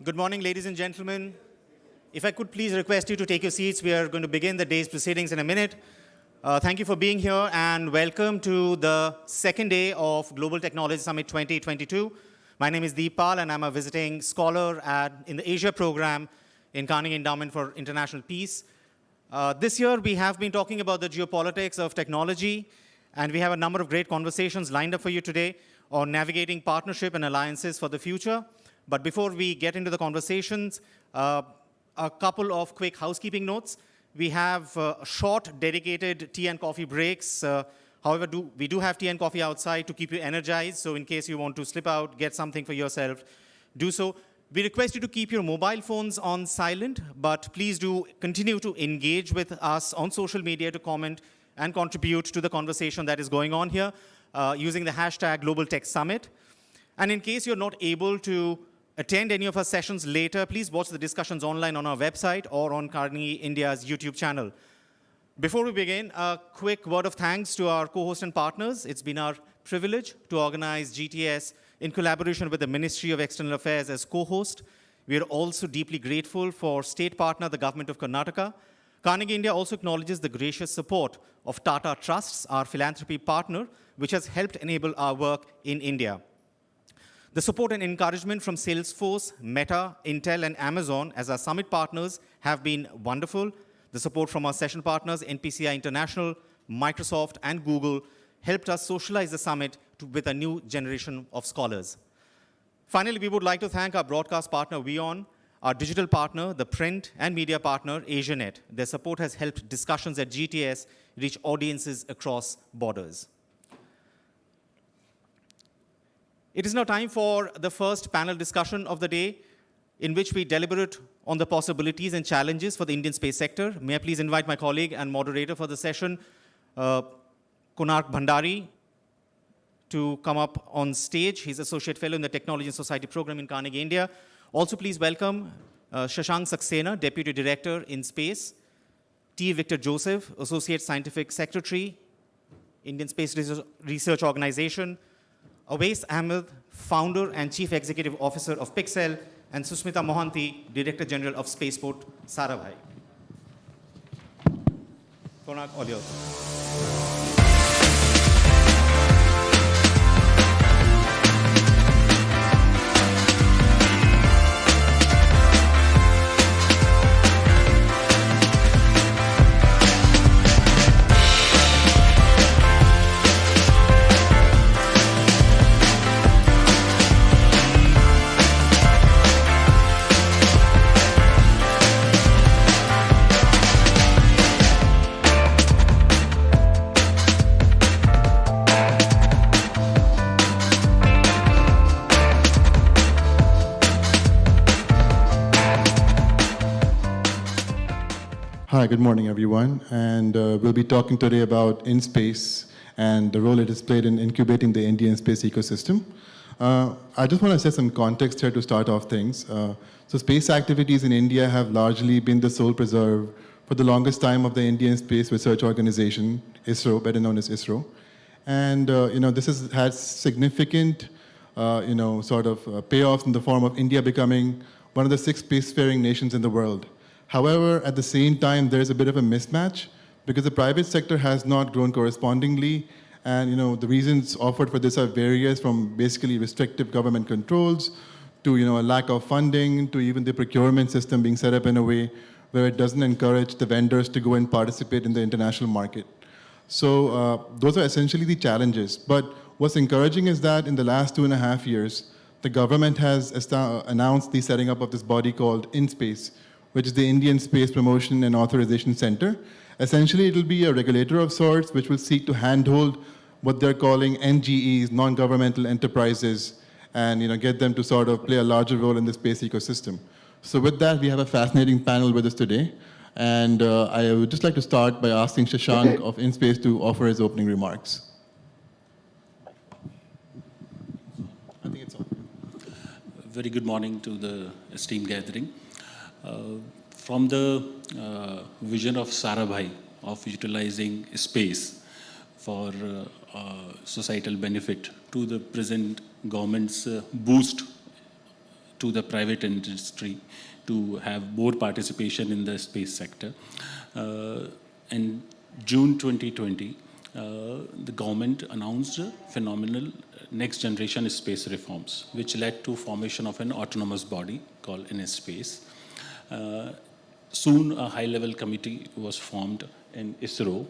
Good morning, ladies and gentlemen. If I could please request you to take your seats, we are going to begin the day's proceedings in a minute. Thank you for being here and welcome to the second day of Global Technology Summit 2022. My name is Deepal and I'm a visiting scholar in the Asia program in Carnegie Endowment for International Peace. This year we have been talking about the geopolitics of technology, and we have a number of great conversations lined up for you today on navigating partnership and alliances for the future. But before we get into the conversations, a couple of quick housekeeping notes. We have short, dedicated tea and coffee breaks. However, we do have tea and coffee outside to keep you energized. So in case you want to slip out, get something for yourself, do so. We request you to keep your mobile phones on silent, but please do continue to engage with us on social media to comment and contribute to the conversation that is going on here using the hashtag Global Tech Summit. And in case you're not able to attend any of our sessions later, please watch the discussions online on our website or on Carnegie India's YouTube channel. Before we begin, a quick word of thanks to our co-hosts and partners. It's been our privilege to organize GTS in collaboration with the Ministry of External Affairs as co-host. We are also deeply grateful for state partner, the Government of Karnataka. Carnegie India also acknowledges the gracious support of Tata Trusts, our philanthropy partner, which has helped enable our work in India. The support and encouragement from Salesforce, Meta, Intel, and Amazon as our summit partners have been wonderful. The support from our session partners, NPCI International, Microsoft, and Google, helped us socialize the summit with a new generation of scholars. Finally, we would like to thank our broadcast partner, WION, our digital partner, the print and media partner, AsiaNet. Their support has helped discussions at GTS reach audiences across borders. It is now time for the first panel discussion of the day, in which we deliberate on the possibilities and challenges for the Indian space sector. May I please invite my colleague and moderator for the session, Konark Bhandari, to come up on stage. He's Associate Fellow in the Technology and Society Program in Carnegie India. Also, please welcome Shashank Saxena, Deputy Director in Space, T. Victor Joseph, Associate Scientific Secretary, Indian Space Research Organization, Awais Ahmed, Founder and Chief Executive Officer of Pixel, and Susmita Mohanty, Director General of Spaceport, Sarabhai. Konark, all yours. Hi, good morning, everyone. And we'll be talking today about InSpace and the role it has played in incubating the Indian space ecosystem. I just want to set some context here to start off things. So space activities in India have largely been the sole preserve for the longest time of the Indian Space Research Organization, ISRO, better known as ISRO. And this has had significant payoffs in the form of India becoming one of the 6 spacefaring nations in the world. However, at the same time, there's a bit of a mismatch because the private sector has not grown correspondingly. And the reasons offered for this are various, from basically restrictive government controls to a lack of funding, to even the procurement system being set up in a way where it doesn't encourage the vendors to go and participate in the international market. So those are essentially the challenges. But what's encouraging is that in the last 2.5 years, the government has announced the setting up of this body called InSpace, which is the Indian Space Promotion and Authorization Center. Essentially, it will be a regulator of sorts, which will seek to handhold what they're calling NGEs, non-governmental enterprises, and get them to sort of play a larger role in the space ecosystem. So with that, we have a fascinating panel with us today. And I would just like to start by asking Shashank of InSpace to offer his opening remarks. I think it's on. Very good morning to the esteemed gathering. From the vision of Sarabhai of utilizing space for societal benefit to the present government's boost to the private industry to have more participation in the space sector. In June 2020, the government announced phenomenal next generation space reforms, which led to formation of an autonomous body called NSpace. Soon a high-level committee was formed in ISRO,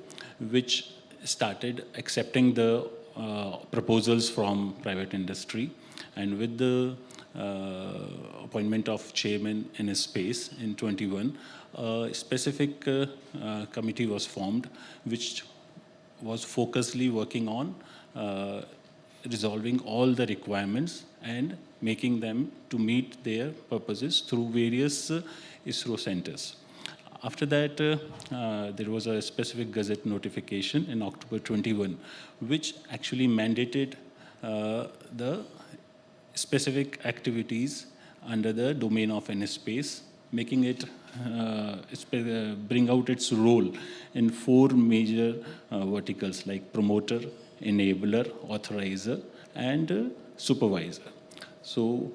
which started accepting the proposals from private industry, and with the appointment of chairman in space in 21, a specific committee was formed, which was focusedly working on resolving all the requirements and making them to meet their purposes through various ISRO centers. After that, there was a specific gazette notification in October 21, which actually mandated the specific activities under the domain of NSpace, making it bring out its role in 4 major verticals like promoter, enabler, authorizer, and supervisor. So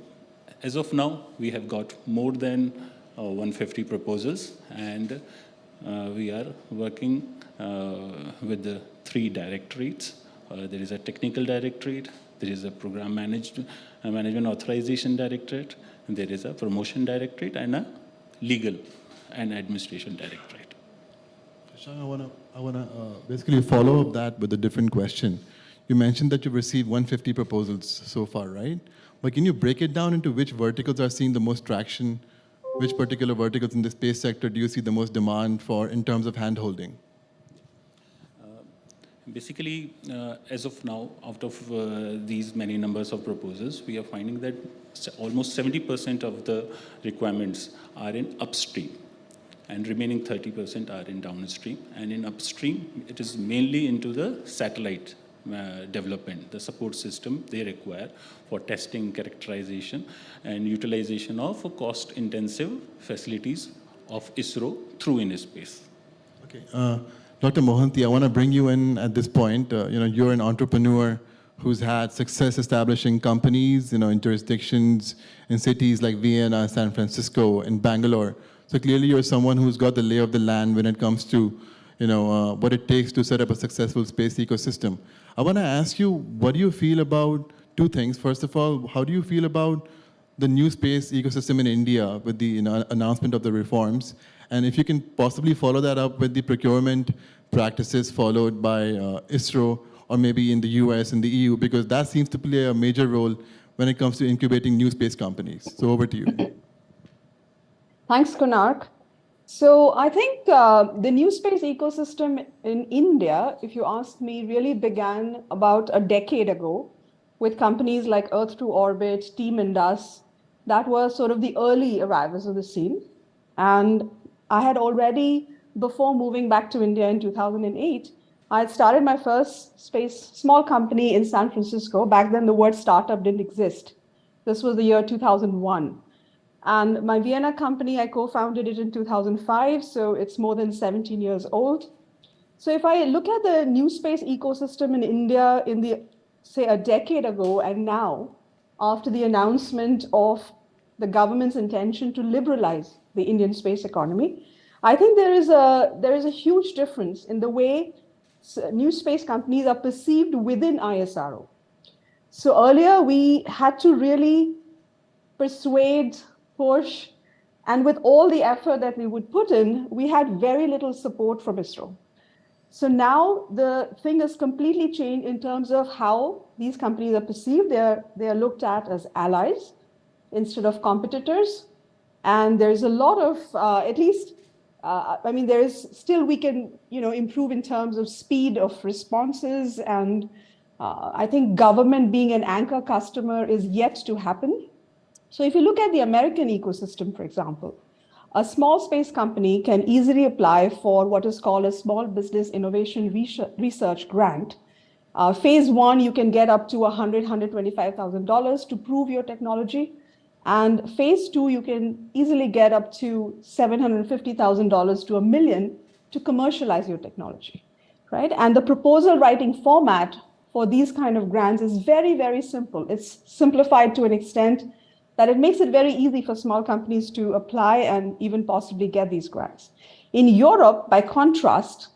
as of now, we have got more than 150 proposals, and we are working with the 3 directorates. There is a technical directorate, there is a program management authorization directorate, and there is a promotion directorate, and a legal and administration directorate. Shashank, I wanna basically follow up that with a different question. You mentioned that you've received 150 proposals so far, right? But can you break it down into which verticals are seeing the most traction? Which particular verticals in the space sector do you see the most demand for in terms of hand-holding? Basically, as of now, out of these many numbers of proposals, we are finding that almost 70% of the requirements are in upstream, and remaining 30% are in downstream. And in upstream, it is mainly into the satellite development, the support system they require for testing, characterization, and utilization of cost-intensive facilities of ISRO through NSpace. Okay, Dr. Mohanty, I want to bring you in at this point. You're an entrepreneur who's had success establishing companies, in jurisdictions in cities like Vienna, San Francisco, and Bangalore. So clearly, you're someone who's got the lay of the land when it comes to, what it takes to set up a successful space ecosystem. I want to ask you, what do you feel about 2 things? First of all, how do you feel about the new space ecosystem in India with the announcement of the reforms? And if you can possibly follow that up with the procurement practices followed by ISRO, or maybe in the US and the EU, because that seems to play a major role when it comes to incubating new space companies. So over to you. Thanks, Konark. So I think the new space ecosystem in India, if you ask me, really began about a decade ago with companies like Earth to Orbit, Team Indus, that were sort of the early arrivals of the scene. And I had already, before moving back to India in 2008, I had started my first space small company in San Francisco. Back then, the word startup didn't exist. This was the year 2001. And my Vienna company, I co-founded it in 2005, so it's more than 17 years old. So if I look at the new space ecosystem in India in the, say, a decade ago and now, after the announcement of the government's intention to liberalize the Indian space economy, I think there is a huge difference in the way new space companies are perceived within ISRO. So earlier, we had to really persuade, push, and with all the effort that we would put in, we had very little support from ISRO. So now the thing has completely changed in terms of how these companies are perceived. They are looked at as allies instead of competitors. And there's a lot of, there is still, we can, improve in terms of speed of responses. And I think government being an anchor customer is yet to happen. So if you look at the American ecosystem, for example, a small space company can easily apply for what is called a Small Business Innovation Research Grant. Phase 1, you can get up to $125,000 to prove your technology. And phase 2, you can easily get up to $750,000 to $1 million to commercialize your technology, right? And the proposal writing format for these kind of grants is very, very simple. It's simplified to an extent that it makes it very easy for small companies to apply and even possibly get these grants. In Europe, by contrast,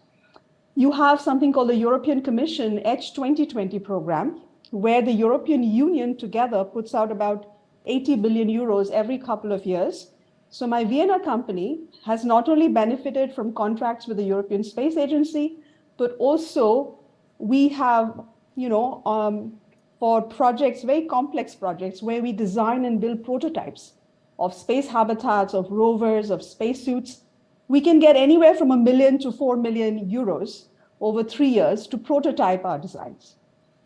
you have something called the European Commission Edge 2020 program, where the European Union together puts out about 80 billion euros every couple of years. So my Vienna company has not only benefited from contracts with the European Space Agency, but also we have, for projects, very complex projects, where we design and build prototypes of space habitats, of rovers, of spacesuits, we can get anywhere from 1 million to 4 million euros over 3 years to prototype our designs.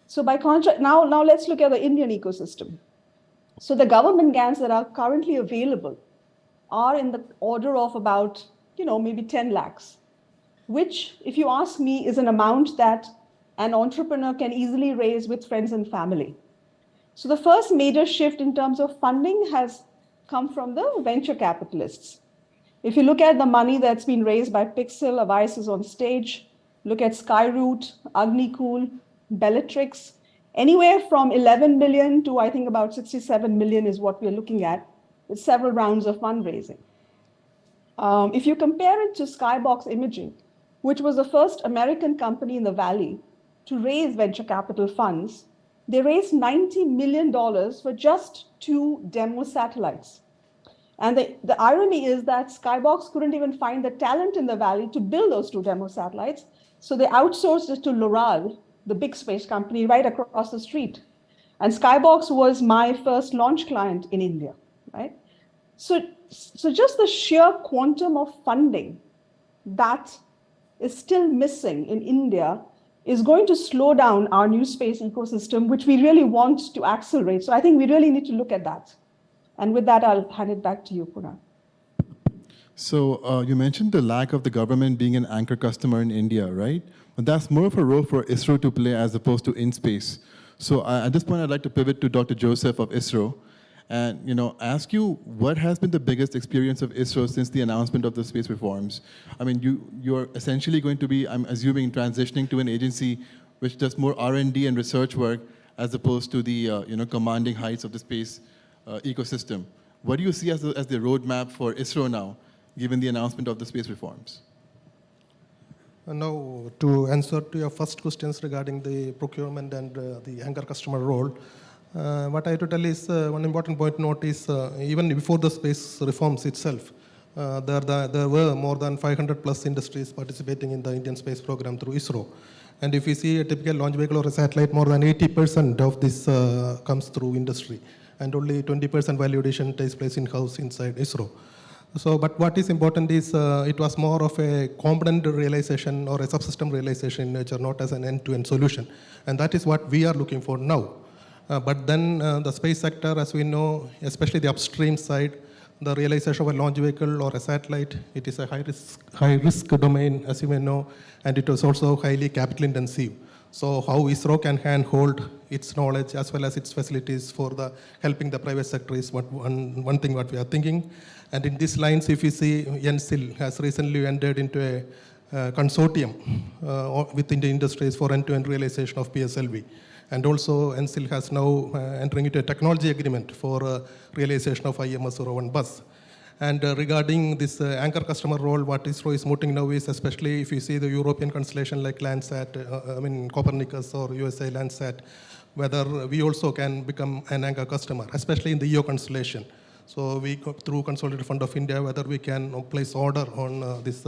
So by contrast, now let's look at the Indian ecosystem. So the government grants that are currently available are in the order of about, maybe 10 lakhs, which, if you ask me, is an amount that an entrepreneur can easily raise with friends and family. So the first major shift in terms of funding has come from the venture capitalists. If you look at the money that's been raised by Pixel, Avice is on stage, look at Skyroot, Agnicool, Bellatrix, anywhere from 11 million to I think about 67 million is what we're looking at, with several rounds of fundraising. If you compare it to Skybox Imaging, which was the first American company in the Valley to raise venture capital funds, they raised $90 million for just 2 demo satellites. And the irony is that Skybox couldn't even find the talent in the Valley to build those 2 demo satellites. So they outsourced it to Loral, the big space company right across the street. And Skybox was my first launch client in India, right? So just the sheer quantum of funding that is still missing in India is going to slow down our new space ecosystem, which we really want to accelerate. So I think we really need to look at that. And with that, I'll hand it back to you, Kunal. So you mentioned the lack of the government being an anchor customer in India, right? But that's more of a role for ISRO to play as opposed to IN-SPACe. So at this point, I'd like to pivot to Dr. Joseph of ISRO and ask you what has been the biggest experience of ISRO since the announcement of the space reforms? I mean, you're essentially going to be, I'm assuming, transitioning to an agency which does more R&D and research work as opposed to the commanding heights of the space ecosystem. What do you see as the roadmap for ISRO now, given the announcement of the space reforms? Now, to answer to your first questions regarding the procurement and the anchor customer role, what I have to tell is one important point to note is even before the space reforms itself, there were more than 500 plus industries participating in the Indian space program through ISRO. And if you see a typical launch vehicle or a satellite, more than 80% of this comes through industry. And only 20% value addition takes place in-house inside ISRO. So, but what is important is it was more of a component realization or a subsystem realization in nature, not as an end-to-end solution. And that is what we are looking for now. But then the space sector, as we know, especially the upstream side, the realization of a launch vehicle or a satellite, it is a high-risk domain, as you may know, and it is also highly capital-intensive. So how ISRO can handhold its knowledge as well as its facilities for helping the private sector is one thing what we are thinking. And in these lines, if you see, NCIL has recently entered into a consortium within the industries for end-to-end realization of PSLV. And also, NCIL has now entering into a technology agreement for realization of IMS-01 bus. And regarding this anchor customer role, what ISRO is mooting now is, especially if you see the European constellation like Landsat, Copernicus or USA Landsat, whether we also can become an anchor customer, especially in the EO constellation. So we go through Consolidated Fund of India, whether we can place order on this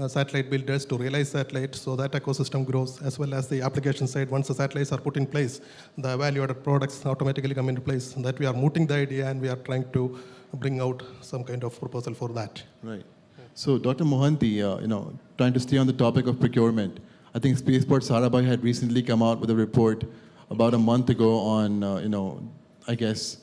satellite builders to realize satellites so that ecosystem grows, as well as the application side. Once the satellites are put in place, the value-added products automatically come into place. That we are mooting the idea and we are trying to bring out some kind of proposal for that. Right. So Dr. Mohanty, trying to stay on the topic of procurement, I think Spaceport Sarabhai had recently come out with a report about a month ago on, I guess,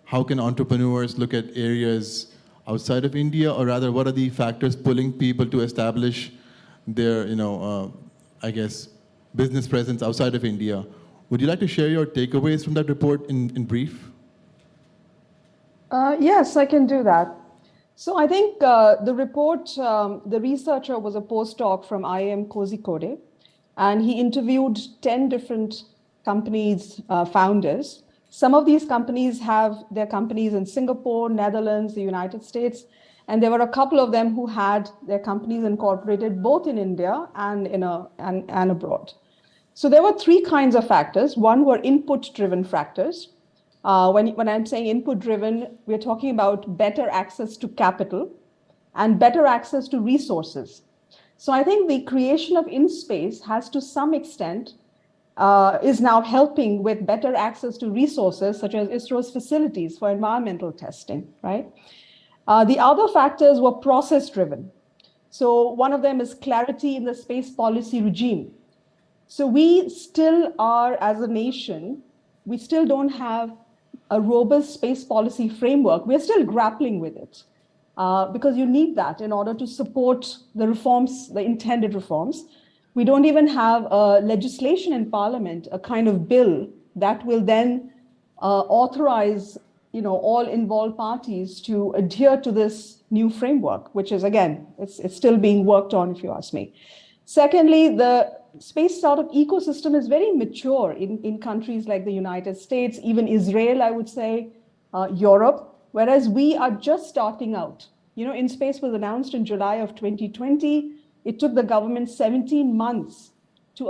how can entrepreneurs look at areas outside of India, or rather, what are the factors pulling people to establish their, I guess, business presence outside of India? Would you like to share your takeaways from that report in brief? Yes, I can do that. So I think the report, the researcher was a postdoc from IIM Kozhikode, and he interviewed 10 different companies' founders Some of these companies have their companies in Singapore, Netherlands, the United States, and there were a couple of them who had their companies incorporated both in India and abroad. So there were three kinds of factors. One were input-driven factors. When I'm saying input-driven, we're talking about better access to capital and better access to resources. So I think the creation of InSpace has to some extent is now helping with better access to resources such as ISRO's facilities for environmental testing, right? The other factors were process-driven. So one of them is clarity in the space policy regime. So we still are, as a nation, we still don't have a robust space policy framework. We're still grappling with it because you need that in order to support the reforms, the intended reforms. We don't even have legislation in Parliament, a kind of bill that will then authorize all involved parties to adhere to this new framework, which is, again, it's still being worked on, if you ask me. Secondly, the space startup ecosystem is very mature in countries like the United States, even Israel, I would say, Europe, whereas we are just starting out. InSpace was announced in July of 2020. It took the government 17 months to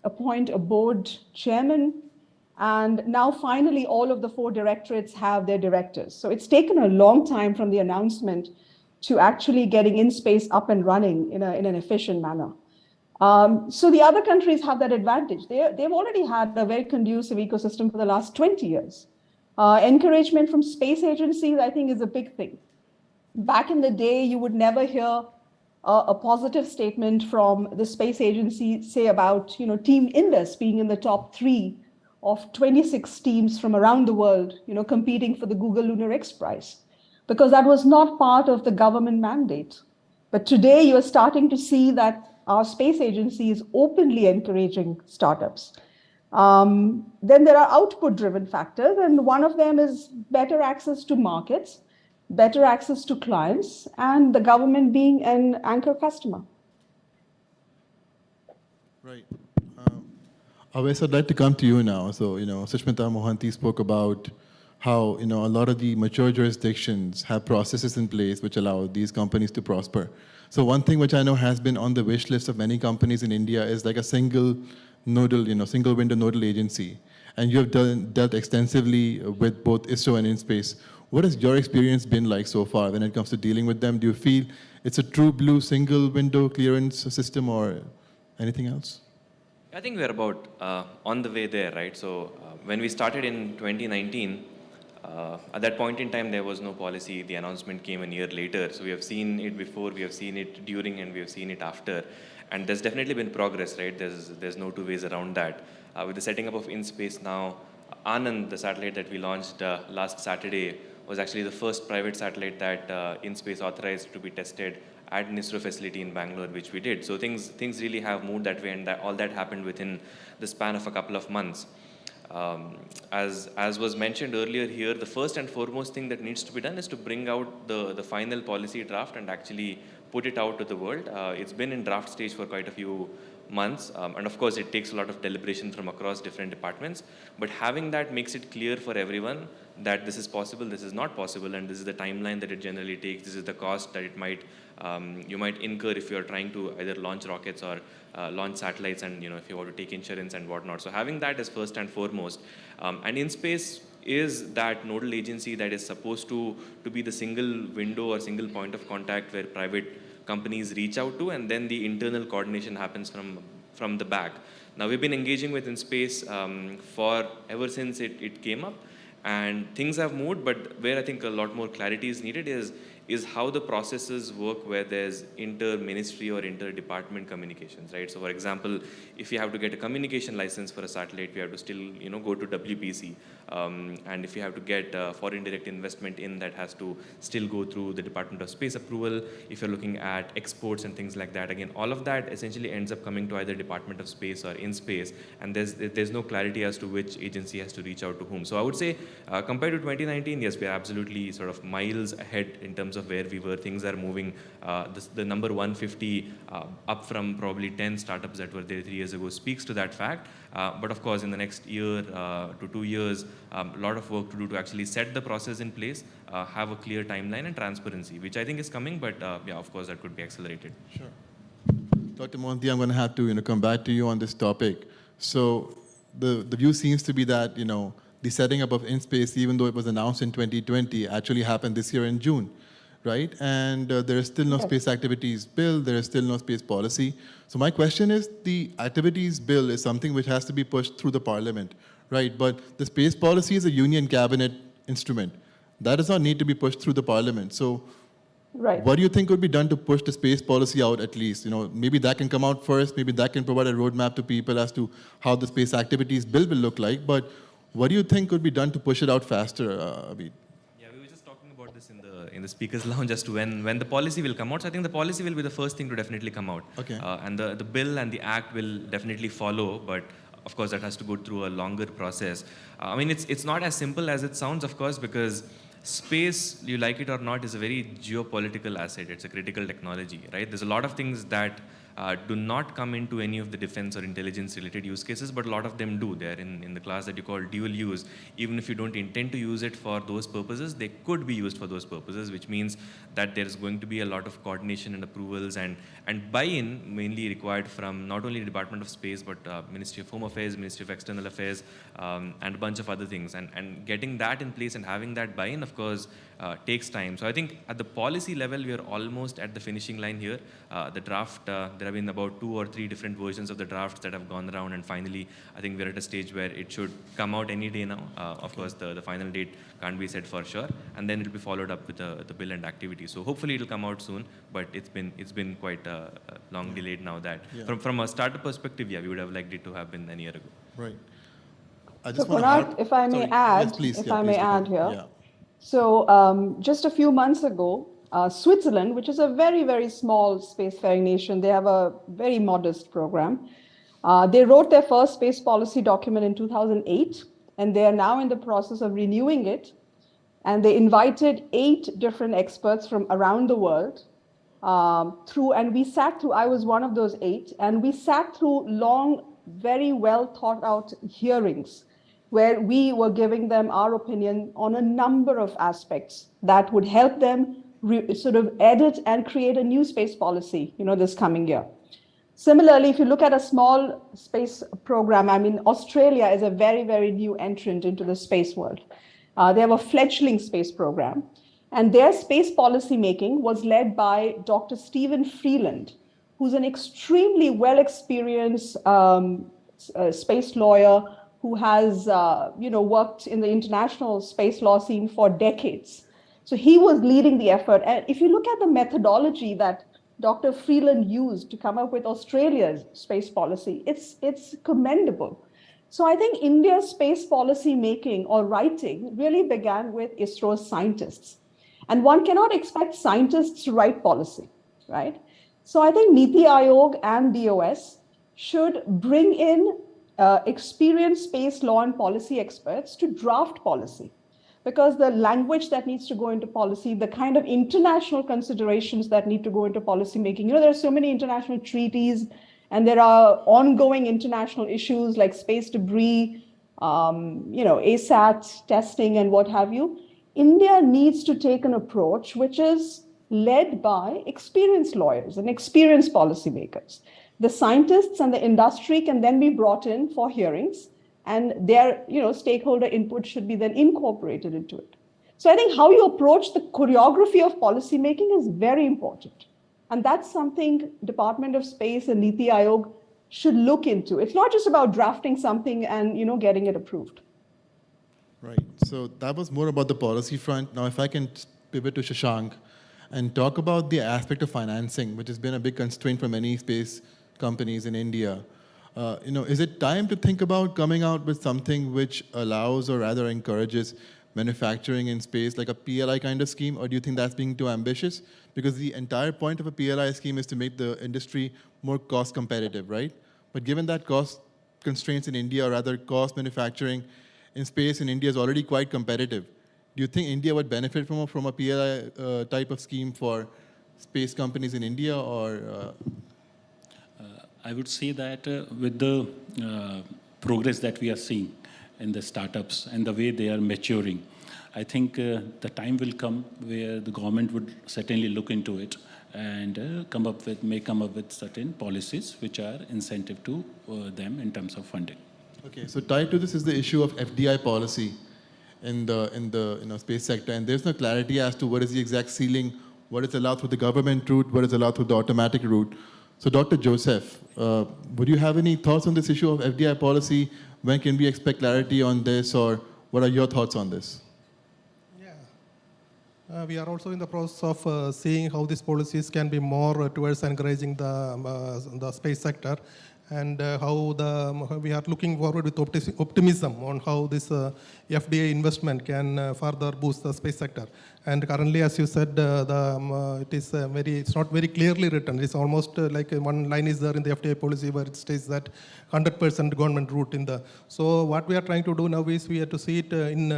appoint a board chairman. And now finally, all of the 4 directorates have their directors. So it's taken a long time from the announcement to actually getting InSpace up and running in an efficient manner. So the other countries have that advantage. They've already had a very conducive ecosystem for the last 20 years. Encouragement from space agencies, I think, is a big thing. Back in the day, you would never hear a positive statement from the space agency, say about Team Indus being in the top 3 of 26 teams from around the world, competing for the Google Lunar X Prize, because that was not part of the government mandate. But today, you are starting to see that our space agency is openly encouraging startups. Then there are output-driven factors, and one of them is better access to markets, better access to clients, and the government being an anchor customer. Right. Aves, I'd like to come to you now. So, Sushmita Mohanty spoke about how, a lot of the mature jurisdictions have processes in place which allow these companies to prosper. So one thing which I know has been on the wish list of many companies in India is like a single window nodal agency. And you have dealt extensively with both ISRO and InSpace. What has your experience been like so far when it comes to dealing with them? Do you feel it's a true blue single window clearance system or anything else? I think we're about on the way there, right? So when we started in 2019, at that point in time, there was no policy. The announcement came a year later. So we have seen it before, we have seen it during, and we have seen it after. And there's definitely been progress, right? There's no two ways around that. With the setting up of InSpace now, Anand, the satellite that we launched last Saturday, was actually the first private satellite that InSpace authorized to be tested at an ISRO facility in Bangalore, which we did. So things really have moved that way, and all that happened within the span of a couple of months. As was mentioned earlier here, the first and foremost thing that needs to be done is to bring out the final policy draft and actually put it out to the world. It's been in draft stage for quite a few months, and of course it takes a lot of deliberation from across different departments, but having that makes it clear for everyone that this is possible, this is not possible, and this is the timeline that it generally takes, this is the cost that it might you might incur if you're trying to either launch rockets or launch satellites, and if you want to take insurance and whatnot. So having that is first and foremost. And InSpace is that nodal agency that is supposed to be the single window or single point of contact where private companies reach out to, and then the internal coordination happens from the back. Now we've been engaging with InSpace for ever since it came up, and things have moved, but where I think a lot more clarity is needed is how the processes work where there's inter-ministry or inter-department communications, right? So for example, if you have to get a communication license for a satellite, we have to still, go to WPC. And if you have to get foreign direct investment in, that has to still go through the Department of Space approval. If you're looking at exports and things like that, again, all of that essentially ends up coming to either Department of Space or InSpace, and there's no clarity as to which agency has to reach out to whom. So I would say, compared to 2019, yes, we are absolutely sort of miles ahead in terms terms of where we were. Things are moving. The number 150 up from probably 10 startups that were there 3 years ago speaks to that fact. But of course, in the next year to 2 years, a lot of work to do to actually set the process in place, have a clear timeline and transparency, which I think is coming. But yeah, of course, that could be accelerated. Sure. Dr. Mohanty, I'm going to have to come back to you on this topic. So the view seems to be that the setting up of InSpace, even though it was announced in 2020, actually happened this year in June, right? And there is still no space activities bill. There is still no space policy. So my question is, the activities bill is something which has to be pushed through the parliament, right? But the space policy is a union cabinet instrument. That does not need to be pushed through the parliament. So Right. what do you think could be done to push the space policy out at least? Maybe that can come out first. Maybe that can provide a roadmap to people as to how the space activities bill will look like. But what do you think could be done to push it out faster, Abid? Yeah, we were just talking about this in the speakers lounge as to when the policy will come out. So I think the policy will be the first thing to definitely come out. Okay. And the bill and the act will definitely follow, but of course that has to go through a longer process. I mean, it's not as simple as it sounds, of course, because space, you like it or not, is a very geopolitical asset. It's a critical technology, right? There's a lot of things that do not come into any of the defense or intelligence related use cases, but a lot of them do. They're in the class that you call dual use. Even if you don't intend to use it for those purposes, they could be used for those purposes, which means that there's going to be a lot of coordination and approvals and buy-in mainly required from not only the Department of Space, but Ministry of Home Affairs, Ministry of External Affairs, and a bunch of other things. And getting that in place and having that buy-in, of course, takes time. So I think at the policy level, we are almost at the finishing line here. The draft, there have been about 2 or 3 different versions of the drafts that have gone around, and finally, I think we're at a stage where it should come out any day now. Of course, the final date can't be set for sure, and then it'll be followed up with the bill and activity. So hopefully it'll come out soon, but it's been quite long delayed now. That from a startup perspective, yeah, we would have liked it to have been a year ago. Right. I So just want Kunal, if I may Sorry. add, Yes, please. if Yeah, I please may go add ahead. here. Yeah. So just a few months ago, Switzerland, which is a very, very small spacefaring nation, they have a very modest program. They wrote their first space policy document in 2008, and they are now in the process of renewing it. And they invited 8 different experts from around the world and we sat through, I was one of those 8, and we sat through long, very well thought out hearings where we were giving them our opinion on a number of aspects that would help them sort of edit and create a new space policy, this coming year. Similarly, if you look at a small space program, I mean, Australia is a very, very new entrant into the space world. They have a fledgling space program, and their space policy making was led by Dr. Stephen Freeland, who's an extremely well-experienced space lawyer who has worked in the international space law scene for decades. So he was leading the effort. And if you look at the methodology that Dr. Freeland used to come up with Australia's space policy, it's commendable. So I think India's space policy making or writing really began with ISRO's scientists. And one cannot expect scientists to write policy, right? So I think NITI Aayog and DOS should bring in experienced space law and policy experts to draft policy, because the language that needs to go into policy, the kind of international considerations that need to go into policy making, there are so many international treaties, and there are ongoing international issues like space debris, ASAT testing and what have you. India needs to take an approach which is led by experienced lawyers and experienced policymakers. The scientists and the industry can then be brought in for hearings, and their stakeholder input should be then incorporated into it. So I think how you approach the choreography of policymaking is very important. And that's something Department of Space and NITI Aayog should look into. It's not just about drafting something and getting it approved. Right. So that was more about the policy front. Now, if I can pivot to Shashank and talk about the aspect of financing, which has been a big constraint for many space companies in India. Is it time to think about coming out with something which allows or rather encourages manufacturing in space, like a PLI kind of scheme, or do you think that's being too ambitious? Because the entire point of a PLI scheme is to make the industry more cost competitive, right? But given that cost constraints in India, or rather cost manufacturing in space in India is already quite competitive, Do you think India would benefit from a PLI type of scheme for space companies in India, or I would say that with the progress that we are seeing in the startups and the way they are maturing, I think the time will come where the government would certainly look into it and may come up with certain policies which are incentive to them in terms of funding. Okay, so tied to this is the issue of FDI policy in the space sector, and there's no clarity as to what is the exact ceiling, what is allowed through the government route, what is allowed through the automatic route. So, Dr. Joseph, would you have any thoughts on this issue of FDI policy? When can we expect clarity on this, or what are your thoughts on this? We are also in the process of seeing how these policies can be more towards encouraging the space sector, and we are looking forward with optimism on how this FDA investment can further boost the space sector. And currently, as you said, it's not very clearly written. It's almost like one line is there in the FDA policy where it states that 100% government route in the. So what we are trying to do now is we have to see it in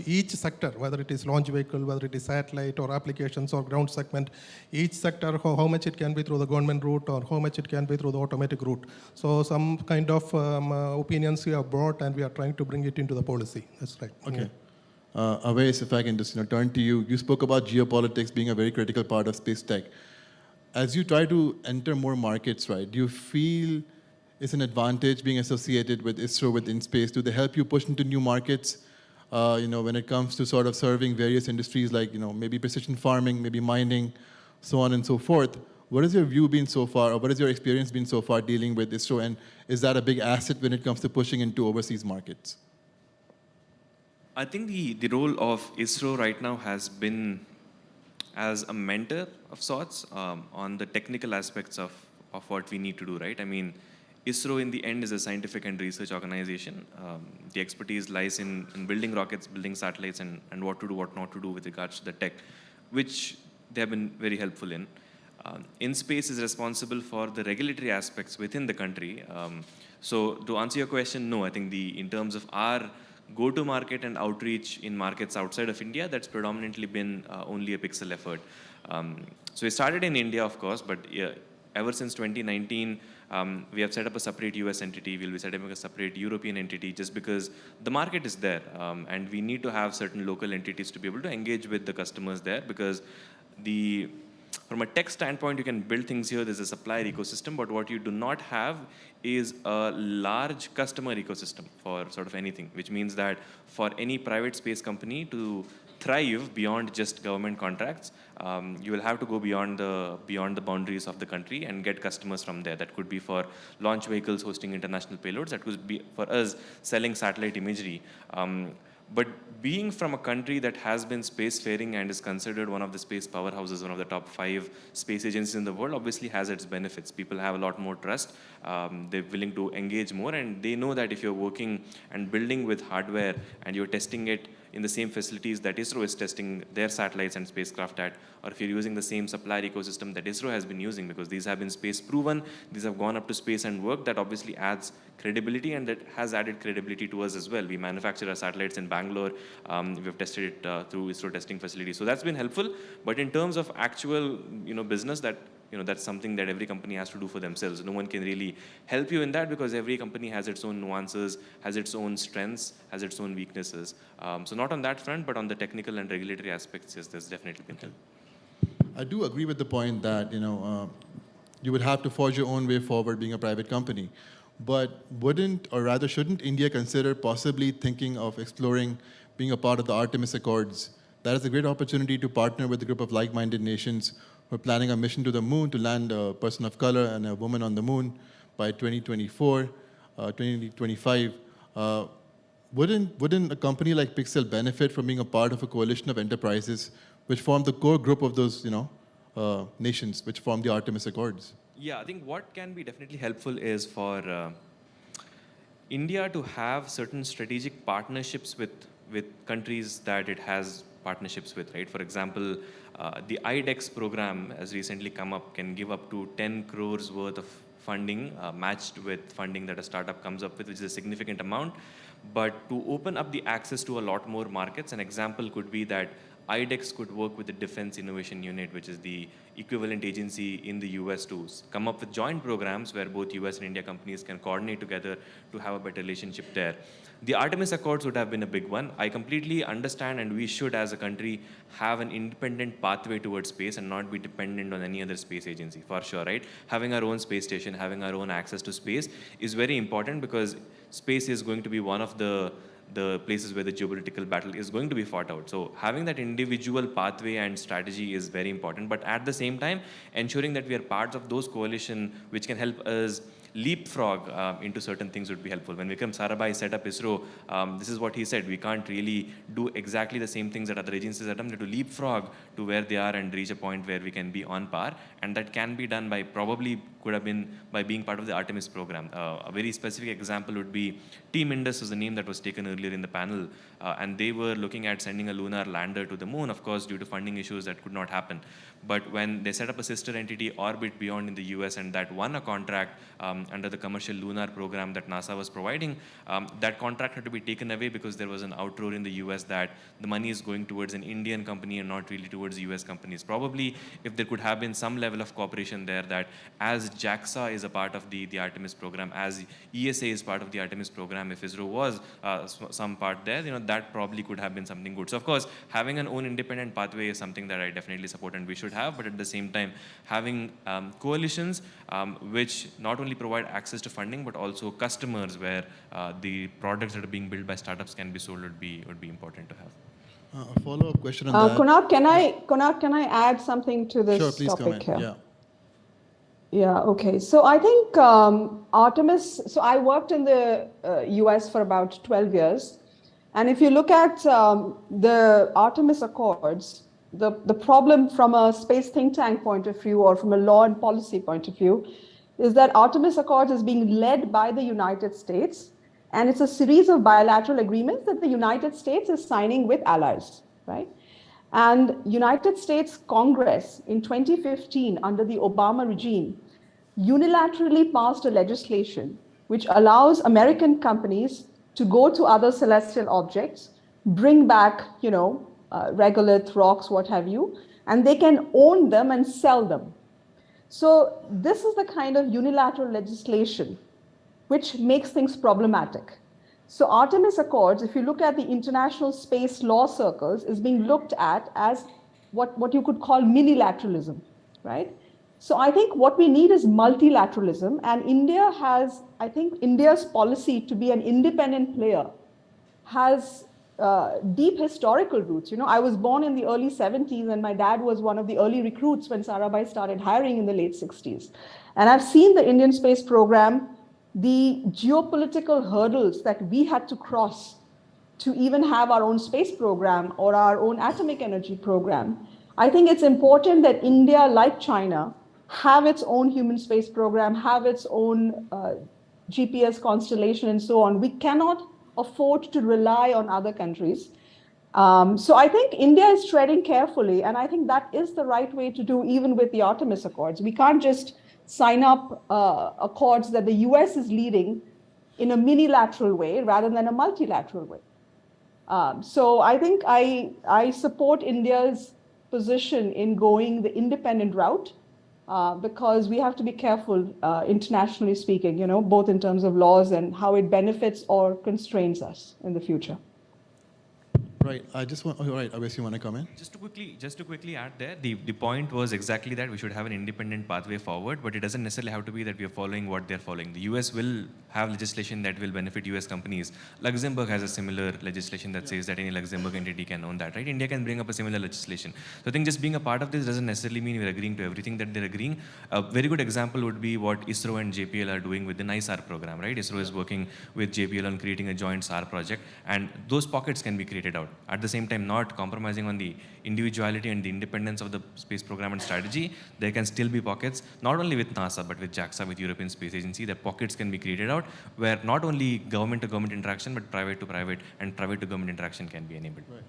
each sector, whether it is launch vehicle, whether it is satellite or applications or ground segment, each sector, how much it can be through the government route or how much it can be through the automatic route. So some kind of opinions we have brought, and we are trying to bring it into the policy. That's right. Okay. Awais, if I can just turn to you. You spoke about geopolitics being a very critical part of space tech. As you try to enter more markets, right, do you feel it's an advantage being associated with ISRO within space? Do they help you push into new markets? When it comes to sort of serving various industries like maybe precision farming, maybe mining, so on and so forth. What has your view been so far, or what has your experience been so far dealing with ISRO, and is that a big asset when it comes to pushing into overseas markets? I think the role of ISRO right now has been as a mentor of sorts on the technical aspects of what we need to do, right? I mean, ISRO in the end is a scientific and research organization. The expertise lies in building rockets, building satellites, and what to do, what not to do with regards to the tech, which they have been very helpful in. InSpace is responsible for the regulatory aspects within the country. So to answer your question, no, I think in terms of our go-to-market and outreach in markets outside of India, that's predominantly been only a pixel effort. So we started in India, of course, but ever since 2019, we have set up a separate US entity. We'll be setting up a separate European entity just because the market is there. And we need to have certain local entities to be able to engage with the customers there, because from a tech standpoint, you can build things here. There's a supplier ecosystem, but what you do not have is a large customer ecosystem for sort of anything, which means that for any private space company to thrive beyond just government contracts, you will have to go beyond the boundaries of the country and get customers from there. That could be for launch vehicles hosting international payloads. That could be for us selling satellite imagery. But being from a country that has been spacefaring and is considered one of the space powerhouses, one of the top 5 space agencies in the world, obviously has its benefits. People have a lot more trust. They're willing to engage more, and they know that if you're working and building with hardware and you're testing it in the same facilities that ISRO is testing their satellites and spacecraft at, or if you're using the same supplier ecosystem that ISRO has been using, because these have been space proven, these have gone up to space and worked, that obviously adds credibility, and that has added credibility to us as well. We manufacture our satellites in Bangalore. We've tested it through ISRO testing facilities. So that's been helpful. But in terms of actual business, that's something that every company has to do for themselves. No one can really help you in that, because every company has its own nuances, has its own strengths, has its own weaknesses. So not on that front, but on the technical and regulatory aspects, yes, there's definitely been help. I do agree with the point that you would have to forge your own way forward being a private company. But shouldn't India consider possibly thinking of exploring being a part of the Artemis Accords? That is a great opportunity to partner with a group of like-minded nations who are planning a mission to the moon to land a person of color and a woman on the moon by 2024, 2025. Wouldn't a company like Pixel benefit from being a part of a coalition of enterprises which form the core group of those nations which form the Artemis Accords? Yeah, I think what can be definitely helpful is for India to have certain strategic partnerships with countries that it has partnerships with, right? For example, the IDEX program has recently come up, can give up to 10 crores worth of funding matched with funding that a startup comes up with, which is a significant amount. But to open up the access to a lot more markets, an example could be that IDEX could work with the Defense Innovation Unit, which is the equivalent agency in the US, to come up with joint programs where both US and India companies can coordinate together to have a better relationship there. The Artemis Accords would have been a big one. I completely understand, and we should as a country have an independent pathway towards space and not be dependent on any other space agency, for sure, right? Having our own space station, having our own access to space is very important, because space is going to be one of the places where the geopolitical battle is going to be fought out. So having that individual pathway and strategy is very important, but at the same time, ensuring that we are parts of those coalition which can help us leapfrog into certain things would be helpful. When Vikram Sarabhai set up ISRO, this is what he said: we can't really do exactly the same things that other agencies have done. We have to leapfrog to where they are and reach a point where we can be on par, and that can be done by could have been by being part of the Artemis program. A very specific example would be Team Indus, is the name that was taken earlier in the panel, and they were looking at sending a lunar lander to the moon. Of course, due to funding issues, that could not happen. But when they set up a sister entity, Orbit Beyond, in the US, and that won a contract under the commercial lunar program that NASA was providing, that contract had to be taken away because there was an outroar in the US that the money is going towards an Indian company and not really towards US companies. Probably if there could have been some level of cooperation there, that as JAXA is a part of the Artemis program, as ESA is part of the Artemis program, if ISRO was some part there, that probably could have been something good. So of course, having an own independent pathway is something that I definitely support and we should have, but at the same time, having coalitions which not only provide access to funding, but also customers where the products that are being built by startups can be sold would be important to have. A follow-up question on that. Kunal, can I add something to this Sure, please topic comment. here? Yeah, okay. So I think Artemis, so I worked in the US for about 12 years. And if you look at the Artemis Accords, the problem from a space think tank point of view or from a law and policy point of view is that Artemis Accords is being led by the United States. And it's a series of bilateral agreements that the United States is signing with allies, right? And United States Congress in 2015, under the Obama regime, unilaterally passed a legislation which allows American companies to go to other celestial objects, bring back, regolith, rocks, what have you, and they can own them and sell them. So this is the kind of unilateral legislation which makes things problematic. So Artemis Accords, if you look at the international space law circles, is being looked at as what you could call minilateralism, right? So I think what we need is multilateralism, and India has, I think India's policy to be an independent player has deep historical roots. I was born in the early 70s, and my dad was one of the early recruits when Sarabhai started hiring in the late 60s. And I've seen the Indian space program, the geopolitical hurdles that we had to cross to even have our own space program or our own atomic energy program. I think it's important that India, like China, have its own human space program, have its own GPS constellation and so on. We cannot afford to rely on other countries. So I think India is treading carefully, and I think that is the right way to do, even with the Artemis Accords. We can't just sign up accords that the US is leading in a minilateral way rather than a multilateral way. So I think I support India's position in going the independent route because we have to be careful internationally speaking, both in terms of laws and how it benefits or constrains us in the future. Right. I just want. All right. Obviously, you want to comment? Just to quickly add there, the point was exactly that we should have an independent pathway forward, but it doesn't necessarily have to be that we are following what they're following. The US will have legislation that will benefit US companies. Luxembourg has a similar legislation that says that any Luxembourg entity can own that, right? India can bring up a similar legislation. So I think just being a part of this doesn't necessarily mean we're agreeing to everything that they're agreeing. A very good example would be what ISRO and JPL are doing with the NISAR program, right? ISRO is working with JPL on creating a joint SAR project, and those pockets can be created out. At the same time, not compromising on the individuality and the independence of the space program and strategy, there can still be pockets, not only with NASA, but with JAXA, with European Space Agency, that pockets can be created out where not only government-to-government interaction, but private-to-private and private-to-government interaction can be enabled. Right.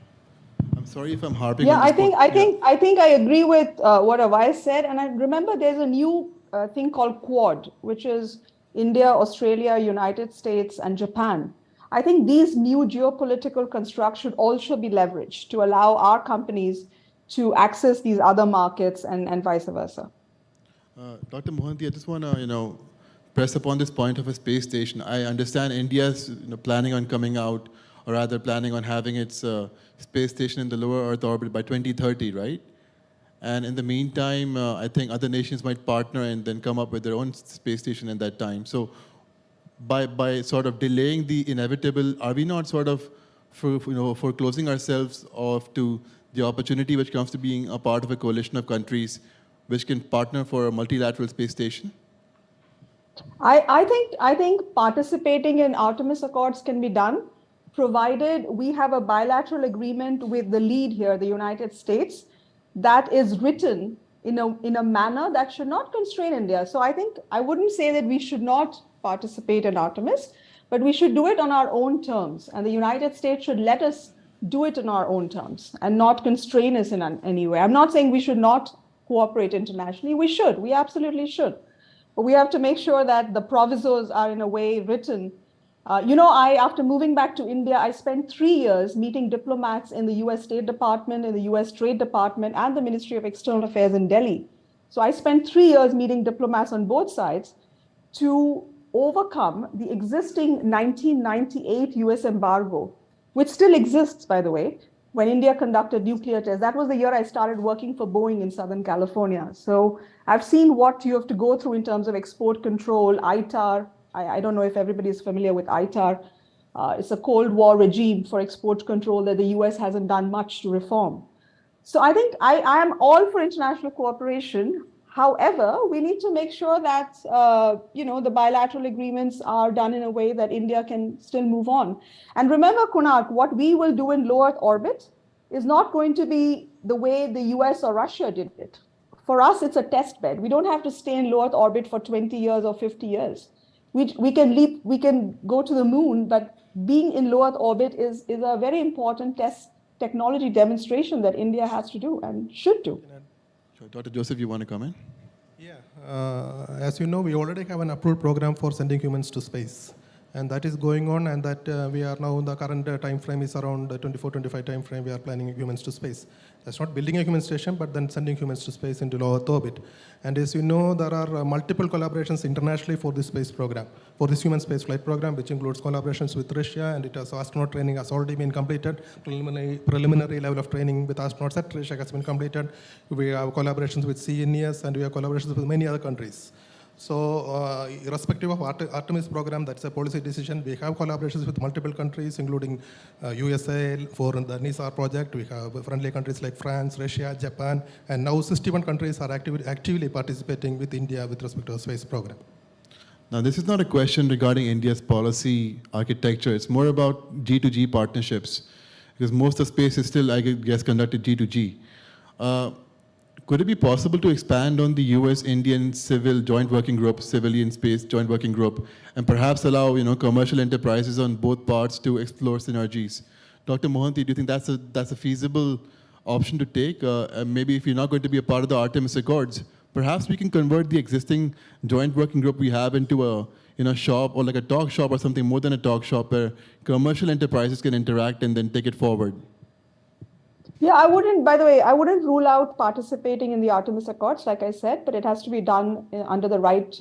I'm sorry if I'm harping Yeah, on this I think I agree with what Avais said, and I remember there's a new a thing called Quad, which is India, Australia, United States, and Japan. I think these new geopolitical constructs should also be leveraged to allow our companies to access these other markets and vice versa. Dr. Mohanty, I just want to, press upon this point of a space station. I understand India's planning on coming out, or rather planning on having its space station in the lower Earth orbit by 2030, right? And in the meantime, I think other nations might partner and then come up with their own space station in that time. So by sort of delaying the inevitable, are we not sort of foreclosing ourselves off to the opportunity which comes to being a part of a coalition of countries which can partner for a multilateral space station? I think participating in Artemis Accords can be done, provided we have a bilateral agreement with the lead here, the United States, that is written in a manner that should not constrain India. So I think I wouldn't say that we should not participate in Artemis, but we should do it on our own terms. And the United States should let us do it in our own terms and not constrain us in any way. I'm not saying we should not cooperate internationally. We should. We absolutely should. But we have to make sure that the provisos are in a way written. After moving back to India, I spent 3 years meeting diplomats in the US State Department, in the US Trade Department, and the Ministry of External Affairs in Delhi. So I spent 3 years meeting diplomats on both sides to overcome the existing 1998 US embargo, which still exists, by the way, when India conducted nuclear tests. That was the year I started working for Boeing in Southern California. So I've seen what you have to go through in terms of export control, ITAR. I don't know if everybody is familiar with ITAR. It's a Cold War regime for export control that the US hasn't done much to reform. So I think I am all for international cooperation. However, we need to make sure that the bilateral agreements are done in a way that India can still move on. And remember, Kunal, what we will do in low Earth orbit is not going to be the way the US or Russia did it. For us, it's a test bed. We don't have to stay in low Earth orbit for 20 years or 50 years. We can go to the moon, but being in low Earth orbit is a very important test technology demonstration that India has to do and should do. Sure. Dr. Joseph, you want to comment? Yeah, as you know, we already have an approved program for sending humans to space. And that is going on, and that we are now, the current time frame is around 24-25 time frame, we are planning humans to space. That's not building a human station, but then sending humans to space into low Earth orbit. And as you know, there are multiple collaborations internationally for this space program, for this human space flight program, which includes collaborations with Russia, and it has astronaut training has already been completed. Preliminary level of training with astronauts at Russia has been completed. We have collaborations with CNES, and we have collaborations with many other countries. So irrespective of Artemis program, that's a policy decision. We have collaborations with multiple countries, including USA for the NISAR project. We have friendly countries like France, Russia, Japan, and now 61 countries are actively participating with India with respect to the space program. Now, this is not a question regarding India's policy architecture. It's more about G2G partnerships, because most of space is still, I guess, conducted G2G. Could it be possible to expand on the US-Indian Civil Joint Working Group, Civilian Space Joint Working Group, and perhaps allow commercial enterprises on both parts to explore synergies? Dr. Mohanty, do you think that's a feasible option to take? Maybe if you're not going to be a part of the Artemis Accords, perhaps we can convert the existing joint working group we have into a shop, or like a talk shop or something more than a talk shop, where commercial enterprises can interact and then take it forward. Yeah, I wouldn't rule out participating in the Artemis Accords, like I said, but it has to be done under the right,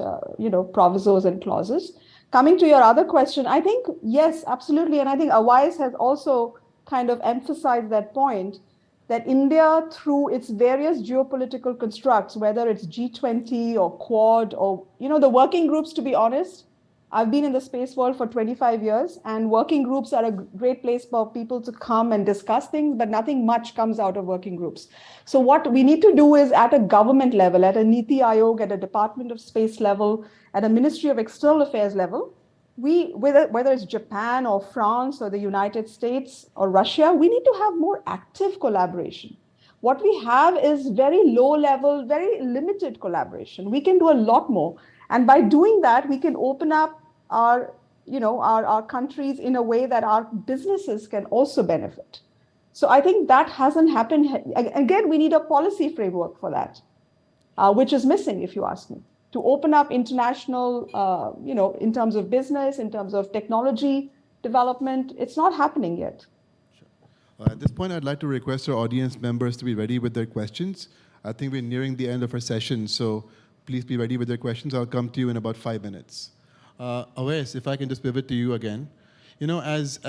provisos and clauses. Coming to your other question, I think, yes, absolutely. And I think Awais has also kind of emphasized that point, that India, through its various geopolitical constructs, whether it's G20 or Quad or, the working groups, to be honest, I've been in the space world for 25 years, and working groups are a great place for people to come and discuss things, but nothing much comes out of working groups. So what we need to do is, at a government level, at a Niti Aayog, at a Department of Space level, at a Ministry of External Affairs level, whether it's Japan or France or the United States or Russia, we need to have more active collaboration. What we have is very low level, very limited collaboration. We can do a lot more. And by doing that, we can open up our countries in a way that our businesses can also benefit. So I think that hasn't happened. Again, we need a policy framework for that, which is missing, if you ask me. to open up international, in terms of business, in terms of technology development. It's not happening yet. At this point, I'd like to request our audience members to be ready with their questions. I think we're nearing the end of our session, so please be ready with your questions. I'll come to you in about 5 minutes. Awais, if I can just pivot to you again. As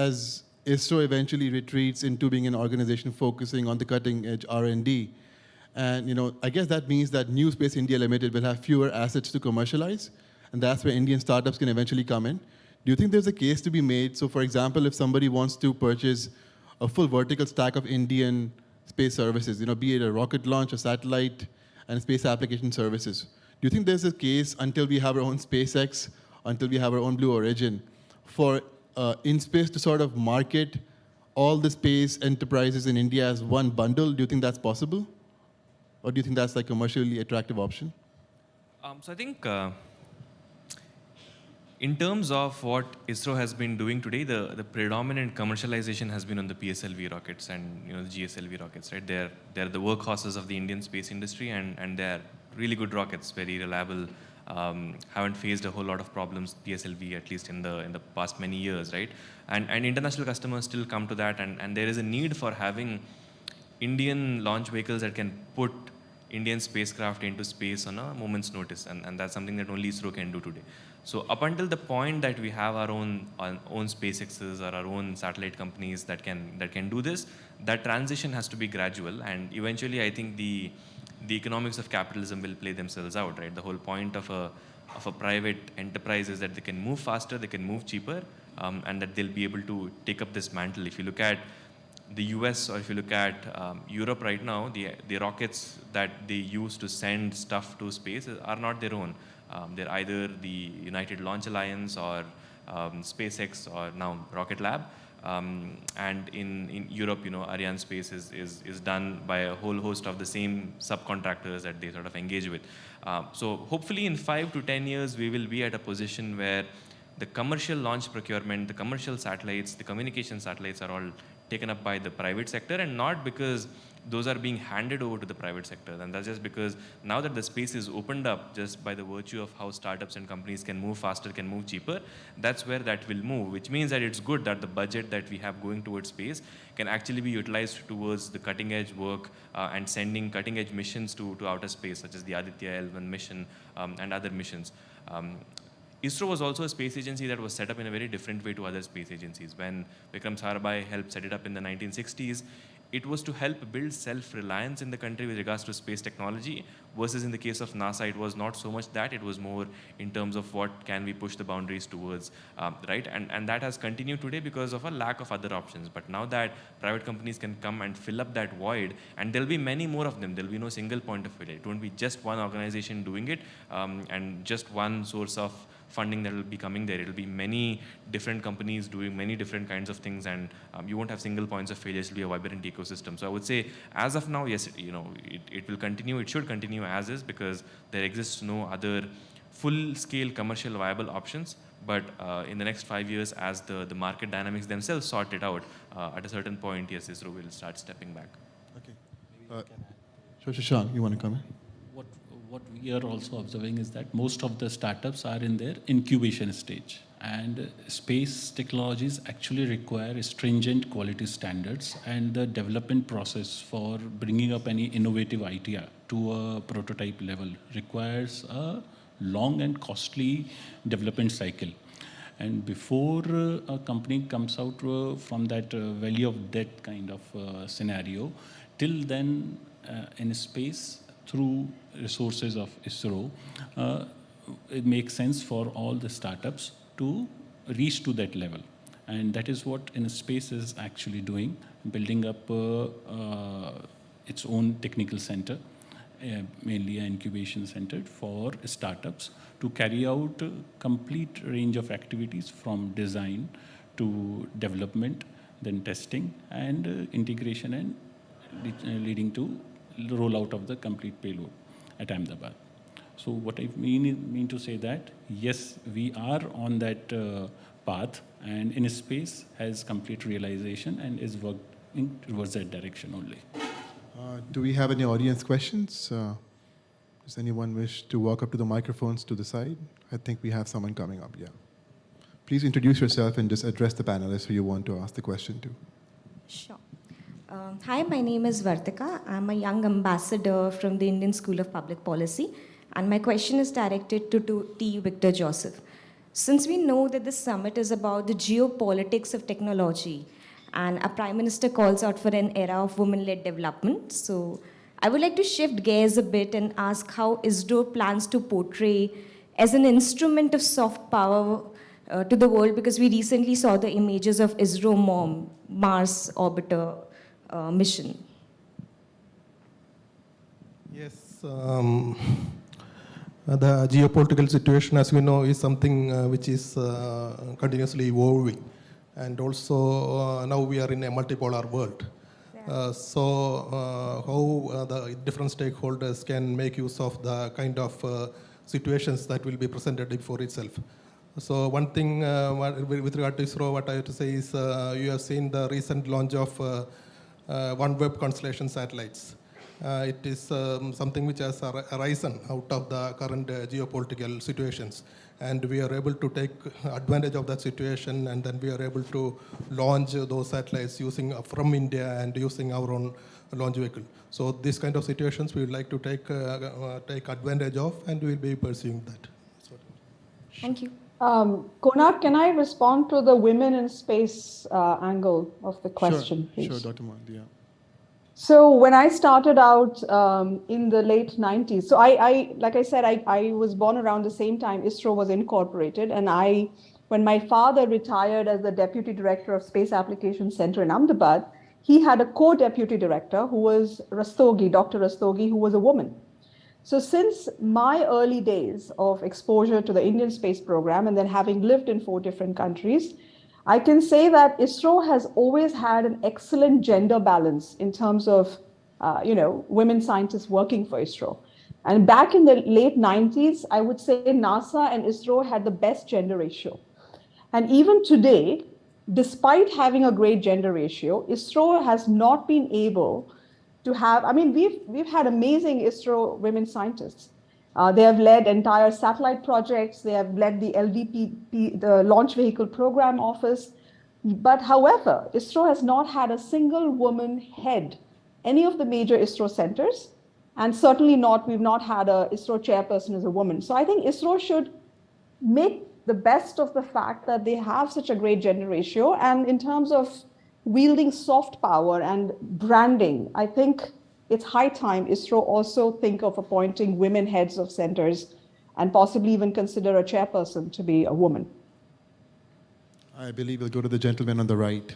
ISRO eventually retreats into being an organization focusing on the cutting edge R&D, and I guess that means that New Space India Limited will have fewer assets to commercialize, and that's where Indian startups can eventually come in. Do you think there's a case to be made? So, for example, if somebody wants to purchase a full vertical stack of Indian space services, be it a rocket launch, a satellite, and space application services, do you think there's a case until we have our own SpaceX, until we have our own Blue Origin, for InSpace to sort of market all the space enterprises in India as one bundle? Do you think that's possible? Or do you think that's like a commercially attractive option? So I think in terms of what ISRO has been doing today, the predominant commercialization has been on the PSLV rockets and the GSLV rockets, right? They're the workhorses of the Indian space industry, and they're really good rockets, very reliable. Haven't faced a whole lot of problems, PSLV, at least in the past many years, right? And international customers still come to that, and there is a need for having Indian launch vehicles that can put Indian spacecraft into space on a moment's notice, and that's something that only ISRO can do today. So up until the point that we have our own SpaceXs or our own satellite companies that can do this, that transition has to be gradual, and eventually I think the economics of capitalism will play themselves out, right? The whole point of a private enterprise is that they can move faster, they can move cheaper, and that they'll be able to take up this mantle. If you look at the US or if you look at Europe right now, the rockets that they use to send stuff to space are not their own. They're either the United Launch Alliance or SpaceX or now Rocket Lab. And in Europe, Arianespace is done by a whole host of the same subcontractors that they sort of engage with. So hopefully in 5 to 10 years, we will be at a position where the commercial launch procurement, the commercial satellites, the communication satellites are all taken up by the private sector, and not because those are being handed over to the private sector. And that's just because now that the space is opened up just by the virtue of how startups and companies can move faster, can move cheaper, that's where that will move, which means that it's good that the budget that we have going towards space can actually be utilized towards the cutting edge work and sending cutting edge missions to outer space, such as the Aditya L1 mission and other missions. ISRO was also a space agency that was set up in a very different way to other space agencies. When Vikram Sarabhai helped set it up in the 1960s, it was to help build self-reliance in the country with regards to space technology, versus in the case of NASA, it was not so much that, it was more in terms of what can we push the boundaries towards, right? And that has continued today because of a lack of other options. But now that private companies can come and fill up that void, and there'll be many more of them, there'll be no single point of failure. It won't be just one organization doing it and just one source of funding that will be coming there. It'll be many different companies doing many different kinds of things, and you won't have single points of failure. It'll be a vibrant ecosystem. So I would say, as of now, yes, it will continue. It should continue as is, because there exists no other full-scale commercial viable options. But in the next 5 years, as the market dynamics themselves sort it out, at a certain point, yes, ISRO will start stepping back. Okay. Shashank, you want to come in? What we are also observing is that most of the startups are in their incubation stage, and space technologies actually require stringent quality standards, and the development process for bringing up any innovative idea to a prototype level requires a long and costly development cycle. And before a company comes out from that valley of death kind of scenario, till then in space, through resources of ISRO, it makes sense for all the startups to reach to that level. And that is what InSpace is actually doing, building up its own technical center, mainly an incubation center for startups to carry out a complete range of activities from design to development, then testing and integration, and leading to the rollout of the complete payload at Ahmedabad. So what I mean to say that, yes, we are on that path, and InSpace has complete realization and is working towards that direction only. Do we have any audience questions? Does anyone wish to walk up to the microphones to the side? I think we have someone coming up, yeah. Please introduce yourself and just address the panelists who you want to ask the question to. Sure. Hi, my name is Vartika. I'm a young ambassador from the Indian School of Public Policy, and my question is directed to T. Victor Joseph. Since we know that this summit is about the geopolitics of technology, and our Prime Minister calls out for an era of women-led development, so I would like to shift gears a bit and ask how ISRO plans to portray as an instrument of soft power to the world, because we recently saw the images of ISRO MOM, Mars Orbiter mission. Yes, the geopolitical situation, as we know, is something which is continuously evolving. And also, now we are in a multipolar world. How the different stakeholders can make use of the kind of situations that will be presented before itself. So one thing with regard to ISRO, what I have to say is you have seen the recent launch of OneWeb constellation satellites. It is something which has arisen out of the current geopolitical situations. And we are able to take advantage of that situation, and then we are able to launch those satellites using from India and using our own launch vehicle. So these kind of situations we would like to take advantage of, and we will be pursuing that. Thank you. Konark, can I respond to the women in space angle of the question, please? Sure, Dr. Mohanty, yeah. So when I started out in the late 90s, so like I said, I was born around the same time ISRO was incorporated. And when my father retired as the Deputy Director of Space Applications Center in Ahmedabad, he had a co-deputy director who was Rastogi, Dr. Rastogi, who was a woman. So since my early days of exposure to the Indian space program, and then having lived in 4 different countries, I can say that ISRO has always had an excellent gender balance in terms of, women scientists working for ISRO. And back in the late 90s, I would say NASA and ISRO had the best gender ratio. And even today, despite having a great gender ratio, ISRO has not been able to have, we've had amazing ISRO women scientists. They have led entire satellite projects. They have led the LVP, the Launch Vehicle Program Office. But however, ISRO has not had a single woman head any of the major ISRO centers. And certainly we've not had a ISRO chairperson as a woman. So I think ISRO should make the best of the fact that they have such a great gender ratio. And in terms of wielding soft power and branding, I think it's high time ISRO also think of appointing women heads of centers and possibly even consider a chairperson to be a woman. I believe we'll go to the gentleman on the right.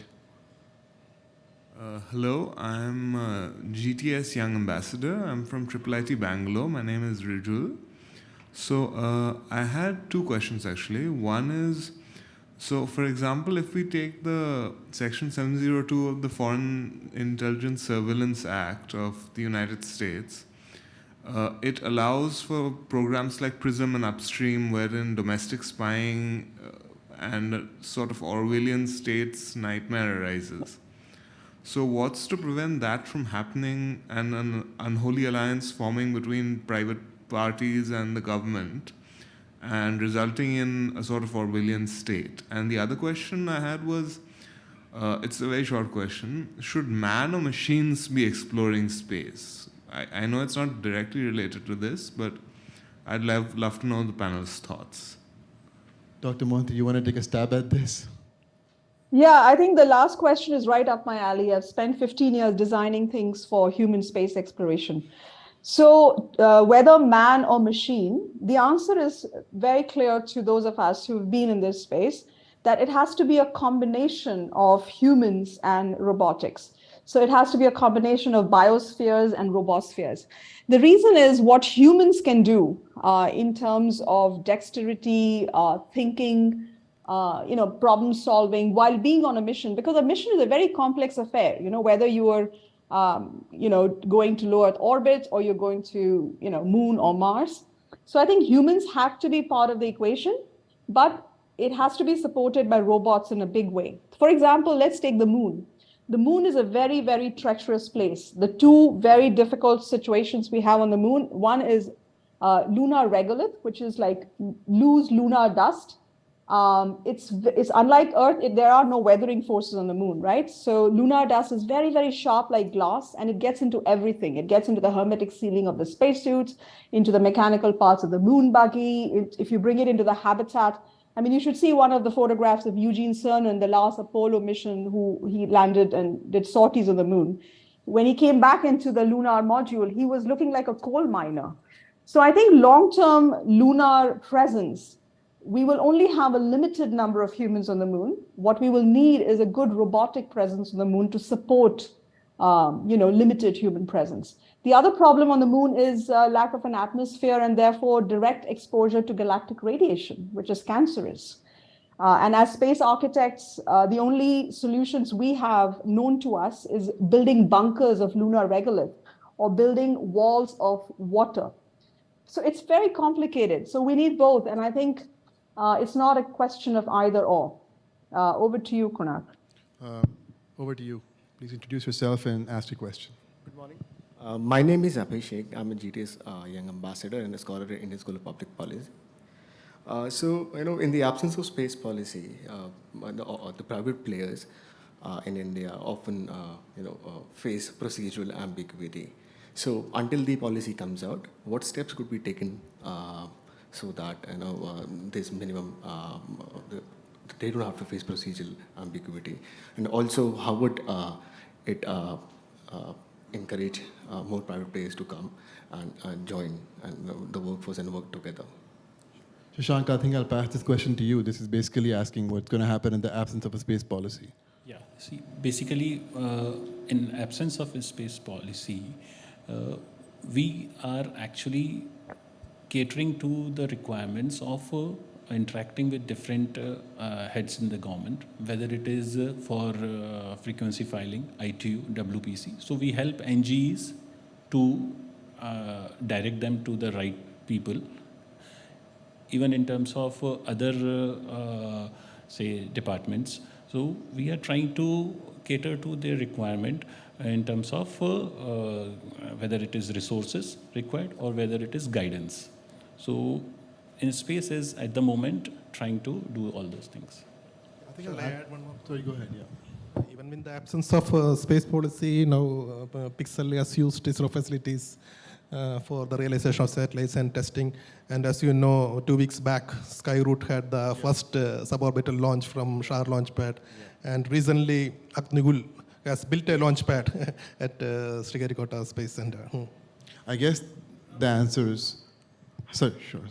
Hello, I'm GTS Young Ambassador. I'm from IIIT Bangalore. My name is Rijul. So I had 2 questions actually. One is, so for example, if we take the Section 702 of the Foreign Intelligence Surveillance Act of the United States, it allows for programs like PRISM and Upstream, wherein domestic spying and a sort of Orwellian state's nightmare arises. So what's to prevent that from happening and an unholy alliance forming between private parties and the government and resulting in a sort of Orwellian state? And the other question I had was, it's a very short question, should man or machines be exploring space? I know it's not directly related to this, but I'd love to know the panel's thoughts. Dr. Mohanty, you want to take a stab at this? Yeah, I think the last question is right up my alley. I've spent 15 years designing things for human space exploration. So whether man or machine, the answer is very clear to those of us who've been in this space, that it has to be a combination of humans and robotics. So it has to be a combination of biospheres and robospheres. The reason is what humans can do in terms of dexterity, thinking, problem solving while being on a mission, because a mission is a very complex affair, whether you are going to low Earth orbit or you're going to, Moon or Mars. So I think humans have to be part of the equation, but it has to be supported by robots in a big way. For example, let's take the Moon. The Moon is a very, very treacherous place. The 2 very difficult situations we have on the Moon, one is lunar regolith, which is like loose lunar dust. It's unlike Earth, there are no weathering forces on the moon, right? So lunar dust is very, very sharp like glass, and it gets into everything. It gets into the hermetic sealing of the spacesuits, into the mechanical parts of the moon buggy. If you bring it into the habitat, I mean, you should see one of the photographs of Eugene Cernan, the last Apollo mission, who he landed and did sorties on the moon. When he came back into the lunar module, he was looking like a coal miner. So I think long-term lunar presence, we will only have a limited number of humans on the moon. What we will need is a good robotic presence on the moon to support, limited human presence. The other problem on the moon is lack of an atmosphere and therefore direct exposure to galactic radiation, which is cancerous. And as space architects, the only solutions we have known to us is building bunkers of lunar regolith or building walls of water. So it's very complicated. So we need both. And I think it's not a question of either or. Over to you, Konark. Over to you. Please introduce yourself and ask your question. Good morning. My name is Abhishek. I'm a GTS Young Ambassador and a scholar at Indian School of Public Policy. In the absence of space policy, the private players in India often, face procedural ambiguity. So until the policy comes out, what steps could be taken so that this minimum, they don't have to face procedural ambiguity, and also how would it encourage more private players to come and join the workforce and work together? Shashank, I think I'll pass this question to you. This is basically asking what's going to happen in the absence of a space policy. Yeah, see, basically, in absence of a space policy, we are actually catering to the requirements of interacting with different heads in the government, whether it is for frequency filing, ITU, WPC. So we help NGEs to direct them to the right people. Even in terms of other, say, departments. So we are trying to cater to their requirement in terms of whether it is resources required or whether it is guidance. So in space is at the moment trying to do all those things. I think I'll add one more. Sorry, go ahead, yeah. Even in the absence of space policy, now Pixel has used ISRO facilities for the realization of satellites and testing. And as you know, 2 weeks back, Skyroot had the first suborbital launch from Shar launchpad. And recently, Aknigul has built a launchpad at Sriharikota Space Center. I guess the answer is, sorry, sure.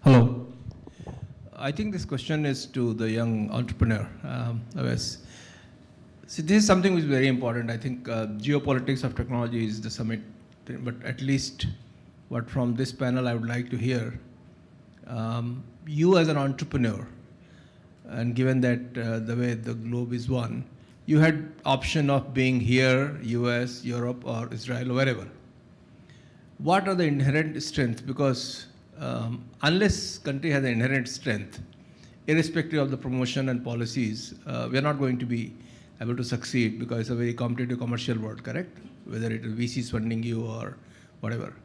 Hello. I think this question is to the young entrepreneur. See, this is something which is very important. I think geopolitics of technology is the summit, but at least what from this panel I would like to hear, you as an entrepreneur, and given that the way the globe is one, you had option of being here, US, Europe, or Israel, or wherever. What are the inherent strengths? Because unless country has an inherent strength, irrespective of the promotion and policies, we are not going to be able to succeed because it's a very competitive commercial world, correct? Whether it is VCs funding you or whatever.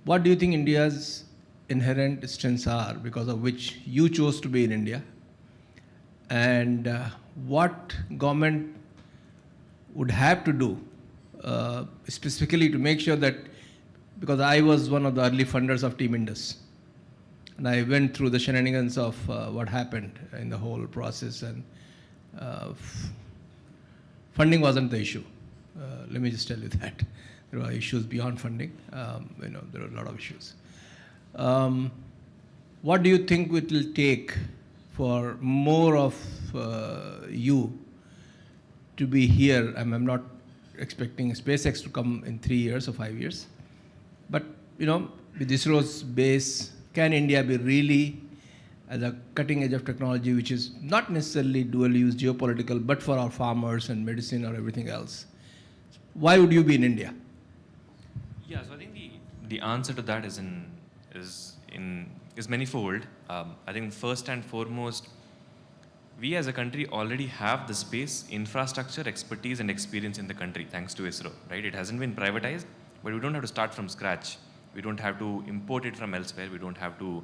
What do you think India's inherent strengths are because of which you chose to be in India? And what government would have to do specifically to make sure that, because I was one of the early funders of Team Indus, and I went through the shenanigans of what happened in the whole process, and funding wasn't the issue. Let me just tell you that. There are issues beyond funding. There are a lot of issues. What do you think it will take for more of you to be here? I'm not expecting SpaceX to come in 3 years or 5 years. But, with ISRO's base, can India be really at the cutting edge of technology, which is not necessarily dual use geopolitical, but for our farmers and medicine or everything else? Why would you be in India? Yeah, so I think the answer to that is manifold. I think first and foremost, we as a country already have the space, infrastructure, expertise, and experience in the country, thanks to ISRO, right? It hasn't been privatized, but we don't have to start from scratch. We don't have to import it from elsewhere. We don't have to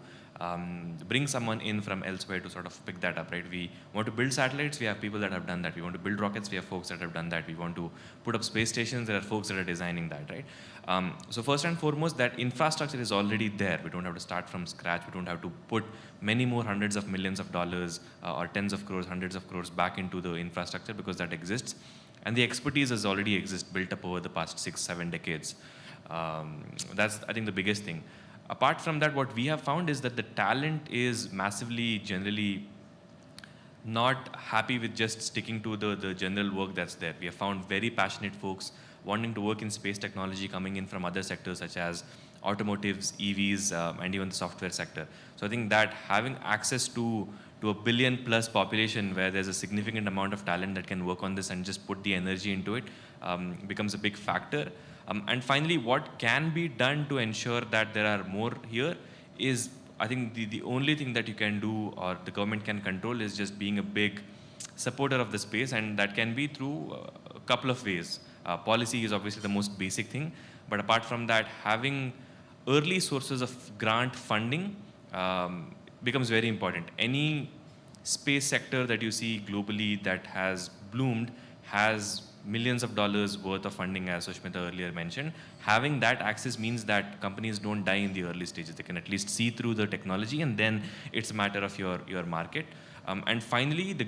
bring someone in from elsewhere to sort of pick that up, right? We want to build satellites, we have people that have done that. We want to build rockets, we have folks that have done that. We want to put up space stations, there are folks that are designing that, right? So first and foremost, that infrastructure is already there. We don't have to start from scratch. We don't have to put many more hundreds of millions of dollars or tens of crores, hundreds of crores back into the infrastructure, because that exists. And the expertise has already built up over the past 6-7 decades. That's, I think, the biggest thing. Apart from that, what we have found is that the talent is massively, generally, not happy with just sticking to the general work that's there. We have found very passionate folks wanting to work in space technology coming in from other sectors such as automotives, EVs, and even the software sector. So I think that having access to a billion-plus population where there's a significant amount of talent that can work on this and just put the energy into it becomes a big factor. And finally, what can be done to ensure that there are more here is, I think the only thing that you can do or the government can control is just being a big supporter of the space, and that can be through a couple of ways. Policy is obviously the most basic thing, but apart from that, having early sources of grant funding becomes very important. Any space sector that you see globally that has bloomed has millions of dollars worth of funding, as Sushmita earlier mentioned. Having that access means that companies don't die in the early stages. They can at least see through the technology, and then it's a matter of your market. And finally, the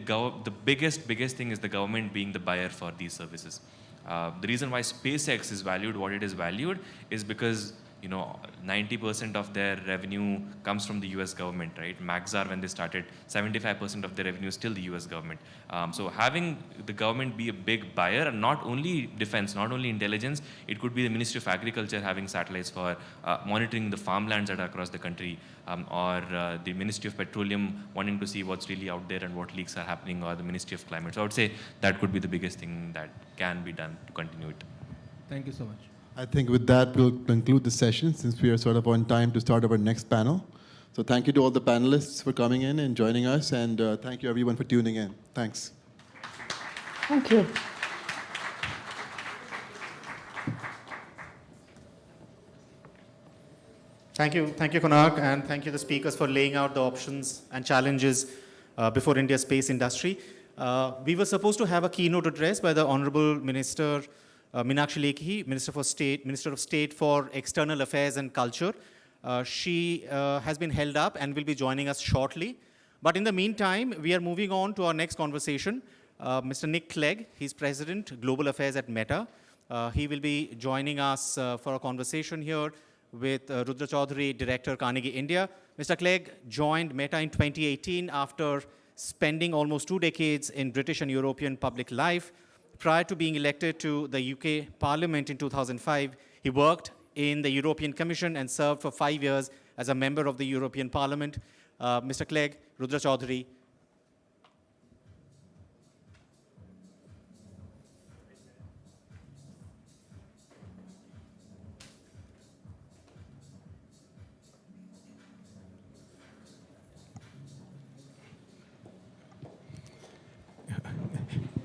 biggest thing is the government being the buyer for these services. The reason why SpaceX is valued what it is valued is because 90% of their revenue comes from the US government, right? Maxar, when they started, 75% of their revenue is still the US government. So having the government be a big buyer, and not only defense, not only intelligence, it could be the Ministry of Agriculture having satellites for monitoring the farmlands that are across the country, or the Ministry of Petroleum wanting to see what's really out there and what leaks are happening, or the Ministry of Climate. So I would say that could be the biggest thing that can be done to continue it. Thank you so much. I think with that, we'll conclude the session since we are sort of on time to start our next panel. So thank you to all the panelists for coming in and joining us, and thank you everyone for tuning in. Thanks. Thank you. Thank you, Konark, and thank you the speakers for laying out the options and challenges before India's space industry. We were supposed to have a keynote address by the Honorable Minister Meenakshi Lekhi, Minister of State for External Affairs and Culture. She has been held up and will be joining us shortly. But in the meantime, we are moving on to our next conversation. Mr. Nick Clegg, he's President, Global Affairs at Meta. He will be joining us for a conversation here with Rudra Chaudhary, Director, Carnegie India. Mr. Clegg joined Meta in 2018 after spending almost 2 decades in British and European public life. Prior to being elected to the UK Parliament in 2005, he worked in the European Commission and served for 5 years as a member of the European Parliament. Mr. Clegg, Rudra Chaudhary.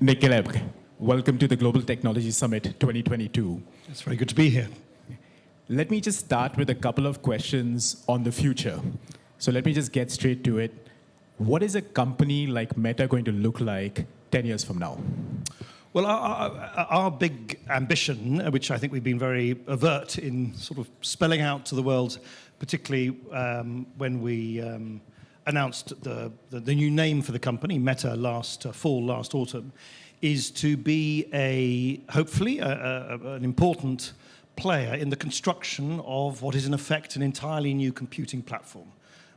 Nick Clegg, welcome to the Global Technology Summit 2022. It's very good to be here. Let me just start with a couple of questions on the future. So let me just get straight to it. What is a company like Meta going to look like 10 years from now? Well, our big ambition, which I think we've been very overt in sort of spelling out to the world, particularly when we announced the new name for the company, Meta, last autumn, is to be hopefully an important player in the construction of what is in effect an entirely new computing platform,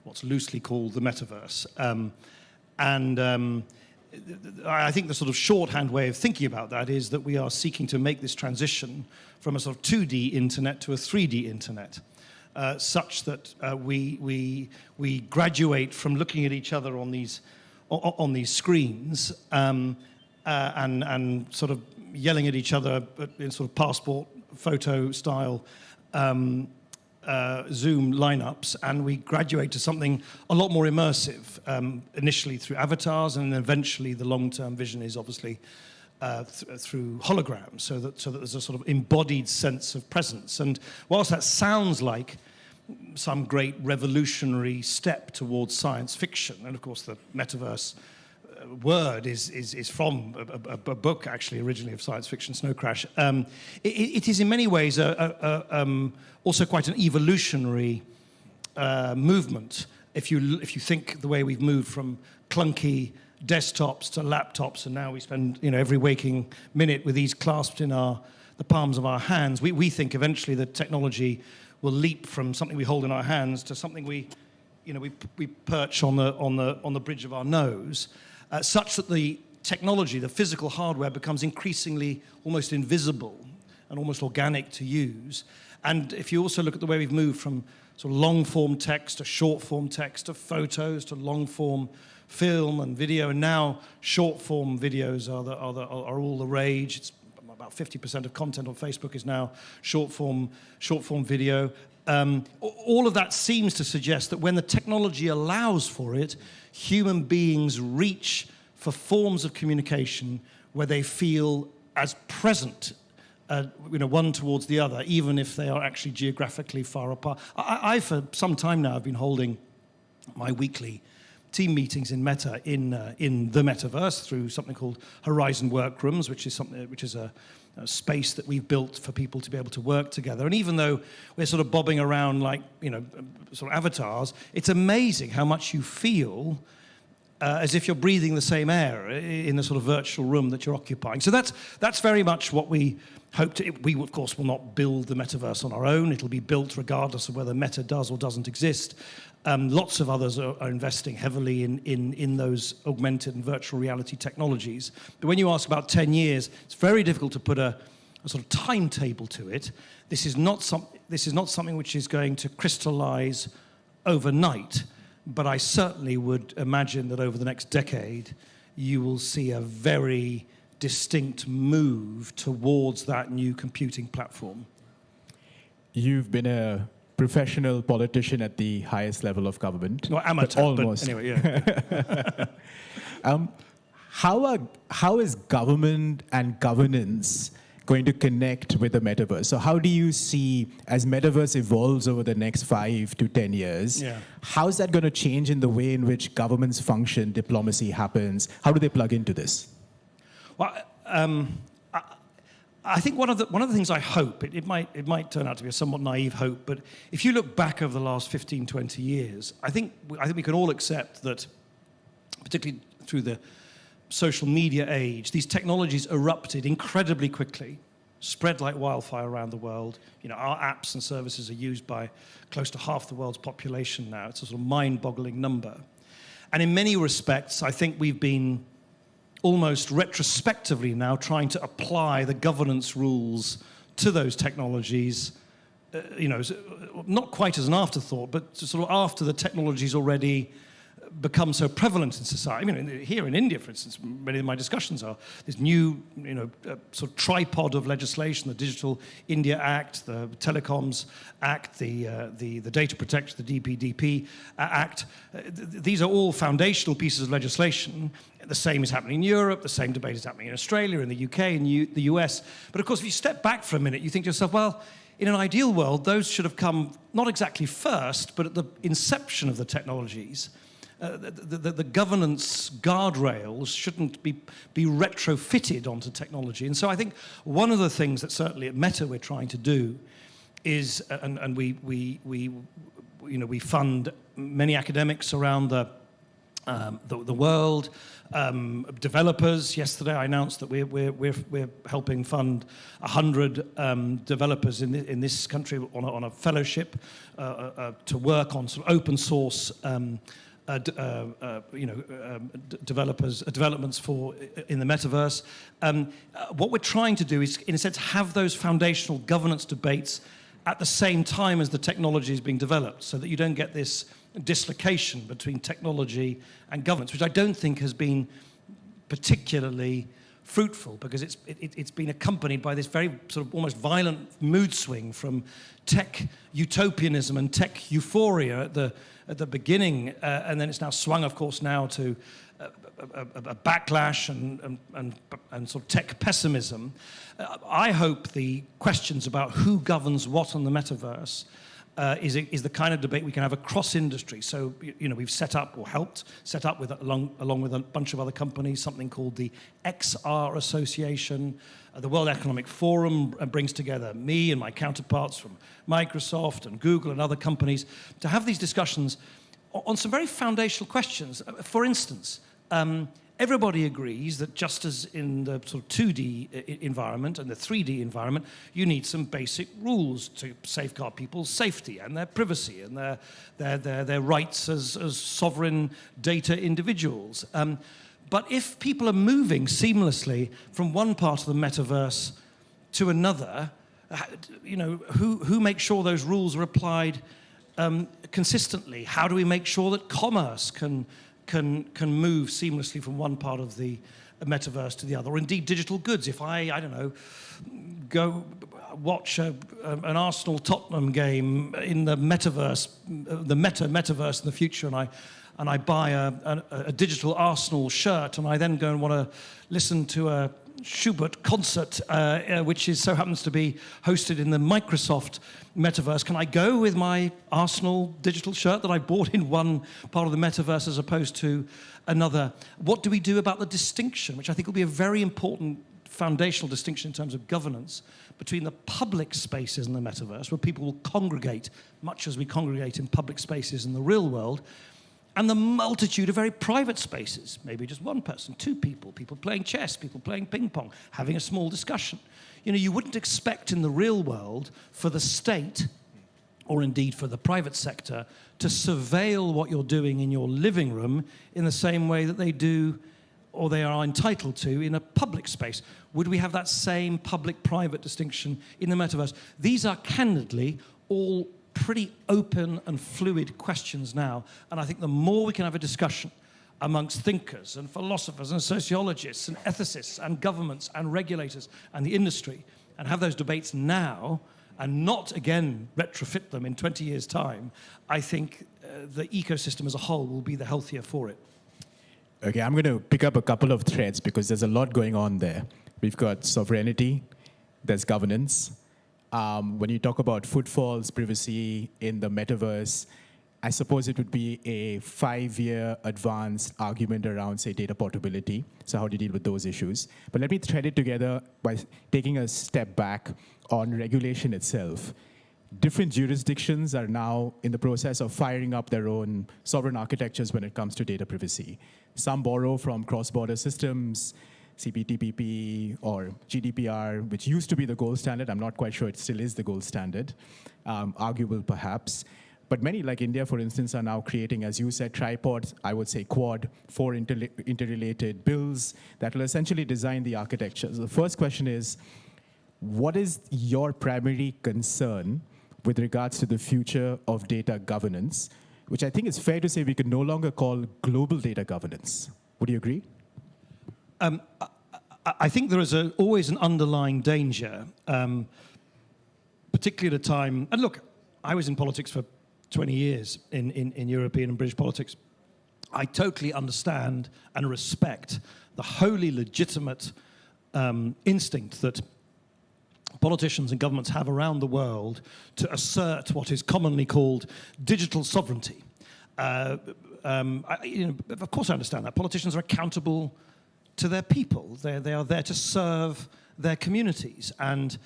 what's loosely called the metaverse. I think the sort of shorthand way of thinking about that is that we are seeking to make this transition from a sort of 2D internet to a 3D internet, such that we graduate from looking at each other on these screens and sort of yelling at each other in sort of passport photo style Zoom lineups, and we graduate to something a lot more immersive, initially through avatars, and then eventually the long-term vision is obviously through holograms, so that there's a sort of embodied sense of presence. And whilst that sounds like some great revolutionary step towards science fiction, and of course the metaverse word is from a book actually originally of science fiction, Snow Crash. It is in many ways also quite an evolutionary movement. If you think the way we've moved from clunky desktops to laptops, and now we spend every waking minute with these clasped in the palms of our hands, we think eventually that technology will leap from something we hold in our hands to something we perch on the bridge of our nose. Such that the technology, the physical hardware, becomes increasingly almost invisible and almost organic to use. And if you also look at the way we've moved from sort of long-form text to short-form text to photos to long-form film and video, and now short-form videos are all the rage. It's about 50% of content on Facebook is now short-form video. All of that seems to suggest that when the technology allows for it, human beings reach for forms of communication where they feel as present, one towards the other, even if they are actually geographically far apart. I for some time now, have been holding my weekly team meetings in Meta in the metaverse through something called Horizon Workrooms, which is a space that we've built for people to be able to work together. And even though we're sort of bobbing around like sort of avatars, it's amazing how much you feel as if you're breathing the same air in the sort of virtual room that you're occupying. So that's very much what we hope to. We, of course, will not build the metaverse on our own. It'll be built regardless of whether Meta does or doesn't exist. Lots of others are investing heavily in those augmented and virtual reality technologies. But when you ask about 10 years, it's very difficult to put a sort of timetable to it. This is not something which is going to crystallize overnight. But I certainly would imagine that over the next decade, you will see a very distinct move towards that new computing platform. You've been a professional politician at the highest level of government. No, amateur, almost. but anyway, yeah. How is government and governance going to connect with the metaverse? So how do you see, as metaverse evolves over the next 5 to 10 years, how is that going to change in the way in which governments function, diplomacy happens? How do they plug into this? Well, I think one of the things I hope, it might turn out to be a somewhat naive hope, but if you look back over the last 15, 20 years, I think we can all accept that, particularly through the social media age, these technologies erupted incredibly quickly, spread like wildfire around the world. Our apps and services are used by close to half the world's population now. It's a sort of mind-boggling number. And in many respects, I think we've been almost retrospectively now trying to apply the governance rules to those technologies, not quite as an afterthought, but sort of after the technology's already become so prevalent in society. I mean, here in India, for instance, many of my discussions are this new, sort of tripod of legislation: the Digital India Act, the Telecoms Act, the Data Protection, the DPDP Act. These are all foundational pieces of legislation. The same is happening in Europe. The same debate is happening in Australia, in the UK, in the US. But of course, if you step back for a minute, you think to yourself, well, in an ideal world, those should have come not exactly first, but at the inception of the technologies. The governance guardrails shouldn't be retrofitted onto technology. And so I think one of the things that certainly at Meta we're trying to do is, and we fund many academics around the world, developers. Yesterday I announced that we're helping fund 100 developers in this country on a fellowship to work on sort of open source developments in the metaverse. What we're trying to do is, in a sense, have those foundational governance debates at the same time as the technology is being developed, so that you don't get this dislocation between technology and governance, which I don't think has been particularly fruitful because it's been accompanied by this very sort of almost violent mood swing from tech utopianism and tech euphoria at the beginning, and then it's now swung, of course, now to a backlash and sort of tech pessimism. I hope the questions about who governs what on the metaverse is the kind of debate we can have across industry. So, we've set up or helped set up along with a bunch of other companies something called the XR Association. The World Economic Forum brings together me and my counterparts from Microsoft and Google and other companies to have these discussions on some very foundational questions. For instance, everybody agrees that just as in the sort of 2D environment and the 3D environment, you need some basic rules to safeguard people's safety and their privacy and their rights as sovereign data individuals. But if people are moving seamlessly from one part of the metaverse to another, who makes sure those rules are applied consistently? How do we make sure that commerce can move seamlessly from one part of the metaverse to the other, or indeed digital goods? If I don't know, go watch an Arsenal-Tottenham game in the metaverse, the metaverse in the future, and I buy a digital Arsenal shirt, and I then go and want to listen to a Schubert concert, which so happens to be hosted in the Microsoft metaverse. Can I go with my Arsenal digital shirt that I bought in one part of the metaverse as opposed to another? What do we do about the distinction, which I think will be a very important foundational distinction in terms of governance, between the public spaces in the metaverse, where people will congregate, much as we congregate in public spaces in the real world, and the multitude of very private spaces, maybe just one person, two people, people playing chess, people playing ping pong, having a small discussion. You wouldn't expect in the real world for the state, or indeed for the private sector, to surveil what you're doing in your living room in the same way that they do, or they are entitled to, in a public space. Would we have that same public-private distinction in the metaverse? These are candidly all pretty open and fluid questions now, and I think the more we can have a discussion amongst thinkers and philosophers and sociologists and ethicists and governments and regulators and the industry, and have those debates now and not again retrofit them in 20 years' time, I think the ecosystem as a whole will be the healthier for it. Okay, I'm going to pick up a couple of threads because there's a lot going on there. We've got sovereignty, there's governance. When you talk about footfalls, privacy in the metaverse, I suppose it would be a 5-year advanced argument around, say, data portability. So how do you deal with those issues? But let me thread it together by taking a step back on regulation itself. Different jurisdictions are now in the process of firing up their own sovereign architectures when it comes to data privacy. Some borrow from cross-border systems, CPTPP or GDPR, which used to be the gold standard. I'm not quite sure it still is the gold standard, arguable perhaps. But many, like India, for instance, are now creating, as you said, tripods, I would say quad, 4 interrelated bills that will essentially design the architecture. So the first question is, what is your primary concern with regards to the future of data governance, which I think is fair to say we can no longer call global data governance? Would you agree? I think there is always an underlying danger, particularly at a time, and look, I was in politics for 20 years in European and British politics. I totally understand and respect the wholly legitimate instinct that politicians and governments have around the world to assert what is commonly called digital sovereignty. Of course I understand that. Politicians are accountable to their people. They are there to serve their communities. And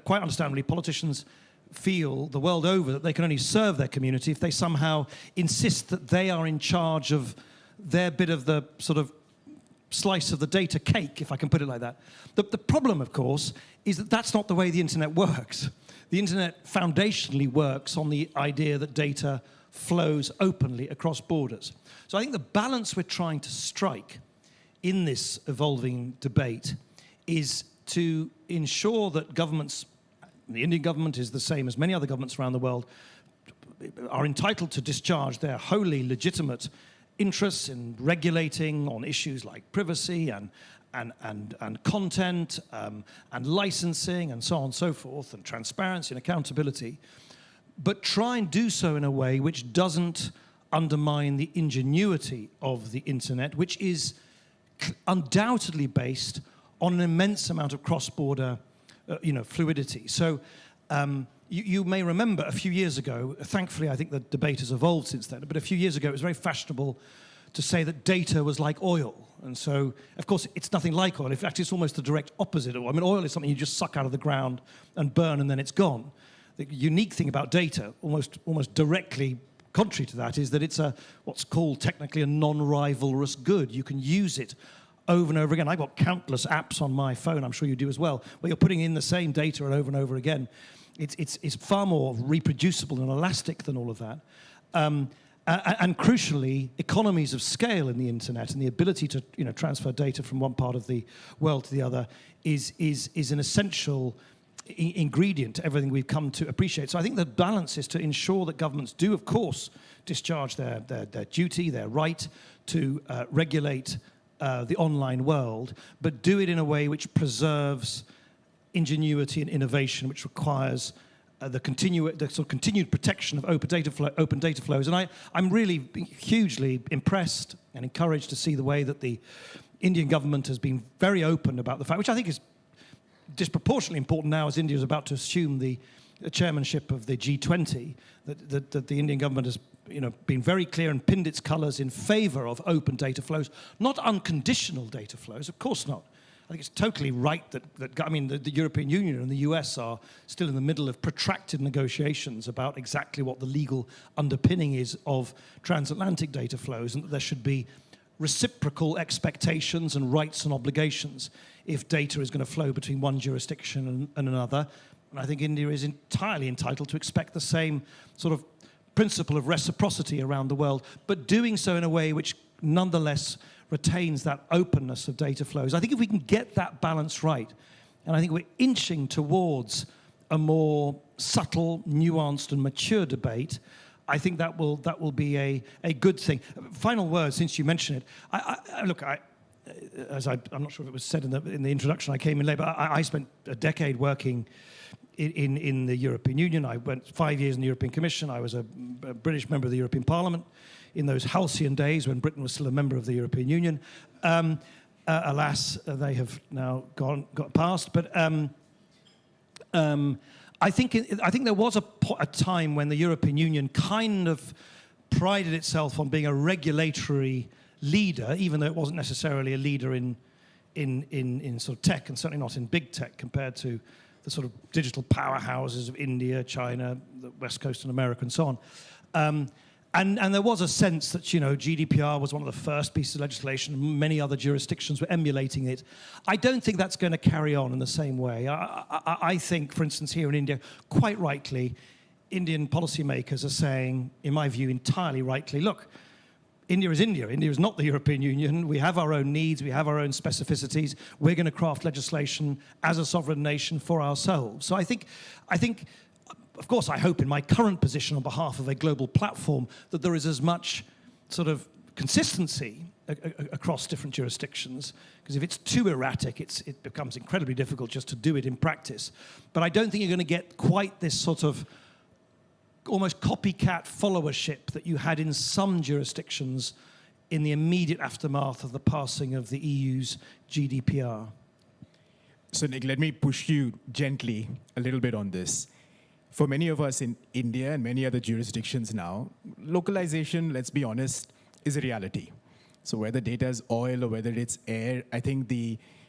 quite understandably, politicians feel the world over that they can only serve their community if they somehow insist that they are in charge of their bit of the sort of slice of the data cake, if I can put it like that. The problem, of course, is that that's not the way the internet works. The internet foundationally works on the idea that data flows openly across borders. So I think the balance we're trying to strike in this evolving debate is to ensure that governments, the Indian government is the same as many other governments around the world, are entitled to discharge their wholly legitimate interests in regulating on issues like privacy and content and licensing and so on and so forth, and transparency and accountability, but try and do so in a way which doesn't undermine the ingenuity of the internet, which is undoubtedly based on an immense amount of cross-border fluidity. So you may remember a few years ago, thankfully I think the debate has evolved since then, but a few years ago it was very fashionable to say that data was like oil. And so, of course, it's nothing like oil. In fact, it's almost the direct opposite of oil. I mean, oil is something you just suck out of the ground and burn and then it's gone. The unique thing about data, almost directly contrary to that, is that it's what's called technically a non-rivalrous good. You can use it over and over again. I've got countless apps on my phone, I'm sure you do as well, where you're putting in the same data and over again. It's far more reproducible and elastic than all of that. And crucially, economies of scale in the internet and the ability to transfer data from one part of the world to the other is an essential ingredient to everything we've come to appreciate. So I think the balance is to ensure that governments do, of course, discharge their duty, their right to regulate the online world, but do it in a way which preserves ingenuity and innovation, which requires the sort of continued protection of open data flows. And I'm really hugely impressed and encouraged to see the way that the Indian government has been very open about the fact, which I think is disproportionately important now as India is about to assume the chairmanship of the G20, that the Indian government has been very clear and pinned its colours in favour of open data flows, not unconditional data flows, of course not. I think it's totally right that the European Union and the US are still in the middle of protracted negotiations about exactly what the legal underpinning is of transatlantic data flows, and that there should be reciprocal expectations and rights and obligations if data is going to flow between one jurisdiction and another. And I think India is entirely entitled to expect the same sort of principle of reciprocity around the world, but doing so in a way which nonetheless retains that openness of data flows. I think if we can get that balance right, and I think we're inching towards a more subtle, nuanced, and mature debate, I think that will be a good thing. Final word, since you mentioned it. I'm not sure if it was said in the introduction, I came in late, but I spent a decade working in the European Union. I went 5 years in the European Commission. I was a British member of the European Parliament in those halcyon days when Britain was still a member of the European Union. Alas, they have now got past. But I think there was a time when the European Union kind of prided itself on being a regulatory leader, even though it wasn't necessarily a leader in sort of tech, and certainly not in big tech compared to the sort of digital powerhouses of India, China, the West Coast and America, and so on. And there was a sense that, GDPR was one of the first pieces of legislation. Many other jurisdictions were emulating it. I don't think that's going to carry on in the same way. I think, for instance, here in India, quite rightly, Indian policymakers are saying, in my view, entirely rightly, look, India is India. India is not the European Union. We have our own needs. We have our own specificities. We're going to craft legislation as a sovereign nation for ourselves. So I think, of course, I hope in my current position on behalf of a global platform that there is as much sort of consistency across different jurisdictions, because if it's too erratic, it becomes incredibly difficult just to do it in practice. But I don't think you're going to get quite this sort of almost copycat followership that you had in some jurisdictions in the immediate aftermath of the passing of the EU's GDPR. So, Nick, let me push you gently a little bit on this. For many of us in India and many other jurisdictions now, localization, let's be honest, is a reality. So whether data is oil or whether it's air, I think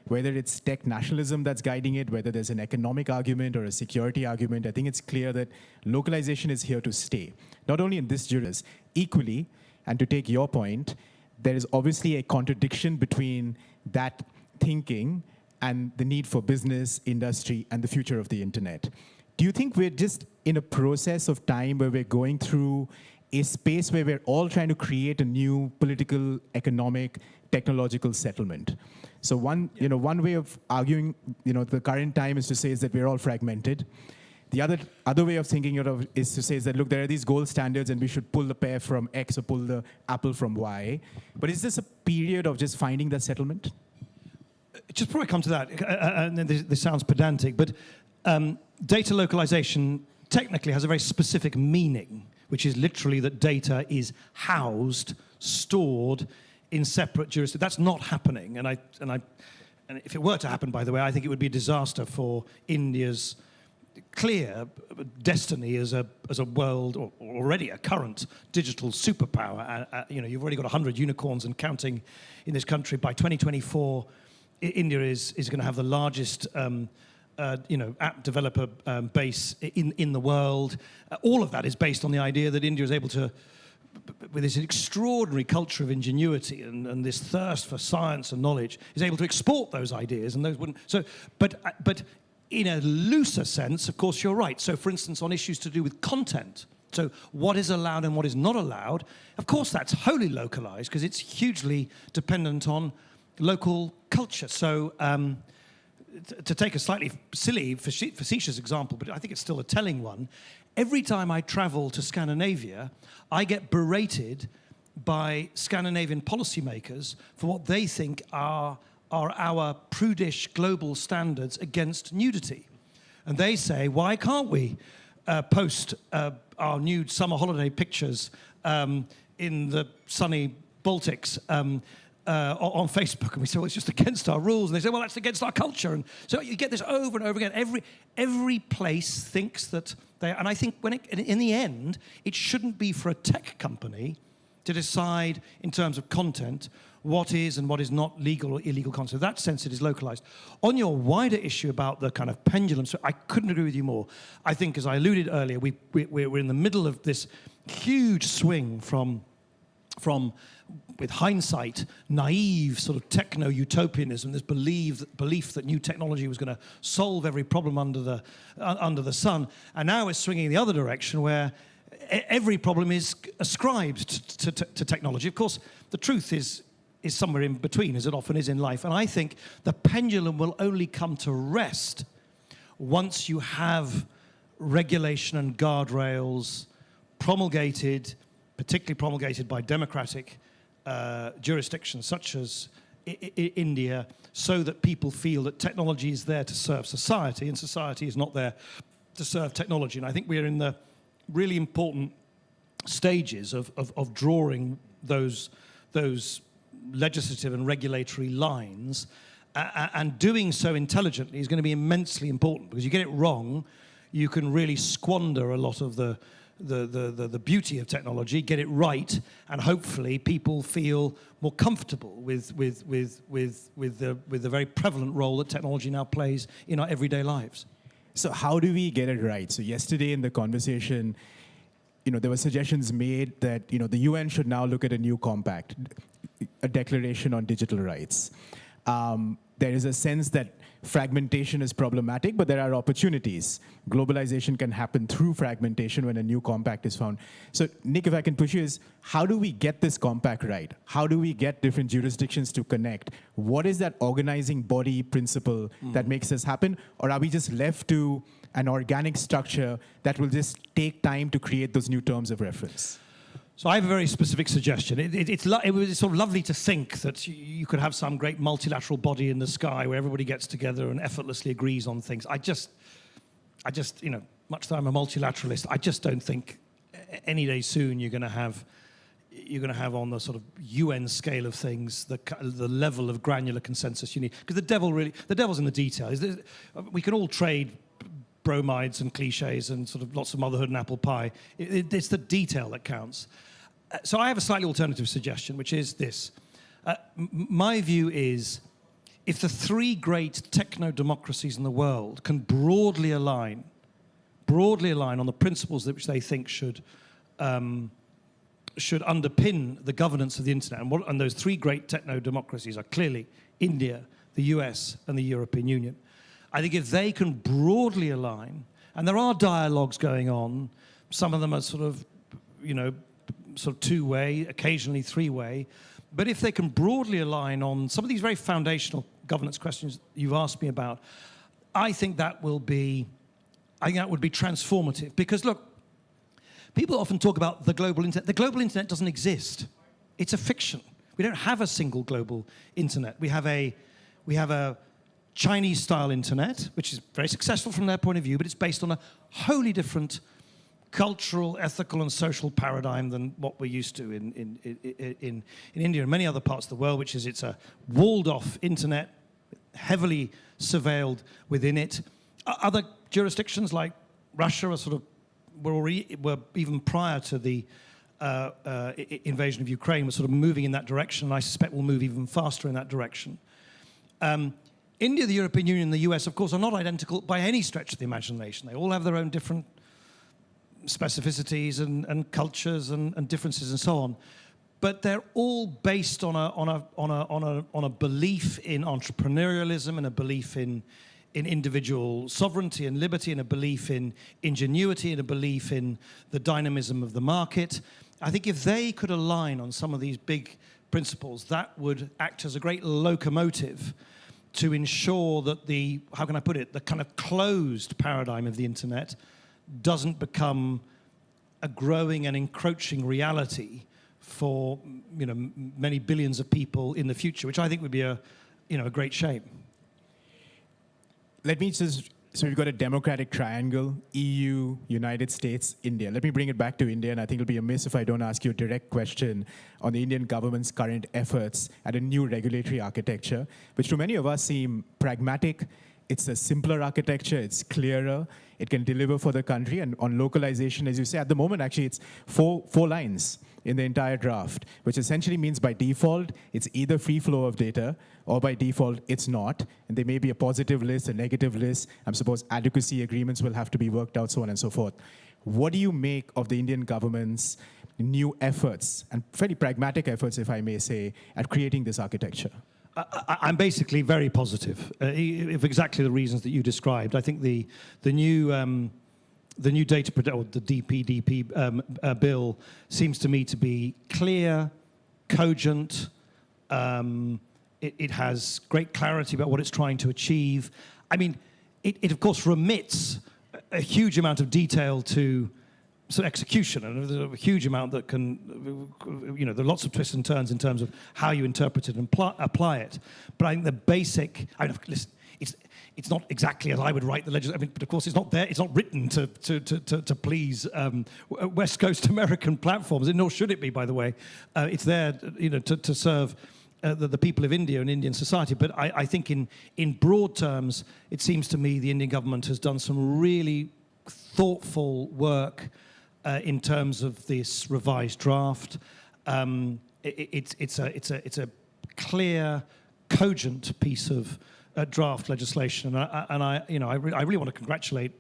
whether it's tech nationalism that's guiding it, whether there's an economic argument or a security argument, I think it's clear that localization is here to stay. Not only in this jurisdiction, equally, and to take your point, there is obviously a contradiction between that thinking and the need for business, industry, and the future of the internet. Do you think we're just in a process of time where we're going through a space where we're all trying to create a new political, economic, technological settlement? So one way of arguing, the current time is to say is that we're all fragmented. The other way of thinking is to say is that, look, there are these gold standards and we should pull the pear from X or pull the apple from Y. But is this a period of just finding that settlement? just before I come to that, and this sounds pedantic, but data localization technically has a very specific meaning, which is literally that data is housed, stored in separate jurisdictions. That's not happening, and if it were to happen, by the way, I think it would be a disaster for India's clear destiny as a world, or already a current digital superpower. You've already got 100 unicorns and counting in this country. By 2024, India is going to have the largest app developer base in the world. All of that is based on the idea that India is able to, with this extraordinary culture of ingenuity and this thirst for science and knowledge, is able to export those ideas, and those wouldn't. So, but in a looser sense, of course, you're right. So, for instance, on issues to do with content, so what is allowed and what is not allowed, of course, that's wholly localized because it's hugely dependent on local culture. So, to take a slightly silly, facetious example, but I think it's still a telling one, every time I travel to Scandinavia, I get berated by Scandinavian policymakers for what they think are our prudish global standards against nudity. And they say, why can't we post our nude summer holiday pictures in the sunny Baltics on Facebook? And we say, well, it's just against our rules. And they say, well, that's against our culture. And so you get this over and over again. Every place thinks that they are. And I think in the end, it shouldn't be for a tech company to decide in terms of content what is and what is not legal or illegal content. In that sense, it is localized. On your wider issue about the kind of pendulum, so I couldn't agree with you more. I think, as I alluded earlier, we're in the middle of this huge swing from, with hindsight, naive sort of techno-utopianism, this belief that new technology was going to solve every problem under the sun, and now we're swinging in the other direction where every problem is ascribed to technology. Of course, the truth is somewhere in between, as it often is in life. And I think the pendulum will only come to rest once you have regulation and guardrails promulgated, particularly promulgated by democratic jurisdictions such as India, so that people feel that technology is there to serve society and society is not there to serve technology. And I think we're in the really important stages of drawing those legislative and regulatory lines, and doing so intelligently is going to be immensely important, because you get it wrong, you can really squander a lot of the beauty of technology. Get it right, and hopefully people feel more comfortable with the very prevalent role that technology now plays in our everyday lives. So how do we get it right? So yesterday in the conversation, there were suggestions made that, the UN should now look at a new compact, a declaration on digital rights. There is a sense that fragmentation is problematic, but there are opportunities. Globalization can happen through fragmentation when a new compact is found. So, Nick, if I can push you, is how do we get this compact right? How do we get different jurisdictions to connect? What is that organizing body principle that makes this happen? Or are we just left to an organic structure that will just take time to create those new terms of reference? So I have a very specific suggestion. It was sort of lovely to think that you could have some great multilateral body in the sky where everybody gets together and effortlessly agrees on things. I just, much though I'm a multilateralist, I just don't think any day soon you're going to have on the sort of UN scale of things the level of granular consensus you need. Because the devil's in the detail. We can all trade bromides and cliches and sort of lots of motherhood and apple pie. It's the detail that counts. So I have a slightly alternative suggestion, which is this. My view is, if the three great techno-democracies in the world can broadly align on the principles which they think should underpin the governance of the internet, and those three great techno-democracies are clearly India, the US, and the European Union. I think if they can broadly align, and there are dialogues going on, some of them are sort of two-way, occasionally three-way, but if they can broadly align on some of these very foundational governance questions you've asked me about, I think that would be transformative. Because look, people often talk about the global internet. The global internet doesn't exist. It's a fiction. We don't have a single global internet. We have We have a Chinese-style internet, which is very successful from their point of view, but it's based on a wholly different cultural, ethical, and social paradigm than what we're used to in India and many other parts of the world, which is it's a walled-off internet, heavily surveilled within it. Other jurisdictions like Russia are sort of were even prior to the invasion of Ukraine, were sort of moving in that direction, and I suspect will move even faster in that direction. India, the European Union, and the US, of course, are not identical by any stretch of the imagination. They all have their own different specificities and cultures and differences and so on. But they're all based on a belief in entrepreneurialism and a belief in individual sovereignty and liberty and a belief in ingenuity and a belief in the dynamism of the market. I think if they could align on some of these big principles, that would act as a great locomotive to ensure that the, how can I put it, the kind of closed paradigm of the internet doesn't become a growing and encroaching reality for, you know, many billions of people in the future, which I think would be a great shame. Let me just, so we've got a democratic triangle, EU, United States, India. Let me bring it back to India, and I think it'll be amiss if I don't ask you a direct question on the Indian government's current efforts at a new regulatory architecture, which to many of us seem pragmatic. It's a simpler architecture, it's clearer, it can deliver for the country, and on localization, as you say, at the moment, actually, it's four lines in the entire draft, which essentially means by default, it's either free flow of data, or by default, it's not. And there may be a positive list, a negative list. I suppose adequacy agreements will have to be worked out, so on and so forth. What do you make of the Indian government's new efforts, and fairly pragmatic efforts, if I may say, at creating this architecture? I'm basically very positive, for exactly the reasons that you described. I think the new data or the DPDP bill seems to me to be clear, cogent. It has great clarity about what it's trying to achieve. I mean, it of course remits a huge amount of detail to execution, and there's a huge amount that can, there are lots of twists and turns in terms of how you interpret it and apply it. But I think the basic, listen, it's not exactly as I would write the legislation, but of course it's not there. It's not written to please West Coast American platforms, nor should it be, by the way. It's there, to serve the people of India and Indian society. But I think in broad terms, it seems to me the Indian government has done some really thoughtful work in terms of this revised draft. It's a clear, cogent piece of draft legislation, and I really want to congratulate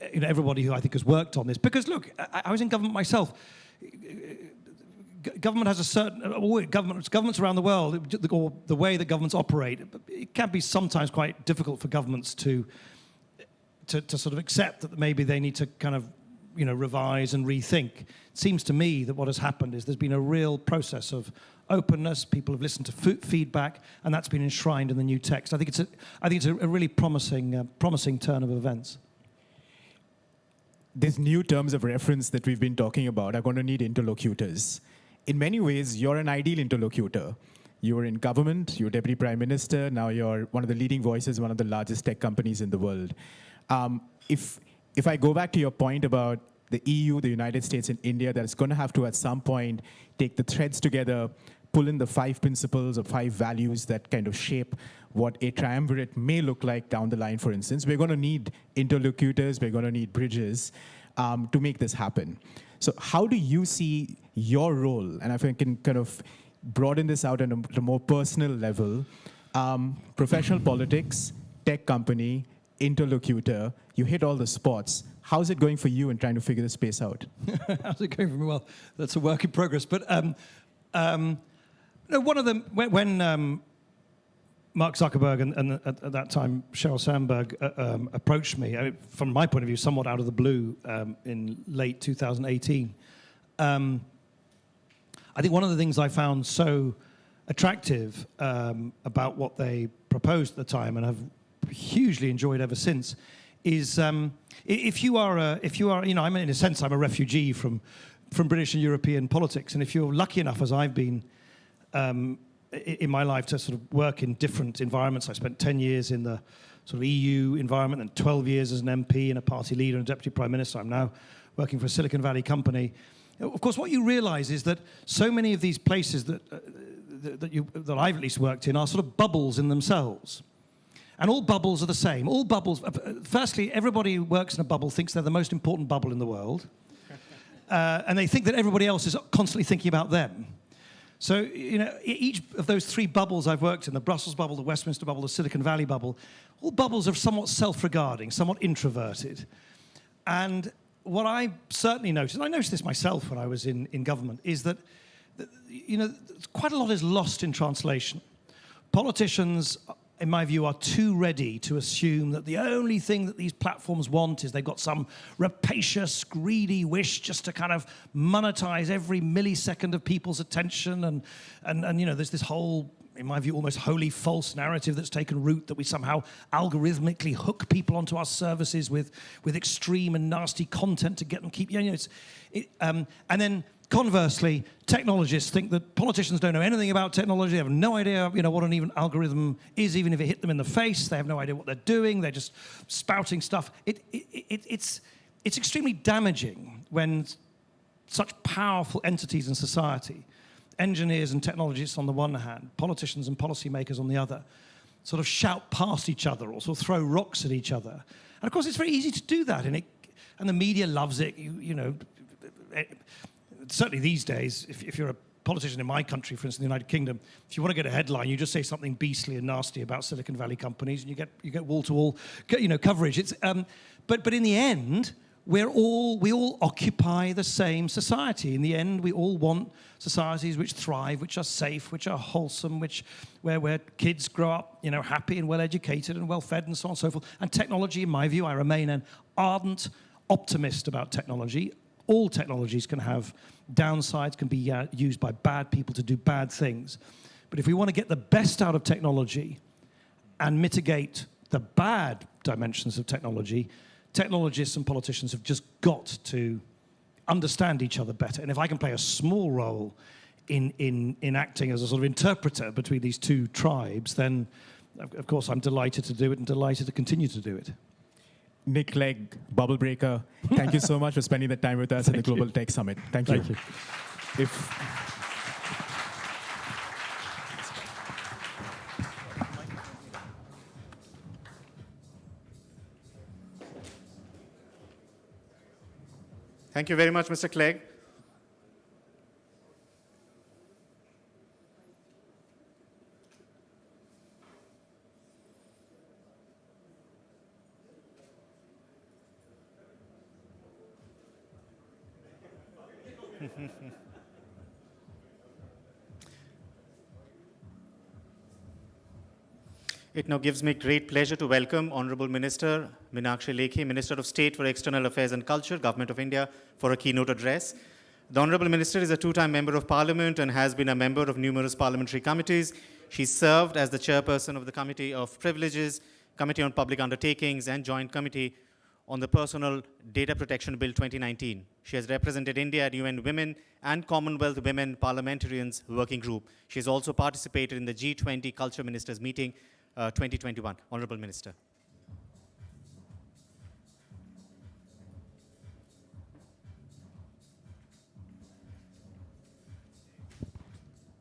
everybody who I think has worked on this, because look, I was in government myself. Government has a certain governments around the world, or the way that governments operate, it can be sometimes quite difficult for governments to sort of accept that maybe they need to kind of revise and rethink. It seems to me that what has happened is there's been a real process of openness. People have listened to feedback, and that's been enshrined in the new text. I think it's a really promising turn of events. These new terms of reference that we've been talking about are going to need interlocutors. In many ways, you're an ideal interlocutor. You were in government, you were Deputy Prime Minister, now you're one of the leading voices, one of the largest tech companies in the world. If I go back to your point about the EU, the United States, and India, that's going to have to, at some point, take the threads together, pull in the 5 principles or 5 values that kind of shape what a triumvirate may look like down the line, for instance. We're going to need interlocutors, we're going to need bridges to make this happen. So how do you see your role, and if I can kind of broaden this out at a more personal level, professional politics, tech company, interlocutor, you hit all the spots. How's it going for you in trying to figure this space out? How's it going for me? Well, that's a work in progress. But one of them, when Mark Zuckerberg and at that time Sheryl Sandberg approached me, from my point of view, somewhat out of the blue in late 2018, I think one of the things I found so attractive about what they proposed at the time, and have hugely enjoyed ever since, is if you are, I'm in a sense, I'm a refugee from British and European politics, and if you're lucky enough, as I've been, in my life to sort of work in different environments. I spent 10 years in the sort of EU environment and 12 years as an MP and a party leader and deputy prime minister. I'm now working for a Silicon Valley company. Of course, what you realize is that so many of these places that I've at least worked in are sort of bubbles in themselves. And all bubbles are the same. All bubbles, firstly, everybody who works in a bubble thinks they're the most important bubble in the world. And they think that everybody else is constantly thinking about them. So, you know, each of those three bubbles I've worked in, the Brussels bubble, the Westminster bubble, the Silicon Valley bubble, all bubbles are somewhat self-regarding, somewhat introverted. And what I certainly noticed, and I noticed this myself when I was in government, is that, you know, quite a lot is lost in translation. Politicians, in my view, are too ready to assume that the only thing that these platforms want is they've got some rapacious, greedy wish just to kind of monetize every millisecond of people's attention. And you know, there's this whole, in my view, almost wholly false narrative that's taken root that we somehow algorithmically hook people onto our services with extreme and nasty content to get them keep, you know, and then conversely, technologists think that politicians don't know anything about technology. They have no idea, you know, what an even algorithm is, even if it hit them in the face. They have no idea what they're doing. They're just spouting stuff. It's extremely damaging when such powerful entities in society, engineers and technologists on the one hand, politicians and policymakers on the other, sort of shout past each other or sort of throw rocks at each other. And of course, it's very easy to do that, and the media loves it. You know. Certainly these days, if you're a politician in my country, for instance, the United Kingdom, if you want to get a headline, you just say something beastly and nasty about Silicon Valley companies, and you get wall-to-wall, you know, coverage. It's but in the end, we all occupy the same society. In the end, we all want societies which thrive, which are safe, which are wholesome, where kids grow up, you know, happy and well-educated and well-fed, and so on and so forth. And technology, in my view, I remain an ardent optimist about technology. All technologies can have downsides, can be used by bad people to do bad things. But if we want to get the best out of technology and mitigate the bad dimensions of technology, technologists and politicians have just got to understand each other better. And if I can play a small role in acting as a sort of interpreter between these two tribes, then of course I'm delighted to do it and delighted to continue to do it. Nick Clegg, Bubble Breaker, thank you so much for spending the time with us at the Global Tech Summit. Thank you. Thank you very much, Mr. Clegg. It now gives me great pleasure to welcome Honorable Minister Meenakshi Lekhi, Minister of State for External Affairs and Culture, Government of India, for a keynote address. The Honorable Minister is a two-time Member of Parliament and has been a member of numerous parliamentary committees. She served as the chairperson of the Committee of Privileges, Committee on Public Undertakings, and Joint Committee on the Personal Data Protection Bill 2019. She has represented India at UN Women and Commonwealth Women Parliamentarians Working Group. She has also participated in the G20 Culture Ministers Meeting 2021. Honorable Minister.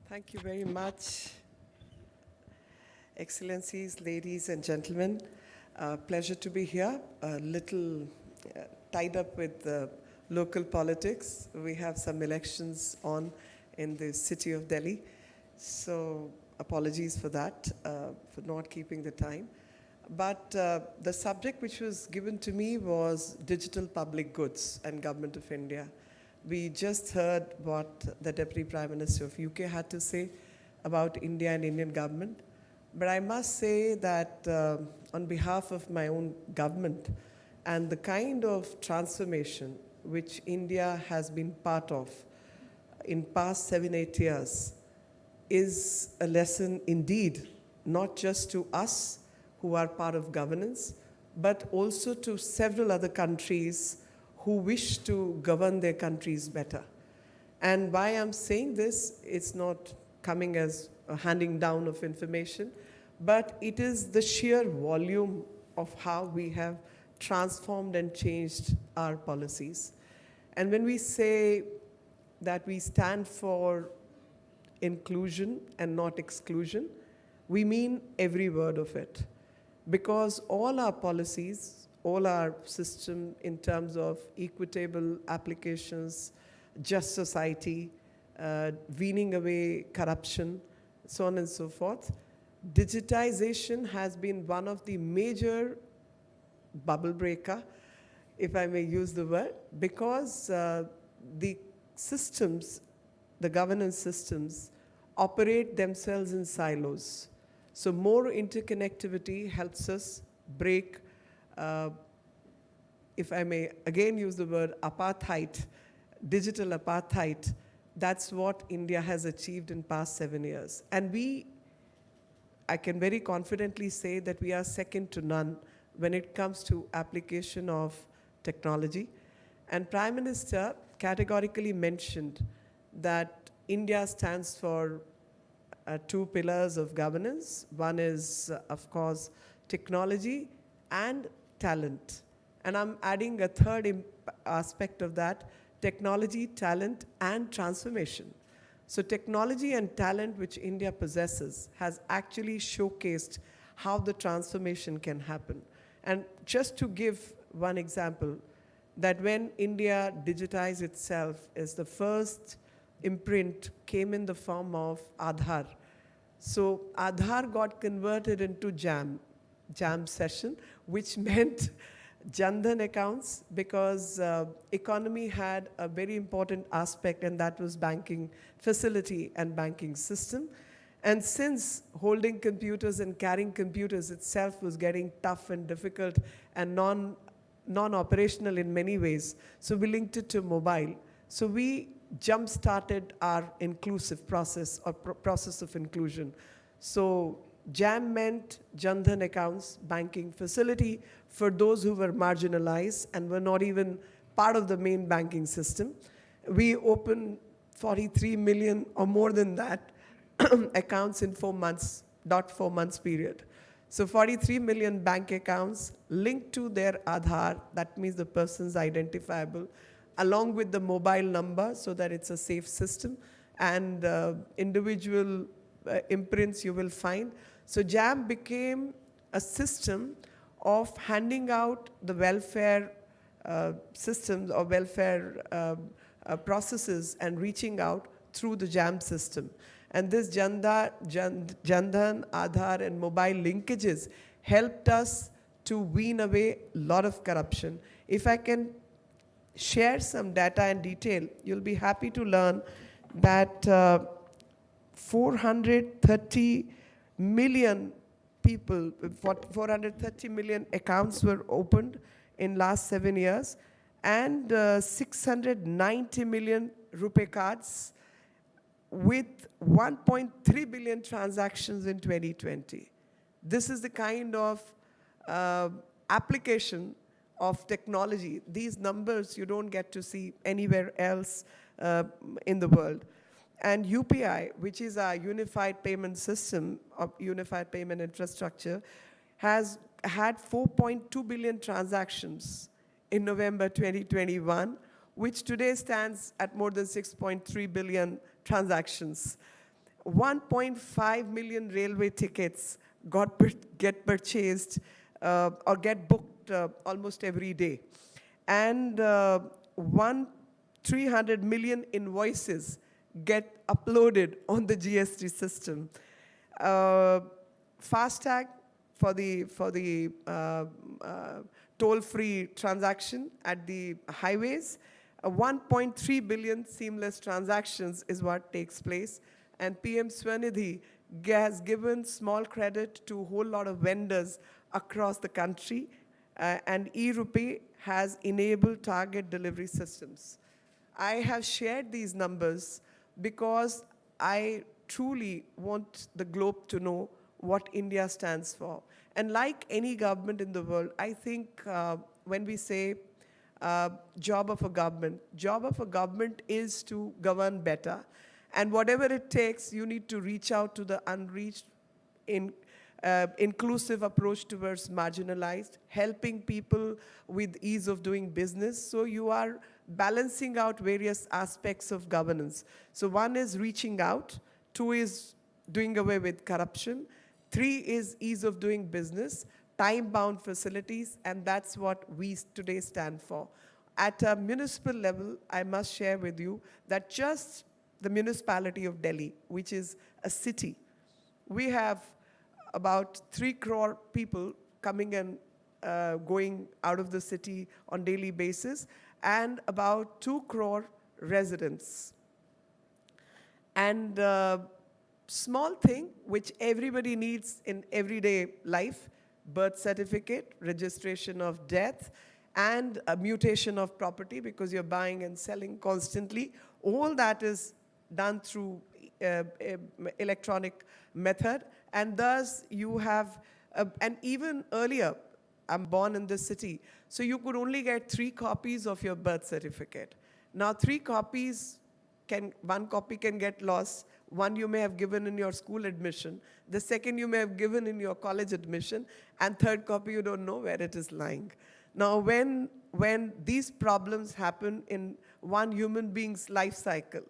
Thank you very much, Excellencies, ladies and gentlemen. Pleasure to be here. A little tied up with local politics. We have some elections on in the city of Delhi. So apologies for that, for not keeping the time. But the subject which was given to me was digital public goods and Government of India. We just heard what the Deputy Prime Minister of UK had to say about India and Indian government. But I must say that on behalf of my own government and the kind of transformation which India has been part of in past 7-8 years is a lesson indeed, not just to us who are part of governance, but also to several other countries who wish to govern their countries better. And why I'm saying this, it's not coming as handing down of information, but it is the sheer volume of how we have transformed and changed our policies. And when we say that we stand for inclusion and not exclusion, we mean every word of it. Because all our policies, all our system in terms of equitable applications, just society, weaning away corruption, so on and so forth, digitization has been one of the major bubble breaker, if I may use the word, because the systems, the governance systems, operate themselves in silos. So more interconnectivity helps us break, if I may again use the word apartheid, digital apartheid. That's what India has achieved in past 7 years. And I can very confidently say that we are second to none when it comes to application of technology. And Prime Minister categorically mentioned that India stands for two pillars of governance. One is, of course, technology and talent. And I'm adding a third aspect of that, technology, talent, and transformation. So technology and talent which India possesses has actually showcased how the transformation can happen. And just to give one example, that when India digitized itself, is the first imprint came in the form of Aadhaar. So Aadhaar got converted into JAM session, which meant Jan Dhan accounts, because economy had a very important aspect, and that was banking facility and banking system. And since holding computers and carrying computers itself was getting tough and difficult and non-operational in many ways, so we linked it to mobile. So we jump-started our inclusive process, or process of inclusion. So JAM meant Jan Dhan accounts, banking facility for those who were marginalized and were not even part of the main banking system. We opened 43 million or more than that accounts in 4 months, 4 months period. So 43 million bank accounts linked to their Aadhaar, that means the person's identifiable, along with the mobile number so that it's a safe system, and individual imprints you will find. So JAM became a system of handing out the welfare systems or welfare processes and reaching out through the JAM system. And this Jan Dhan, Aadhaar, and mobile linkages helped us to wean away a lot of corruption. If I can share some data and detail, you'll be happy to learn that 430 million people, 430 million accounts were opened in last 7 years, and 690 million RuPay cards, with 1.3 billion transactions in 2020. This is the kind of application of technology. These numbers you don't get to see anywhere else in the world. And UPI, which is our unified payment system, or unified payment infrastructure, has had 4.2 billion transactions in November 2021, which today stands at more than 6.3 billion transactions. 1.5 million railway tickets get purchased or get booked almost every day. And 300 million invoices get uploaded on the GST system. FASTag for the toll-free transaction at the highways. 1.3 billion seamless transactions is what takes place. And PM Swanidhi has given small credit to a whole lot of vendors across the country. And eRuPay has enabled target delivery systems. I have shared these numbers because I truly want the globe to know what India stands for. And like any government in the world, I think when we say job of a government is to govern better. And whatever it takes, you need to reach out to the unreached, inclusive approach towards marginalized, helping people with ease of doing business. So you are balancing out various aspects of governance. So one is reaching out, two is doing away with corruption, three is ease of doing business, time-bound facilities, and that's what we today stand for. At a municipal level, I must share with you that just the municipality of Delhi, which is a city, we have about 3 crore people coming and going out of the city on daily basis, and about 2 crore residents. And small thing which everybody needs in everyday life, birth certificate, registration of death, and a mutation of property because you're buying and selling constantly. All that is done through electronic method, and thus you have, and even earlier, I'm born in this city, so you could only get 3 copies of your birth certificate. Now 3 copies, one copy can get lost. One you may have given in your school admission, the second you may have given in your college admission, and third copy you don't know where it is lying. Now when these problems happen in one human being's life cycle,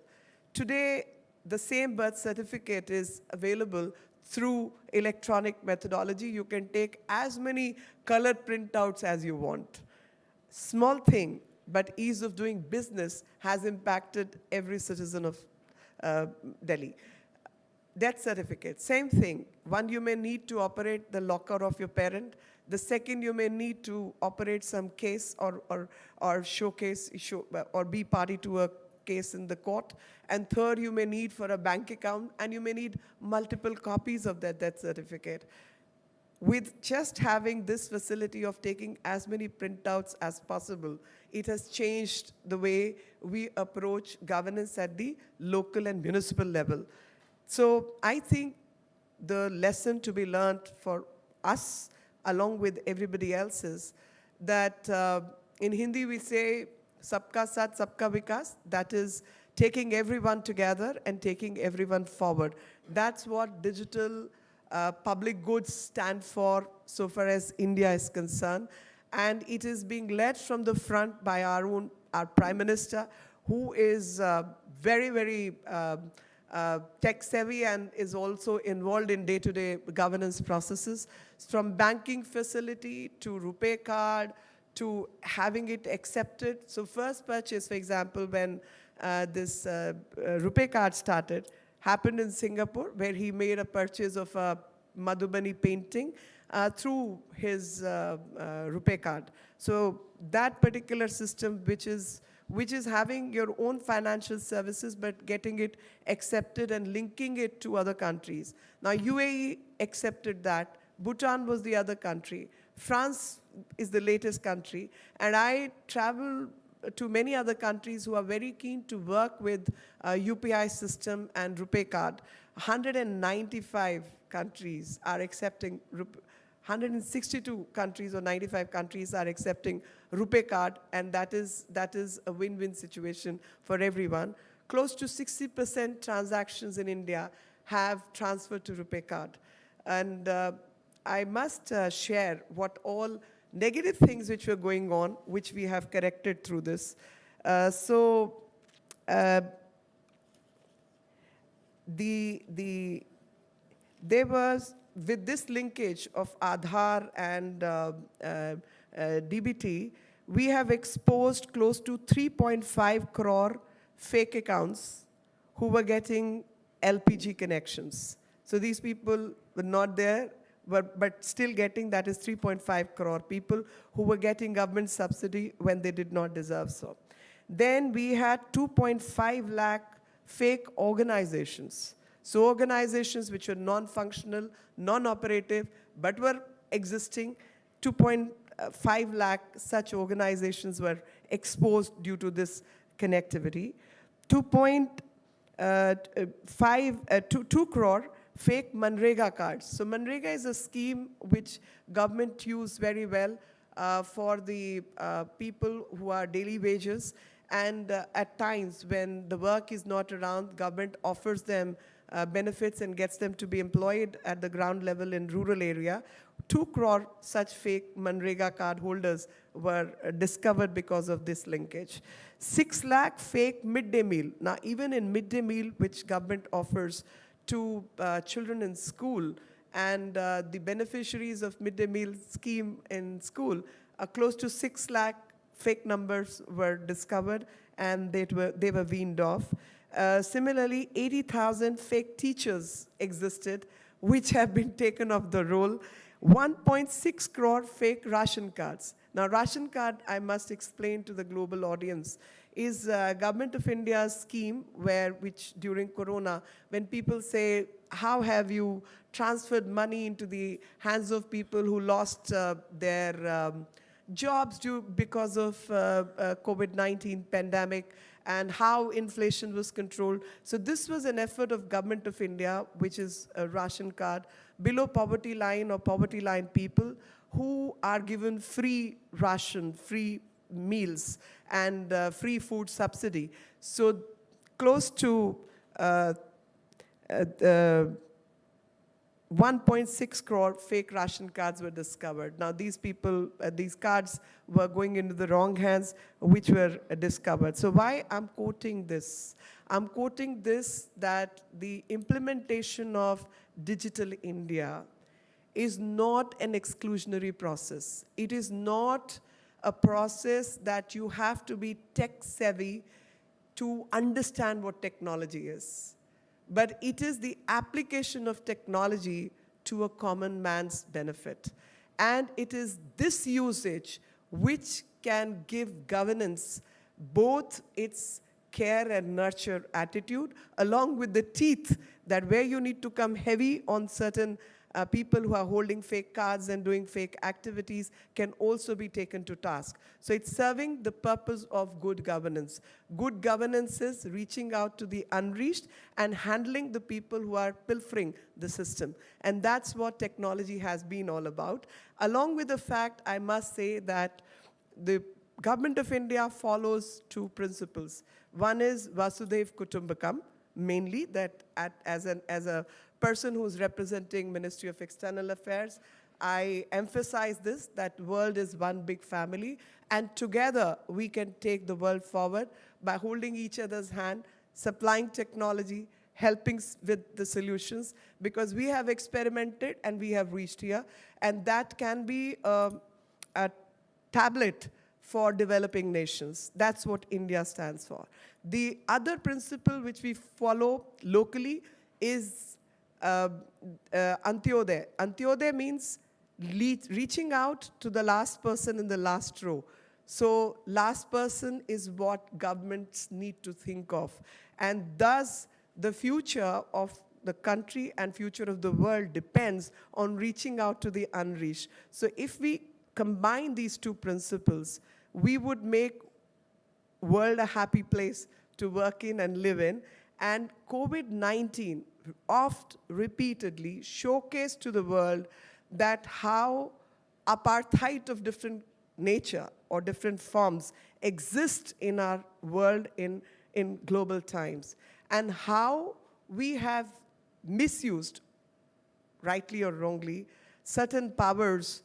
today the same birth certificate is available through electronic methodology. You can take as many colored printouts as you want. Small thing, but ease of doing business has impacted every citizen of Delhi. Death certificate, same thing. One you may need to operate the locker of your parent. The second you may need to operate some case or showcase or be party to a case in the court. And third, you may need for a bank account, and you may need multiple copies of that death certificate. With just having this facility of taking as many printouts as possible, it has changed the way we approach governance at the local and municipal level. So I think the lesson to be learned for us, along with everybody else, is that in Hindi we say, Sabka Saath, Sabka Vikas, that is taking everyone together and taking everyone forward. That's what digital public goods stand for so far as India is concerned. And it is being led from the front by our Prime Minister, who is very, very tech savvy and is also involved in day-to-day governance processes. From banking facility to RuPay card, to having it accepted. So first purchase, for example, when this RuPay card started, happened in Singapore, where he made a purchase of a Madhubani painting through his RuPay card. So that particular system, which is having your own financial services, but getting it accepted and linking it to other countries. Now UAE accepted that. Bhutan was the other country. France is the latest country. And I travel to many other countries who are very keen to work with UPI system and RuPay card. 195 countries are accepting 162 countries or 95 countries are accepting RuPay card, and that is a win-win situation for everyone. Close to 60% transactions in India have transferred to RuPay card. And I must share what all negative things which were going on, which we have corrected through this. There was, with this linkage of Aadhaar and DBT, we have exposed close to 3.5 crore fake accounts who were getting LPG connections. So these people were not there, but still getting, that is 3.5 crore people who were getting government subsidy when they did not deserve so. Then we had 2.5 lakh fake organizations. So organizations which were non-functional, non-operative, but were existing, 2.5 lakh such organizations were exposed due to this connectivity. 2 crore fake Manrega cards. So Manrega is a scheme which government use very well for the people who are daily wages. And at times when the work is not around, government offers them benefits and gets them to be employed at the ground level in rural area. 2 crore such fake Manrega card holders were discovered because of this linkage. 6 lakh fake midday meal. Now, even in midday meal, which government offers to children in school, and the beneficiaries of midday meal scheme in school, close to 6 lakh fake numbers were discovered, and they were weaned off. Similarly, 80,000 fake teachers existed, which have been taken off the roll. 1.6 crore fake ration cards. Now, ration card, I must explain to the global audience, is Government of India's scheme which during Corona, when people say, how have you transferred money into the hands of people who lost their jobs because of COVID-19 pandemic, and how inflation was controlled. So this was an effort of Government of India, which is a ration card, below poverty line or poverty line people who are given free ration, free meals, and free food subsidy. So close to 1.6 crore fake ration cards were discovered. Now, these people, these cards were going into the wrong hands, which were discovered. So why I'm quoting this? I'm quoting this that the implementation of Digital India is not an exclusionary process. It is not a process that you have to be tech savvy to understand what technology is. But it is the application of technology to a common man's benefit. And it is this usage which can give governance both its care and nurture attitude, along with the teeth that where you need to come heavy on certain people who are holding fake cards and doing fake activities can also be taken to task. So it's serving the purpose of good governance. Good governance is reaching out to the unreached and handling the people who are pilfering the system. And that's what technology has been all about. Along with the fact, I must say that the Government of India follows 2 principles. One is Vasudhaiv Kutumbakam, mainly that as a person who's representing Ministry of External Affairs, I emphasize this, that world is one big family, and together we can take the world forward by holding each other's hand, supplying technology, helping with the solutions, because we have experimented and we have reached here, and that can be a tablet for developing nations. That's what India stands for. The other principle which we follow locally is Antyodaya. Antyodaya means reaching out to the last person in the last row. So last person is what governments need to think of. And thus, the future of the country and future of the world depends on reaching out to the unreached. So if we combine these 2 principles, we would make world a happy place to work in and live in. And COVID-19 oft repeatedly showcased to the world that how apartheid of different nature or different forms exist in our world in global times, and how we have misused, rightly or wrongly, certain powers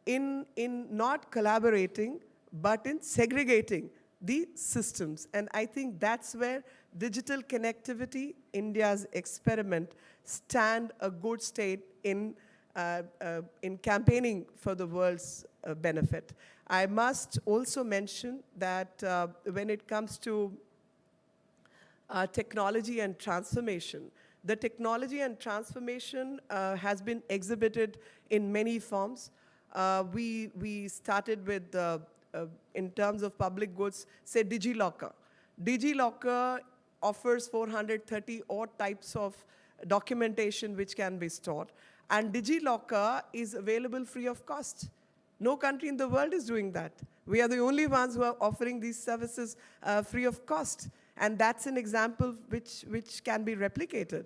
in not collaborating, but in segregating the systems. And I think that's where digital connectivity, India's experiment, stand a good state in campaigning for the world's benefit. I must also mention that when it comes to technology and transformation, the technology and transformation has been exhibited in many forms. We started with, in terms of public goods, say DigiLocker. DigiLocker offers 430 odd types of documentation which can be stored. And DigiLocker is available free of cost. No country in the world is doing that. We are the only ones who are offering these services free of cost. And that's an example which can be replicated.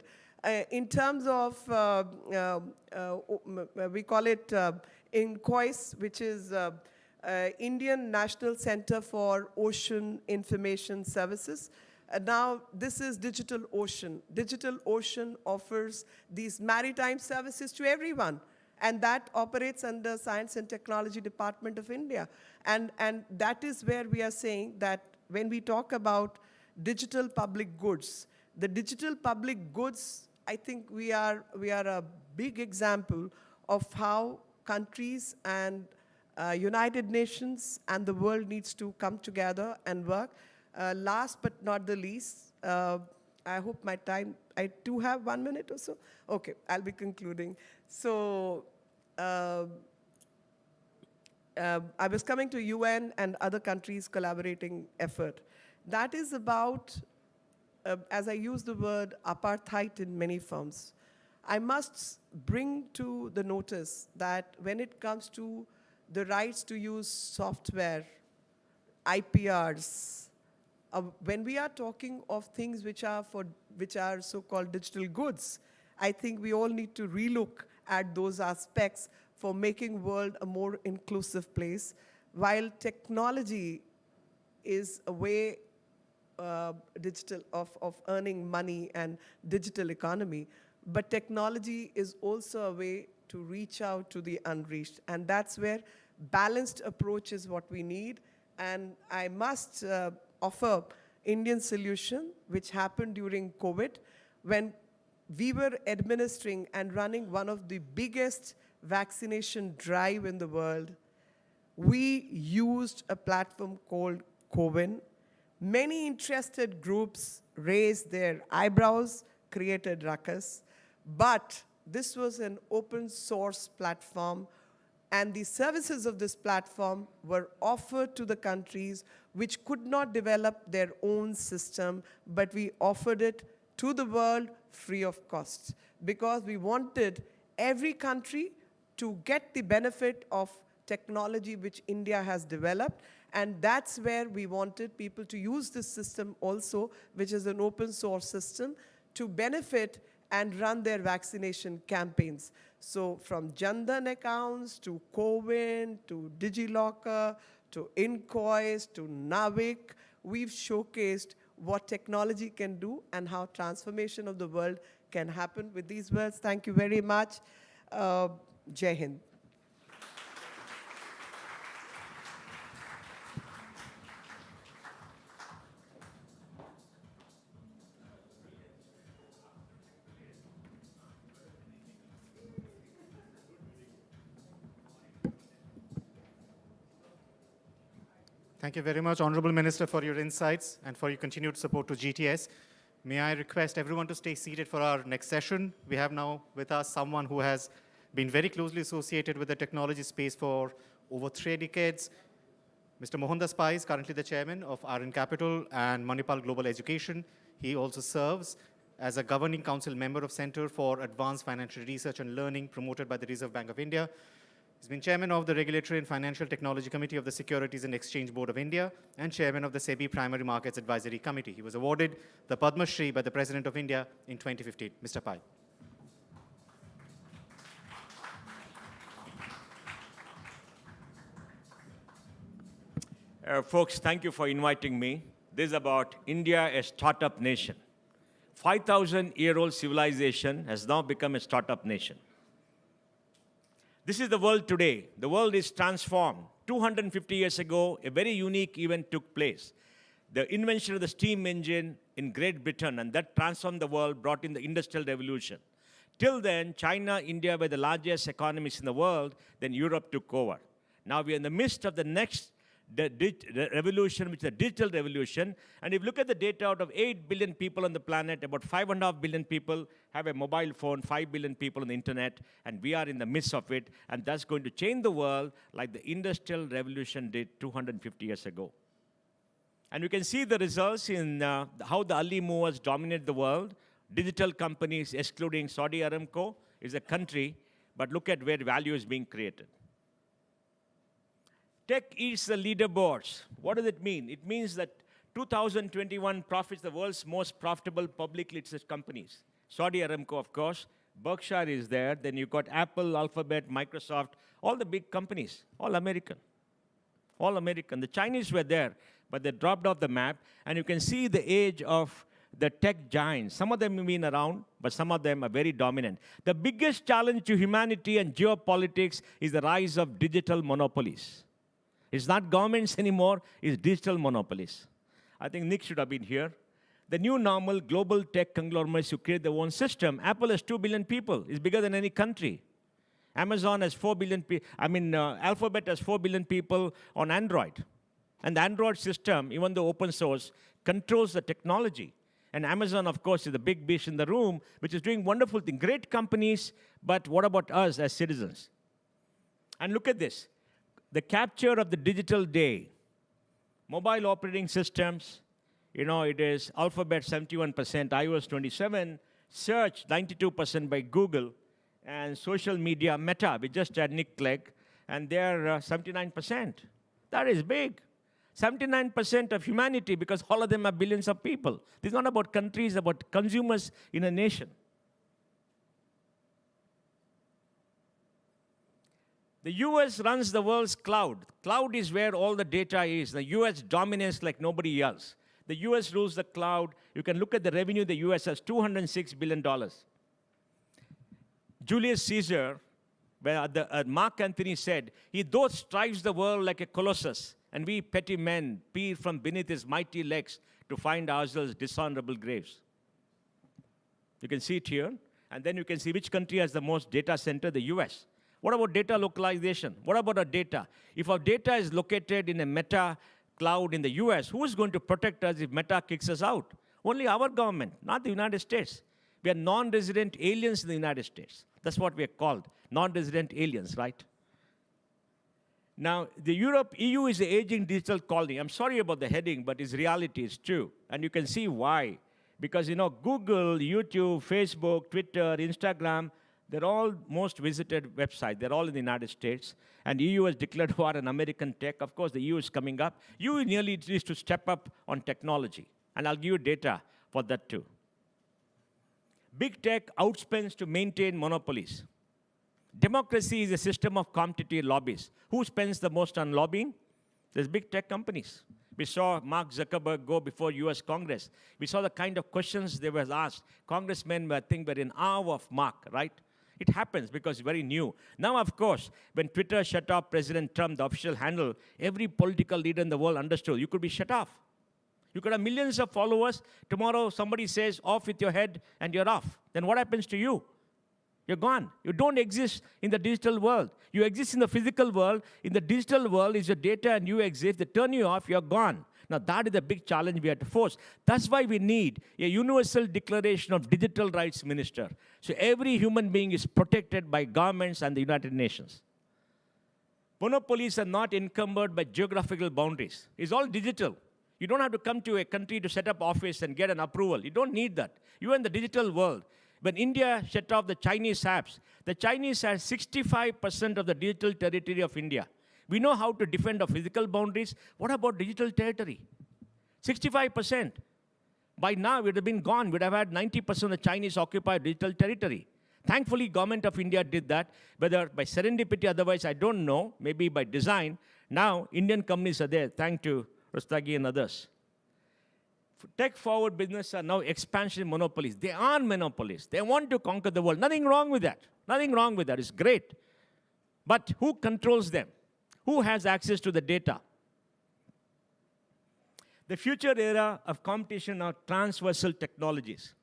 In terms of, we call it Invoice, which is Indian National Center for Ocean Information Services. Now, this is Digital Ocean. Digital Ocean offers these maritime services to everyone, and that operates under Science and Technology Department of India. And that is where we are saying that when we talk about digital public goods, the digital public goods, I think we are a big example of how countries and United Nations and the world needs to come together and work. Last but not the least, I hope my time, I do have 1 minute or so? Okay, I'll be concluding. So I was coming to UN and other countries collaborating effort. That is about, as I use the word, apartheid in many forms. I must bring to the notice that when it comes to the rights to use software, IPRs, when we are talking of things which are so-called digital goods, I think we all need to relook at those aspects for making world a more inclusive place. While technology is a way digital of earning money and digital economy, but technology is also a way to reach out to the unreached, and that's where balanced approach is what we need. And I must offer Indian solution, which happened during COVID, when we were administering and running one of the biggest vaccination drive in the world. We used a platform called CoWIN. Many interested groups raised their eyebrows, created ruckus, but this was an open source platform, and the services of this platform were offered to the countries which could not develop their own system, but we offered it to the world free of cost, because we wanted every country to get the benefit of technology which India has developed. And that's where we wanted people to use this system also, which is an open source system, to benefit and run their vaccination campaigns. So from Jandan accounts to CoWIN to DigiLocker to Incois to Navik, we've showcased what technology can do and how transformation of the world can happen. With these words, thank you very much. Jai Hind. Thank you very much, Honorable Minister, for your insights and for your continued support to GTS. May I request everyone to stay seated for our next session. We have now with us someone who has been very closely associated with the technology space for over 3 decades. Mr. Mohandas Pai is currently the chairman of RN Capital and Manipal Global Education. He also serves as a governing council member of Center for Advanced Financial Research and Learning, promoted by the Reserve Bank of India. He's been chairman of the Regulatory and Financial Technology Committee of the Securities and Exchange Board of India and chairman of the SEBI Primary Markets Advisory Committee. He was awarded the Padma Shri by the President of India in 2015. Mr. Pai. Folks, thank you for inviting me. This is about India, a startup nation. 5,000-year-old civilization has now become a startup nation. This is the world today. The world is transformed. 250 years ago, a very unique event took place. The invention of the steam engine in Great Britain, and that transformed the world, brought in the Industrial Revolution. Till then, China, India were the largest economies in the world, then Europe took over. Now we are in the midst of the next revolution, which is the digital revolution. And if you look at the data, out of 8 billion people on the planet, about 5.5 billion people have a mobile phone, 5 billion people on the internet, and we are in the midst of it. And that's going to change the world like the Industrial Revolution did 250 years ago. And you can see the results in how the early movers dominate the world. Digital companies, excluding Saudi Aramco, is a country, but look at where value is being created. Tech eats the leaderboards. What does it mean? It means that 2021 profits the world's most profitable publicly listed companies. Saudi Aramco, of course. Berkshire is there. Then you've got Apple, Alphabet, Microsoft, all the big companies, all American. all American. The Chinese were there, but they dropped off the map, and you can see the age of the tech giants. Some of them have been around, but some of them are very dominant. The biggest challenge to humanity and geopolitics is the rise of digital monopolies. It's not governments anymore, it's digital monopolies. I think Nick should have been here. The new normal global tech conglomerates who create their own system. Apple has 2 billion people. It's bigger than any country. Amazon has 4 billion people. Alphabet has 4 billion people on Android. And the Android system, even though open source, controls the technology. And Amazon, of course, is the big fish in the room, which is doing wonderful things. Great companies, but what about us as citizens? And look at this. The capture of the digital day. Mobile operating systems, it is Alphabet 71%, iOS 27%, search 92% by Google, and social media, Meta, we just had Nick Clegg, and they're 79%. That is big. 79% of humanity, because all of them are billions of people. This is not about countries, it's about consumers in a nation. The US runs the world's cloud. Cloud is where all the data is. The US dominates like nobody else. The US rules the cloud. You can look at the revenue the US has, $206 billion. Julius Caesar, where Mark Antony said, he though strives the world like a colossus, and we petty men peer from beneath his mighty legs to find ourselves dishonorable graves. You can see it here. And then you can see which country has the most data center, the US. What about data localization? What about our data? If our data is located in a Meta cloud in the US, who is going to protect us if Meta kicks us out? Only our government, not the United States. We are non-resident aliens in the United States. That's what we are called, non-resident aliens, right? Now, the EU is an aging digital colony. I'm sorry about the heading, but its reality is true. And you can see why. Because, Google, YouTube, Facebook, Twitter, Instagram, they're all most visited websites. They're all in the United States. And EU has declared war on American tech. Of course, the EU is coming up. EU nearly needs to step up on technology. And I'll give you data for that too. Big tech outspends to maintain monopolies. Democracy is a system of competitive lobbies. Who spends the most on lobbying? There's big tech companies. We saw Mark Zuckerberg go before US Congress. We saw the kind of questions they were asked. Congressmen, I think, were in awe of Mark, right? It happens because it's very new. Now, of course, when Twitter shut off President Trump, the official handle, every political leader in the world understood you could be shut off. You could have millions of followers. Tomorrow, somebody says, off with your head, and you're off. Then what happens to you? You're gone. You don't exist in the digital world. You exist in the physical world. In the digital world, is your data and you exist. They turn you off, you're gone. Now, that is the big challenge we have to force. That's why we need a universal declaration of digital rights minister. So every human being is protected by governments and the United Nations. Monopolies are not encumbered by geographical boundaries. It's all digital. You don't have to come to a country to set up office and get an approval. You don't need that. You're in the digital world. When India shut off the Chinese apps, the Chinese have 65% of the digital territory of India. We know how to defend our physical boundaries. What about digital territory? 65%. By now, we'd have been gone. We'd have had 90% of the Chinese occupy digital territory. Thankfully, government of India did that. Whether by serendipity, otherwise, I don't know. Maybe by design. Now, Indian companies are there, thanks to Rustagi and others. Tech-forward business are now expansion monopolies. They are monopolies. They want to conquer the world. Nothing wrong with that. Nothing wrong with that. It's great. But who controls them? Who has access to the data? The future era of competition are transversal technologies.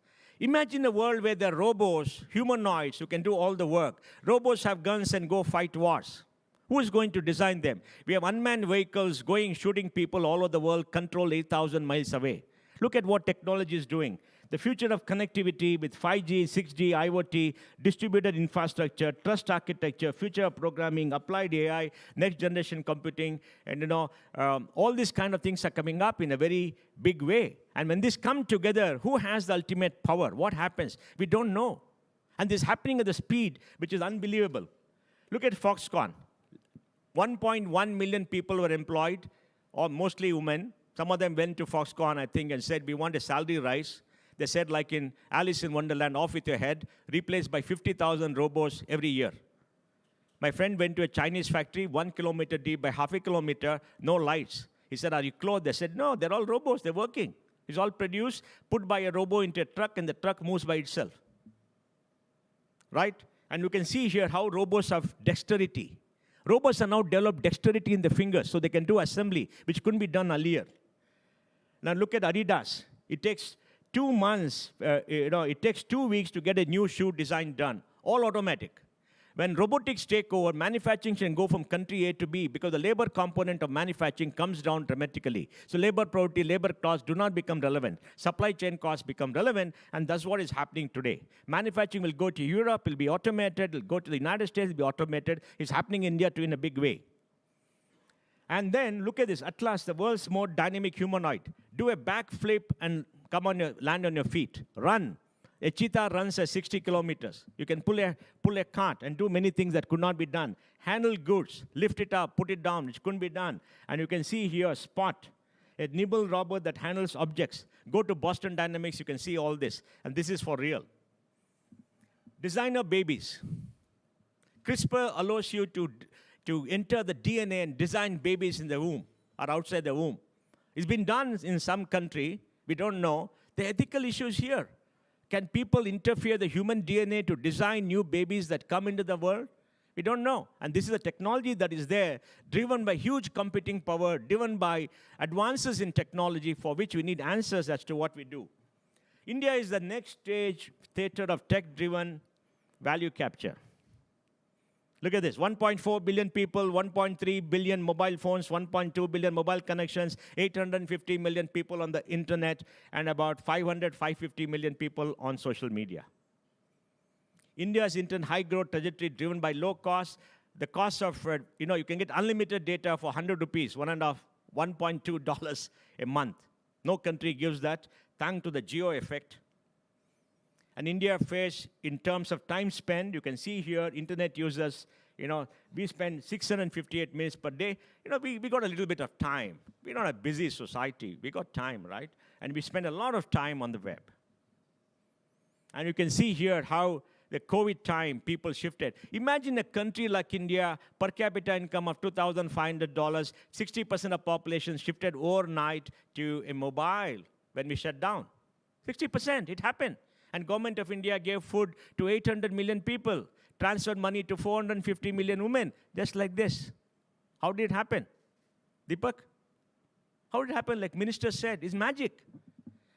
Imagine a world where there are robots, humanoids who can do all the work. Robots have guns and go fight wars. Who is going to design them? We have unmanned vehicles going, shooting people all over the world, controlled 8,000 miles away. Look at what technology is doing. The future of connectivity with 5G, 6G, IoT, distributed infrastructure, trust architecture, future of programming, applied AI, next generation computing, and all these kind of things are coming up in a very big way. And when these come together, who has the ultimate power? What happens? We don't know. And this is happening at the speed which is unbelievable. Look at Foxconn. 1.1 million people were employed, or mostly women. Some of them went to Foxconn, I think, and said, we want a salary rise. They said, like in Alice in Wonderland, off with your head, replaced by 50,000 robots every year. My friend went to a Chinese factory, 1 kilometer deep by half a kilometer, no lights. He said, are you closed? They said, no, they're all robots, they're working. It's all produced, put by a robo into a truck, and the truck moves by itself. Right? And you can see here how robots have dexterity. Robots have now developed dexterity in the fingers, so they can do assembly, which couldn't be done earlier. Now look at Adidas. It takes 2 months, it takes 2 weeks to get a new shoe design done, all automatic. When robotics take over, manufacturing can go from country A to B because the labor component of manufacturing comes down dramatically. So labor productivity, labor costs do not become relevant. Supply chain costs become relevant, and that's what is happening today. Manufacturing will go to Europe, it will be automated, it will go to the United States, it will be automated. It's happening in India too in a big way. And then look at this, Atlas, the world's more dynamic humanoid. Do a backflip and land on your feet. Run. A cheetah runs at 60 kilometers. You can pull a cart and do many things that could not be done. Handle goods, lift it up, put it down, which couldn't be done. And you can see here, Spot, a nimble robot that handles objects. Go to Boston Dynamics, you can see all this. And this is for real. Designer babies. CRISPR allows you to enter the DNA and design babies in the womb or outside the womb. It's been done in some country. We don't know. The ethical issues here. Can people interfere the human DNA to design new babies that come into the world? We don't know. And this is a technology that is there, driven by huge computing power, driven by advances in technology for which we need answers as to what we do. India is the next stage theater of tech-driven value capture. Look at this, 1.4 billion people, 1.3 billion mobile phones, 1.2 billion mobile connections, 850 million people on the internet, and about 550 million people on social media. India's internet high growth trajectory driven by low cost. The cost of, you can get unlimited data for 100 rupees, $1.2 a month. No country gives that, thanks to the geo effect. And India fares in terms of time spent. You can see here, internet users, we spend 658 minutes per day. We got a little bit of time. We're not a busy society. We got time, right? And we spend a lot of time on the web. And you can see here how the COVID time people shifted. Imagine a country like India, per capita income of $2,500, 60% of population shifted overnight to a mobile when we shut down. 60%, it happened. And Government of India gave food to 800 million people, transferred money to 450 million women, just like this. How did it happen? Deepak? How did it happen? Like Minister said, it's magic.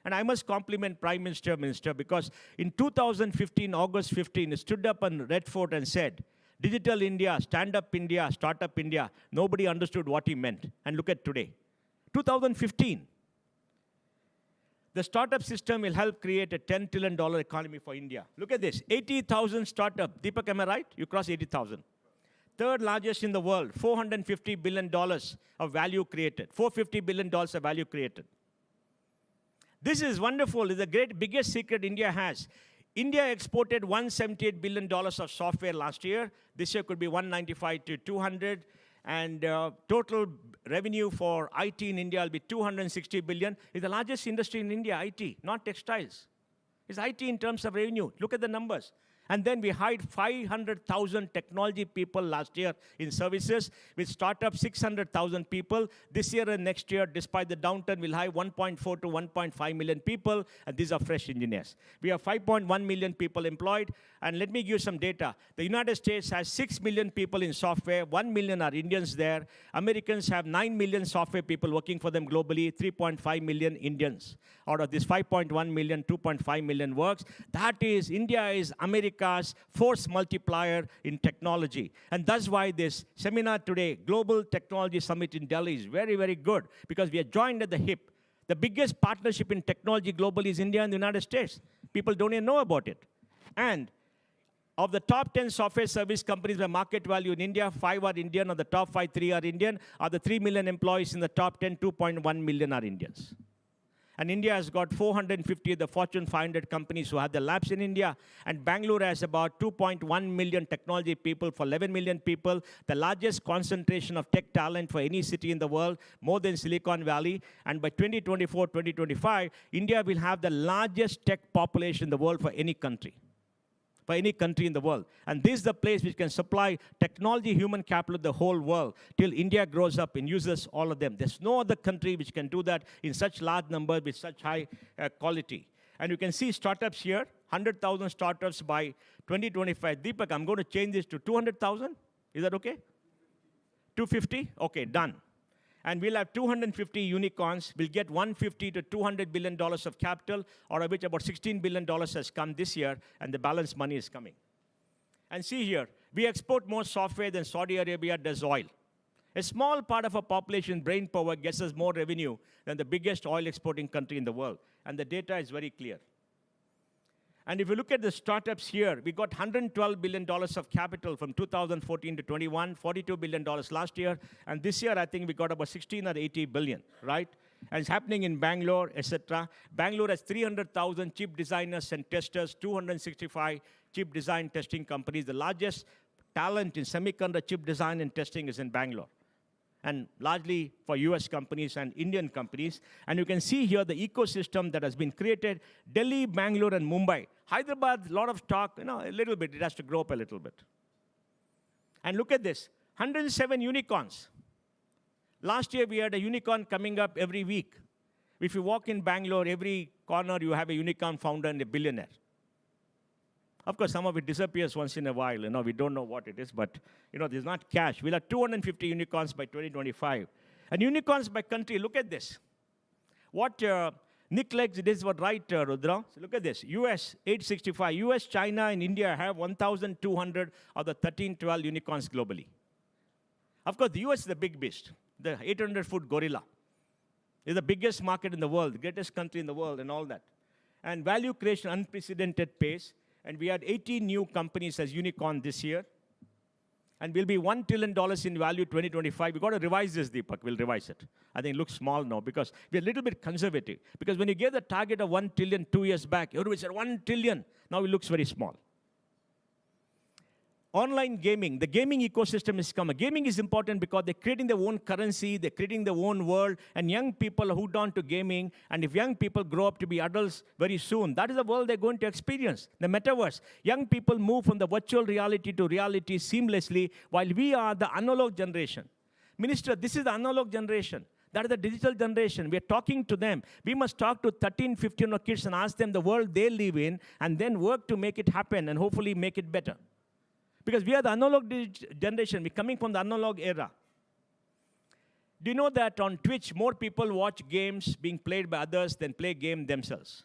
And I must compliment Prime Minister, because in 2015, August 15, he stood up on Red Fort and said, Digital India, Stand-up India, Startup India. Nobody understood what he meant. And look at today. 2015. The startup system will help create a $10 trillion economy for India. Look at this, 80,000 startups. Deepak, am I right? You crossed 80,000. Third largest in the world, $450 billion of value created. $450 billion of value created. This is wonderful. It's the biggest secret India has. India exported $178 billion of software last year. This year could be 195 to 200. And total revenue for IT in India will be 260 billion. It's the largest industry in India, IT, not textiles. It's IT in terms of revenue. Look at the numbers. And then we hired 500,000 technology people last year in services. With startups, 600,000 people. This year and next year, despite the downturn, we'll hire 1.4 to 1.5 million people. And these are fresh engineers. We have 5.1 million people employed. And let me give you some data. The United States has 6 million people in software. 1 million are Indians there. Americans have 9 million software people working for them globally. 3.5 million Indians. Out of this 5.1 million, 2.5 million works. That is, India is America's force multiplier in technology. And that's why this seminar today, Global Technology Summit in Delhi, is very, very good, because we are joined at the hip. The biggest partnership in technology globally is India and the United States. People don't even know about it. And of the top 10 software service companies by market value in India, 5 are Indian. Of the top 5, 3 are Indian. Of the 3 million employees in the top 10, 2.1 million are Indians. And India has got 450 of the Fortune 500 companies who have their labs in India. And Bangalore has about 2.1 million technology people for 11 million people. The largest concentration of tech talent for any city in the world, more than Silicon Valley. And by 2024, 2025, India will have the largest tech population in the world for any country. for any country in the world. And this is the place which can supply technology, human capital to the whole world till India grows up and uses all of them. There's no other country which can do that in such large numbers with such high quality. And you can see startups here, 100,000 startups by 2025. Deepak, I'm going to change this to 200,000. Is that okay? 250? Okay, done. And we'll have 250 unicorns. We'll get $150 to $200 billion of capital, out of which about $16 billion has come this year, and the balance money is coming. And see here, we export more software than Saudi Arabia does oil. A small part of our population brain power gets us more revenue than the biggest oil exporting country in the world. And the data is very clear. And if you look at the startups here, we got $112 billion of capital from 2014 to 21, $42 billion last year. And this year, I think we got about 16 or 80 billion, right? And it's happening in Bangalore, etc. Bangalore has 300,000 chip designers and testers, 265 chip design testing companies. The largest talent in semiconductor chip design and testing is in Bangalore, and largely for US companies and Indian companies. And you can see here the ecosystem that has been created, Delhi, Bangalore, and Mumbai. Hyderabad, a lot of talk, a little bit, it has to grow up a little bit. And look at this, 107 unicorns. Last year, we had a unicorn coming up every week. If you walk in Bangalore, every corner, you have a unicorn founder and a billionaire. Of course, some of it disappears once in a while. We don't know what it is, but there's not cash. We'll have 250 unicorns by 2025. And unicorns by country, look at this. What Nick Legg did is what right, Rudra. So look at this. US, 865. US, China, and India have 1,200 of the 1312 unicorns globally. Of course, the US is the big beast, the 800-foot gorilla. It's the biggest market in the world, the greatest country in the world, and all that. And value creation, unprecedented pace. And we had 18 new companies as unicorn this year. And we'll be $1 trillion in value 2025. We've got to revise this, Deepak. We'll revise it. I think it looks small now because we're a little bit conservative. Because when you gave the target of 1 trillion 2 years back, everybody said 1 trillion. Now it looks very small. Online gaming, the gaming ecosystem is coming. Gaming is important because they're creating their own currency, they're creating their own world, and young people are hooked on to gaming. And if young people grow up to be adults very soon, that is the world they're going to experience, the metaverse. Young people move from the virtual reality to reality seamlessly, while we are the analog generation. Minister, this is the analog generation. That is the digital generation. We're talking to them. We must talk to 13, 15 kids and ask them the world they live in, and then work to make it happen and hopefully make it better. Because we are the analog generation. We're coming from the analog era. Do you know that on Twitch, more people watch games being played by others than play game themselves?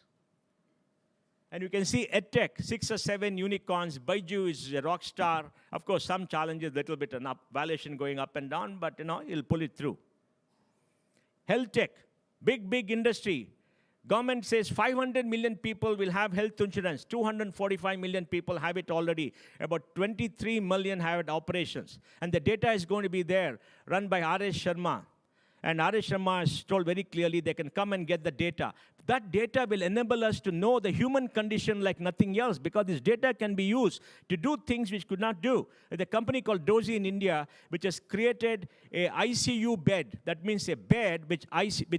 And you can see EdTech, 6 or 7 unicorns. Baiju is a rock star. Of course, some challenges, little bit of valuation going up and down, but he'll pull it through. Health tech, big industry. Government says 500 million people will have health insurance. 245 million people have it already. About 23 million have it operations. And the data is going to be there, run by R.S. Sharma. And R.S. Sharma has told very clearly they can come and get the data. That data will enable us to know the human condition like nothing else, because this data can be used to do things which could not do. There's a company called Dozy in India, which has created a ICU bed. That means a bed with IoT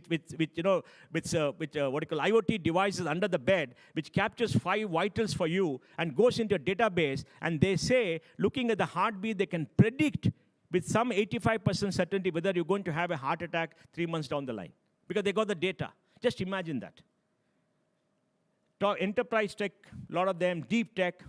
devices under the bed, which captures 5 vitals for you and goes into a database. And they say, looking at the heartbeat, they can predict with some 85% certainty whether you're going to have a heart attack 3 months down the line, because they got the data. Just imagine that. Enterprise tech, a lot of them, deep tech,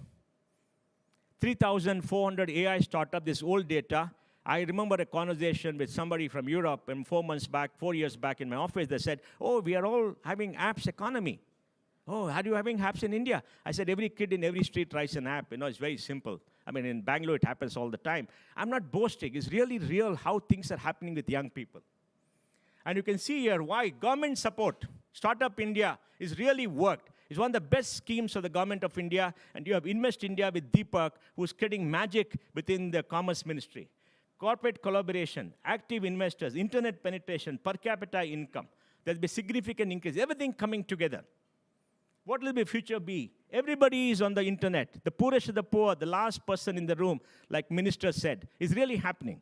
3,400 AI startup, this old data. I remember a conversation with somebody from Europe 4 years back in my office. They said, we are all having apps economy. How are you having apps in India? I said, every kid in every street writes an app. It's very simple. In Bangalore, it happens all the time. I'm not boasting. It's really real how things are happening with young people. And you can see here why government support, Startup India, is really worked. It's one of the best schemes of the government of India. And you have Invest India with Deepak, who's creating magic within the Commerce Ministry. Corporate collaboration, active investors, internet penetration, per capita income. There'll be significant increase, everything coming together. What will the future be? Everybody is on the internet. The poorest of the poor, the last person in the room, like Minister said, is really happening.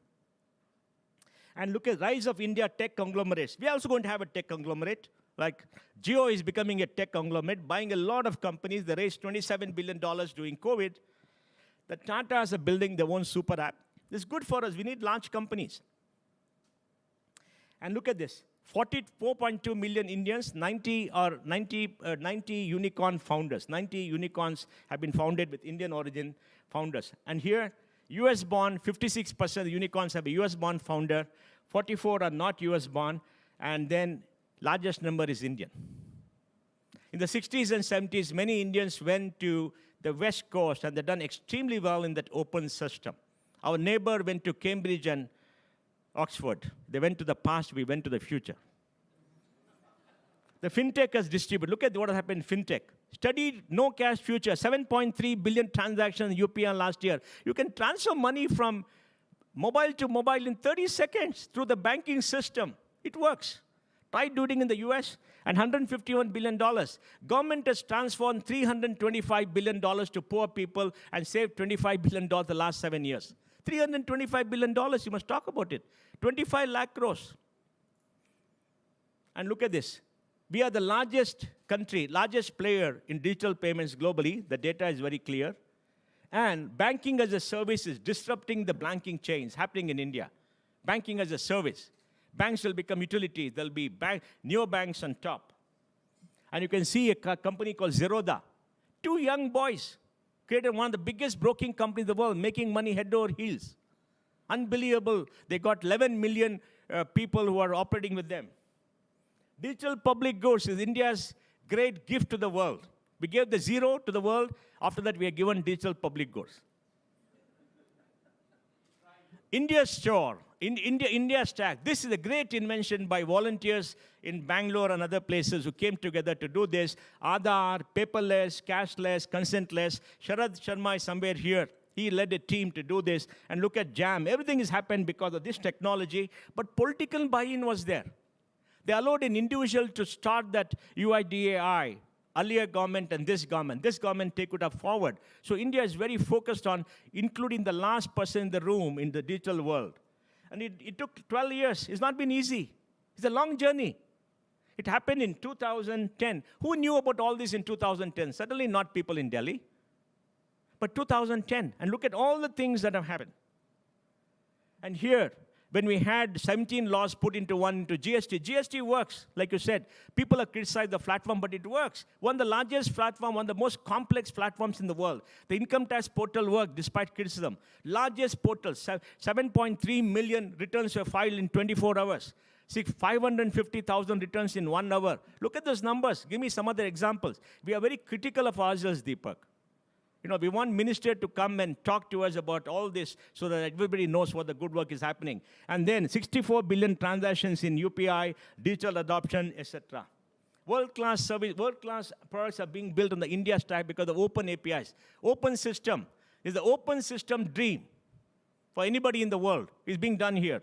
And look at the rise of India tech conglomerates. We are also going to have a tech conglomerate, Like Jio is becoming a tech conglomerate, buying a lot of companies. They raised $27 billion during COVID. The Tatas are building their own super app. This is good for us. We need large companies. And look at this. 44.2 million Indians, 90 unicorn founders. 90 unicorns have been founded with Indian origin founders. And here, US born, 56% of the unicorns have a US born founder, 44 are not US born, and then largest number is Indian. In the 60s and 70s, many Indians went to the West Coast and they've done extremely well in that open system. Our neighbor went to Cambridge and Oxford. They went to the past, we went to the future. The fintech has distributed. Look at what happened in fintech. Studied no cash future, 7.3 billion transactions in UPI last year. You can transfer money from mobile to mobile in 30 seconds through the banking system. It works. Try doing in the US, and $151 billion. Government has transferred $325 billion to poor people and saved $25 billion the last 7 years. $325 billion, you must talk about it. 25 lakh crores. And look at this. We are the largest country, largest player in digital payments globally. The data is very clear. And banking as a service is disrupting the banking chains happening in India. Banking as a service. Banks will become utilities. There'll be neobanks on top. And you can see a company called Zerodha. 2 young boys created one of the biggest broking companies in the world, making money head over heels. Unbelievable. They got 11 million people who are operating with them. Digital public goods is India's great gift to the world. We gave the zero to the world. After that, we are given digital public goods. India Store, India Stack. This is a great invention by volunteers in Bangalore and other places who came together to do this. Aadhaar, paperless, cashless, consentless. Sharad Sharma is somewhere here. He led a team to do this. And look at JAM. Everything has happened because of this technology. But political buy-in was there. They allowed an individual to start that UIDAI. Earlier government and this government take it up forward. So India is very focused on including the last person in the room in the digital world. And it took 12 years. It's not been easy. It's a long journey. It happened in 2010. Who knew about all this in 2010? Certainly not people in Delhi. But 2010. And look at all the things that have happened. And here, when we had 17 laws put into GST, GST works, like you said. People have criticized the platform, but it works. One of the largest platform, one of the most complex platforms in the world. The income tax portal worked despite criticism. Largest portal, 7.3 million returns were filed in 24 hours. 550,000 returns in 1 hour. Look at those numbers. Give me some other examples. We are very critical of ourselves, Deepak. You know, we want minister to come and talk to us about all this so that everybody knows what the good work is happening. And then 64 billion transactions in UPI, digital adoption, etc. World-class service, world-class products are being built on the India stack because of open APIs. Open system is the open system dream for anybody in the world. It's being done here.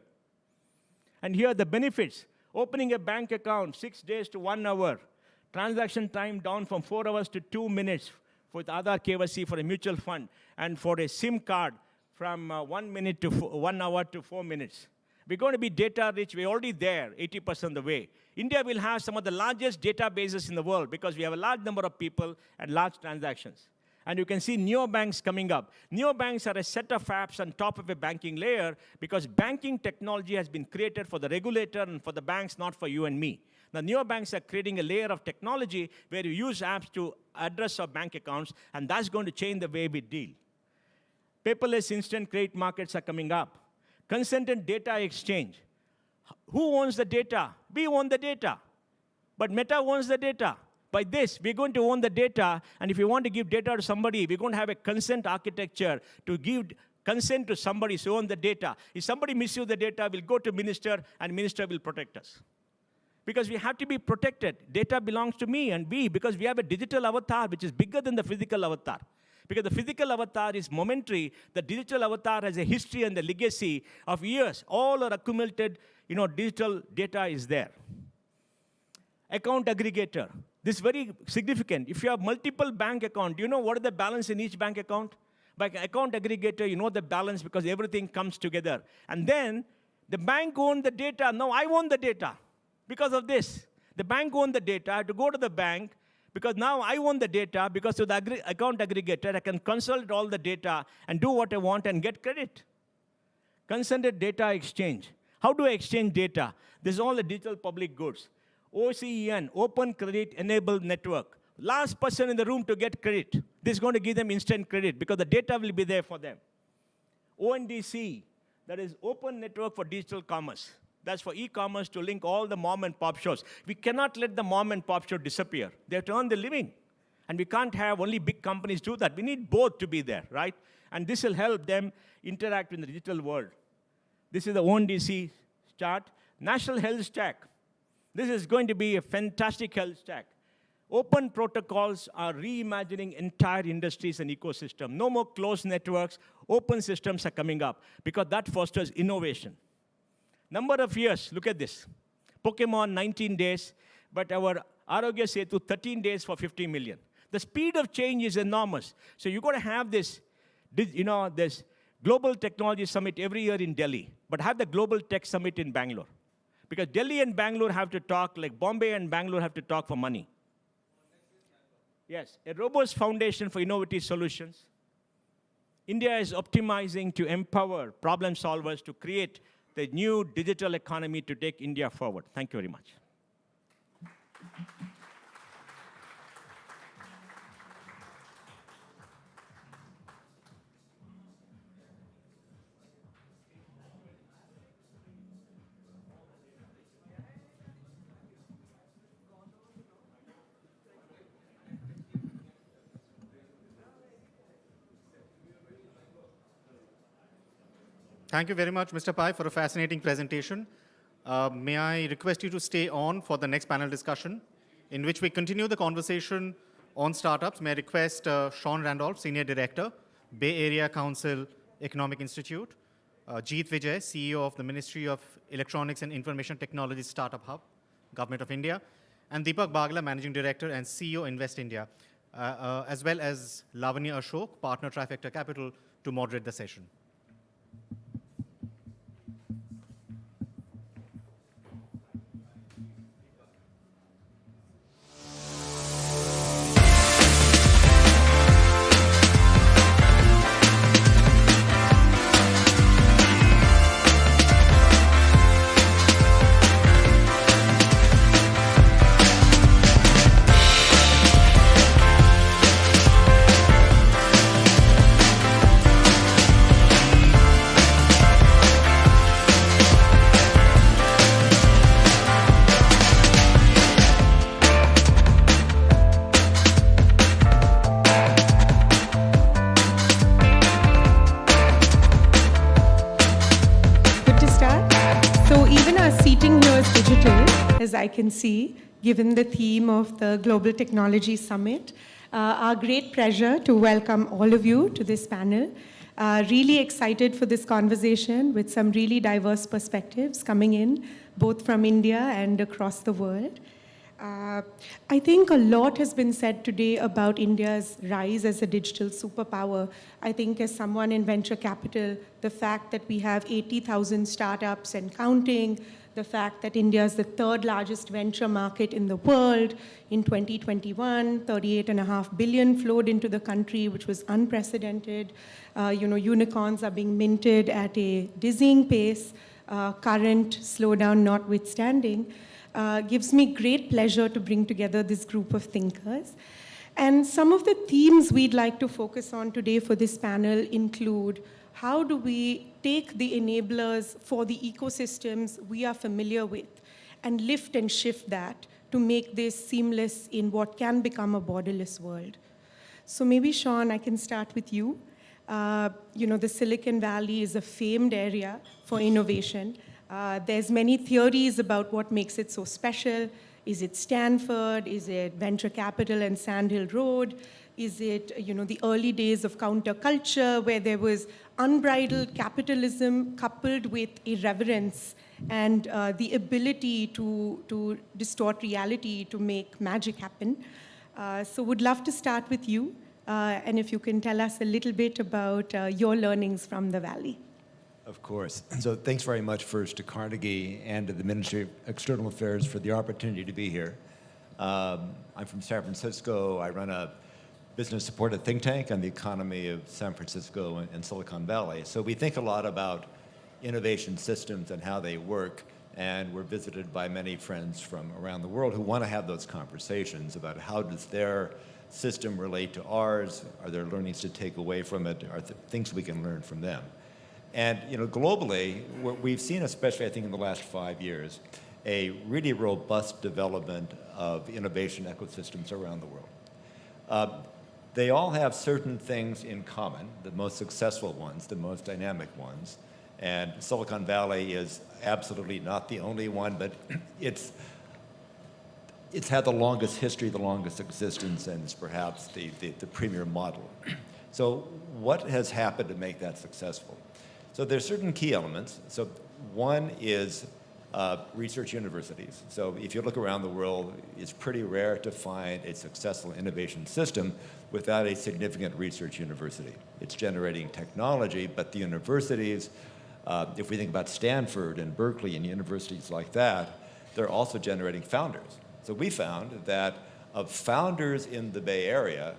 And here are the benefits. Opening a bank account, 6 days to 1 hour. Transaction time down from 4 hours to 2 minutes. With Aadhaar KYC for a mutual fund, and for a SIM card from 1 minute to 1 hour to 4 minutes. We're going to be data rich. We're already there, 80% of the way. India will have some of the largest databases in the world because we have a large number of people and large transactions. And you can see neobanks coming up. Neobanks are a set of apps on top of a banking layer because banking technology has been created for the regulator and for the banks, not for you and me. The neobanks are creating a layer of technology where you use apps to address our bank accounts, and that's going to change the way we deal. Paperless instant credit markets are coming up. Consented data exchange. Who owns the data? We own the data. But Meta owns the data. By this, we're going to own the data, and if you want to give data to somebody, we're going to have a consent architecture to give consent to somebody to own the data. If somebody misuses the data, we'll go to minister, and minister will protect us. Because we have to be protected. Data belongs to me and we, because we have a digital avatar which is bigger than the physical avatar. Because the physical avatar is momentary, the digital avatar has a history and a legacy of years. All our accumulated, digital data is there. Account aggregator. This is very significant. If you have multiple bank accounts, do you know what is the balance in each bank account? By account aggregator, you know the balance because everything comes together. And then the bank owns the data. Now I own the data. Because of this, The bank owned the data. I had to go to the bank because now I own the data because of the account aggregator. I can consolidate all the data and do what I want and get credit. Consented data exchange. How do I exchange data? This is all the digital public goods. OCEN, Open Credit Enabled Network. Last person in the room to get credit. This is going to give them instant credit because the data will be there for them. ONDC, that is Open Network for Digital Commerce. That's for e-commerce to link all the mom and pop shops. We cannot let the mom and pop shop disappear. They have to earn the living. And we can't have only big companies do that. We need both to be there, right? And this will help them interact in the digital world. This is the ONDC chart. National Health Stack. This is going to be a fantastic health stack. Open protocols are reimagining entire industries and ecosystem. No more closed networks. Open systems are coming up because that fosters innovation. Number of years, look at this. Pokemon, 19 days, but our Arogya Setu, 13 days for 50 million. The speed of change is enormous. So you've got to have this, this Global Technology Summit every year in Delhi, but have the Global Tech Summit in Bangalore. Because Delhi and Bangalore have to talk like Bombay and Bangalore have to talk for money. Yes, a robust foundation for innovative solutions. India is optimizing to empower problem solvers to create the new digital economy to take India forward. Thank you very much. Thank you very much, Mr. Pai, for a fascinating presentation. May I request you to stay on for the next panel discussion, in which we continue the conversation on startups. May I request Sean Randolph, Senior Director, Bay Area Council Economic Institute, Jeet Vijay, CEO of the Ministry of Electronics and Information Technology Startup Hub, Government of India, and Deepak Bagla, Managing Director and CEO, Invest India, as well as Lavanya Ashok, Partner Trifecta Capital, to moderate the session. as I can see, given the theme of the Global Technology Summit. Our great pleasure to welcome all of you to this panel. Really excited for this conversation with some really diverse perspectives coming in, both from India and across the world. I think a lot has been said today about India's rise as a digital superpower. I think as someone in venture capital, the fact that we have 80,000 startups and counting, the fact that India is the third largest venture market in the world. In 2021, 38.5 billion flowed into the country, which was unprecedented. Unicorns are being minted at a dizzying pace, current slowdown notwithstanding. Gives me great pleasure to bring together this group of thinkers. And some of the themes we'd like to focus on today for this panel include how do we take the enablers for the ecosystems we are familiar with and lift and shift that to make this seamless in what can become a borderless world. So maybe, Sean, I can start with you. The Silicon Valley is a famed area for innovation. There's many theories about what makes it so special. Is it Stanford? Is it venture capital and Sand Hill Road? Is it, the early days of counterculture where there was unbridled capitalism coupled with irreverence and the ability to distort reality to make magic happen? So would love to start with you. And if you can tell us a little bit about your learnings from the Valley. Of course. So thanks very much first to Carnegie and to the Ministry of External Affairs for the opportunity to be here. I'm from San Francisco. I run a business-supported think tank on the economy of San Francisco and Silicon Valley. So we think a lot about innovation systems and how they work, and we're visited by many friends from around the world who want to have those conversations about how does their system relate to ours, are there learnings to take away from it, are there things we can learn from them. And globally, what we've seen, especially I think in the last 5 years, a really robust development of innovation ecosystems around the world. They all have certain things in common, the most successful ones, the most dynamic ones. And Silicon Valley is absolutely not the only one, but it's had the longest history, the longest existence, and is perhaps the premier model. So what has happened to make that successful? So there's certain key elements. So one is research universities. So if you look around the world, it's pretty rare to find a successful innovation system without a significant research university. It's generating technology, but the universities, if we think about Stanford and Berkeley and universities like that, they're also generating founders. So we found that of founders in the Bay Area,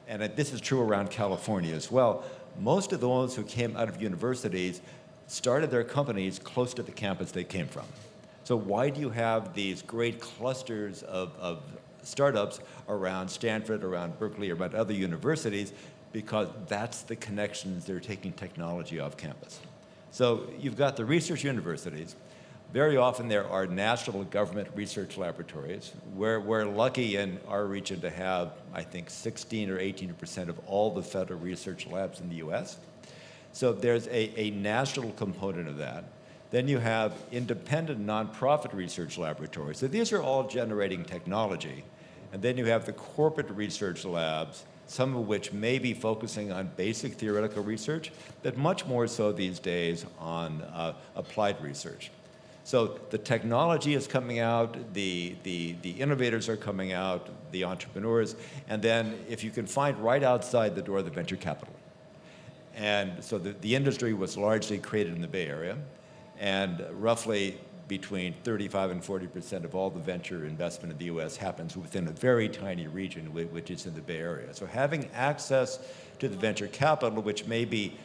and this is true around California as well, most of those who came out of universities started their companies close to the campus they came from. So why do you have these great clusters of startups around Stanford, around Berkeley, around other universities? Because that's the connections that are taking technology off campus. So you've got the research universities. Very often there are national government research laboratories. We're lucky in our region to have, I think, 16 or 18% of all the federal research labs in the US. So there's a national component of that. Then you have independent nonprofit research laboratories. So these are all generating technology. And then you have the corporate research labs, some of which may be focusing on basic theoretical research, but much more so these days on applied research. So the technology is coming out, the innovators are coming out, the entrepreneurs, and then if you can find right outside the door the venture capital. And so the industry was largely created in the Bay Area, and roughly between 35 and 40% of all the venture investment in the US happens within a very tiny region, which is in the Bay Area. So having access to the venture capital, which may be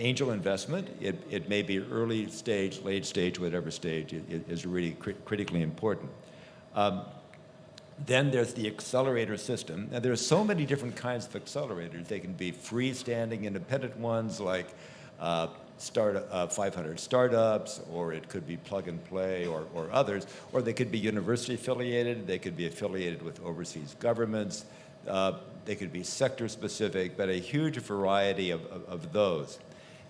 angel investment, it may be early stage, late stage, whatever stage, is really critically important. Then there's the accelerator system. Now there's so many different kinds of accelerators. They can be freestanding independent ones like 500 startups, or it could be plug and play or others, or they could be university affiliated, they could be affiliated with overseas governments, they could be sector specific, but a huge variety of those.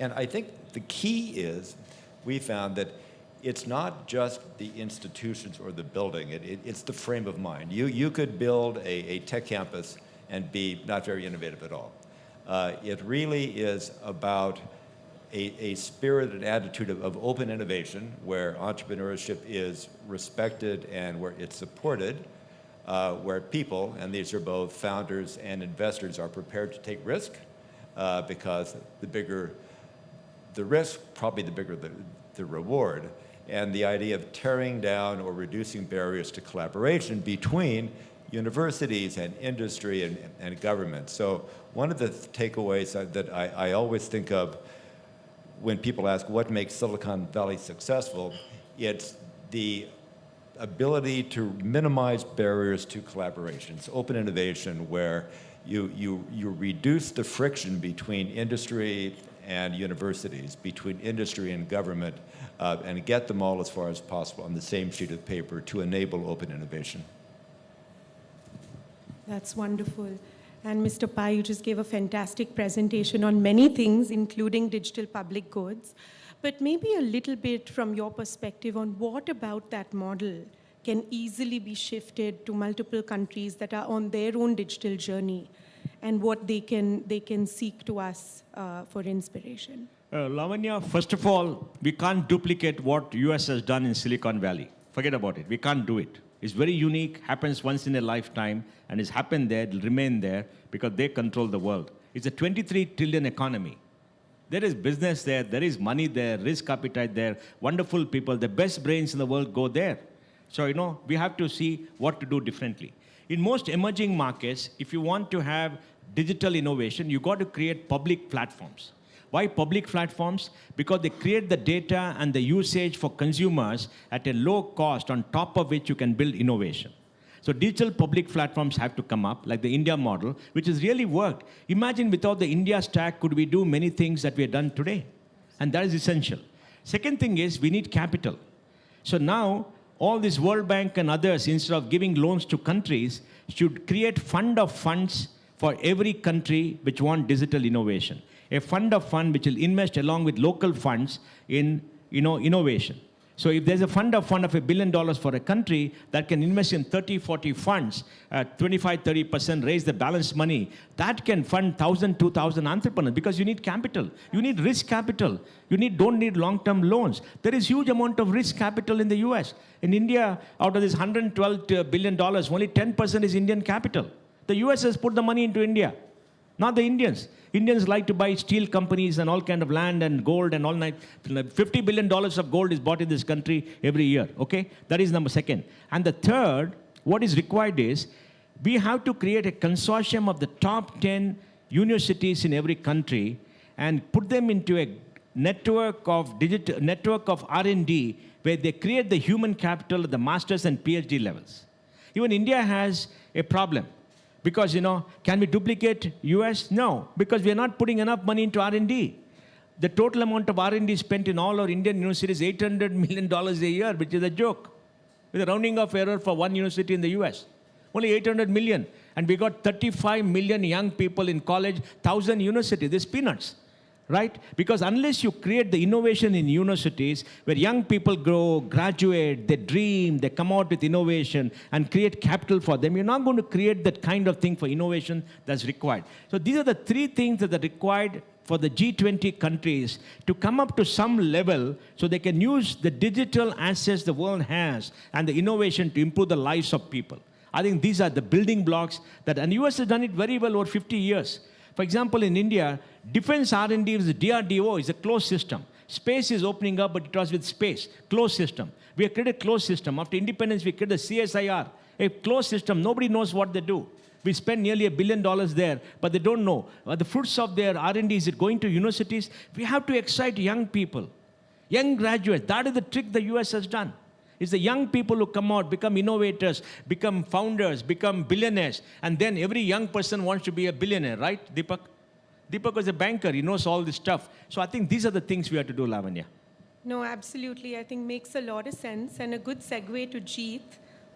And I think the key is, we found that it's not just the institutions or the building, it's the frame of mind. You could build a tech campus and be not very innovative at all. It really is about a spirit and attitude of open innovation, where entrepreneurship is respected and where it's supported, where people, and these are both founders and investors, are prepared to take risk, because the bigger the risk, probably the bigger the reward. And the idea of tearing down or reducing barriers to collaboration between universities and industry and government. So one of the takeaways that I always think of when people ask what makes Silicon Valley successful, it's the ability to minimize barriers to collaboration. It's open innovation where you reduce the friction between industry and universities, between industry and government, and get them all as far as possible on the same sheet of paper to enable open innovation. That's wonderful. And Mr. Pai, you just gave a fantastic presentation on many things, including digital public goods. But maybe a little bit from your perspective on what about that model can easily be shifted to multiple countries that are on their own digital journey, and what they can seek to us for inspiration. Lavanya, first of all, we can't duplicate what US has done in Silicon Valley. Forget about it. We can't do it. It's very unique, happens once in a lifetime, and it's happened there, it'll remain there, because they control the world. It's a 23 trillion economy. There is business there is money there, risk appetite there, wonderful people, the best brains in the world go there. So, we have to see what to do differently. In most emerging markets, if you want to have digital innovation, you got to create public platforms. Why public platforms? Because they create the data and the usage for consumers at a low cost, on top of which you can build innovation. So digital public platforms have to come up, like the India model, which has really worked. Imagine without the India stack, could we do many things that we have done today? And that is essential. Second thing is, we need capital. So now, all this World Bank and others, instead of giving loans to countries, should create fund of funds for every country which want digital innovation. A fund of funds which will invest along with local funds in innovation. So if there's a fund of $1 billion for a country that can invest in 30, 40 funds, 25, 30% raise the balance money, that can fund 1,000, 2,000 entrepreneurs, because you need capital. You need risk capital. You don't need long-term loans. There is huge amount of risk capital in the US. In India, out of this $112 billion, only 10% is Indian capital. The US has put the money into India, not the Indians. Indians like to buy steel companies and all kind of land and gold and all night. $50 billion of gold is bought in this country every year, okay? That is number second. And the third, what is required is, we have to create a consortium of the top 10 universities in every country and put them into a network of R&D, where they create the human capital at the master's and PhD levels. Even India has a problem. Because, can we duplicate US? No, because we are not putting enough money into R&D. The total amount of R&D spent in all our Indian universities is $800 million a year, which is a joke. With a rounding off error for one university in the US. Only 800 million. And we got 35 million young people in college, 1,000 universities. This is peanuts. Right? Because unless you create the innovation in universities, where young people grow, graduate, they dream, they come out with innovation and create capital for them, you're not going to create that kind of thing for innovation that's required. So these are the three things that are required for the G20 countries to come up to some level so they can use the digital assets the world has and the innovation to improve the lives of people. I think these are the building blocks and the US has done it very well over 50 years. For example, in India, defense R&D is the DRDO is a closed system. Space is opening up, but it was with space. Closed system. We have created a closed system. After independence, we created the CSIR, a closed system. Nobody knows what they do. We spend nearly $1 billion there, but they don't know. The fruits of their R&D, is it going to universities? We have to excite young people, young graduates. That is the trick the US has done. It's the young people who come out, become innovators, become founders, become billionaires, and then every young person wants to be a billionaire, right, Deepak? Deepak was a banker. He knows all this stuff. So I think these are the things we have to do, Lavanya. No, absolutely. I think makes a lot of sense, and a good segue to Jeet,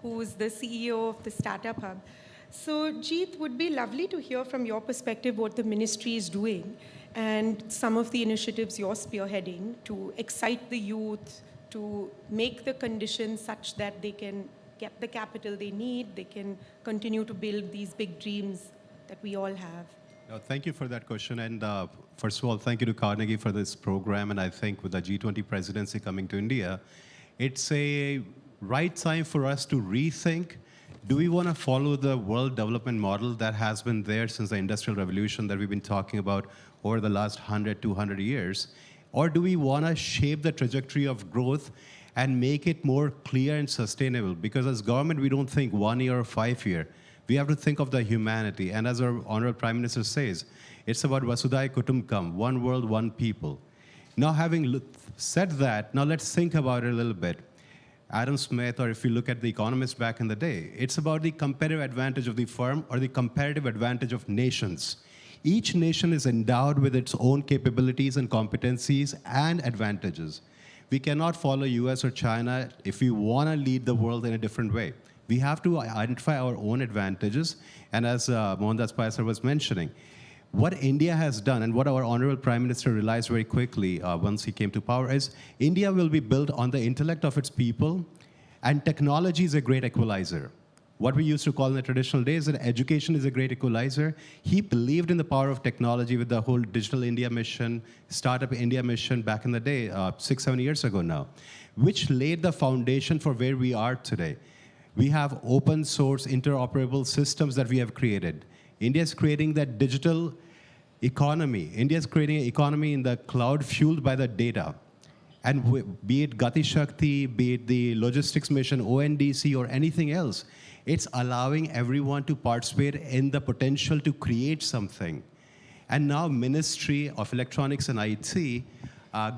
who is the CEO of the Startup Hub. So Jeet, would be lovely to hear from your perspective what the ministry is doing and some of the initiatives you're spearheading to excite the youth, to make the conditions such that they can get the capital they need, they can continue to build these big dreams that we all have. Thank you for that question. And first of all, thank you to Carnegie for this program. And I think with the G20 presidency coming to India, it's a right time for us to rethink, do we want to follow the world development model that has been there since the Industrial Revolution that we've been talking about over the last 100, 200 years? Or do we want to shape the trajectory of growth and make it more clear and sustainable? Because as government, we don't think 1 year or 5 year. We have to think of the humanity. And as our Honorable Prime Minister says, it's about Vasudhaiva Kutumbakam, one world, one people. Now, having said that, now let's think about it a little bit. Adam Smith, or if you look at the economists back in the day, it's about the competitive advantage of the firm or the comparative advantage of nations. Each nation is endowed with its own capabilities and competencies and advantages. We cannot follow US or China if we want to lead the world in a different way. We have to identify our own advantages. And as Mohandas Pai sir was mentioning, what India has done and what our Honorable Prime Minister realized very quickly once he came to power is India will be built on the intellect of its people, and technology is a great equalizer. What we used to call in the traditional days that education is a great equalizer. He believed in the power of technology with the whole Digital India mission, Startup India mission back in the day, 6, 7 years ago now, which laid the foundation for where we are today. We have open source interoperable systems that we have created. India is creating that digital economy. India is creating an economy in the cloud fueled by the data. And be it Gati Shakti, be it the logistics mission, ONDC, or anything else, it's allowing everyone to participate in the potential to create something. And now Ministry of Electronics and IT,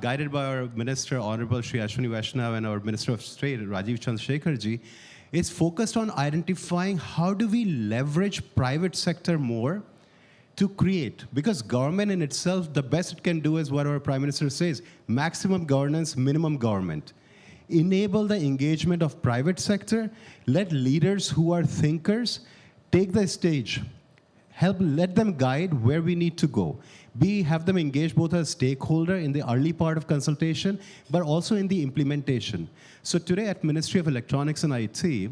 guided by our Minister, Honorable Shri Ashwini Vaishnav, and our Minister of State, Rajiv Chandrasekhar ji, is focused on identifying how do we leverage private sector more to create. Because government in itself, the best it can do is what our Prime Minister says, maximum governance, minimum government. Enable the engagement of private sector, let leaders who are thinkers take the stage, let them guide where we need to go. Have them engage both as stakeholder in the early part of consultation, but also in the implementation. So today at Ministry of Electronics and IT,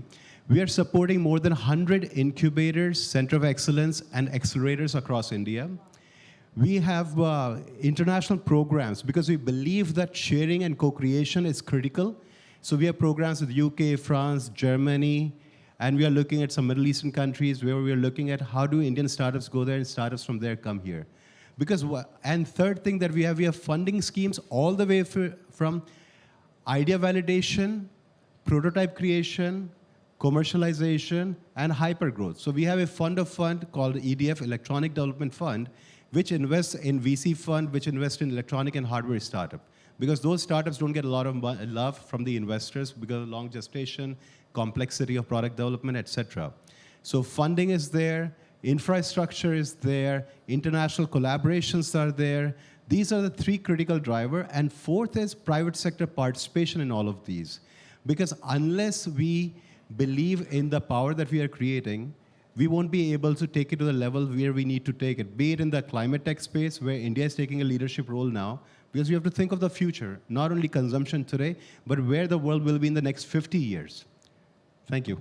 we are supporting more than 100 incubators, center of excellence, and accelerators across India. We have international programs because we believe that sharing and co-creation is critical. So we have programs with UK, France, Germany, and we are looking at some Middle Eastern countries where we are looking at how do Indian startups go there and startups from there come here. And third thing that we have funding schemes all the way from idea validation, prototype creation, commercialization, and hypergrowth. So we have a fund called EDF, Electronic Development Fund, which invests in VC fund, which invests in electronic and hardware startup. Because those startups don't get a lot of love from the investors because of long gestation, complexity of product development, etc. So funding is there, infrastructure is there, international collaborations are there. These are the three critical drivers. And fourth is private sector participation in all of these. Because unless we believe in the power that we are creating, we won't be able to take it to the level where we need to take it, be it in the climate tech space, where India is taking a leadership role now, because we have to think of the future, not only consumption today, but where the world will be in the next 50 years. Thank you.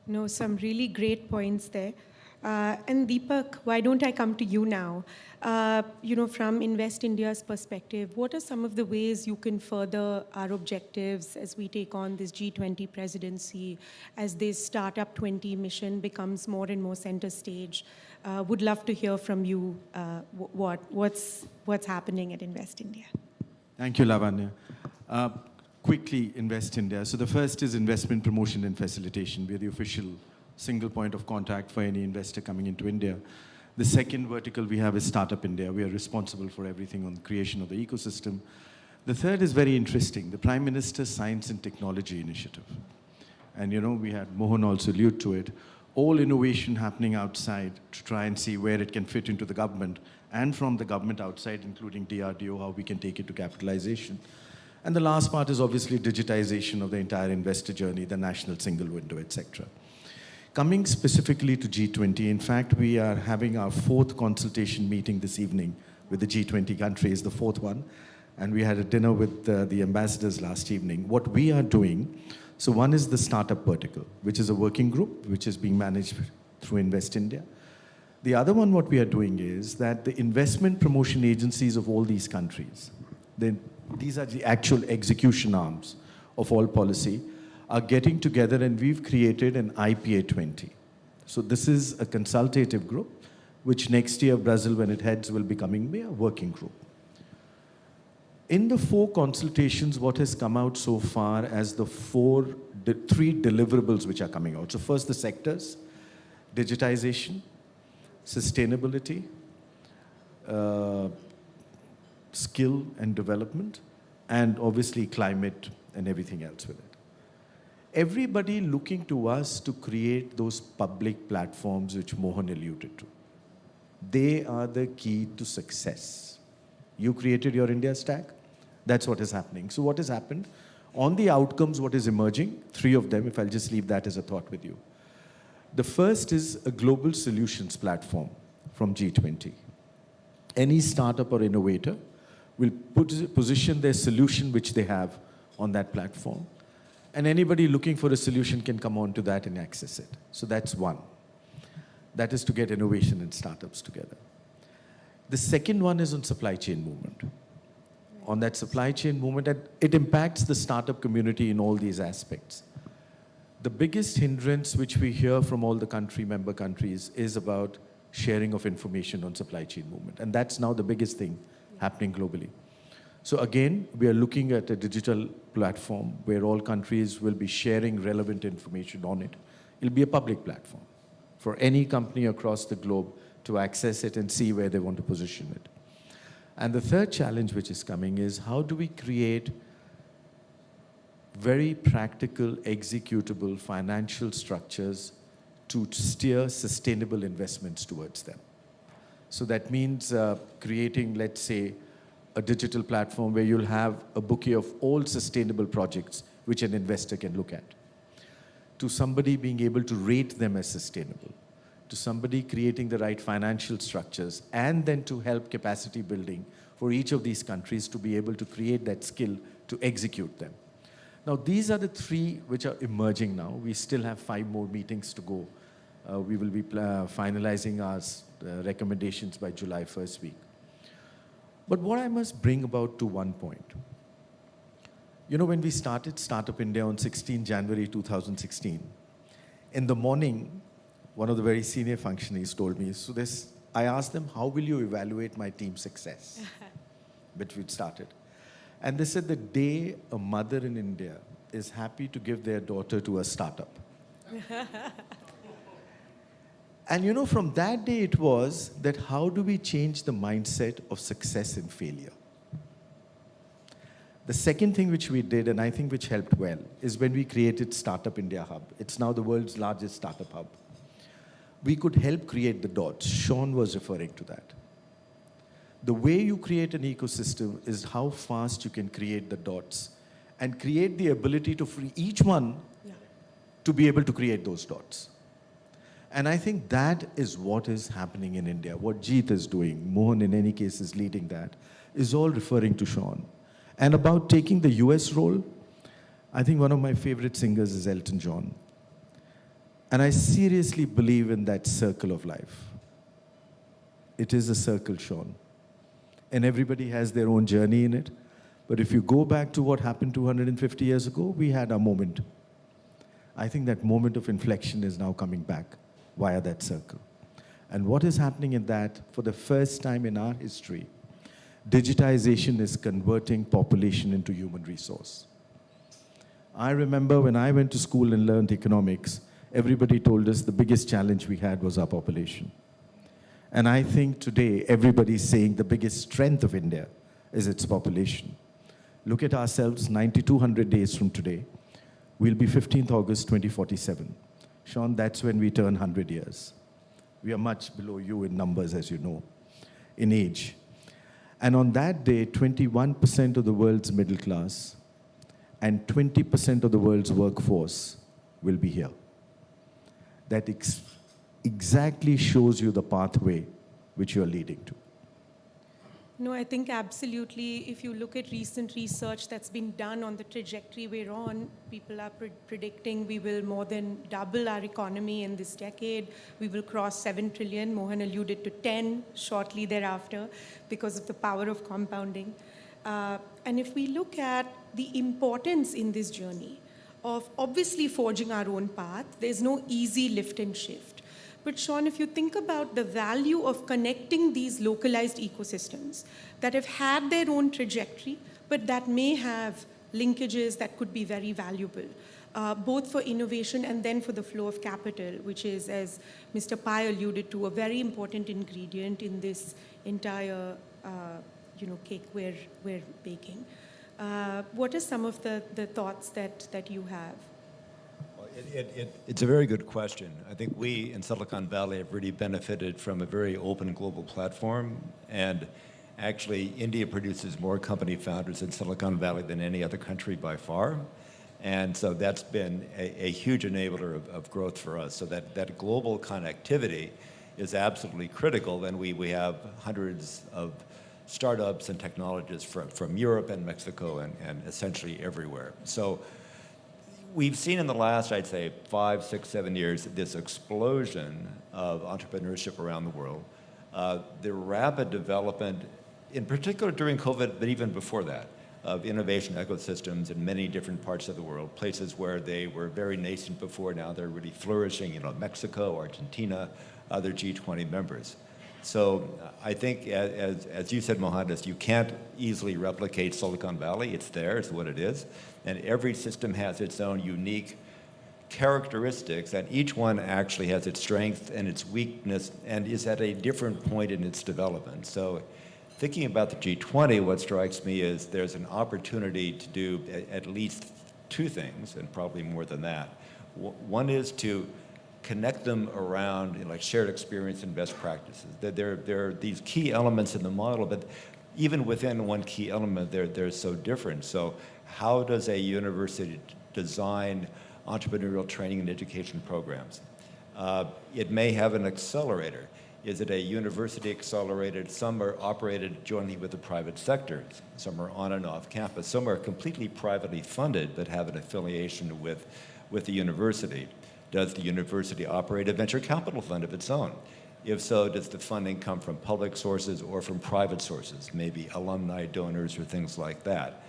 No, some really great points there. And Deepak, why don't I come to you now? From Invest India's perspective, what are some of the ways you can further our objectives as we take on this G20 presidency, as this Startup 20 mission becomes more and more center stage? Would love to hear from you what's happening at Invest India. Thank you, Lavanya. Quickly, Invest India. So the first is investment promotion and facilitation. We are the official single point of contact for any investor coming into India. The second vertical we have is Startup India. We are responsible for everything on the creation of the ecosystem. The third is very interesting, the Prime Minister's Science and Technology Initiative. And we had Mohan also allude to it. All innovation happening outside to try and see where it can fit into the government and from the government outside, including DRDO, how we can take it to capitalization. And the last part is obviously digitization of the entire investor journey, the national single window, etc. Coming specifically to G20, in fact, we are having our fourth consultation meeting this evening with the G20 countries, the fourth one. And we had a dinner with the ambassadors last evening. What we are doing, so one is the startup vertical, which is a working group, which is being managed through Invest India. The other one, what we are doing is that the investment promotion agencies of all these countries, these are the actual execution arms of all policy, are getting together, and we've created an IPA 20. So this is a consultative group, which next year Brazil, when it heads, will be becoming a working group. In the four consultations, what has come out so far as the three deliverables which are coming out. So first, the sectors, digitization, sustainability, skill and development, and obviously climate and everything else with it. Everybody looking to us to create those public platforms which Mohan alluded to. They are the key to success. You created your India stack. That's what is happening. So what has happened? On the outcomes, what is emerging, three of them, if I'll just leave that as a thought with you. The first is a global solutions platform from G20. Any startup or innovator will position their solution which they have on that platform. And anybody looking for a solution can come onto that and access it. So that's one. That is to get innovation and startups together. The second one is on supply chain movement. On that supply chain movement, it impacts the startup community in all these aspects. The biggest hindrance which we hear from all the member countries is about sharing of information on supply chain movement. And that's now the biggest thing happening globally. So again, we are looking at a digital platform where all countries will be sharing relevant information on it. It'll be a public platform for any company across the globe to access it and see where they want to position it. And the third challenge which is coming is how do we create very practical, executable financial structures to steer sustainable investments towards them. So that means creating, let's say, a digital platform where you'll have a bouquet of all sustainable projects which an investor can look at, to somebody being able to rate them as sustainable, to somebody creating the right financial structures, and then to help capacity building for each of these countries to be able to create that skill to execute them. Now, these are the three which are emerging now. We still have 5 more meetings to go. We will be finalizing our recommendations by July 1st week. But what I must bring about to one point, you know, when we started Startup India on 16 January 2016, in the morning, one of the very senior functionaries told me, so I asked them, how will you evaluate my team's success? Which we'd started. And they said the day a mother in India is happy to give their daughter to a startup. And you know, from that day it was that how do we change the mindset of success and failure? The second thing which we did, and I think which helped well, is when we created Startup India Hub. It's now the world's largest startup hub. We could help create the dots. Sean was referring to that. The way you create an ecosystem is how fast you can create the dots and create the ability to free each one to be able to create those dots. And I think that is what is happening in India. What Jeet is doing, Mohan in any case is leading that, is all referring to Sean. And about taking the US role, I think one of my favorite singers is Elton John. And I seriously believe in that circle of life. It is a circle, Sean. And everybody has their own journey in it. But if you go back to what happened 250 years ago, we had our moment. I think that moment of inflection is now coming back via that circle. And what is happening in that, for the first time in our history, digitization is converting population into human resource. I remember when I went to school and learned economics, everybody told us the biggest challenge we had was our population. And I think today, everybody's saying the biggest strength of India is its population. Look at ourselves, 9,200 days from today. We'll be 15th August 2047. Sean, that's when we turn 100 years. We are much below you in numbers, as you know, in age. And on that day, 21% of the world's middle class and 20% of the world's workforce will be here. That exactly shows you the pathway which you are leading to. No, I think absolutely. If you look at recent research that's been done on the trajectory we're on, people are predicting we will more than double our economy in this decade. We will cross 7 trillion. Mohan alluded to 10 shortly thereafter because of the power of compounding. And if we look at the importance in this journey of obviously forging our own path, there's no easy lift and shift. But Sean, if you think about the value of connecting these localized ecosystems that have had their own trajectory, but that may have linkages that could be very valuable, both for innovation and then for the flow of capital, which is, as Mr. Pai alluded to, a very important ingredient in this entire cake we're baking. What are some of the thoughts that you have? It's a very good question. I think we in Silicon Valley have really benefited from a very open global platform. And actually, India produces more company founders in Silicon Valley than any other country by far. And so that's been a huge enabler of growth for us. So that global connectivity is absolutely critical. And we have hundreds of startups and technologists from Europe and Mexico and essentially everywhere. So we've seen in the last, I'd say, 5, 6, 7 years, this explosion of entrepreneurship around the world. The rapid development, in particular during COVID, but even before that, of innovation ecosystems in many different parts of the world, places where they were very nascent before, now they're really flourishing, Mexico, Argentina, other G20 members. So I think, as you said, Mohandas, you can't easily replicate Silicon Valley. It's there, it's what it is. And every system has its own unique characteristics, and each one actually has its strength and its weakness and is at a different point in its development. So thinking about the G20, what strikes me is there's an opportunity to do at least two things, and probably more than that. One is to connect them around like shared experience and best practices. There are these key elements in the model, but even within one key element, they're so different. So how does a university design entrepreneurial training and education programs? It may have an accelerator. Is it a university accelerated? Some are operated jointly with the private sector. Some are on and off campus. Some are completely privately funded but have an affiliation with the university. Does the university operate a venture capital fund of its own? If so, does the funding come from public sources or from private sources, maybe alumni donors or things like that?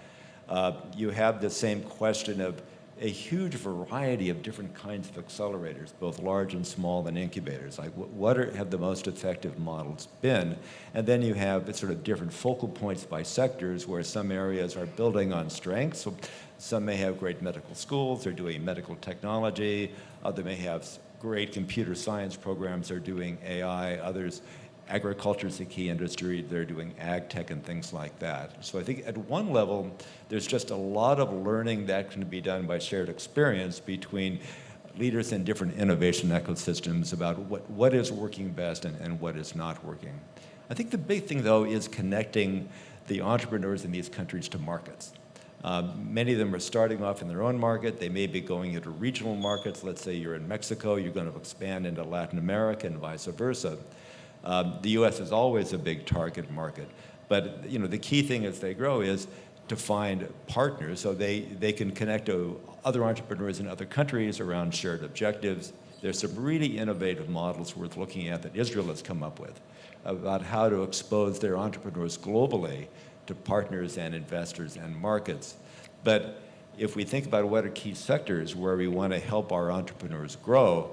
You have the same question of a huge variety of different kinds of accelerators, both large and small and incubators. Like what have the most effective models been? And then you have sort of different focal points by sectors where some areas are building on strengths. So some may have great medical schools, they're doing medical technology. Others may have great computer science programs, they're doing AI. Others, agriculture is a key industry, they're doing ag tech and things like that. So I think at one level, there's just a lot of learning that can be done by shared experience between leaders in different innovation ecosystems about what is working best and what is not working. I think the big thing, though, is connecting the entrepreneurs in these countries to markets. Many of them are starting off in their own market. They may be going into regional markets. Let's say you're in Mexico, you're going to expand into Latin America and vice versa. The U.S. is always a big target market. But the key thing as they grow is to find partners so they can connect to other entrepreneurs in other countries around shared objectives. There's some really innovative models worth looking at that Israel has come up with about how to expose their entrepreneurs globally to partners and investors and markets. But if we think about what are key sectors where we want to help our entrepreneurs grow,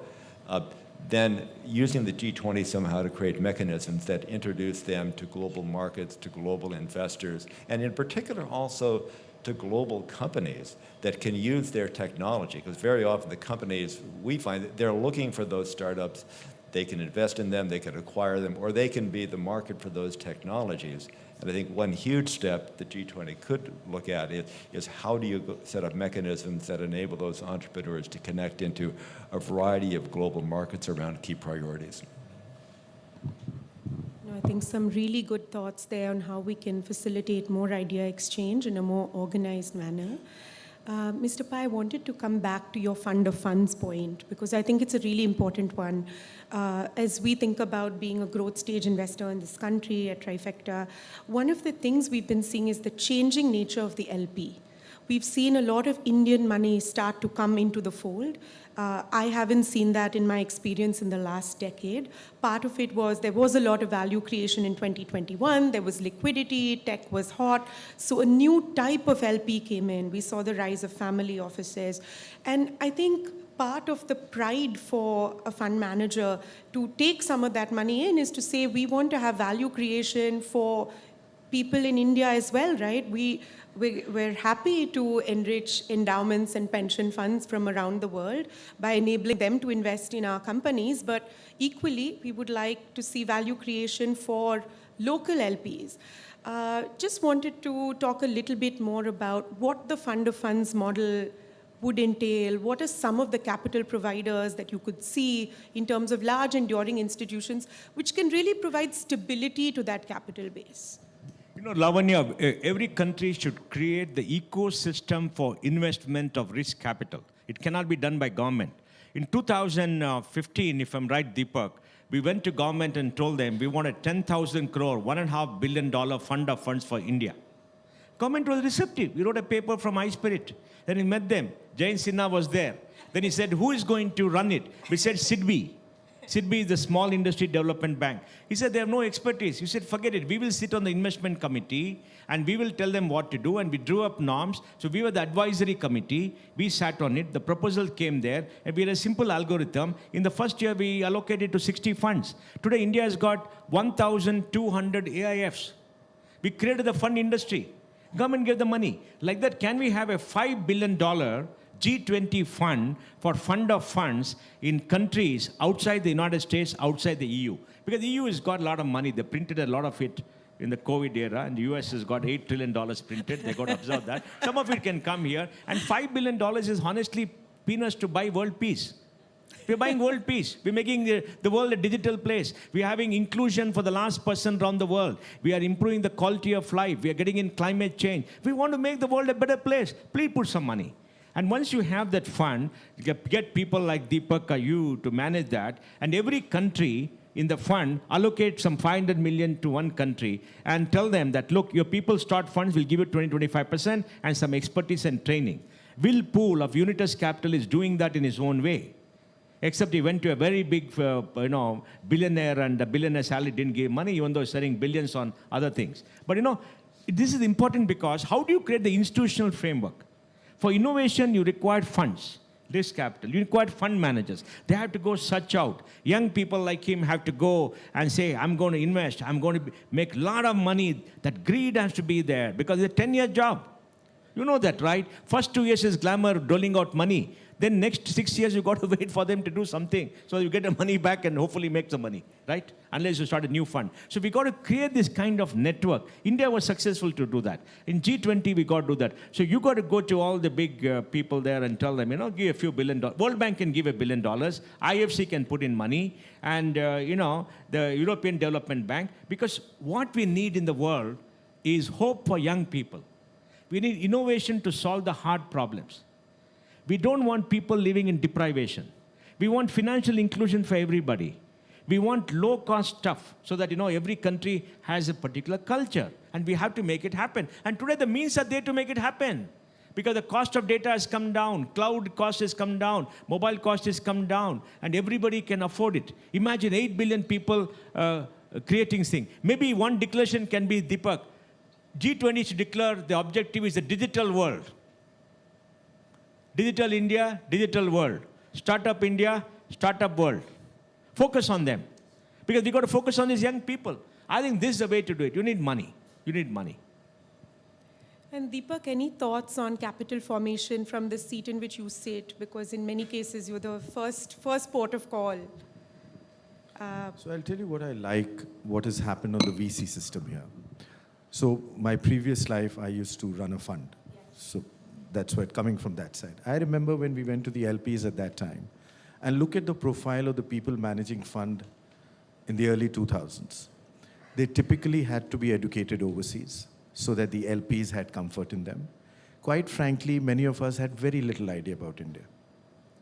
then using the G20 somehow to create mechanisms that introduce them to global markets, to global investors, and in particular also to global companies that can use their technology. Because very often the companies, we find that they're looking for those startups. They can invest in them, they can acquire them, or they can be the market for those technologies. And I think one huge step the G20 could look at is how do you set up mechanisms that enable those entrepreneurs to connect into a variety of global markets around key priorities. I think some really good thoughts there on how we can facilitate more idea exchange in a more organized manner. Mr. Pai, I wanted to come back to your fund of funds point because I think it's a really important one. As we think about being a growth stage investor in this country at Trifecta, one of the things we've been seeing is the changing nature of the LP. We've seen a lot of Indian money start to come into the fold. I haven't seen that in my experience in the last decade. Part of it was there was a lot of value creation in 2021. There was liquidity, tech was hot. So a new type of LP came in. We saw the rise of family offices. And I think part of the pride for a fund manager to take some of that money in is to say we want to have value creation for people in India as well, right? We're happy to enrich endowments and pension funds from around the world by enabling them to invest in our companies, but equally, we would like to see value creation for local LPs. Just wanted to talk a little bit more about what the fund of funds model would entail. What are some of the capital providers that you could see in terms of large enduring institutions, which can really provide stability to that capital base? Lavanya, every country should create the ecosystem for investment of risk capital. It cannot be done by government. In 2015, if I'm right, Deepak, we went to government and told them we wanted 10,000 crore, $1.5 billion fund of funds for India. Government was receptive. We wrote a paper from iSpirit. Then we met them. Jayant Sinha was there. Then he said, who is going to run it? We said, SIDBI. SIDBI is the Small Industry Development Bank. He said they have no expertise. You said, forget it. We will sit on the investment committee and we will tell them what to do. And we drew up norms. So we were the advisory committee. We sat on it. The proposal came there. And we had a simple algorithm. In the first year, we allocated to 60 funds. Today, India has got 1,200 AIFs. We created the fund industry. Government gave the money. Like that, can we have a $5 billion G20 fund for fund of funds in countries outside the United States, outside the EU? Because the EU has got a lot of money. They printed a lot of it in the COVID era, and the US has got $8 trillion printed. They got to observe that. Some of it can come here. And $5 billion is honestly peanuts to buy world peace. We're buying world peace. We're making the world a digital place. We're having inclusion for the last person around the world. We are improving the quality of life. We are getting in climate change. We want to make the world a better place. Please put some money. And once you have that fund, get people like Deepak or you to manage that, and every country in the fund allocate some 500 million to one country and tell them that, look, your people start funds, will give you 20-25% and some expertise and training. Will Pool of Unitas Capital is doing that in his own way. Except he went to a very big, billionaire, and the billionaire salary didn't give money, even though he's selling billions on other things. But this is important because how do you create the institutional framework? For innovation, you require funds, risk capital. You require fund managers. They have to go search out. Young people like him have to go and say, I'm going to invest. I'm going to make a lot of money. That greed has to be there because it's a 10-year job. You know that, right? First 2 years is glamour, doling out money. Then next 6 years, you've got to wait for them to do something. So you get the money back and hopefully make some money, right? Unless you start a new fund. So we got to create this kind of network. India was successful to do that. In G20, we got to do that. So you got to go to all the big people there and tell them, give a few $1 billion. World Bank can give $1 billion. IFC can put in money. And, the European Development Bank. Because what we need in the world is hope for young people. We need innovation to solve the hard problems. We don't want people living in deprivation. We want financial inclusion for everybody. We want low-cost stuff so that, every country has a particular culture. And we have to make it happen. And today the means are there to make it happen. Because the cost of data has come down. Cloud cost has come down. Mobile cost has come down. And everybody can afford it. Imagine 8 billion people creating things. Maybe one declaration can be, Deepak, G20 should declare the objective is a digital world. Digital India, digital world. Startup India, startup world. Focus on them. Because we got to focus on these young people. I think this is the way to do it. You need money. You need money. And Deepak, any thoughts on capital formation from the seat in which you sit? Because in many cases, you're the first port of call. So I'll tell you what I like, what has happened on the VC system here. So my previous life, I used to run a fund. So that's where coming from that side. I remember when we went to the LPs at that time and look at the profile of the people managing fund in the early 2000s. They typically had to be educated overseas so that the LPs had comfort in them. Quite frankly, many of us had very little idea about India.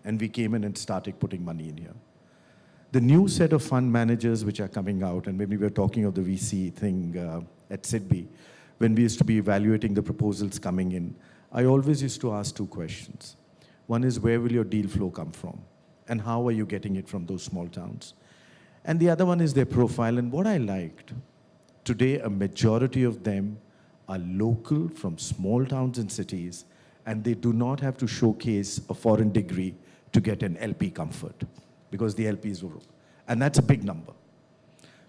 And we came in and started putting money in here. The new set of fund managers which are coming out, and maybe we're talking of the VC thing at SIDBI, when we used to be evaluating the proposals coming in, I always used to ask two questions. One is, where will your deal flow come from? And how are you getting it from those small towns? And the other one is their profile. And what I liked, today a majority of them are local from small towns and cities, and they do not have to showcase a foreign degree to get an LP comfort, because the LPs were, and that's a big number.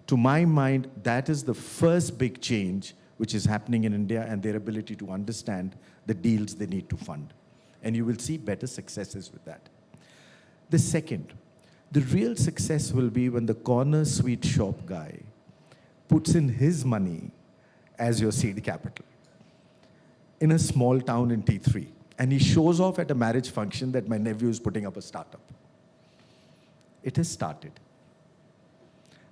To my mind, that is the first big change which is happening in India, and their ability to understand the deals they need to fund. And you will see better successes with that. The second, the real success will be when the corner sweet shop guy puts in his money as your seed capital in a small town in T3. And he shows off at a marriage function that my nephew is putting up a startup. It has started.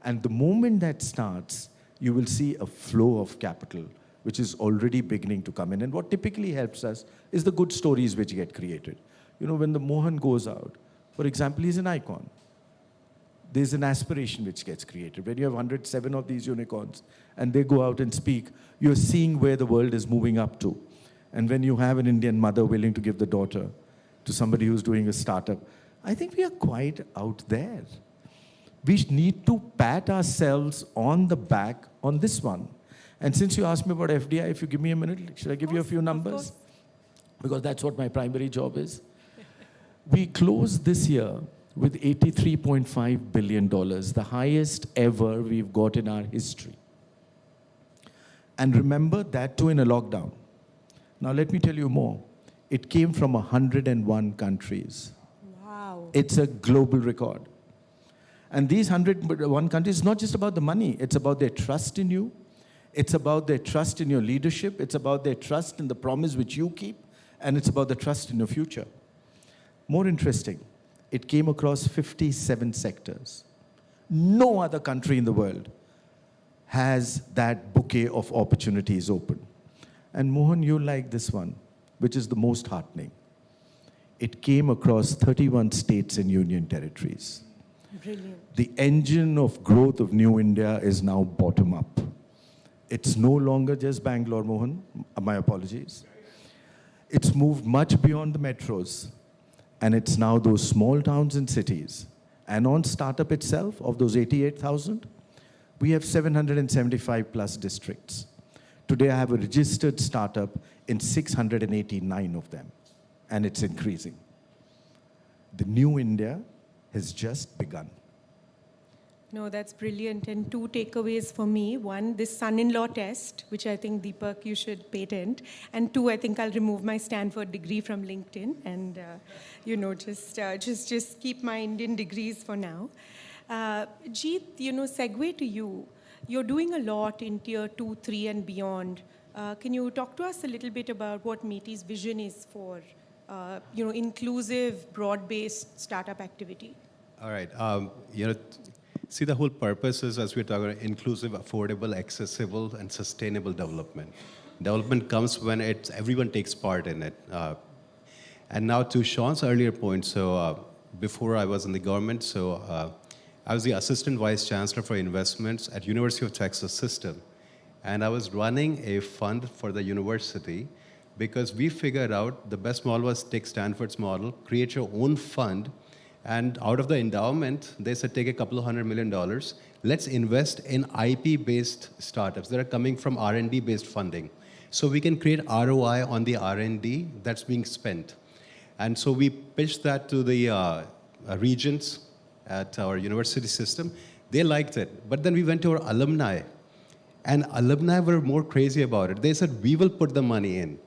And the moment that starts, you will see a flow of capital which is already beginning to come in. And what typically helps us is the good stories which get created. When the Mohan goes out, for example, he's an icon. There's an aspiration which gets created. When you have 107 of these unicorns and they go out and speak, you're seeing where the world is moving up to. And when you have an Indian mother willing to give the daughter to somebody who's doing a startup, I think we are quite out there. we need to pat ourselves on the back on this one. And since you asked me about FDI, if you give me a minute, should I give you a few numbers? Because that's what my primary job is. We closed this year with $83.5 billion, the highest ever we've got in our history. And remember that too in a lockdown. Now let me tell you more. It came from 101 countries. Wow. It's a global record. And these 101 countries, it's not just about the money, it's about their trust in you. It's about their trust in your leadership. It's about their trust in the promise which you keep. And it's about the trust in your future. More interesting, it came across 57 sectors. No other country in the world has that bouquet of opportunities open. And Mohan, you like this one, which is the most heartening. It came across 31 states and union territories. Brilliant. The engine of growth of New India is now bottom up. It's no longer just Bangalore, Mohan. My apologies. It's moved much beyond the metros. And it's now those small towns and cities. And on startup itself, of those 88,000, we have 775 plus districts. Today, I have a registered startup in 689 of them. And it's increasing. The new India has just begun. No, that's brilliant. And two takeaways for me. One, this son-in-law test, which I think, Deepak, you should patent. And two, I think I'll remove my Stanford degree from LinkedIn and, just keep my Indian degrees for now. Jeet, segue to you. You're doing a lot in tier 2, 3 and beyond. Can you talk to us a little bit about what METI's vision is for, inclusive, broad-based startup activity? All right. See, the whole purpose is, as we're talking about, inclusive, affordable, accessible, and sustainable development. Development comes when everyone takes part in it. And now to Sean's earlier point, so before I was in the government, I was the Assistant Vice Chancellor for Investments at University of Texas System. And I was running a fund for the university because we figured out the best model was take Stanford's model, create your own fund, and out of the endowment, they said, take a couple of $100 million. Let's invest in IP-based startups that are coming from R&D-based funding. So we can create ROI on the R&D that's being spent. And so we pitched that to the regents at our university system. They liked it. But then we went to our alumni. And alumni were more crazy about it. They said, we will put the money in.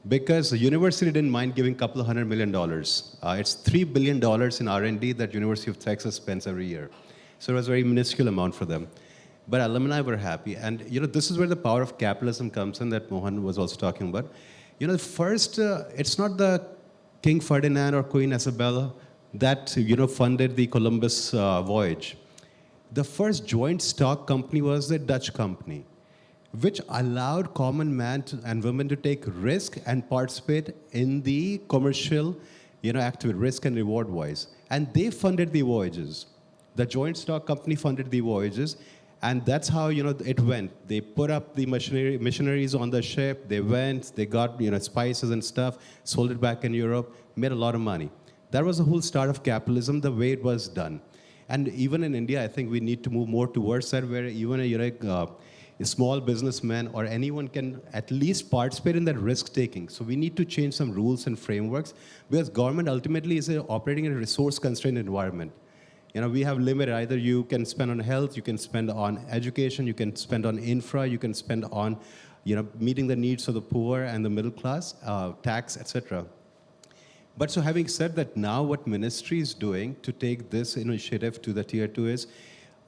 Because the university didn't mind giving a couple of $100 million. It's $3 billion in R&D that University of Texas spends every year. So it was a very minuscule amount for them. But alumni were happy. And this is where the power of capitalism comes in that Mohan was also talking about. First, it's not the King Ferdinand or Queen Isabella that funded the Columbus voyage. The first joint stock company was the Dutch company, which allowed common man and women to take risk and participate in the commercial, activity, risk and reward wise. And they funded the voyages. The joint stock company funded the voyages, and that's how, it went. They put up the missionaries on the ship, they went, they got, spices and stuff, sold it back in Europe, made a lot of money. That was the whole start of capitalism, the way it was done. And even in India, I think we need to move more towards that, where even a small businessman or anyone can at least participate in that risk-taking. So we need to change some rules and frameworks, because government ultimately is operating in a resource-constrained environment. We have limited, either you can spend on health, you can spend on education, you can spend on infra, you can spend on meeting the needs of the poor and the middle class, tax, etc. But so having said that, now what ministry is doing to take this initiative to the tier 2 is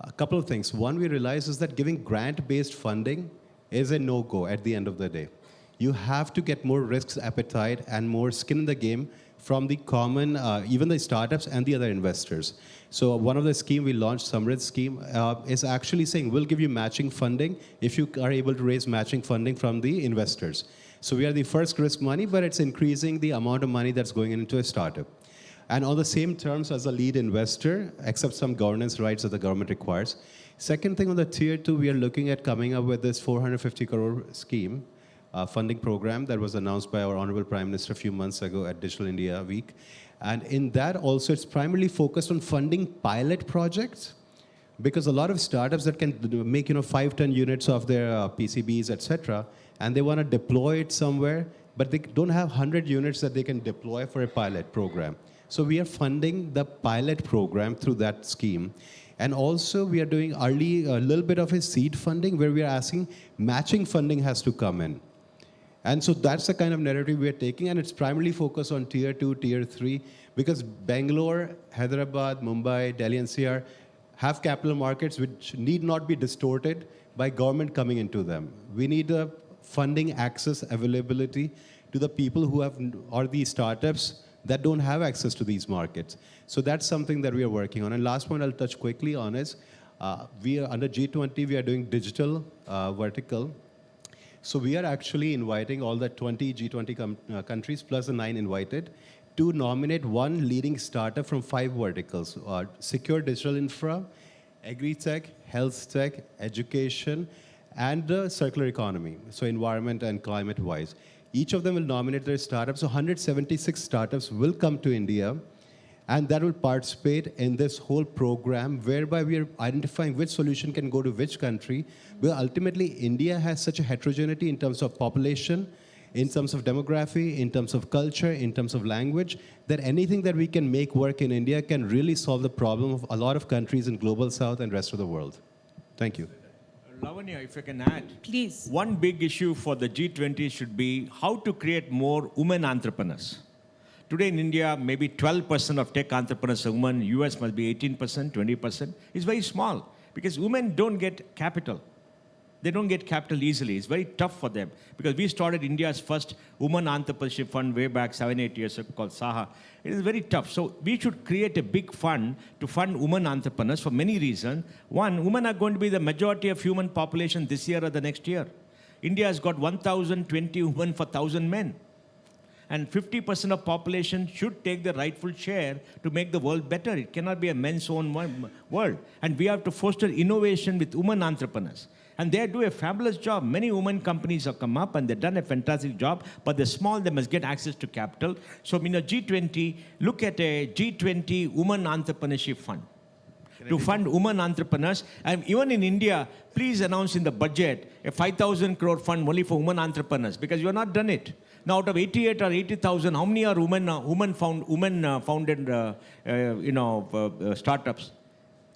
a couple of things. One, we realize is that giving grant-based funding is a no-go at the end of the day. You have to get more risk appetite and more skin in the game from the common, even the startups and the other investors. So one of the scheme we launched, Samrit scheme, is actually saying we'll give you matching funding if you are able to raise matching funding from the investors. So we are the first risk money, but it's increasing the amount of money that's going into a startup. And on the same terms as a lead investor, except some governance rights that the government requires. Second thing, on the tier 2, we are looking at coming up with this 450 crore scheme, funding program that was announced by our Honorable Prime Minister a few months ago at Digital India Week. And in that also, it's primarily focused on funding pilot projects because a lot of startups that can make 5-10 units of their PCBs, etc., and they want to deploy it somewhere, but they don't have 100 units that they can deploy for a pilot program. So we are funding the pilot program through that scheme. And also we are doing a little bit of a seed funding where we are asking matching funding has to come in. And so that's the kind of narrative we are taking, and it's primarily focused on tier 2, tier 3, because Bangalore, Hyderabad, Mumbai, Delhi NCR have capital markets which need not be distorted by government coming into them. We need a funding access availability to the people who have, or the startups that don't have access to these markets. So that's something that we are working on. And last point I'll touch quickly on is, we are under G20, we are doing digital vertical. So we are actually inviting all the 20 G20 countries plus the 9 invited to nominate one leading startup from 5 verticals: secure digital infra, agri-tech, health tech, education, and the circular economy, so environment and climate-wise. Each of them will nominate their startups. So 176 startups will come to India, and that will participate in this whole program, whereby we are identifying which solution can go to which country. But ultimately, India has such a heterogeneity in terms of population, in terms of demography, in terms of culture, in terms of language, that anything that we can make work in India can really solve the problem of a lot of countries in Global South and rest of the world. Thank you. Lavanya, if I can add. Please. One big issue for the G20 should be how to create more women entrepreneurs. Today in India, maybe 12% of tech entrepreneurs are women. US must be 18%, 20%. It's very small because women don't get capital. They don't get capital easily. It's very tough for them because we started India's first women entrepreneurship fund way back 7-8 years ago called SAHA. It is very tough. So we should create a big fund to fund women entrepreneurs for many reasons. One, women are going to be the majority of human population this year or the next year. India has got 1,020 women for 1,000 men. And 50% of population should take the rightful share to make the world better. It cannot be a men's own world. And we have to foster innovation with women entrepreneurs. And they do a fabulous job. Many women companies have come up and they've done a fantastic job, but they're small, they must get access to capital. So G20, look at a G20 Women Entrepreneurship Fund to fund women entrepreneurs. And even in India, please announce in the budget a 5,000 crore fund only for women entrepreneurs, because you have not done it. Now, out of 88 or 80,000, how many are women-founded startups?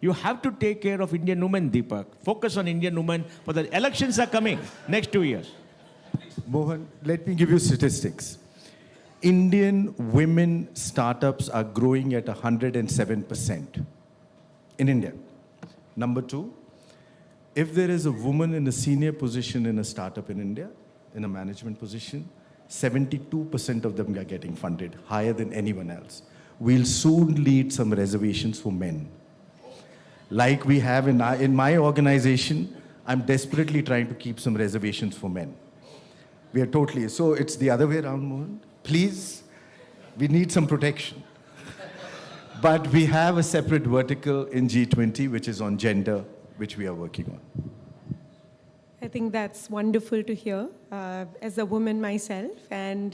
You have to take care of Indian women, Deepak. Focus on Indian women, for the elections are coming next 2 years. Mohan, let me give you statistics. Indian women startups are growing at 107% in India. Number 2, if there is a woman in a senior position in a startup in India, in a management position, 72% of them are getting funded, higher than anyone else. We'll soon lead some reservations for men. Like we have in my organization, I'm desperately trying to keep some reservations for men. We are totally, so it's the other way around, Mohan. Please, we need some protection. But we have a separate vertical in G20, which is on gender, which we are working on. I think that's wonderful to hear. As a woman myself, and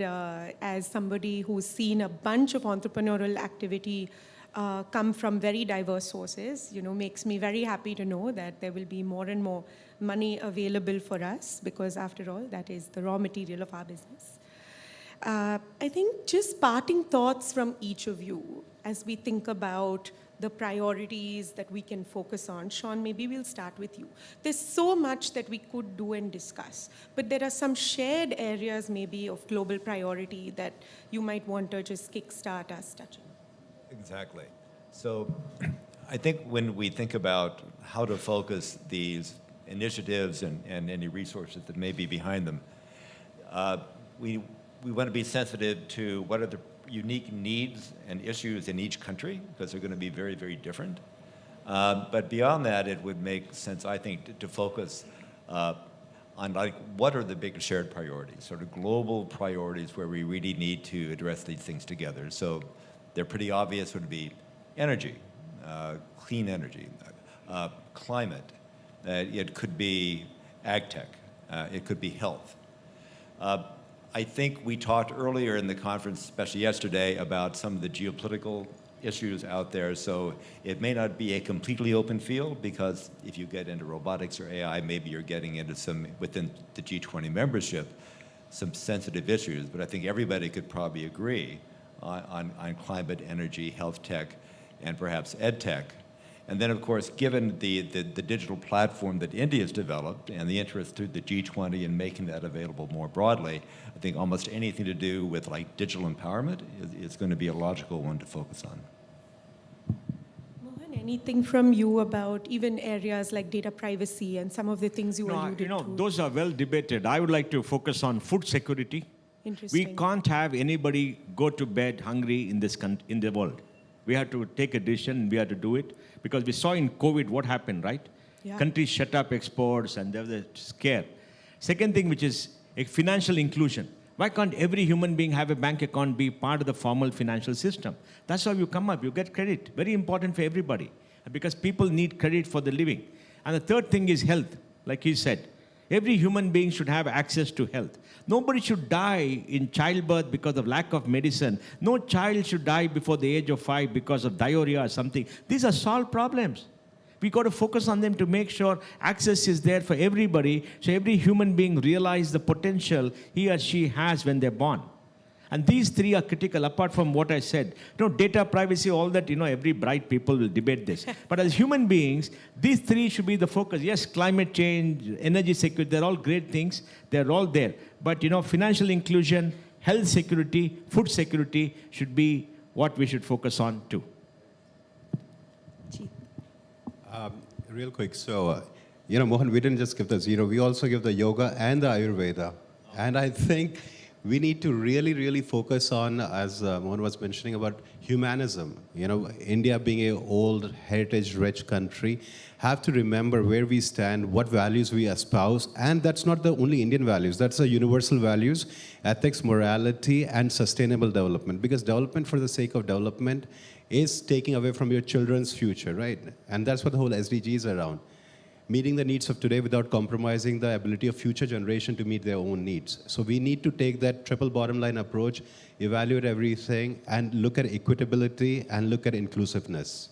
as somebody who's seen a bunch of entrepreneurial activity come from very diverse sources, makes me very happy to know that there will be more and more money available for us, because after all, that is the raw material of our business. I think just parting thoughts from each of you as we think about the priorities that we can focus on. Sean, maybe we'll start with you. There's so much that we could do and discuss, but there are some shared areas maybe of global priority that you might want to just kickstart us touching. Exactly. So I think when we think about how to focus these initiatives and any resources that may be behind them, we want to be sensitive to what are the unique needs and issues in each country, because they're going to be very, very different. But beyond that, it would make sense, I think, to focus on what are the big shared priorities, sort of global priorities where we really need to address these things together. So they're pretty obvious. Would be energy, clean energy, climate. It could be ag tech. It could be health. I think we talked earlier in the conference, especially yesterday, about some of the geopolitical issues out there. So it may not be a completely open field, because if you get into robotics or AI, maybe you're getting into some, within the G20 membership, some sensitive issues. But I think everybody could probably agree on climate, energy, health tech, and perhaps ed tech. And then, of course, given the digital platform that India has developed and the interest through the G20 in making that available more broadly, I think almost anything to do with like digital empowerment is going to be a logical one to focus on. Mohan, anything from you about even areas like data privacy and some of the things you alluded to? Those are well debated. I would like to focus on food security. Interesting. We can't have anybody go to bed hungry in the world. We have to take a decision, we have to do it, because we saw in COVID what happened, right? Yeah. Countries shut up exports and there was a scare. Second thing, which is a financial inclusion. Why can't every human being have a bank account, be part of the formal financial system? That's how you come up, you get credit. Very important for everybody, because people need credit for the living. And the third thing is health, like he said. Every human being should have access to health. Nobody should die in childbirth because of lack of medicine. No child should die before the age of 5 because of diarrhea or something. These are solved problems. We got to focus on them to make sure access is there for everybody, so every human being realizes the potential he or she has when they're born. And these three are critical, apart from what I said. Data privacy, all that, every bright people will debate this. But as human beings, these three should be the focus. Yes, climate change, energy security, they're all great things. They're all there. But, financial inclusion, health security, food security should be what we should focus on too. Real quick, so, Mohan, we didn't just give the zero, we also give the yoga and the Ayurveda. And I think we need to really, really focus on, as Mohan was mentioning, about humanism. India being an old, heritage-rich country, have to remember where we stand, what values we espouse, and that's not the only Indian values, that's the universal values, ethics, morality, and sustainable development. Because development for the sake of development is taking away from your children's future, right? And that's what the whole SDG is around. Meeting the needs of today without compromising the ability of future generation to meet their own needs. So we need to take that triple bottom line approach, evaluate everything, and look at equitability and look at inclusiveness.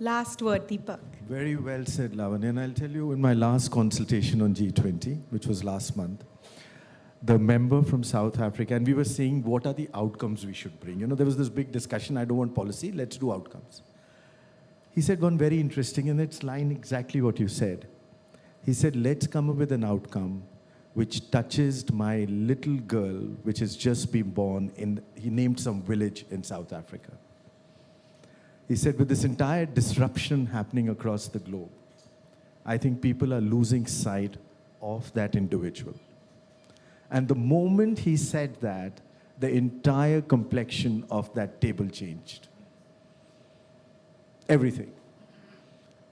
Last word, Deepak. Very well said, Lavanya. And I'll tell you, in my last consultation on G20, which was last month, the member from South Africa, and we were saying what are the outcomes we should bring. There was this big discussion, I don't want policy, let's do outcomes. He said one very interesting, and it's line exactly what you said. He said, let's come up with an outcome which touches my little girl, which has just been born in, he named some village in South Africa. He said, with this entire disruption happening across the globe, I think people are losing sight of that individual. And the moment he said that, the entire complexion of that table changed. Everything.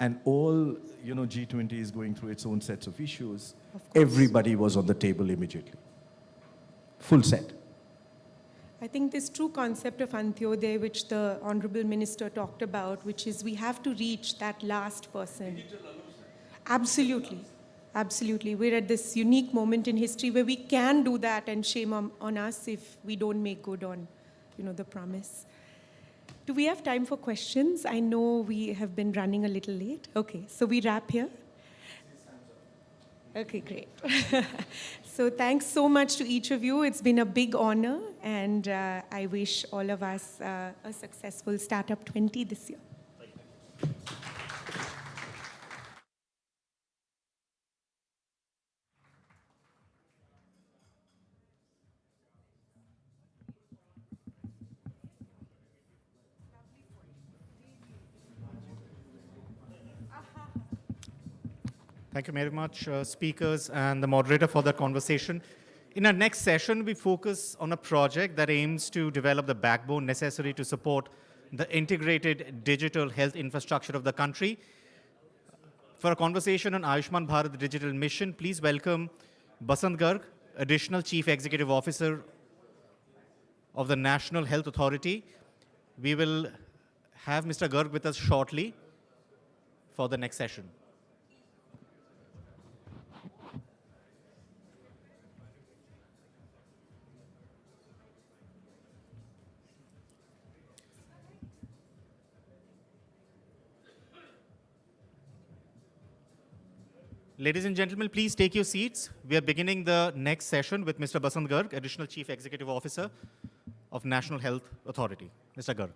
And all, G20 is going through its own sets of issues. Everybody was on the table immediately. Full set. I think this true concept of Antyodaya, which the Honorable Minister talked about, which is we have to reach that last person. Absolutely. Absolutely. We're at this unique moment in history where we can do that, and shame on us if we don't make good on, the promise. Do we have time for questions? I know we have been running a little late. Okay, so we wrap here. Okay, great. So thanks so much to each of you. It's been a big honor, and I wish all of us a successful Startup 20 this year. Thank you very much, speakers and the moderator, for that conversation. In our next session, we focus on a project that aims to develop the backbone necessary to support the integrated digital health infrastructure of the country. For a conversation on Ayushman Bharat Digital Mission, please welcome Basant Garg, Additional Chief Executive Officer of the National Health Authority. We will have Mr. Garg with us shortly for the next session. Ladies and gentlemen, please take your seats. We are beginning the next session with Mr. Basant Garg, Additional Chief Executive Officer of National Health Authority. Mr. Garg.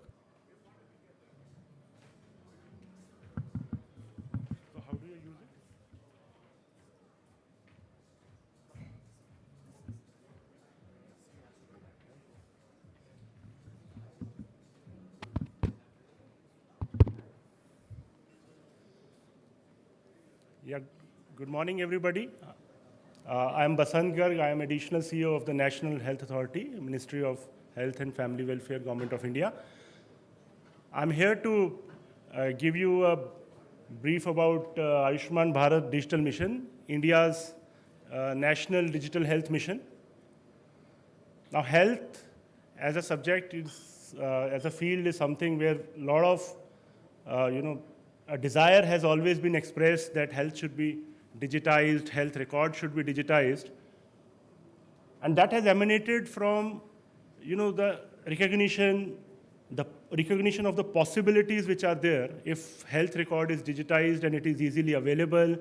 Yeah, good morning, everybody. I am Basant Garg. I am Additional CEO of the National Health Authority, Ministry of Health and Family Welfare, Government of India. I'm here to give you a brief about Ayushman Bharat Digital Mission, India's national digital health mission. Now, health as a subject is, as a field, is something where a lot of, a desire has always been expressed that health should be digitized, health records should be digitized. And that has emanated from, the recognition of the possibilities which are there if health record is digitized and it is easily available,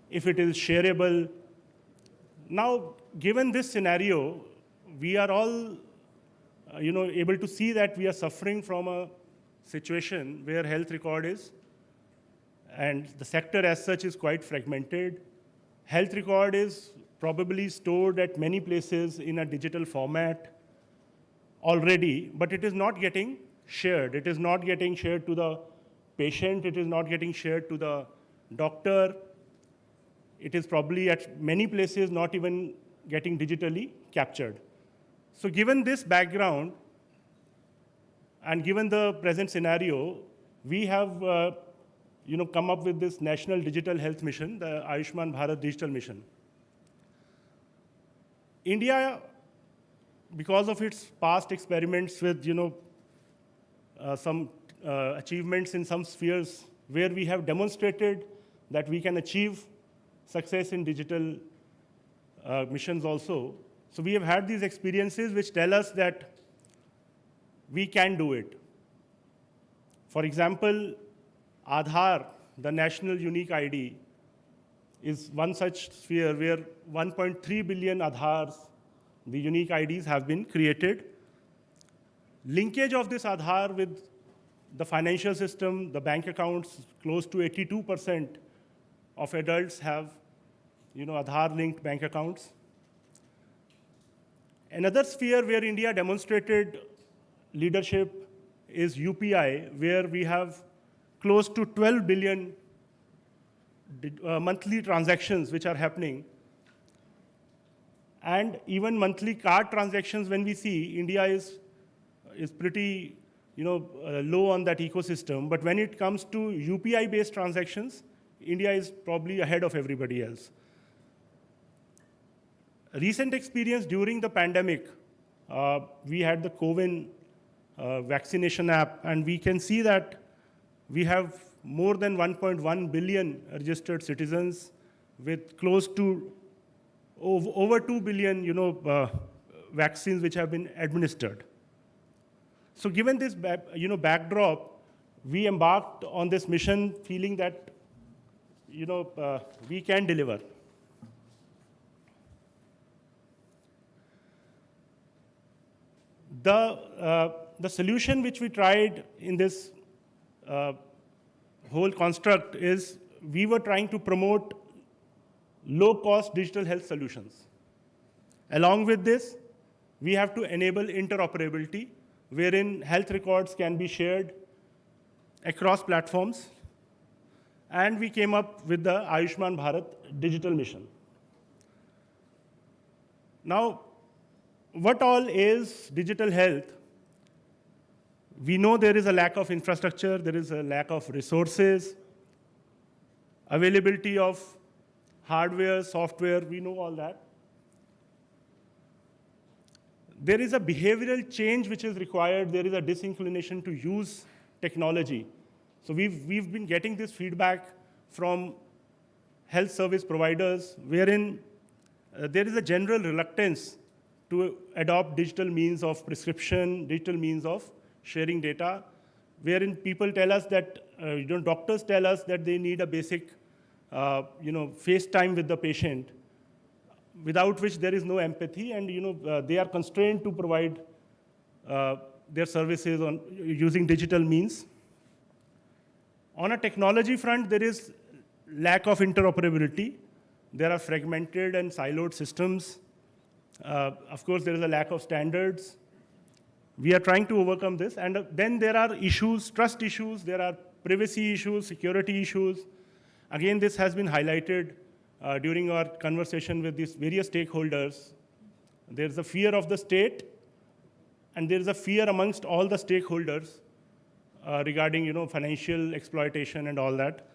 if it is shareable. Now, given this scenario, we are all, able to see that we are suffering from a situation where health record is, and the sector as such is quite fragmented. Health record is probably stored at many places in a digital format already, but it is not getting shared. It is not getting shared to the patient. It is not getting shared to the doctor. It is probably at many places not even getting digitally captured. So given this background and given the present scenario, we have come up with this National Digital Health Mission, the Ayushman Bharat Digital Mission. India, because of its past experiments with, some achievements in some spheres where we have demonstrated that we can achieve success in digital missions also. So we have had these experiences which tell us that we can do it. For example, Aadhaar, the national unique ID, is one such sphere where 1.3 billion Aadhaars, the unique IDs, have been created. Linkage of this Aadhaar with the financial system, the bank accounts, close to 82% of adults have, Aadhaar-linked bank accounts. Another sphere where India demonstrated leadership is UPI, where we have close to 12 billion monthly transactions which are happening. And even monthly card transactions, when we see, India is pretty low on that ecosystem. But when it comes to UPI-based transactions, India is probably ahead of everybody else. Recent experience during the pandemic, we had the CoWIN vaccination app, and we can see that we have more than 1.1 billion registered citizens with close to over 2 billion vaccines which have been administered. So given this backdrop, we embarked on this mission feeling that we can deliver. The solution which we tried in this whole construct is we were trying to promote low-cost digital health solutions. Along with this, we have to enable interoperability, wherein health records can be shared across platforms. And we came up with the Ayushman Bharat Digital Mission. Now, what all is digital health? We know there is a lack of infrastructure, there is a lack of resources, availability of hardware, software, we know all that. There is a behavioral change which is required. There is a disinclination to use technology. So we've been getting this feedback from health service providers, wherein there is a general reluctance to adopt digital means of prescription, digital means of sharing data, wherein people tell us that, doctors tell us that they need a basic FaceTime with the patient, without which there is no empathy, and they are constrained to provide their services on using digital means. On a technology front, there is lack of interoperability. There are fragmented and siloed systems. Of course, there is a lack of standards. We are trying to overcome this. And then there are issues, trust issues, there are privacy issues, security issues. Again, this has been highlighted during our conversation with these various stakeholders. There's a fear of the state, and there's a fear amongst all the stakeholders regarding financial exploitation and all that.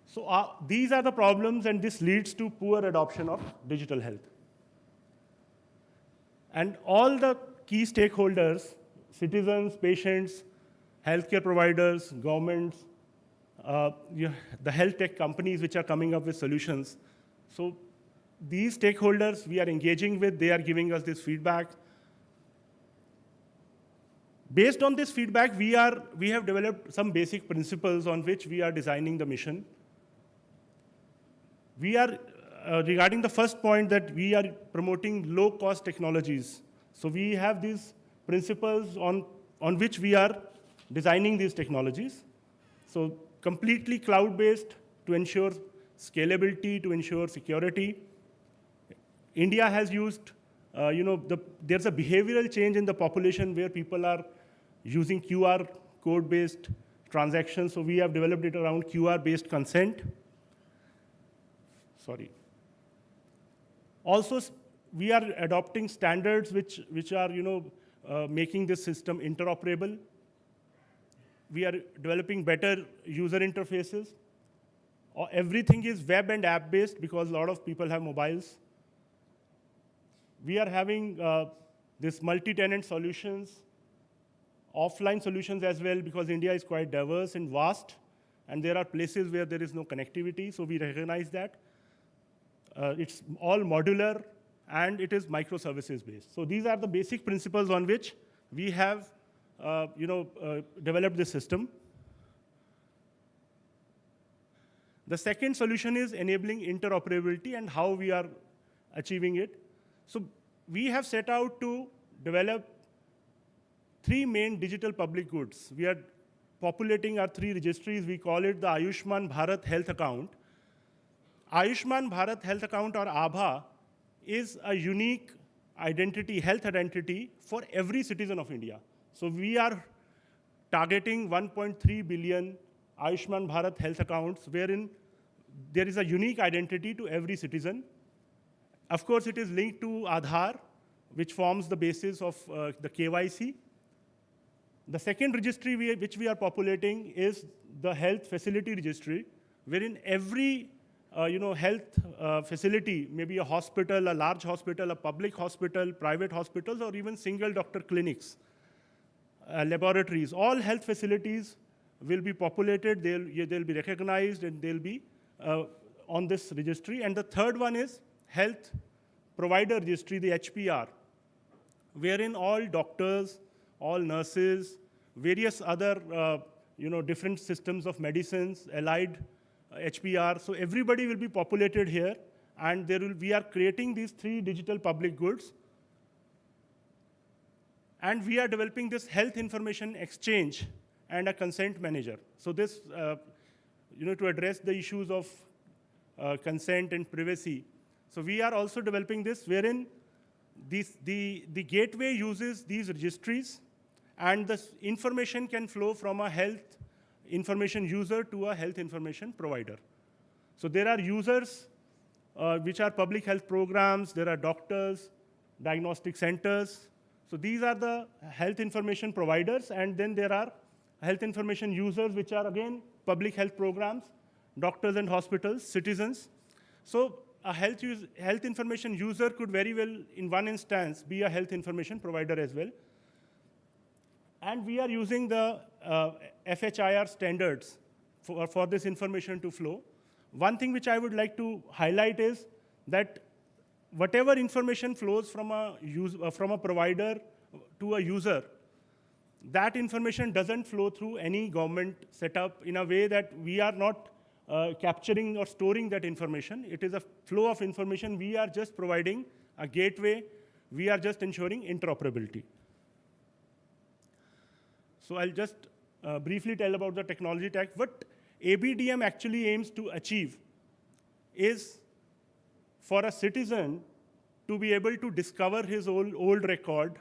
So these are the problems, and this leads to poor adoption of digital health. And all the key stakeholders, citizens, patients, healthcare providers, governments, the health tech companies which are coming up with solutions. So these stakeholders we are engaging with, they are giving us this feedback. Based on this feedback, we have developed some basic principles on which we are designing the mission. We are, regarding the first point, that we are promoting low-cost technologies. So we have these principles on which we are designing these technologies. So completely cloud-based to ensure scalability, to ensure security. India has used, there's a behavioral change in the population where people are using QR code-based transactions. So we have developed it around QR-based consent. Sorry. Also, we are adopting standards which are, making this system interoperable. We are developing better user interfaces. Everything is web and app-based because a lot of people have mobiles. We are having this multi-tenant solutions, offline solutions as well, because India is quite diverse and vast, and there are places where there is no connectivity, so we recognize that. It's all modular, and it is microservices based. So these are the basic principles on which we have developed this system. The second solution is enabling interoperability and how we are achieving it. So we have set out to develop 3 main digital public goods. We are populating our 3 registries. We call it the Ayushman Bharat Health Account. Ayushman Bharat Health Account, or ABHA, is a unique identity, health identity for every citizen of India. So we are targeting 1.3 billion Ayushman Bharat health accounts, wherein there is a unique identity to every citizen. Of course, it is linked to Aadhaar, which forms the basis of the KYC. The second registry which we are populating is the health facility registry, wherein every health facility, maybe a hospital, a large hospital, a public hospital, private hospitals, or even single doctor clinics, laboratories, all health facilities will be populated, they'll be recognized, and they'll be on this registry. And the third one is health provider registry, the HPR, wherein all doctors, all nurses, various other different systems of medicines, allied HPR. So everybody will be populated here, and we are creating these 3 digital public goods. And we are developing this health information exchange and a consent manager. So this, to address the issues of consent and privacy. So we are also developing this, wherein the gateway uses these registries, and the information can flow from a health information user to a health information provider. So there are users which are public health programs, there are doctors, diagnostic centers. So these are the health information providers, and then there are health information users, which are again public health programs, doctors and hospitals, citizens. So a health information user could very well, in one instance, be a health information provider as well. And we are using the FHIR standards for this information to flow. One thing which I would like to highlight is that whatever information flows from a provider to a user, that information doesn't flow through any government setup in a way that we are not capturing or storing that information. It is a flow of information. We are just providing a gateway. We are just ensuring interoperability. So I'll just briefly tell about the technology stack. What ABDM actually aims to achieve is for a citizen to be able to discover his old record,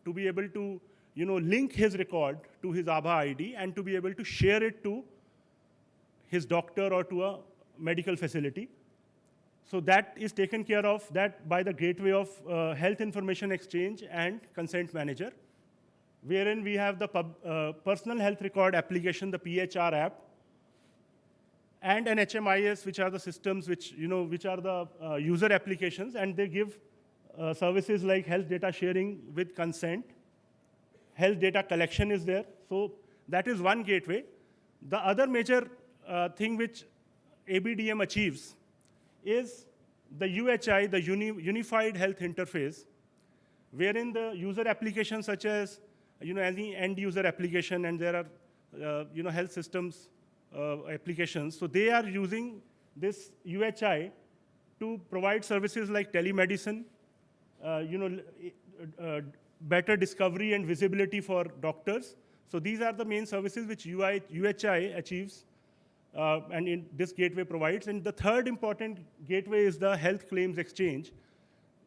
to be able to link his record to his Aadhaar ID, and to be able to share it to his doctor or to a medical facility. So that is taken care of by the gateway of Health Information Exchange and Consent Manager, wherein we have the Personal Health Record application, the PHR app, and an HMIS, which are the systems which are the user applications, and they give services like health data sharing with consent. Health data collection is there. So that is one gateway. The other major thing which ABDM achieves is the UHI, the Unified Health Interface, wherein the user applications such as any end user application, and there are health systems applications. So they are using this UHI to provide services like telemedicine, better discovery and visibility for doctors. So these are the main services which UHI achieves and in this gateway provides. And the third important gateway is the Health Claims Exchange,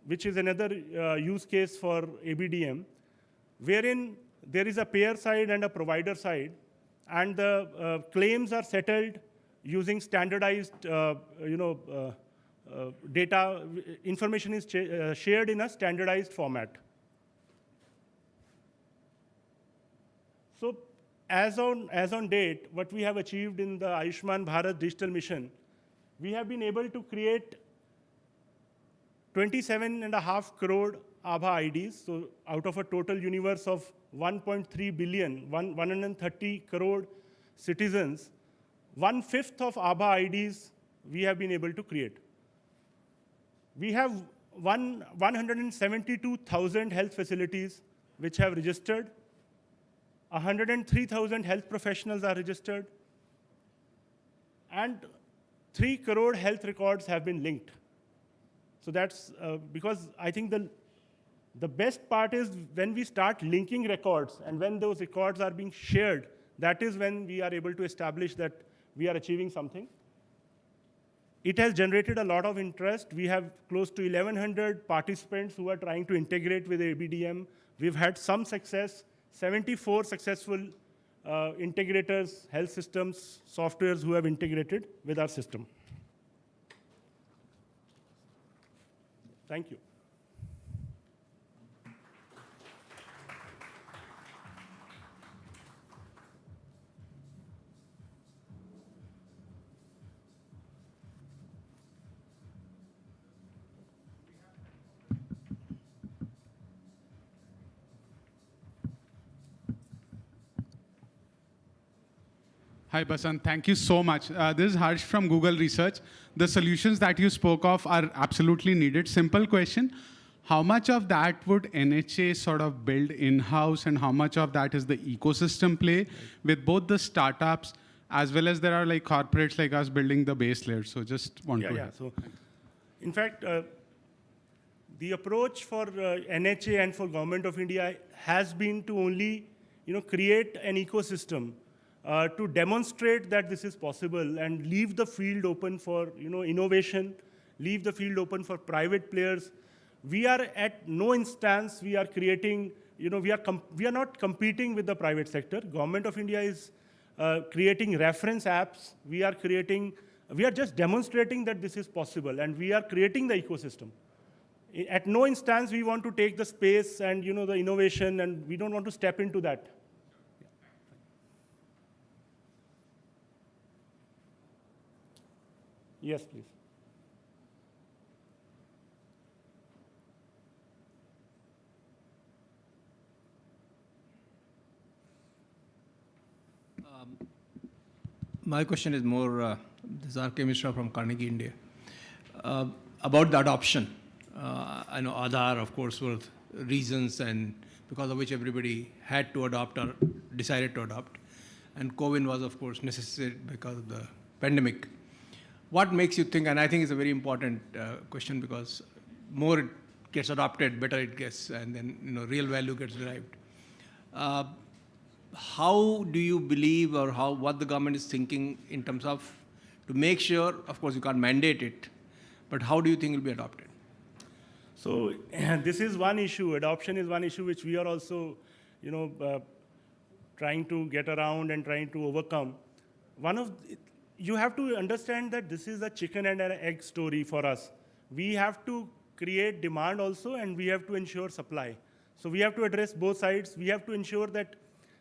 which is another use case for ABDM, wherein there is a payer side and a provider side, and the claims are settled using standardized data. Information is shared in a standardized format. So as on date, what we have achieved in the Ayushman Bharat Digital Mission, we have been able to create 27.5 crore Aadhaar IDs. So out of a total universe of 1.3 billion, 130 crore citizens, 1/5 of Aadhaar IDs we have been able to create. We have 172,000 health facilities which have registered. 103,000 health professionals are registered, and 3 crore health records have been linked. So that's because I think the best part is when we start linking records and when those records are being shared, that is when we are able to establish that we are achieving something. It has generated a lot of interest. We have close to 1,100 participants who are trying to integrate with ABDM. We've had some success. 74 successful integrators, health systems, softwares who have integrated with our system. Thank you. Hi, Basant. Thank you so much. This is Harsh from Google Research. The solutions that you spoke of are absolutely needed. Simple question. How much of that would NHA sort of build in-house, and how much of that is the ecosystem play with both the startups as well as there are like corporates like us building the base layer? So just want to... So, in fact, the approach for NHA and for Government of India has been to only create an ecosystem to demonstrate that this is possible and leave the field open for innovation, leave the field open for private players. We are at no instance we are creating, we are not competing with the private sector. Government of India is creating reference apps. We are just demonstrating that this is possible, and we are creating the ecosystem. At no instance we want to take the space and the innovation, and we don't want to step into that. Yes, please. My question is more, this is R.K. Mishra from Carnegie India, about the adoption. I know Aadhaar, of course, was reasons and because of which everybody had to adopt or decided to adopt. And COVID was, of course, necessary because of the pandemic. What makes you think, and I think it's a very important question because more it gets adopted, better it gets, and then real value gets derived. How do you believe, or what the government is thinking in terms of to make sure, of course you can't mandate it, but how do you think it will be adopted? So this is one issue. Adoption is one issue which we are also, trying to get around and trying to overcome. You have to understand that this is a chicken and an egg story for us. We have to create demand also, and we have to ensure supply. So we have to address both sides. We have to ensure that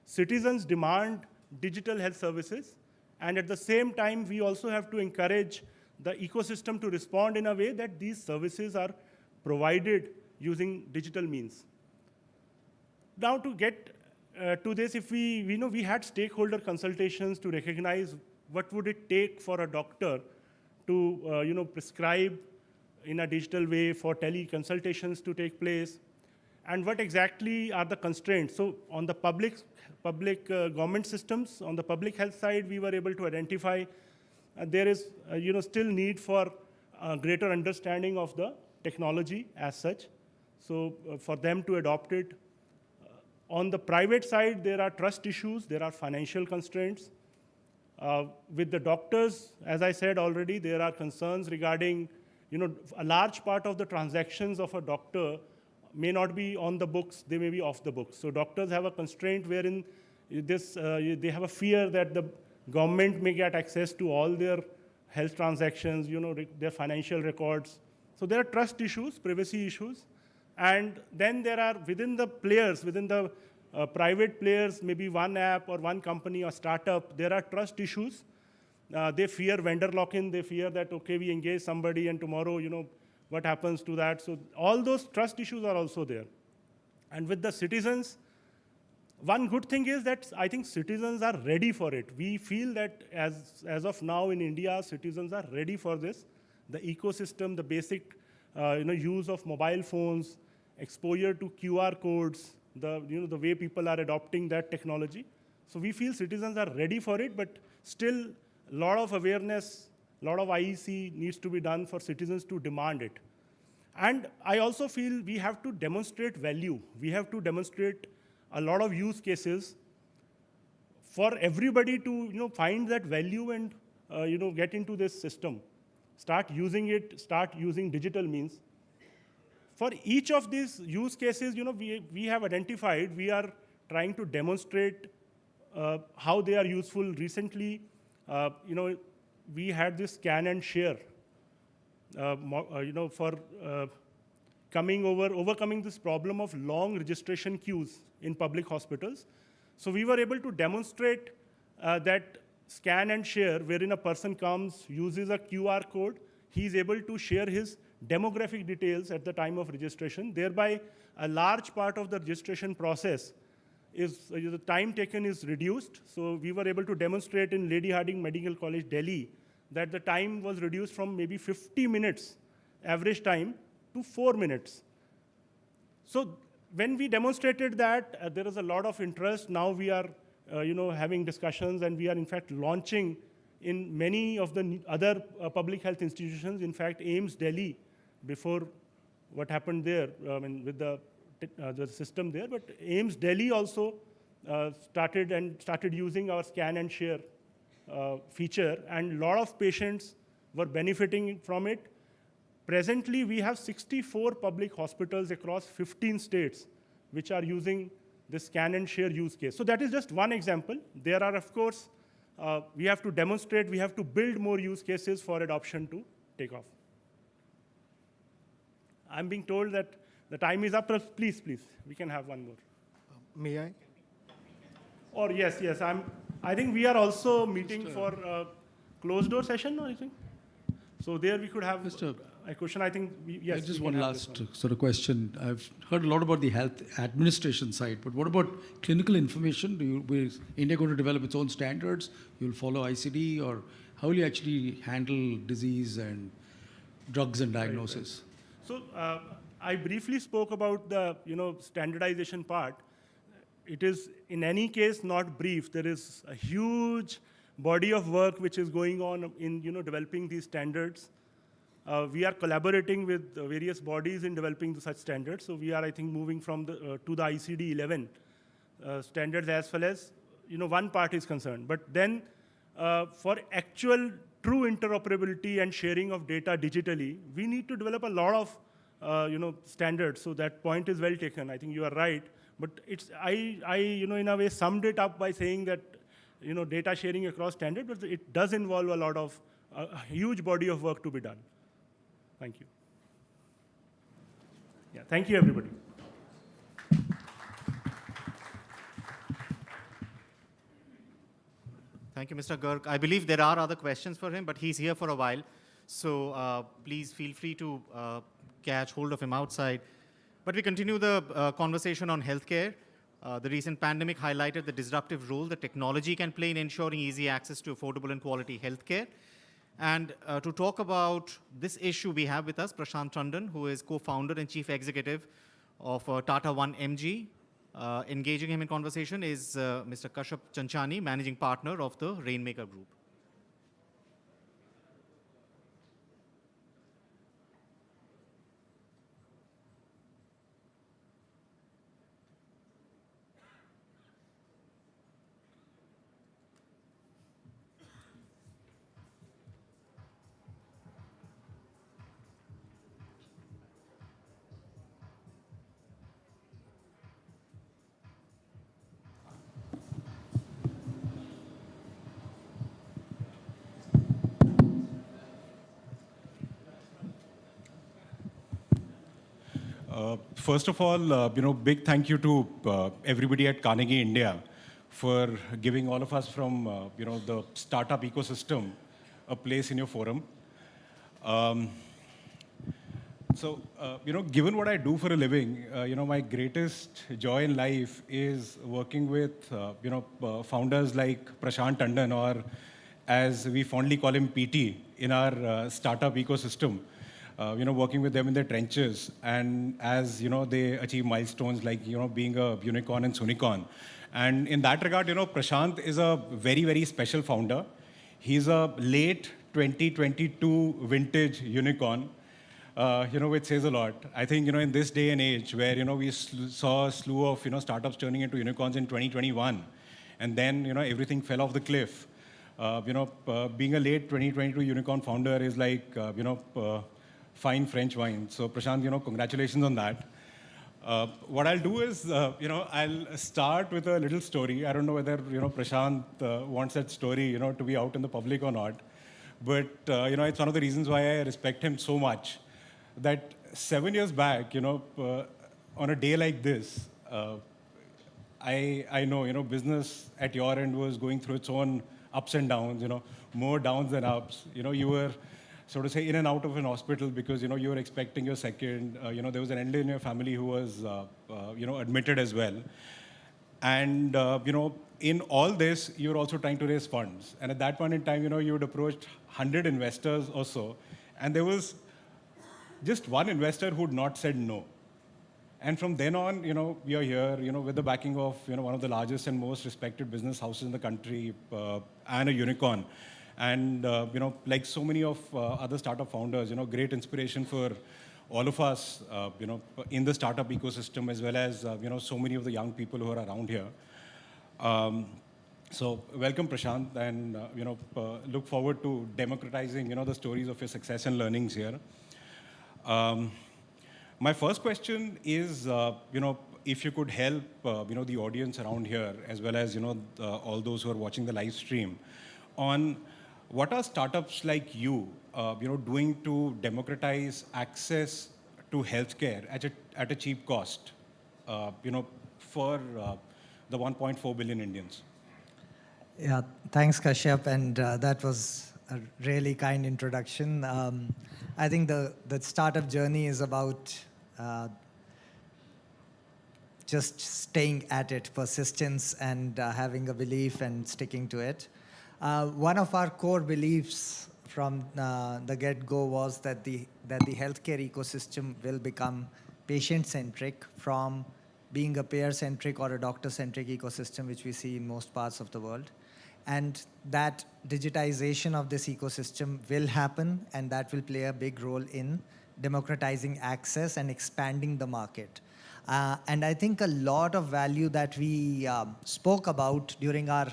citizens demand digital health services, and at the same time, we also have to encourage the ecosystem to respond in a way that these services are provided using digital means. Now, to get to this, if we had stakeholder consultations to recognize what would it take for a doctor to prescribe in a digital way, for teleconsultations to take place, and what exactly are the constraints. So on the public government systems, on the public health side, we were able to identify there is still need for greater understanding of the technology as such, so for them to adopt it. On the private side, there are trust issues, there are financial constraints. With the doctors, as I said already, there are concerns regarding, a large part of the transactions of a doctor may not be on the books, they may be off the books. So doctors have a constraint wherein they have a fear that the government may get access to all their health transactions, their financial records. So there are trust issues, privacy issues. And then there are, within the players, within the private players, maybe one app or one company or startup, there are trust issues. They fear vendor lock-in. They fear that, okay, we engage somebody and tomorrow, what happens to that? So all those trust issues are also there. And with the citizens, one good thing is that I think citizens are ready for it. We feel that as of now in India, citizens are ready for this. The ecosystem, the basic use of mobile phones, exposure to QR codes, the way people are adopting that technology. So we feel citizens are ready for it, but still a lot of awareness, a lot of IEC needs to be done for citizens to demand it. And I also feel we have to demonstrate value. We have to demonstrate a lot of use cases for everybody to find that value and get into this system. Start using it, start using digital means. For each of these use cases, we have identified, we are trying to demonstrate how they are useful. Recently, we had this scan and share, for overcoming this problem of long registration queues in public hospitals. So we were able to demonstrate that scan and share, wherein a person comes, uses a QR code, he is able to share his demographic details at the time of registration. Thereby, a large part of the registration process is, the time taken is reduced. So we were able to demonstrate in Lady Hardinge Medical College, Delhi, that the time was reduced from maybe 50 minutes average time to 4 minutes. So when we demonstrated that, there is a lot of interest. Now we are having discussions, and we are in fact launching in many of the other public health institutions. In fact, AIIMS Delhi, before what happened there, with the system there, but AIIMS Delhi also started using our scan and share feature, and a lot of patients were benefiting from it. Presently, we have 64 public hospitals across 15 states which are using this scan and share use case. So that is just one example. There are, of course, we have to demonstrate, we have to build more use cases for adoption to take off. I'm being told that the time is up. Please, we can have one more. May I? Or yes, I think we are also meeting for a closed door session, I think. So there we could have a question. I think, yes. Just one last sort of question. I've heard a lot about the health administration side, but what about clinical information? Is India going to develop its own standards? You'll follow ICD, or how will you actually handle disease and drugs and diagnosis? So I briefly spoke about the standardization part. It is in any case not brief. There is a huge body of work which is going on in developing these standards. We are collaborating with various bodies in developing such standards. So we are, I think, moving from to the ICD 11 standards as far as one part is concerned. But then for actual true interoperability and sharing of data digitally, we need to develop a lot of standards. So that point is well taken. I think you are right. But I in a way summed it up by saying that data sharing across standards, but it does involve a lot of a huge body of work to be done. Thank you. Yeah, thank you, everybody. Thank you, Mr. Garg. I believe there are other questions for him, but he's here for a while. So please feel free to catch hold of him outside. But we continue the conversation on healthcare. The recent pandemic highlighted the disruptive role that technology can play in ensuring easy access to affordable and quality healthcare. And to talk about this issue, we have with us Prashant Tandon, who is co-founder and chief executive of Tata One MG. Engaging him in conversation is Mr. Kashyap Chanchani, managing partner of the Rainmaker Group. First of all, big thank you to everybody at Carnegie India for giving all of us from, the startup ecosystem a place in your forum. Given what I do for a living, my greatest joy in life is working with, founders like Prashant Tandon, or as we fondly call him, PT, in our startup ecosystem. Working with them in their trenches, and as they achieve milestones like being a unicorn and Sunicorn. And in that regard, Prashant is a very, very special founder. He's a late 2022 vintage unicorn, which says a lot. I think in this day and age where we saw a slew of startups turning into unicorns in 2021, and then everything fell off the cliff. Being a late 2022 unicorn founder is like fine French wine. So Prashant, congratulations on that. What I'll do is, I'll start with a little story. I don't know whether, Prashant wants that story, to be out in the public or not. But, it's one of the reasons why I respect him so much. That 7 years back, on a day like this, I know, business at your end was going through its own ups and downs, more downs than ups. You were, so to say, in and out of an hospital because, you were expecting your second. There was an elder in your family who was, admitted as well. And, in all this, you were also trying to raise funds. And at that point in time, you had approached 100 investors or so. And there was just one investor who had not said no. And from then on, we are here, with the backing of, one of the largest and most respected business houses in the country and a unicorn. And, like so many of other startup founders, great inspiration for all of us, in the startup ecosystem, as well as, so many of the young people who are around here. So welcome, Prashant, and, look forward to democratizing, the stories of your success and learnings here. My first question is, if you could help, the audience around here, as well as, all those who are watching the live stream, on what are startups like you, doing to democratize access to healthcare at a cheap cost, for the 1.4 billion Indians? Yeah, thanks, Kashyap, and that was a really kind introduction. I think the startup journey is about just staying at it, persistence, and having a belief and sticking to it. One of our core beliefs from the get-go was that the healthcare ecosystem will become patient-centric from being a payer-centric or a doctor-centric ecosystem, which we see in most parts of the world. And that digitization of this ecosystem will happen, and that will play a big role in democratizing access and expanding the market. And I think a lot of value that we spoke about during our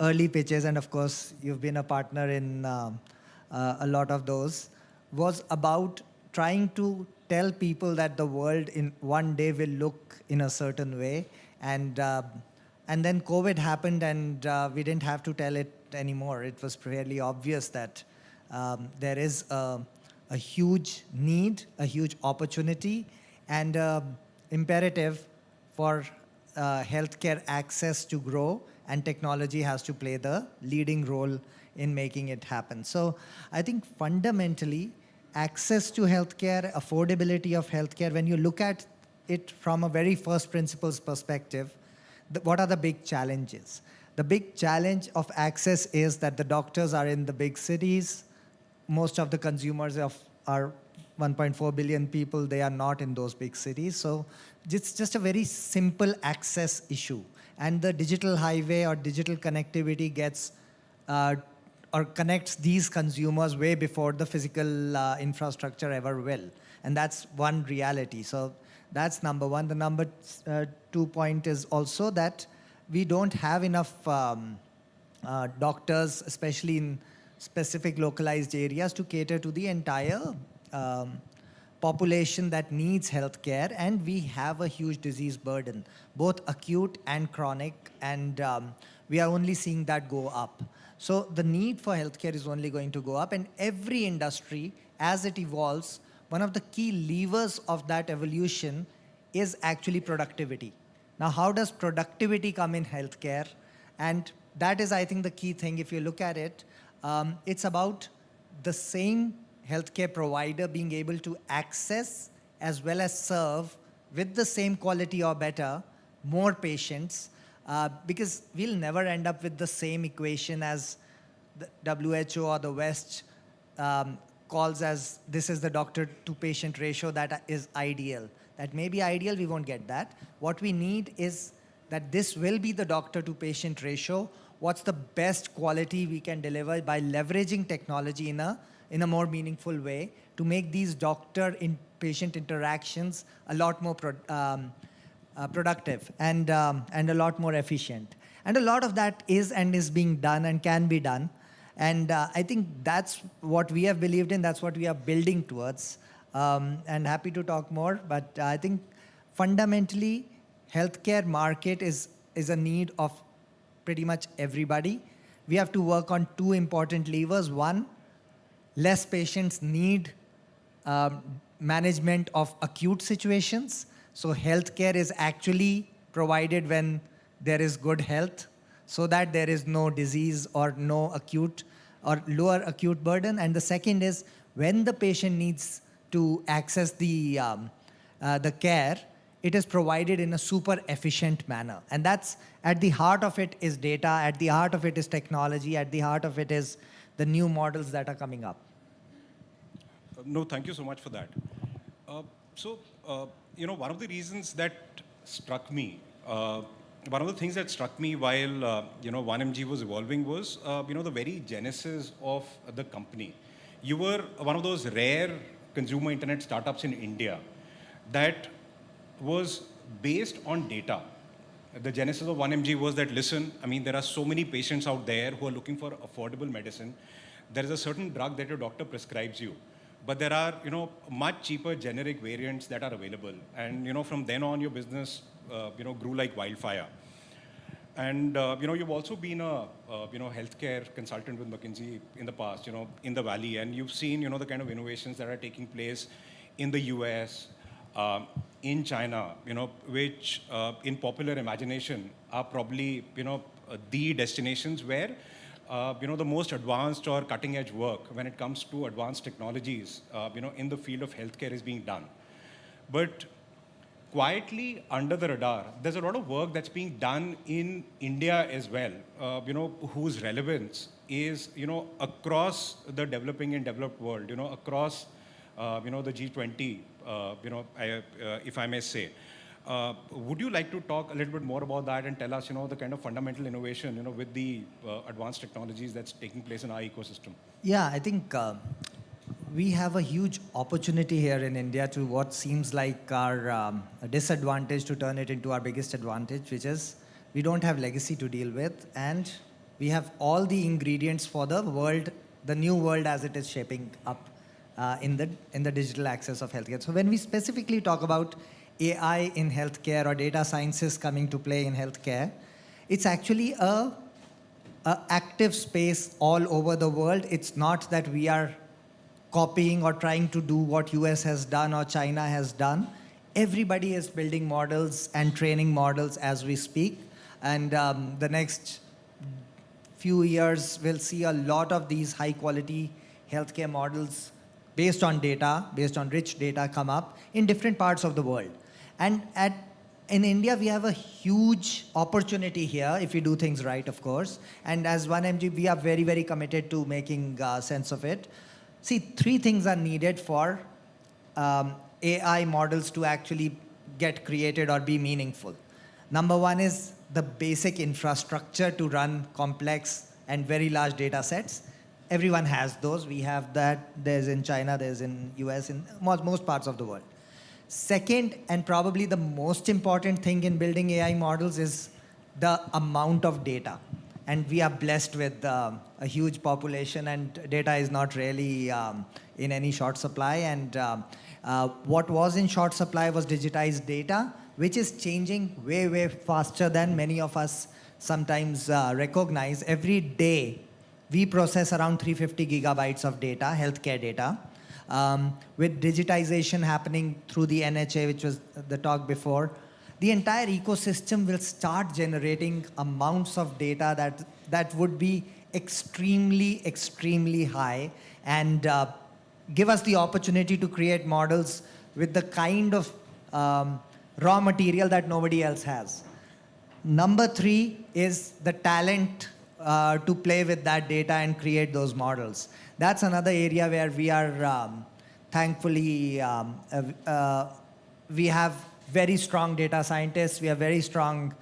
early pitches, and of course, you've been a partner in a lot of those, was about trying to tell people that the world in one day will look in a certain way. And then COVID happened, and we didn't have to tell it anymore. It was fairly obvious that there is a huge need, a huge opportunity, and imperative for healthcare access to grow, and technology has to play the leading role in making it happen. So I think fundamentally, access to healthcare, affordability of healthcare, when you look at it from a very first principles perspective, what are the big challenges? The big challenge of access is that the doctors are in the big cities. Most of the consumers of our 1.4 billion people, they are not in those big cities. So it's just a very simple access issue. And the digital highway or digital connectivity gets or connects these consumers way before the physical infrastructure ever will. And that's one reality. So that's number one. The number 2 point is also that we don't have enough doctors, especially in specific localized areas, to cater to the entire population that needs healthcare, and we have a huge disease burden, both acute and chronic, and we are only seeing that go up. So the need for healthcare is only going to go up, and every industry, as it evolves, one of the key levers of that evolution is actually productivity. Now, how does productivity come in healthcare? And that is, I think, the key thing. If you look at it, it's about the same healthcare provider being able to access as well as serve with the same quality or better more patients, because we'll never end up with the same equation as the WHO or the West calls as this is the doctor to patient ratio that is ideal. That may be ideal, we won't get that. What we need is that this will be the doctor to patient ratio. What's the best quality we can deliver by leveraging technology in a more meaningful way to make these doctor-patient interactions a lot more productive and a lot more efficient. And a lot of that is being done and can be done. And I think that's what we have believed in, that's what we are building towards. And happy to talk more, but I think fundamentally, healthcare market is a need of pretty much everybody. We have to work on two important levers. One, less patients need management of acute situations. So healthcare is actually provided when there is good health, so that there is no disease or no acute or lower acute burden. And the second is when the patient needs to access the care, it is provided in a super efficient manner. And that's at the heart of it is data, at the heart of it is technology, at the heart of it is the new models that are coming up. No, thank you so much for that. One of the reasons that struck me, one of the things that struck me while 1mg was evolving was the very genesis of the company. You were one of those rare consumer internet startups in India that was based on data. The genesis of 1mg was that, listen, I mean, there are so many patients out there who are looking for affordable medicine. There is a certain drug that your doctor prescribes you, but there are, much cheaper generic variants that are available. And, from then on, your business, grew like wildfire. And, you've also been a, healthcare consultant with McKinsey in the past, in the Valley. And you've seen, the kind of innovations that are taking place in the US, in China, which in popular imagination are probably, the destinations where, the most advanced or cutting edge work when it comes to advanced technologies, in the field of healthcare is being done. But quietly under the radar, there's a lot of work that's being done in India as well, whose relevance is, across the developing and developed world, across, the G20 if I may say. Would you like to talk a little bit more about that and tell us, the kind of fundamental innovation, with the advanced technologies that's taking place in our ecosystem? Yeah, I think we have a huge opportunity here in India to what seems like our disadvantage to turn it into our biggest advantage, which is we don't have legacy to deal with, and we have all the ingredients for the world, the new world as it is shaping up in the digital access of healthcare. So when we specifically talk about AI in healthcare or data sciences coming to play in healthcare, it's actually a active space all over the world. It's not that we are copying or trying to do what US has done or China has done. Everybody is building models and training models as we speak. And the next few years, we'll see a lot of these high quality healthcare models based on data, based on rich data come up in different parts of the world. And in India, we have a huge opportunity here if we do things right, of course. And as 1MG, we are very, very committed to making sense of it. See, 3 things are needed for AI models to actually get created or be meaningful. Number 1 is the basic infrastructure to run complex and very large data sets. Everyone has those. We have that. There's in China, there's in US, in most parts of the world. Second, and probably the most important thing in building AI models is the amount of data. And we are blessed with a huge population, and data is not really in any short supply. And what was in short supply was digitized data, which is changing way, way faster than many of us sometimes recognize. Every day, we process around 350 gigabytes of data, healthcare data. With digitization happening through the NHA, which was the talk before, the entire ecosystem will start generating amounts of data that would be extremely, extremely high and give us the opportunity to create models with the kind of raw material that nobody else has. Number 3 is the talent to play with that data and create those models. That's another area where we are, thankfully, we have very strong data scientists, we have very strong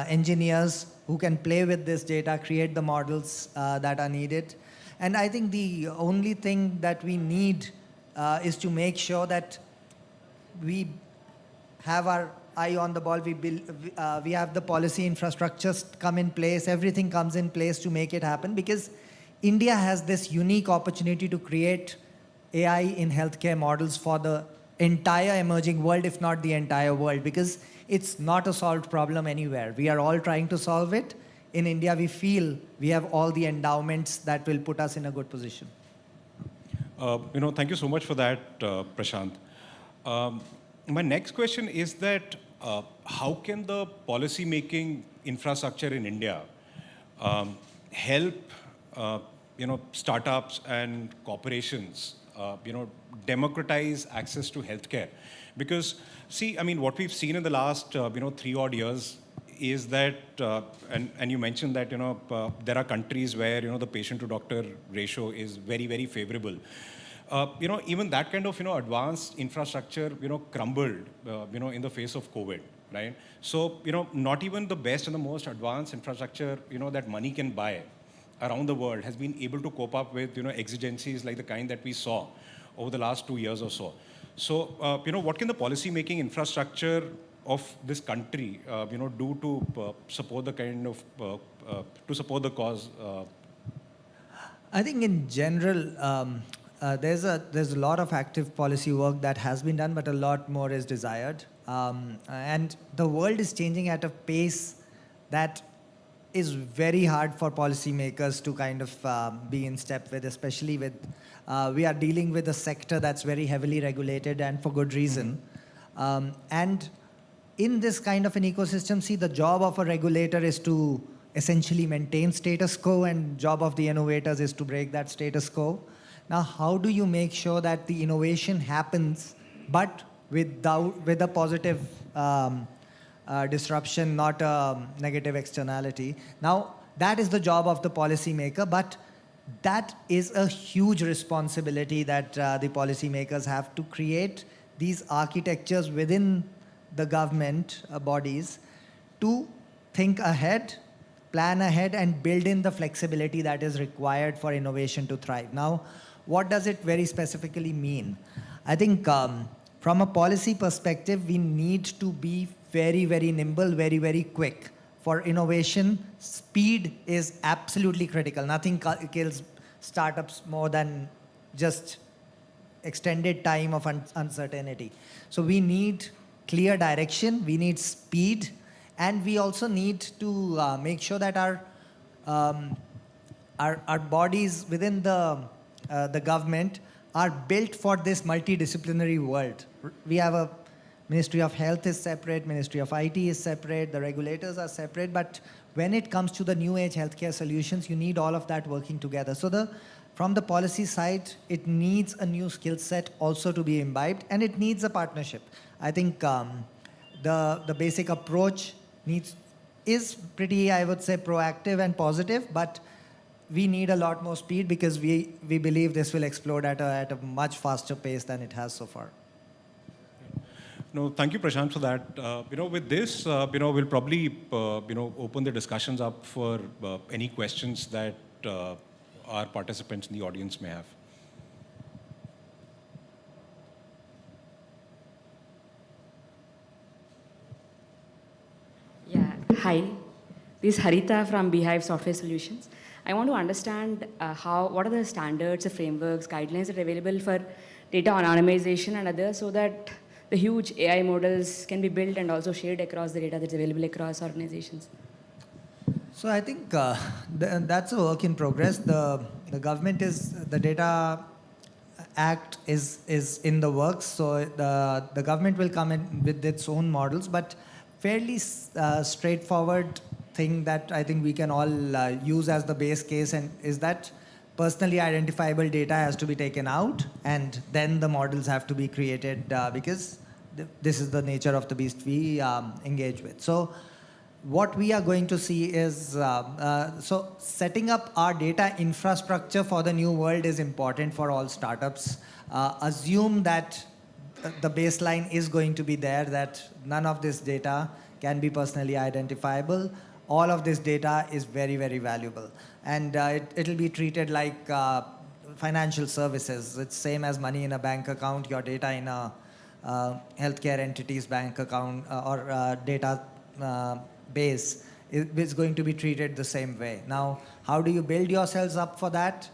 engineers who can play with this data, create the models that are needed. And I think the only thing that we need is to make sure that we have our eye on the ball. We have the policy infrastructures come in place, everything comes in place to make it happen, because India has this unique opportunity to create AI in healthcare models for the entire emerging world, if not the entire world, because it's not a solved problem anywhere. We are all trying to solve it. In India, we feel we have all the endowments that will put us in a good position. Thank you so much for that, Prashant. My next question is that how can the policy-making infrastructure in India help startups and corporations, democratize access to healthcare? Because, see, I mean, what we've seen in the last, 3 odd years is that, and you mentioned that, there are countries where, the patient-to-doctor ratio is very, very favorable. Even that kind of, advanced infrastructure, crumbled, in the face of COVID, right? So, not even the best and the most advanced infrastructure, that money can buy around the world has been able to cope up with, exigencies like the kind that we saw over the last 2 years or so. So, what can the policy-making infrastructure of this country, do to support the kind of, to support the cause? I think in general, there's a lot of active policy work that has been done, but a lot more is desired. And the world is changing at a pace that is very hard for policymakers to kind of be in step with, especially with, we are dealing with a sector that's very heavily regulated and for good reason. And in this kind of an ecosystem, see, the job of a regulator is to essentially maintain status quo, and job of the innovators is to break that status quo. Now, how do you make sure that the innovation happens, but with a positive disruption, not a negative externality? Now, that is the job of the policymaker, but that is a huge responsibility that the policymakers have to create these architectures within the government bodies to think ahead, plan ahead, and build in the flexibility that is required for innovation to thrive. Now, what does it very specifically mean? I think from a policy perspective, we need to be very, very nimble, very, very quick. For innovation, speed is absolutely critical. Nothing kills startups more than just extended time of uncertainty. So we need clear direction, we need speed, and we also need to make sure that our bodies within the government are built for this multidisciplinary world. We have a Ministry of Health is separate, Ministry of IT is separate, the regulators are separate, but when it comes to the new age healthcare solutions, you need all of that working together. So from the policy side, it needs a new skill set also to be imbibed, and it needs a partnership. I think the basic approach is pretty, I would say, proactive and positive, but we need a lot more speed because we believe this will explode at a much faster pace than it has so far. No, thank you, Prashant, for that. With this, we'll probably, open the discussions up for any questions that our participants in the audience may have. Yeah, hi. This is Harita from Beehive Software Solutions. I want to understand what are the standards, the frameworks, guidelines that are available for data anonymization and others so that the huge AI models can be built and also shared across the data that's available across organizations. So I think that's a work in progress. The government the Data Act is in the works. So the government will come in with its own models, but fairly straightforward thing that I think we can all use as the base case and is that personally identifiable data has to be taken out, and then the models have to be created because this is the nature of the beast we engage with. So what we are going to see is, so setting up our data infrastructure for the new world is important for all startups. Assume that the baseline is going to be there, that none of this data can be personally identifiable. All of this data is very, very valuable. And it'll be treated like financial services. It's same as money in a bank account, your data in a healthcare entity's bank account or data base is going to be treated the same way. Now, how do you build yourselves up for that?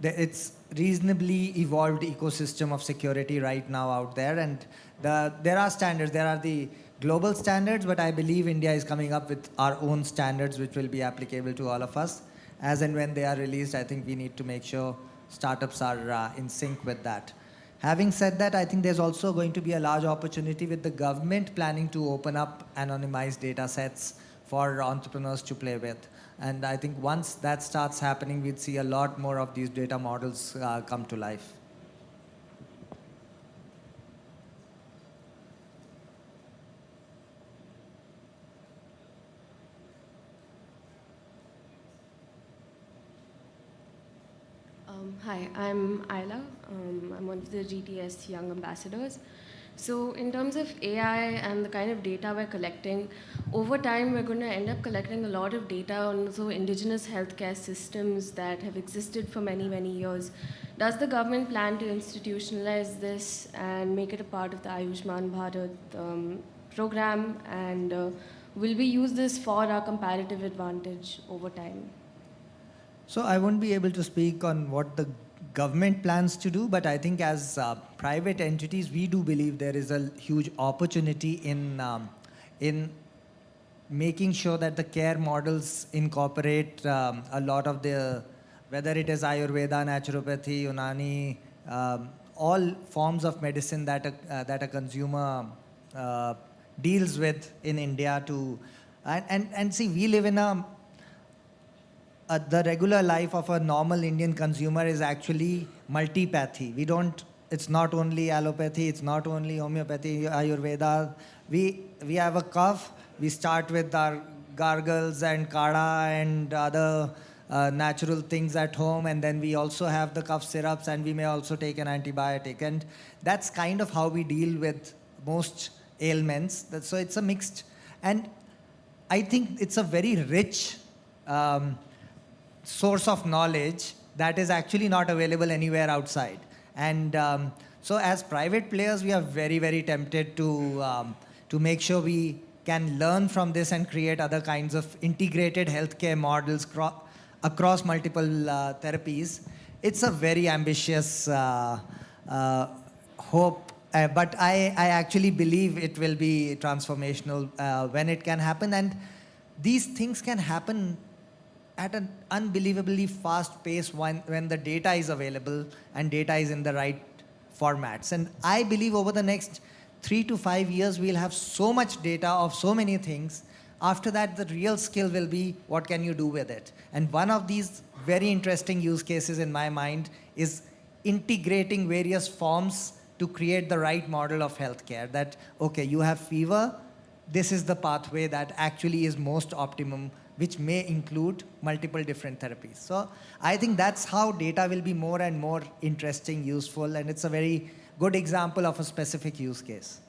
It's reasonably evolved ecosystem of security right now out there, and there are standards. There are the global standards, but I believe India is coming up with our own standards which will be applicable to all of us. As and when they are released, I think we need to make sure startups are in sync with that. Having said that, I think there's also going to be a large opportunity with the government planning to open up anonymized data sets for entrepreneurs to play with. And I think once that starts happening, we'd see a lot more of these data models come to life. Hi, I'm Ayla. I'm one of the GTS Young Ambassadors. So in terms of AI and the kind of data we're collecting, over time we're going to end up collecting a lot of data on also indigenous healthcare systems that have existed for many, many years. Does the government plan to institutionalize this and make it a part of the Ayushman Bharat program? And will we use this for our comparative advantage over time? So I won't be able to speak on what the government plans to do, but I think as private entities, we do believe there is a huge opportunity in making sure that the care models incorporate a lot of whether it is Ayurveda, naturopathy, Unani, all forms of medicine that a consumer deals with in India and see, we live in the regular life of a normal Indian consumer is actually multipathy. It's not only allopathy, it's not only homeopathy, Ayurveda. We have a cough, we start with our gargles and kada and other natural things at home, and then we also have the cough syrups, and we may also take an antibiotic. And that's kind of how we deal with most ailments. So it's a mixed, and I think it's a very rich source of knowledge that is actually not available anywhere outside. And so as private players, we are very, very tempted to make sure we can learn from this and create other kinds of integrated healthcare models across multiple therapies. It's a very ambitious hope, but I actually believe it will be transformational when it can happen. And these things can happen at an unbelievably fast pace when the data is available and data is in the right formats. And I believe over the next 3 to 5 years, we'll have so much data of so many things. After that, the real skill will be what can you do with it. And one of these very interesting use cases in my mind is integrating various forms to create the right model of healthcare. That, okay, you have fever, this is the pathway that actually is most optimum, which may include multiple different therapies. So I think that's how data will be more and more interesting, useful, and it's a very good example of a specific use case.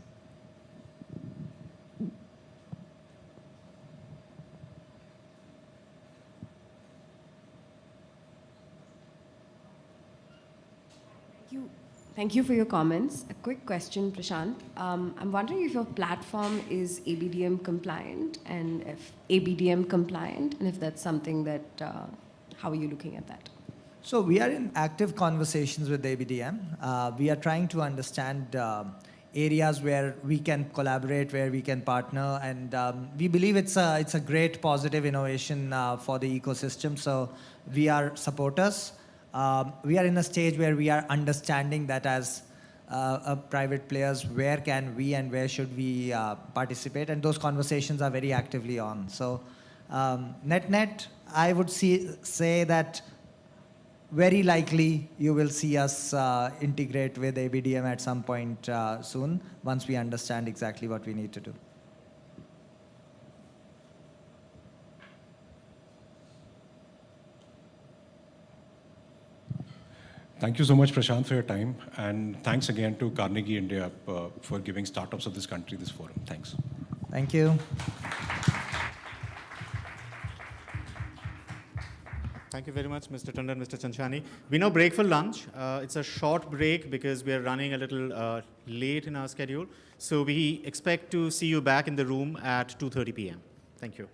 Thank you for your comments. A quick question, Prashant. I'm wondering if your platform is ABDM compliant, and if ABDM compliant, and if that's something that, how are you looking at that? So we are in active conversations with ABDM. We are trying to understand areas where we can collaborate, where we can partner, and we believe it's a great positive innovation for the ecosystem. So we are supporters. We are in a stage where we are understanding that as private players, where can we and where should we participate, and those conversations are very actively on. So net, I would say that very likely you will see us integrate with ABDM at some point soon, once we understand exactly what we need to do. Thank you so much, Prashant, for your time. And thanks again to Carnegie India for giving startups of this country this forum. Thanks. Thank you. Thank you very much, Mr. Tandon, Mr. Chanchani. We now break for lunch. It's a short break because we are running a little late in our schedule. So we expect to see you back in the room at 2:30 p.m. Thank you.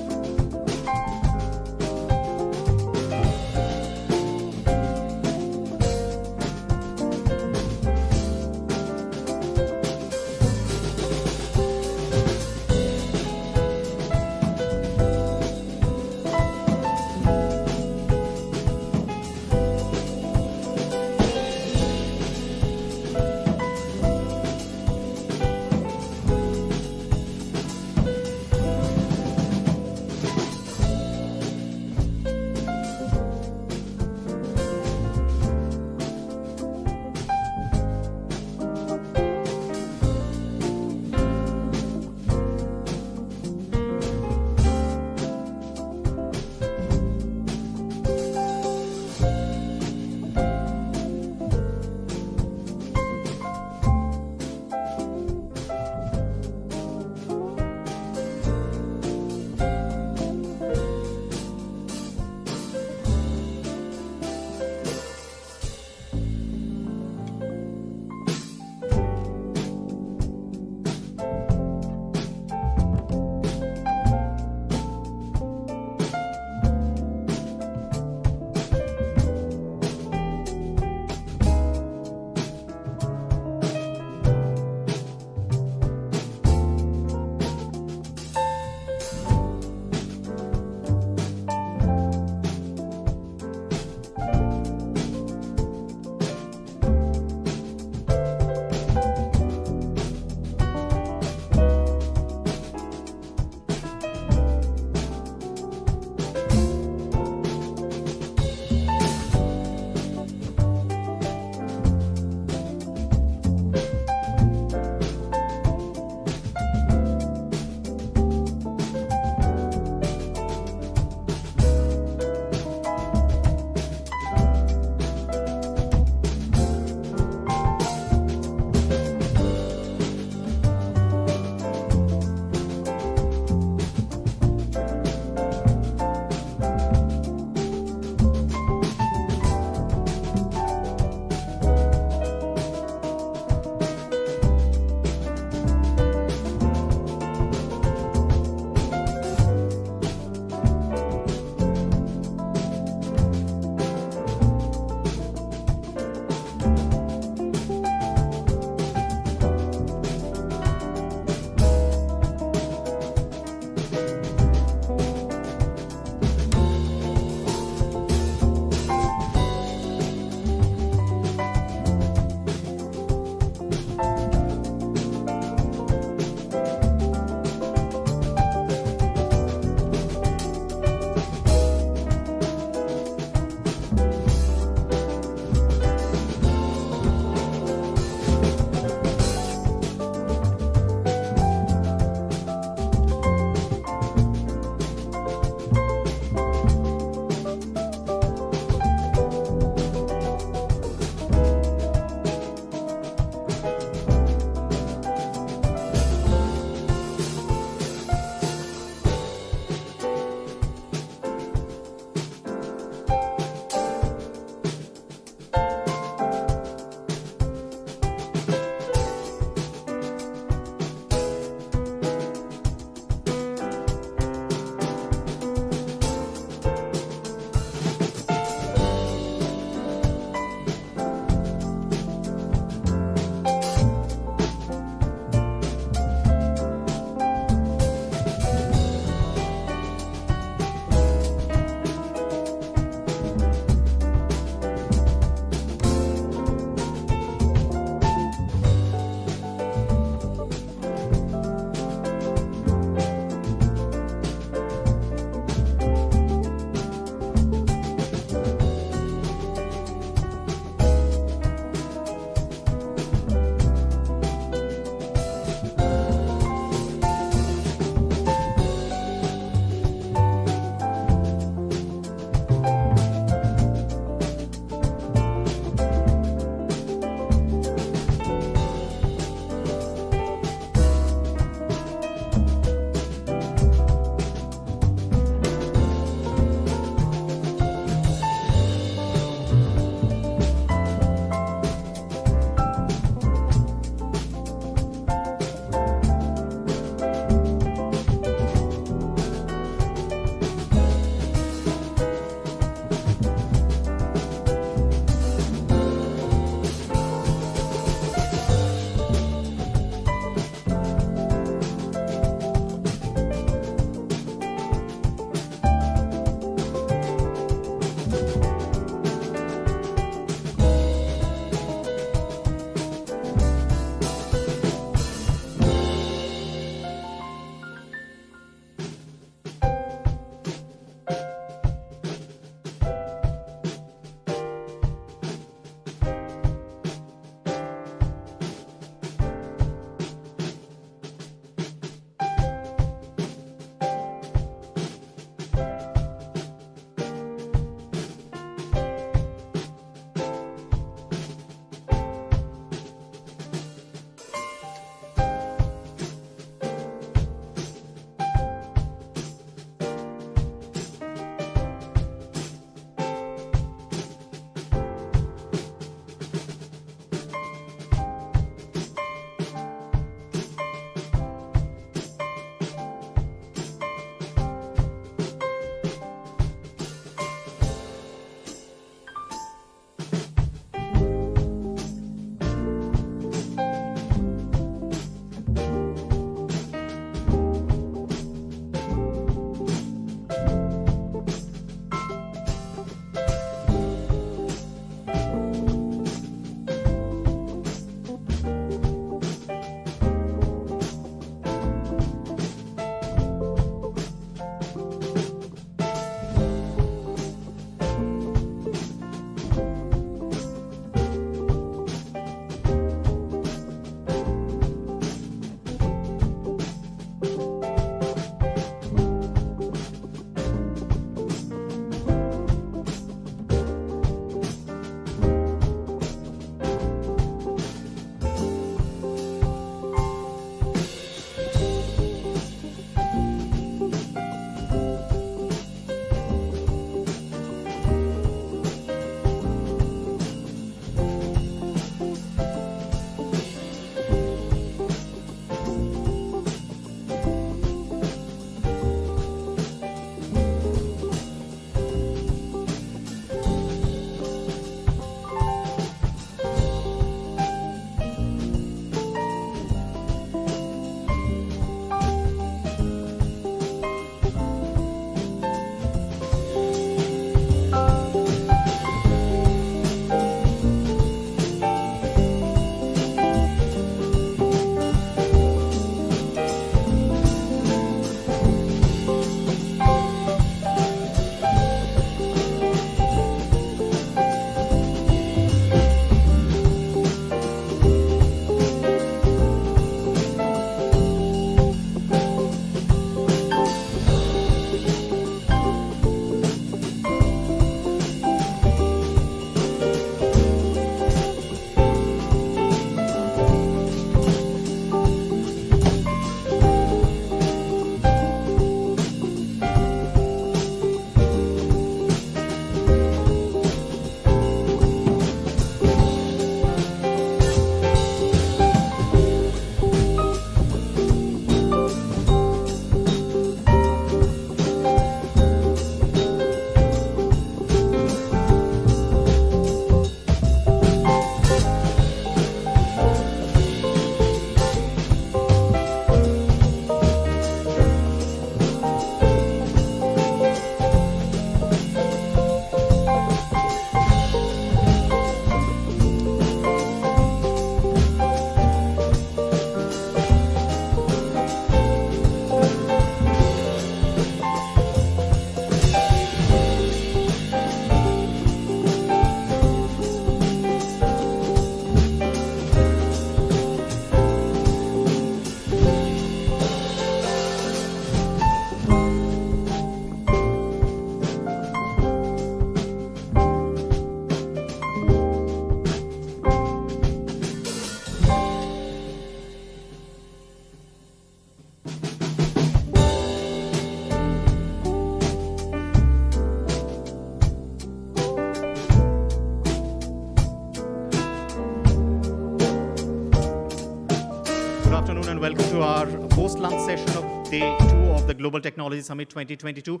afternoon and welcome to our post-lunch session of day 2 of the Global Technology Summit 2022.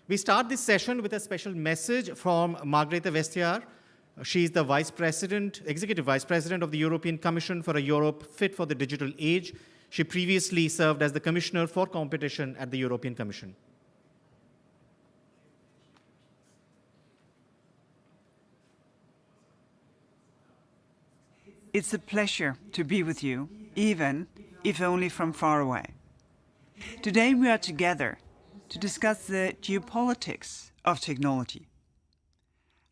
We start this session with a special message from Margrethe Vestager. She is the Executive Vice President of the European Commission for a Europe Fit for the Digital Age. She previously served as the Commissioner for Competition at the European Commission. It's a pleasure to be with you, even if only from far away. Today we are together to discuss the geopolitics of technology.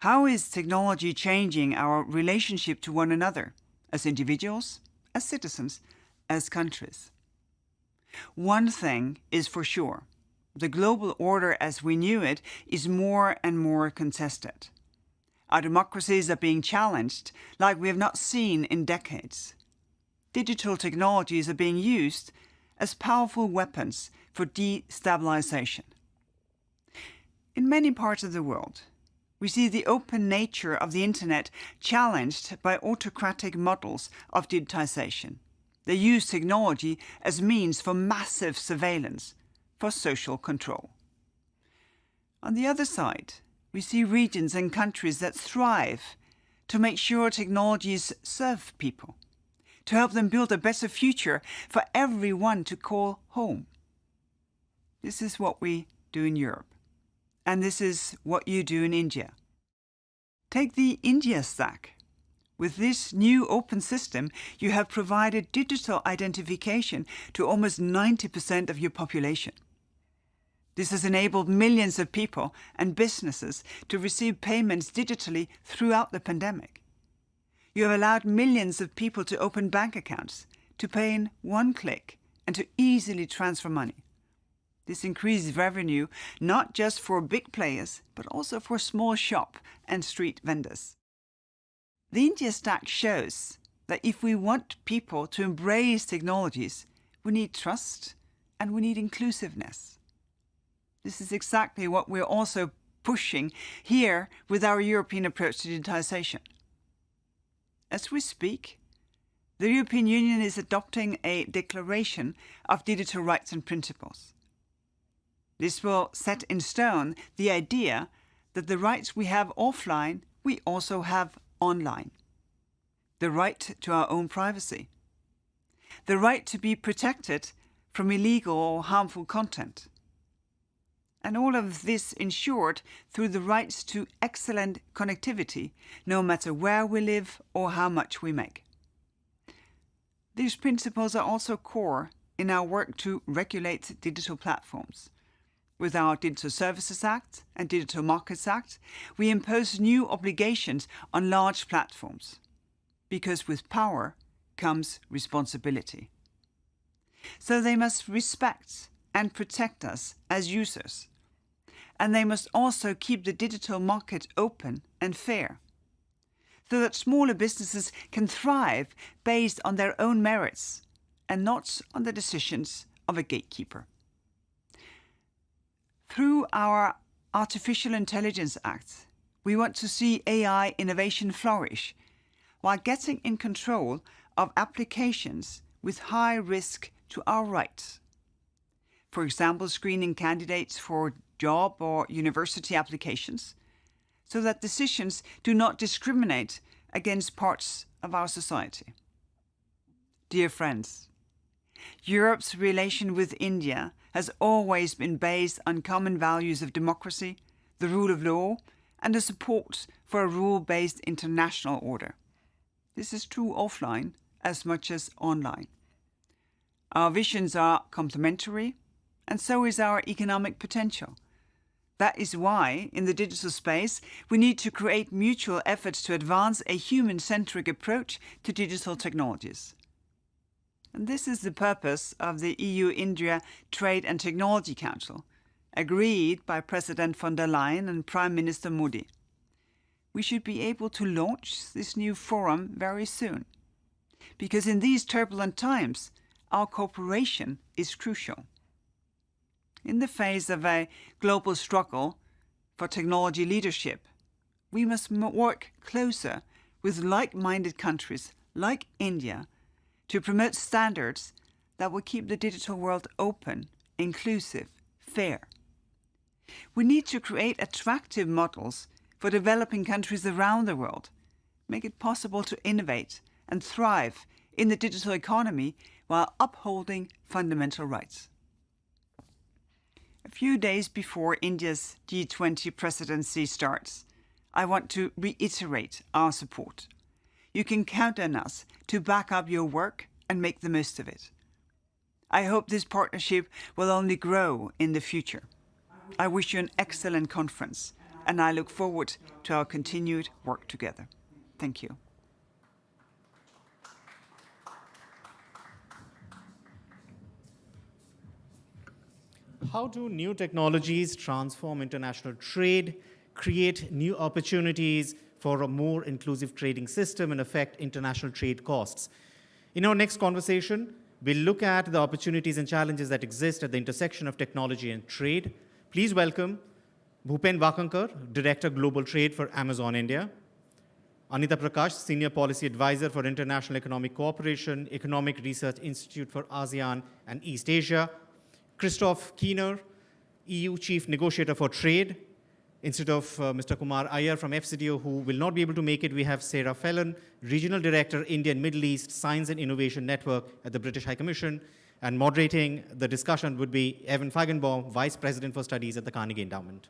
How is technology changing our relationship to one another, as individuals, as citizens, as countries? One thing is for sure: the global order as we knew it is more and more contested. Our democracies are being challenged like we have not seen in decades. Digital technologies are being used as powerful weapons for destabilization. In many parts of the world, we see the open nature of the internet challenged by autocratic models of digitization. They use technology as means for massive surveillance, for social control. On the other side, we see regions and countries that thrive to make sure technologies serve people, to help them build a better future for everyone to call home. This is what we do in Europe, and this is what you do in India. Take the India stack. With this new open system, you have provided digital identification to almost 90% of your population. This has enabled millions of people and businesses to receive payments digitally throughout the pandemic. You have allowed millions of people to open bank accounts, to pay in one click, and to easily transfer money. This increased revenue not just for big players, but also for small shop and street vendors. The India Stack shows that if we want people to embrace technologies, we need trust and we need inclusiveness. This is exactly what we're also pushing here with our European approach to digitization. As we speak, the European Union is adopting a declaration of digital rights and principles. This will set in stone the idea that the rights we have offline, we also have online. The right to our own privacy. The right to be protected from illegal or harmful content. And all of this ensured through the rights to excellent connectivity, no matter where we live or how much we make. These principles are also core in our work to regulate digital platforms. With our Digital Services Act and Digital Markets Act, we impose new obligations on large platforms, because with power comes responsibility. So they must respect and protect us as users. And they must also keep the digital market open and fair, so that smaller businesses can thrive based on their own merits and not on the decisions of a gatekeeper. Through our Artificial Intelligence Act, we want to see AI innovation flourish while getting in control of applications with high risk to our rights. For example, screening candidates for job or university applications, so that decisions do not discriminate against parts of our society. Dear friends, Europe's relation with India has always been based on common values of democracy, the rule of law, and the support for a rule-based international order. This is true offline as much as online. Our visions are complementary, and so is our economic potential. That is why, in the digital space, we need to create mutual efforts to advance a human-centric approach to digital technologies. And this is the purpose of the EU-India Trade and Technology Council, agreed by President von der Leyen and Prime Minister Modi. We should be able to launch this new forum very soon, because in these turbulent times, our cooperation is crucial. In the face of a global struggle for technology leadership, we must work closer with like-minded countries like India to promote standards that will keep the digital world open, inclusive, fair. We need to create attractive models for developing countries around the world, make it possible to innovate and thrive in the digital economy while upholding fundamental rights. A few days before India's G20 presidency starts, I want to reiterate our support. You can count on us to back up your work and make the most of it. I hope this partnership will only grow in the future. I wish you an excellent conference, and I look forward to our continued work together. Thank you. How do new technologies transform international trade, create new opportunities for a more inclusive trading system, and affect international trade costs? In our next conversation, we'll look at the opportunities and challenges that exist at the intersection of technology and trade. Please welcome Bhupen Wakankar, Director Global Trade for Amazon India; Anita Prakash, Senior Policy Advisor for International Economic Cooperation, Economic Research Institute for ASEAN and East Asia; Christoph Kiener, EU Chief Negotiator for Trade. Instead of Mr. Kumar Iyer from FCDO, who will not be able to make it, we have Sarah Fallon, Regional Director, India and Middle East Science and Innovation Network at the British High Commission. And moderating the discussion would be Evan Feigenbaum, Vice President for Studies at the Carnegie Endowment.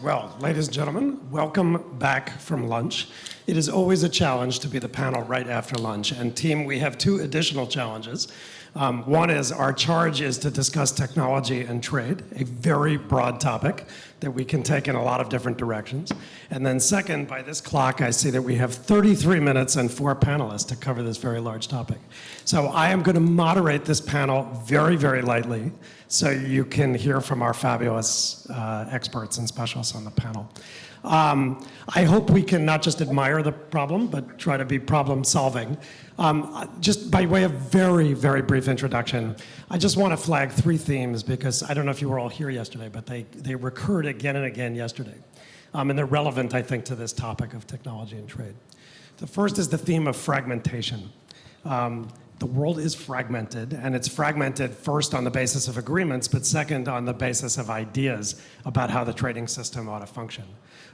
Well, ladies and gentlemen, welcome back from lunch. It is always a challenge to be the panel right after lunch. And team, we have two additional challenges. One is our charge is to discuss technology and trade, a very broad topic that we can take in a lot of different directions. And then second, by this clock, I see that we have 33 minutes and 4 panelists to cover this very large topic. So I am going to moderate this panel very, very lightly so you can hear from our fabulous experts and specialists on the panel. I hope we can not just admire the problem, but try to be problem solving. Just by way of very, very brief introduction, I just want to flag 3 themes because I don't know if you were all here yesterday, but they recurred again and again yesterday. And they're relevant, I think, to this topic of technology and trade. The first is the theme of fragmentation. The world is fragmented, and it's fragmented first on the basis of agreements, but second on the basis of ideas about how the trading system ought to function.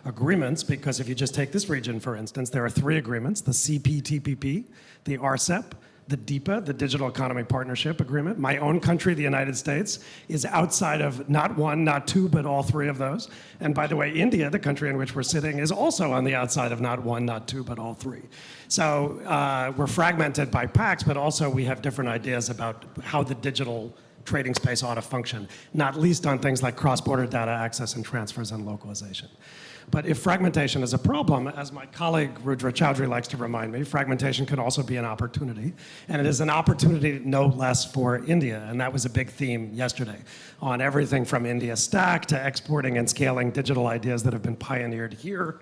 Agreements, because if you just take this region, for instance, there are 3 agreements: the CPTPP, the RCEP, the DIPA, the Digital Economy Partnership Agreement. My own country, the United States, is outside of not 1, not 2, but all 3 of those. And by the way, India, the country in which we're sitting, is also on the outside of not 1, not 2, but all 3. So we're fragmented by PACs, but also we have different ideas about how the digital trading space ought to function, not least on things like cross-border data access and transfers and localization. But if fragmentation is a problem, as my colleague Rudra Chaudhary likes to remind me, fragmentation can also be an opportunity. And it is an opportunity no less for India. And that was a big theme yesterday on everything from India Stack to exporting and scaling digital ideas that have been pioneered here.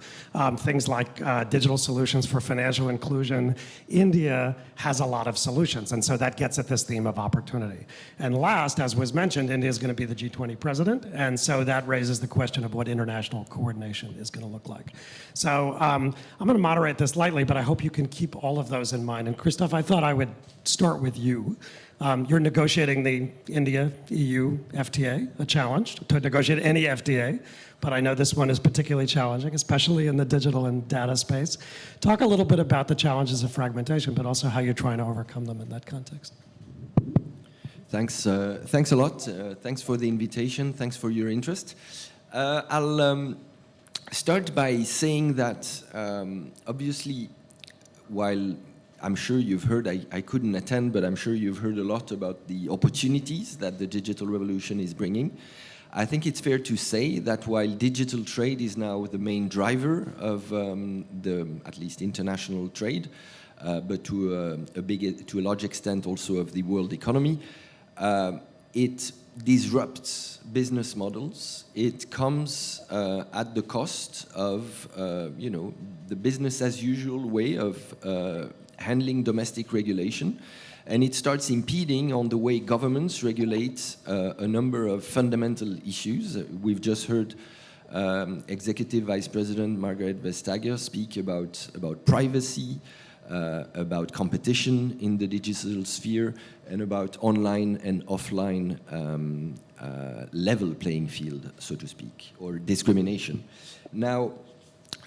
Things like digital solutions for financial inclusion. India has a lot of solutions. And so that gets at this theme of opportunity. And last, as was mentioned, India is going to be the G20 president. And so that raises the question of what international coordination is going to look like. So I'm going to moderate this lightly, but I hope you can keep all of those in mind. And Christoph, I thought I would start with you. You're negotiating the India-EU FTA, a challenge to negotiate any FTA, but I know this one is particularly challenging, especially in the digital and data space. Talk a little bit about the challenges of fragmentation, but also how you're trying to overcome them in that context. Thanks a lot. Thanks for the invitation. Thanks for your interest. I'll start by saying that obviously, while I'm sure you've heard, I couldn't attend, but I'm sure you've heard a lot about the opportunities that the digital revolution is bringing. I think it's fair to say that while digital trade is now the main driver of the, at least international trade, but to a large extent also of the world economy, it disrupts business models. It comes at the cost of, the business as usual way of handling domestic regulation. And it starts impeding on the way governments regulate a number of fundamental issues. We've just heard Executive Vice President Margaret Vestager speak about privacy, about competition in the digital sphere, and about online and offline level playing field, so to speak, or discrimination. Now,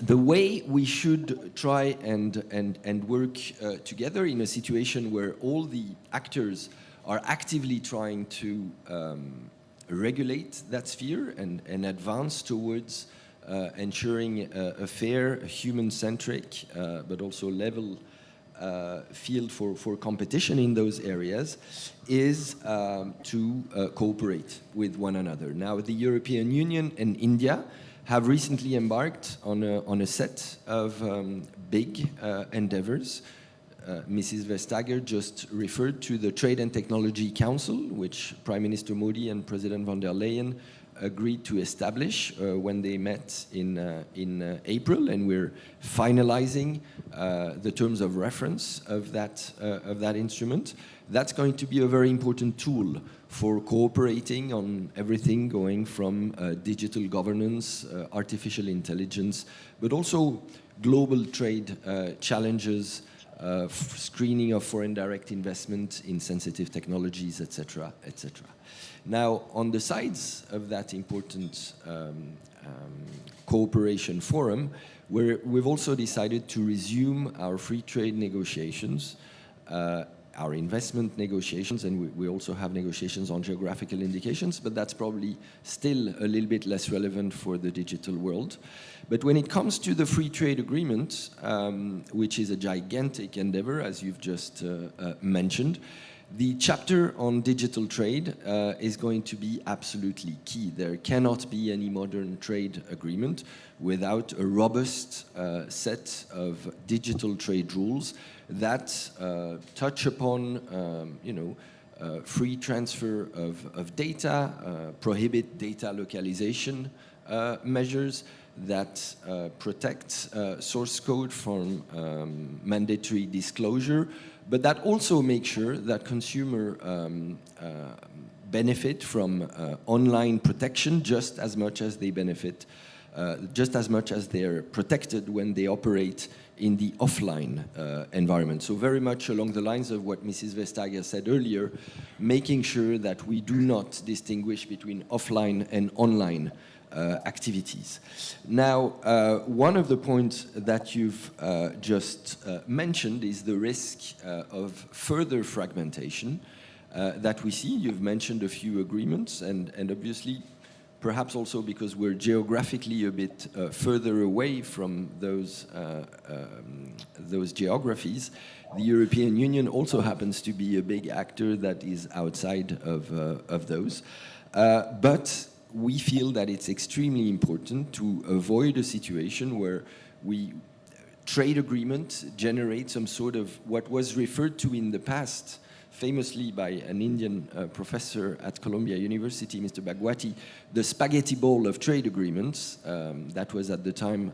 the way we should try and work together in a situation where all the actors are actively trying to regulate that sphere and advance towards ensuring a fair, human-centric, but also level field for competition in those areas is to cooperate with one another. Now, the European Union and India have recently embarked on a set of big endeavors. Mrs. Vestager just referred to the Trade and Technology Council, which Prime Minister Modi and President von der Leyen agreed to establish when they met in April, and we're finalizing the terms of reference of that instrument. That's going to be a very important tool for cooperating on everything going from digital governance, artificial intelligence, but also global trade challenges, screening of foreign direct investment in sensitive technologies, etc., etc. Now, on the sides of that important cooperation forum, we've also decided to resume our free trade negotiations, our investment negotiations, and we also have negotiations on geographical indications, but that's probably still a little bit less relevant for the digital world. But when it comes to the free trade agreement, which is a gigantic endeavor, as you've just mentioned, the chapter on digital trade is going to be absolutely key. There cannot be any modern trade agreement without a robust set of digital trade rules that touch upon, free transfer of data, prohibit data localization measures, that protect source code from mandatory disclosure, but that also make sure that consumer benefit from online protection just as much as they benefit, just as much as they're protected when they operate in the offline environment. So very much along the lines of what Mrs. Vestager said earlier, making sure that we do not distinguish between offline and online activities. Now, one of the points that you've just mentioned is the risk of further fragmentation that we see. You've mentioned a few agreements, and obviously, perhaps also because we're geographically a bit further away from those geographies, the European Union also happens to be a big actor that is outside of those. But we feel that it's extremely important to avoid a situation where trade agreement generate some sort of what was referred to in the past famously by an Indian professor at Columbia University, Mr. Bhagwati, the spaghetti bowl of trade agreements. That was at the time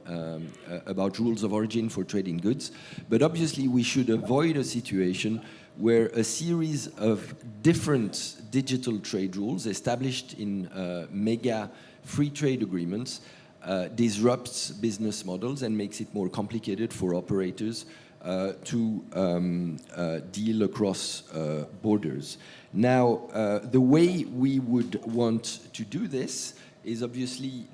about rules of origin for trading goods. But obviously we should avoid a situation where a series of different digital trade rules established in mega free trade agreements disrupts business models and makes it more complicated for operators to deal across borders. Now, the way we would want to do this is obviously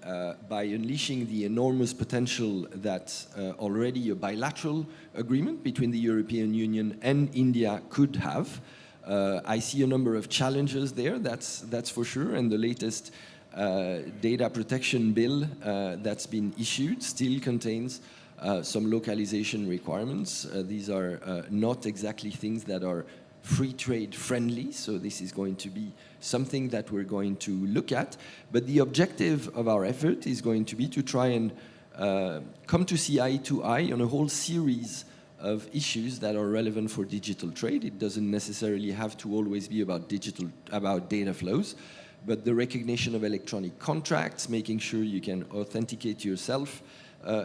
by unleashing the enormous potential that already a bilateral agreement between the European Union and India could have. I see a number of challenges there, that's for sure, and the latest data protection bill that's been issued still contains some localization requirements. These are not exactly things that are free trade friendly, so this is going to be something that we're going to look at. But the objective of our effort is going to be to try and come to see eye to eye on a whole series of issues that are relevant for digital trade. It doesn't necessarily have to always be about data flows, but the recognition of electronic contracts, making sure you can authenticate yourself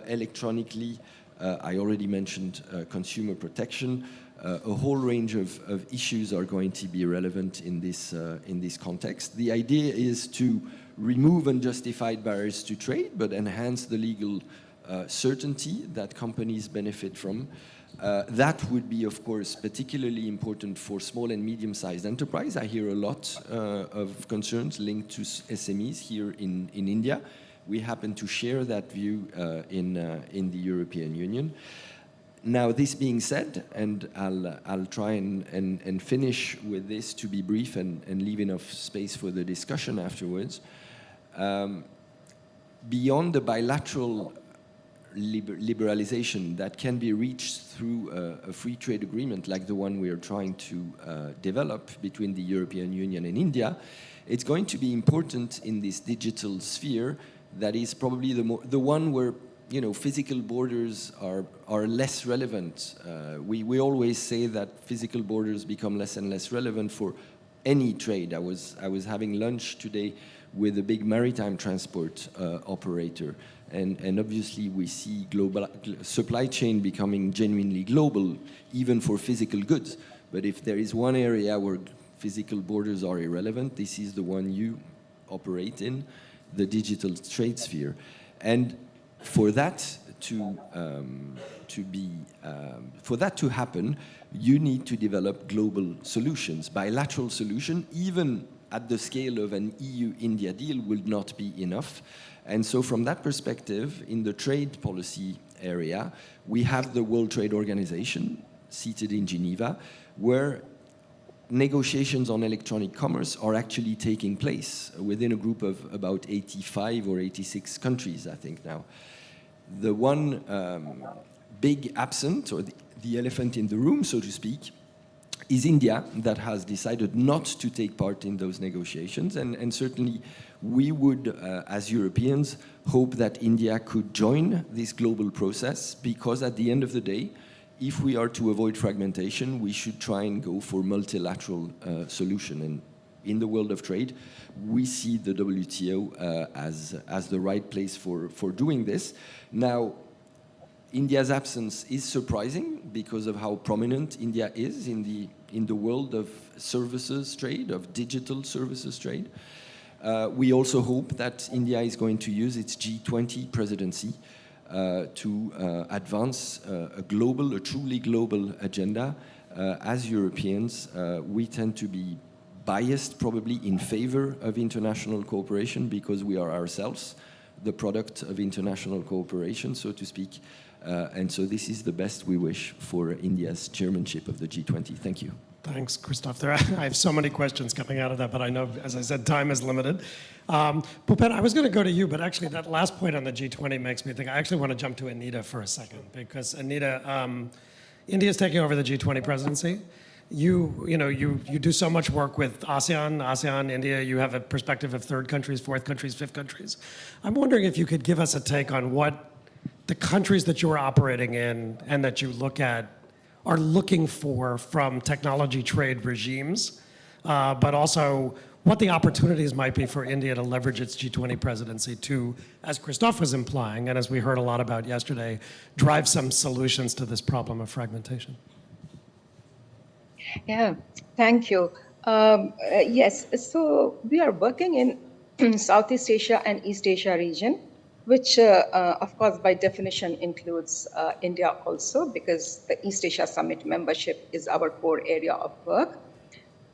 electronically. I already mentioned consumer protection. A whole range of issues are going to be relevant in this context. The idea is to remove unjustified barriers to trade, but enhance the legal certainty that companies benefit from. That would be, of course, particularly important for small and medium-sized enterprise. I hear a lot of concerns linked to SMEs here in India. We happen to share that view in the European Union. Now, this being said, and I'll try and finish with this to be brief and leave enough space for the discussion afterwards. Beyond the bilateral liberalization that can be reached through a free trade agreement like the one we are trying to develop between the European Union and India, it's going to be important in this digital sphere that is probably the one where physical borders are less relevant. We always say that physical borders become less and less relevant for any trade. I was having lunch today with a big maritime transport operator, and obviously we see global supply chain becoming genuinely global, even for physical goods. But if there is one area where physical borders are irrelevant, this is the one you operate in, the digital trade sphere. And for that to happen, you need to develop global solutions. Bilateral solution, even at the scale of an EU-India deal, will not be enough. And so from that perspective, in the trade policy area, we have the World Trade Organization seated in Geneva, where negotiations on electronic commerce are actually taking place within a group of about 85 or 86 countries, I think now. The one big absent, or the elephant in the room, so to speak, is India, that has decided not to take part in those negotiations. And certainly we would, as Europeans, hope that India could join this global process, because at the end of the day, if we are to avoid fragmentation, we should try and go for multilateral solution. And in the world of trade, we see the WTO as the right place for doing this. Now, India's absence is surprising because of how prominent India is in the world of services trade, of digital services trade. We also hope that India is going to use its G20 presidency to advance a truly global agenda. As Europeans, we tend to be biased probably in favor of international cooperation because we are ourselves the product of international cooperation, so to speak. And so this is the best we wish for India's chairmanship of the G20. Thank you. Thanks, Christophe. I have so many questions coming out of that, but I know, as I said, time is limited. Bhupen, I was going to go to you, but actually that last point on the G20 makes me think, I actually want to jump to Anita for a second, because Anita, India is taking over the G20 presidency. You do so much work with ASEAN, India. You have a perspective of third countries, fourth countries, fifth countries. I'm wondering if you could give us a take on what the countries that you're operating in and that you look at are looking for from technology trade regimes, but also what the opportunities might be for India to leverage its G20 presidency to, as Christophe was implying, and as we heard a lot about yesterday, drive some solutions to this problem of fragmentation. Yeah, thank you. Yes, so we are working in Southeast Asia and East Asia region, which of course by definition includes India also, because the East Asia Summit membership is our core area of work.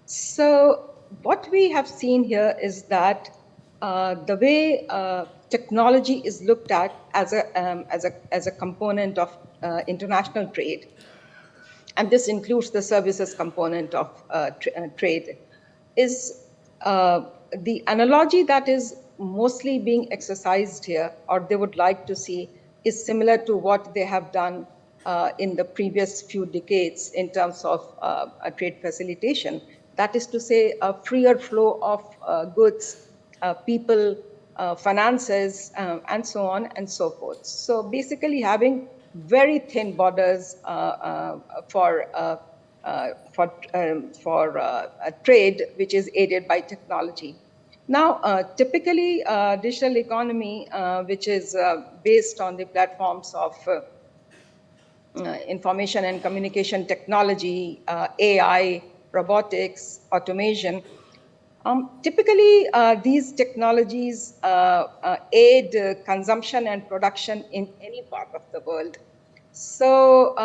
So what we have seen here is that the way technology is looked at as a component of international trade, and this includes the services component of trade, is the analogy that is mostly being exercised here, or they would like to see, is similar to what they have done in the previous few decades in terms of a trade facilitation. That is to say, a freer flow of goods, people, finances, and so on and so forth. So basically having very thin borders for a trade which is aided by technology. Now, typically, digital economy, which is based on the platforms of information and communication technology, AI, robotics, automation, typically these technologies aid consumption and production in any part of the world. So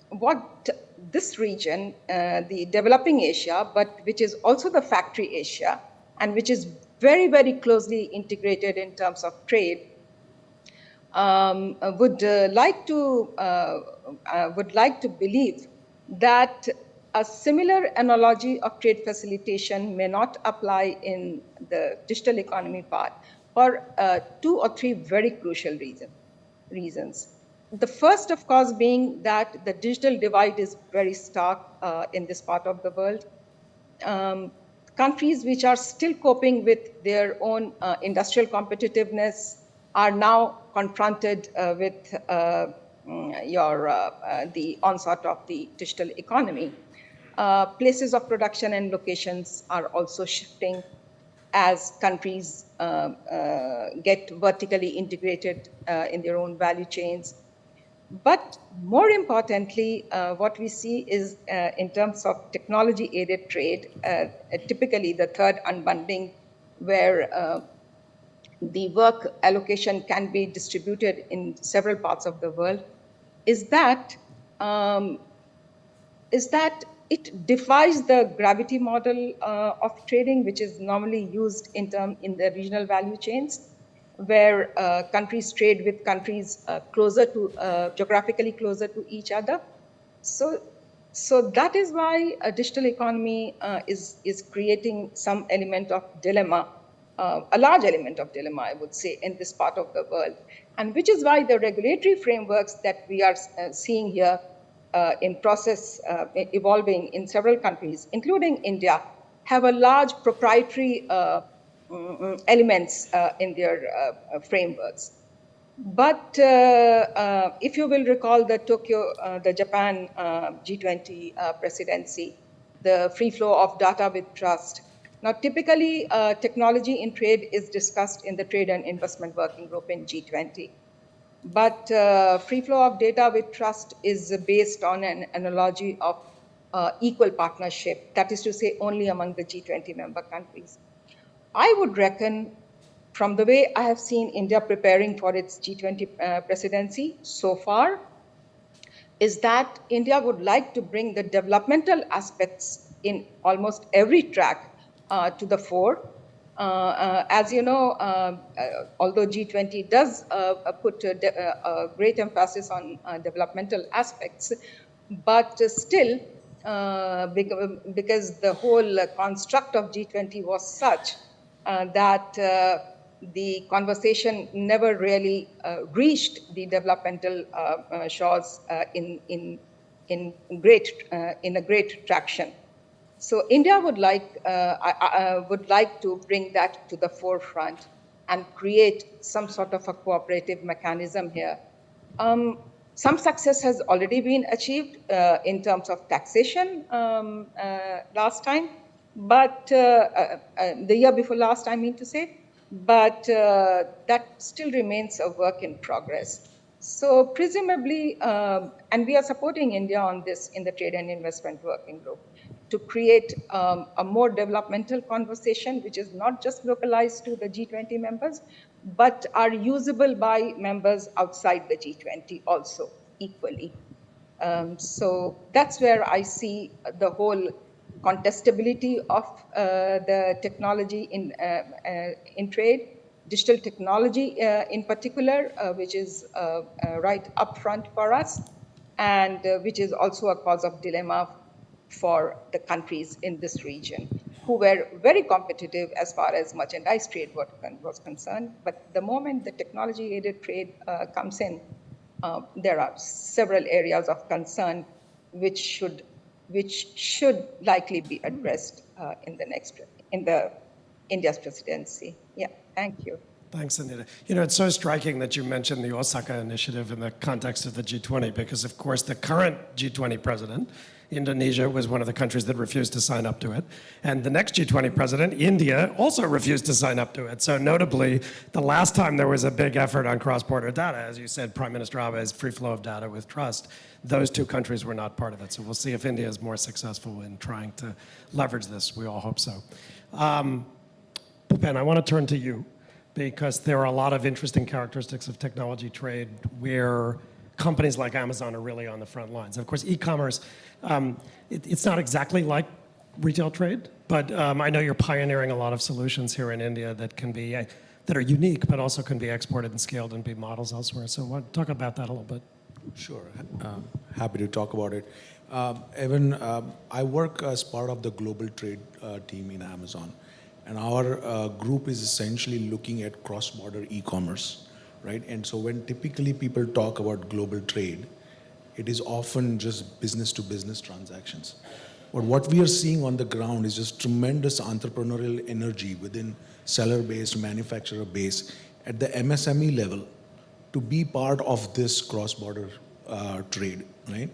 what this region, the developing Asia, but which is also the factory Asia, and which is very, very closely integrated in terms of trade, would like to believe that a similar analogy of trade facilitation may not apply in the digital economy part for 2 or 3 very crucial reasons. The first, of course, being that the digital divide is very stark in this part of the world. Countries which are still coping with their own industrial competitiveness are now confronted with the onslaught of the digital economy. Places of production and locations are also shifting as countries get vertically integrated in their own value chains. But more importantly, what we see is in terms of technology-aided trade, typically the third unbundling, where the work allocation can be distributed in several parts of the world, is that it defies the gravity model of trading, which is normally used in the regional value chains, where countries trade with countries geographically closer to each other. So that is why a digital economy is creating some element of dilemma, a large element of dilemma, I would say, in this part of the world. And which is why the regulatory frameworks that we are seeing here in process, evolving in several countries, including India, have a large proprietary elements in their frameworks. But if you will recall the Japan G20 presidency, the free flow of data with trust. Now, typically, technology in trade is discussed in the Trade and Investment Working Group in G20. But free flow of data with trust is based on an analogy of equal partnership, that is to say, only among the G20 member countries. I would reckon, from the way I have seen India preparing for its G20 presidency so far, is that India would like to bring the developmental aspects in almost every track to the fore. As you know, although G20 does put a great emphasis on developmental aspects, but still, because the whole construct of G20 was such that the conversation never really reached the developmental shores in a great traction. So India would like to bring that to the forefront and create some sort of a cooperative mechanism here. Some success has already been achieved in terms of taxation last time, but the year before last, I mean to say, but that still remains a work in progress. So presumably, and we are supporting India on this in the Trade and Investment Working Group, to create a more developmental conversation, which is not just localized to the G20 members, but are usable by members outside the G20 also equally. So that's where I see the whole contestability of the technology in trade, digital technology in particular, which is right up front for us, and which is also a cause of dilemma for the countries in this region. who were very competitive as far as merchandise trade was concerned. But the moment the technology-aided trade comes in, there are several areas of concern which should likely be addressed in the India's presidency. Yeah, thank you. Thanks, Anita. You know, it's so striking that you mentioned the Osaka initiative in the context of the G20, because of course the current G20 president, Indonesia, was one of the countries that refused to sign up to it. And the next G20 president, India, also refused to sign up to it. So notably, the last time there was a big effort on cross-border data, as you said, Prime Minister Abe's free flow of data with trust, those two countries were not part of it. So we'll see if India is more successful in trying to leverage this. We all hope so. Bhupen, I want to turn to you, because there are a lot of interesting characteristics of technology trade where companies like Amazon are really on the front lines. Of course, e-commerce, it's not exactly like retail trade, but I know you're pioneering a lot of solutions here in India that can be, that are unique, but also can be exported and scaled and be models elsewhere. So talk about that a little bit. Sure, happy to talk about it. Evan, I work as part of the global trade team in Amazon. And our group is essentially looking at cross-border e-commerce, right? And so when typically people talk about global trade, it is often just business-to-business transactions. But what we are seeing on the ground is just tremendous entrepreneurial energy within seller-based, manufacturer-based, at the MSME level to be part of this cross-border trade, right?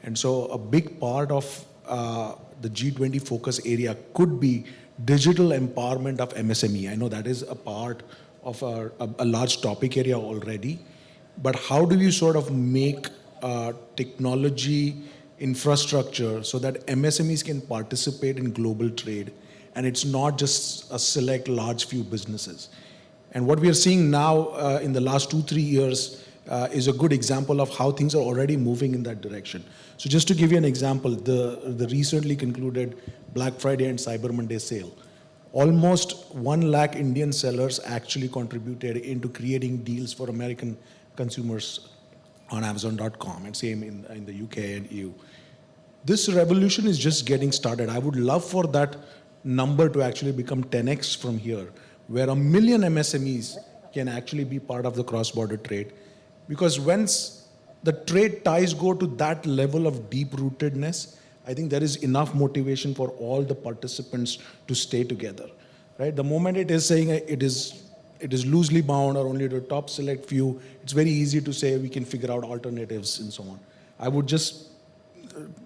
And so a big part of the G20 focus area could be digital empowerment of MSME. I know that is a part of a large topic area already, but how do you sort of make technology infrastructure so that MSMEs can participate in global trade and it's not just a select large few businesses? And what we are seeing now in the last 2-3 years is a good example of how things are already moving in that direction. So just to give you an example, the recently concluded Black Friday and Cyber Monday sale, almost 1 lakh Indian sellers actually contributed into creating deals for American consumers on Amazon.com, and same in the UK and EU. This revolution is just getting started. I would love for that number to actually become 10x from here, where 1 million MSMEs can actually be part of the cross-border trade. Because once the trade ties go to that level of deep-rootedness, I think there is enough motivation for all the participants to stay together, right? The moment it is saying it is loosely bound or only the top select few, it's very easy to say we can figure out alternatives and so on. I would just,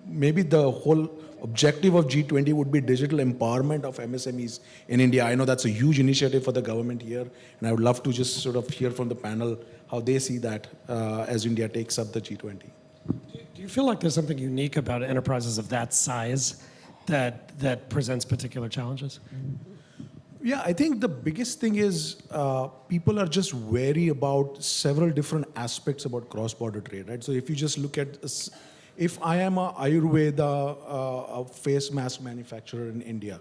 maybe the whole objective of G20 would be digital empowerment of MSMEs in India. I know that's a huge initiative for the government here, and I would love to just sort of hear from the panel how they see that as India takes up the G20. Do you feel like there's something unique about enterprises of that size that presents particular challenges? Yeah, I think the biggest thing is people are just wary about several different aspects about cross-border trade, right? So if you just look at, if I am a Ayurveda a face mask manufacturer in India,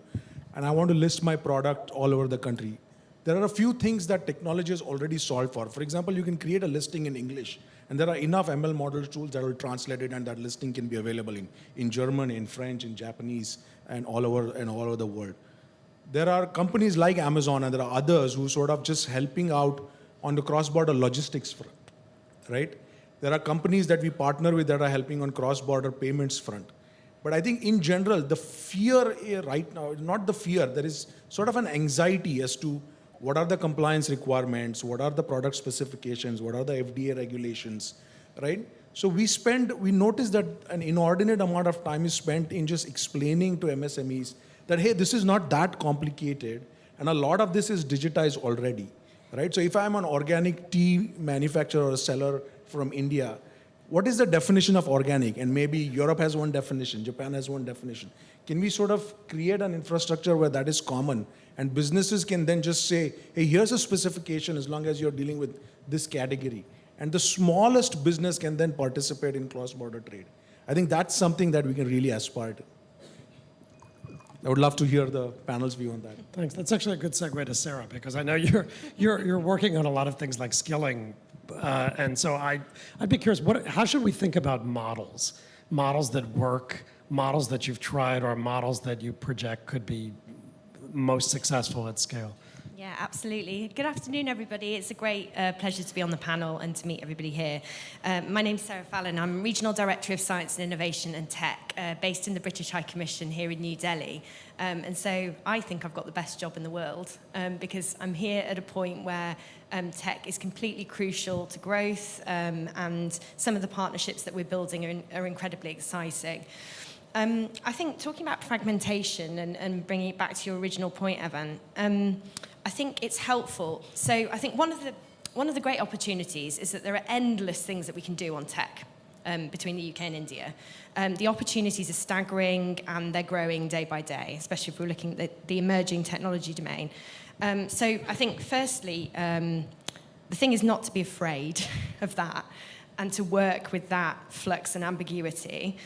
and I want to list my product all over the country, there are a few things that technology has already solved for. For example, you can create a listing in English, and there are enough ML model tools that will translate it, and that listing can be available in German, in French, in Japanese, and all over the world. There are companies like Amazon, and there are others who sort of just helping out on the cross-border logistics front, right? There are companies that we partner with that are helping on cross-border payments front. But I think in general, the fear right now, not the fear, there is sort of an anxiety as to what are the compliance requirements, what are the product specifications, what are the FDA regulations, right? So we notice that an inordinate amount of time is spent in just explaining to MSMEs that, hey, this is not that complicated, and a lot of this is digitized already, right? So if I'm an organic tea manufacturer or seller from India, what is the definition of organic? And maybe Europe has one definition, Japan has one definition. Can we sort of create an infrastructure where that is common, and businesses can then just say, hey, here's a specification as long as you're dealing with this category. And the smallest business can then participate in cross-border trade. I think that's something that we can really aspire to. I would love to hear the panel's view on that. Thanks. That's actually a good segue to Sarah, because I know you're working on a lot of things like skilling, and so I'd be curious, how should we think about models? Models that work, models that you've tried, or models that you project could be most successful at scale? Yeah, absolutely. Good afternoon, everybody. It's a great pleasure to be on the panel and to meet everybody here. My name's Sarah Fallon. I'm Regional Director of Science and Innovation and Tech, based in the British High Commission here in New Delhi. And so I think I've got the best job in the world because I'm here at a point where tech is completely crucial to growth, and some of the partnerships that we're building are incredibly exciting. I think talking about fragmentation and bringing it back to your original point, Evan, I think it's helpful. So I think one of the great opportunities is that there are endless things that we can do on tech between the UK and India. The opportunities are staggering and they're growing day by day, especially if we're looking at the emerging technology domain. So I think firstly, the thing is not to be afraid of that and to work with that flux and ambiguity.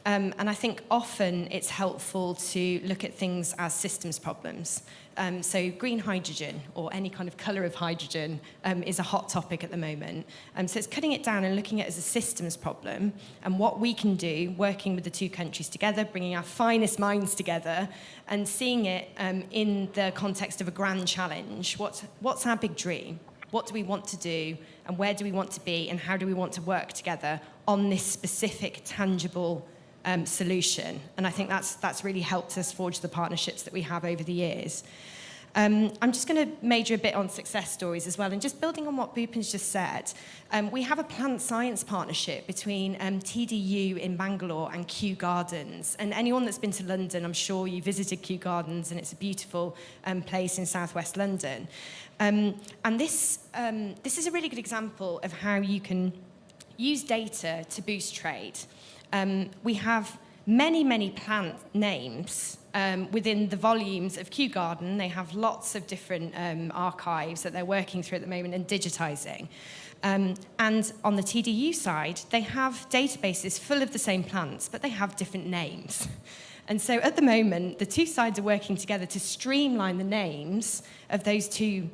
And I think often it's helpful to look at things as systems problems. So green hydrogen or any kind of colour of hydrogen is a hot topic at the moment. So it's cutting it down and looking at it as a systems problem and what we can do, working with the two countries together, bringing our finest minds together and seeing it in the context of a grand challenge. What's our big dream? What do we want to do and where do we want to be and how do we want to work together on this specific, tangible solution? And I think that's really helped us forge the partnerships that we have over the years. I'm just going to major a bit on success stories as well, and just building on what Bhupen's just said. We have a plant science partnership between TDU in Bangalore and Kew Gardens. And anyone that's been to London, I'm sure you visited Kew Gardens, and it's a beautiful place in southwest London. And this is a really good example of how you can use data to boost trade. We have many plant names within the volumes of Kew Garden. They have lots of different archives that they're working through at the moment and digitizing. And on the TDU side, they have databases full of the same plants, but they have different names. And so at the moment, the two sides are working together to streamline the names of those two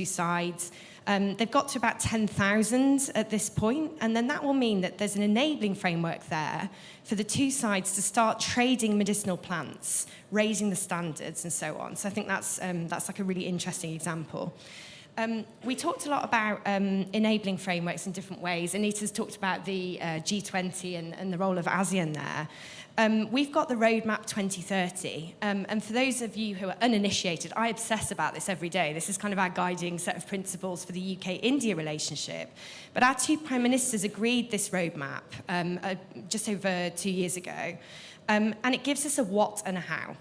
sides. They've got to about 10,000 at this point, and then that will mean that there's an enabling framework there for the two sides to start trading medicinal plants, raising the standards, and so on. So I think that's like a really interesting example. We talked a lot about enabling frameworks in different ways. Anita's talked about the G20 and the role of ASEAN there. We've got the Roadmap 2030, and for those of you who are uninitiated, I obsess about this every day. This is kind of our guiding set of principles for the UK-India relationship. But our two prime ministers agreed this roadmap just over 2 years ago, and it gives us a what and a how.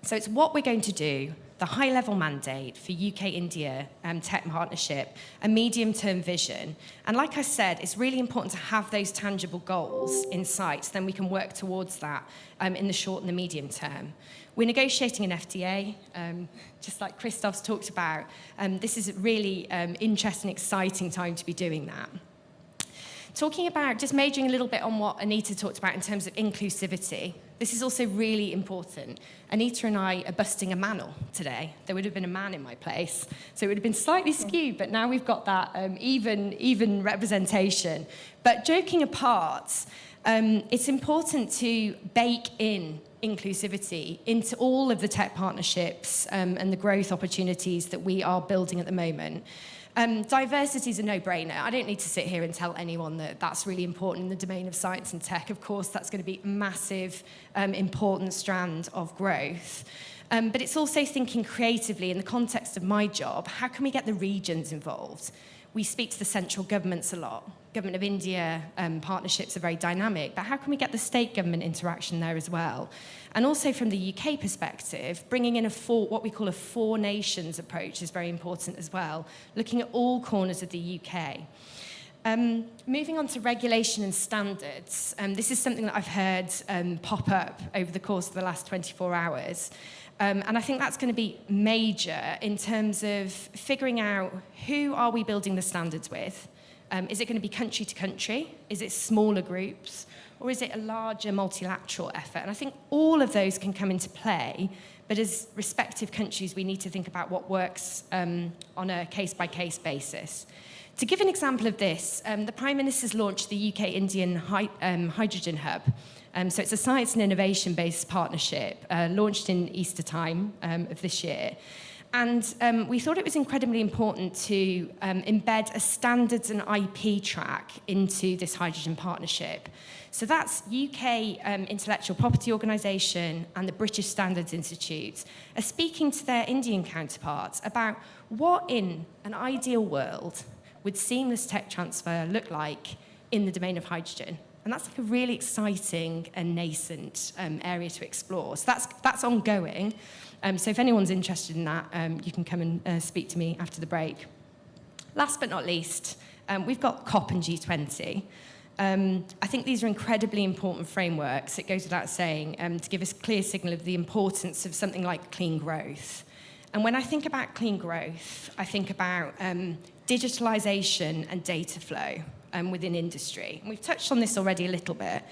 So it's what we're going to do, the high-level mandate for UK-India tech partnership, a medium-term vision. And like I said, it's really important to have those tangible goals in sight, then we can work towards that in the short and the medium term. We're negotiating an FTA, just like Christoph's talked about. This is a really interesting, exciting time to be doing that. Talking about, just majoring a little bit on what Anita talked about in terms of inclusivity, this is also really important. Anita and I are busting a mantle today. There would have been a man in my place, so it would have been slightly skewed, but now we've got that even representation. But joking apart, it's important to bake in inclusivity into all of the tech partnerships and the growth opportunities that we are building at the moment. Diversity is a no-brainer. I don't need to sit here and tell anyone that that's really important in the domain of science and tech. Of course, that's going to be a massive, important strand of growth. But it's also thinking creatively in the context of my job, how can we get the regions involved? We speak to the central governments a lot. Government of India partnerships are very dynamic, but how can we get the state government interaction there as well? And also from the UK perspective, bringing in what we call a four nations approach is very important as well, looking at all corners of the UK. Moving on to regulation and standards, this is something that I've heard pop up over the course of the last 24 hours. And I think that's going to be major in terms of figuring out who are we building the standards with. Is it going to be country to country? Is it smaller groups? Or is it a larger multilateral effort? And I think all of those can come into play, but as respective countries, we need to think about what works on a case-by-case basis. To give an example of this, the Prime Minister's launched the UK-Indian Hydrogen Hub. So it's a science and innovation-based partnership launched in Easter time of this year. And we thought it was incredibly important to embed a standards and IP track into this hydrogen partnership. So that's UK Intellectual Property Organisation and the British Standards Institute are speaking to their Indian counterparts about what in an ideal world would seamless tech transfer look like in the domain of hydrogen. And that's like a really exciting and nascent area to explore. So that's ongoing. So if anyone's interested in that, you can come and speak to me after the break. Last but not least, we've got COP and G20. I think these are incredibly important frameworks, it goes without saying, to give us a clear signal of the importance of something like clean growth. And when I think about clean growth, I think about digitalization and data flow within industry. And we've touched on this already a little bit.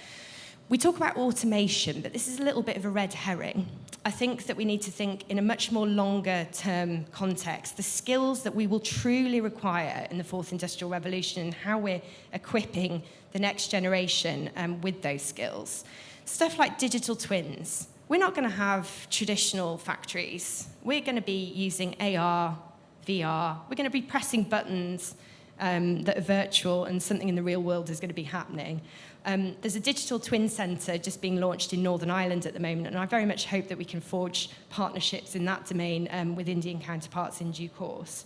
We talk about automation, but this is a little bit of a red herring. I think that we need to think in a much more longer-term context, the skills that we will truly require in the fourth industrial revolution and how we're equipping the next generation with those skills. Stuff like digital twins. We're not going to have traditional factories. We're going to be using AR, VR. We're going to be pressing buttons that are virtual, and something in the real world is going to be happening. There's a digital twin centre just being launched in Northern Ireland at the moment, and I very much hope that we can forge partnerships in that domain with Indian counterparts in due course.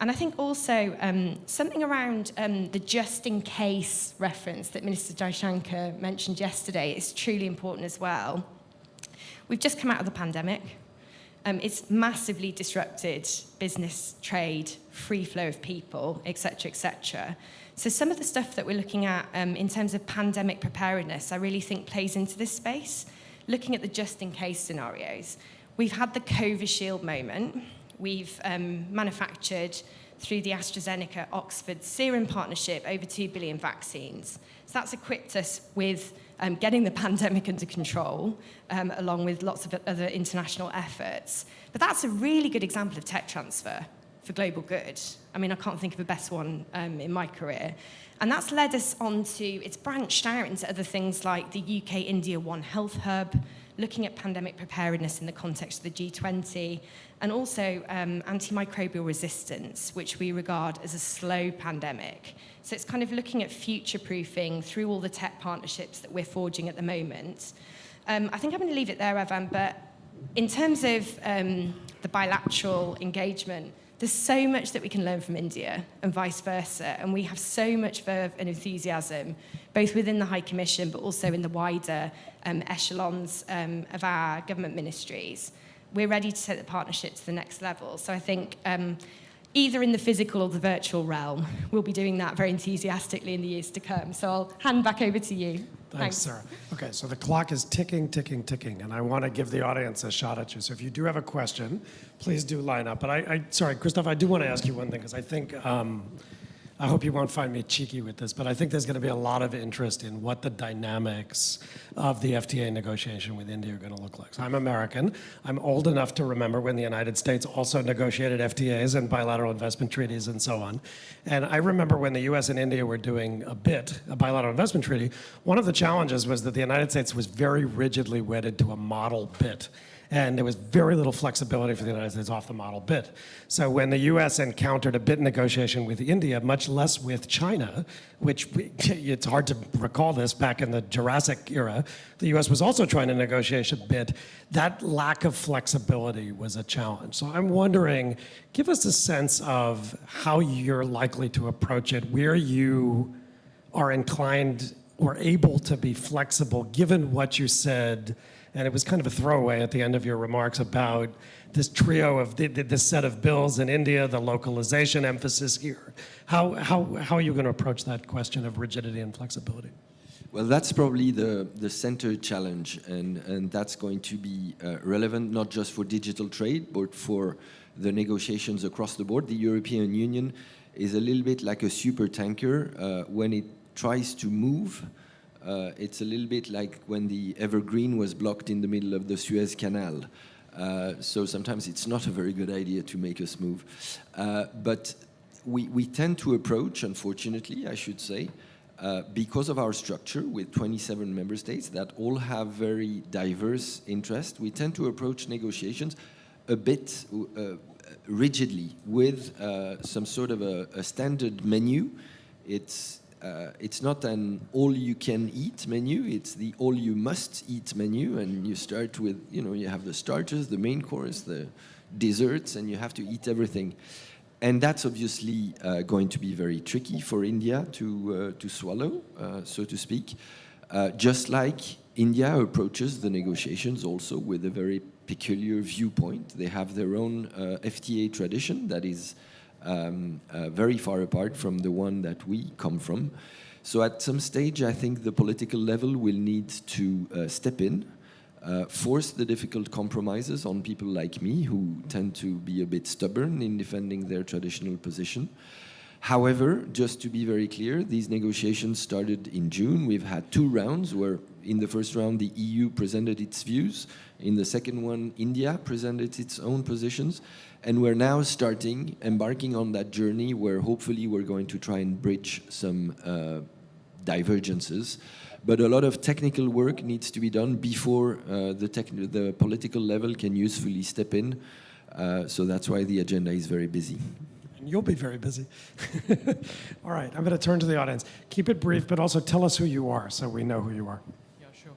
And I think also something around the just-in-case reference that Minister Jaishankar mentioned yesterday is truly important as well. We've just come out of the pandemic. It's massively disrupted business, trade, free flow of people, et cetera, So some of the stuff that we're looking at in terms of pandemic preparedness, I really think plays into this space. Looking at the just-in-case scenarios. We've had the Covishield moment. We've manufactured, through the AstraZeneca-Oxford Serum partnership, over 2 billion vaccines. So that's equipped us with getting the pandemic under control, along with lots of other international efforts. But that's a really good example of tech transfer for global good. I mean, I can't think of a better one in my career. And that's led us on to, it's branched out into other things like the UK-India One Health Hub, looking at pandemic preparedness in the context of the G20, and also antimicrobial resistance, which we regard as a slow pandemic. So it's kind of looking at future-proofing through all the tech partnerships that we're forging at the moment. I think I'm going to leave it there, Evan, but in terms of the bilateral engagement, there's so much that we can learn from India and vice versa, and we have so much verve and enthusiasm, both within the High Commission but also in the wider echelons of our government ministries. We're ready to take the partnership to the next level. So I think either in the physical or the virtual realm, we'll be doing that very enthusiastically in the years to come. So I'll hand back over to you. Thanks, Sarah. Okay, so the clock is ticking, ticking, ticking, and I want to give the audience a shot at you. So if you do have a question, please do line up. But sorry, Christoph, I do want to ask you one thing, because I think, I hope you won't find me cheeky with this, but I think there's going to be a lot of interest in what the dynamics of the FTA negotiation with India are going to look like. So I'm American. I'm old enough to remember when the United States also negotiated FTAs and bilateral investment treaties and so on. And I remember when the US and India were doing a bilateral investment treaty, one of the challenges was that the United States was very rigidly wedded to a model BIT. And there was very little flexibility for the United States off the model BIT. So when the US encountered a BIT negotiation with India, much less with China, which it's hard to recall this back in the Jurassic era, the US was also trying to negotiate a BIT. That lack of flexibility was a challenge. So I'm wondering, give us a sense of how you're likely to approach it, where you are inclined or able to be flexible, given what you said. And it was kind of a throwaway at the end of your remarks about this trio of this set of bills in India, the localization emphasis here. How are you going to approach that question of rigidity and flexibility? Well, that's probably the center challenge, and that's going to be relevant not just for digital trade, but for the negotiations across the board. The European Union is a little bit like a super tanker when it tries to move. It's a little bit like when the Evergreen was blocked in the middle of the Suez Canal. So sometimes it's not a very good idea to make us move. But we tend to approach, unfortunately, I should say, because of our structure with 27 member states that all have very diverse interests, we tend to approach negotiations a bit rigidly with some sort of a standard menu. It's not an all-you-can-eat menu, it's the all-you-must-eat menu, and you start with, you have the starters, the main course, the desserts, and you have to eat everything. And that's obviously going to be very tricky for India to swallow, so to speak, just like India approaches the negotiations also with a very peculiar viewpoint. They have their own FTA tradition that is very far apart from the one that we come from. So at some stage, I think the political level will need to step in, force the difficult compromises on people like me who tend to be a bit stubborn in defending their traditional position. However, just to be very clear, these negotiations started in June. We've had 2 rounds where in the first round the EU presented its views. In the second one, India presented its own positions. And we're now embarking on that journey where hopefully we're going to try and bridge some divergences. But a lot of technical work needs to be done before the political level can usefully step in. So that's why the agenda is very busy. And you'll be very busy. All right, I'm going to turn to the audience. Keep it brief, but also tell us who you are so we know who you are. Yeah, sure.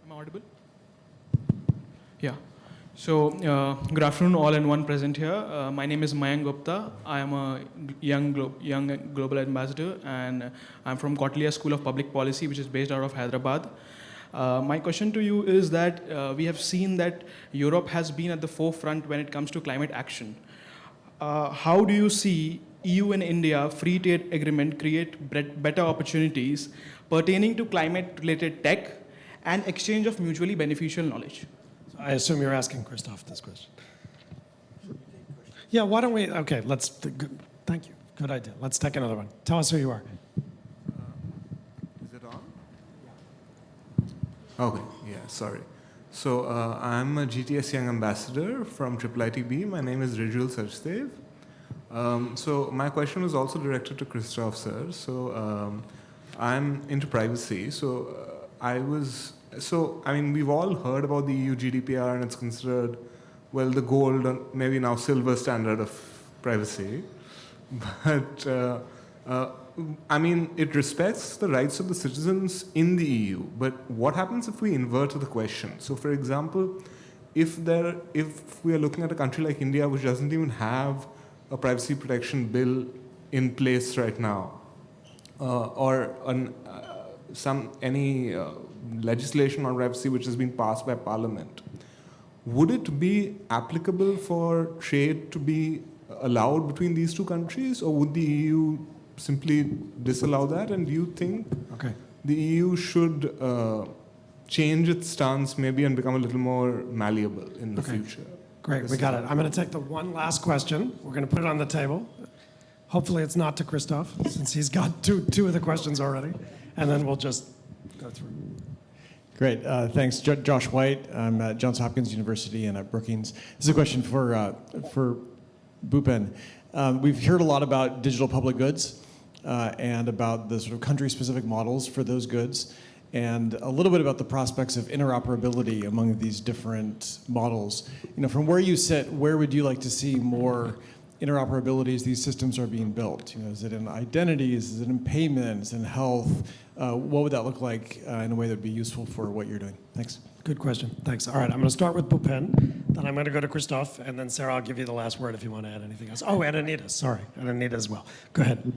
Am I audible? Yeah. So, good afternoon, all and one present here. My name is Mayank Gupta. I am a young global ambassador, and I'm from Kautilya School of Public Policy, which is based out of Hyderabad. My question to you is that we have seen that Europe has been at the forefront when it comes to climate action. How do you see EU and India free trade agreement create better opportunities pertaining to climate-related tech and exchange of mutually beneficial knowledge? I assume you're asking Christophe this question. Yeah, why don't we, okay, thank you, good idea. Let's take another one. Tell us who you are. Is it on? Okay, yeah, sorry. So I'm a GTS Young Ambassador from IIITB. My name is Rijul Sarchdev. So my question was also directed to Christophe, sir. So I'm into privacy. So we've all heard about the EU GDPR, and it's considered, well, the gold, maybe now silver standard of privacy. But, it respects the rights of the citizens in the EU. But what happens if we invert the question? So, for example, if we are looking at a country like India, which doesn't even have a privacy protection bill in place right now, or any legislation on privacy which has been passed by Parliament, would it be applicable for trade to be allowed between these 2 countries, or would the EU simply disallow that? And do you think the EU should change its stance maybe and become a little more malleable in the future? Great, we got it. I'm going to take the one last question. We're going to put it on the table. Hopefully it's not to Christophe, since he's got two of the questions already. And then we'll just go through. Great, thanks. Josh White, I'm at Johns Hopkins University and at Brookings. This is a question for Bhupen. We've heard a lot about digital public goods and about the sort of country-specific models for those goods, and a little bit about the prospects of interoperability among these different models. From where you sit, where would you like to see more interoperability as these systems are being built? Is it in identities? Is it in payments, in health? What would that look like in a way that would be useful for what you're doing? Thanks. Good question. Thanks. All right, I'm going to start with Bhupen, then I'm going to go to Christophe, and then Sarah, I'll give you the last word if you want to add anything else. Oh, and Anita, sorry. And Anita as well. Go ahead.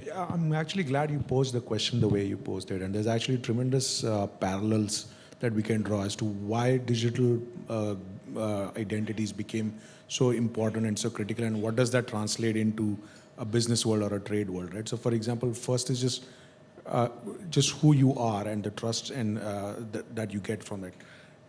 Yeah, I'm actually glad you posed the question the way you posed it, and there's actually tremendous parallels that we can draw as to why digital identities became so important and so critical, and what does that translate into a business world or a trade world, right? So, for example, first is just who you are and the trust and that you get from it,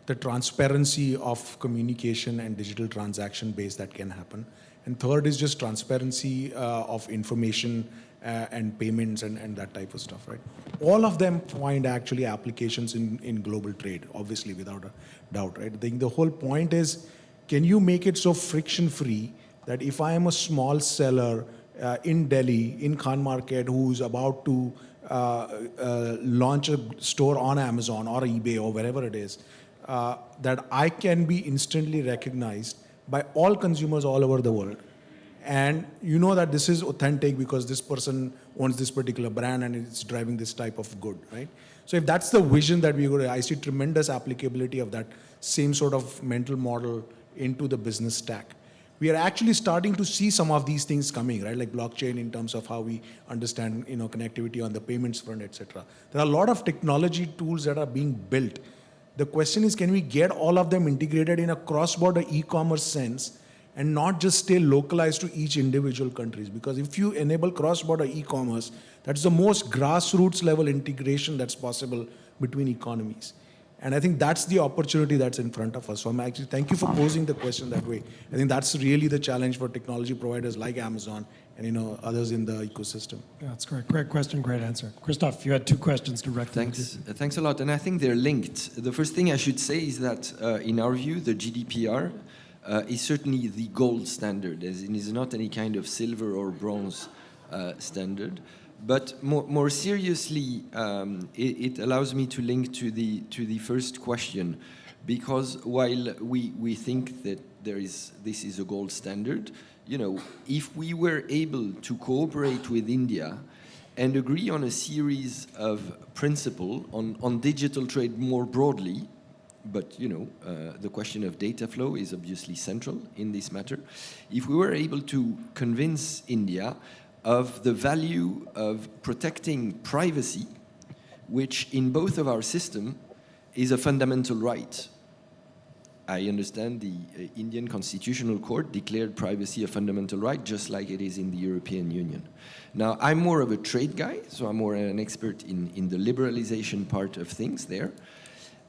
the transparency of communication and digital transaction base that can happen, and third is just transparency of information and payments and that type of stuff, right? All of them find actually applications in global trade, obviously, without a doubt, right? The whole point is can you make it so friction-free that if I am a small seller in Delhi, in Khan Market, who's about to launch a store on Amazon or eBay or wherever it is, that I can be instantly recognized by all consumers all over the world. And you know that this is authentic because this person owns this particular brand and it's driving this type of good, right? So if that's the vision that we're going to, I see tremendous applicability of that same sort of mental model into the business stack. We are actually starting to see some of these things coming, right? Like blockchain in terms of how we understand, connectivity on the payments front, etc. There are a lot of technology tools that are being built. The question is, can we get all of them integrated in a cross-border e-commerce sense and not just stay localized to each individual countries? Because if you enable cross-border e-commerce, that's the most grassroots level integration that's possible between economies. And I think that's the opportunity that's in front of us. So I'm actually, thank you for posing the question that way. I think that's really the challenge for technology providers like Amazon and others in the ecosystem. Yeah, that's great. Great question, great answer. Christoph, you had two questions directly. Thanks a lot. And I think they're linked. The first thing I should say is that in our view, the GDPR is certainly the gold standard, as it is not any kind of silver or bronze standard. But more seriously, it allows me to link to the first question, because while we think that this is a gold standard, if we were able to cooperate with India and agree on a series of principles on digital trade more broadly, but the question of data flow is obviously central in this matter. If we were able to convince India of the value of protecting privacy, which in both of our systems is a fundamental right. I understand the Indian Constitutional Court declared privacy a fundamental right, just like it is in the European Union. Now, I'm more of a trade guy, so I'm more an expert in the liberalization part of things there.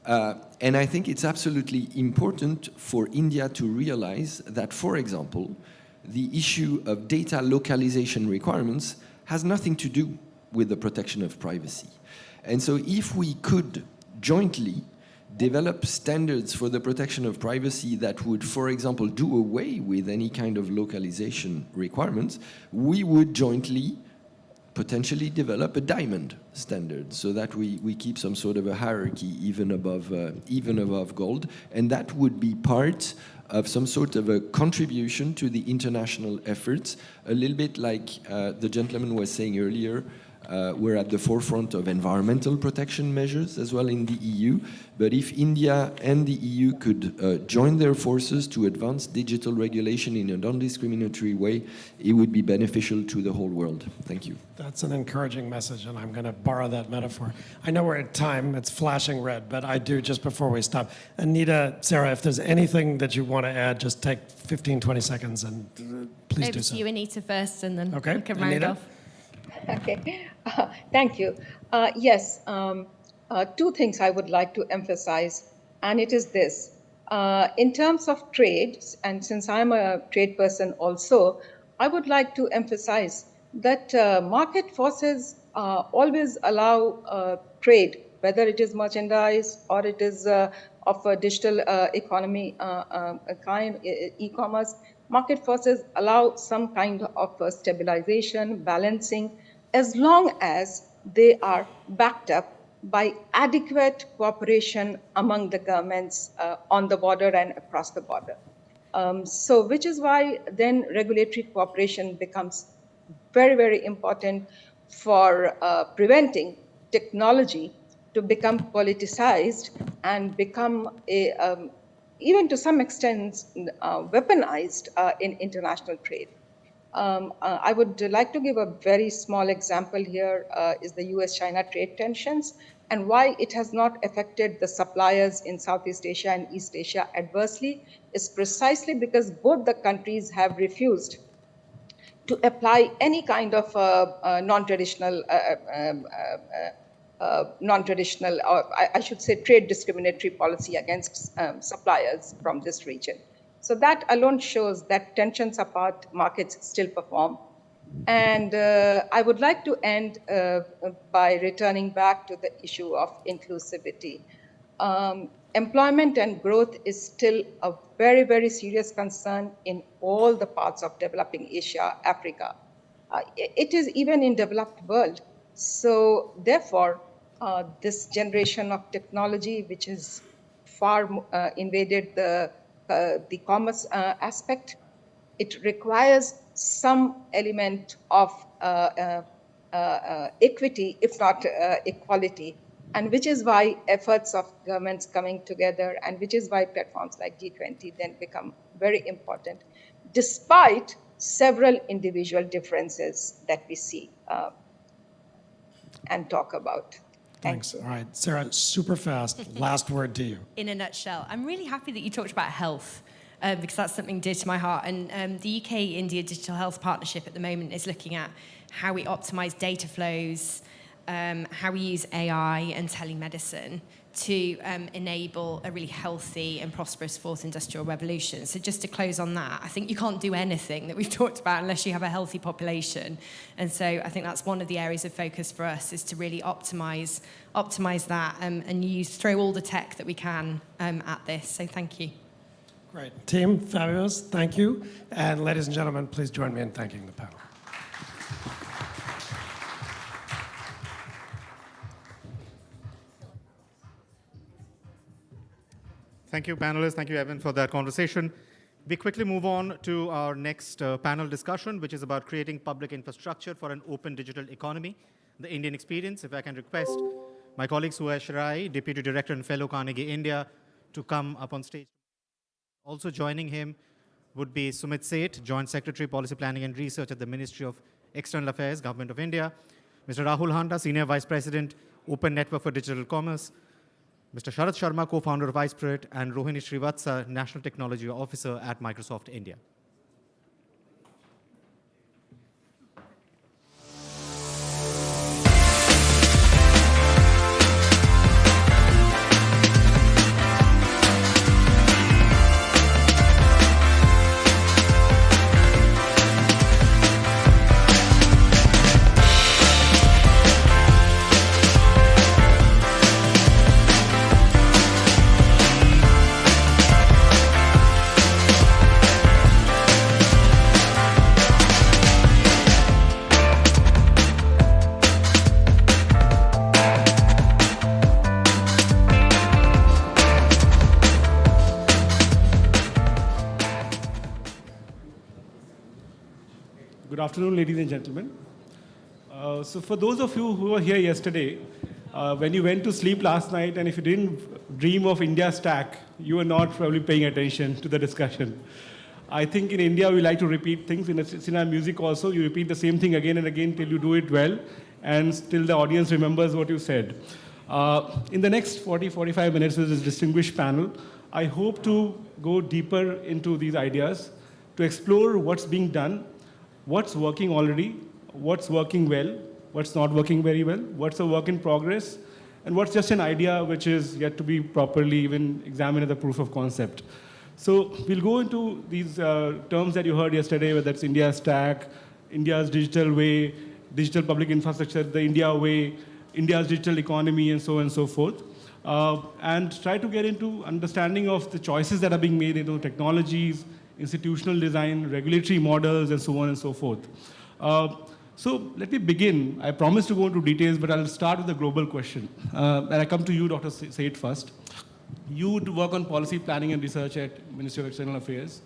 And I think it's absolutely important for India to realize that, for example, the issue of data localization requirements has nothing to do with the protection of privacy. And so if we could jointly develop standards for the protection of privacy that would, for example, do away with any kind of localization requirements, we would jointly potentially develop a diamond standard so that we keep some sort of a hierarchy even above gold, and that would be part of some sort of a contribution to the international efforts, a little bit like the gentleman was saying earlier. We're at the forefront of environmental protection measures as well in the EU. But if India and the EU could join their forces to advance digital regulation in a non-discriminatory way, it would be beneficial to the whole world. Thank you. That's an encouraging message, and I'm going to borrow that metaphor. I know we're at time. It's flashing red, but I do, just before we stop. Anita, Sarah, if there's anything that you want to add, just take 15, 20 seconds and please Over do so. to you, Anita, first, and then Okay, we can round Anita? off. Okay, thank you. Yes, two things I would like to emphasize, and it is this. In terms of trade, and since I'm a trade person also, I would like to emphasize that market forces always allow trade, whether it is merchandise or it is of a digital economy kind, e-commerce. Market forces allow some kind of stabilization, balancing, as long as they are backed up by adequate cooperation among the governments on the border and across the border. So which is why then regulatory cooperation becomes very, very important for preventing technology to become politicized and become even to some extent weaponized in international trade. I would like to give a very small example here is the US-China trade tensions and why it has not affected the suppliers in Southeast Asia and East Asia adversely is precisely because both the countries have refused to apply any kind of non-traditional, or I should say trade discriminatory policy against suppliers from this region. So that alone shows that tensions apart, markets still perform. And I would like to end by returning back to the issue of inclusivity. employment and growth is still a very, very serious concern in all the parts of developing Asia, Africa. It is even in developed world. So therefore, this generation of technology, which has far invaded the commerce aspect, it requires some element of equity, if not equality, and which is why efforts of governments coming together, and which is why platforms like G20 then become very important, despite several individual differences that we see and talk about. Thanks. All right, Sarah, super fast, last word to you. In a nutshell, I'm really happy that you talked about health. Because that's something dear to my heart. And the UK-India Digital Health Partnership at the moment is looking at how we optimize data flows, how we use AI and telemedicine to enable a really healthy and prosperous fourth industrial revolution. So just to close on that, I think you can't do anything that we've talked about unless you have a healthy population. And so I think that's one of the areas of focus for us, is to really optimize that and throw all the tech that we can at this. So thank you. Great. Team, fabulous. Thank you. And ladies and gentlemen, please join me in thanking the panel. Thank you, panelists. Thank you, Evan, for that conversation. We quickly move on to our next panel discussion, which is about creating public infrastructure for an open digital economy, the Indian experience. If I can request my colleague Suhesh Rai, Deputy Director and Fellow Carnegie India, to come up on stage. Also joining him would be Sumit Seth, Joint Secretary, Policy Planning and Research at the Ministry of External Affairs, Government of India. Mr. Rahul Handa, Senior Vice President, Open Network for Digital Commerce. Mr. Sharat Sharma, Co-founder of iSpirit, and Rohini Srivatsa, National Technology Officer at Microsoft India. Good afternoon, ladies and gentlemen. So for those of you who were here yesterday, when you went to sleep last night, and if you didn't dream of India Stack, you were not probably paying attention to the discussion. I think in India, we like to repeat things. In our music also, you repeat the same thing again and again till you do it well, and till the audience remembers what you said. In the next 45 minutes with this distinguished panel, I hope to go deeper into these ideas, to explore what's being done, what's working already, what's working well, what's not working very well, what's a work in progress, and what's just an idea which is yet to be properly even examined as a proof of concept. So we'll go into these terms that you heard yesterday, whether it's India Stack, India's digital way, digital public infrastructure, the India way, India's digital economy, and so on and so forth. And try to get into understanding of the choices that are being made into technologies, institutional design, regulatory models, and so on and so forth. So let me begin. I promised to go into details, but I'll start with the global question. And I come to you, Dr. Seth, first. You work on policy planning and research at Ministry of External Affairs.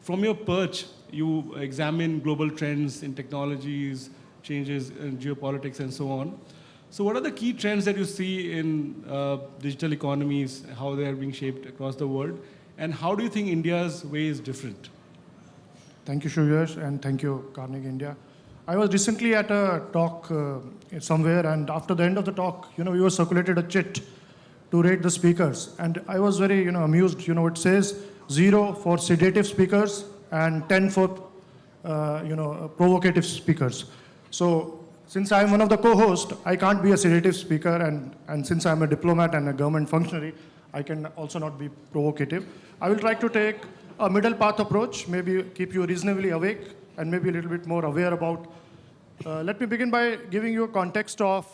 From your perch, you examine global trends in technologies, changes in geopolitics, and so on. So what are the key trends that you see in digital economies, how they are being shaped across the world? And how do you think India's way is different? Thank you, Suyash, and thank you, Carnegie India. I was recently at a talk somewhere, and after the end of the talk, we were circulated a chit to rate the speakers. And I was very, amused. It says 0 for sedative speakers and 10 for, provocative speakers. So since I'm one of the co-hosts, I can't be a sedative speaker, and since I'm a diplomat and a government functionary, I can also not be provocative. I will try to take a middle path approach, maybe keep you reasonably awake and maybe a little bit more aware about. Let me begin by giving you a context of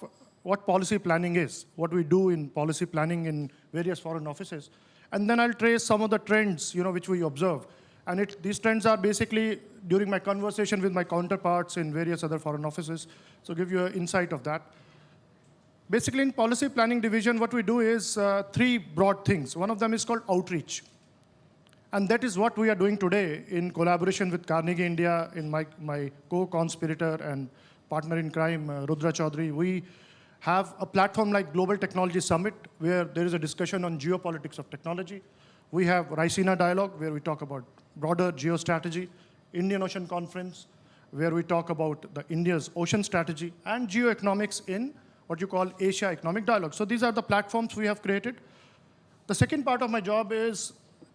what policy planning is, what we do in policy planning in various foreign offices. And then I'll trace some of the trends, which we observe. And these trends are basically during my conversation with my counterparts in various other foreign offices. So give you an insight of that. Basically, in policy planning division, what we do is 3 broad things. One of them is called outreach. And that is what we are doing today in collaboration with Carnegie India, in my co-conspirator and partner in crime, Rudra Chaudhary. We have a platform like Global Technology Summit, where there is a discussion on geopolitics of technology. We have Raisina Dialogue, where we talk about broader geostrategy, Indian Ocean Conference, where we talk about India's ocean strategy, and geoeconomics in what you call Asia Economic Dialogue. So these are the platforms we have created. The second part of my job is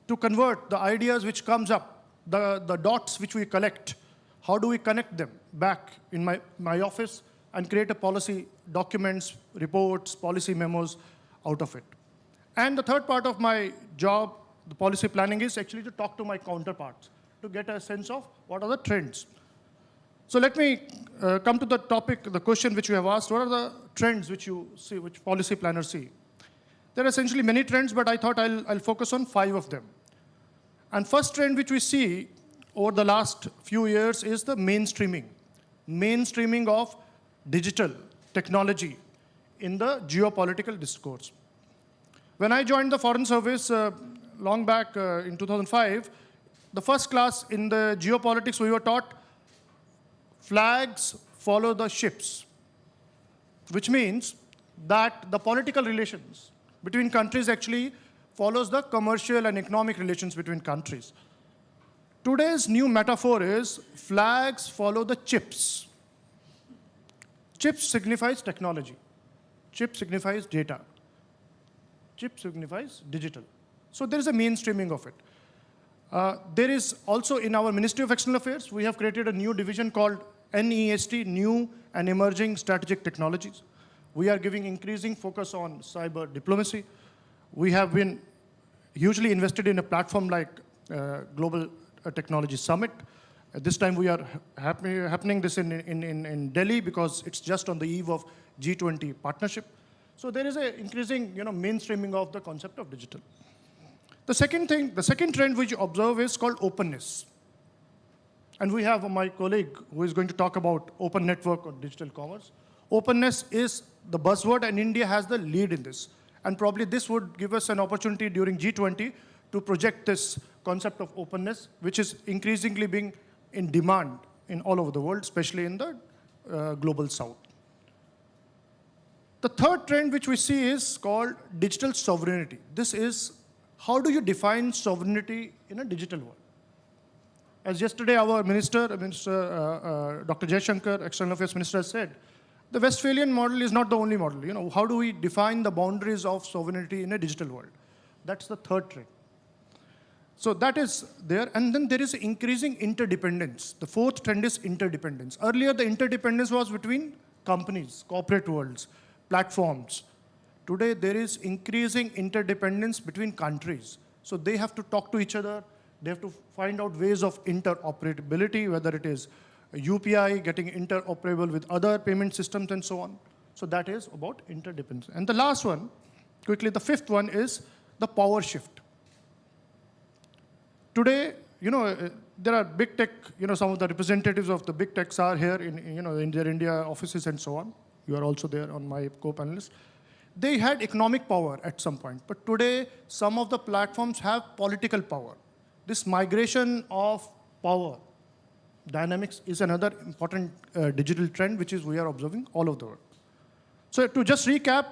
to convert the ideas which comes up, the dots which we collect. How do we connect them back in my office and create a policy documents, reports, policy memos out of it? And the third part of my job, the policy planning, is actually to talk to my counterparts to get a sense of what are the trends. So let me come to the topic, the question which you have asked. What are the trends which you see, which policy planners see? There are essentially many trends, but I thought I'll focus on 5 of them. And first trend which we see over the last few years is the mainstreaming of digital technology in the geopolitical discourse. When I joined the Foreign Service long back in 2005, the first class in the geopolitics we were taught flags follow the ships, which means that the political relations between countries actually follows the commercial and economic relations between countries. Today's new metaphor is flags follow the chips. Chips signifies technology. Chip signifies data. Chip signifies digital. So there is a mainstreaming of it. There is also in our Ministry of External Affairs, we have created a new division called NEST, New and Emerging Strategic Technologies. We are giving increasing focus on cyber diplomacy. We have been hugely invested in a platform like Global Technology Summit. At this time, we are happening this in Delhi because it's just on the eve of G20 partnership. So there is an increasing mainstreaming of the concept of digital. The second trend which you observe is called openness. And we have my colleague who is going to talk about open network or digital commerce. Openness is the buzzword, and India has the lead in this. And probably this would give us an opportunity during G20 to project this concept of openness, which is increasingly being in demand in all over the world, especially in the global south. The third trend which we see is called digital sovereignty. This is how do you define sovereignty in a digital world? As yesterday our Dr. Jaishankar, External Affairs Minister, said, the Westphalian model is not the only model. How do we define the boundaries of sovereignty in a digital world? That's the third trend. So that is there. And then there is increasing interdependence. The fourth trend is interdependence. Earlier, the interdependence was between companies, corporate worlds, platforms. Today, there is increasing interdependence between countries. So they have to talk to each other. They have to find out ways of interoperability, whether it is UPI getting interoperable with other payment systems and so on. So that is about interdependence. And the last one, quickly, the fifth one is the power shift. Today, there are big tech, some of the representatives of the big techs are here in their India offices and so on. You are also there on my co-panelists. They had economic power at some point, but today some of the platforms have political power. This migration of power dynamics is another important digital trend which we are observing all over the world. So to just recap,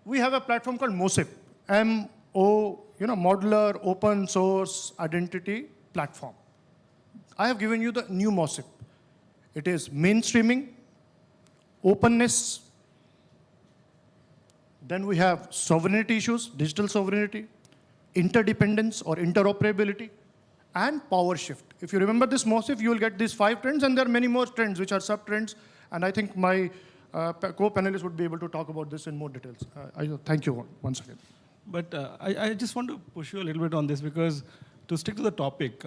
we have a platform called MOSIP, M-O, modular open source identity platform. I have given you the new MOSIP. It is mainstreaming, openness, then we have sovereignty issues, digital sovereignty, interdependence or interoperability, and power shift. If you remember this MOSIP, you will get these 5 trends, and there are many more trends which are sub-trends, and I think my co-panelists would be able to talk about this in more details. Thank you once again. But I just want to push you a little bit on this, because to stick to the topic,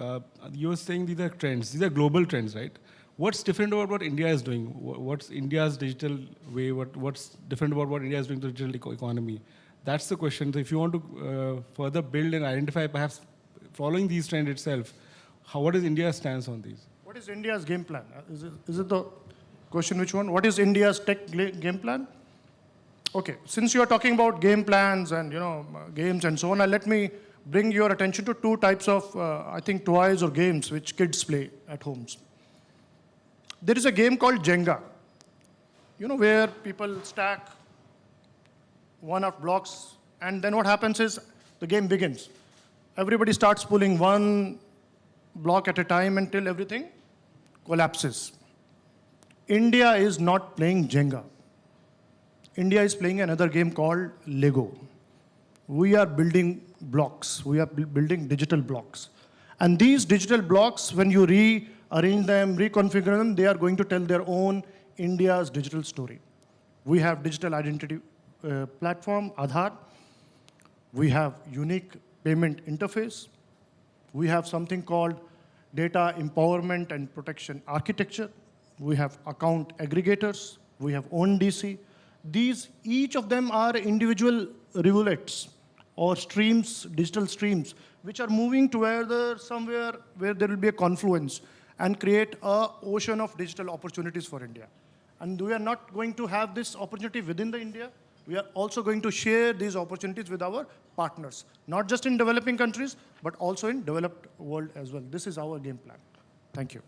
you were saying these are trends. These are global trends, right? What's different about what India is doing? What's India's digital way? What's different about what India is doing to the digital economy? That's the question. So if you want to further build and identify, perhaps following these trends itself, what is India's stance on these? What is India's game plan? Is it the question which one? What is India's tech game plan? Okay, since you are talking about game plans and games and so on, let me bring your attention to two types of, I think, toys or games which kids play at homes. There is a game called Jenga, where people stack one-off blocks, and then what happens is the game begins. Everybody starts pulling one block at a time until everything collapses. India is not playing Jenga. India is playing another game called Lego. We are building blocks. We are building digital blocks. And these digital blocks, when you rearrange them, reconfigure them, they are going to tell their own India's digital story. We have digital identity platform, Aadhaar. We have unique payment interface. We have something called data empowerment and protection architecture. We have account aggregators. We have ONDC. Each of them are individual rivulets or streams, digital streams, which are moving together somewhere where there will be a confluence and create an ocean of digital opportunities for India. And we are not going to have this opportunity within the India. We are also going to share these opportunities with our partners, not just in developing countries, but also in developed world as well. This is our game plan. Thank you.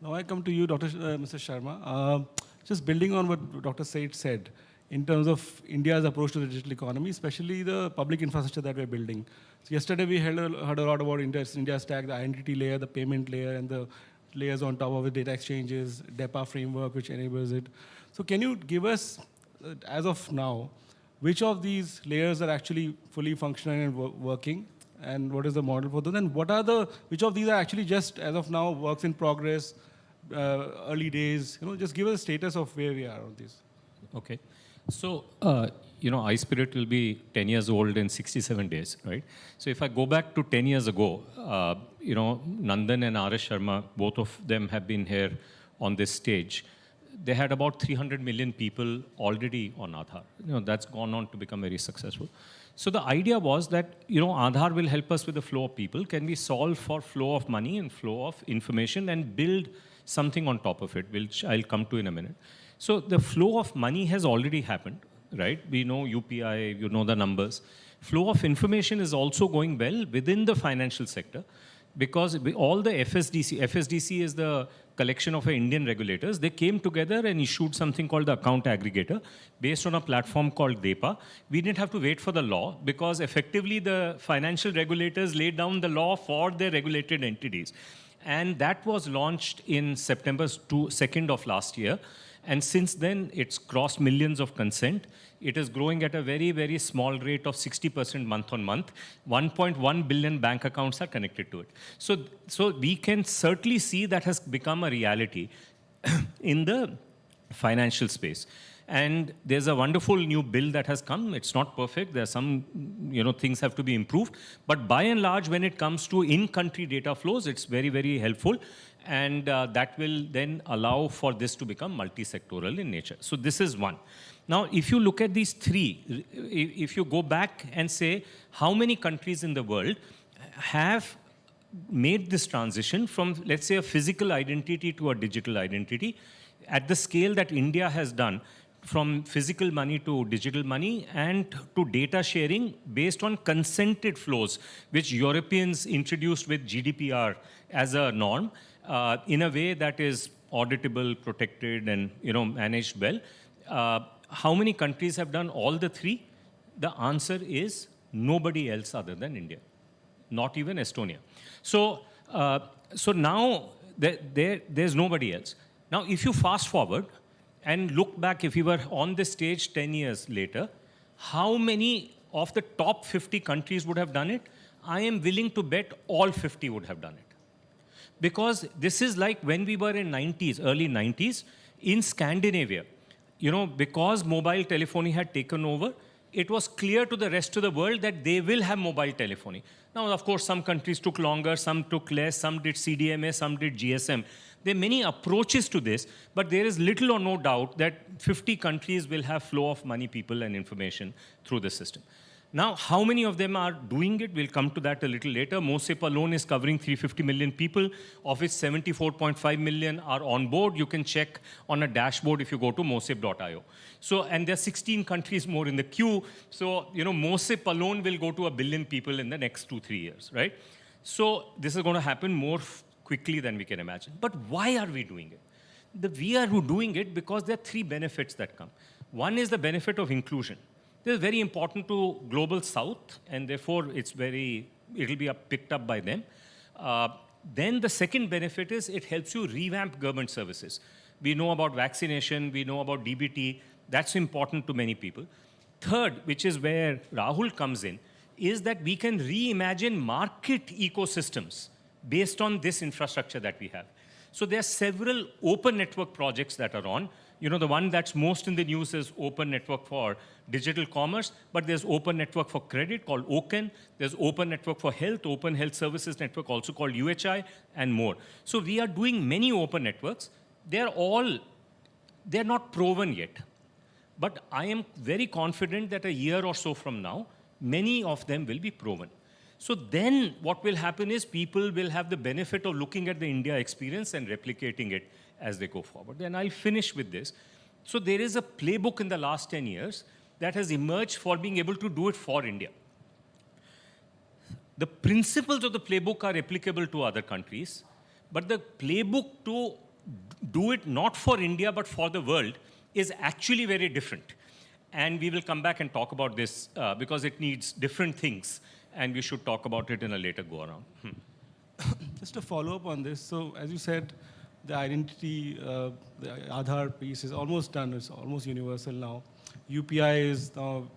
Now I come to you, Mr. Sharma. Just building on what Dr. Said said, in terms of India's approach to the digital economy, especially the public infrastructure that we're building. So yesterday we heard a lot about India Stack, the identity layer, the payment layer, and the layers on top of it, data exchanges, DEPA framework, which enables it. So can you give us, as of now, which of these layers are actually fully functional and working? And what is the model for those? And which of these are actually just, as of now, works in progress, early days? Just give us a status of where we are on this. Okay. So, iSpirit will be 10 years old in 67 days, right? So if I go back to 10 years ago, Nandan and R.S. Sharma, both of them have been here on this stage. They had about 300 million people already on Aadhaar. That's gone on to become very successful. So the idea was that, Aadhaar will help us with the flow of people. Can we solve for flow of money and flow of information and build something on top of it, which I'll come to in a minute. So the flow of money has already happened, right? We know UPI, you know the numbers. Flow of information is also going well within the financial sector because all the FSDC is the collection of Indian regulators. They came together and issued something called the account aggregator based on a platform called DEPA. We didn't have to wait for the law because effectively the financial regulators laid down the law for their regulated entities. And that was launched in September 2nd of last year. And since then, it's crossed millions of consent. It is growing at a very, very small rate of 60% month on month. 1.1 billion bank accounts are connected to it. So we can certainly see that has become a reality in the financial space. And there's a wonderful new bill that has come. It's not perfect. There are some, things have to be improved. But by and large, when it comes to in-country data flows, it's very, very helpful. And that will then allow for this to become multi-sectoral in nature. So this is one. Now, if you look at these three, if you go back and say how many countries in the world have made this transition from, let's say, a physical identity to a digital identity at the scale that India has done, from physical money to digital money and to data sharing based on consented flows, which Europeans introduced with GDPR as a norm in a way that is auditable, protected, and managed well. How many countries have done all the three? The answer is nobody else other than India, not even Estonia. So now there's nobody else. Now, if you fast forward and look back, if we were on this stage 10 years later, how many of the top 50 countries would have done it? I am willing to bet all 50 would have done it. Because this is like when we were in early 90s, in Scandinavia, because mobile telephony had taken over, it was clear to the rest of the world that they will have mobile telephony. Now, of course, some countries took longer, some took less, some did CDMA, some did GSM. There are many approaches to this, but there is little or no doubt that 50 countries will have flow of money, people, and information through the system. Now, how many of them are doing it? We'll come to that a little later. MOSIP alone is covering 350 million people, of which 74.5 million are on board. You can check on a dashboard if you go to mosip.io. So, and there are 16 countries more in the queue. So, you know, MOSIP alone will go to 1 billion people in the next 2-3 years, right? So, this is going to happen more quickly than we can imagine. But why are we doing it? We are doing it because there are 3 benefits that come. One is the benefit of inclusion. This is very important to Global South, and therefore it'll be picked up by them. Then the second benefit is it helps you revamp government services. We know about vaccination, we know about DBT, that's important to many people. Third, which is where Rahul comes in, is that we can reimagine market ecosystems based on this infrastructure that we have. So there are several open network projects that are on. You know, the one that's most in the news is Open Network for Digital Commerce, but there's Open Network for Credit called OCEN. There's Open Network for Health, Open Health Services Network also called UHI, and more. So we are doing many open networks. They're not proven yet. But I am very confident that a year or so from now, many of them will be proven. So then what will happen is people will have the benefit of looking at the India experience and replicating it as they go forward. And I'll finish with this. So there is a playbook in the last 10 years that has emerged for being able to do it for India. The principles of the playbook are applicable to other countries, but the playbook to do it not for India but for the world is actually very different. And we will come back and talk about this because it needs different things, and we should talk about it in a later go-around. Just to follow up on this, so as you said, the identity, the Aadhaar piece is almost done. It's almost universal now. UPI is now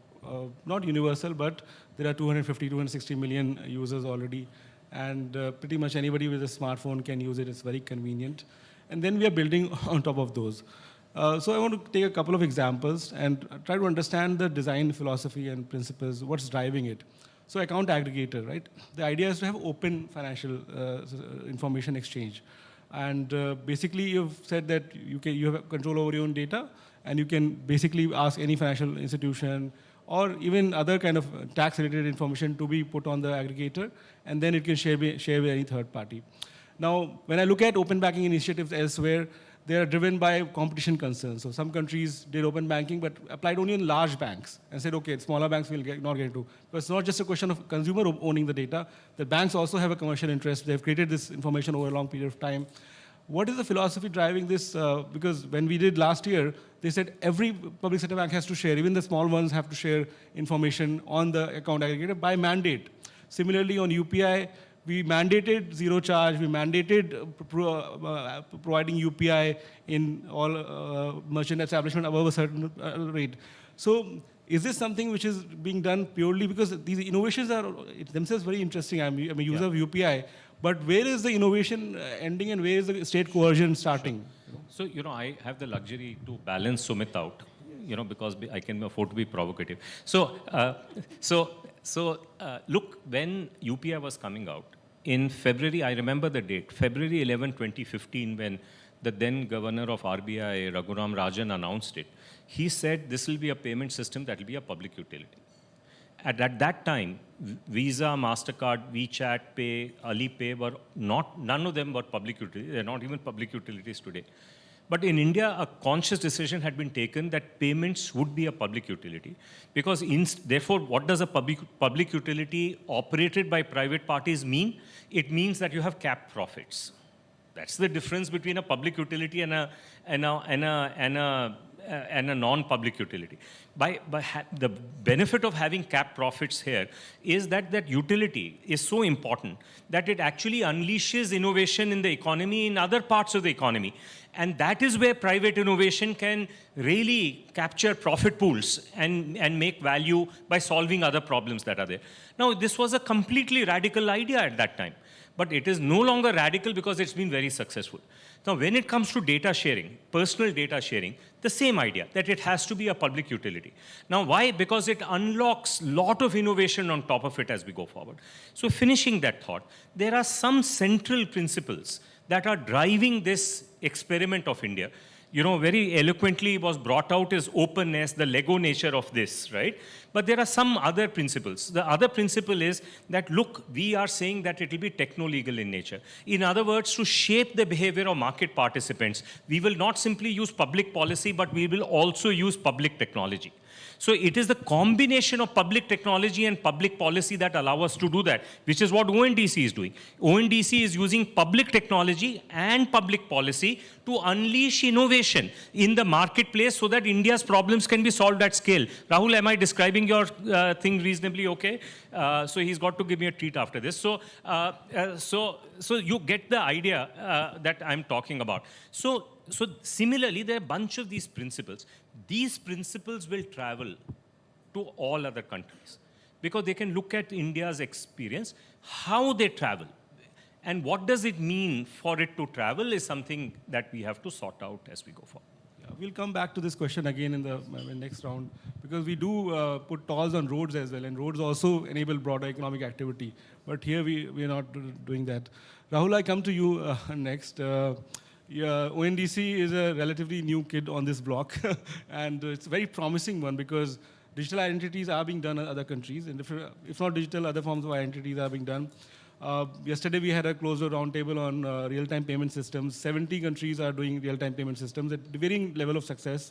not universal, but there are 260 million users already. And pretty much anybody with a smartphone can use it. It's very convenient. And then we are building on top of those. So I want to take a couple of examples and try to understand the design philosophy and principles, what's driving it. So account aggregator, right? The idea is to have open financial information exchange. And basically, you've said that you have control over your own data, and you can basically ask any financial institution or even other kind of tax-related information to be put on the aggregator, and then it can share with any third party. Now, when I look at open banking initiatives elsewhere, they are driven by competition concerns. So some countries did open banking, but applied only in large banks and said, okay, smaller banks will not get into. But it's not just a question of consumer owning the data. The banks also have a commercial interest. They've created this information over a long period of time. What is the philosophy driving this? Because when we did last year, they said every public sector bank has to share, even the small ones have to share information on the account aggregator by mandate. Similarly, on UPI, we mandated zero charge, we mandated providing UPI in all merchant establishment above a certain rate. So is this something which is being done purely because these innovations are themselves very interesting? I'm a user of UPI, but where is the innovation ending and where is the state coercion starting? So, you know, I have the luxury to balance Sumit out, you know, because I can afford to be provocative. So, look, when UPI was coming out, in February, I remember the date, February 11, 2015, when the then governor of RBI, Raghuram Rajan, announced it. He said this will be a payment system that will be a public utility. At that time, Visa, MasterCard, WeChat Pay, Alipay were none of them were public utilities. They're not even public utilities today. But in India, a conscious decision had been taken that payments would be a public utility. Because therefore, what does a public utility operated by private parties mean? It means that you have capped profits. That's the difference between a public utility and a non-public utility. The benefit of having capped profits here is that utility is so important that it actually unleashes innovation in the economy, in other parts of the economy. And that is where private innovation can really capture profit pools and make value by solving other problems that are there. Now, this was a completely radical idea at that time, but it is no longer radical because it's been very successful. Now, when it comes to data sharing, personal data sharing, the same idea, that it has to be a public utility. Now, why? Because it unlocks a lot of innovation on top of it as we go forward. So finishing that thought, there are some central principles that are driving this experiment of India. You know, very eloquently was brought out is openness, the Lego nature of this, right? But there are some other principles. The other principle is that, look, we are saying that it will be techno-legal in nature. In other words, to shape the behavior of market participants, we will not simply use public policy, but we will also use public technology. So it is the combination of public technology and public policy that allow us to do that, which is what ONDC is doing. ONDC is using public technology and public policy to unleash innovation in the marketplace so that India's problems can be solved at scale. Rahul, am I describing your thing reasonably okay? So he's got to give me a treat after this. So you get the idea that I'm talking about. So similarly, there are a bunch of these principles. These principles will travel to all other countries because they can look at India's experience, how they travel. And what does it mean for it to travel is something that we have to sort out as we go forward. Yeah, we'll come back to this question again in the next round, because we do put tolls on roads as well, and roads also enable broader economic activity. But here we are not doing that. Rahul, I come to you next. ONDC is a relatively new kid on this block, and it's a very promising one because digital identities are being done in other countries, and if not digital, other forms of identities are being done. Yesterday we had a closed roundtable on real-time payment systems. 70 countries are doing real-time payment systems at varying level of success.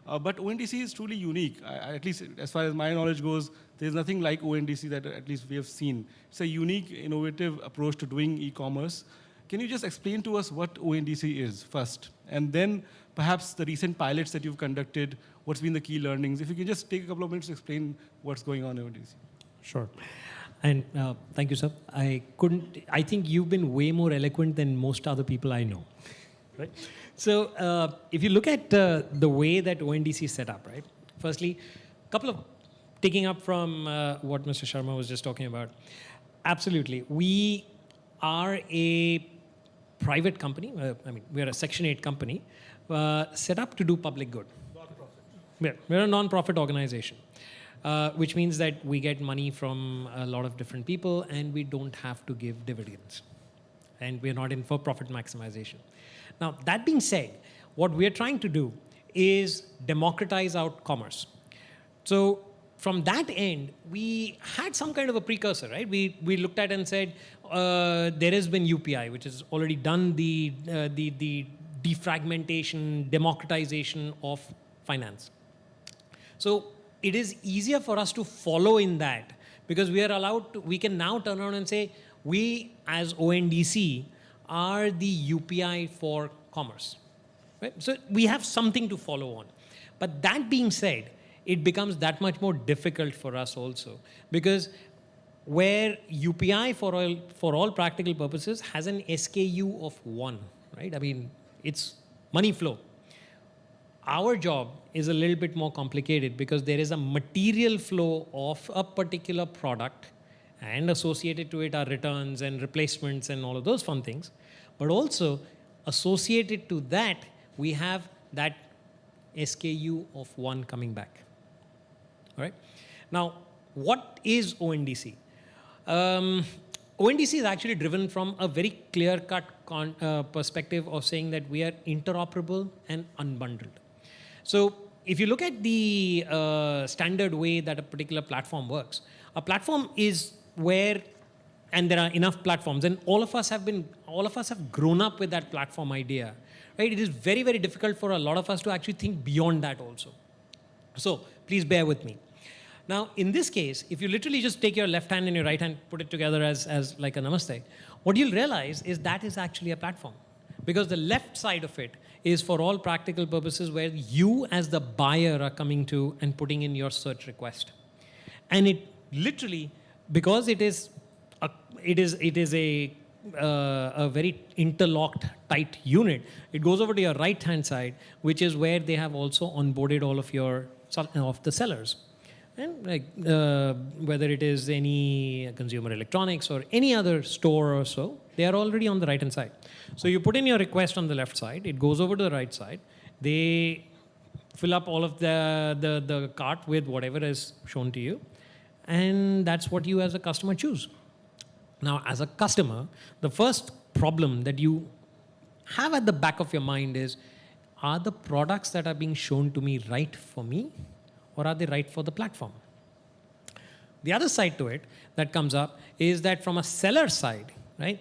But ONDC is truly unique. At least as far as my knowledge goes, there's nothing like ONDC that at least we have seen. It's a unique, innovative approach to doing e-commerce. Can you just explain to us what ONDC is first? And then perhaps the recent pilots that you've conducted, what's been the key learnings? If you can just take a couple of minutes to explain what's going on in ONDC. Sure. And thank you, sir. I think you've been way more eloquent than most other people I know. Right? So if you look at the way that ONDC is set up, right? Firstly, a couple of taking up from what Mr. Sharma was just talking about. Absolutely. We are a private company. We are a Section 8 company set up to do public good. We're a non-profit organization, which means that we get money from a lot of different people and we don't have to give dividends. And we're not in for profit maximization. Now, that being said, what we're trying to do is democratize out commerce. So from that end, we had some kind of a precursor, right? We looked at and said, there has been UPI, which has already done the defragmentation, democratization of finance. So it is easier for us to follow in that because we are allowed to, we can now turn around and say, we as ONDC are the UPI for commerce. Right? So we have something to follow on. But that being said, it becomes that much more difficult for us also because where UPI for all practical purposes has an SKU of 1, right? I mean, it's money flow. Our job is a little bit more complicated because there is a material flow of a particular product and associated to it are returns and replacements and all of those fun things. But also associated to that, we have that SKU of 1 coming back. All right. Now, what is ONDC? ONDC is actually driven from a very clear-cut perspective of saying that we are interoperable and unbundled. So if you look at the standard way that a particular platform works, a platform is where, and there are enough platforms, and all of us have grown up with that platform idea, right? It is very, very difficult for a lot of us to actually think beyond that also. So please bear with me. Now, in this case, if you literally just take your left hand and your right hand, put it together as like a namaste, what you'll realize is that is actually a platform. Because the left side of it is for all practical purposes where you as the buyer are coming to and putting in your search request. And it literally, because it is a a very interlocked, tight unit, it goes over to your right-hand side, which is where they have also onboarded all of the sellers. And whether it is any consumer electronics or any other store or so, they are already on the right-hand side. So you put in your request on the left side, it goes over to the right side, they fill up all of the cart with whatever is shown to you, and that's what you as a customer choose. Now, as a customer, the first problem that you have at the back of your mind is, are the products that are being shown to me right for me, or are they right for the platform? The other side to it that comes up is that from a seller side, right?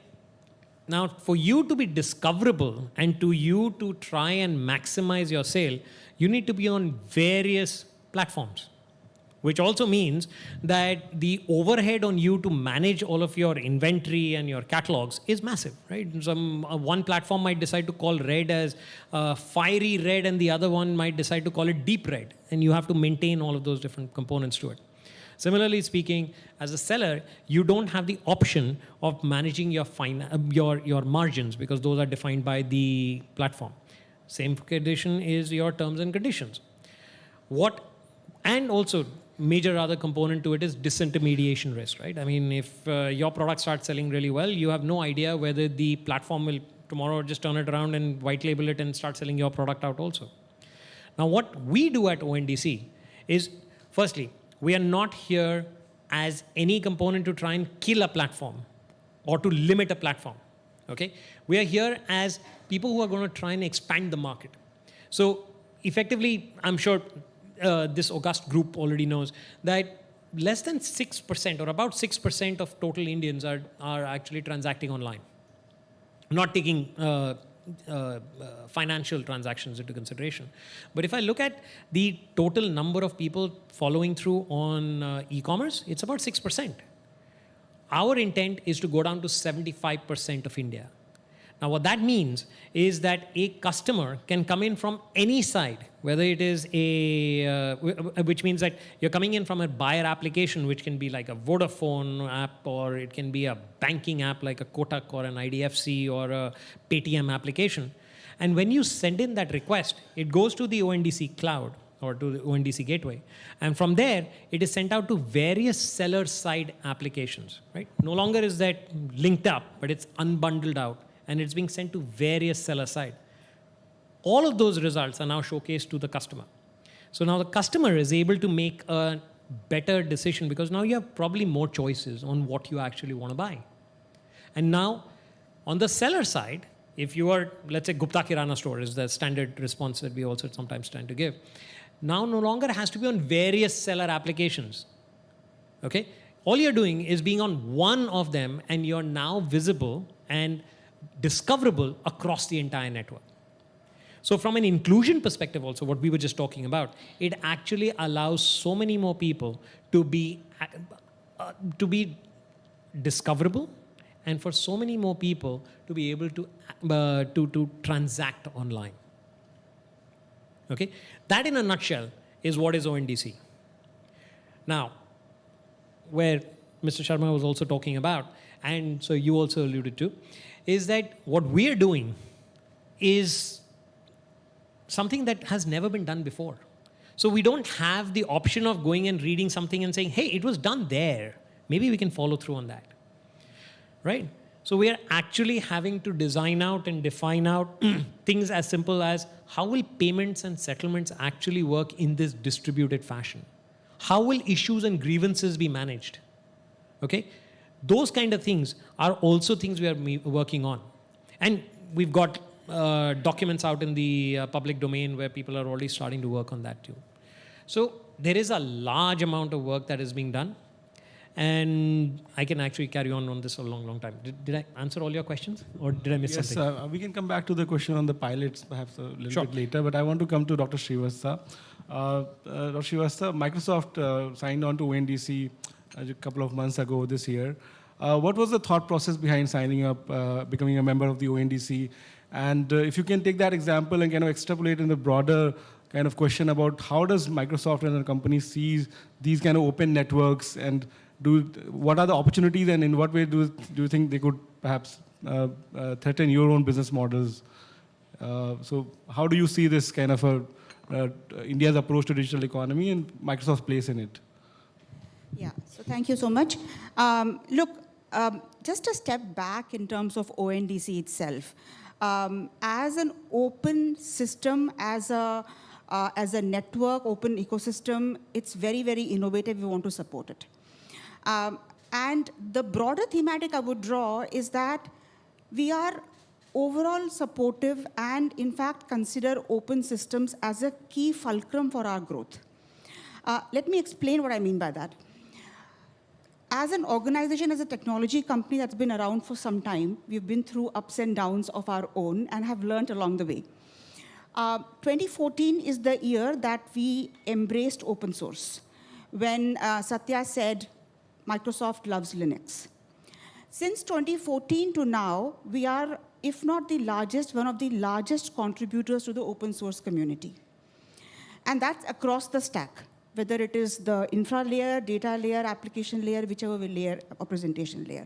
Now, for you to be discoverable and to you to try and maximize your sale, you need to be on various platforms, which also means that the overhead on you to manage all of your inventory and your catalogs is massive, right? One platform might decide to call red as fiery red, and the other one might decide to call it deep red, and you have to maintain all of those different components to it. Similarly speaking, as a seller, you don't have the option of managing your margins, because those are defined by the platform. Same condition is your terms and conditions. And also, major other component to it is disintermediation risk, right? I mean, if your product starts selling really well, you have no idea whether the platform will tomorrow just turn it around and white label it and start selling your product out also. Now, what we do at ONDC is, firstly, we are not here as any component to try and kill a platform or to limit a platform, okay? We are here as people who are going to try and expand the market. So effectively, I'm sure this august group already knows that less than 6% or about 6% of total Indians are actually transacting online, not taking financial transactions into consideration. But if I look at the total number of people following through on e-commerce, it's about 6%. Our intent is to go down to 75% of India. Now, what that means is that a customer can come in from any side, whether it is which means that you're coming in from a buyer application, which can be like a Vodafone app, or it can be a banking app like a Kotak or an IDFC or a Paytm application. And when you send in that request, it goes to the ONDC cloud or to the ONDC gateway. And from there, it is sent out to various seller side applications, right? No longer is that linked up, but it's unbundled out, and it's being sent to various seller side. All of those results are now showcased to the customer. So now the customer is able to make a better decision, because now you have probably more choices on what you actually want to buy. And now on the seller side, if you are, let's say Gupta Kirana store is the standard response that we also sometimes tend to give. Now no longer has to be on various seller applications, okay? All you're doing is being on one of them, and you're now visible and discoverable across the entire network. So from an inclusion perspective also, what we were just talking about, it actually allows so many more people to be discoverable, and for so many more people to be able to transact online. Okay? That in a nutshell is what is ONDC. Now, where Mr. Sharma was also talking about, and so you also alluded to, is that what we're doing is something that has never been done before. So we don't have the option of going and reading something and saying, hey, it was done there. Maybe we can follow through on that, right? So we are actually having to design out and define out things as simple as, how will payments and settlements actually work in this distributed fashion? How will issues and grievances be managed? Okay? Those kind of things are also things we are working on. And we've got documents out in the public domain where people are already starting to work on that too. So there is a large amount of work that is being done. And I can actually carry on this a long, long time. Did I answer all your questions, or did I miss something? Yes, we can come back to the question on the pilots perhaps a little bit later, but I want to come to Dr. Srivastava. Dr. Srivastava, Microsoft signed on to ONDC a couple of months ago this year. What was the thought process behind signing up, becoming a member of the ONDC? And if you can take that example and kind of extrapolate in the broader kind of question about how does Microsoft as a company see these kind of open networks, and what are the opportunities, and in what way do you think they could perhaps threaten your own business models. So how do you see this kind of India's approach to digital economy and Microsoft's place in it? Yeah, so thank you so much. Look, just a step back in terms of ONDC itself. As an open system, as a network, open ecosystem, it's very, very innovative. We want to support it. And the broader thematic I would draw is that we are overall supportive and, in fact, consider open systems as a key fulcrum for our growth. Let me explain what I mean by that. As an organization, as a technology company that's been around for some time, we've been through ups and downs of our own and have learned along the way. 2014 is the year that we embraced open source, when Satya said, Microsoft loves Linux. Since 2014 to now, we are, if not the largest, one of the largest contributors to the open source community. And that's across the stack, whether it is the infra layer, data layer, application layer, whichever layer or presentation layer.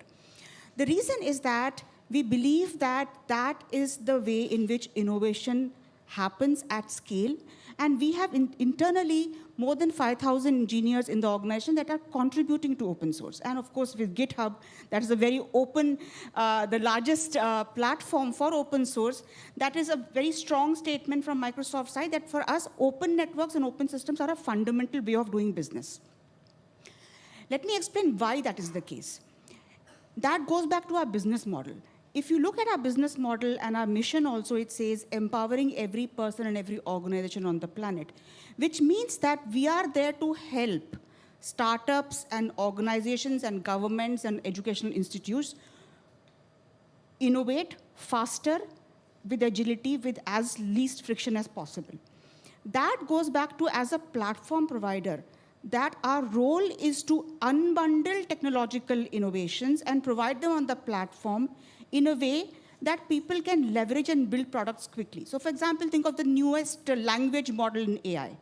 The reason is that we believe that that is the way in which innovation happens at scale. And we have internally more than 5,000 engineers in the organization that are contributing to open source. And of course, with GitHub, that is a very open, the largest platform for open source. That is a very strong statement from Microsoft's side that for us, open networks and open systems are a fundamental way of doing business. Let me explain why that is the case. That goes back to our business model. If you look at our business model and our mission also, it says empowering every person and every organization on the planet, which means that we are there to help startups and organizations and governments and educational institutes innovate faster, with agility, with as least friction as possible. That goes back to, as a platform provider, that our role is to unbundle technological innovations and provide them on the platform in a way that people can leverage and build products quickly. So for example, think of the newest language model in AI.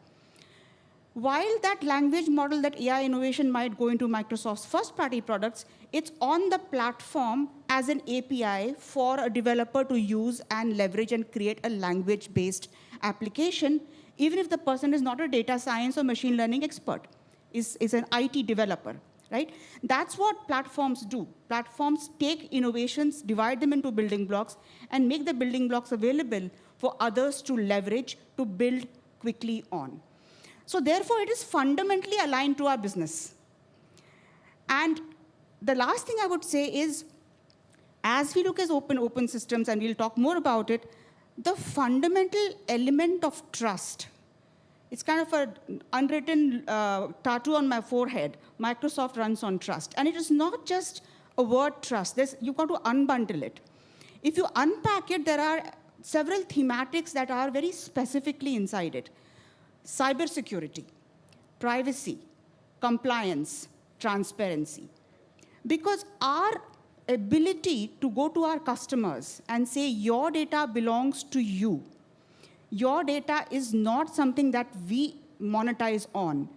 While that language model, that AI innovation might go into Microsoft's first-party products, it's on the platform as an API for a developer to use and leverage and create a language-based application, even if the person is not a data science or machine learning expert, is an IT developer. Right? That's what platforms do. Platforms take innovations, divide them into building blocks, and make the building blocks available for others to leverage, to build quickly on. So therefore, it is fundamentally aligned to our business. And the last thing I would say is, as we look at open systems, and we'll talk more about it, the fundamental element of trust, it's kind of an unwritten tattoo on my forehead. Microsoft runs on trust. And it is not just a word trust. You've got to unbundle it. If you unpack it, there are several thematics that are very specifically inside it. Cybersecurity, privacy, compliance, transparency. Because our ability to go to our customers and say, your data belongs to you. Your data is not something that we monetize on.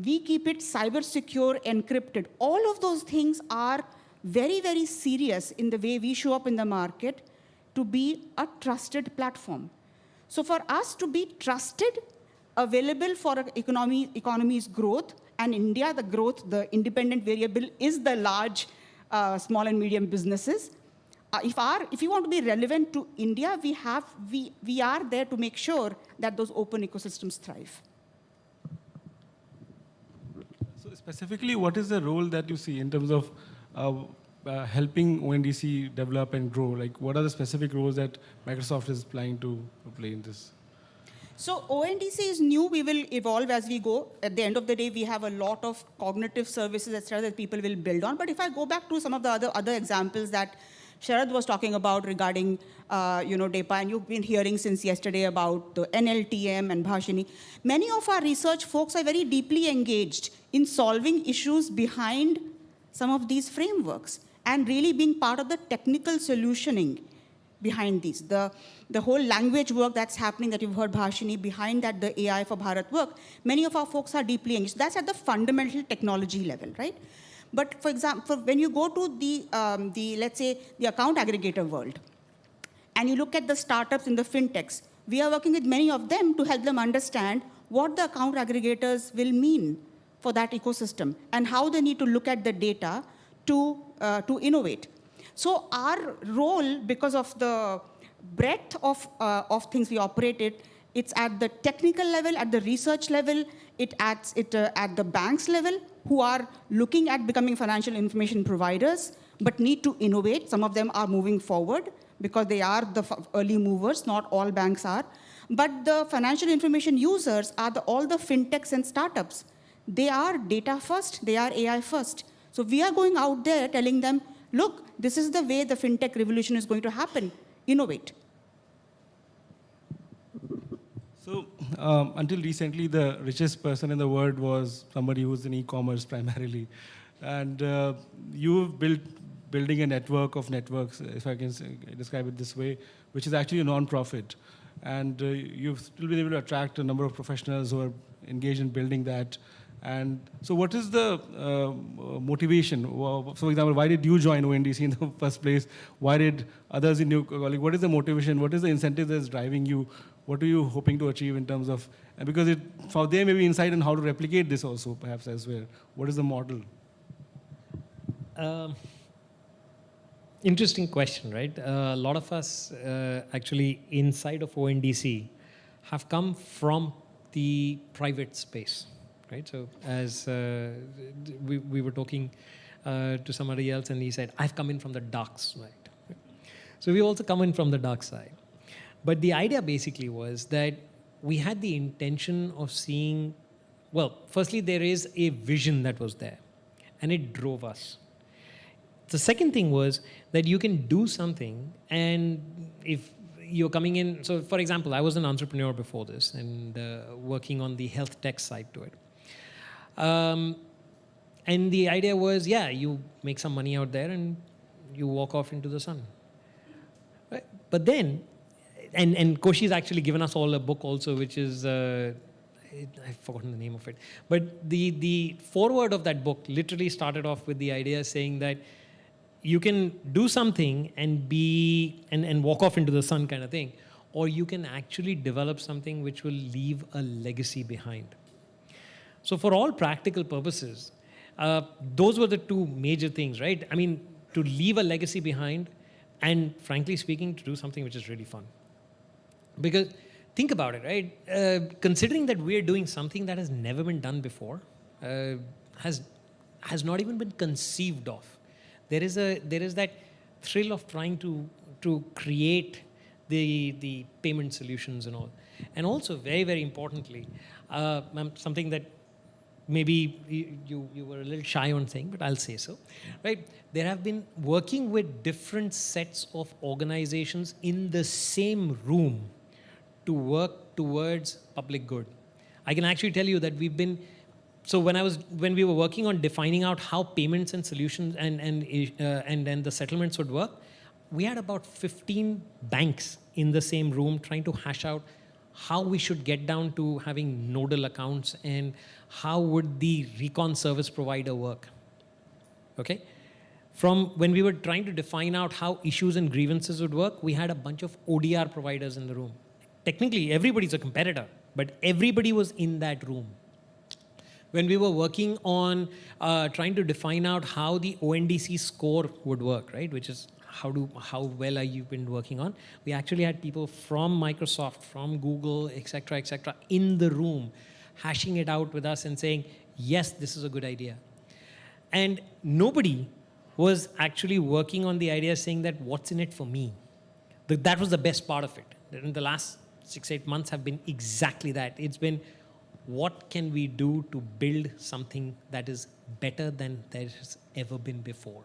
We keep it cyber secure, encrypted. All of those things are very, very serious in the way we show up in the market to be a trusted platform. So for us to be trusted, available for economy's growth, and India, the growth, the independent variable is the large, small and medium businesses. If you want to be relevant to India, we are there to make sure that those open ecosystems thrive. So specifically, what is the role that you see in terms of helping ONDC develop and grow? Like, what are the specific roles that Microsoft is planning to play in this? So ONDC is new. We will evolve as we go. At the end of the day, we have a lot of cognitive services, et cetera, that people will build on. But if I go back to some of the other examples that Sharad was talking about regarding, DEPA, and you've been hearing since yesterday about the NLTM and Bhashini. Many of our research folks are very deeply engaged in solving issues behind some of these frameworks and really being part of the technical solutioning behind these. The whole language work that's happening that you've heard Bhashini, behind that the AI for Bharat work, many of our folks are deeply engaged. That's at the fundamental technology level, right? But for example, when you go to the let's say, the account aggregator world, and you look at the startups in the fintechs, we are working with many of them to help them understand what the account aggregators will mean for that ecosystem and how they need to look at the data to innovate. So our role, because of the breadth of things we operated, it's at the technical level, at the research level, at the banks level, who are looking at becoming financial information providers, but need to innovate. Some of them are moving forward because they are the early movers, not all banks are. But the financial information users are all the fintechs and startups. They are data first, they are AI first. So we are going out there telling them, look, this is the way the fintech revolution is going to happen. Innovate. So until recently, the richest person in the world was somebody who's in e-commerce primarily. And you've building a network of networks, if I can describe it this way, which is actually a non-profit. And you've still been able to attract a number of professionals who are engaged in building that. And so what is the motivation? Well, for example, why did you join ONDC in the first place? Why did others in your colleague? What is the motivation? What is the incentive that's driving you? What are you hoping to achieve in terms of, and because for there may be insight on how to replicate this also, perhaps elsewhere. What is the model? Interesting question, right? A lot of us actually inside of ONDC have come from the private space, right? So as we were talking to somebody else and he said, I've come in from the dark side. So we also come in from the dark side. But the idea basically was that we had the intention of seeing, well, firstly, there is a vision that was there and it drove us. The second thing was that you can do something, and if you're coming in, so for example, I was an entrepreneur before this and working on the health tech side to it. And the idea was, yeah, you make some money out there and you walk off into the sun. Right? But then, and Koshi's actually given us all a book also, which is, I've forgotten the name of it. But the foreword of that book literally started off with the idea saying that you can do something and walk off into the sun kind of thing, or you can actually develop something which will leave a legacy behind. So for all practical purposes, those were the two major things, right? I mean, to leave a legacy behind and frankly speaking, to do something which is really fun. Because think about it, right? Considering that we're doing something that has never been done before, has not even been conceived of. There is that thrill of trying to create the payment solutions and all. And also, very, very importantly, something that maybe you were a little shy on saying, but I'll say so, right? There have been working with different sets of organizations in the same room to work towards public good. I can actually tell you that we've been, so when we were working on defining out how payments and solutions and the settlements would work, we had about 15 banks in the same room trying to hash out how we should get down to having nodal accounts and how would the recon service provider work, okay? From when we were trying to define out how issues and grievances would work, we had a bunch of ODR providers in the room. Technically, everybody's a competitor, but everybody was in that room. When we were working on trying to define out how the ONDC score would work, right, which is how well are you been working on, we actually had people from Microsoft, from Google, et cetera, in the room, hashing it out with us and saying, yes, this is a good idea. And nobody was actually working on the idea saying that what's in it for me. That was the best part of it. In the last 6-8 months have been exactly that. It's been, what can we do to build something that is better than there has ever been before?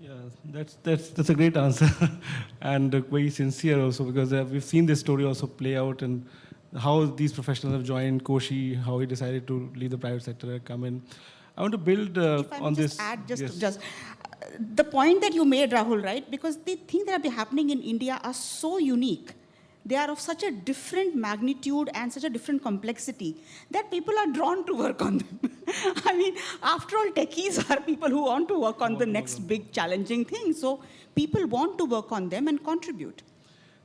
Yeah, that's a great answer and very sincere also, because we've seen this story also play out and how these professionals have joined Koshi, how he decided to leave the private sector and come in. I want to build on this. Just the point that you made, Rahul, right? Because the things that are happening in India are so unique they are of such a different magnitude and such a different complexity that people are drawn to work on them. I mean, after all, techies are people who want to work on the next big challenging thing. So people want to work on them and contribute.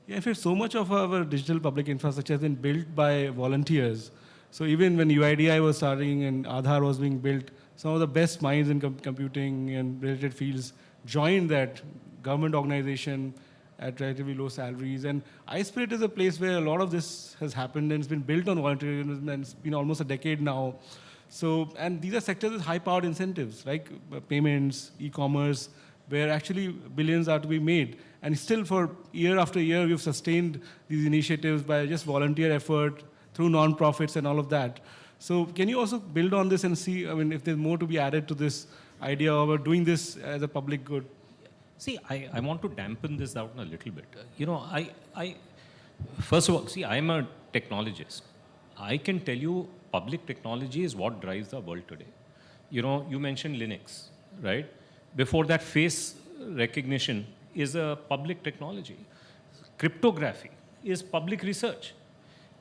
Yeah, in fact, so much of our digital public infrastructure has been built by volunteers. So even when UIDI was starting and Aadhaar was being built, some of the best minds in computing and related fields joined that government organization at relatively low salaries. And iSpirit is a place where a lot of this has happened, and it's been built on volunteerism, and it's been almost a decade now. So, and these are sectors with high-powered incentives, like payments, e-commerce, where actually billions are to be made. And still for year after year, we've sustained these initiatives by just volunteer effort, through non-profits and all of that. So can you also build on this and see, I mean, if there's more to be added to this idea of doing this as a public good? See, I want to dampen this down a little bit. You know, first of all, see, I'm a technologist. I can tell you public technology is what drives the world today. You know, you mentioned Linux, right? Before that, face recognition is a public technology. Cryptography is public research.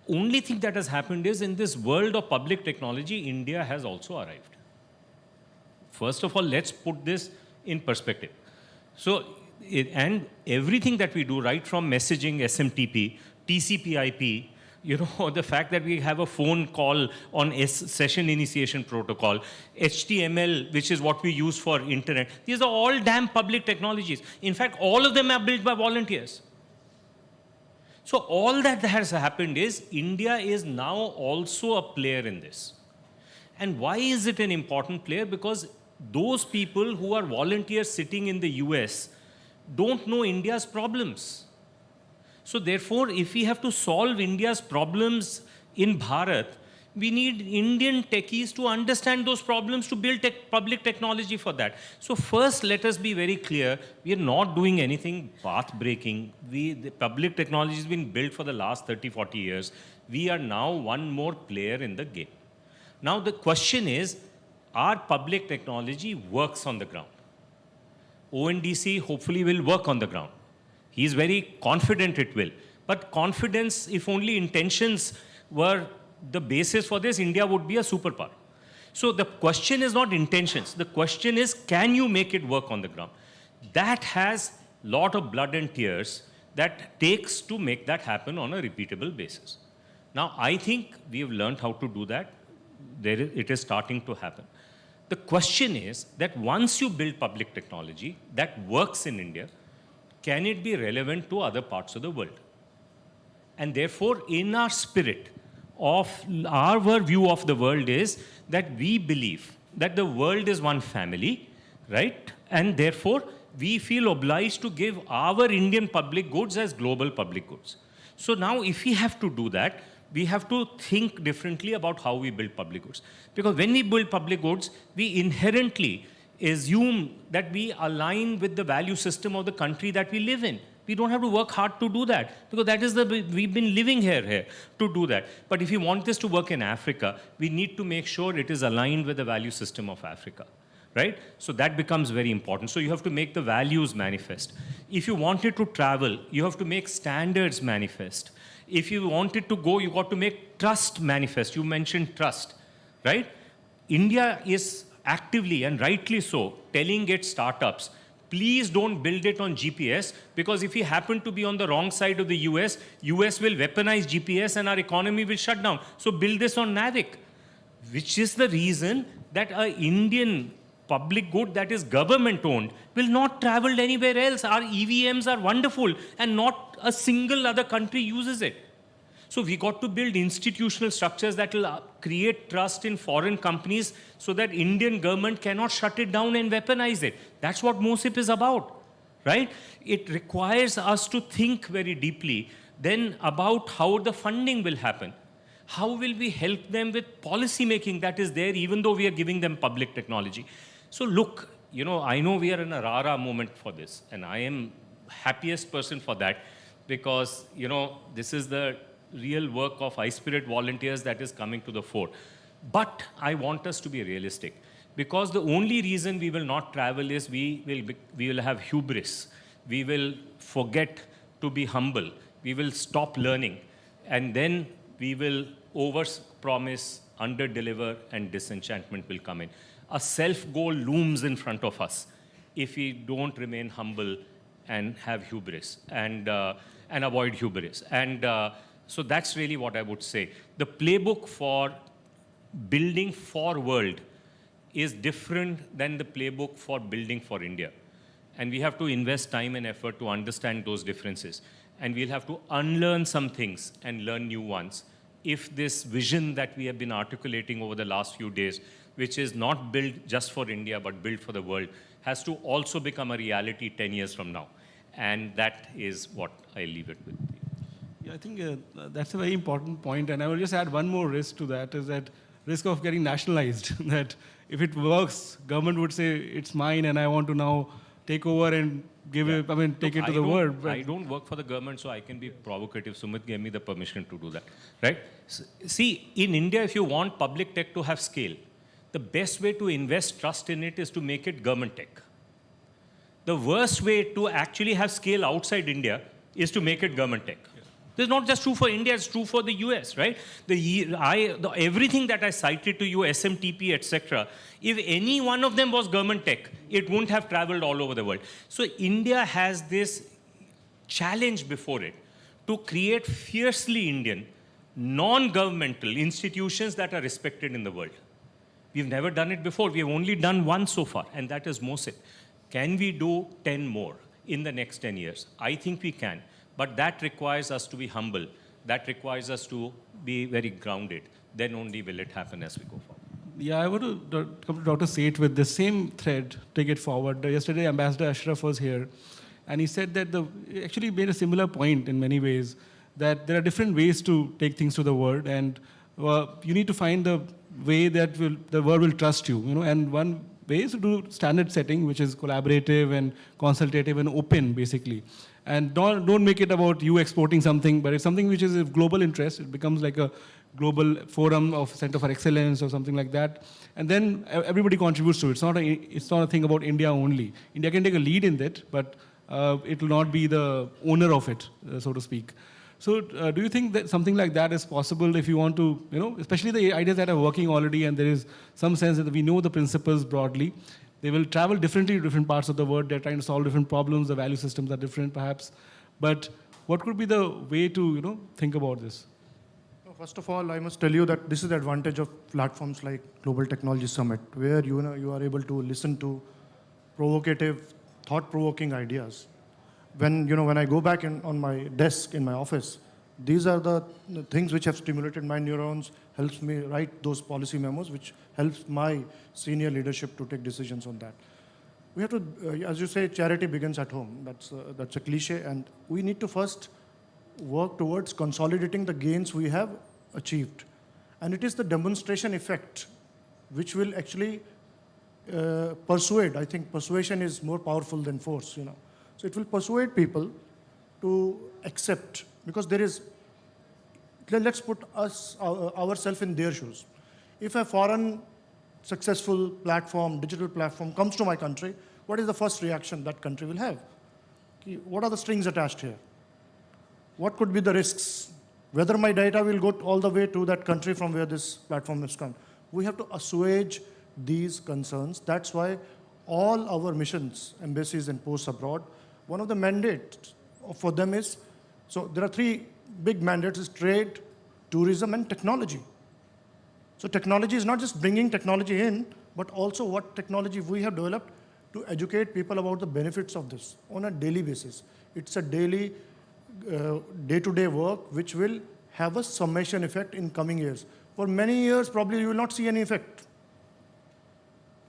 Only thing that has happened is in this world of public technology, India has also arrived. First of all, let's put this in perspective. So, and everything that we do, right from messaging, SMTP, TCP/IP, you know, the fact that we have a phone call on session initiation protocol, HTML, which is what we use for internet, these are all damn public technologies. In fact, all of them are built by volunteers. So all that has happened is India is now also a player in this. And why is it an important player? Because those people who are volunteers sitting in the US don't know India's problems. So therefore, if we have to solve India's problems in Bharat, we need Indian techies to understand those problems to build public technology for that. So first, let us be very clear, we are not doing anything path-breaking. The public technology has been built for the last 30, 40 years. We are now one more player in the game. Now the question is, our public technology works on the ground. ONDC hopefully will work on the ground. He is very confident it will. But confidence, if only intentions were the basis for this, India would be a superpower. So the question is not intentions. The question is, can you make it work on the ground? That has a lot of blood and tears that takes to make that happen on a repeatable basis. Now, I think we have learned how to do that. It is starting to happen. The question is that once you build public technology that works in India, can it be relevant to other parts of the world? And therefore, in our spirit of our view of the world is that we believe that the world is one family, right? And therefore, we feel obliged to give our Indian public goods as global public goods. So now, if we have to do that, we have to think differently about how we build public goods. Because when we build public goods, we inherently assume that we align with the value system of the country that we live in. We don't have to work hard to do that, because that is we've been living here to do that. But if you want this to work in Africa, we need to make sure it is aligned with the value system of Africa, right? So that becomes very important. So you have to make the values manifest. If you want it to travel, you have to make standards manifest. If you want it to go, you got to make trust manifest. You mentioned trust, right? India is actively and rightly so telling its startups, please don't build it on GPS, because if we happen to be on the wrong side of the US will weaponize GPS and our economy will shut down. So build this on Navic, which is the reason that an Indian public good that is government owned will not travel anywhere else. Our EVMs are wonderful and not a single other country uses it. So we got to build institutional structures that will create trust in foreign companies so that Indian government cannot shut it down and weaponize it. That's what MOSIP is about, right? It requires us to think very deeply then about how the funding will happen. How will we help them with policy making that is there, even though we are giving them public technology? So look, you know, I know we are in a rara moment for this, and I am happiest person for that, because, you know, this is the real work of iSpirit volunteers that is coming to the fore. But I want us to be realistic, because the only reason we will not travel is we will have hubris. We will forget to be humble. we will stop learning, and then we will over-promise, under-deliver, and disenchantment will come in. A self-goal looms in front of us if we don't remain humble and have hubris and avoid hubris. And so that's really what I would say. The playbook for building for world is different than the playbook for building for India. And we have to invest time and effort to understand those differences. And we'll have to unlearn some things and learn new ones if this vision that we have been articulating over the last few days, which is not built just for India, but built for the world, has to also become a reality 10 years from now. And that is what I leave it with. Yeah, I think that's a very important point. And I will just add one more risk to that, is that risk of getting nationalized. That if it works, government would say, it's mine and I want to now take over and give it, take it to the world. But I don't work for the government, so I can be provocative. Sumit gave me the permission to do that, right? See, in India, if you want public tech to have scale, the best way to invest trust in it is to make it government tech. The worst way to actually have scale outside India is to make it government tech. This is not just true for India, it's true for the US, right? Everything that I cited to you, SMTP, etc., if any one of them was government tech, it wouldn't have traveled all over the world. So India has this challenge before it to create fiercely Indian, non-governmental institutions that are respected in the world. We've never done it before. We've only done one so far, and that is MOSIP. Can we do 10 more in the next 10 years? I think we can. But that requires us to be humble. That requires us to be very grounded. Then only will it happen as we go forward. Yeah, I want to come to Dr. Seth with the same thread, take it forward. Yesterday, Ambassador Ashraf was here, and he said that actually made a similar point in many ways, that there are different ways to take things to the world, and you need to find the way that the world will trust you. And one way is to do standard setting, which is collaborative and consultative and open, basically. And don't make it about you exporting something, but it's something which is of global interest. It becomes like a global forum of Center for Excellence or something like that. And then everybody contributes to it. It's not a thing about India only. India can take a lead in that, but it will not be the owner of it, so to speak. So do you think that something like that is possible if you want to, especially the ideas that are working already, and there is some sense that we know the principles broadly. They will travel differently to different parts of the world. They're trying to solve different problems. The value systems are different, perhaps. But what could be the way to, think about this? First of all, I must tell you that this is the advantage of platforms like Global Technology Summit, where you are able to listen to provocative, thought-provoking ideas. When I go back on my desk in my office, these are the things which have stimulated my neurons, helps me write those policy memos, which helps my senior leadership to take decisions on that. We have to, as you say, charity begins at home. That's a cliche, and we need to first work towards consolidating the gains we have achieved. And it is the demonstration effect which will actually persuade. I think persuasion is more powerful than force, So it will persuade people to accept, because let's put ourselves in their shoes. If a foreign successful platform, digital platform comes to my country, what is the first reaction that country will have? What are the strings attached here? What could be the risks? Whether my data will go all the way to that country from where this platform has come. We have to assuage these concerns. That's why all our missions, embassies and posts abroad, one of the mandates for them is, so there are three big mandates, is trade, tourism, and technology. So technology is not just bringing technology in, but also what technology we have developed to educate people about the benefits of this on a daily basis. It's a daily, day-to-day work which will have a summation effect in coming years. For many years, probably you will not see any effect.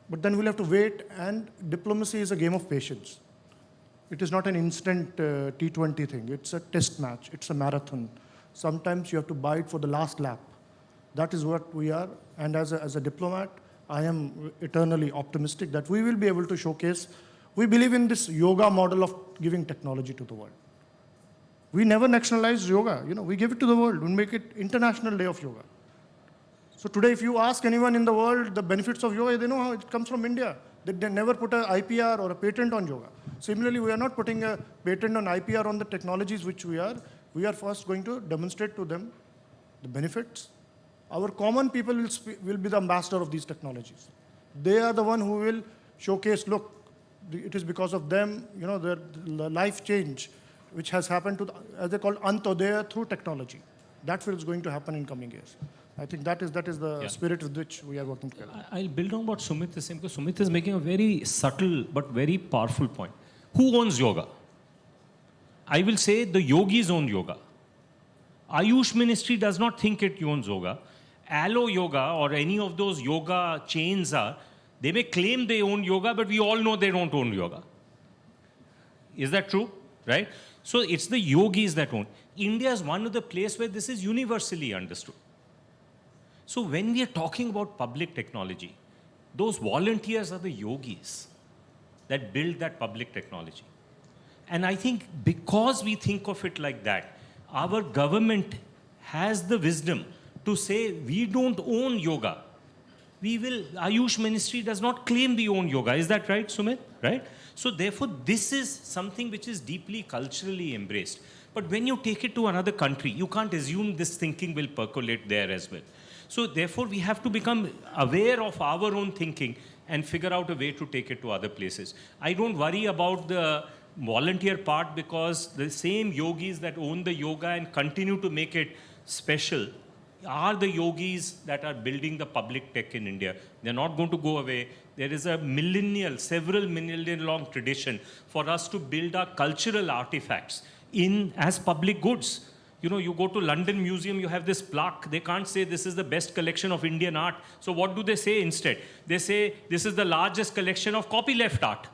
But then we'll have to wait, and diplomacy is a game of patience. It is not an instant T20 thing. It's a test match. It's a marathon. Sometimes you have to bite for the last lap. That is what we are. And as a diplomat, I am eternally optimistic that we will be able to showcase. We believe in this yoga model of giving technology to the world. We never nationalized yoga. We give it to the world. We make it International Day of Yoga. So today, if you ask anyone in the world the benefits of yoga, they know how it comes from India. They never put an IPR or a patent on yoga. Similarly, we are not putting a patent on IPR on the technologies which we are we are first going to demonstrate to them the benefits. Our common people will be the ambassador of these technologies. They are the one who will showcase, look, it is because of them, the life change which has happened to, as they call Antodaya through technology. That's what is going to happen in coming years. I think that is the spirit with which we are working together. I'll build on what Sumit is saying, because Sumit is making a very subtle but very powerful point. Who owns yoga? I will say the yogis own yoga. Ayush Ministry does not think it owns yoga. Allo Yoga or any of those yoga chains they may claim they own yoga, but we all know they don't own yoga. Is that true? Right? So it's the yogis that own. India is one of the places where this is universally understood. So when we are talking about public technology, those volunteers are the yogis that build that public technology. And I think because we think of it like that, our government has the wisdom to say, we don't own yoga. Ayush Ministry does not claim we own yoga. Is that right, Sumit? Right? So therefore, this is something which is deeply culturally embraced. But when you take it to another country, you can't assume this thinking will percolate there as well. So therefore, we have to become aware of our own thinking and figure out a way to take it to other places. I don't worry about the volunteer part, because the same yogis that own the yoga and continue to make it special are the yogis that are building the public tech in India. They're not going to go away. There is a several millennial long tradition for us to build our cultural artifacts as public goods. You go to London Museum, you have this plaque. They can't say this is the best collection of Indian art. So what do they say instead? They say this is the largest collection of copyleft art.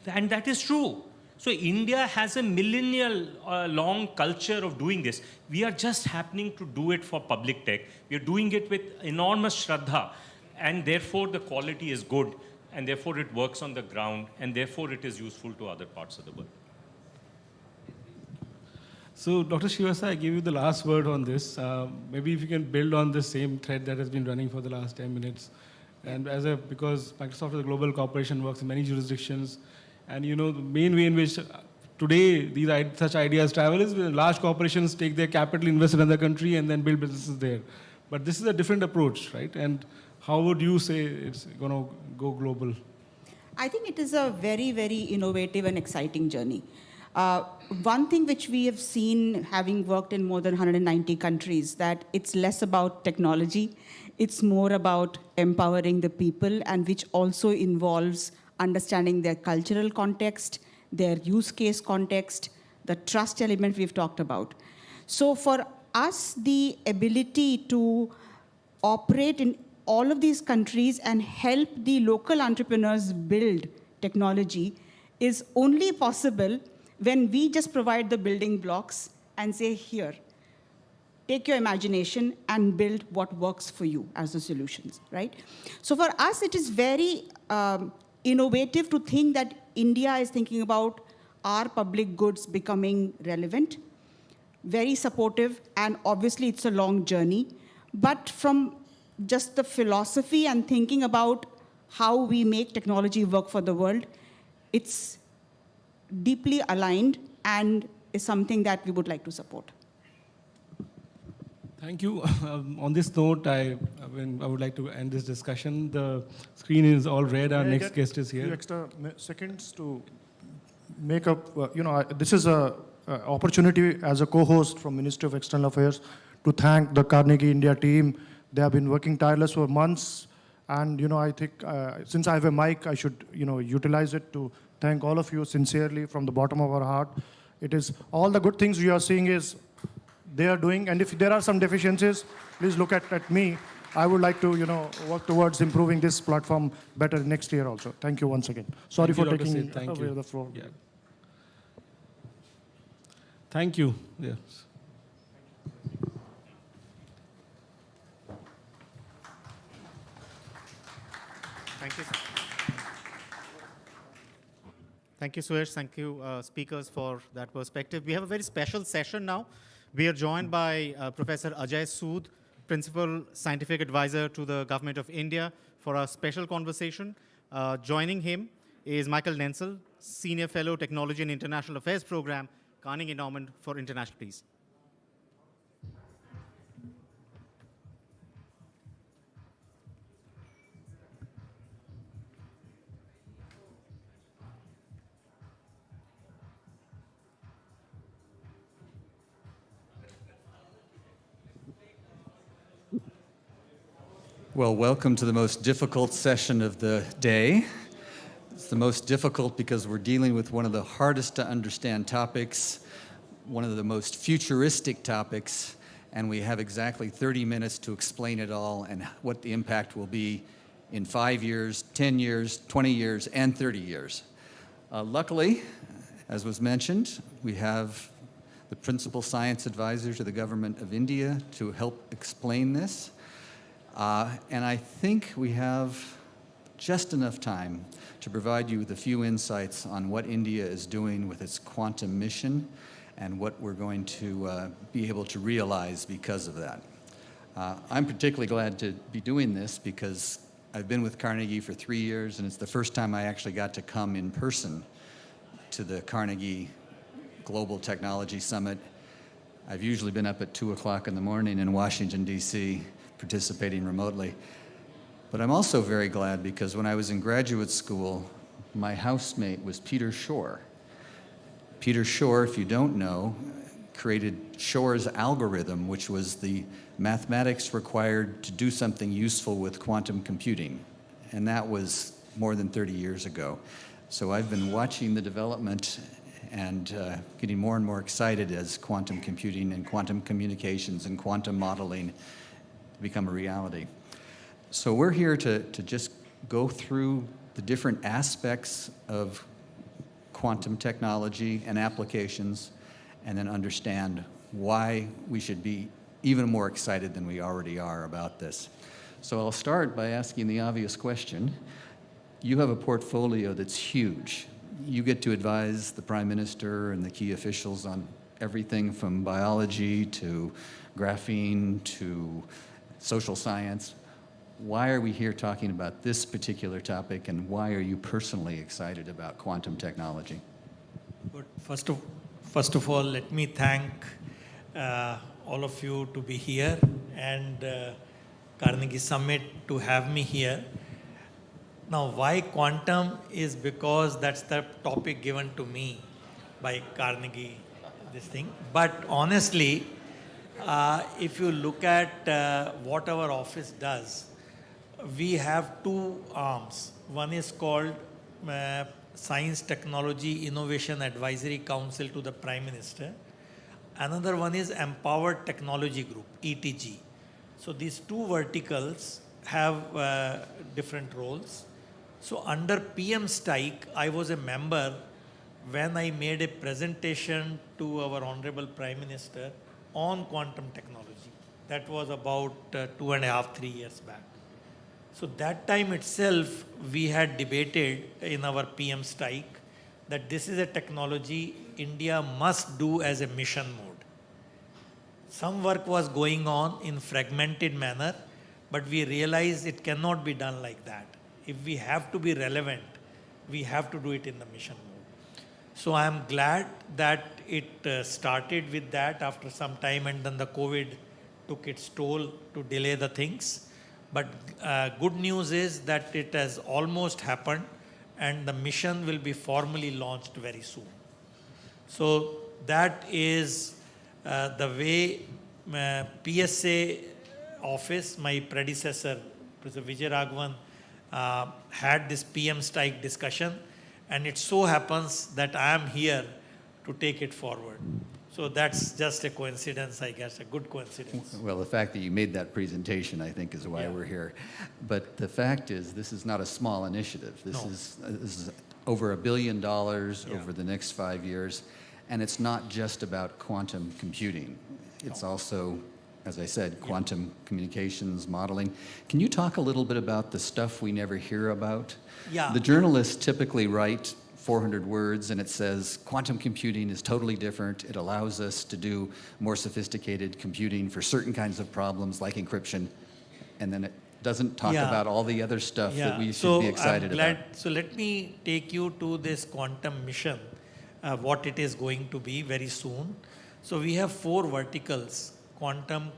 And that is true. So India has a millennial long culture of doing this. We are just happening to do it for public tech. We are doing it with enormous shraddha, and therefore the quality is good, and therefore it works on the ground, and therefore it is useful to other parts of the world. So, Dr. Srivastava, I give you the last word on this. Maybe if you can build on the same thread that has been running for the last 10 minutes. And because Microsoft is a global corporation, works in many jurisdictions, and the main way in which today such ideas travel is when large corporations take their capital, invest in another country, and then build businesses there. But this is a different approach, right? And how would you say it's going to go global? I think it is a very, very innovative and exciting journey. One thing which we have seen, having worked in more than 190 countries, that it's less about technology, it's more about empowering the people, and which also involves understanding their cultural context, their use case context, the trust element we've talked about. So for us, the ability to operate in all of these countries and help the local entrepreneurs build technology is only possible when we just provide the building blocks and say, here, take your imagination and build what works for you as the solutions, right? So for us, it is very innovative to think that India is thinking about our public goods becoming relevant, very supportive, and obviously it's a long journey. But from just the philosophy and thinking about how we make technology work for the world, it's deeply aligned and is something that we would like to support. Thank you. On this note, I would like to end this discussion. The screen is all red. Our next guest is here. A few extra seconds to make up. This is an opportunity as a co-host from Ministry of External Affairs to thank the Carnegie India team. They have been working tireless for months, and I think since I have a mic, I should utilize it to thank all of you sincerely from the bottom of our heart. It is all the good things you are seeing is they are doing, and if there are some deficiencies, please look at me. I would like to, work towards improving this platform better next year also. Thank you once again. Sorry for taking away the floor. Yeah. Thank you. Yes. Thank you. Thank you, Suresh. Thank you, speakers, for that perspective. We have a very special session now. We are joined by Professor Ajay Sood, Principal Scientific Advisor to the Government of India, for a special conversation. Joining him is Michael Nensel, Senior Fellow, Technology and International Affairs Program Carnegie Endowment for International Peace. Well, welcome to the most difficult session of the day. It's the most difficult because we're dealing with one of the hardest to understand topics, one of the most futuristic topics, and we have exactly 30 minutes to explain it all and what the impact will be in 5 years, 10 years, 20 years, and 30 years. Luckily, as was mentioned, we have the principal science advisor to the government of India to help explain this. And I think we have just enough time to provide you with a few insights on what India is doing with its quantum mission and what we're going to be able to realize because of that. I'm particularly glad to be doing this because I've been with Carnegie for 3 years, and it's the first time I actually got to come in person to the Carnegie Global Technology Summit. I've usually been up at 2 o'clock in the morning in Washington, D.C., participating remotely. But I'm also very glad because when I was in graduate school, my housemate was Peter Shor. Peter Shor, if you don't know, created Shor's algorithm, which was the mathematics required to do something useful with quantum computing. And that was more than 30 years ago. So I've been watching the development and getting more and more excited as quantum computing and quantum communications and quantum modeling become a reality. So we're here to just go through the different aspects of quantum technology and applications and then understand why we should be even more excited than we already are about this. So I'll start by asking the obvious question. You have a portfolio that's huge. You get to advise the Prime Minister and the key officials on everything from biology to graphene to social science. Why are we here talking about this particular topic, and why are you personally excited about quantum technology? Good. First of all, let me thank all of you to be here and Carnegie Summit to have me here. Now, why quantum is because that's the topic given to me by Carnegie, this thing. But honestly, if you look at what our office does, we have two arms. One is called Science, Technology, Innovation Advisory Council to the Prime Minister. Another one is Empowered Technology Group, ETG. So these two verticals have different roles. So under PM Strike, I was a member when I made a presentation to our Honorable Prime Minister on quantum technology. That was about 2.5, 3 years back. So that time itself, we had debated in our PM Strike that this is a technology India must do as a mission mode. Some work was going on in fragmented manner, but we realized it cannot be done like that. If we have to be relevant, we have to do it in the mission mode. So I am glad that it started with that after some time, and then the COVID took its toll to delay the things. But good news is that it has almost happened, and the mission will be formally launched very soon. So that is the way PSA office, my predecessor, Professor Vijay Raghavan, had this PM Strike discussion, and it so happens that I am here to take it forward. So that's just a coincidence, I guess, a good coincidence. Well, the fact that you made that presentation, I think, is why we're here. But the fact is, this is not a small initiative. This is over $1 billion over the next 5 years, and it's not just about quantum computing. It's also, as I said, quantum communications, modeling. Can you talk a little bit about the stuff we never hear about? Yeah. The journalists typically write 400 words, and it says quantum computing is totally different. It allows us to do more sophisticated computing for certain kinds of problems like encryption, and then it doesn't talk about all the other stuff that we should be excited about. So let me take you to this quantum mission, what it is going to be very soon. So we have 4 verticals: quantum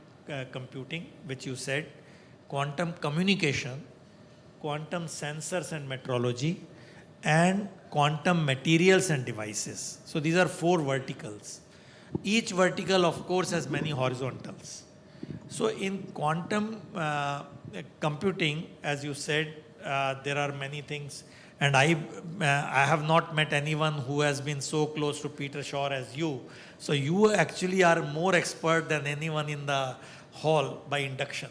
computing, which you said, quantum communication, quantum sensors and metrology, and quantum materials and devices. So these are 4 verticals. Each vertical, of course, has many horizontals. So in quantum computing, as you said, there are many things. And I have not met anyone who has been so close to Peter Shaw as you. So you actually are more expert than anyone in the hall by induction.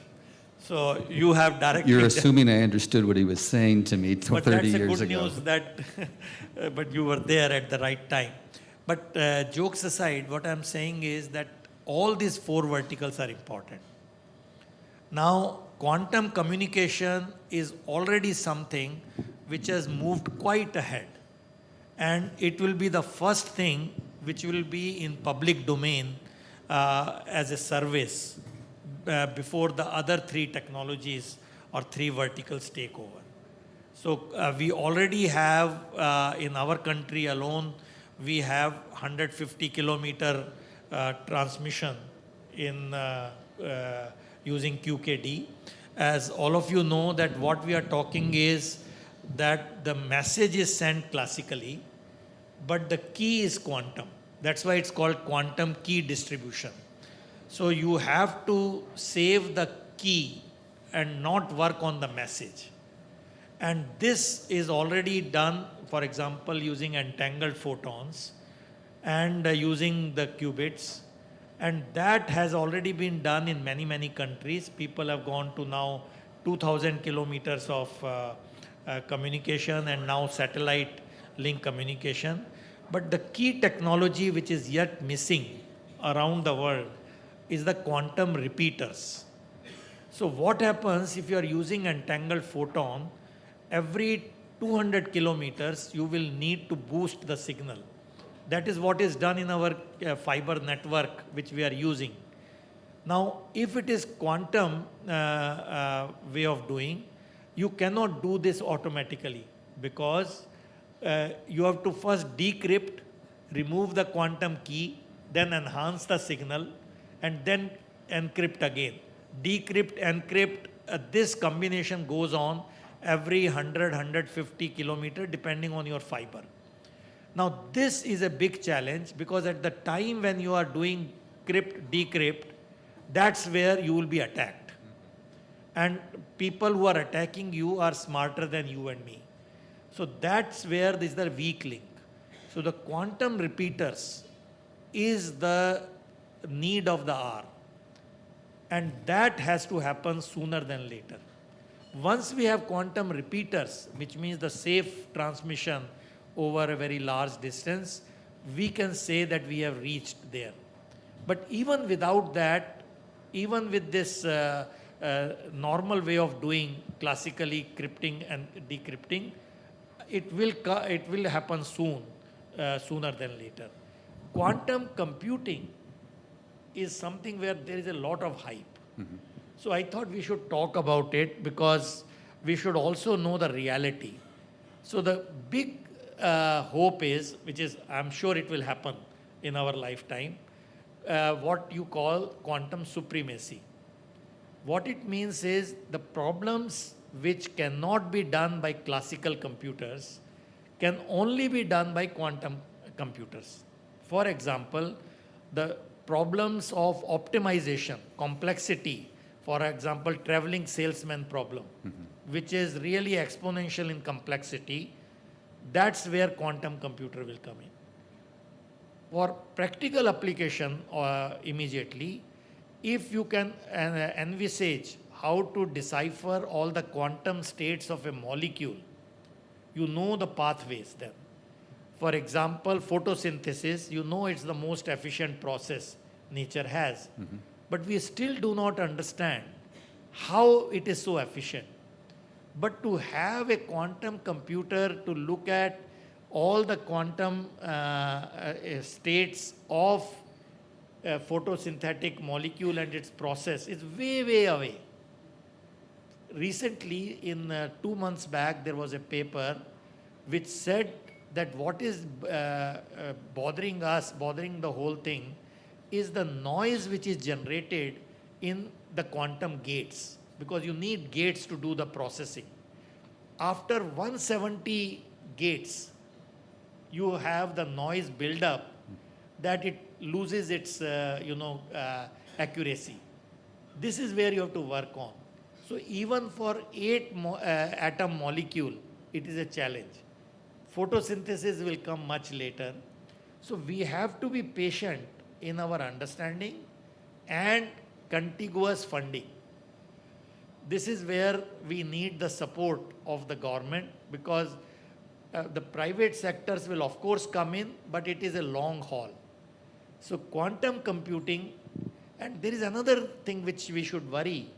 So you have directly... You're assuming I understood what he was saying to me 30 years ago. But that's a good news that, but you were there at the right time. But jokes aside, what I'm saying is that all these 4 verticals are important. Now, quantum communication is already something which has moved quite ahead. And it will be the first thing which will be in public domain as a service before the other 3 technologies or 3 verticals take over. So we already have, in our country alone, we have 150 kilometer transmission in using QKD. As all of you know, that what we are talking is that the message is sent classically, but the key is quantum. That's why it's called quantum key distribution. So you have to save the key and not work on the message. And this is already done, for example, using entangled photons and using the qubits. And that has already been done in many, many countries. People have gone to now 2,000 kilometers of communication and now satellite link communication. But the key technology which is yet missing around the world is the quantum repeaters. So what happens if you are using entangled photon, every 200 kilometers you will need to boost the signal. That is what is done in our fiber network which we are using. Now, if it is quantum way of doing, you cannot do this automatically because you have to first decrypt, remove the quantum key, then enhance the signal, and then encrypt again. Decrypt, encrypt, this combination goes on every 100, 150 kilometer depending on your fiber. Now, this is a big challenge because at the time when you are doing crypt, decrypt, that's where you will be attacked. And people who are attacking you are smarter than you and me. So that's where this is the weak link. So the quantum repeaters is the need of the hour. And that has to happen sooner than later. Once we have quantum repeaters, which means the safe transmission over a very large distance, we can say that we have reached there. But even without that, even with this normal way of doing classically crypting and decrypting, it will happen soon, sooner than later. Quantum computing is something where there is a lot of hype. Mm-hmm. So I thought we should talk about it because we should also know the reality. So the big hope is, which is I'm sure it will happen in our lifetime, what you call quantum supremacy. What it means is the problems which cannot be done by classical computers can only be done by quantum computers. For example, the problems of optimization, complexity, for example, traveling salesman problem, which is really exponential in complexity, that's where quantum computer will come in. For practical application immediately, if you can envisage how to decipher all the quantum states of a molecule, you know the pathways then. For example, photosynthesis, you know it's the most efficient process nature has. Mm-hmm. But we still do not understand how it is so efficient. But to have a quantum computer to look at all the quantum states of a photosynthetic molecule and its process is way, way away. Recently, in 2 months back, there was a paper which said that what is bothering us, bothering the whole thing, is the noise which is generated in the quantum gates, because you need gates to do the processing. After 170 gates, you have the noise build up that it loses its accuracy. This is where you have to work on. So even for 8 atom molecule, it is a challenge. Photosynthesis will come much later. So we have to be patient in our understanding and contiguous funding. This is where we need the support of the government, because the private sectors will of course come in, but it is a long haul. So quantum computing, and there is another thing which we should worry.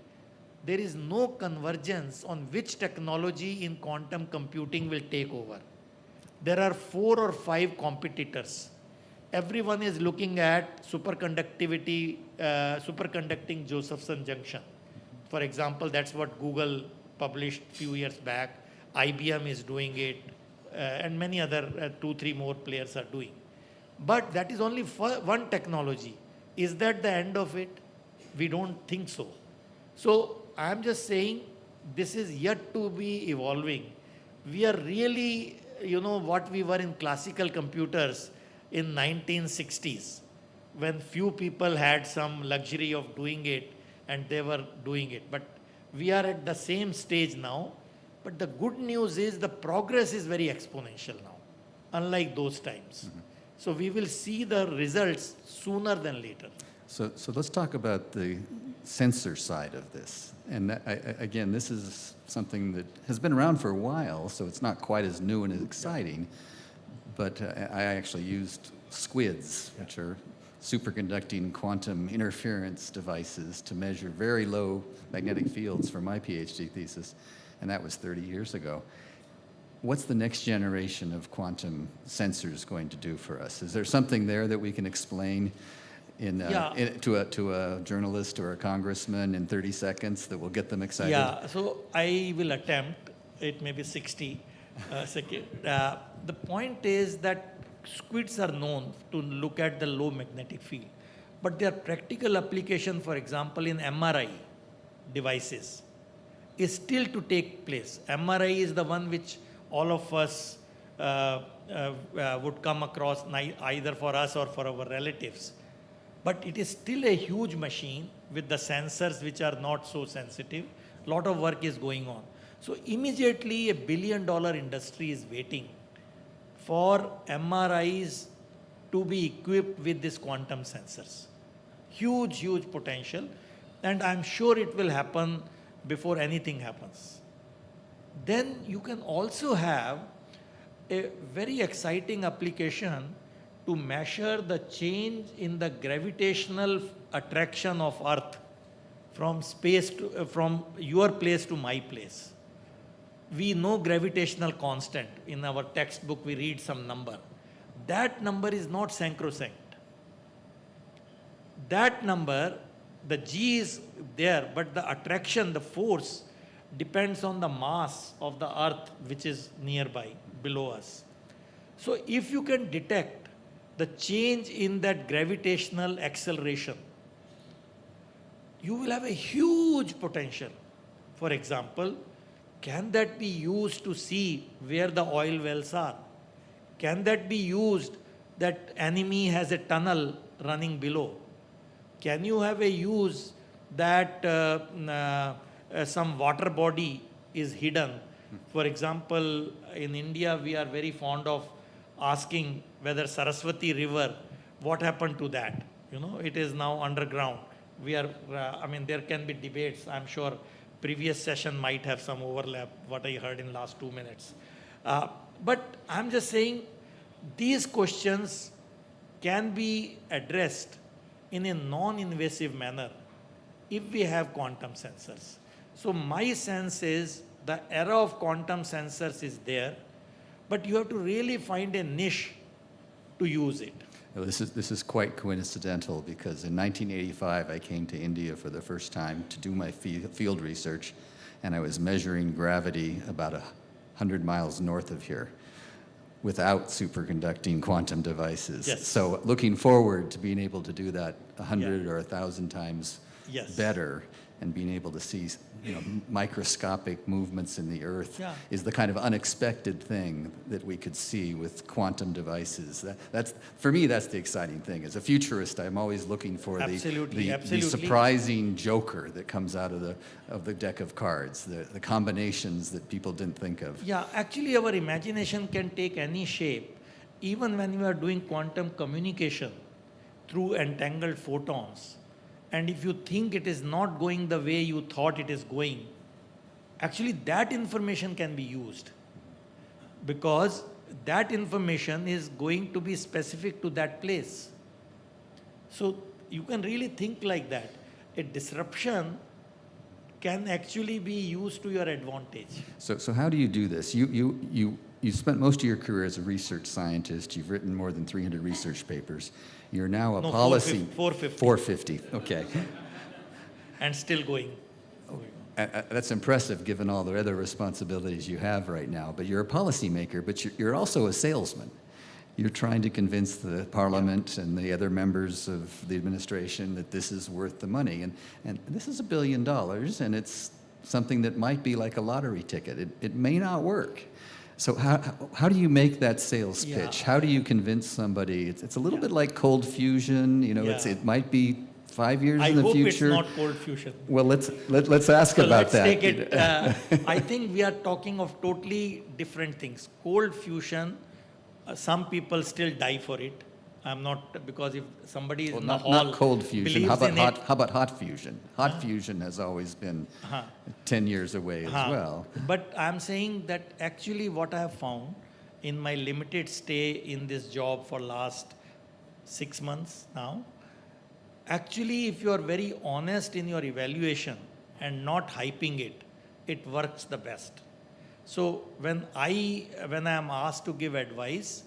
There is no convergence on which technology in quantum computing will take over. There are 4 or 5 competitors. Everyone is looking at superconducting Josephson junction. For example, that's what Google published a few years back. IBM is doing it, and many other 2-3 more players are doing. But that is only one technology. Is that the end of it? We don't think so. So I'm just saying this is yet to be evolving. We are really, what we were in classical computers in 1960s, when few people had some luxury of doing it and they were doing it. But we are at the same stage now. But the good news is the progress is very exponential now, unlike those times. Mm-hmm. So we will see the results sooner than later. So let's talk about the sensor side of this. And again, this is something that has been around for a while, so it's not quite as new and as exciting. But I actually used SQUIDs, which are superconducting quantum interference devices to measure very low magnetic fields for my PhD thesis, and that was 30 years ago. What's the next generation of quantum sensors going to do for us? Is there something there that we can explain to a journalist or a congressman in 30 seconds that will get them excited? Yeah, so I will attempt. It may be 60 seconds. The point is that SQUIDs are known to look at the low magnetic field, but their practical application, for example, in MRI devices, is still to take place. MRI is the one which all of us would come across, either for us or for our relatives. But it is still a huge machine with the sensors which are not so sensitive. A lot of work is going on. So immediately $1 billion industry is waiting for MRIs to be equipped with these quantum sensors. Huge, huge potential. And I'm sure it will happen before anything happens. Then you can also have a very exciting application to measure the change in the gravitational attraction of Earth from from your place to my place. We know gravitational constant. In our textbook, we read some number. That number is not sacrosanct. That number, the G is there, but the attraction, the force, depends on the mass of the Earth, which is nearby, below us. So if you can detect the change in that gravitational acceleration, you will have a huge potential. For example, can that be used to see where the oil wells are? Can that be used that enemy has a tunnel running below? Can you have a use that some water body is hidden? For example, in India, we are very fond of asking whether Saraswati River, what happened to that? It is now underground. We are, there can be debates. I'm sure previous session might have some overlap, what I heard in last 2 minutes. But I'm just saying these questions can be addressed in a non-invasive manner if we have quantum sensors. So my sense is the era of quantum sensors is there, but you have to really find a niche to use it. Well, this is quite coincidental, because in 1985 I came to India for the first time to do my field research, and I was measuring gravity about 100 miles north of here. without superconducting quantum devices. Yes. So looking forward to being able to do that 100 or 1,000 times Yes. better, and being able to see, microscopic movements in the earth Yeah. is the kind of unexpected thing that we could see with quantum devices. That's for me, that's the exciting thing. As a futurist, I'm always looking for Absolutely, the absolutely. surprising joker that comes out of the deck of cards, the combinations that people didn't think of. Yeah, actually our imagination can take any shape. Even when you are doing quantum communication through entangled photons, and if you think it is not going the way you thought it is going, actually that information can be used, because that information is going to be specific to that place. So you can really think like that. A disruption can actually be used to your advantage. So how do you do this? You spent most of your career as a research scientist. You've written more than 300 research papers. You're now a No, policy... 450. 450, okay. And still going. That's impressive given all the other responsibilities you have right now. But you're a policymaker, but you're also a salesman. You're trying to convince the parliament and the other members of the administration that this is worth the money. And this is $1 billion, and it's something that might be like a lottery ticket. It may not work. So how do you make that sales pitch? Yeah. How do you convince somebody? It's a little bit like cold fusion. It might be 5 years in the future. I hope it's not cold fusion. Well, let's ask So about let's that. take it. I think we are talking of totally different things. Cold fusion, some people still die for it. I'm not, because if somebody is in the hall, not cold fusion. How believes about in how about hot fusion? Hot fusion has always been 10 years away as well. But I'm saying that actually what I have found in my limited stay in this job for last 6 months now, actually if you are very honest in your evaluation and not hyping it, it works the best. So when I am asked to give advice,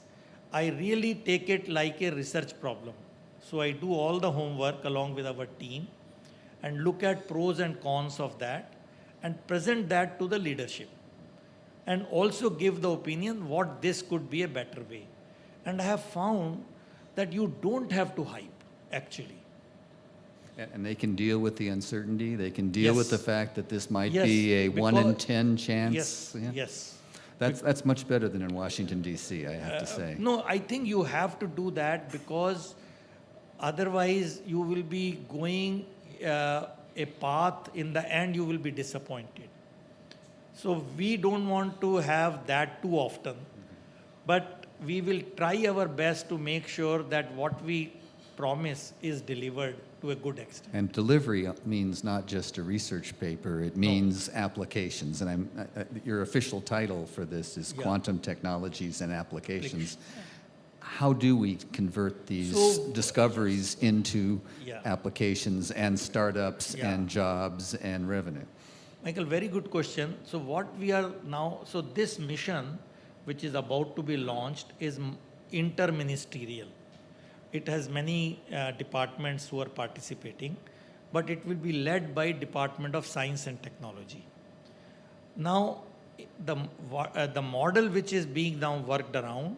I really take it like a research problem. So I do all the homework along with our team and look at pros and cons of that and present that to the leadership. And also give the opinion what this could be a better way. And I have found that you don't have to hype, actually. And they can deal with the uncertainty. They can deal with the fact that this might Yes, be a 1 in 10 chance. Yes, Yeah. yes. That's much better than in Washington, D.C., I have to say. No, I think you have to do that, because otherwise you will be going a path, in the end you will be disappointed. So we don't want to have that too often, but we will try our best to make sure that what we promise is delivered to a good extent. And delivery means not just a research paper, it means applications. And your official title for this is Quantum Technologies and Applications. How do we convert these discoveries into applications and startups and jobs and revenue? Michael, very good question. So what we are now, so this mission, which is about to be launched, is interministerial. It has many departments who are participating, but it will be led by Department of Science and Technology. Now, the model which is being now worked around,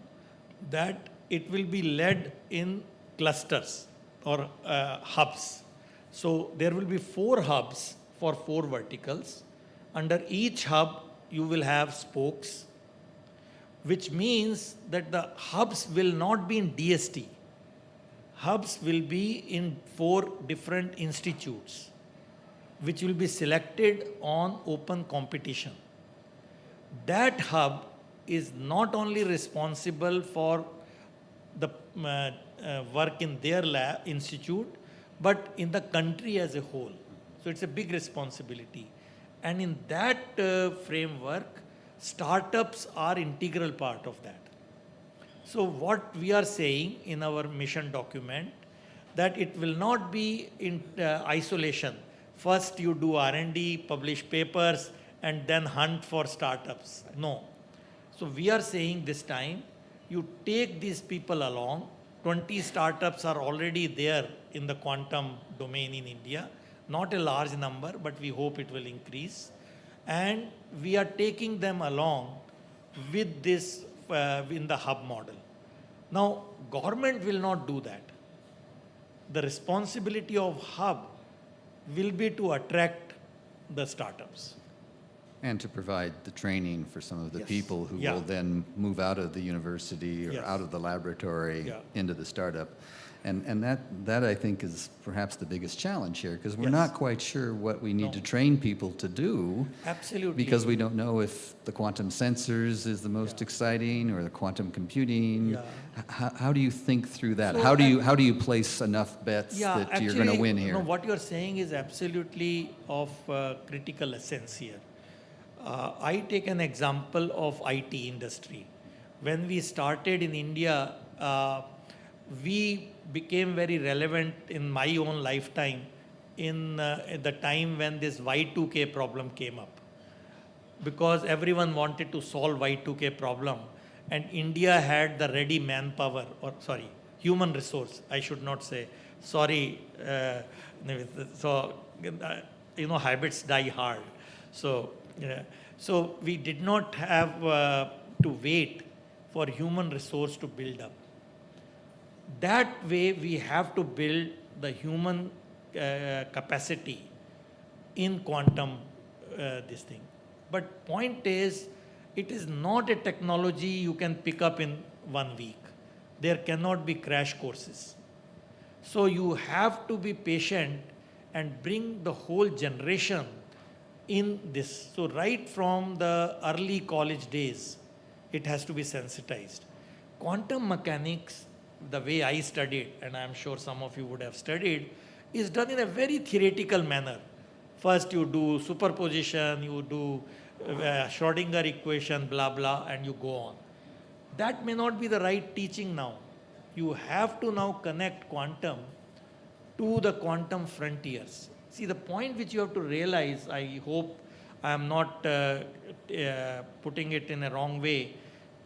that it will be led in clusters or hubs. So there will be 4 hubs for 4 verticals. Under each hub, you will have spokes, which means that the hubs will not be in DST. Hubs will be in 4 different institutes, which will be selected on open competition. That hub is not only responsible for the work in their institute, but in the country as a whole. So it's a big responsibility. And in that framework, startups are integral part of that. So what we are saying in our mission document, that it will not be in isolation. First you do R&D, publish papers, and then hunt for startups. No. So we are saying this time, you take these people along. 20 startups are already there in the quantum domain in India. Not a large number, but we hope it will increase. And we are taking them along with this in the hub model. Now, government will not do that. The responsibility of hub will be to attract the startups. And to provide the training for some of the Yes. people who Yeah. will then move out of the university or Yes. out of the laboratory Yeah. into the startup. And that I think is perhaps the biggest challenge here, because we're Yes. not quite sure what we need to train people to do. Absolutely. Because we don't know if the quantum sensors is the most exciting or the quantum computing. Yeah. How do you think through that? So how do you place enough bets that you're going to win here? No, what you're saying is absolutely of critical essence here. I take an example of IT industry. When we started in India, we became very relevant in my own lifetime in the time when this Y2K problem came up. Because everyone wanted to solve Y2K problem, and India had the ready manpower, or sorry, human resource, I should not say. Sorry, habits die hard. So we did not have to wait for human resource to build up. That way, we have to build the human capacity in quantum this thing. But point is, it is not a technology you can pick up in 1 week. There cannot be crash courses. So you have to be patient and bring the whole generation in this. So right from the early college days, it has to be sensitized. Quantum mechanics, the way I studied, and I'm sure some of you would have studied, is done in a very theoretical manner. First you do superposition, you do Schrodinger equation, blah, blah, and you go on. That may not be the right teaching now. You have to now connect quantum to the quantum frontiers. See, the point which you have to realize, I hope I am not putting it in a wrong way,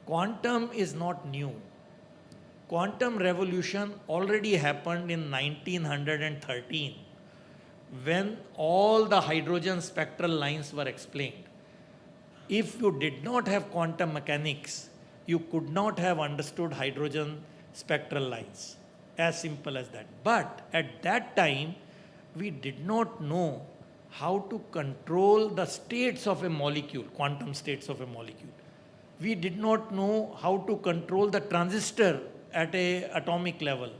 quantum is not new. Quantum revolution already happened in 1913 when all the hydrogen spectral lines were explained. If you did not have quantum mechanics, you could not have understood hydrogen spectral lines. As simple as that. But at that time, we did not know how to control the states of a molecule, quantum states of a molecule. We did not know how to control the transistor at an atomic level.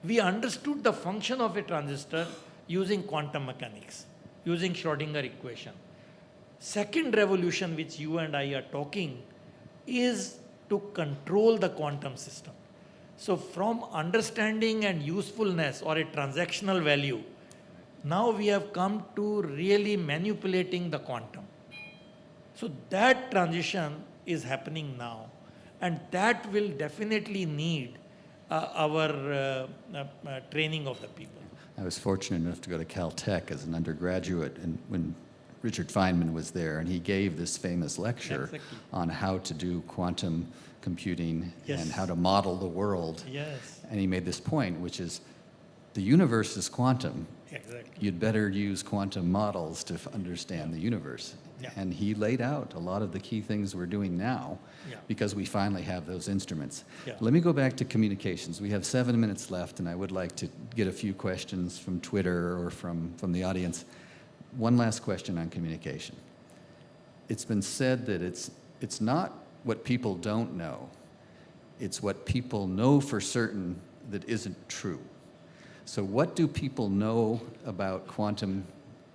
We understood the function of a transistor using quantum mechanics, using Schrodinger equation. Second revolution which you and I are talking is to control the quantum system. So from understanding and usefulness or a transactional value, now we have come to really manipulating the quantum. So that transition is happening now, and that will definitely need our training of the people. I was fortunate enough to go to Caltech as an undergraduate, and when Richard Feynman was there, and he gave this famous lecture Exactly. on how to do quantum computing Yes. and how to model the world. Yes. And he made this point, which is the universe is quantum. Exactly. You'd better use quantum models to understand the universe. Yeah. And he laid out a lot of the key things we're doing now Yeah. because we finally have those instruments. Yeah. Let me go back to communications. We have 7 minutes left, and I would like to get a few questions from Twitter or from the audience. One last question on communication. It's been said that it's not what people don't know, it's what people know for certain that isn't true. So what do people know about quantum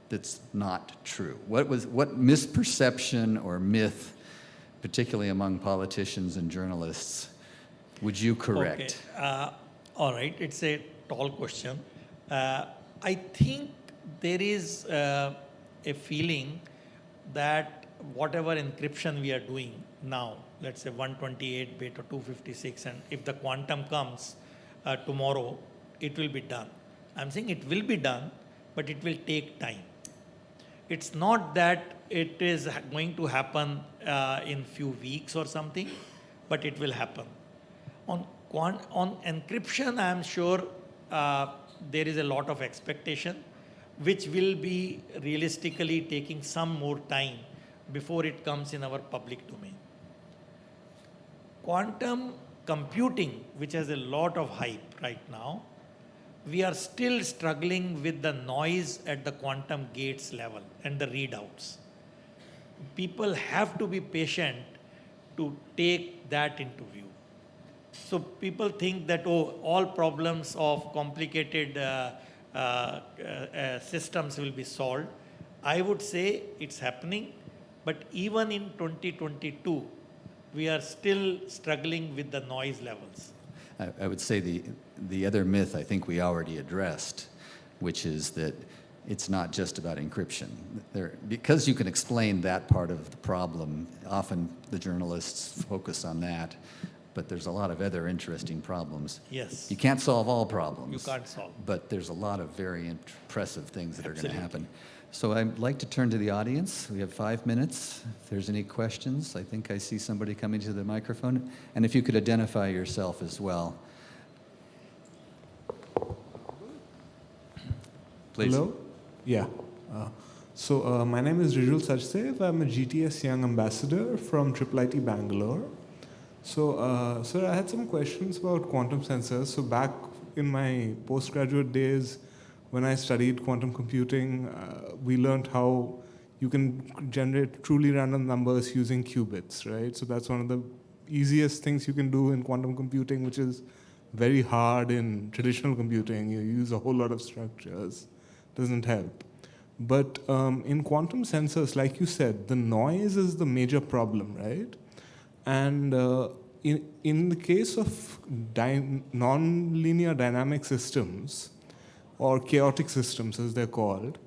that's not true? What misperception or myth, particularly among politicians and journalists, would you correct? Okay. All right, it's a tall question. I think there is a feeling that whatever encryption we are doing now, let's say 128-bit or 256, and if the quantum comes tomorrow, it will be done. I'm saying it will be done, but it will take time. It's not that it is going to happen in few weeks or something, but it will happen. On encryption, I'm sure there is a lot of expectation, which will be realistically taking some more time before it comes in our public domain. quantum computing, which has a lot of hype right now, we are still struggling with the noise at the quantum gates level and the readouts. People have to be patient to take that into view. So people think that, oh, all problems of complicated systems will be solved. I would say it's happening, but even in 2022, we are still struggling with the noise levels. I would say the other myth I think we already addressed, which is that it's not just about encryption. Because you can explain that part of the problem, often the journalists focus on that, but there's a lot of other interesting problems. Yes. You can't solve all problems. You can't solve. But there's a lot of very impressive things that are going to Absolutely. happen. So I'd like to turn to the audience. We have 5 minutes. If there's any questions, I think I see somebody coming to the microphone. And if you could identify yourself as well. Please. Hello? Yeah. My name is Rijul Sachdev. I'm a GTS Young Ambassador from IIIT Bangalore. Sir, I had some questions about quantum sensors. So back in my postgraduate days, when I studied quantum computing, we learned how you can generate truly random numbers using qubits, right? So that's one of the easiest things you can do in quantum computing, which is very hard in traditional computing. You use a whole lot of structures. Doesn't help. But in quantum sensors, like you said, the noise is the major problem, right? And in the case of non-linear dynamic systems, or chaotic systems as they're called,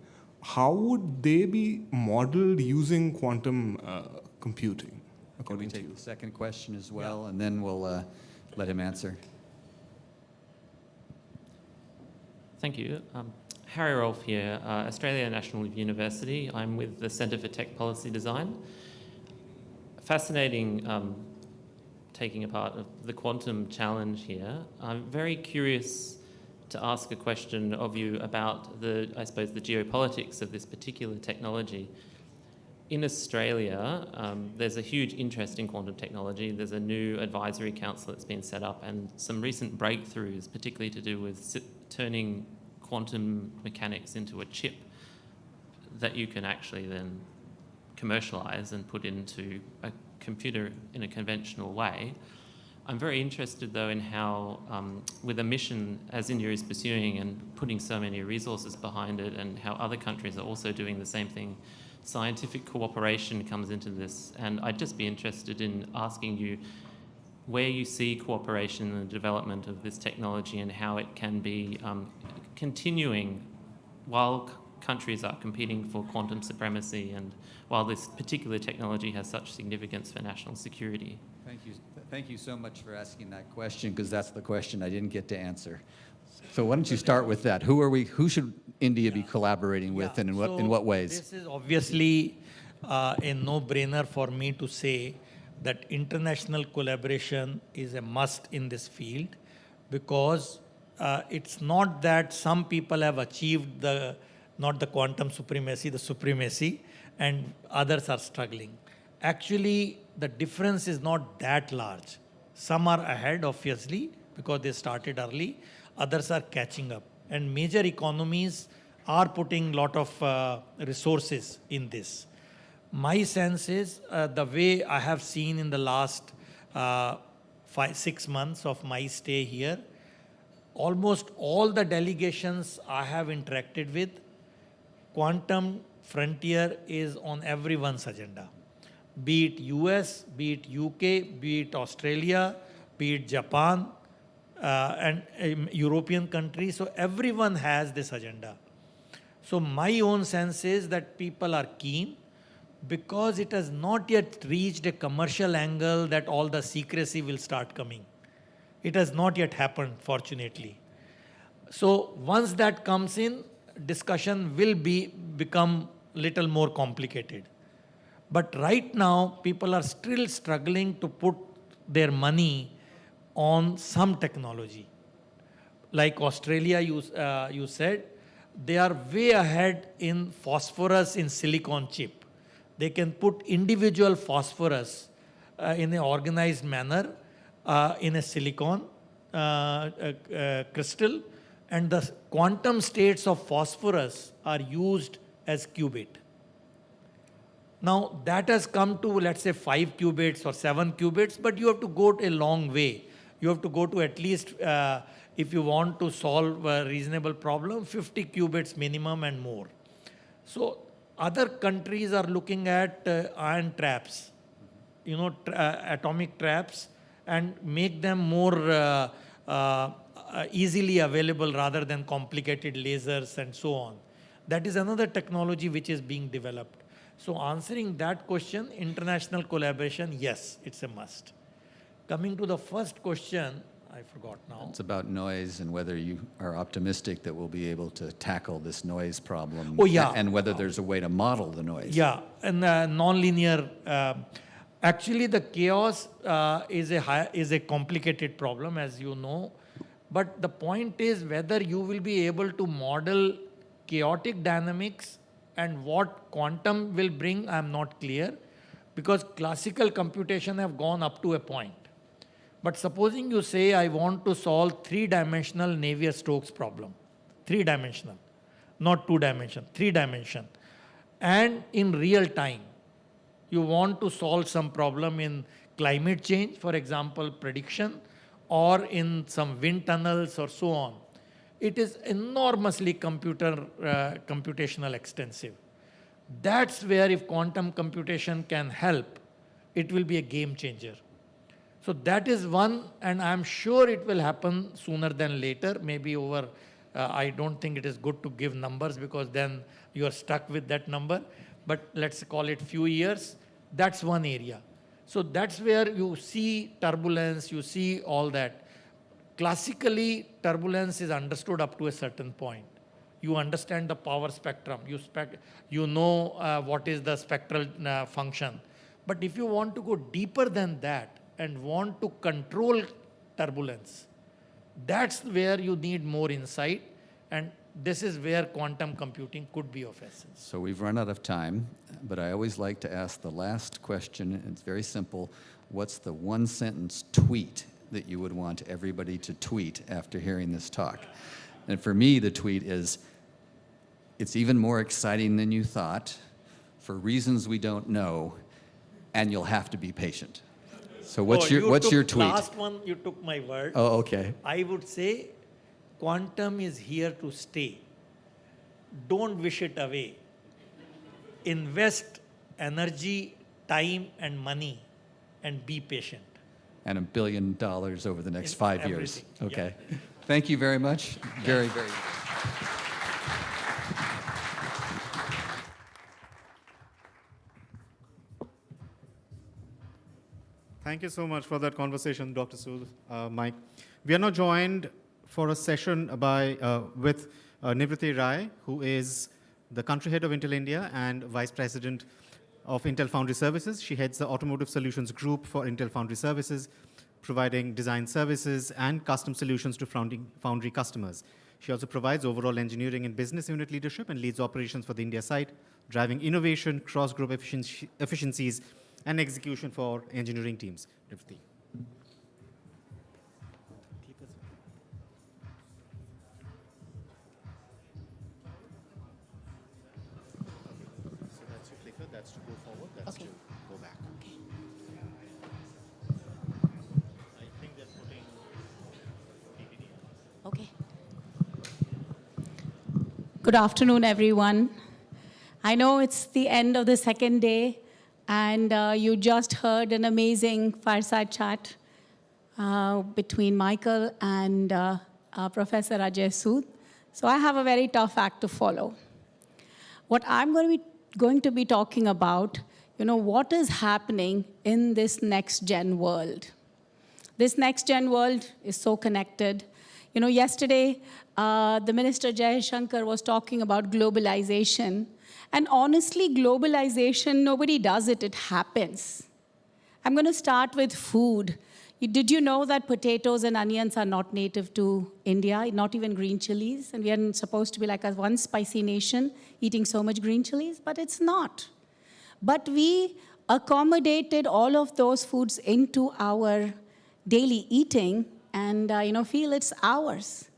how would they be modeled using quantum computing, according to you? Take the second question as well, and then we'll let him answer. Thank you. Harry Rolfe here, Australia National University. I'm with the Centre for Tech Policy Design. Fascinating taking a part of the quantum challenge here. I'm very curious to ask a question of you about the geopolitics of this particular technology. In Australia, there's a huge interest in quantum technology. There's a new advisory council that's been set up and some recent breakthroughs, particularly to do with turning quantum mechanics into a chip that you can actually then commercialize and put into a computer in a conventional way. I'm very interested, though, in how, with a mission as India is pursuing and putting so many resources behind it, and how other countries are also doing the same thing, scientific cooperation comes into this. And I'd just be interested in asking you where you see cooperation in the development of this technology and how it can be continuing while countries are competing for quantum supremacy and while this particular technology has such significance for national security. Thank you so much for asking that question, because that's the question I didn't get to answer. So why don't you start with that? Who should India be collaborating with, and in what ways? This is obviously a no-brainer for me to say that international collaboration is a must in this field, because it's not that some people have achieved not the quantum supremacy, the supremacy, and others are struggling. Actually, the difference is not that large. Some are ahead, obviously, because they started early. Others are catching up. And major economies are putting a lot of resources in this. My sense is the way I have seen in the last 5-6 months of my stay here, almost all the delegations I have interacted with, quantum frontier is on everyone's agenda. Be it US, be it UK, be it Australia, be it Japan, and European countries. So everyone has this agenda. So my own sense is that people are keen, because it has not yet reached a commercial angle that all the secrecy will start coming. It has not yet happened, fortunately. So once that comes in, discussion will become little more complicated. But right now, people are still struggling to put their money on some technology. Like Australia, you said, they are way ahead in phosphorus in silicon chip. They can put individual phosphorus in an organized manner in a silicon crystal, and the quantum states of phosphorus are used as qubit. Now that has come to, let's say, 5 qubits or 7 qubits, but you have to go a long way. You have to go to at least, if you want to solve a reasonable problem, 50 qubits minimum and more. So other countries are looking at ion traps, atomic traps, and make them more easily available rather than complicated lasers and so on. That is another technology which is being developed. So answering that question, international collaboration, yes, it's a must. Coming to the first question, I forgot now. It's about noise and whether you are optimistic that we'll be able to tackle this noise problem. Oh, yeah. And whether there's a way to model the noise. Yeah, and nonlinear. Actually, the chaos is a complicated problem, as you know. But the point is whether you will be able to model chaotic dynamics and what quantum will bring, I'm not clear, because classical computation have gone up to a point. But supposing you say, I want to solve 3-dimensional Navier-Stokes problem, 3-dimensional, not 2-dimension, 3-dimension, and in real time, you want to solve some problem in climate change, for example, prediction, or in some wind tunnels or so on. It is enormously computational extensive. That's where if quantum computation can help, it will be a game changer. So that is one, and I'm sure it will happen sooner than later, maybe over, I don't think it is good to give numbers because then you are stuck with that number, but let's call it few years. That's one area. So that's where you see turbulence, you see all that. Classically, turbulence is understood up to a certain point. You understand the power spectrum, you know what is the spectral function. But if you want to go deeper than that and want to control turbulence, that's where you need more insight, and this is where quantum computing could be of essence. So we've run out of time, but I always like to ask the last question. It's very simple. What's the one-sentence tweet that you would want everybody to tweet after hearing this talk? And for me, the tweet is, it's even more exciting than you thought, for reasons we don't know, and you'll have to be patient. So what's your tweet? Last one, you took my word. Oh, okay. I would say, quantum is here to stay. Don't wish it away. Invest energy, time, and money, and be patient. And $1 billion over the next 5 years. Everything, Okay. Yeah. Thank you very much. Very, very much. Thank you so much for that conversation, Dr. Sood, Mike. We are now joined for a session with Nivruti Rai, who is the country head of Intel India and vice president of Intel Foundry Services. She heads the Automotive Solutions Group for Intel Foundry Services, providing design services and custom solutions to foundry customers. She also provides overall engineering and business unit leadership and leads operations for the India site, driving innovation, cross-group efficiencies, and execution for engineering teams. Nivruti. That's to go forward, that's to go back. Okay. I think they're putting DVD on. Okay. Good afternoon, everyone. I know it's the end of the second day, and you just heard an amazing fireside chat between Michael and Professor Ajay Sood. So I have a very tough act to follow. What I'm going to be talking about, what is happening in this next-gen world. This next-gen world is so connected. Yesterday, the Minister Jai Shankar was talking about globalization. And honestly, globalization, nobody does it, it happens. I'm going to start with food. Did you know that potatoes and onions are not native to India, not even green chilies? And we are supposed to be like a one spicy nation, eating so much green chilies, but it's not. But we accommodated all of those foods into our daily eating and feel it's ours.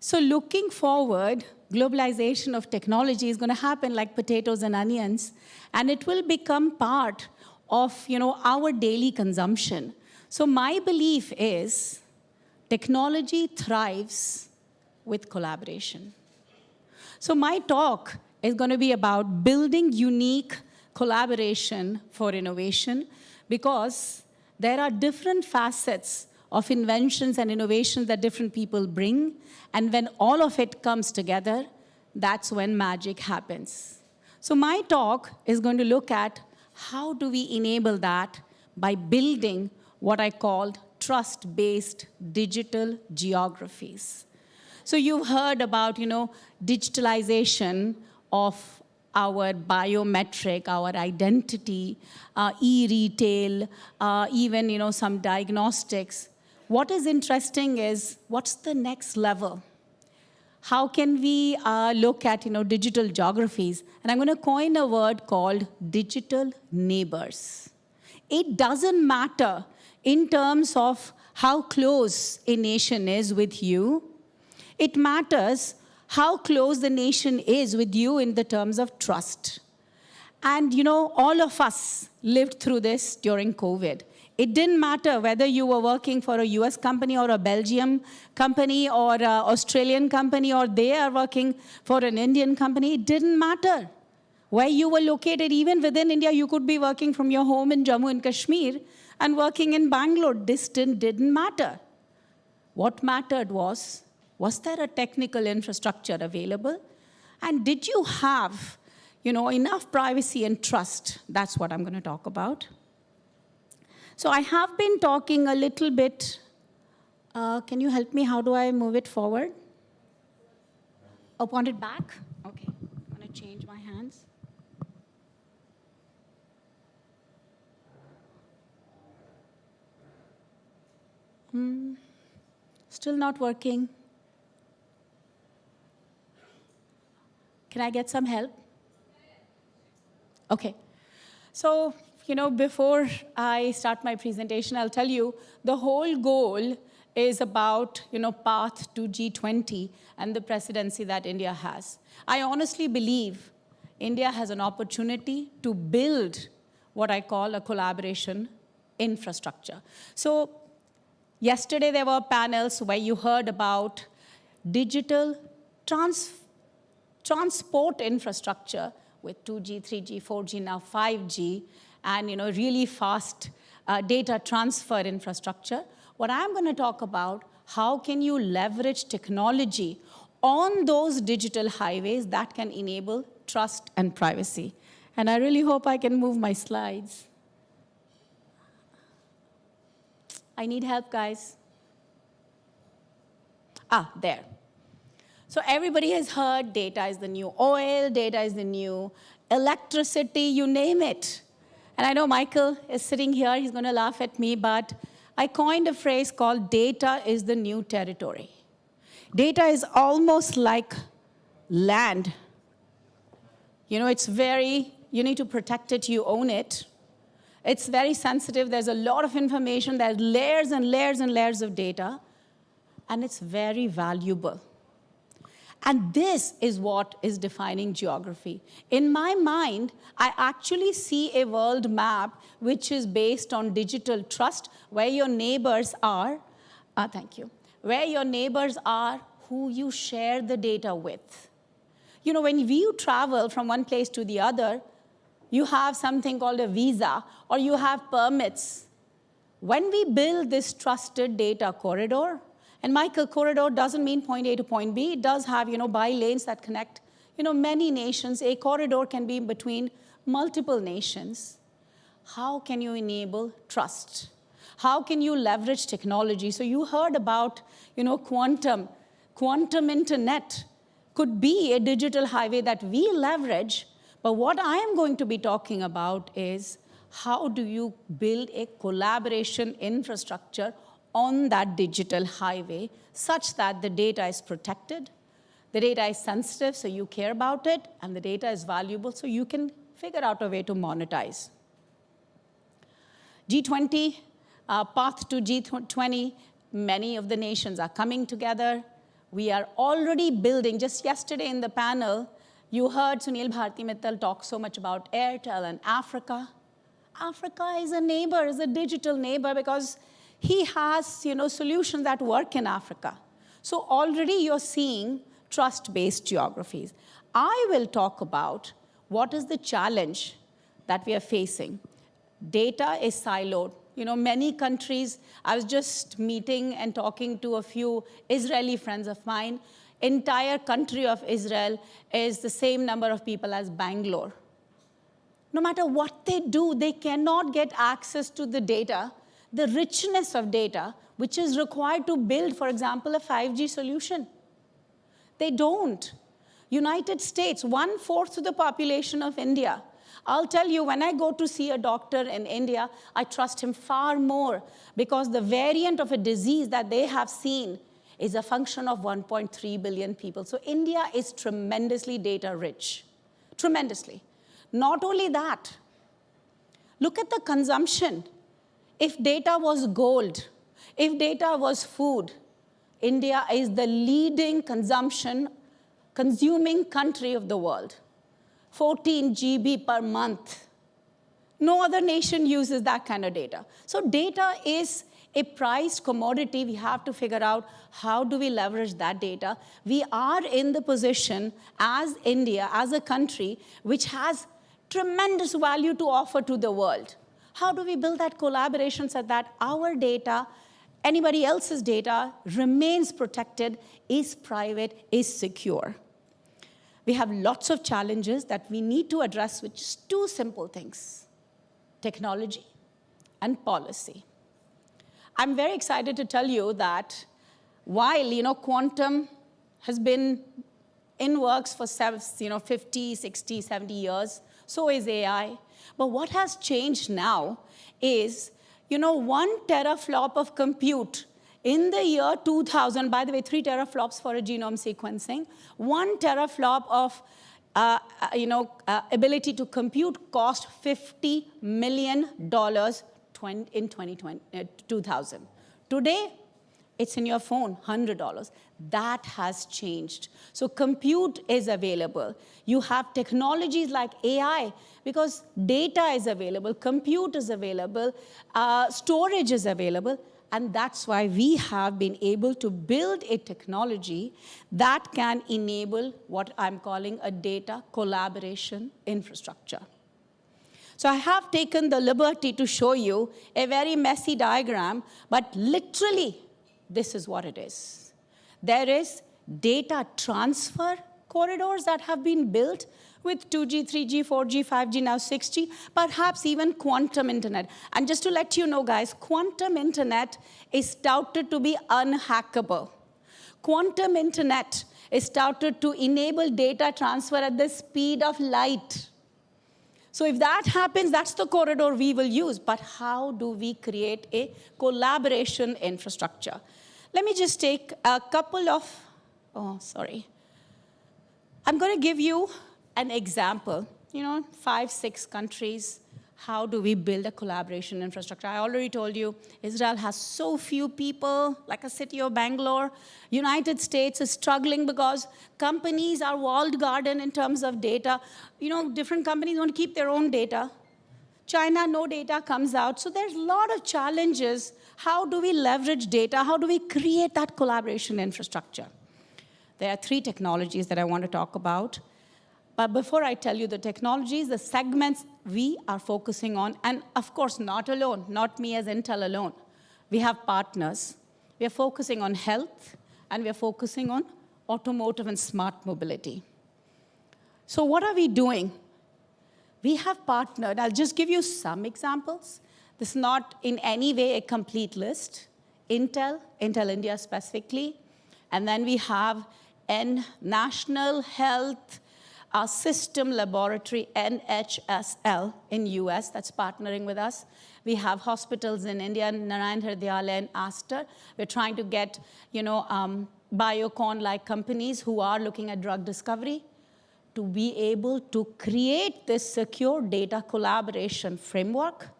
So looking forward, globalization of technology is going to happen like potatoes and onions, and it will become part of our daily consumption. So my belief is technology thrives with collaboration. So my talk is going to be about building unique collaboration for innovation, because there are different facets of inventions and innovations that different people bring. And when all of it comes together, that's when magic happens. So my talk is going to look at how do we enable that by building what I called trust-based digital geographies. So you've heard about, digitalization of our biometric, our identity, e-retail, even, some diagnostics. What is interesting is, what's the next level? How can we look at, digital geographies? And I'm going to coin a word called digital neighbors. It doesn't matter in terms of how close a nation is with you. It matters how close the nation is with you in the terms of trust. And, all of us lived through this during COVID. It didn't matter whether you were working for a US company or a Belgium company or an Australian company, or they are working for an Indian company. It didn't matter where you were located. Even within India, you could be working from your home in Jammu and Kashmir and working in Bangalore. Distance didn't matter. What mattered was there a technical infrastructure available? And did you have, enough privacy and trust? That's what I'm going to talk about. So I have been talking a little bit. Can you help me? How do I move it forward? Oh, point it back? Okay, I'm going to change my hands. Still not working. Can I get some help? Okay. So, before I start my presentation, I'll tell you the whole goal is about, path to G20 and the presidency that India has. I honestly believe India has an opportunity to build what I call a collaboration infrastructure. So yesterday there were panels where you heard about digital transport infrastructure with 2G, 3G, 4G, now 5G, and really fast data transfer infrastructure. What I'm going to talk about, how can you leverage technology on those digital highways that can enable trust and privacy. And I really hope I can move my slides. I need help, guys. There. So everybody has heard data is the new oil, data is the new electricity, you name it. And I know Michael is sitting here, he's going to laugh at me, but I coined a phrase called data is the new territory. Data is almost like land. It's very, you need to protect it, you own it. It's very sensitive, there's a lot of information, there's layers and layers and layers of data, and it's very valuable. And this is what is defining geography. In my mind, I actually see a world map which is based on digital trust, where your neighbors are, where your neighbors are who you share the data with. When you travel from one place to the other, you have something called a visa, or you have permits. When we build this trusted data corridor, and Michael, corridor doesn't mean point A to point B. It does have, bi-lanes that connect, many nations. A corridor can be between multiple nations. How can you enable trust? How can you leverage technology? So you heard about, quantum. Quantum internet could be a digital highway that we leverage. But what I am going to be talking about is how do you build a collaboration infrastructure on that digital highway such that the data is protected, the data is sensitive, so you care about it, and the data is valuable, so you can figure out a way to monetize. G20 path to G20, many of the nations are coming together. We are already building, just yesterday in the panel, you heard Sunil Bharti Mittal talk so much about Airtel and Africa. Africa is a neighbor, is a digital neighbor, because he has solutions that work in Africa. So already you're seeing trust-based geographies. I will talk about what is the challenge that we are facing. Data is siloed. Many countries, I was just meeting and talking to a few Israeli friends of mine. Entire country of Israel is the same number of people as Bangalore. No matter what they do, they cannot get access to the data, the richness of data, which is required to build, for example, a 5G solution. They don't. United States, 1/4 of the population of India. I'll tell you, when I go to see a doctor in India, I trust him far more because the variant of a disease that they have seen is a function of 1.3 billion people. So India is tremendously data rich, tremendously. Not only that, look at the consumption. If data was gold, if data was food, India is the leading consuming country of the world. 14 GB per month. No other nation uses that kind of data. So data is a prized commodity. We have to figure out how do we leverage that data. We are in the position as India, as a country, which has tremendous value to offer to the world. How do we build that collaboration so that our data, anybody else's data, remains protected, is private, is secure? We have lots of challenges that we need to address with just two simple things: technology and policy. I'm very excited to tell you that while quantum has been in works for 50, 60, 70 years, so is AI. But what has changed now is 1 teraflop of compute in the year 2000, by the way, 3 teraflops for a genome sequencing, 1 teraflop of ability to compute cost $50 million in 2000. Today, it's in your phone, $100. That has changed. So compute is available. You have technologies like AI, because data is available, compute is available, storage is available. And that's why we have been able to build a technology that can enable what I'm calling a data collaboration infrastructure. So I have taken the liberty to show you a very messy diagram, but literally, this is what it is. There is data transfer corridors that have been built with 2G, 3G, 4G, 5G, now 6G, perhaps even quantum internet. And just to let you know, guys, quantum internet is touted to be unhackable. Quantum internet is touted to enable data transfer at the speed of light. So if that happens, that's the corridor we will use. But how do we create a collaboration infrastructure? Let me just take a couple of, I'm going to give you an example. 5, 6 countries, how do we build a collaboration infrastructure? I already told you, Israel has so few people, like a city of Bangalore. United States is struggling because companies are walled garden in terms of data. Different companies want to keep their own data. China, no data comes out. So there's a lot of challenges. How do we leverage data? How do we create that collaboration infrastructure? There are 3 technologies that I want to talk about. But before I tell you the technologies, the segments we are focusing on, and of course not alone, not me as Intel alone. We have partners. We are focusing on health, and we are focusing on automotive and smart mobility. So what are we doing? We have partnered. I'll just give you some examples. This is not in any way a complete list. Intel India specifically, and then we have National Health System Laboratory, NHSL, in US, that's partnering with us. We have hospitals in India, Narayan Hridayalaya and Aster. We're trying to get, Biocon-like companies who are looking at drug discovery to be able to create this secure data collaboration framework.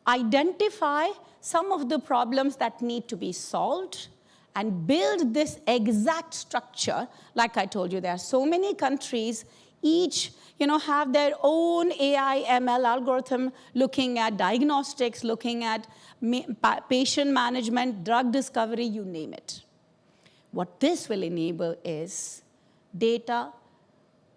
identify some of the problems that need to be solved, and build this exact structure. Like I told you, there are so many countries, each have their own AI ML algorithm looking at diagnostics, looking at patient management, drug discovery, you name it. What this will enable is data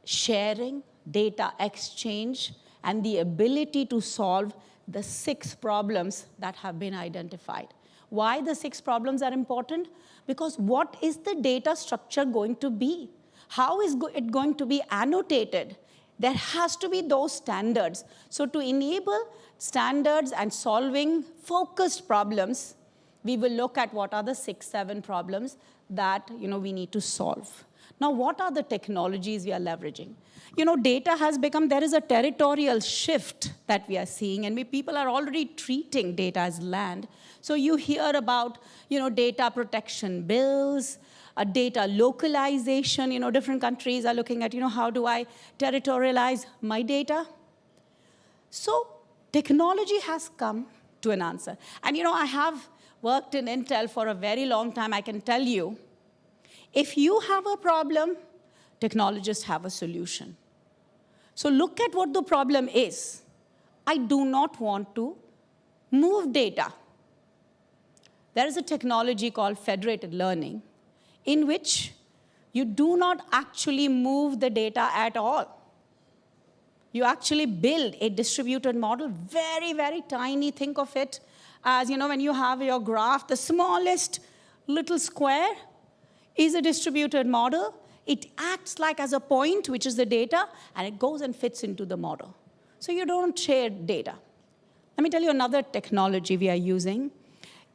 sharing, data exchange, and the ability to solve the 6 problems that have been identified. Why the 6 problems are important? Because what is the data structure going to be? How is it going to be annotated? There has to be those standards. So to enable standards and solving focused problems, we will look at what are the 6, 7 problems that we need to solve. Now, what are the technologies we are leveraging? Data has become, there is a territorial shift that we are seeing, and people are already treating data as land. So you hear about, data protection bills, data localization. Different countries are looking at, how do I territorialize my data? So technology has come to an answer. And, I have worked in Intel for a very long time. I can tell you, if you have a problem, technologists have a solution. So look at what the problem is. I do not want to move data. There is a technology called federated learning, in which you do not actually move the data at all. You actually build a distributed model, very, very tiny. Think of it as, when you have your graph, the smallest little square is a distributed model. It acts like as a point, which is the data, and it goes and fits into the model. So you don't share data. Let me tell you another technology we are using.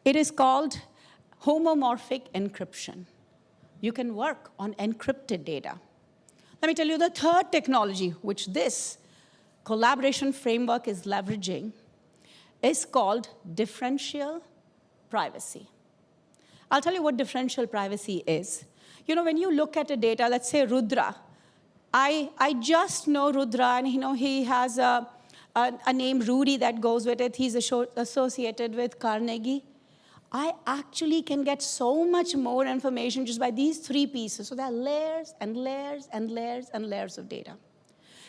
It is called homomorphic encryption. You can work on encrypted data. Let me tell you the third technology, which this collaboration framework is leveraging, is called differential privacy. I'll tell you what differential privacy is. When you look at a data, let's say Rudra, I just know Rudra, and he has a name Rudy that goes with it. He's associated with Carnegie. I actually can get so much more information just by these 3 pieces. So there are layers and layers and layers and layers of data.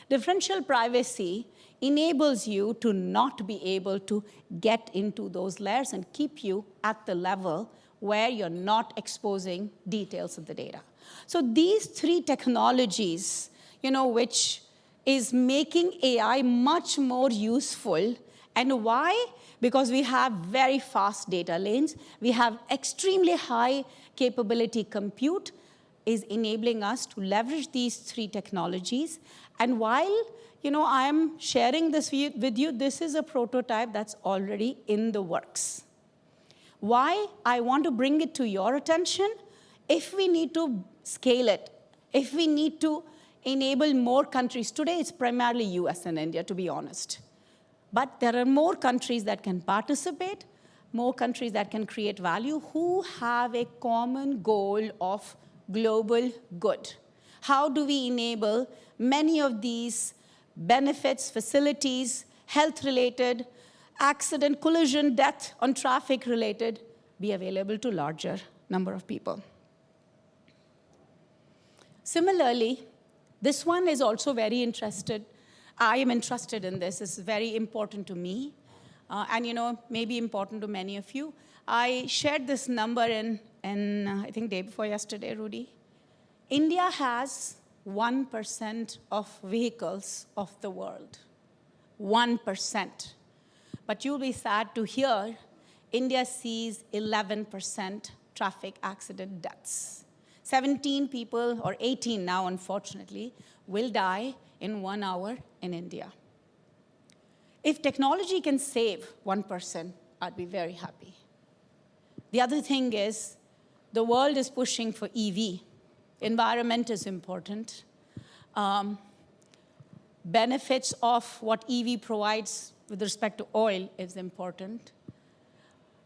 Differential privacy enables you to not be able to get into those layers and keep you at the level where you're not exposing details of the data. So these 3 technologies, which is making AI much more useful. And why? Because we have very fast data lanes. We have extremely high capability compute, is enabling us to leverage these 3 technologies. And while I am sharing this with you, this is a prototype that's already in the works. Why I want to bring it to your attention? If we need to scale it, if we need to enable more countries, today it's primarily US and India, to be honest. But there are more countries that can participate, more countries that can create value, who have a common goal of global good. How do we enable many of these benefits, facilities, health-related, accident, collision, death on traffic related, be available to larger number of people? Similarly, this one is also very interested. I am interested in this. It's very important to me, and maybe important to many of you. I shared this number in I think day before yesterday, Rudy. India has 1% of vehicles of the world. 1%. But you'll be sad to hear India sees 11% traffic accident deaths. 17 people, or 18 now, unfortunately, will die in 1 hour in India. If technology can save 1%, I'd be very happy. The other thing is, the world is pushing for EV. Environment is important. Benefits of what EV provides with respect to oil is important.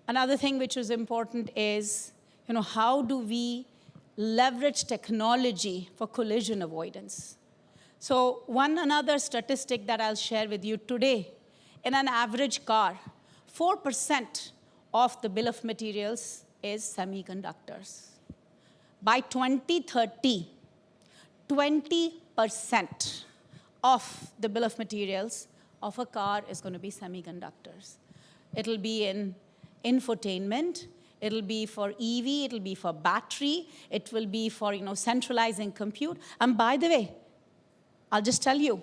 Another thing which is important is, how do we leverage technology for collision avoidance? So another statistic that I'll share with you today, in an average car, 4% of the bill of materials is semiconductors. By 2030, 20% of the bill of materials of a car is going to be semiconductors. It'll be in infotainment, it'll be for EV, it'll be for battery, it will be for centralizing compute. And by the way, I'll just tell you,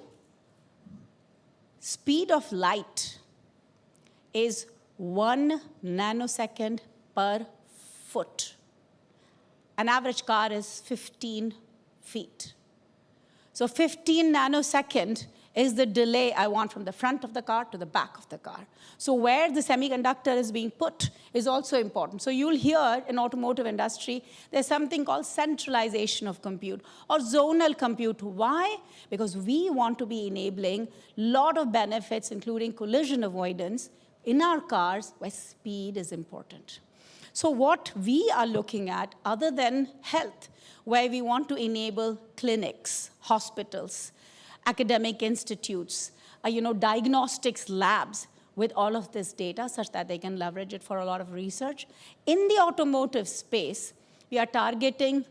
speed of light is 1 nanosecond per foot. An average car is 15 feet. So 15 nanosecond is the delay I want from the front of the car to the back of the car. So where the semiconductor is being put is also important. So you'll hear in automotive industry, there's something called centralization of compute or zonal compute. Why? Because we want to be enabling a lot of benefits, including collision avoidance, in our cars where speed is important. So what we are looking at, other than health, where we want to enable clinics, hospitals, academic institutes, diagnostics labs with all of this data such that they can leverage it for a lot of research. In the automotive space, we are targeting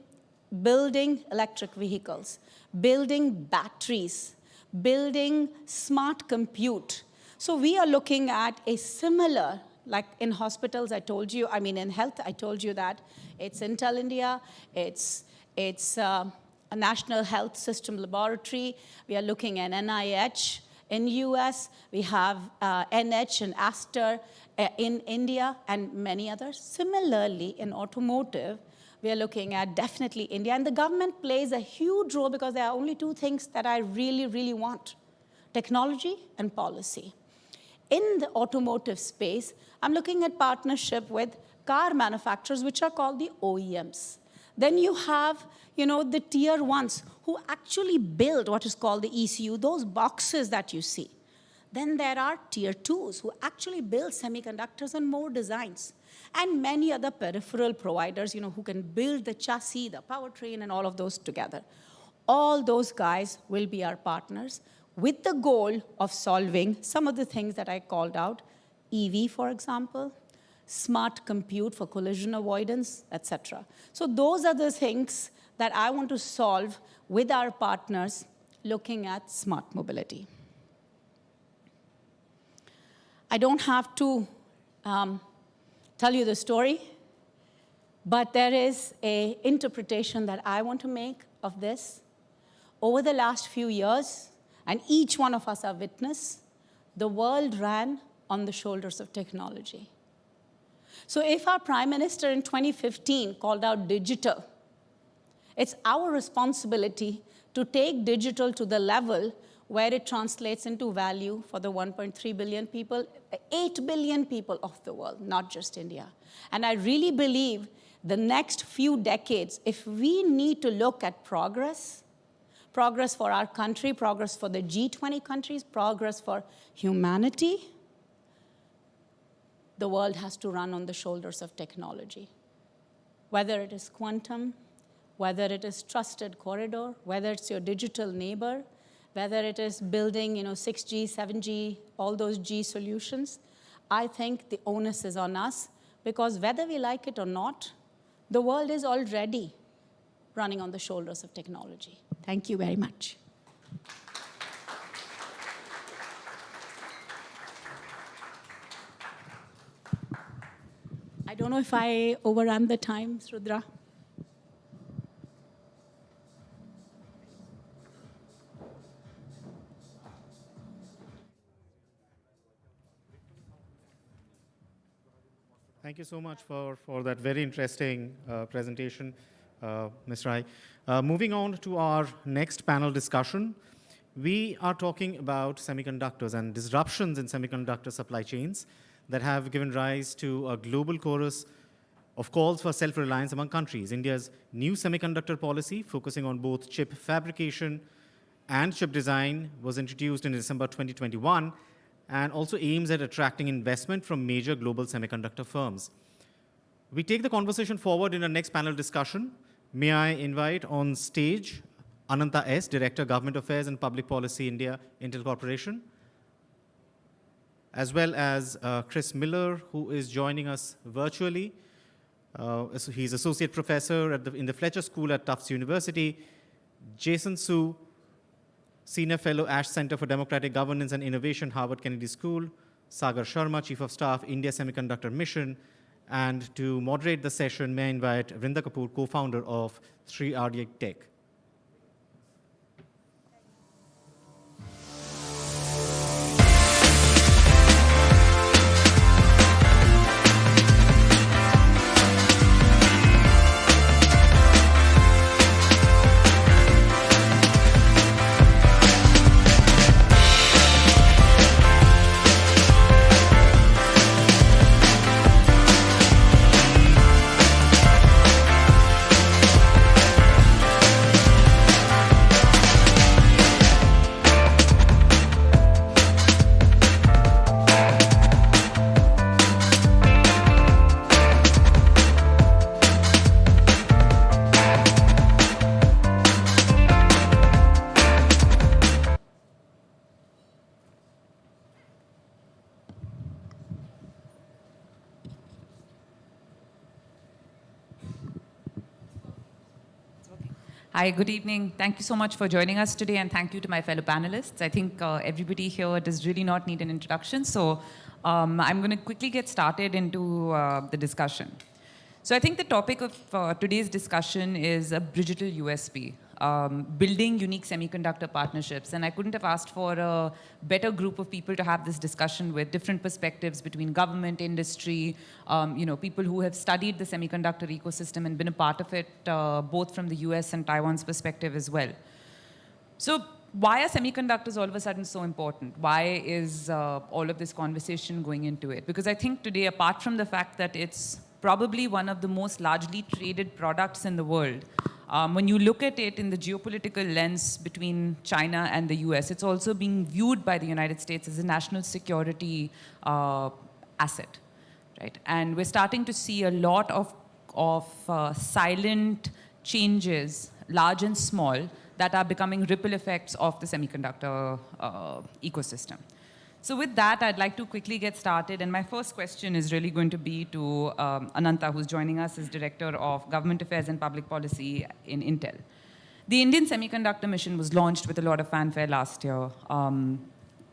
building electric vehicles, building batteries, building smart compute. So we are looking at a similar, like in hospitals, I told you, in health, I told you that it's Intel India, it's a National Health System Laboratory. We are looking at NIH in US. We have NH and Aster in India and many others. Similarly, in automotive, we are looking at definitely India. And the government plays a huge role because there are only two things that I really, really want: technology and policy. In the automotive space, I'm looking at partnership with car manufacturers, which are called the OEMs. Then you have, the tier ones who actually build what is called the ECU, those boxes that you see. Then there are tier twos who actually build semiconductors and more designs. And many other peripheral providers, who can build the chassis, the powertrain, and all of those together. All those guys will be our partners with the goal of solving some of the things that I called out, EV, for example, smart compute for collision avoidance, etc. So those are the things that I want to solve with our partners looking at smart mobility. I don't have to tell you the story, but there is an interpretation that I want to make of this. Over the last few years, and each one of us are witness, the world ran on the shoulders of technology. So if our Prime Minister in 2015 called out digital, it's our responsibility to take digital to the level where it translates into value for the 1.3 billion people, 8 billion people of the world, not just India. And I really believe the next few decades, if we need to look at progress for our country, progress for the G20 countries, progress for humanity, the world has to run on the shoulders of technology. Whether it is quantum, whether it is trusted corridor, whether it's your digital neighbor, whether it is building 6G, 7G, all those G solutions, I think the onus is on us, because whether we like it or not, the world is already running on the shoulders of technology. Thank you very much. I don't know if I overran the time, Rudra. Thank you so much for that very interesting presentation, Ms. Rai. Moving on to our next panel discussion, we are talking about semiconductors and disruptions in semiconductor supply chains that have given rise to a global chorus of calls for self-reliance among countries. India's new semiconductor policy, focusing on both chip fabrication and chip design, was introduced in December 2021 and also aims at attracting investment from major global semiconductor firms. We take the conversation forward in our next panel discussion. May I invite on stage Ananta S., Director, Government Affairs and Public Policy, India, Intel Corporation. as well as Chris Miller, who is joining us virtually. So he's Associate Professor in the Fletcher School at Tufts University. Jason Su, Senior Fellow, Ash Center for Democratic Governance and Innovation, Harvard Kennedy School. Sagar Sharma, Chief of Staff, India Semiconductor Mission. And to moderate the session, may I invite Vrinda Kapoor, co-founder of Sri Arya Tech. Hi, good evening. Thank you so much for joining us today, and thank you to my fellow panelists. I think everybody here does really not need an introduction, so I'm going to quickly get started into the discussion. So I think the topic of today's discussion is a digital USP, building unique semiconductor partnerships. And I couldn't have asked for a better group of people to have this discussion with, different perspectives between government, industry, people who have studied the semiconductor ecosystem and been a part of it, both from the US and Taiwan's perspective as well. So why are semiconductors all of a sudden so important? Why is all of this conversation going into it? Because I think today, apart from the fact that it's probably one of the most largely traded products in the world, when you look at it in the geopolitical lens between China and the US, it's also being viewed by the United States as a national security asset, right? And we're starting to see a lot of silent changes, large and small, that are becoming ripple effects of the semiconductor ecosystem. So with that, I'd like to quickly get started. And my first question is really going to be to Ananta, who's joining us as Director of Government Affairs and Public Policy in Intel. The Indian Semiconductor Mission was launched with a lot of fanfare last year.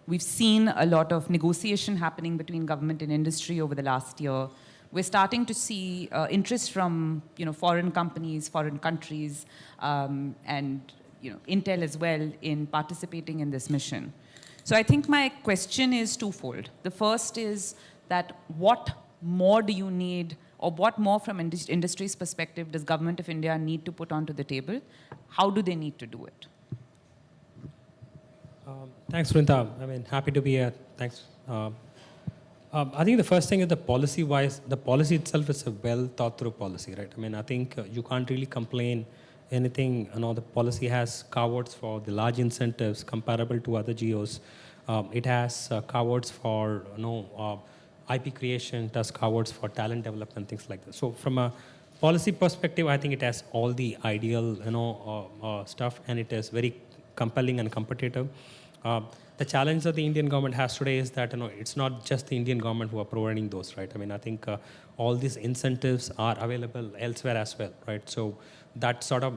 We've seen a lot of negotiation happening between government and industry over the last year. We're starting to see interest from foreign companies, foreign countries, and Intel as well in participating in this mission. So I think my question is twofold. The first is that what more do you need, or what more from industry's perspective does Government of India need to put onto the table? How do they need to do it? Thanks, Vrinda. I mean, happy to be here. Thanks. I think the first thing is the policy-wise, the policy itself is a well-thought-through policy, right? I mean, I think you can't really complain anything. The policy has carve-outs for the large incentives comparable to other geos. It has carve-outs for IP creation, it has carve-outs for talent development, things like that. So from a policy perspective, I think it has all the ideal stuff, and it is very compelling and competitive. The challenge that the Indian government has today is that it's not just the Indian government who are providing those, right? I mean, I think all these incentives are available elsewhere as well, right? So that sort of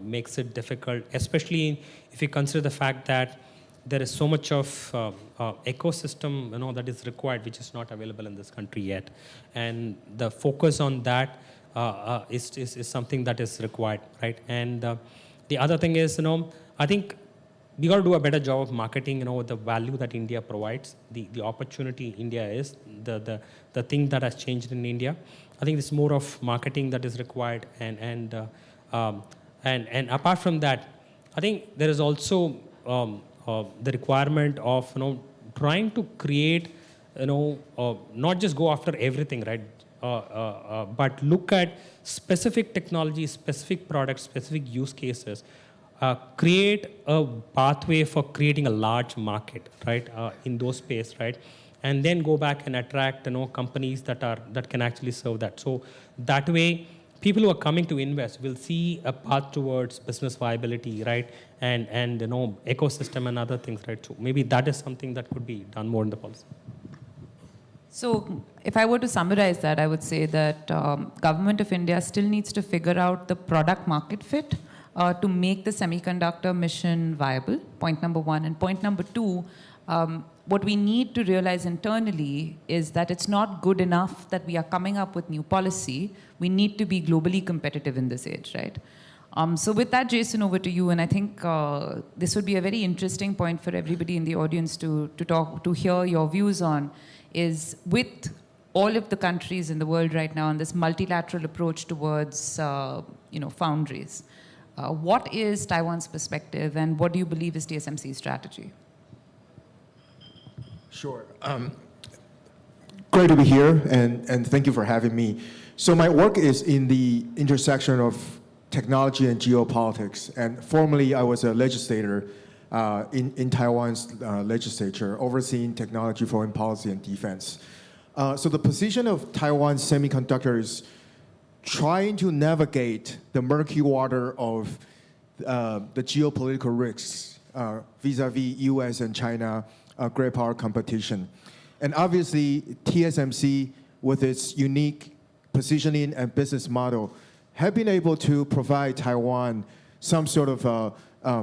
makes it difficult, especially if you consider the fact that there is so much of ecosystem that is required, which is not available in this country yet, and the focus on that is something that is required, right? And the other thing is, I think we got to do a better job of marketing, the value that India provides, the opportunity India is, the thing that has changed in India. I think it's more of marketing that is required, and apart from that, I think there is also the requirement of trying to create, not just go after everything, right? But look at specific technologies, specific products, specific use cases. Create a pathway for creating a large market, right, in those space, right, and then go back and attract companies that can actually serve that. So that way, people who are coming to invest will see a path towards business viability, right, and ecosystem and other things, right. So maybe that is something that could be done more in the policy. So if I were to summarize that, I would say that government of India still needs to figure out the product market fit to make the semiconductor mission viable, point number one. And point number two, what we need to realize internally is that it's not good enough that we are coming up with new policy. We need to be globally competitive in this age, right? So with that, Jason, over to you. And I think this would be a very interesting point for everybody in the audience to hear your views on, is with all of the countries in the world right now on this multilateral approach towards foundries. What is Taiwan's perspective, and what do you believe is TSMC's strategy? Sure. Great to be here, and thank you for having me. So my work is in the intersection of technology and geopolitics, and formerly I was a legislator in Taiwan's legislature, overseeing technology, foreign policy, and defense. So the position of Taiwan's semiconductors trying to navigate the murky water of the geopolitical risks vis-a-vis US and China great power competition. And obviously, TSMC, with its unique positioning and business model, have been able to provide Taiwan some sort of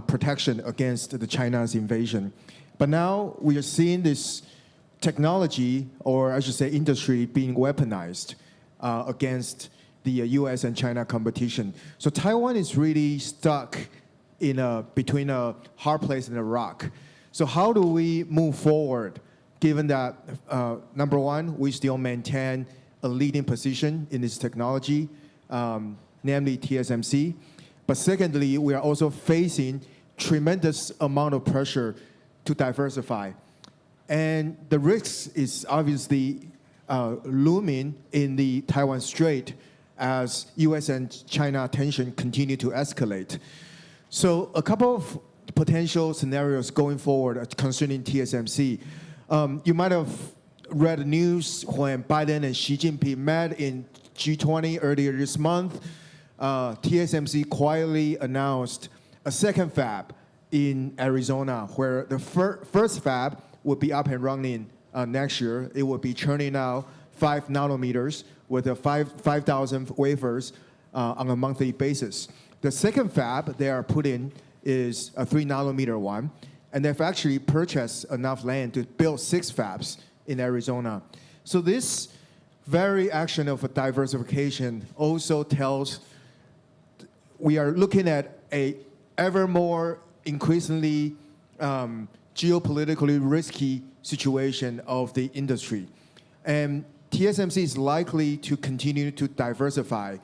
protection against the China's invasion. But now we are seeing this technology, or I should say industry, being weaponized against the US and China competition. So Taiwan is really stuck in between a hard place and a rock. So how do we move forward, given that, number one, we still maintain a leading position in this technology, namely TSMC. But secondly, we are also facing tremendous amount of pressure to diversify. And the risks is obviously looming in the Taiwan Strait as US and China tension continue to escalate. So a couple of potential scenarios going forward concerning TSMC. You might have read the news when Biden and Xi Jinping met in G20 earlier this month. TSMC quietly announced a second fab in Arizona, where the first fab will be up and running next year. It will be churning out 5 nanometers with 5,000 wafers on a monthly basis. The second fab they are putting is a 3 nanometer one, and they've actually purchased enough land to build 6 fabs in Arizona. So this very action of a diversification also tells we are looking at a ever more increasingly geopolitically risky situation of the industry. And TSMC is likely to continue to diversify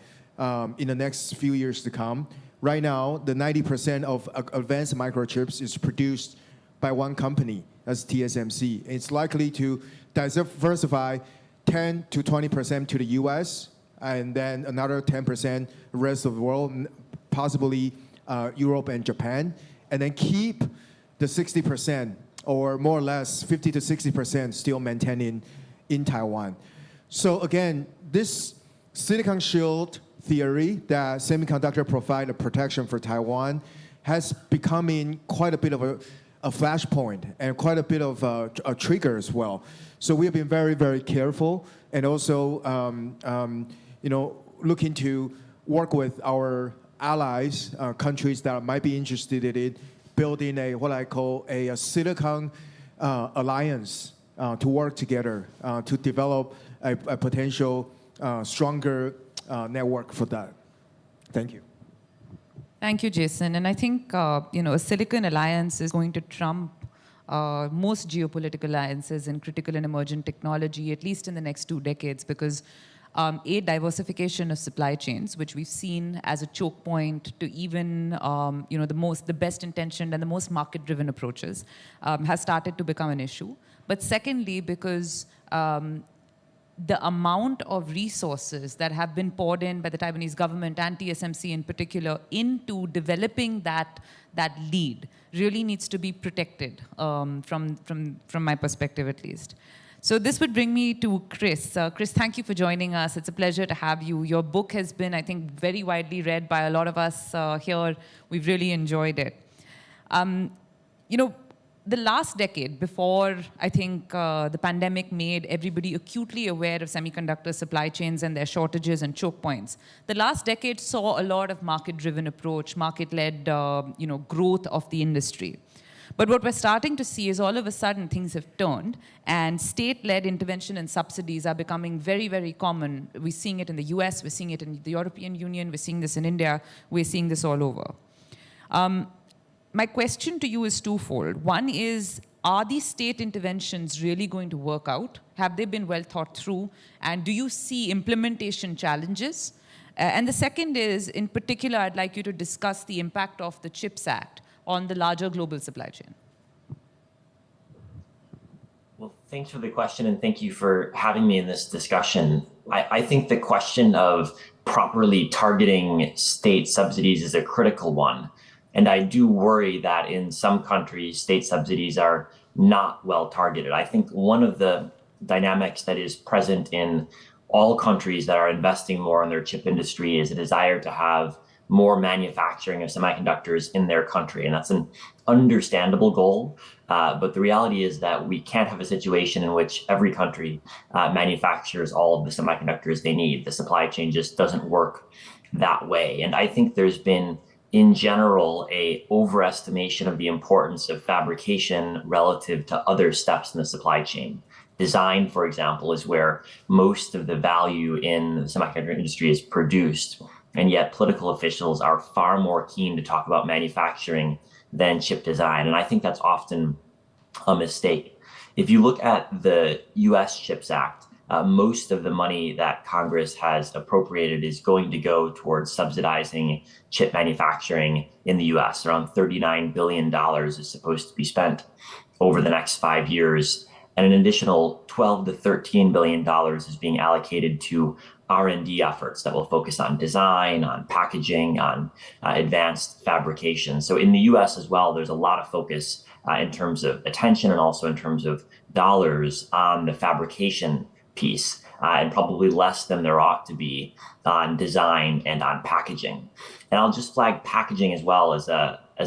in the next few years to come. Right now, the 90% of advanced microchips is produced by one company, that's TSMC. It's likely to diversify 10 to 20% to the US, and then another 10% the rest of the world, possibly Europe and Japan, and then keep the 60%, or more or less 50 to 60% still maintaining in Taiwan. So again, this silicon shield theory that semiconductor provide a protection for Taiwan has becoming quite a bit of a flashpoint and quite a bit of a trigger as well. So we have been very, very careful, and also looking to work with our allies, countries that might be interested in it, building what I call a silicon alliance to work together to develop a potential stronger network for that. Thank you. Thank you, Jason. And I think a Silicon Alliance is going to trump most geopolitical alliances in critical and emergent technology, at least in the next 2 decades, because diversification of supply chains, which we've seen as a choke point to even the best intentioned and the most market-driven approaches, has started to become an issue. But secondly, because the amount of resources that have been poured in by the Taiwanese government and TSMC in particular into developing that lead really needs to be protected from my perspective at least. So this would bring me to Chris. Chris, thank you for joining us. It's a pleasure to have you. Your book has been, I think, very widely read by a lot of us here. We've really enjoyed it. the last decade, before I think the pandemic made everybody acutely aware of semiconductor supply chains and their shortages and choke points, the last decade saw a lot of market-driven approach, market-led growth of the industry. But what we're starting to see is all of a sudden things have turned, and state-led intervention and subsidies are becoming very, very common. We're seeing it in the US, we're seeing it in the European Union, we're seeing this in India, we're seeing this all over. My question to you is twofold. One is, are these state interventions really going to work out? Have they been well thought through? And do you see implementation challenges? And the second is, in particular, I'd like you to discuss the impact of the CHIPS Act on the larger global supply chain. Well, thanks for the question, and thank you for having me in this discussion. I think the question of properly targeting state subsidies is a critical one. And I do worry that in some countries, state subsidies are not well targeted. I think one of the dynamics that is present in all countries that are investing more in their chip industry is a desire to have more manufacturing of semiconductors in their country. And that's an understandable goal. But the reality is that we can't have a situation in which every country manufactures all of the semiconductors they need. The supply chain just doesn't work that way. And I think there's been, in general, a overestimation of the importance of fabrication relative to other steps in the supply chain. Design, for example, is where most of the value in the semiconductor industry is produced. And yet political officials are far more keen to talk about manufacturing than chip design. And I think that's often a mistake. If you look at the US CHIPS Act, most of the money that Congress has appropriated is going to go towards subsidizing chip manufacturing in the US. Around $39 billion is supposed to be spent over the next 5 years. And an additional $12 to $13 billion is being allocated to R&D efforts that will focus on design, on packaging, on advanced fabrication. So in the US as well, there's a lot of focus in terms of attention and also in terms of dollars on the fabrication piece, and probably less than there ought to be on design and on packaging. And I'll just flag packaging as well as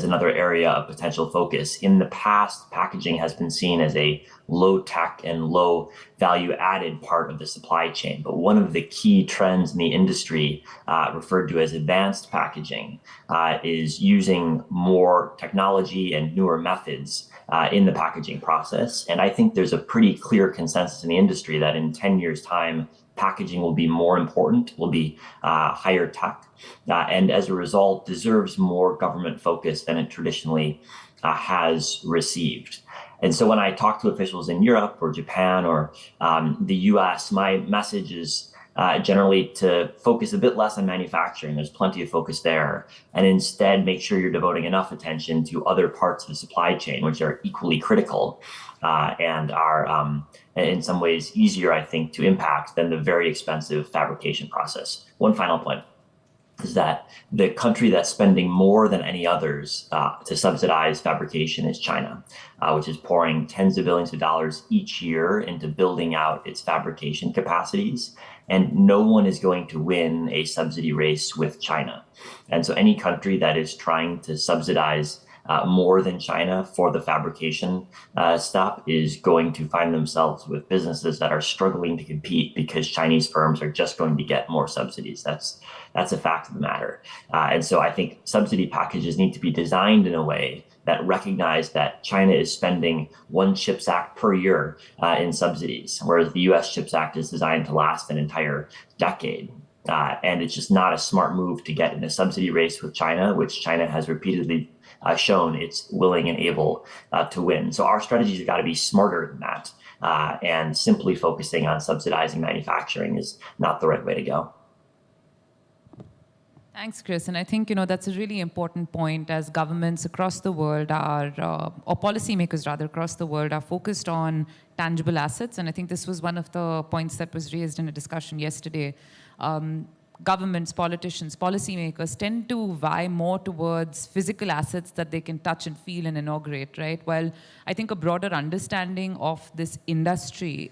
another area of potential focus. In the past, packaging has been seen as a low tech and low value added part of the supply chain. But one of the key trends in the industry, referred to as advanced packaging, is using more technology and newer methods in the packaging process. And I think there's a pretty clear consensus in the industry that in 10 years' time, packaging will be more important, will be higher tech, and as a result deserves more government focus than it traditionally has received. And so when I talk to officials in Europe or Japan or the US, my message is generally to focus a bit less on manufacturing. There's plenty of focus there. And instead, make sure you're devoting enough attention to other parts of the supply chain, which are equally critical and are in some ways easier, I think, to impact than the very expensive fabrication process. One final point is that the country that's spending more than any others to subsidize fabrication is China, which is pouring tens of billions of dollars each year into building out its fabrication capacities. And no one is going to win a subsidy race with China. And so any country that is trying to subsidize more than China for the fabrication step is going to find themselves with businesses that are struggling to compete because Chinese firms are just going to get more subsidies. That's a fact of the matter. And so I think subsidy packages need to be designed in a way that recognize that China is spending one CHIPS Act per year in subsidies, whereas the US CHIPS Act is designed to last an entire decade. And it's just not a smart move to get in a subsidy race with China, which China has repeatedly shown it's willing and able to win. So our strategies have got to be smarter than that. And simply focusing on subsidizing manufacturing is not the right way to go. Thanks, Chris. And I think, that's a really important point as governments across the world are, or policymakers rather across the world are focused on tangible assets. And I think this was one of the points that was raised in a discussion yesterday. Governments, politicians, policymakers tend to vie more towards physical assets that they can touch and feel and inaugurate, right? While I think a broader understanding of this industry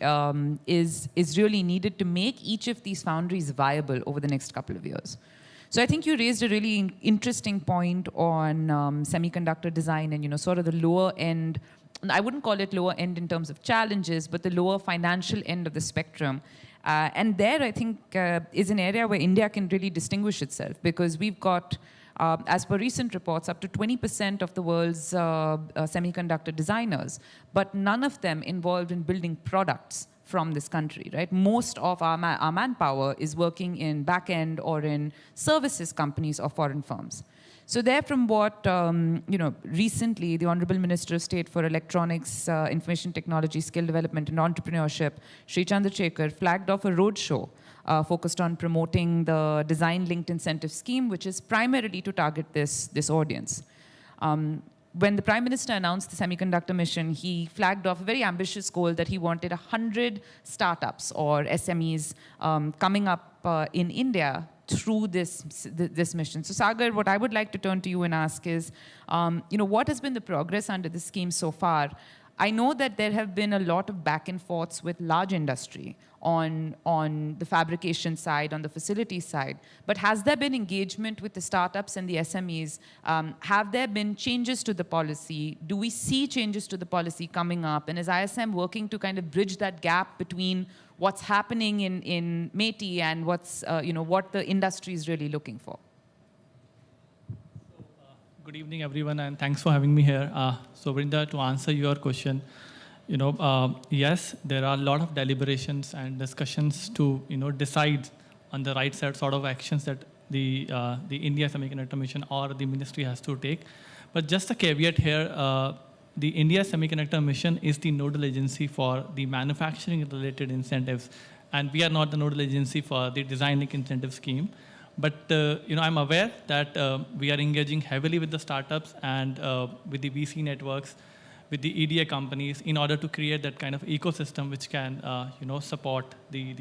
is really needed to make each of these foundries viable over the next couple of years. So I think you raised a really interesting point on semiconductor design and sort of the lower end I wouldn't call it lower end in terms of challenges, but the lower financial end of the spectrum. And there, I think, is an area where India can really distinguish itself, because we've got, as per recent reports, up to 20% of the world's semiconductor designers, but none of them involved in building products from this country, right? Most of our manpower is working in back-end or in services companies or foreign firms. So there, from what, recently the Honorable Minister of State for Electronics, Information Technology, Skill Development and Entrepreneurship, Sri Chandrasekhar, flagged off a roadshow focused on promoting the design-linked incentive scheme, which is primarily to target this audience. When the Prime Minister announced the semiconductor mission, he flagged off a very ambitious goal that he wanted 100 startups or SMEs coming up in India through this mission. So Sagar, what I would like to turn to you and ask is, what has been the progress under the scheme so far? I know that there have been a lot of back and forths with large industry on the fabrication side, on the facility side, but has there been engagement with the startups and the SMEs? Have there been changes to the policy? Do we see changes to the policy coming up? And is ISM working to kind of bridge that gap between what's happening in METI and what's, what the industry is really looking for? Good evening, everyone, and thanks for having me here. So, Vrinda, to answer your question, yes, there are a lot of deliberations and discussions to, decide on the right sort of actions that the India Semiconductor Mission or the ministry has to take. But just a caveat here, the India Semiconductor Mission is the nodal agency for the manufacturing-related incentives, and we are not the nodal agency for the design-link incentive scheme. But I'm aware that we are engaging heavily with the startups and with the VC networks, with the EDA companies, in order to create that kind of ecosystem which can, support the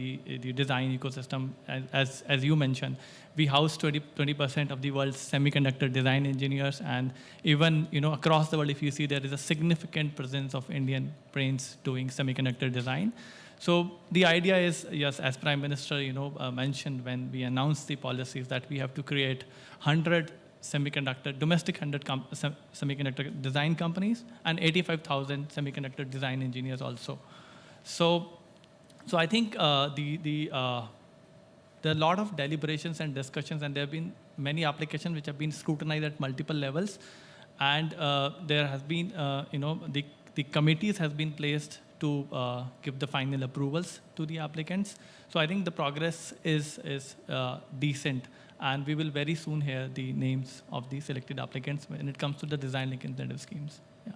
design ecosystem. As you mentioned, we house 20% of the world's semiconductor design engineers, and even across the world, if you see, there is a significant presence of Indian brains doing semiconductor design. So the idea is, yes, as Prime Minister mentioned when we announced the policies, that we have to create 100 domestic semiconductor design companies and 85,000 semiconductor design engineers also. So I think there are a lot of deliberations and discussions, and there have been many applications which have been scrutinized at multiple levels, and there has been, the committees has been placed to give the final approvals to the applicants. So I think the progress is decent, and we will very soon hear the names of the selected applicants when it comes to the design-link incentive schemes. Yeah.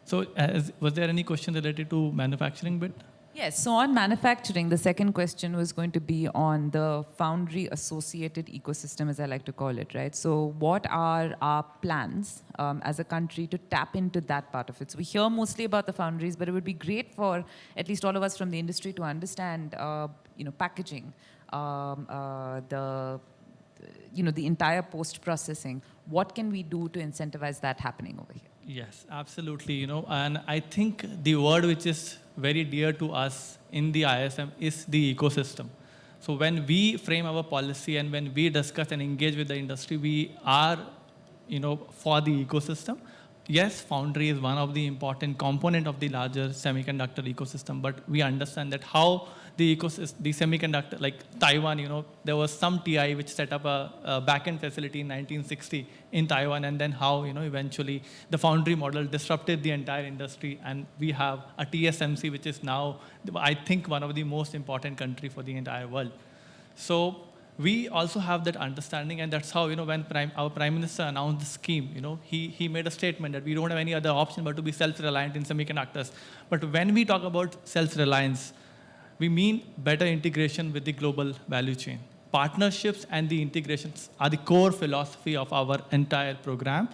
So was there any question related to manufacturing bit? Yes, so on manufacturing, the second question was going to be on the foundry-associated ecosystem, as I like to call it, right? So what are our plans as a country to tap into that part of it? So we hear mostly about the foundries, but it would be great for at least all of us from the industry to understand, packaging, the entire post-processing. What can we do to incentivize that happening over here? Yes, absolutely. And I think the word which is very dear to us in the ISM is the ecosystem. So when we frame our policy and when we discuss and engage with the industry, we are, for the ecosystem. Yes, foundry is one of the important component of the larger semiconductor ecosystem, but we understand that how the ecosystem, the semiconductor, like Taiwan, there was some TI which set up a back-end facility in 1960 in Taiwan, and then how, eventually the foundry model disrupted the entire industry, and we have a TSMC, which is now, I think, one of the most important country for the entire world. So we also have that understanding, and that's how, when our Prime Minister announced the scheme, he made a statement that we don't have any other option but to be self-reliant in semiconductors. But when we talk about self-reliance, we mean better integration with the global value chain. Partnerships and the integrations are the core philosophy of our entire program.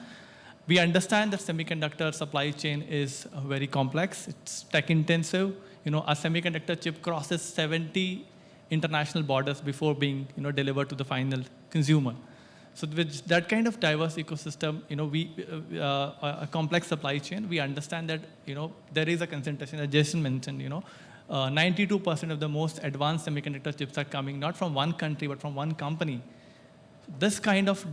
We understand that semiconductor supply chain is very complex. It's tech-intensive. A semiconductor chip crosses 70 international borders before being delivered to the final consumer. So with that kind of diverse ecosystem, a complex supply chain, we understand that there is a concentration, as Jason mentioned, 92% of the most advanced semiconductor chips are coming not from one country but from one company. This kind of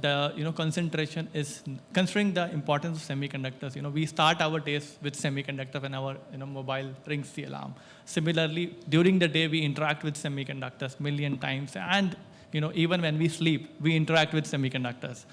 concentration is considering the importance of semiconductors. We start our days with semiconductor when our mobile rings the alarm. Similarly, during the day we interact with semiconductors million times, and even when we sleep, we interact with semiconductors.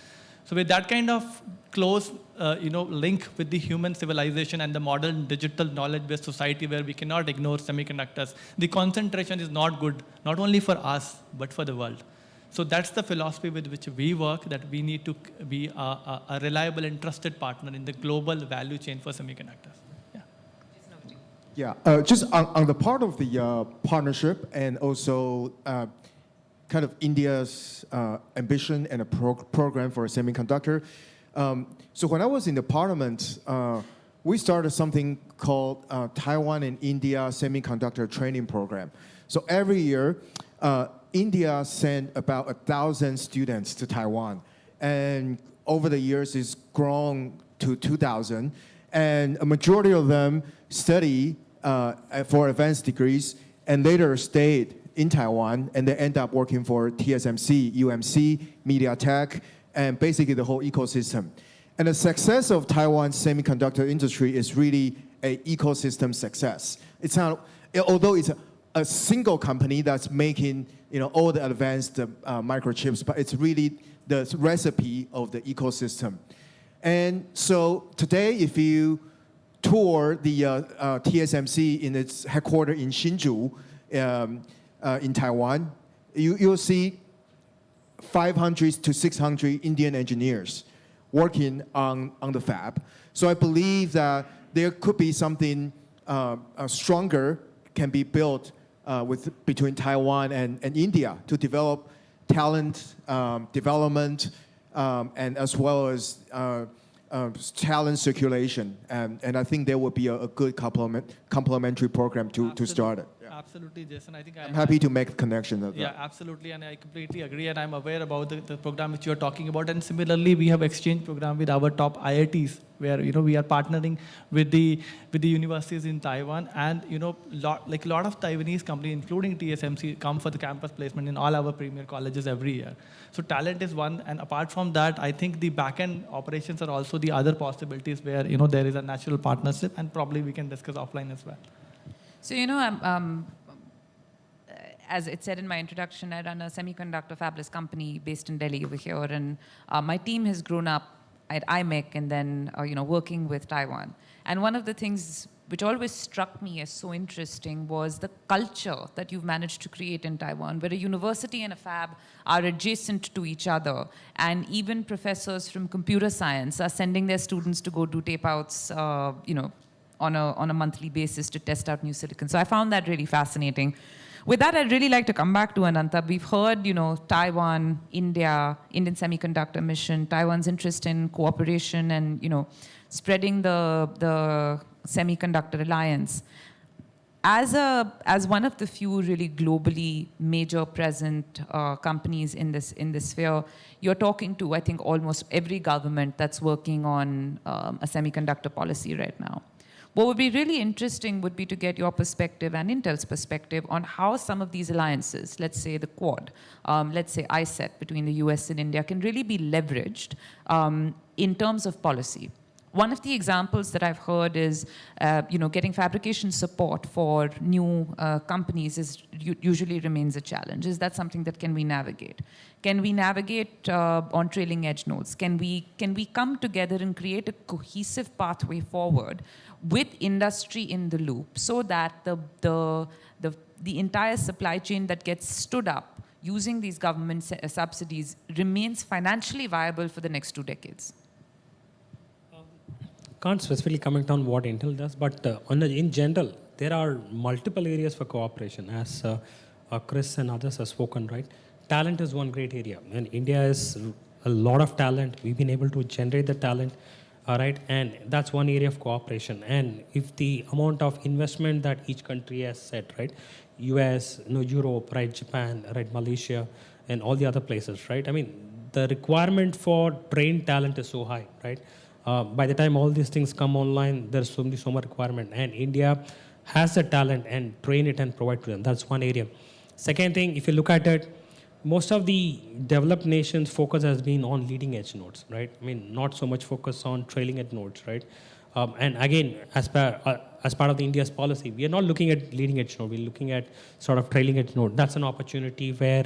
So with that kind of close link with the human civilization and the modern digital knowledge-based society where we cannot ignore semiconductors, the concentration is not good, not only for us, but for the world. So that's the philosophy with which we work, that we need to be a reliable and trusted partner in the global value chain for semiconductors. Yeah, just on the part of the partnership and also kind of India's ambition and a program for a semiconductor. So when I was in the parliament, we started something called Taiwan and India Semiconductor Training Program. So every year, India sent about 1,000 students to Taiwan. And over the years, it's grown to 2,000. And a majority of them study for advanced degrees and later stayed in Taiwan, and they end up working for TSMC, UMC, MediaTek, and basically the whole ecosystem. And the success of Taiwan's semiconductor industry is really an ecosystem success. It's not, although it's a single company that's making all the advanced microchips, but it's really the recipe of the ecosystem. And so today, if you tour the TSMC in its headquarters in Hsinchu, in Taiwan, you'll see 500 to 600 Indian engineers working on the fab. So I believe that there could be something stronger can be built between Taiwan and India to develop talent development and as well as talent circulation. And I think there would be a good complementary program to start it. Absolutely, Jason. I think I'm happy to make the connection of that. Yeah, absolutely, and I completely agree, and I'm aware about the program which you're talking about. And similarly, we have exchange program with our top IITs, where we are partnering with the universities in Taiwan, and lot of Taiwanese companies, including TSMC, come for the campus placement in all our premier colleges every year. So talent is one, and apart from that, I think the back-end operations are also the other possibilities where there is a natural partnership, and probably we can discuss offline as well. So, as it said in my introduction, I run a semiconductor fabless company based in Delhi over here, and my team has grown up at IMEC and then, working with Taiwan. And one of the things which always struck me as so interesting was the culture that you've managed to create in Taiwan, where a university and a fab are adjacent to each other, and even professors from computer science are sending their students to go do tape-outs, on a monthly basis to test out new silicon. So I found that really fascinating. With that, I'd really like to come back to Ananta. We've heard, Taiwan, India, Indian Semiconductor Mission, Taiwan's interest in cooperation and, spreading the Semiconductor Alliance. As one of the few really globally major present companies in this sphere, you're talking to, I think, almost every government that's working on a semiconductor policy right now. What would be really interesting would be to get your perspective and Intel's perspective on how some of these alliances, let's say the Quad, let's say ISET between the US and India, can really be leveraged in terms of policy. One of the examples that I've heard is, getting fabrication support for new companies usually remains a challenge. Is that something that can we navigate? Can we navigate on trailing edge nodes? Can we come together and create a cohesive pathway forward with industry in the loop so that the entire supply chain that gets stood up using these government subsidies remains financially viable for the next 2 decades? Can't specifically comment on what Intel does, but in general, there are multiple areas for cooperation, as Chris and others have spoken, right? Talent is one great area, and India is a lot of talent. We've been able to generate the talent, right? And that's one area of cooperation. And if the amount of investment that each country has set, right? US, Europe, right? Japan, right? Malaysia, and all the other places, right? I mean, the requirement for trained talent is so high, right? By the time all these things come online, there's so much requirement. And India has the talent and train it and provide to them. That's one area. Second thing, if you look at it, most of the developed nations' focus has been on leading edge nodes, right? I mean, not so much focus on trailing edge nodes, right? And again, as part of the India's policy, we are not looking at leading edge node. We're looking at sort of trailing edge node. That's an opportunity where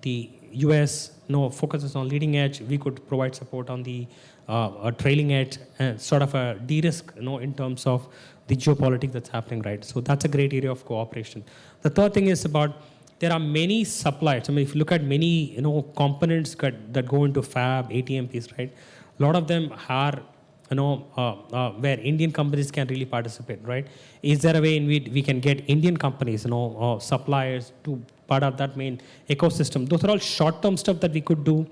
the US focuses on leading edge. We could provide support on the trailing edge, sort of a de-risk, in terms of the geopolitics that's happening, right? So that's a great area of cooperation. The third thing is about there are many suppliers. I mean, if you look at many, components that go into fab, ATMPs, right? A lot of them are, where Indian companies can really participate, right? Is there a way in which we can get Indian companies, suppliers to part of that main ecosystem? Those are all short-term stuff that we could do,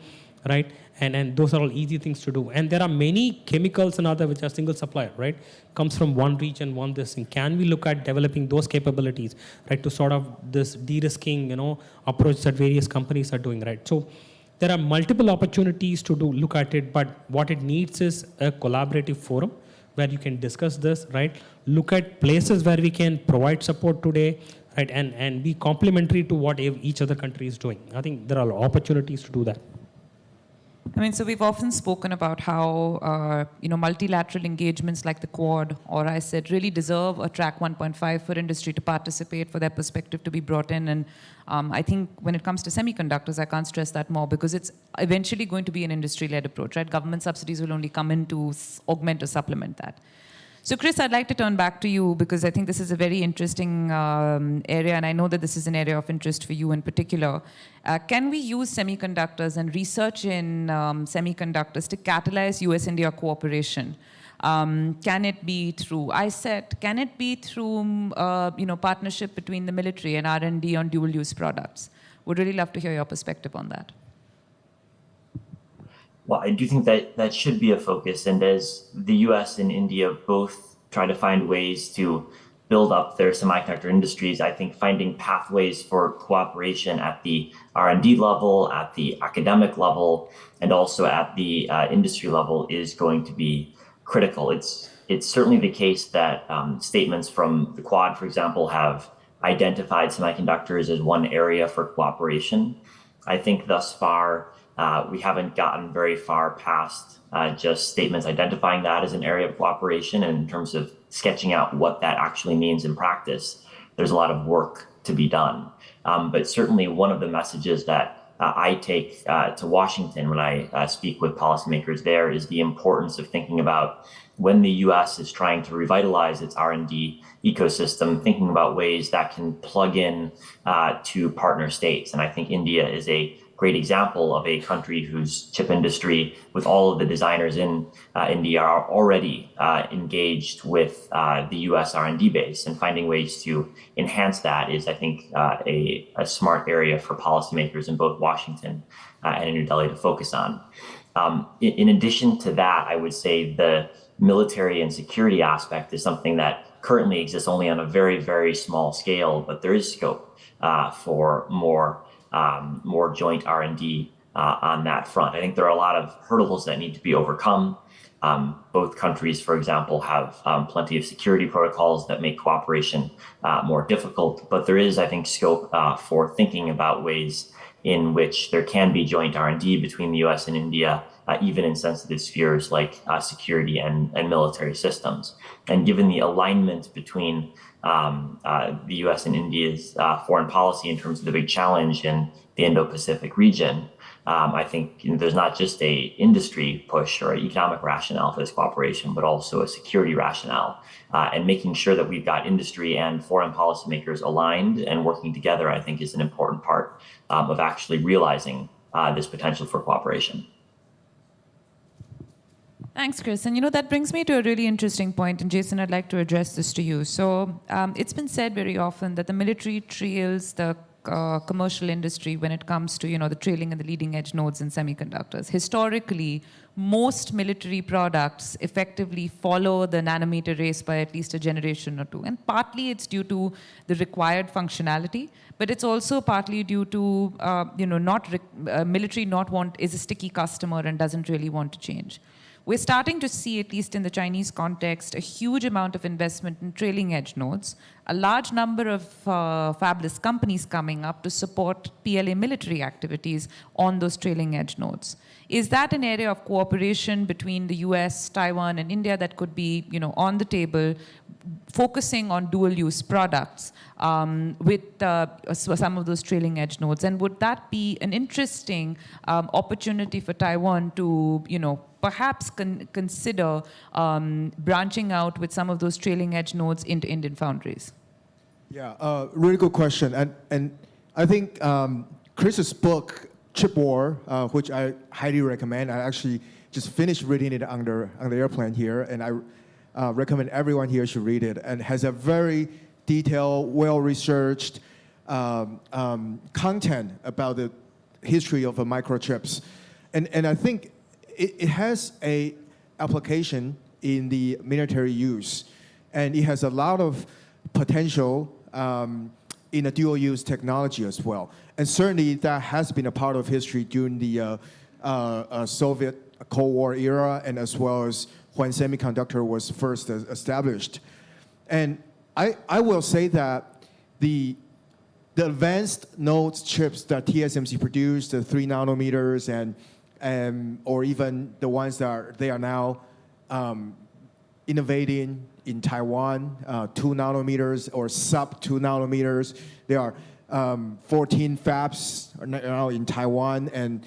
right? And those are all easy things to do. And there are many chemicals and other which are single supplier, right? Comes from one region, one this thing. Can we look at developing those capabilities, right? To sort of this de-risking, approach that various companies are doing, right? So there are multiple opportunities to look at it, but what it needs is a collaborative forum where you can discuss this, right? Look at places where we can provide support today, right? And be complementary to what each other country is doing. I think there are opportunities to do that. I mean, so we've often spoken about how, multilateral engagements like the Quad or ISET really deserve a track 1.5 for industry to participate, for their perspective to be brought in. And I think when it comes to semiconductors, I can't stress that more because it's eventually going to be an industry-led approach, right? Government subsidies will only come in to augment or supplement that. So Chris, I'd like to turn back to you because I think this is a very interesting area, and I know that this is an area of interest for you in particular. Can we use semiconductors and research in semiconductors to catalyze US-India cooperation? Can it be through ISET? Can it be through partnership between the military and R&D on dual-use products? Would really love to hear your perspective on that. Well, I do think that should be a focus. And as the US and India both try to find ways to build up their semiconductor industries, I think finding pathways for cooperation at the R&D level, at the academic level, and also at the industry level is going to be critical. It's certainly the case that statements from the Quad, for example, have identified semiconductors as one area for cooperation. I think thus far, we haven't gotten very far past just statements identifying that as an area of cooperation. And in terms of sketching out what that actually means in practice, there's a lot of work to be done. But certainly one of the messages that I take to Washington when I speak with policymakers there is the importance of thinking about when the US is trying to revitalize its R&D ecosystem, thinking about ways that can plug in to partner states. And I think India is a great example of a country whose chip industry, with all of the designers in India, are already engaged with the US R&D base, and finding ways to enhance that is, I think, a smart area for policymakers in both Washington and in New Delhi to focus on. In addition to that, I would say the military and security aspect is something that currently exists only on a very, very small scale, but there is scope for more joint R&D on that front. I think there are a lot of hurdles that need to be overcome. Both countries, for example, have plenty of security protocols that make cooperation more difficult, but there is, I think, scope for thinking about ways in which there can be joint R&D between the US and India, even in sensitive spheres like security and military systems. And given the alignment between the US and India's foreign policy in terms of the big challenge in the Indo-Pacific region, I think there's not just a industry push or economic rationale for this cooperation, but also a security rationale. And making sure that we've got industry and foreign policymakers aligned and working together, I think, is an important part of actually realizing this potential for cooperation. Thanks, Chris. And that brings me to a really interesting point. And Jason, I'd like to address this to you. So it's been said very often that the military trails the commercial industry when it comes to the trailing and the leading edge nodes in semiconductors. Historically, most military products effectively follow the nanometer race by at least a generation or two. And partly it's due to the required functionality, but it's also partly due to military is a sticky customer and doesn't really want to change. we're starting to see, at least in the Chinese context, a huge amount of investment in trailing edge nodes, a large number of fabless companies coming up to support PLA military activities on those trailing edge nodes. Is that an area of cooperation between the US, Taiwan, and India that could be, on the table, focusing on dual-use products with some of those trailing edge nodes? And would that be an interesting opportunity for Taiwan to, perhaps consider branching out with some of those trailing edge nodes into Indian foundries? Yeah, really good question. And I think Chris's book, Chip War, which I highly recommend. I actually just finished reading it on the airplane here, and I recommend everyone here should read it, and has a very detailed, well-researched content about the history of microchips. And I think it has a application in the military use, and it has a lot of potential in a dual-use technology as well. And certainly that has been a part of history during the Soviet Cold War era, and as well as when semiconductor was first established. And I will say that the advanced nodes chips that TSMC produced, the 3 nanometers, and or even the ones that they are now innovating in Taiwan, 2 nanometers or sub 2 nanometers. There are 14 fabs now in Taiwan, and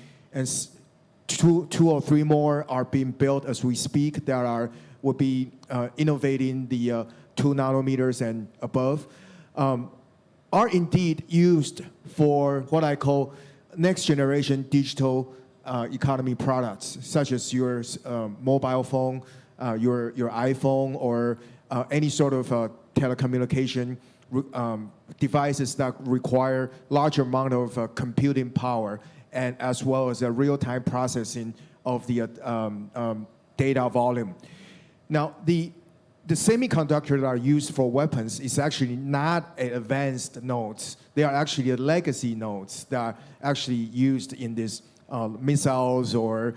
two or three more are being built as we speak that will be innovating the 2 nanometers and above, are indeed used for what I call next generation digital economy products, such as your mobile phone, your iPhone, or any sort of telecommunication devices that require large amount of computing power, and as well as a real-time processing of the data volume. Now, the semiconductors that are used for weapons is actually not advanced nodes. They are actually legacy nodes that are actually used in these missiles or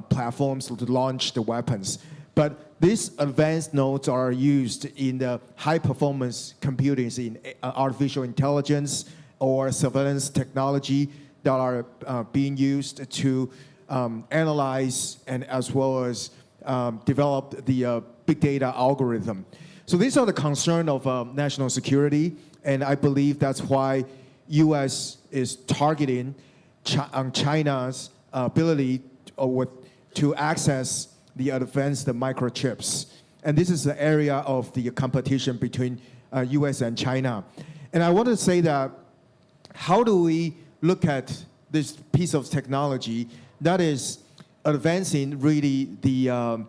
platforms to launch the weapons. But these advanced nodes are used in the high-performance computing, in artificial intelligence or surveillance technology that are being used to analyze and as well as develop the big data algorithm. So these are the concern of national security, and I believe that's why U.S. is targeting on China's ability to access the advanced microchips. And this is the area of the competition between US and China. And I want to say that how do we look at this piece of technology that is advancing really the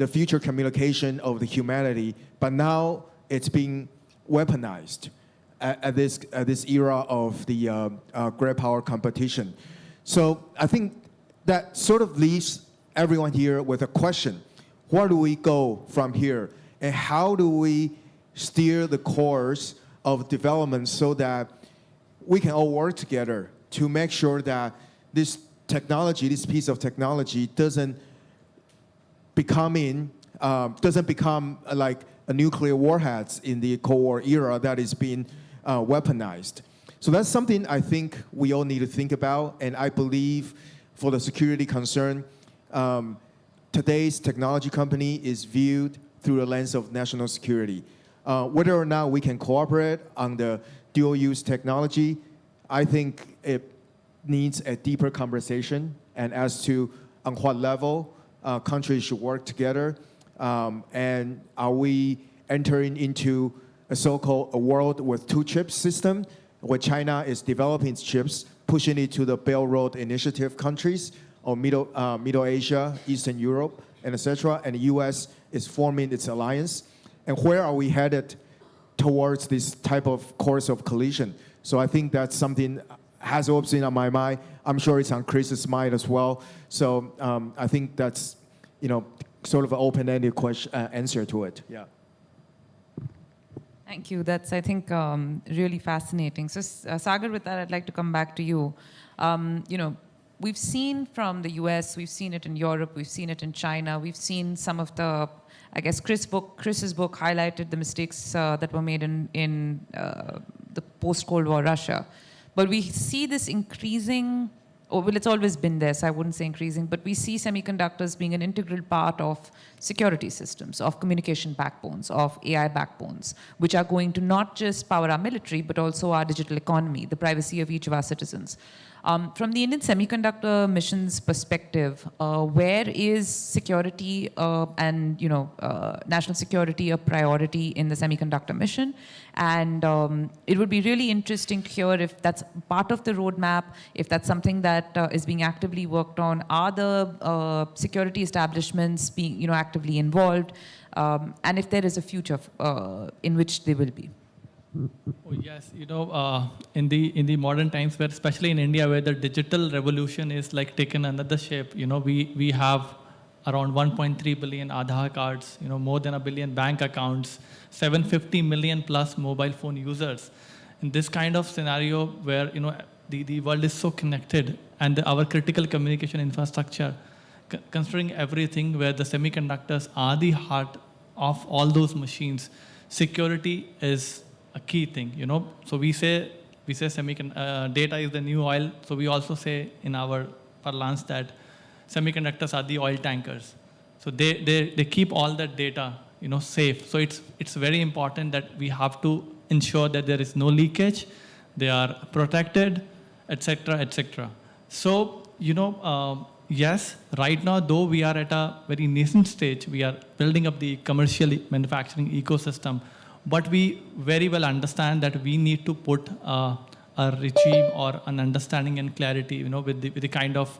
future communication of the humanity, but now it's being weaponized at this era of the great power competition. So I think that sort of leaves everyone here with a question. Where do we go from here? And how do we steer the course of development so that we can all work together to make sure that this technology, this piece of technology doesn't become like a nuclear warheads in the Cold War era that is being weaponized. So that's something I think we all need to think about, and I believe for the security concern, today's technology company is viewed through the lens of national security. Whether or not we can cooperate on the dual-use technology, I think it needs a deeper conversation, and as to on what level countries should work together, and are we entering into a so-called a world with two chips system, where China is developing its chips, pushing it to the Belt and Road Initiative countries, or Middle Asia, Eastern Europe, and etc., and the US is forming its alliance. And where are we headed towards this type of course of collision? So I think that's something has always been on my mind. I'm sure it's on Chris's mind as well. So I think that's, sort of an open-ended question, answer to it. Yeah. Thank you. That's, I think, really fascinating. So, Sagar, with that, I'd like to come back to you. we've seen from the US, we've seen it in Europe, we've seen it in China, we've seen some of the, I guess Chris's book highlighted the mistakes that were made in the post-Cold War Russia. But we see this increasing, well, it's always been there, so I wouldn't say increasing, but we see semiconductors being an integral part of security systems, of communication backbones, of AI backbones, which are going to not just power our military, but also our digital economy, the privacy of each of our citizens. From the Indian Semiconductor Mission's perspective, where is security and national security a priority in the semiconductor mission? And it would be really interesting to hear if that's part of the roadmap, if that's something that is being actively worked on. Are the security establishments being actively involved? And if there is a future in which they will be. Oh, yes, in the modern times, where especially in India, where the digital revolution is like taken another shape, we have around 1.3 billion Aadhaar cards, more than 1 billion bank accounts, 750 million plus mobile phone users. In this kind of scenario where the world is so connected and our critical communication infrastructure, considering everything where the semiconductors are the heart of all those machines, security is a key thing, So we say data is the new oil. So we also say in our parlance that semiconductors are the oil tankers. So they keep all that data, safe. So it's very important that we have to ensure that there is no leakage, they are protected, etc., etc. So yes, right now though we are at a very nascent stage, we are building up the commercial manufacturing ecosystem. But we very well understand that we need to put a regime or an understanding and clarity, with the kind of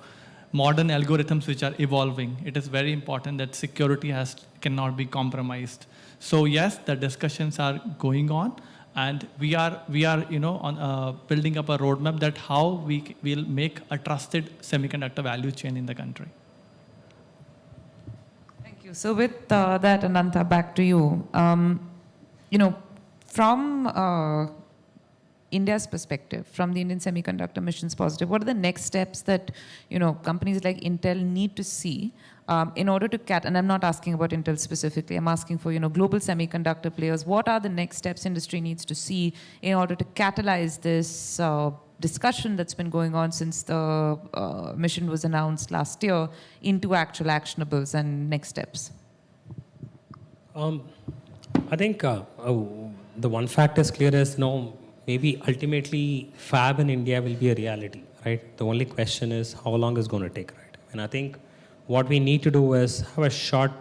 modern algorithms which are evolving. It is very important that security cannot be compromised. So yes, the discussions are going on, and we are on building up a roadmap that how we will make a trusted semiconductor value chain in the country. Thank you. So with that, Ananta, back to you. From India's perspective, from the Indian Semiconductor Mission's perspective, what are the next steps that companies like Intel need to see in order to and I'm not asking about Intel specifically, I'm asking for global semiconductor players. What are the next steps industry needs to see in order to catalyze this discussion that's been going on since the mission was announced last year into actual actionables and next steps? I think the one fact is clear is, maybe ultimately fab in India will be a reality, right? The only question is how long it's going to take, right? And I think what we need to do is have a short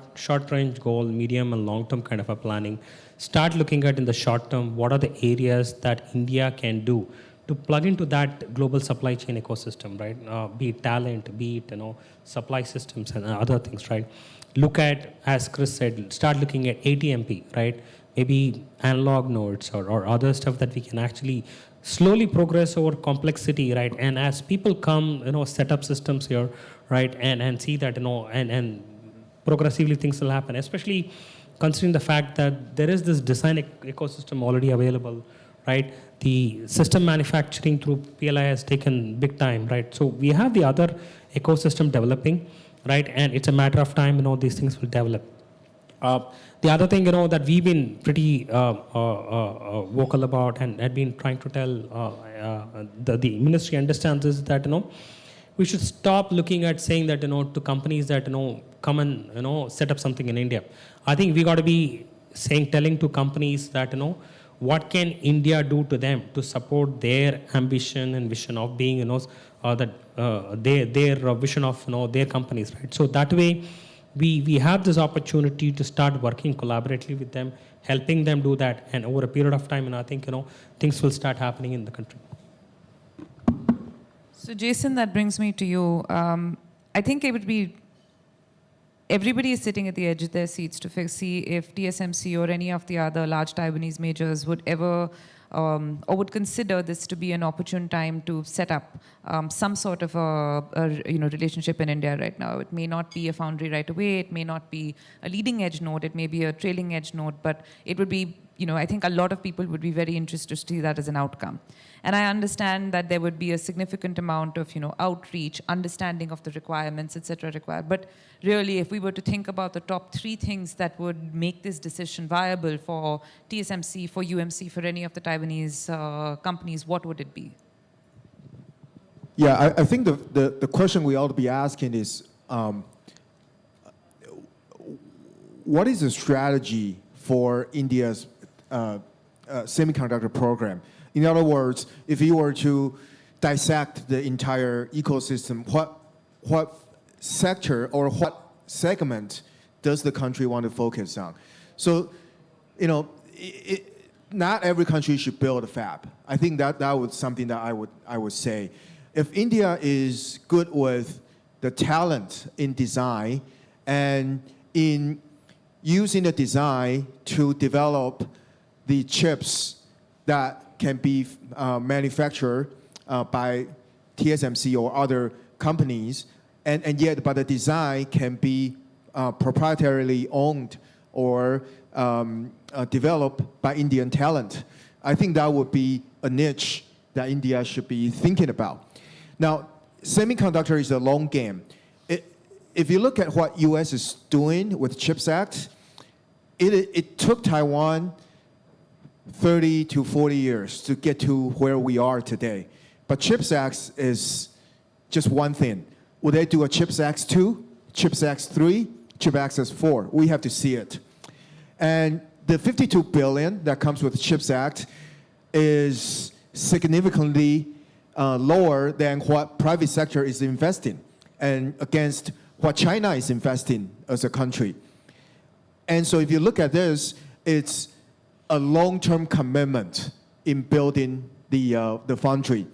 range goal, medium and long term kind of a planning. Start looking at in the short term, what are the areas that India can do to plug into that global supply chain ecosystem, right? Be it talent, be it, supply systems and other things, right? Look at, as Chris said, start looking at ATMP, right? Maybe analog nodes or other stuff that we can actually slowly progress over complexity, right? And as people come, set up systems here, right? And see that, and progressively things will happen, especially considering the fact that there is this design ecosystem already available, right? The system manufacturing through PLI has taken big time, right? So we have the other ecosystem developing, right? And it's a matter of time, these things will develop. The other thing, that we've been pretty vocal about and had been trying to tell the ministry understands is that, we should stop looking at saying that, to companies that, come and, set up something in India. I think we got to be telling to companies that, what can India do to them to support their ambition and vision of being, their vision of, their companies, right? So that way, we have this opportunity to start working collaboratively with them, helping them do that, and over a period of time, and I think things will start happening in the country. So Jason, that brings me to you. I think it would be, everybody is sitting at the edge of their seats to see if TSMC or any of the other large Taiwanese majors would ever or would consider this to be an opportune time to set up some sort of a relationship in India right now. It may not be a foundry right away. It may not be a leading edge node. It may be a trailing edge node. But it would be I think a lot of people would be very interested to see that as an outcome. And I understand that there would be a significant amount of, outreach, understanding of the requirements, et cetera, required. But really, if we were to think about the top 3 things that would make this decision viable for TSMC, for UMC, for any of the Taiwanese companies, what would it be? Yeah, I think the question we ought to be asking is, what is the strategy for India's semiconductor program? In other words, if you were to dissect the entire ecosystem, what sector or what segment does the country want to focus on? So, not every country should build a fab. I think that was something that I would say. If India is good with the talent in design and in using the design to develop the chips that can be manufactured by TSMC or other companies, and yet but the design can be proprietarily owned or developed by Indian talent, I think that would be a niche that India should be thinking about. Now, semiconductor is a long game. If you look at what U.S. is doing with CHIPS Act, it took Taiwan 30 to 40 years to get to where we are today. But CHIPS Act is just one thing. Will they do a CHIPS Act 2, CHIPS Act 3, CHIPS Act 4? We have to see it. And the $52 billion that comes with the CHIPS Act is significantly lower than what private sector is investing and against what China is investing as a country. And so if you look at this, it's a long-term commitment in building the foundry.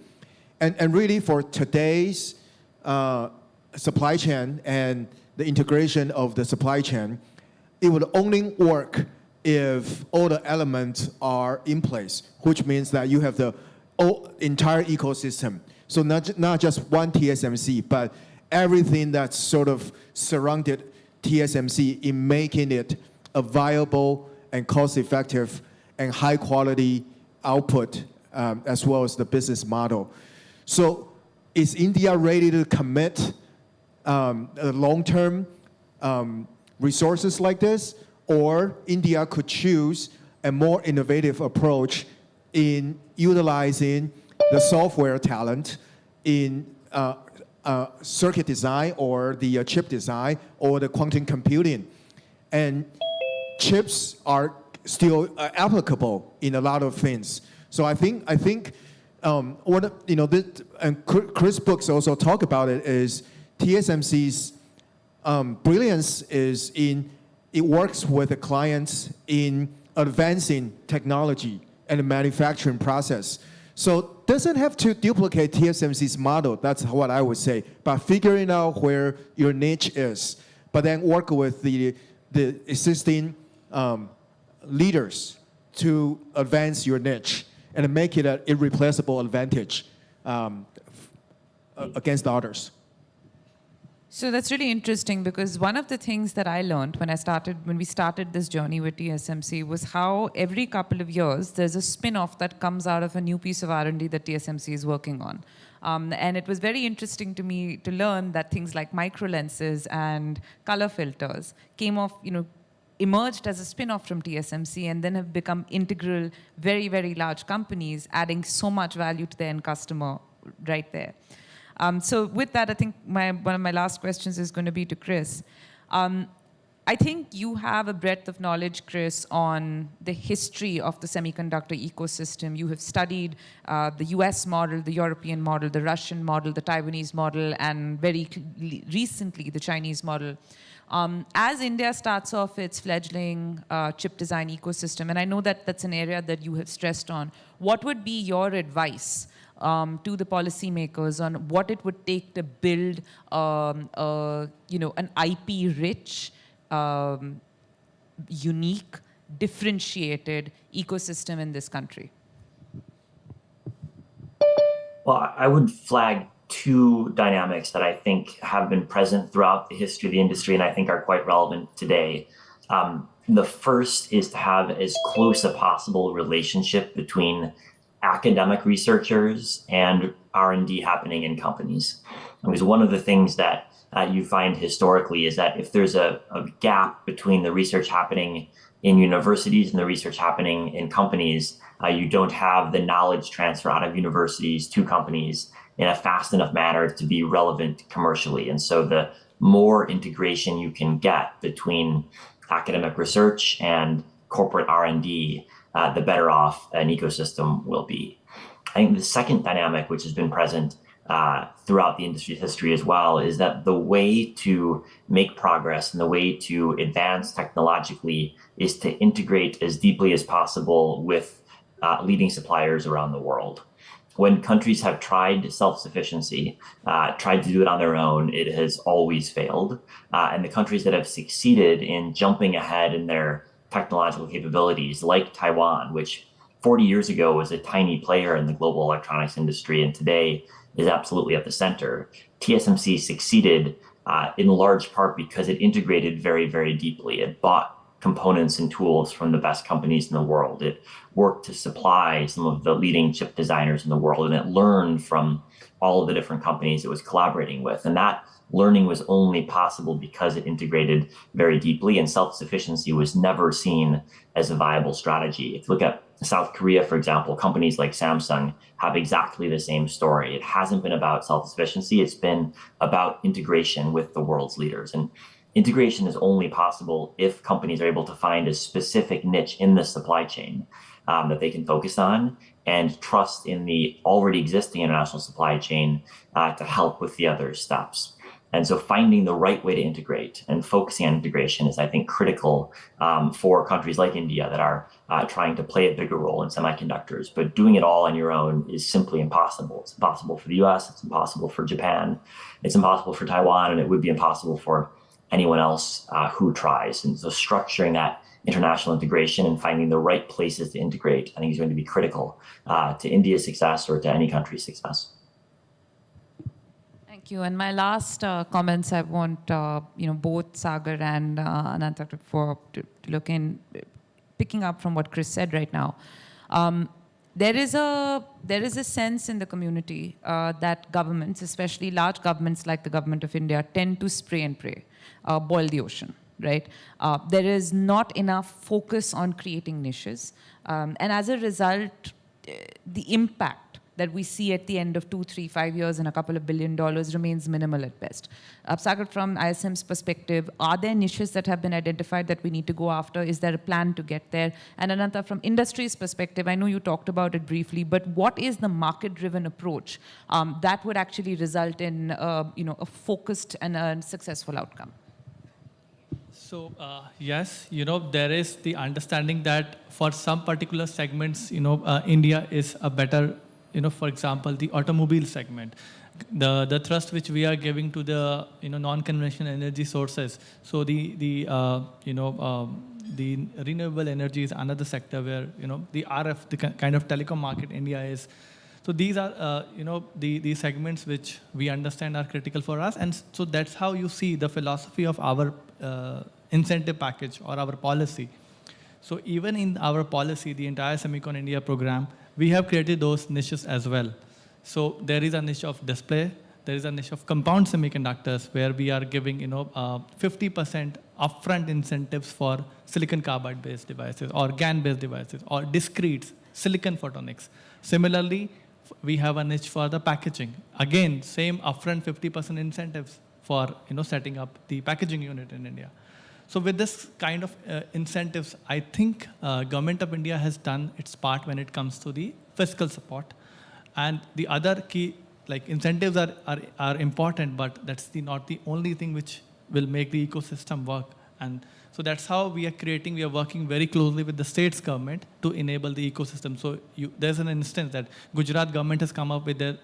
And really for today's supply chain and the integration of the supply chain, it would only work if all the elements are in place, which means that you have the entire ecosystem. So not just one TSMC, but everything that's sort of surrounded TSMC in making it a viable and cost-effective and high-quality output, as well as the business model. So is India ready to commit long-term resources like this? Or India could choose a more innovative approach in utilizing the software talent in circuit design or the chip design or the quantum computing. And chips are still applicable in a lot of things. So I think and Chris Brooks also talk about it, is TSMC's brilliance is in it works with the clients in advancing technology and the manufacturing process. So doesn't have to duplicate TSMC's model, that's what I would say, but figuring out where your niche is, but then work with the existing leaders to advance your niche and make it an irreplaceable advantage against the others. So that's really interesting, because one of the things that I learned when we started this journey with TSMC was how every couple of years there's a spin-off that comes out of a new piece of R&D that TSMC is working on. And it was very interesting to me to learn that things like microlenses and color filters emerged as a spin-off from TSMC and then have become integral, very, very large companies, adding so much value to the end customer right there. So with that, I think one of my last questions is going to be to Chris. I think you have a breadth of knowledge, Chris, on the history of the semiconductor ecosystem. You have studied the US model, the European model, the Russian model, the Taiwanese model, and very recently the Chinese model. As India starts off its fledgling chip design ecosystem, and I know that that's an area that you have stressed on, what would be your advice to the policymakers on what it would take to build an IP-rich, unique, differentiated ecosystem in this country? Well, I would flag two dynamics that I think have been present throughout the history of the industry and I think are quite relevant today. The first is to have as close a possible relationship between academic researchers and R&D happening in companies. Because one of the things that you find historically is that if there's a gap between the research happening in universities and the research happening in companies, you don't have the knowledge transfer out of universities to companies in a fast enough manner to be relevant commercially. And so the more integration you can get between academic research and corporate R&D, the better off an ecosystem will be. I think the second dynamic, which has been present throughout the industry's history as well, is that the way to make progress and the way to advance technologically is to integrate as deeply as possible with leading suppliers around the world. When countries have tried self-sufficiency, tried to do it on their own, it has always failed. And the countries that have succeeded in jumping ahead in their technological capabilities, like Taiwan, which 40 years ago was a tiny player in the global electronics industry and today is absolutely at the center. TSMC succeeded in large part because it integrated very, very deeply. It bought components and tools from the best companies in the world. It worked to supply some of the leading chip designers in the world, and it learned from all of the different companies it was collaborating with. And that learning was only possible because it integrated very deeply, and self-sufficiency was never seen as a viable strategy. If you look at South Korea, for example, companies like Samsung have exactly the same story. It hasn't been about self-sufficiency, it's been about integration with the world's leaders. And integration is only possible if companies are able to find a specific niche in the supply chain that they can focus on and trust in the already existing international supply chain to help with the other steps. And so finding the right way to integrate and focusing on integration is, I think, critical for countries like India that are trying to play a bigger role in semiconductors. But doing it all on your own is simply impossible. It's impossible for the US, it's impossible for Japan, it's impossible for Taiwan, and it would be impossible for anyone else who tries. And so structuring that international integration and finding the right places to integrate, I think is going to be critical to India's success or to any country's success. Thank you. And my last comments, I want both Sagar and Ananta to look in, picking up from what Chris said right now. There is a sense in the community that governments, especially large governments like the government of India, tend to spray and pray, boil the ocean, right? There is not enough focus on creating niches. And as a result, the impact that we see at the end of 2, 3, 5 years and a couple of $1 billion remains minimal at best. Sagar, from ISM's perspective, are there niches that have been identified that we need to go after? Is there a plan to get there? And Ananta, from industry's perspective, I know you talked about it briefly, but what is the market-driven approach that would actually result in a focused and a successful outcome? So yes, there is the understanding that for some particular segments, India is a better, for example, the automobile segment, the thrust which we are giving to the non-conventional energy sources. So the renewable energy is another sector where the RF, the kind of telecom market India is. So these are the segments which we understand are critical for us, and so that's how you see the philosophy of our incentive package or our policy. So even in our policy, the entire Semicon India program, we have created those niches as well. So there is a niche of display, there is a niche of compound semiconductors where we are giving 50% upfront incentives for silicon carbide based devices or GaN based devices or discrete silicon photonics. Similarly, we have a niche for the packaging. Again, same upfront 50% incentives for setting up the packaging unit in India. So with this kind of incentives, I think Government of India has done its part when it comes to the fiscal support. And the other key, like incentives are important, but that's not the only thing which will make the ecosystem work. And so that's how we are working very closely with the state's government to enable the ecosystem. So there's an instance that Gujarat government has come up with their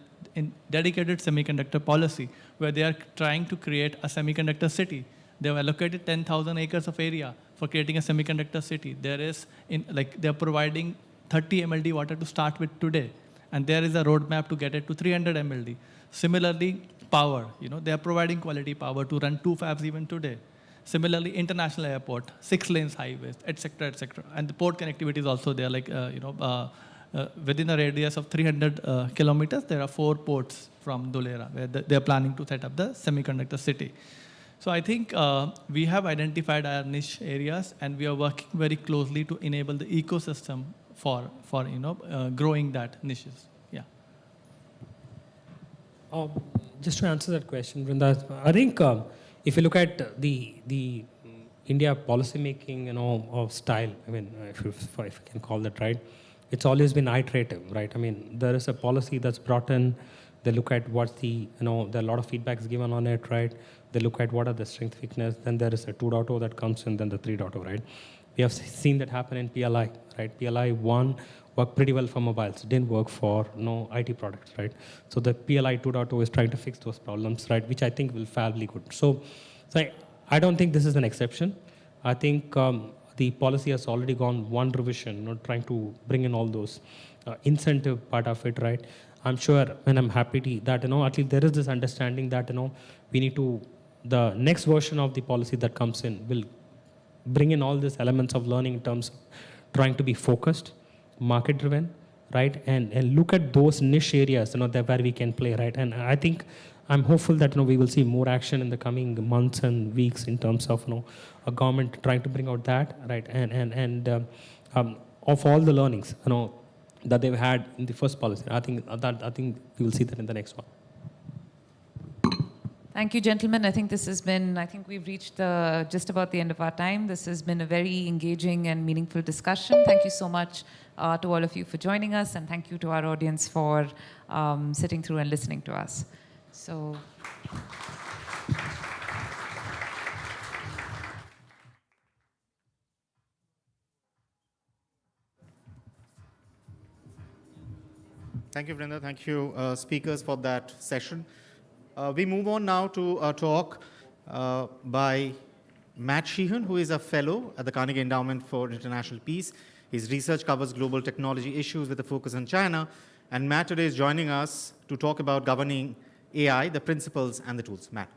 dedicated semiconductor policy where they are trying to create a semiconductor city. They have allocated 10,000 acres of area for creating a semiconductor city. They're providing 30 MLD water to start with today. And there is a roadmap to get it to 300 MLD. Similarly, power, they are providing quality power to run 2 fabs even today. Similarly, international airport, 6 lanes highways, etc., etc. And the port connectivity is also there, like, within a radius of 300 kilometers, there are 4 ports from Dholera, where they're planning to set up the semiconductor city. So I think we have identified our niche areas, and we are working very closely to enable the ecosystem for growing that niches. Yeah. Just to answer that question, Brinda, I think if you look at the India policy making, of style, I mean, if I can call that right, it's always been iterative, right? I mean, there is a policy that's brought in. They look at what's the, there are a lot of feedbacks given on it, right? They look at what are the strength, weakness. Then there is a 2.0 that comes in, then the 3.0, right? We have seen that happen in PLI, right? PLI 1 worked pretty well for mobiles. It didn't work for IT products, right? So the PLI 2.0 is trying to fix those problems, right? Which I think will fairly good. So I don't think this is an exception. I think the policy has already gone one revision, trying to bring in all those incentive part of it, right? I'm sure, and I'm happy that, at least there is this understanding that, we need to, the next version of the policy that comes in will bring in all these elements of learning in terms of trying to be focused, market-driven, right? And look at those niche areas, where we can play, right? And I think I'm hopeful that, we will see more action in the coming months and weeks in terms of, a government trying to bring out that, right? And of all the learnings, that they've had in the first policy. I think we will see that in the next one. Thank you, gentlemen. I think we've reached just about the end of our time. This has been a very engaging and meaningful discussion. Thank you so much to all of you for joining us, and thank you to our audience for sitting through and listening to us. So. Thank you, Vrinda. Thank you, speakers, for that session. We move on now to a talk by Matt Sheehan, who is a fellow at the Carnegie Endowment for International Peace. His research covers global technology issues with a focus on China. And Matt today is joining us to talk about governing AI, the principles and the tools. Matt.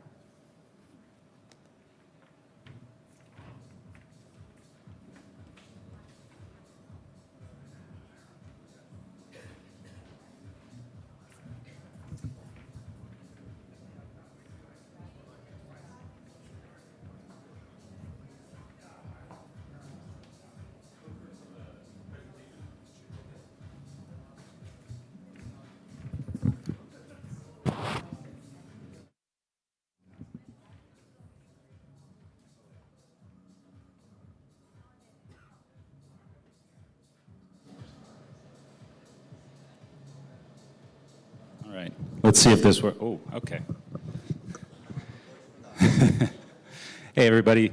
All right, let's see if this works. Oh, okay. Hey, everybody.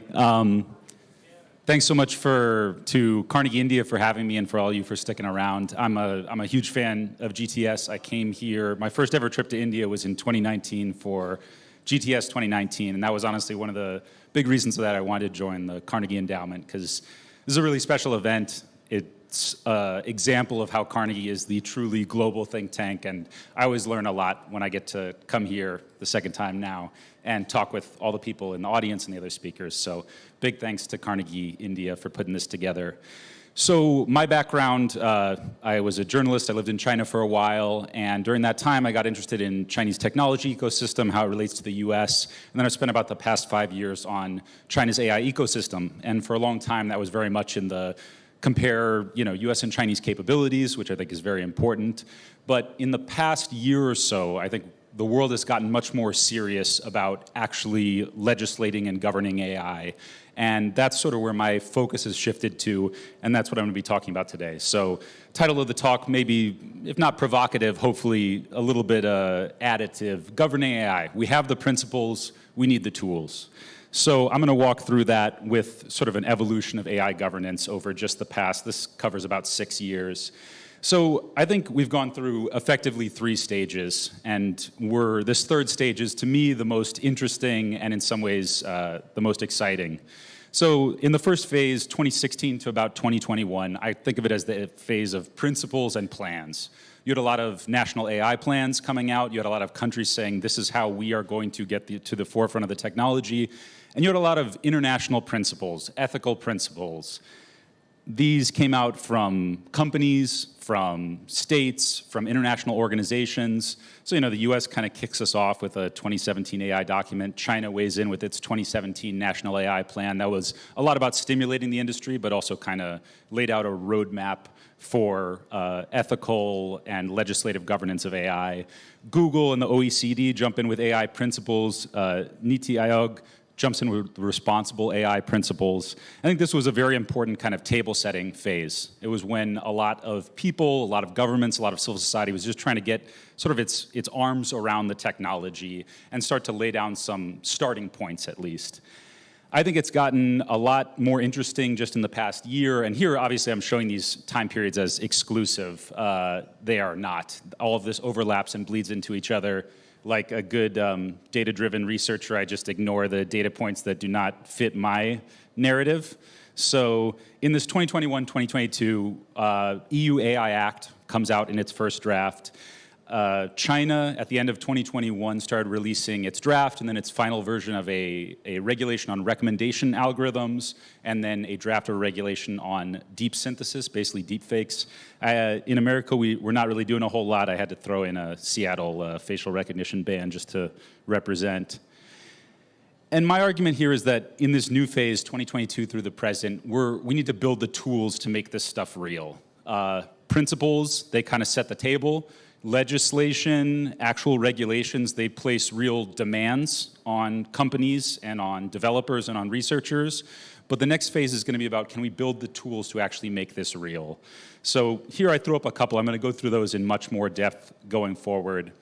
Thanks so much to Carnegie India for having me and for all of you for sticking around. I'm a huge fan of GTS. I came here, my first ever trip to India was in 2019 for GTS 2019, and that was honestly one of the big reasons that I wanted to join the Carnegie Endowment, because this is a really special event. It's an example of how Carnegie is the truly global think tank, and I always learn a lot when I get to come here the second time now and talk with all the people in the audience and the other speakers. So big thanks to Carnegie India for putting this together. So my background, I was a journalist. I lived in China for a while, and during that time I got interested in Chinese technology ecosystem, how it relates to the US, and then I spent about the past 5 years on China's AI ecosystem. And for a long time that was very much in the compare, US and Chinese capabilities, which I think is very important. But in the past year or so, I think the world has gotten much more serious about actually legislating and governing AI. And that's sort of where my focus has shifted to, and that's what I'm going to be talking about today. So title of the talk, maybe, if not provocative, hopefully a little bit additive. Governing AI. We have the principles, we need the tools. So I'm going to walk through that with sort of an evolution of AI governance over just the past. This covers about 6 years. So I think we've gone through effectively 3 stages, and this third stage is, to me, the most interesting and in some ways the most exciting. So in the first phase, 2016 to about 2021, I think of it as the phase of principles and plans. You had a lot of national AI plans coming out. You had a lot of countries saying, this is how we are going to get to the forefront of the technology. And you had a lot of international principles, ethical principles. These came out from companies, from states, from international organizations. So, the US kind of kicks us off with a 2017 AI document. China weighs in with its 2017 National AI Plan. That was a lot about stimulating the industry, but also kind of laid out a roadmap for ethical and legislative governance of AI. Google and the OECD jump in with AI principles. Niti Aayog jumps in with responsible AI principles. I think this was a very important kind of table-setting phase. It was when a lot of people, a lot of governments, a lot of civil society was just trying to get sort of its arms around the technology and start to lay down some starting points at least. I think it's gotten a lot more interesting just in the past year, and here obviously I'm showing these time periods as exclusive. They are not. All of this overlaps and bleeds into each other. Like a good data-driven researcher, I just ignore the data points that do not fit my narrative. So in this 2021-2022 EU AI Act comes out in its first draft. China, at the end of 2021, started releasing its draft and then its final version of a regulation on recommendation algorithms, and then a draft of regulation on deep synthesis, basically deep fakes. In America, we're not really doing a whole lot. I had to throw in a Seattle facial recognition ban just to represent. And my argument here is that in this new phase, 2022 through the present, we need to build the tools to make this stuff real. Principles, they kind of set the table. Legislation, actual regulations, they place real demands on companies and on developers and on researchers. But the next phase is going to be about, can we build the tools to actually make this real? So here I throw up a couple. I'm going to go through those in much more depth going forward.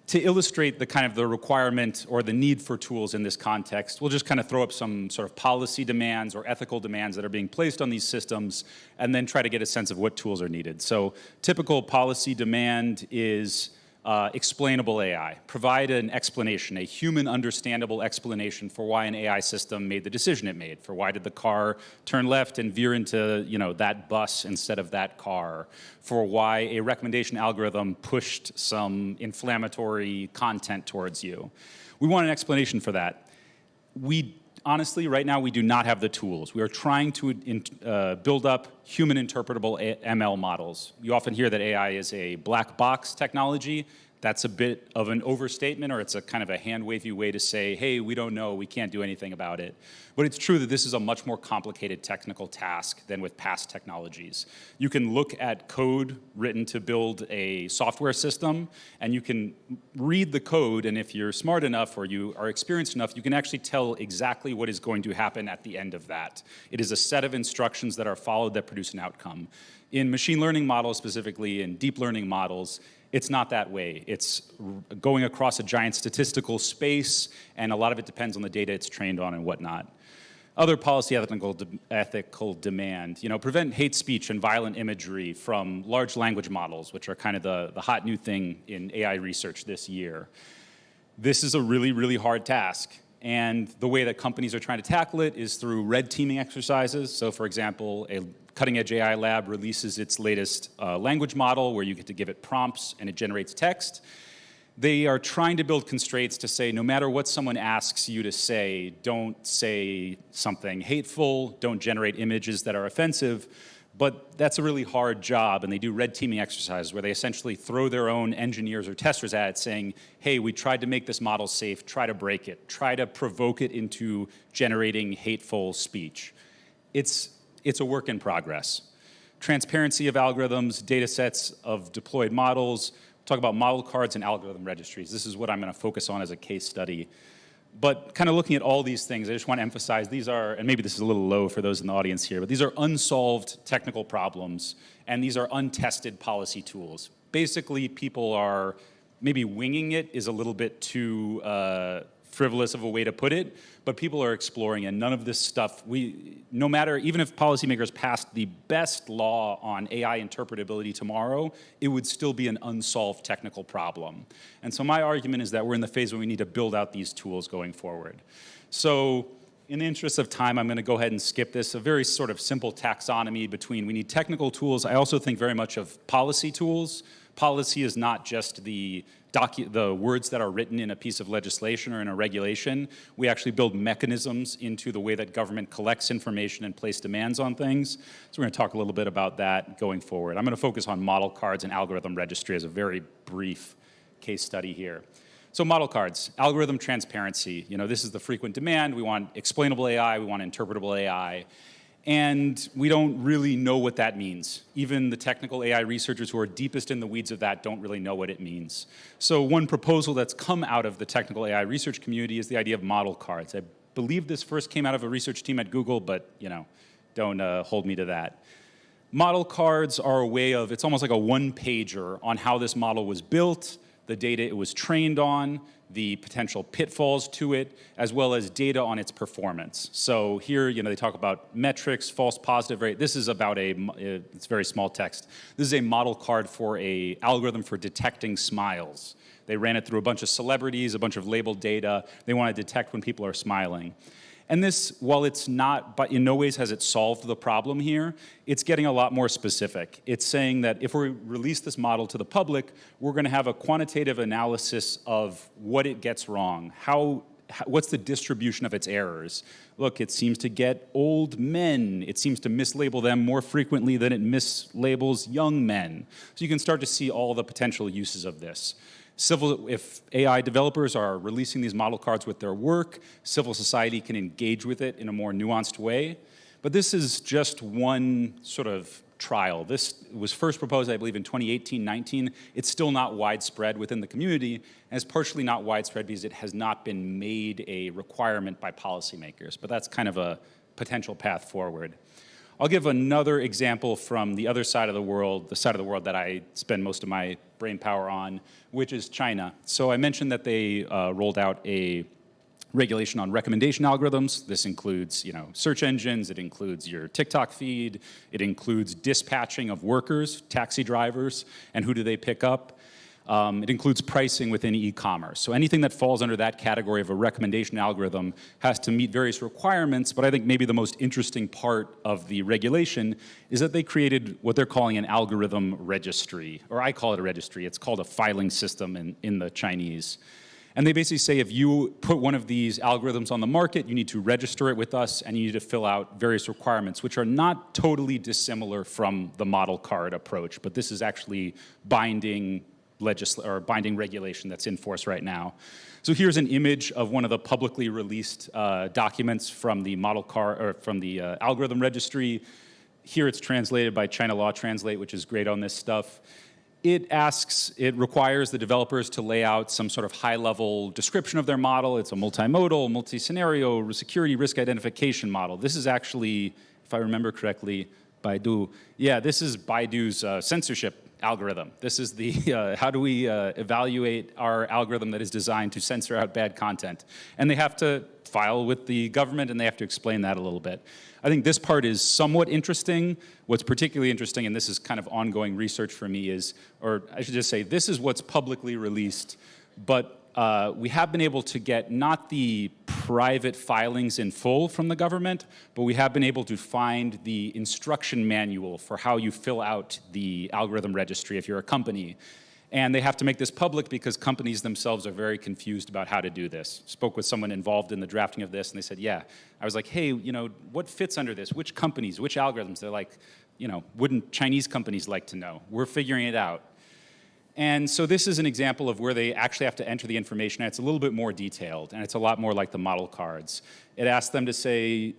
To illustrate the kind of the requirement or the need for tools in this context, we'll just kind of throw up some sort of policy demands or ethical demands that are being placed on these systems, and then try to get a sense of what tools are needed. So typical policy demand is explainable AI. Provide an explanation, a human understandable explanation for why an AI system made the decision it made, for why did the car turn left and veer into that bus instead of that car, for why a recommendation algorithm pushed some inflammatory content towards you. We want an explanation for that. Honestly, right now, we do not have the tools. We are trying to build up human interpretable ML models. You often hear that AI is a black box technology. That's a bit of an overstatement, or it's a kind of a hand-wavy way to say, hey, we don't know, we can't do anything about it. But it's true that this is a much more complicated technical task than with past technologies. You can look at code written to build a software system, and you can read the code, and if you're smart enough or you are experienced enough, you can actually tell exactly what is going to happen at the end of that. It is a set of instructions that are followed that produce an outcome. In machine learning models, specifically in deep learning models, it's not that way. It's going across a giant statistical space, and a lot of it depends on the data it's trained on and whatnot. Other policy ethical demand, prevent hate speech and violent imagery from large language models, which are kind of the hot new thing in AI research this year. This is a really, really hard task. And the way that companies are trying to tackle it is through red teaming exercises. So for example, a cutting-edge AI lab releases its latest language model where you get to give it prompts and it generates text. They are trying to build constraints to say, no matter what someone asks you to say, don't say something hateful, don't generate images that are offensive. But that's a really hard job, and they do red teaming exercises where they essentially throw their own engineers or testers at it saying, hey, we tried to make this model safe, try to break it, try to provoke it into generating hateful speech. It's a work in progress. Transparency of algorithms, data sets of deployed models, talk about model cards and algorithm registries. This is what I'm going to focus on as a case study. But kind of looking at all these things, I just want to emphasize these are, and maybe this is a little low for those in the audience here, but these are unsolved technical problems, and these are untested policy tools. Basically, people are maybe winging it is a little bit too frivolous of a way to put it, but people are exploring, and none of this stuff, no matter, even if policymakers passed the best law on AI interpretability tomorrow, it would still be an unsolved technical problem. And so my argument is that we're in the phase where we need to build out these tools going forward. So in the interest of time, I'm going to go ahead and skip this, a very sort of simple taxonomy between we need technical tools. I also think very much of policy tools. Policy is not just the words that are written in a piece of legislation or in a regulation. We actually build mechanisms into the way that government collects information and place demands on things. So we're going to talk a little bit about that going forward. I'm going to focus on model cards and algorithm registry as a very brief case study here. So model cards, algorithm transparency. You know, this is the frequent demand. We want explainable AI. We want interpretable AI. And we don't really know what that means. Even the technical AI researchers who are deepest in the weeds of that don't really know what it means. So one proposal that's come out of the technical AI research community is the idea of model cards. I believe this first came out of a research team at Google, but you know, don't hold me to that. Model cards are a way of, it's almost like a one-pager on how this model was built, the data it was trained on, the potential pitfalls to it, as well as data on its performance. So here, you know, they talk about metrics, false positive rate. This is about it's very small text. This is a model card for a algorithm for detecting smiles. They ran it through a bunch of celebrities, a bunch of labeled data. They want to detect when people are smiling. And this, while it's not, but in no ways has it solved the problem here, it's getting a lot more specific. It's saying that if we release this model to the public, we're going to have a quantitative analysis of what it gets wrong, what's the distribution of its errors. Look, it seems to get old men. It seems to mislabel them more frequently than it mislabels young men. So you can start to see all the potential uses of this. If AI developers are releasing these model cards with their work, civil society can engage with it in a more nuanced way. But this is just one sort of trial. This was first proposed, I believe, in 2018-19. It's still not widespread within the community, and it's partially not widespread because it has not been made a requirement by policymakers. But that's kind of a potential path forward. I'll give another example from the other side of the world, the side of the world that I spend most of my brain power on, which is China. So I mentioned that they rolled out a regulation on recommendation algorithms. This includes, you know, search engines. It includes your TikTok feed. It includes dispatching of workers, taxi drivers, and who do they pick up. It includes pricing within e-commerce. So anything that falls under that category of a recommendation algorithm has to meet various requirements, but I think maybe the most interesting part of the regulation is that they created what they're calling an algorithm registry, or I call it a registry. It's called a filing system in the Chinese. And they basically say if you put one of these algorithms on the market, you need to register it with us and you need to fill out various requirements, which are not totally dissimilar from the model card approach, but this is actually binding regulation that's in force right now. So here's an image of one of the publicly released documents from the model card or from the algorithm registry. Here it's translated by China Law Translate, which is great on this stuff. It requires the developers to lay out some sort of high-level description of their model. It's a multimodal, multi-scenario, security risk identification model. This is actually, if I remember correctly, Baidu. Yeah, this is Baidu's censorship algorithm. This is the, how do we evaluate our algorithm that is designed to censor out bad content? And they have to file with the government and they have to explain that a little bit. I think this part is somewhat interesting. What's particularly interesting, and this is kind of ongoing research for me, is, or I should just say, this is what's publicly released, but we have been able to get not the private filings in full from the government, but we have been able to find the instruction manual for how you fill out the algorithm registry if you're a company. And they have to make this public because companies themselves are very confused about how to do this. Spoke with someone involved in the drafting of this, and they said, yeah. I was like, hey, you know, what fits under this? Which companies, which algorithms? They're like, you know, wouldn't Chinese companies like to know? We're figuring it out. And so this is an example of where they actually have to enter the information, and it's a little bit more detailed, and it's a lot more like the model cards. It asks them to say,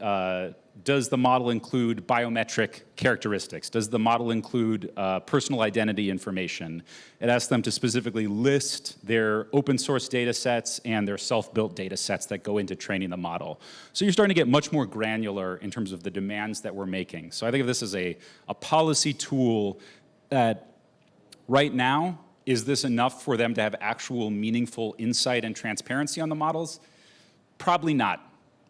does the model include biometric characteristics? Does the model include personal identity information? It asks them to specifically list their open source data sets and their self-built data sets that go into training the model. So you're starting to get much more granular in terms of the demands that we're making. So I think of this as a policy tool that right now, is this enough for them to have actual meaningful insight and transparency on the models? Probably not.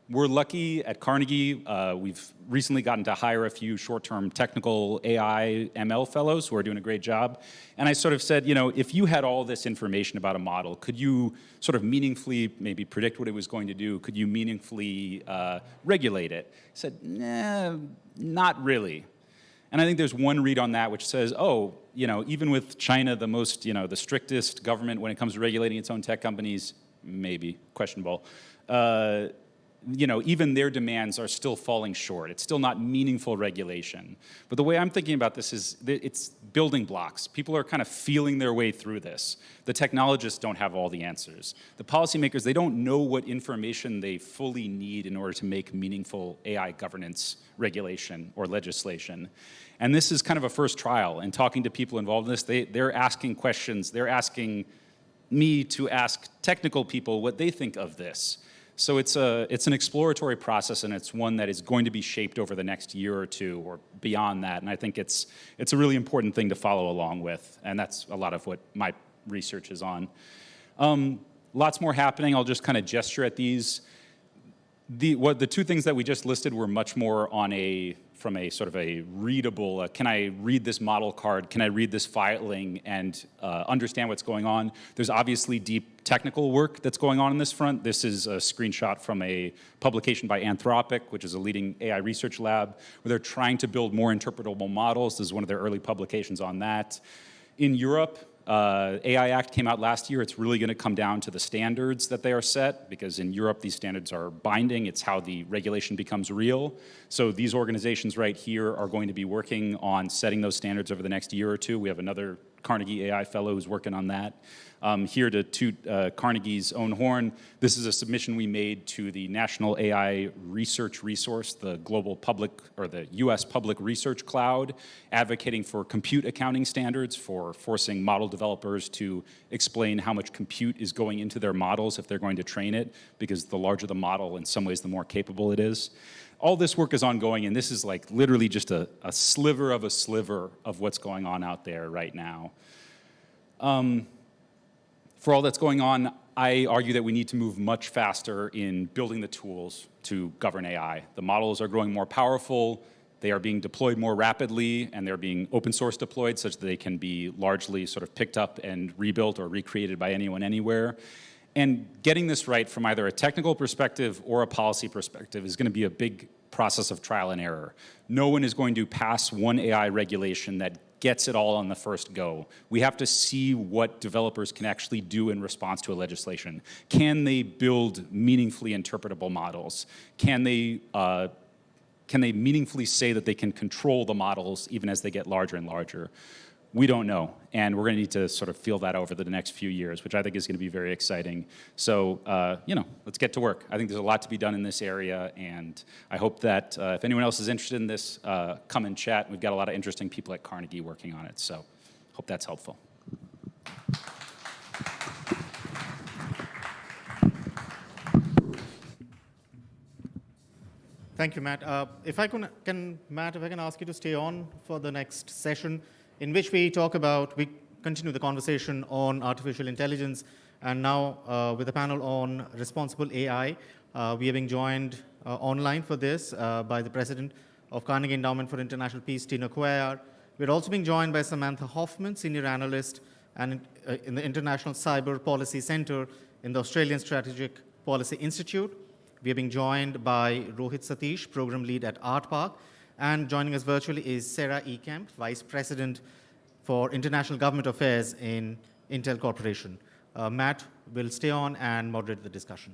We're lucky at Carnegie. We've recently gotten to hire a few short-term technical AI ML fellows who are doing a great job. And I sort of said, you know, if you had all this information about a model, could you sort of meaningfully maybe predict what it was going to do? Could you meaningfully regulate it? I said, nah, not really. And I think there's one read on that which says, oh, even with China, the most, the strictest government when it comes to regulating its own tech companies, maybe questionable, even their demands are still falling short. It's still not meaningful regulation. But the way I'm thinking about this is it's building blocks. People are kind of feeling their way through this. The technologists don't have all the answers. The policymakers, they don't know what information they fully need in order to make meaningful AI governance regulation or legislation. And this is kind of a first trial. And talking to people involved in this, they're asking questions. They're asking me to ask technical people what they think of this. So it's an exploratory process, and it's one that is going to be shaped over the next year or two or beyond that. And I think it's a really important thing to follow along with, and that's a lot of what my research is on. Lots more happening. I'll just kind of gesture at these. The two things that we just listed were much more from a sort of a readable, can I read this model card, can I read this filing and understand what's going on? There's obviously deep technical work that's going on this front. This is a screenshot from a publication by Anthropic, which is a leading AI research lab, where they're trying to build more interpretable models. This is one of their early publications on that. In Europe, AI Act came out last year. It's really going to come down to the standards that they are set, because in Europe, these standards are binding. It's how the regulation becomes real. So these organizations right here are going to be working on setting those standards over the next year or two. We have another Carnegie AI fellow who's working on that. Here to toot Carnegie's own horn, this is a submission we made to the National AI Research Resource, the global public, or the US public research cloud, advocating for compute accounting standards, for forcing model developers to explain how much compute is going into their models if they're going to train it, because the larger the model, in some ways, the more capable it is. All this work is ongoing, and this is like literally just a sliver of what's going on out there right now. For all that's going on, I argue that we need to move much faster in building the tools to govern AI. The models are growing more powerful, they are being deployed more rapidly, and they're being open source deployed such that they can be largely sort of picked up and rebuilt or recreated by anyone, anywhere. And getting this right from either a technical perspective or a policy perspective is going to be a big process of trial and error. No one is going to pass one AI regulation that gets it all on the first go. We have to see what developers can actually do in response to a legislation. Can they build meaningfully interpretable models? Can they meaningfully say that they can control the models even as they get larger and larger? We don't know, and we're going to need to sort of feel that over the next few years, which I think is going to be very exciting. So, let's get to work. I think there's a lot to be done in this area, and I hope that if anyone else is interested in this, come and chat. We've got a lot of interesting people at Carnegie working on it, so hope that's helpful. Thank you, Matt. If I can ask you to stay on for the next session, in which we continue the conversation on artificial intelligence, and now with a panel on responsible AI. We are being joined online for this by the president of Carnegie Endowment for International Peace, Tino Cuellar. We're also being joined by Samantha Hoffman, senior analyst and in the International Cyber Policy Center in the Australian Strategic Policy Institute. We are being joined by Rohit Satish, program lead at ArtPark. And joining us virtually is Sarah E. Kemp, Vice President for International Government Affairs in Intel Corporation. Matt will stay on and moderate the discussion.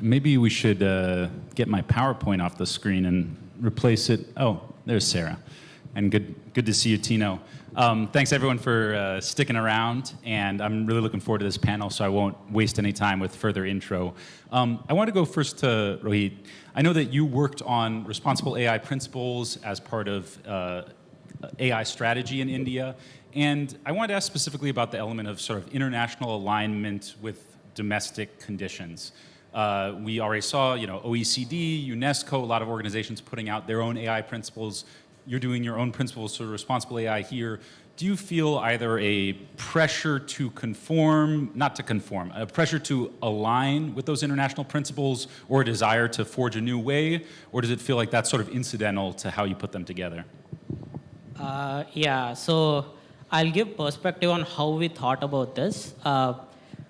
Maybe we should get my PowerPoint off the screen and replace it. Oh, there's Sarah. And good to see you, Tino. Thanks everyone for sticking around, and I'm really looking forward to this panel, so I won't waste any time with further intro. I want to go first to Rohit. I know that you worked on responsible AI principles as part of AI strategy in India, and I wanted to ask specifically about the element of sort of international alignment with domestic conditions. We already saw, OECD, UNESCO, a lot of organizations putting out their own AI principles. You're doing your own principles for responsible AI here. Do you feel either a pressure to conform, not to conform, a pressure to align with those international principles, or a desire to forge a new way, or does it feel like that's sort of incidental to how you put them together? Yeah, so I'll give perspective on how we thought about this.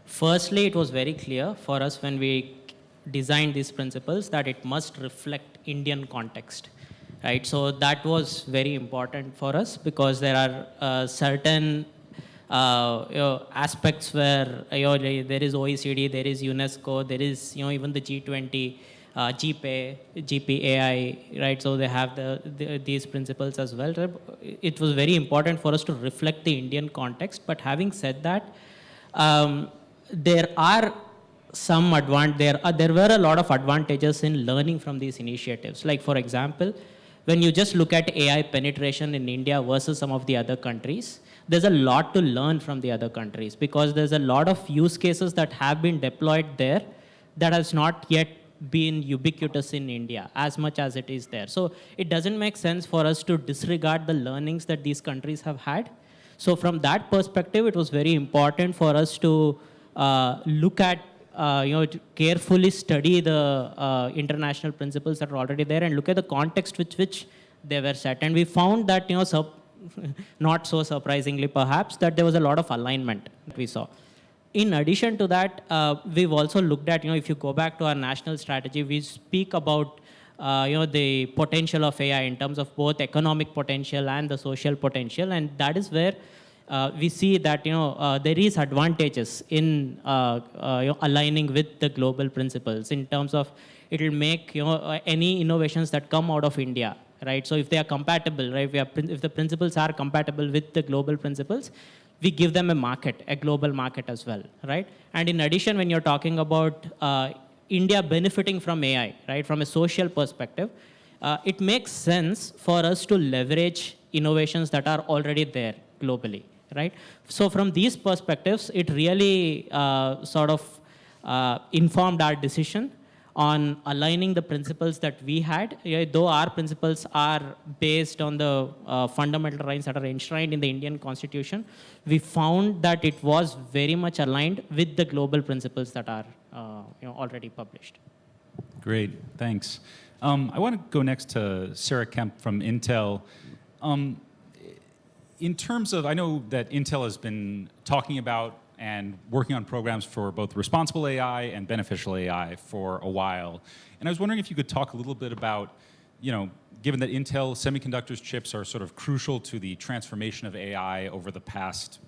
Firstly, it was very clear for us when we designed these principles that it must reflect Indian context. Right, so that was very important for us because there are certain aspects where there is OECD, there is UNESCO, there is even the G20, GPAI, right? So they have these principles as well. It was very important for us to reflect the Indian context. But having said that, there are some there were a lot of advantages in learning from these initiatives. Like for example, when you just look at AI penetration in India versus some of the other countries, there's a lot to learn from the other countries because there's a lot of use cases that have been deployed there that has not yet been ubiquitous in India as much as it is there. So it doesn't make sense for us to disregard the learnings that these countries have had. So from that perspective, it was very important for us to look at to carefully study the international principles that are already there and look at the context with which they were set. And we found that, not so surprisingly perhaps, that there was a lot of alignment we saw. In addition to that, we've also looked at, if you go back to our national strategy, we speak about the potential of AI in terms of both economic potential and the social potential. And that is where we see that there is advantages in aligning with the global principles in terms of it will make any innovations that come out of India, right? So if they are compatible, right? If the principles are compatible with the global principles, we give them a market, a global market as well, right? And in addition, when you're talking about India benefiting from AI, right, from a social perspective, it makes sense for us to leverage innovations that are already there globally. Right? So from these perspectives, it really informed our decision on aligning the principles that we had. Though our principles are based on the fundamental rights that are enshrined in the Indian Constitution, we found that it was very much aligned with the global principles that are already published. Great, thanks. I want to go next to Sarah Kemp from Intel. In terms of, I know that Intel has been talking about and working on programs for both responsible AI and beneficial AI for a while. And I was wondering if you could talk a little bit about, given that Intel semiconductors chips are sort of crucial to the transformation of AI over the past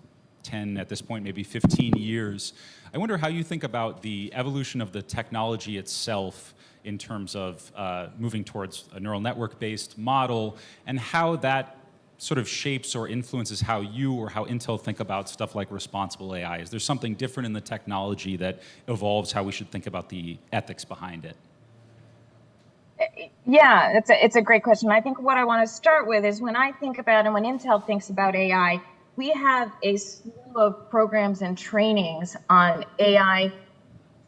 10, at this point, maybe 15 years, I wonder how you think about the evolution of the technology itself in terms of moving towards a neural network-based model and how that sort of shapes or influences how you or how Intel think about stuff like responsible AI? Is there something different in the technology that evolves how we should think about the ethics behind it? Yeah, it's a great question. I think what I want to start with is when I think about and when Intel thinks about AI, we have a slew of programs and trainings on AI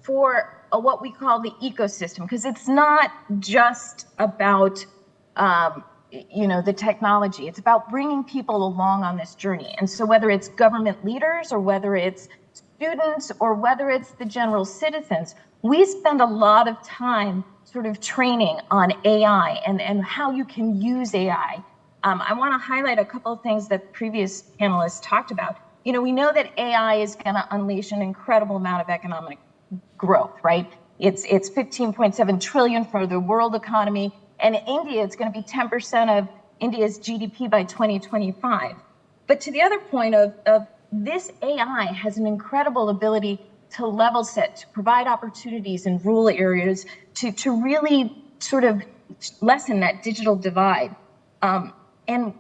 for what we call the ecosystem, because it's not just about the technology. It's about bringing people along on this journey. And so whether it's government leaders or whether it's students or whether it's the general citizens, we spend a lot of time sort of training on AI and how you can use AI. I want to highlight a couple of things that previous panelists talked about. We know that AI is going to unleash an incredible amount of economic growth, right? It's 15.7 trillion for the world economy. And in India, it's going to be 10% of India's GDP by 2025. But to the other point of this AI has an incredible ability to level set, to provide opportunities in rural areas, to really sort of lessen that digital divide. And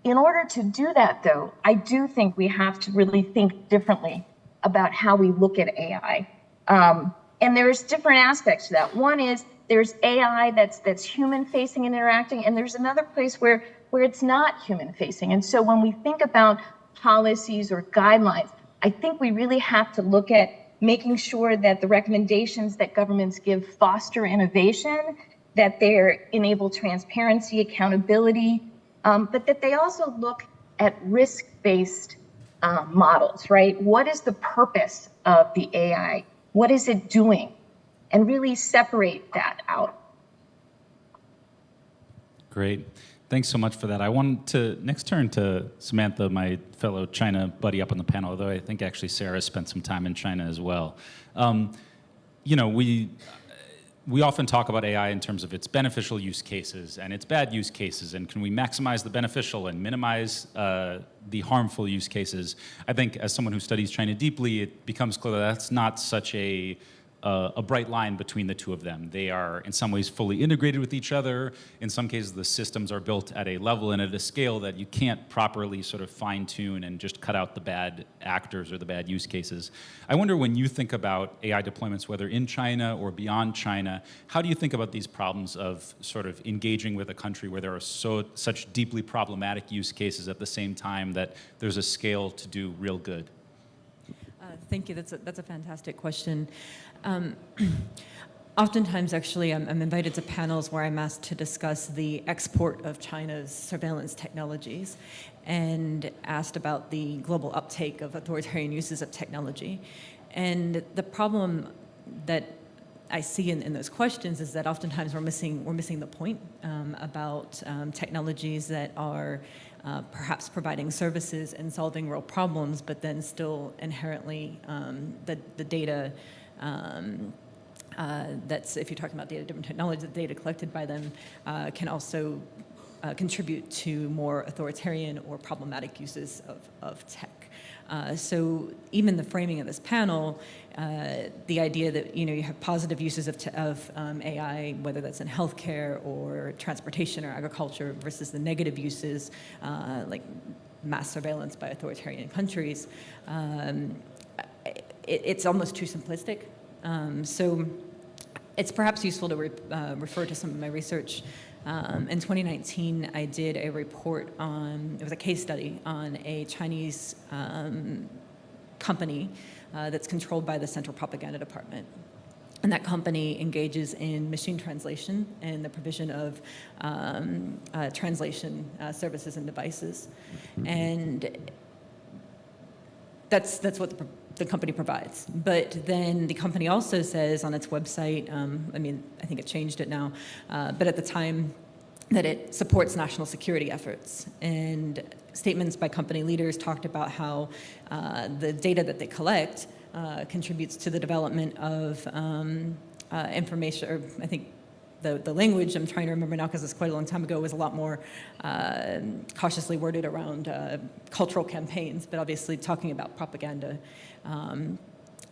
In order to do that, though, I do think we have to really think differently about how we look at AI. And there's different aspects to that. One is there's AI that's human-facing and interacting, and there's another place where it's not human-facing. And so when we think about policies or guidelines, I think we really have to look at making sure that the recommendations that governments give foster innovation, that they enable transparency, accountability, but that they also look at risk-based models, right? What is the purpose of the AI? What is it doing? And really separate that out. Great. Thanks so much for that. I want to next turn to Samantha, my fellow China buddy up on the panel, although I think actually Sarah spent some time in China as well. You know, we often talk about AI in terms of its beneficial use cases and its bad use cases, and can we maximize the beneficial and minimize the harmful use cases? I think as someone who studies China deeply, it becomes clear that that's not such a bright line between the two of them. They are in some ways fully integrated with each other. In some cases, the systems are built at a level and at a scale that you can't properly sort of fine tune and just cut out the bad actors or the bad use cases. I wonder, when you think about AI deployments, whether in China or beyond China, how do you think about these problems of sort of engaging with a country where there are such deeply problematic use cases at the same time that there's a scale to do real good? Thank you. That's a fantastic question. Oftentimes, actually, I'm invited to panels where I'm asked to discuss the export of China's surveillance technologies and asked about the global uptake of authoritarian uses of technology. And the problem that I see in those questions is that oftentimes we're missing the point about technologies that are perhaps providing services and solving real problems, but then still inherently the data that's, if you're talking about data-driven technology, the data collected by them can also contribute to more authoritarian or problematic uses of tech. So even the framing of this panel, the idea that you have positive uses of AI, whether that's in healthcare or transportation or agriculture, versus the negative uses like mass surveillance by authoritarian countries, it's almost too simplistic. So it's perhaps useful to refer to some of my research. In 2019, I did a report on, it was a case study on a Chinese company that's controlled by the Central Propaganda Department. And that company engages in machine translation and the provision of translation services and devices. And that's what the company provides. But then the company also says on its website, I mean, I think it changed it now, but at the time, that it supports national security efforts. And statements by company leaders talked about how the data that they collect contributes to the development of information, or I think the language I'm trying to remember now because it's quite a long time ago was a lot more cautiously worded around cultural campaigns, but obviously talking about propaganda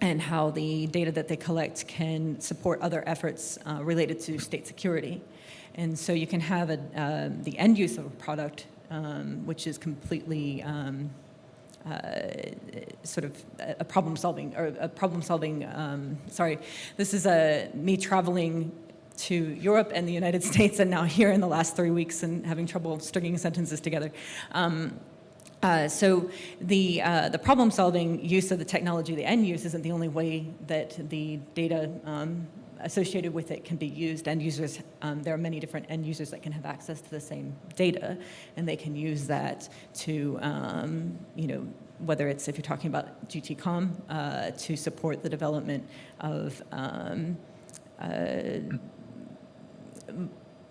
and how the data that they collect can support other efforts related to state security. And so you can have the end use of a product, which is completely sort of a problem-solving, sorry, this is me traveling to Europe and the United States, and now here in the last 3 weeks and having trouble stringing sentences together. So the problem-solving use of the technology, the end use, isn't the only way that the data associated with it can be used. End users, there are many different end users that can have access to the same data, and they can use that to, whether it's, if you're talking about GTCOM, to support the development of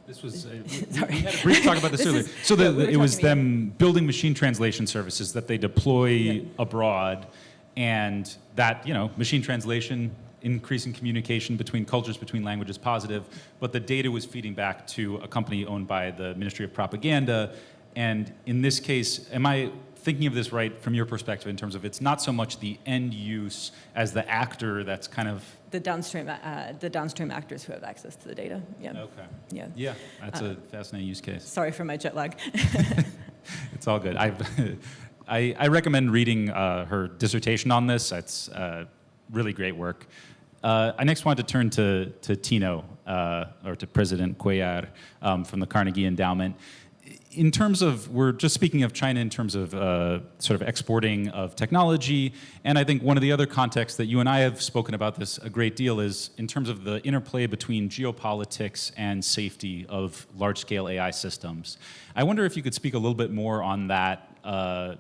This was, we had a brief talk about this earlier. So it was them building machine translation services that they deploy abroad, and that, machine translation, increasing communication between cultures, between languages, positive, but the data was feeding back to a company owned by the Ministry of Propaganda. And in this case, am I thinking of this right from your perspective in terms of it's not so much the end use as the actor that's kind of... The downstream actors who have access to the data, yeah. Okay. Yeah. Yeah, that's a fascinating use case. Sorry for my jet lag. It's all good. I recommend reading her dissertation on this. It's really great work. I next want to turn to Tino, or to President Cuellar from the Carnegie Endowment. In terms of, we're just speaking of China in terms of sort of exporting of technology, and I think one of the other contexts that you and I have spoken about this a great deal is in terms of the interplay between geopolitics and safety of large-scale AI systems. I wonder if you could speak a little bit more on that,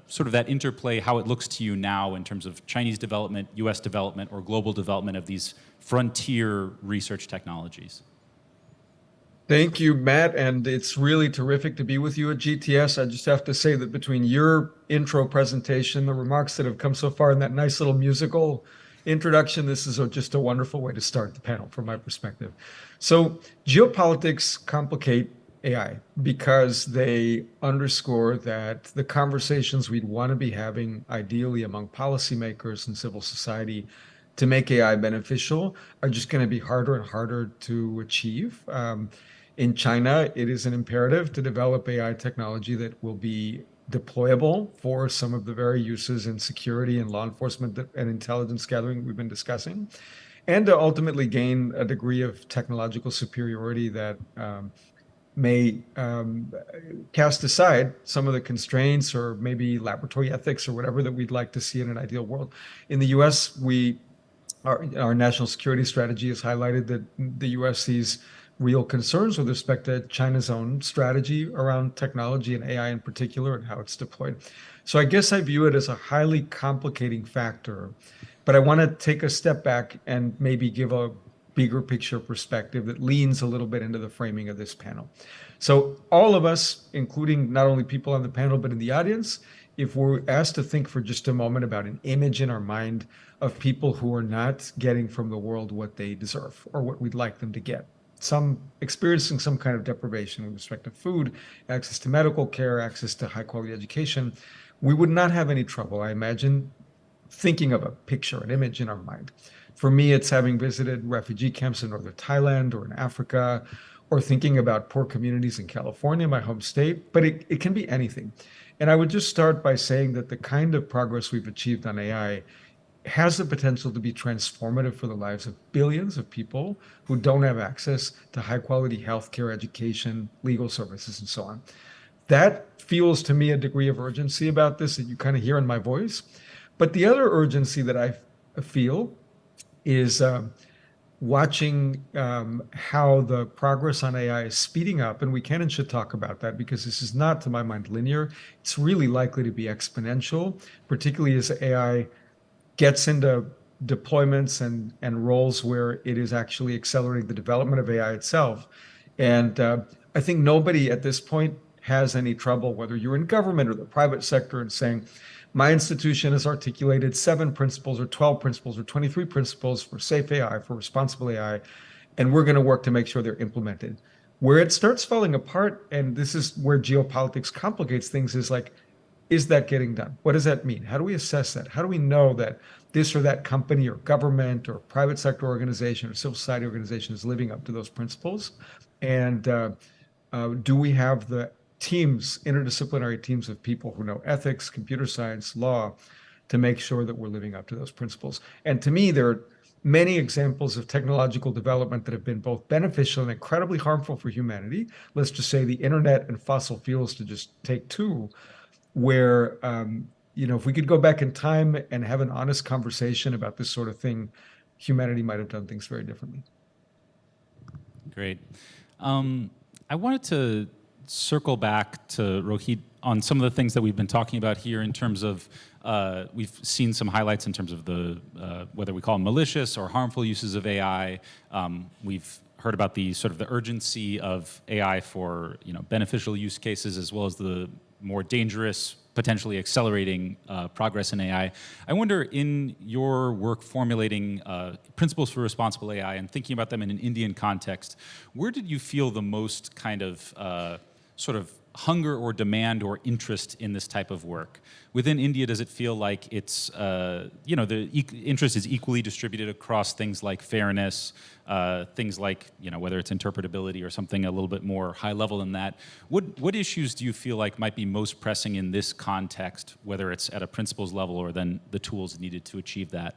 sort of that interplay, how it looks to you now in terms of Chinese development, US development, or global development of these frontier research technologies. Thank you, Matt, and it's really terrific to be with you at GTS. I just have to say that between your intro presentation, the remarks that have come so far, and that nice little musical introduction, this is just a wonderful way to start the panel from my perspective. So geopolitics complicate AI because they underscore that the conversations we'd want to be having, ideally among policymakers and civil society, to make AI beneficial are just going to be harder and harder to achieve. In China, it is an imperative to develop AI technology that will be deployable for some of the very uses in security and law enforcement and intelligence gathering we've been discussing, and to ultimately gain a degree of technological superiority that may cast aside some of the constraints or maybe laboratory ethics or whatever that we'd like to see in an ideal world. In the US, our national security strategy has highlighted that the US sees real concerns with respect to China's own strategy around technology and AI in particular and how it's deployed. So I guess I view it as a highly complicating factor, but I want to take a step back and maybe give a bigger picture perspective that leans a little bit into the framing of this panel. So all of us, including not only people on the panel, but in the audience, if we're asked to think for just a moment about an image in our mind of people who are not getting from the world what they deserve or what we'd like them to get, some experiencing some kind of deprivation with respect to food, access to medical care, access to high quality education, we would not have any trouble, I imagine, thinking of a picture, an image in our mind. For me, it's having visited refugee camps in northern Thailand or in Africa, or thinking about poor communities in California, my home state, but it can be anything. And I would just start by saying that the kind of progress we've achieved on AI has the potential to be transformative for the lives of billions of people who don't have access to high quality healthcare, education, legal services, and so on. That feels to me a degree of urgency about this that you kind of hear in my voice. But the other urgency that I feel is watching how the progress on AI is speeding up, and we can and should talk about that because this is not, to my mind, linear. It's really likely to be exponential, particularly as AI gets into deployments and roles where it is actually accelerating the development of AI itself. And I think nobody at this point has any trouble, whether you're in government or the private sector, in saying, my institution has articulated 7 principles or 12 principles or 23 principles for safe AI, for responsible AI, and we're going to work to make sure they're implemented. Where it starts falling apart, and this is where geopolitics complicates things, is like, is that getting done? What does that mean? How do we assess that? How do we know that this or that company or government or private sector organization or civil society organization is living up to those principles? And do we have the teams, interdisciplinary teams of people who know ethics, computer science, law, to make sure that we're living up to those principles? And to me, there are many examples of technological development that have been both beneficial and incredibly harmful for humanity. Let's just say the internet and fossil fuels, to just take 2, where if we could go back in time and have an honest conversation about this sort of thing, humanity might have done things very differently. Great. I wanted to circle back to Rohit on some of the things that we've been talking about here in terms of, we've seen some highlights in terms of the, whether we call them malicious or harmful uses of AI. We've heard about the sort of the urgency of AI for beneficial use cases, as well as the more dangerous, potentially accelerating progress in AI. I wonder, in your work formulating principles for responsible AI and thinking about them in an Indian context, where did you feel the most kind of sort of hunger or demand or interest in this type of work? Within India, does it feel like it's, the interest is equally distributed across things like fairness, things like, whether it's interpretability or something a little bit more high level than that? What issues do you feel like might be most pressing in this context, whether it's at a principles level or then the tools needed to achieve that?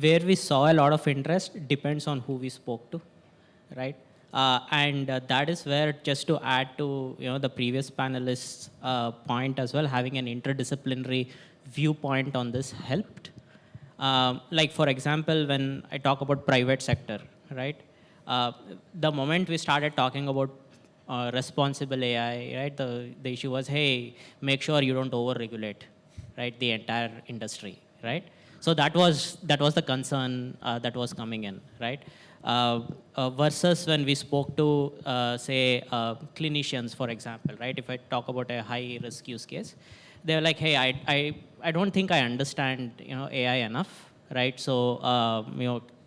Where we saw a lot of interest depends on who we spoke to, right? That is where, just to add to the previous panelists' point as well, having an interdisciplinary viewpoint on this helped. Like for example, when I talk about private sector, right? The moment we started talking about responsible AI, right? The issue was, hey, make sure you don't over-regulate, right? The entire industry, right? So that was the concern that was coming in, right? Versus when we spoke to, say, clinicians, for example, right? If I talk about a high-risk use case, they're like, hey, I don't think I understand, AI enough, right? So,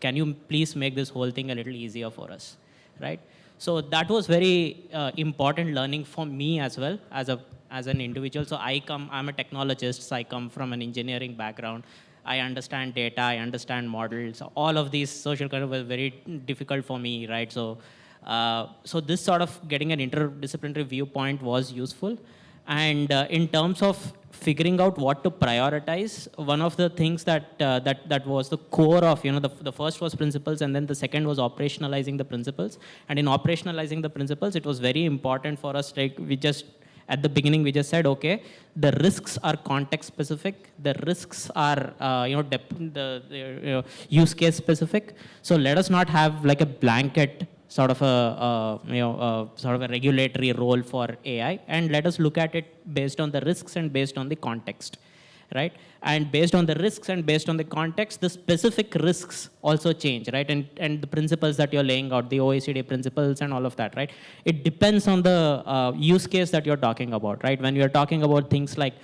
can you please make this whole thing a little easier for us, right? So that was very important learning for me as well as an individual. So I'm a technologist, so I come from an engineering background. I understand data, I understand models. All of these social kind of were very difficult for me, right? So, so this sort of getting an interdisciplinary viewpoint was useful. And in terms of figuring out what to prioritize, one of the things that was the core of, the first was principles, and then the second was operationalizing the principles. And in operationalizing the principles, it was very important for us, like at the beginning, we just said, okay, the risks are context specific. The risks are, use case specific. So let us not have like a blanket sort of a regulatory role for AI, and let us look at it based on the risks and based on the context, right? And based on the risks and based on the context, the specific risks also change, right? And the principles that you're laying out, the OECD principles and all of that, right? It depends on the use case that you're talking about, right? When you're talking about things like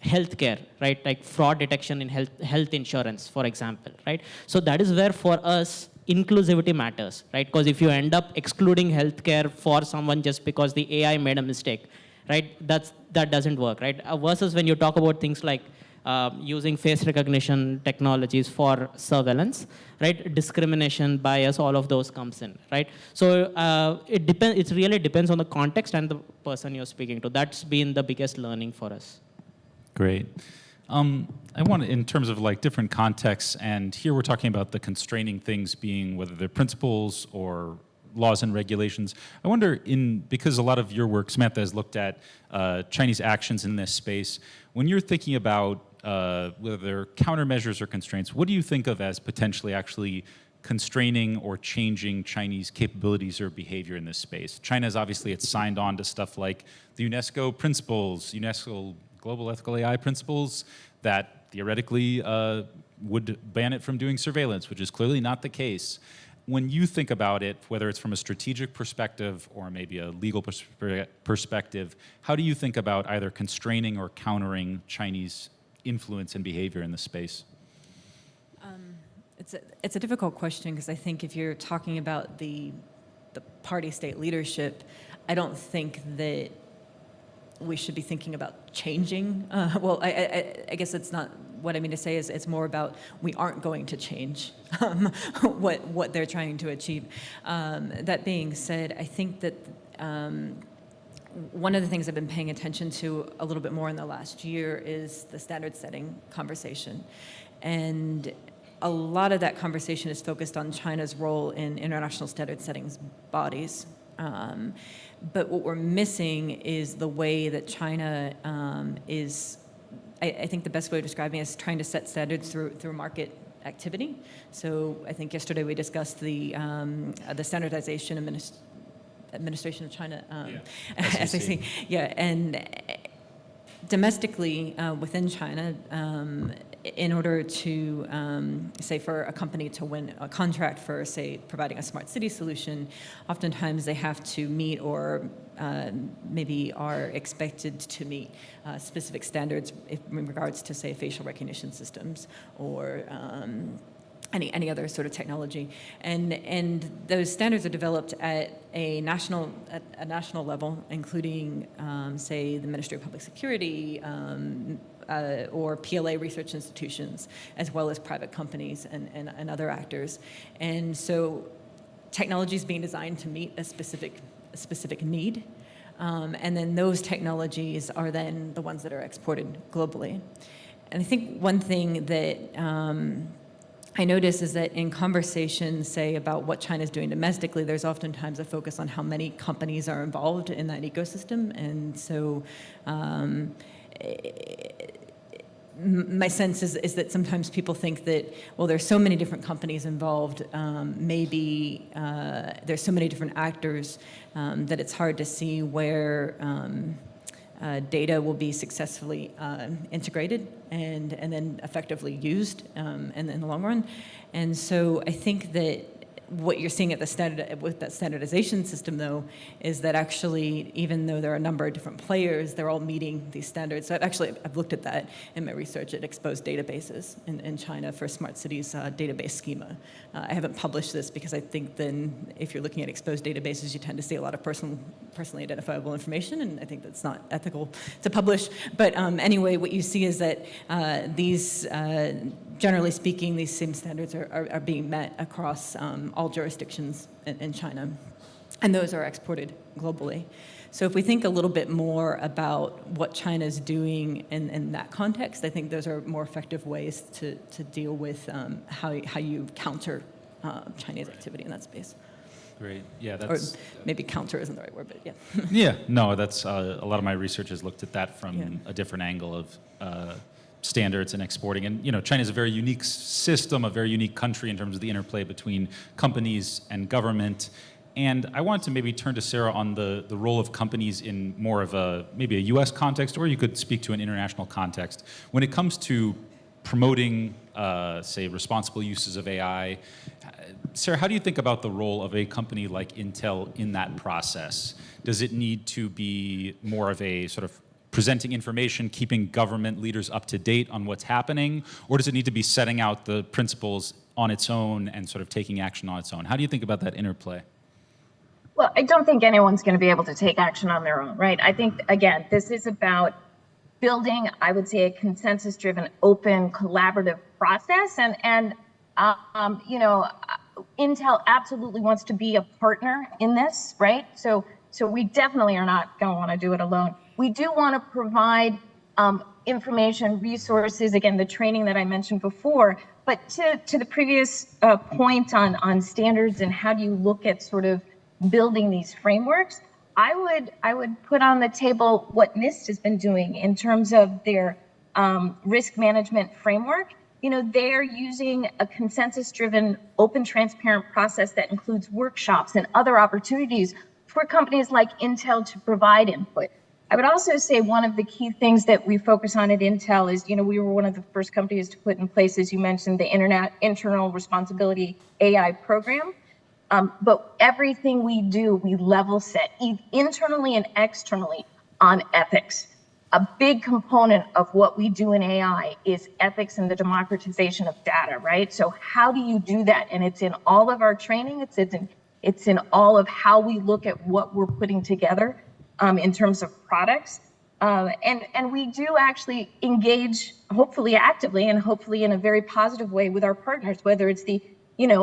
healthcare, right? Like fraud detection in health insurance, for example, right? So that is where for us, inclusivity matters, right? Because if you end up excluding healthcare for someone just because the AI made a mistake, right? That doesn't work, right? Versus when you talk about things like using face recognition technologies for surveillance, right? Discrimination, bias, all of those comes in, right? So it depends. It really depends on the context and the person you're speaking to. That's been the biggest learning for us. Great. I want to, in terms of like different contexts, and here we're talking about the constraining things being whether they're principles or laws and regulations. I wonder, because a lot of your work, Samantha, has looked at Chinese actions in this space, when you're thinking about whether they're countermeasures or constraints, what do you think of as potentially actually constraining or changing Chinese capabilities or behavior in this space? China's obviously, it's signed on to stuff like the UNESCO principles, UNESCO Global Ethical AI principles that theoretically would ban it from doing surveillance, which is clearly not the case. When you think about it, whether it's from a strategic perspective or maybe a legal perspective, how do you think about either constraining or countering Chinese influence and behavior in this space? It's a difficult question because I think if you're talking about the party state leadership, I don't think that we should be thinking about changing. Well, I guess it's not what I mean to say is it's more about we aren't going to change what they're trying to achieve. That being said, I think that one of the things I've been paying attention to a little bit more in the last year is the standard setting conversation. And a lot of that conversation is focused on China's role in international standard settings bodies. But what we're missing is the way that China is, I think the best way of describing it is trying to set standards through market activity. So I think yesterday we discussed the Standardization Administration of China, SAC. Yeah, and domestically within China, in order to, say, for a company to win a contract for, say, providing a smart city solution, oftentimes they have to meet or maybe are expected to meet specific standards in regards to, say, facial recognition systems or any other sort of technology, and those standards are developed at a national level, including say the Ministry of Public Security or PLA research institutions, as well as private companies and other actors. And so technology is being designed to meet a specific need, and then those technologies are then the ones that are exported globally. And I think one thing that I notice is that in conversations, say, about what China's doing domestically, there's oftentimes a focus on how many companies are involved in that ecosystem. And so my sense is that sometimes people think that, well, there's so many different companies involved, maybe there's so many different actors that it's hard to see where data will be successfully integrated and then effectively used in the long run. And so I think that what you're seeing at with that standardization system, though, is that actually, even though there are a number of different players, they're all meeting these standards. So I've looked at that in my research at exposed databases in China for Smart Cities database schema. I haven't published this because I think then if you're looking at exposed databases, you tend to see a lot of personally identifiable information, and I think that's not ethical to publish. But anyway, what you see is that these generally speaking, these same standards are being met across all jurisdictions in China, and those are exported globally. So if we think a little bit more about what China's doing in that context, I think those are more effective ways to deal with how you counter Chinese activity in that space. Great. Yeah, that's... Or maybe counter isn't the right word, but yeah. Yeah, no, that's a lot of my research has looked at that from a different angle of standards and exporting. And China is a very unique system, a very unique country in terms of the interplay between companies and government. And I wanted to maybe turn to Sarah on the role of companies in more of maybe a US context, or you could speak to an international context. When it comes to promoting, say, responsible uses of AI, Sarah, how do you think about the role of a company like Intel in that process? Does it need to be more of a sort of presenting information, keeping government leaders up to date on what's happening, or does it need to be setting out the principles on its own and sort of taking action on its own? How do you think about that interplay? Well, I don't think anyone's going to be able to take action on their own, right? I think, again, this is about building, I would say, a consensus-driven, open, collaborative process. And Intel absolutely wants to be a partner in this, right? So we definitely are not going to want to do it alone. We do want to provide information, resources, again, the training that I mentioned before, but to the previous point on standards and how do you look at sort of building these frameworks, I would put on the table what NIST has been doing in terms of their risk management framework. They're using a consensus-driven, open, transparent process that includes workshops and other opportunities for companies like Intel to provide input. I would also say one of the key things that we focus on at Intel is, we were one of the first companies to put in place, as you mentioned, the Internal Responsibility AI program. But everything we do, we level set internally and externally on ethics. A big component of what we do in AI is ethics and the democratization of data, right? So how do you do that? And it's in all of our training. It's in all of how we look at what we're putting together in terms of products. And we do actually engage, hopefully actively and hopefully in a very positive way with our partners, whether it's the,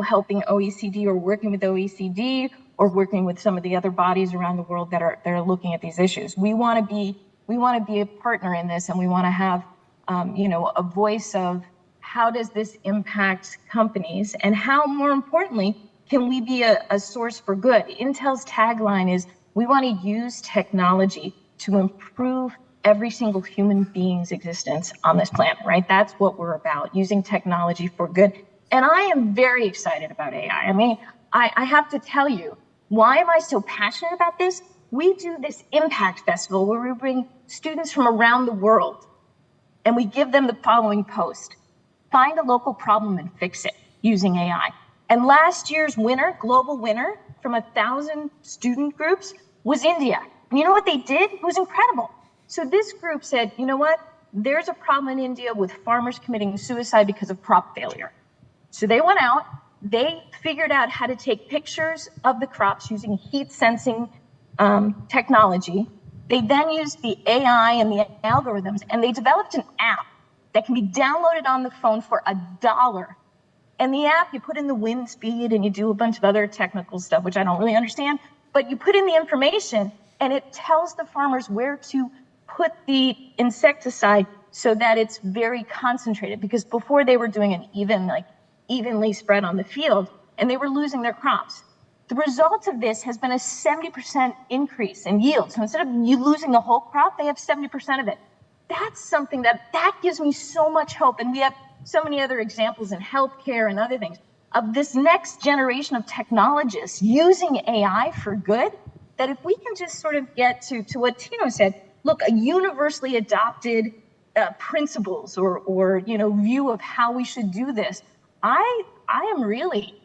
helping OECD or working with OECD or working with some of the other bodies around the world that are looking at these issues. We want to be a partner in this, and we want to have, a voice of how does this impact companies, and how, more importantly, can we be a source for good? Intel's tagline is, we want to use technology to improve every single human being's existence on this planet, right? That's what we're about, using technology for good. And I am very excited about AI. I mean, I have to tell you, why am I so passionate about this? We do this Impact Festival where we bring students from around the world and we give them the following post: find a local problem and fix it using AI. And last year's winner, global winner, from 1,000 student groups was India. And you know what they did? It was incredible. So this group said, you know what? There's a problem in India with farmers committing suicide because of crop failure. So they went out, they figured out how to take pictures of the crops using heat sensing technology. They then used the AI and the algorithms, and they developed an app that can be downloaded on the phone for $1. And the app, you put in the wind speed and you do a bunch of other technical stuff, which I don't really understand, but you put in the information and it tells the farmers where to put the insecticide so that it's very concentrated, because before they were doing an evenly spread on the field and they were losing their crops. The result of this has been a 70% increase in yield. So instead of you losing the whole crop, they have 70% of it. That's something that gives me so much hope. And we have so many other examples in healthcare and other things of this next generation of technologists using AI for good, that if we can just sort of get to what Tino said, look, a universally adopted principles or view of how we should do this, I am really,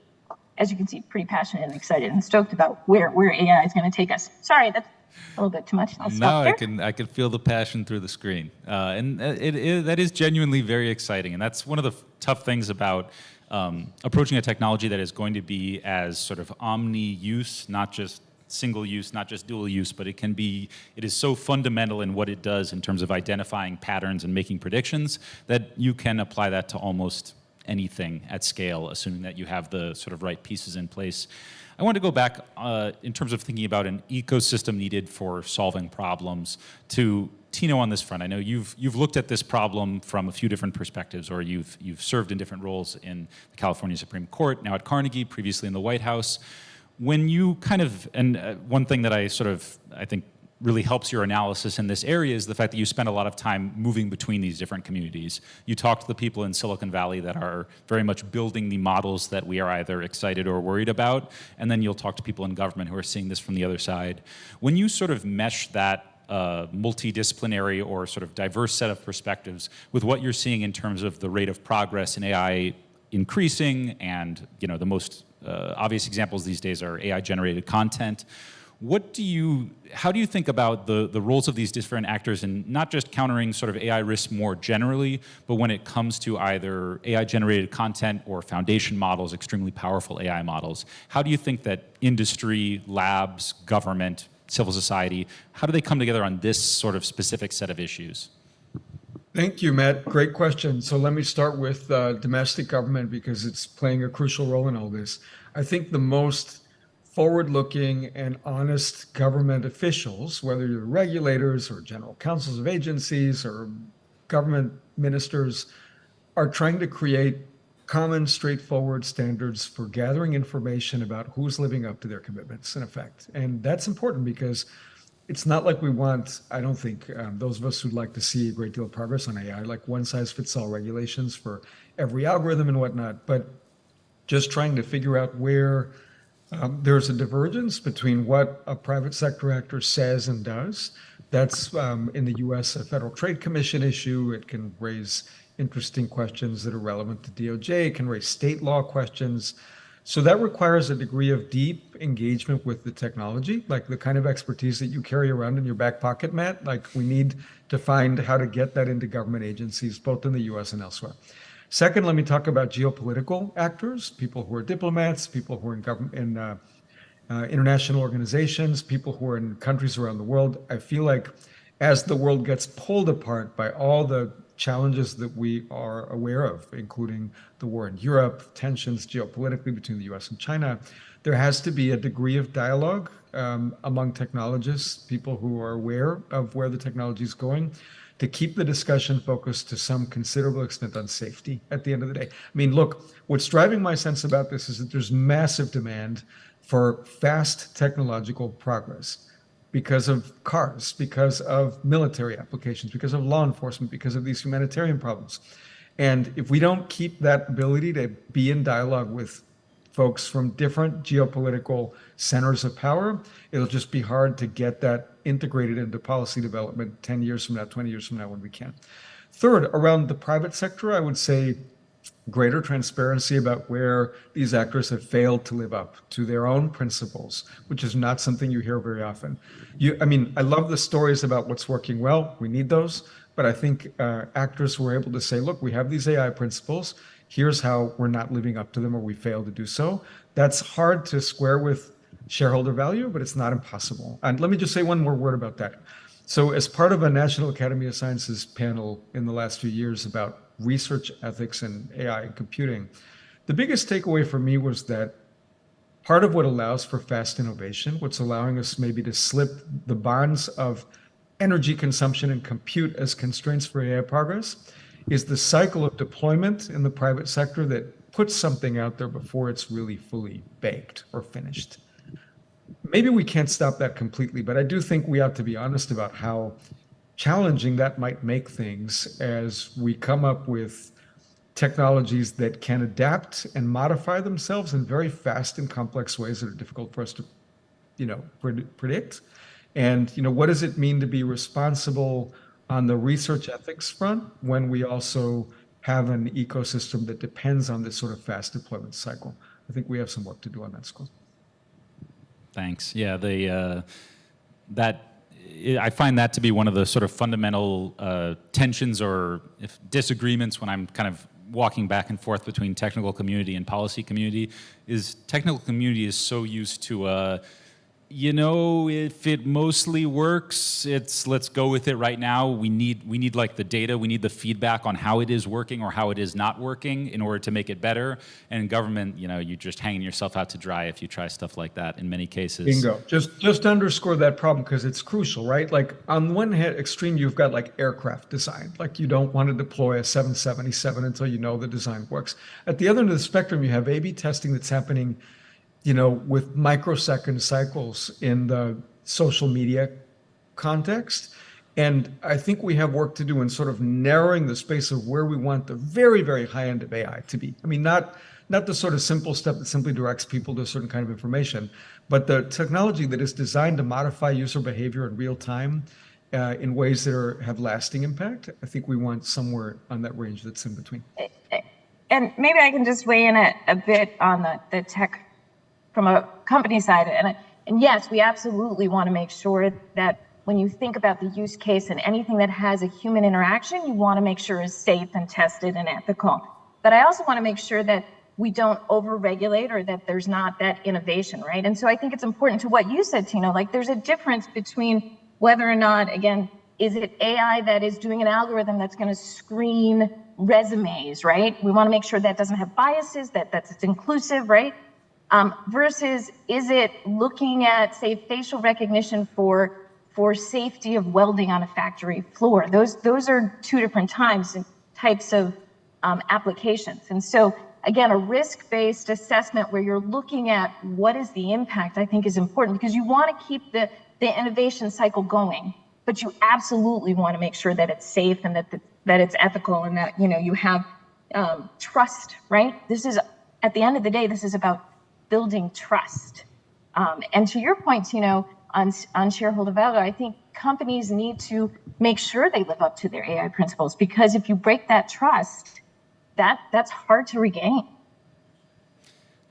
as you can see, pretty passionate and excited and stoked about where AI is going to take us. Sorry, that's a little bit too much. I'll stop there. I can feel the passion through the screen, and that is genuinely very exciting. And that's one of the tough things about approaching a technology that is going to be as sort of omni-use, not just single use, not just dual use, but it is so fundamental in what it does in terms of identifying patterns and making predictions that you can apply that to almost anything at scale, assuming that you have the sort of right pieces in place. I want to go back in terms of thinking about an ecosystem needed for solving problems to Tino on this front. I know you've looked at this problem from a few different perspectives, or you've served in different roles in the California Supreme Court, now at Carnegie, previously in the White House. When you one thing that I think really helps your analysis in this area is the fact that you spend a lot of time moving between these different communities. You talk to the people in Silicon Valley that are very much building the models that we are either excited or worried about, and then you'll talk to people in government who are seeing this from the other side. When you sort of mesh that multidisciplinary or sort of diverse set of perspectives with what you're seeing in terms of the rate of progress in AI increasing, and the most obvious examples these days are AI-generated content, how do you think about the roles of these different actors in not just countering sort of AI risks more generally, but when it comes to either AI-generated content or foundation models, extremely powerful AI models? How do you think that industry, labs, government, civil society, how do they come together on this sort of specific set of issues? Thank you, Matt. Great question. So let me start with domestic government, because it's playing a crucial role in all this. I think the most forward-looking and honest government officials, whether you're regulators or general counsels of agencies or government ministers, are trying to create common, straightforward standards for gathering information about who's living up to their commitments, in effect. And that's important because it's not like we want, I don't think, those of us who'd like to see a great deal of progress on AI, like one-size-fits-all regulations for every algorithm and whatnot, but just trying to figure out where there's a divergence between what a private sector actor says and does. That's in the US a Federal Trade Commission issue. It can raise interesting questions that are relevant to DOJ. It can raise state law questions. So that requires a degree of deep engagement with the technology, like the kind of expertise that you carry around in your back pocket, Matt. Like, we need to find how to get that into government agencies, both in the US and elsewhere. Second, let me talk about geopolitical actors, people who are diplomats, people who are in government, in international organizations, people who are in countries around the world. I feel like as the world gets pulled apart by all the challenges that we are aware of, including the war in Europe, tensions geopolitically between the US and China, there has to be a degree of dialogue among technologists, people who are aware of where the technology is going, to keep the discussion focused to some considerable extent on safety at the end of the day. I mean, look, what's driving my sense about this is that there's massive demand for fast technological progress because of cars, because of military applications, because of law enforcement, because of these humanitarian problems. And if we don't keep that ability to be in dialogue with folks from different geopolitical centers of power, it'll just be hard to get that integrated into policy development 10 years from now, 20 years from now, when we can. Third, around the private sector, I would say greater transparency about where these actors have failed to live up to their own principles, which is not something you hear very often. I love the stories about what's working well. We need those. But I think actors who are able to say, look, we have these AI principles. Here's how we're not living up to them or we fail to do so. That's hard to square with shareholder value, but it's not impossible. And let me just say one more word about that. So as part of a National Academy of Sciences panel in the last few years about research ethics and AI and computing, the biggest takeaway for me was that part of what allows for fast innovation, what's allowing us maybe to slip the bonds of energy consumption and compute as constraints for AI progress, is the cycle of deployment in the private sector that puts something out there before it's really fully baked or finished. Maybe we can't stop that completely, but I do think we ought to be honest about how challenging that might make things as we come up with technologies that can adapt and modify themselves in very fast and complex ways that are difficult for us to, predict. And, what does it mean to be responsible on the research ethics front when we also have an ecosystem that depends on this sort of fast deployment cycle? I think we have some work to do on that score. Thanks. Yeah, I find that to be one of the sort of fundamental tensions or disagreements when I'm kind of walking back and forth between technical community and policy community. Is technical community is so used to if it mostly works, let's go with it right now. We need like the data, we need the feedback on how it is working or how it is not working in order to make it better. And in government, you're just hanging yourself out to dry if you try stuff like that in many cases. Bingo. Just underscore that problem because it's crucial, right? Like on the one hand extreme, you've got like aircraft design. Like you don't want to deploy a 777 until you know the design works. At the other end of the spectrum, you have A/B testing that's happening with microsecond cycles in the social media context. And I think we have work to do in sort of narrowing the space of where we want the very, very high end of AI to be. I mean, not the sort of simple step that simply directs people to a certain kind of information, but the technology that is designed to modify user behavior in real time in ways that have lasting impact. I think we want somewhere on that range that's in between. And maybe I can just weigh in a bit on the tech from a company side. And yes, we absolutely want to make sure that when you think about the use case and anything that has a human interaction, you want to make sure is safe and tested and ethical. But I also want to make sure that we don't over-regulate or that there's not that innovation, right? And so I think it's important to what you said, Tino, like there's a difference between whether or not, again, is it AI that is doing an algorithm that's going to screen resumes, right? We want to make sure that doesn't have biases, that's it's inclusive, right? Versus is it looking at, say, facial recognition for safety of welding on a factory floor? Those are two different types of applications. And so, again, a risk-based assessment where you're looking at what is the impact, I think is important because you want to keep the innovation cycle going, but you absolutely want to make sure that it's safe and that it's ethical and that, you have trust, right? This is, at the end of the day, this is about building trust. And to your point, on shareholder value, I think companies need to make sure they live up to their AI principles because if you break that trust, that's hard to regain.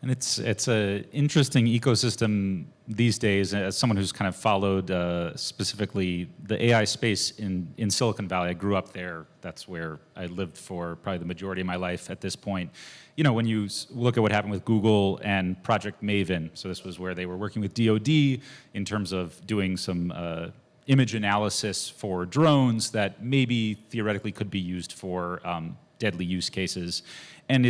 And it's an interesting ecosystem these days. As someone who's kind of followed specifically the AI space in Silicon Valley, I grew up there. That's where I lived for probably the majority of my life at this point. When you look at what happened with Google and Project Maven, so this was where they were working with DoD in terms of doing some image analysis for drones that maybe theoretically could be used for deadly use cases. And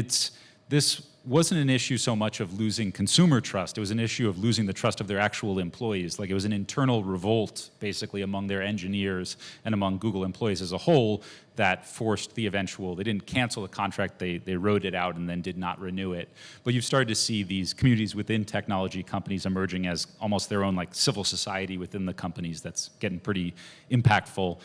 this wasn't an issue so much of losing consumer trust. It was an issue of losing the trust of their actual employees. Like it was an internal revolt, basically, among their engineers and among Google employees as a whole that forced the eventual. They didn't cancel the contract. They wrote it out and then did not renew it. But you've started to see these communities within technology companies emerging as almost their own like civil society within the companies that's getting pretty impactful.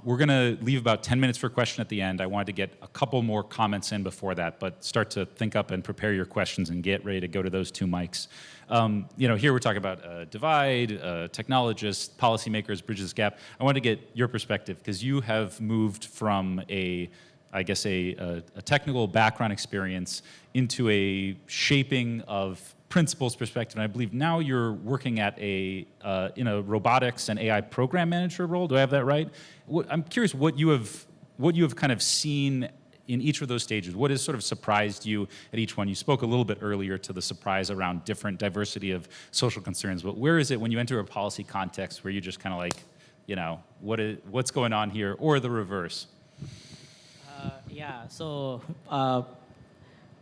We're going to leave about 10 minutes for question at the end. I wanted to get a couple more comments in before that, but start to think up and prepare your questions and get ready to go to those two mics. Here we're talking about divide, technologists, policymakers, bridges gap. I wanted to get your perspective because you have moved from a technical background experience into a shaping of principles perspective. And I believe now you're working at in a robotics and AI program manager role. Do I have that right? I'm curious what you have kind of seen in each of those stages, what has sort of surprised you at each one? You spoke a little bit earlier to the surprise around different diversity of social concerns, but where is it when you enter a policy context where you just kind of like, you know, what's going on here, or the reverse? Yeah, so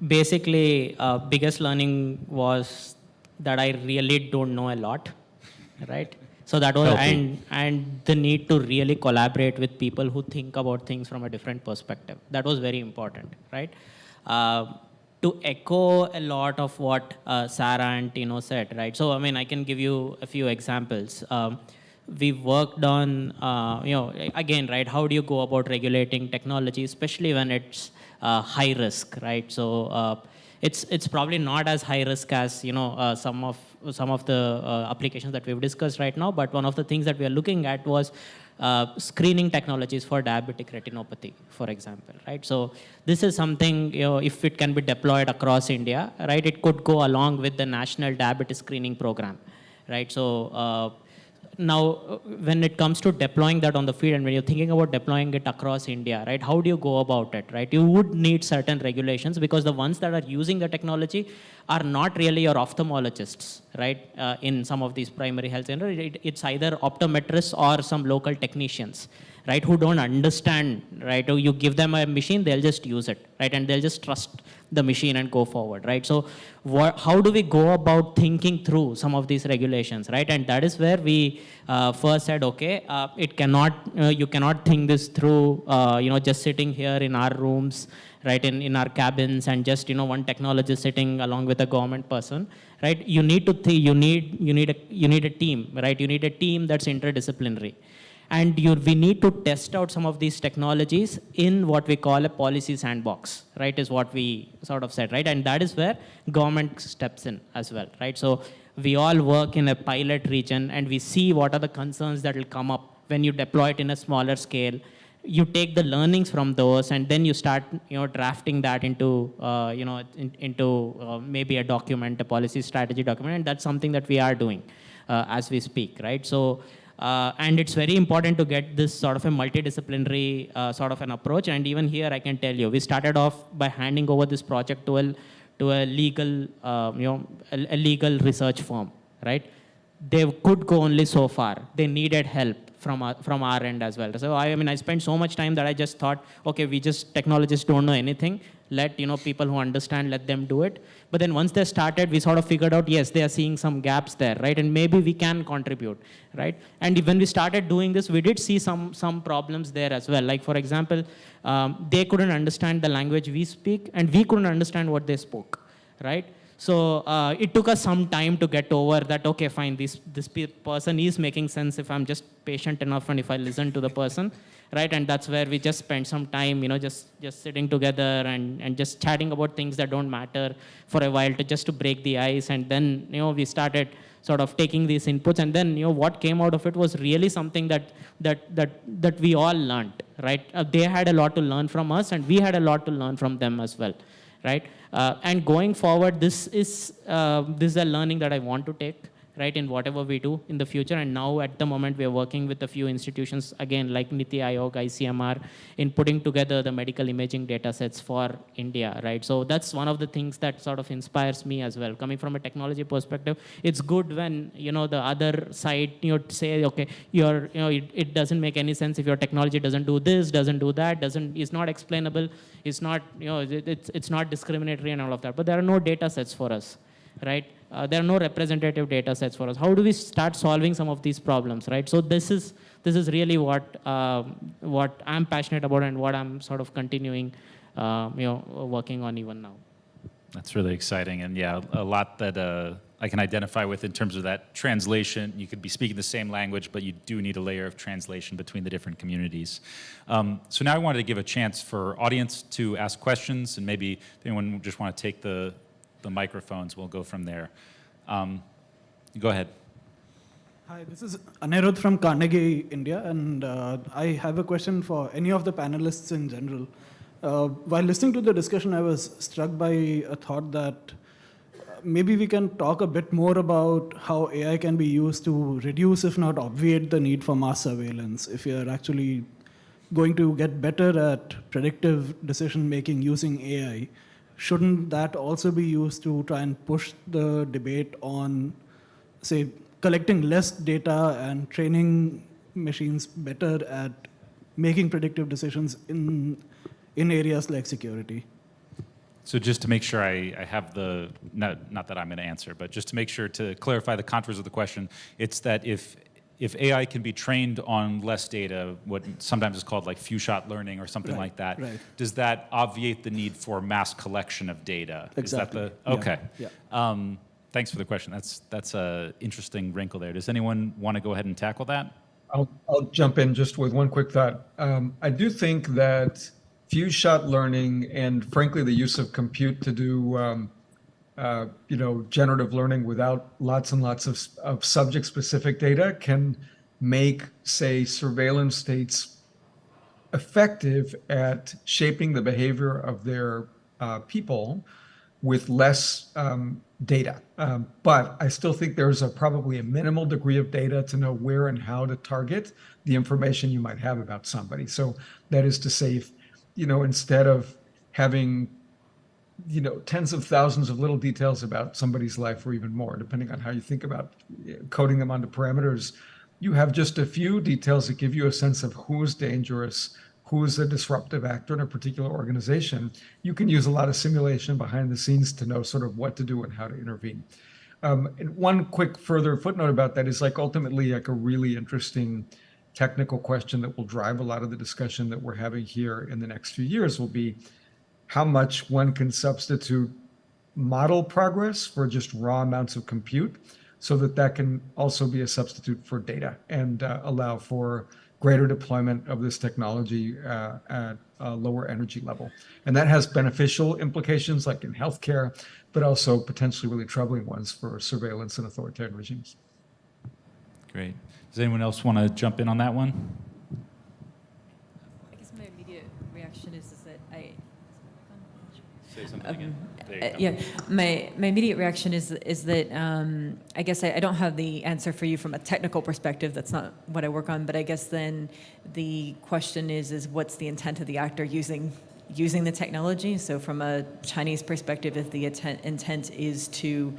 basically, biggest learning was that I really don't know a lot, right? So that was, and the need to really collaborate with people who think about things from a different perspective. That was very important, right? To echo a lot of what Sarah and Tino said, right? So, I mean, I can give you a few examples. We worked on, you know, again, right, how do you go about regulating technology, especially when it's high risk, right? So it's probably not as high risk as, you know, some of the applications that we've discussed right now, but one of the things that we are looking at was screening technologies for diabetic retinopathy, for example, right? So this is something, you know, if it can be deployed across India, right, it could go along with the National Diabetes Screening Program, right? So now, when it comes to deploying that on the field, and when you're thinking about deploying it across India, right, how do you go about it, right? You would need certain regulations because the ones that are using the technology are not really your ophthalmologists, right, in some of these primary health centers. It's either optometrists or some local technicians, right, who don't understand, right? You give them a machine, they'll just use it, right, and they'll just trust the machine and go forward, right? So how do we go about thinking through some of these regulations, right? And that is where we first said, okay, it cannot, you cannot think this through, you know, just sitting here in our rooms, right, in our cabins, and just, you know, one technologist sitting along with a government person, right? You need to think, you need a team, right? You need a team that's interdisciplinary. And we need to test out some of these technologies in what we call a policy sandbox, right, is what we sort of said, right? And that is where government steps in as well, right? So we all work in a pilot region and we see what are the concerns that will come up when you deploy it in a smaller scale. You take the learnings from those and then you start, you know, drafting that into, you know, into maybe a document, a policy strategy document, and that's something that we are doing as we speak, right? So, and it's very important to get this sort of a multidisciplinary sort of an approach. And even here, I can tell you, we started off by handing over this project to a legal, you know, a legal research firm, right? They could go only so far. They needed help from our end as well. So I mean, I spent so much time that I just thought, okay, technologists don't know anything. Let, you know, people who understand, let them do it. But then once they started, we sort of figured out, yes, they are seeing some gaps there, right? And maybe we can contribute, right? And when we started doing this, we did see some problems there as well. Like, for example, they couldn't understand the language we speak, and we couldn't understand what they spoke, right? So it took us some time to get over that, okay, fine, this person is making sense if I'm just patient enough and if I listen to the person, right? And that's where we just spent some time, you know, just sitting together and just chatting about things that don't matter for a while to break the ice. And then, you know, we started sort of taking these inputs, and then, you know, what came out of it was really something that we all learned, right? They had a lot to learn from us, and we had a lot to learn from them as well, right? And going forward, this is a learning that I want to take, right, in whatever we do in the future. And now at the moment, we are working with a few institutions, again, like Niti Aayog, ICMR, in putting together the medical imaging data sets for India, right? So that's one of the things that sort of inspires me as well. Coming from a technology perspective, it's good when, you know, the other side, you know, say, okay, it doesn't make any sense if your technology doesn't do this, doesn't do that, is not explainable, it's not, you know, it's not discriminatory and all of that. But there are no data sets for us, right? There are no representative data sets for us. How do we start solving some of these problems, right? So this is really what I'm passionate about and what I'm sort of continuing, you know, working on even now. That's really exciting, and yeah, a lot that I can identify with in terms of that translation. You could be speaking the same language, but you do need a layer of translation between the different communities. So now I wanted to give a chance for audience to ask questions, and maybe if anyone just want to take the microphones, we'll go from there. Go ahead. Hi, this is Anirudh from Carnegie, India, and I have a question for any of the panelists in general. While listening to the discussion, I was struck by a thought that maybe we can talk a bit more about how AI can be used to reduce, if not obviate, the need for mass surveillance. If you're actually going to get better at predictive decision making using AI, shouldn't that also be used to try and push the debate on, say, collecting less data and training machines better at making predictive decisions in areas like security? So just to make sure I have the, not that I'm going to answer, but just to make sure to clarify the contours of the question, it's that if AI can be trained on less data, what sometimes is called like few-shot learning or something like that, does that obviate the need for mass collection of data? Exactly. Is that the, okay. Yeah. Thanks for the question. That's an interesting wrinkle there. Does anyone want to go ahead and tackle that? I'll jump in just with one quick thought. I do think that few-shot learning and, frankly, the use of compute to do generative learning without lots and lots of subject-specific data can make, say, surveillance states effective at shaping the behavior of their people with less data. But I still think there's probably a minimal degree of data to know where and how to target the information you might have about somebody. So that is to say, if, instead of having tens of thousands of little details about somebody's life, or even more, depending on how you think about coding them onto parameters, you have just a few details that give you a sense of who's dangerous, who's a disruptive actor in a particular organization. You can use a lot of simulation behind the scenes to know sort of what to do and how to intervene. And one quick further footnote about that is ultimately a really interesting technical question that will drive a lot of the discussion that we're having here in the next few years will be how much one can substitute model progress for just raw amounts of compute, so that can also be a substitute for data and allow for greater deployment of this technology at a lower energy level. And that has beneficial implications like in healthcare, but also potentially really troubling ones for surveillance and authoritarian regimes. Great. Does anyone else want to jump in on that one? I guess my immediate reaction is that Say something again. yeah, my immediate reaction is that I guess I don't have the answer for you from a technical perspective. That's not what I work on. But I guess then the question is what's the intent of the actor using the technology? So from a Chinese perspective, if the intent is to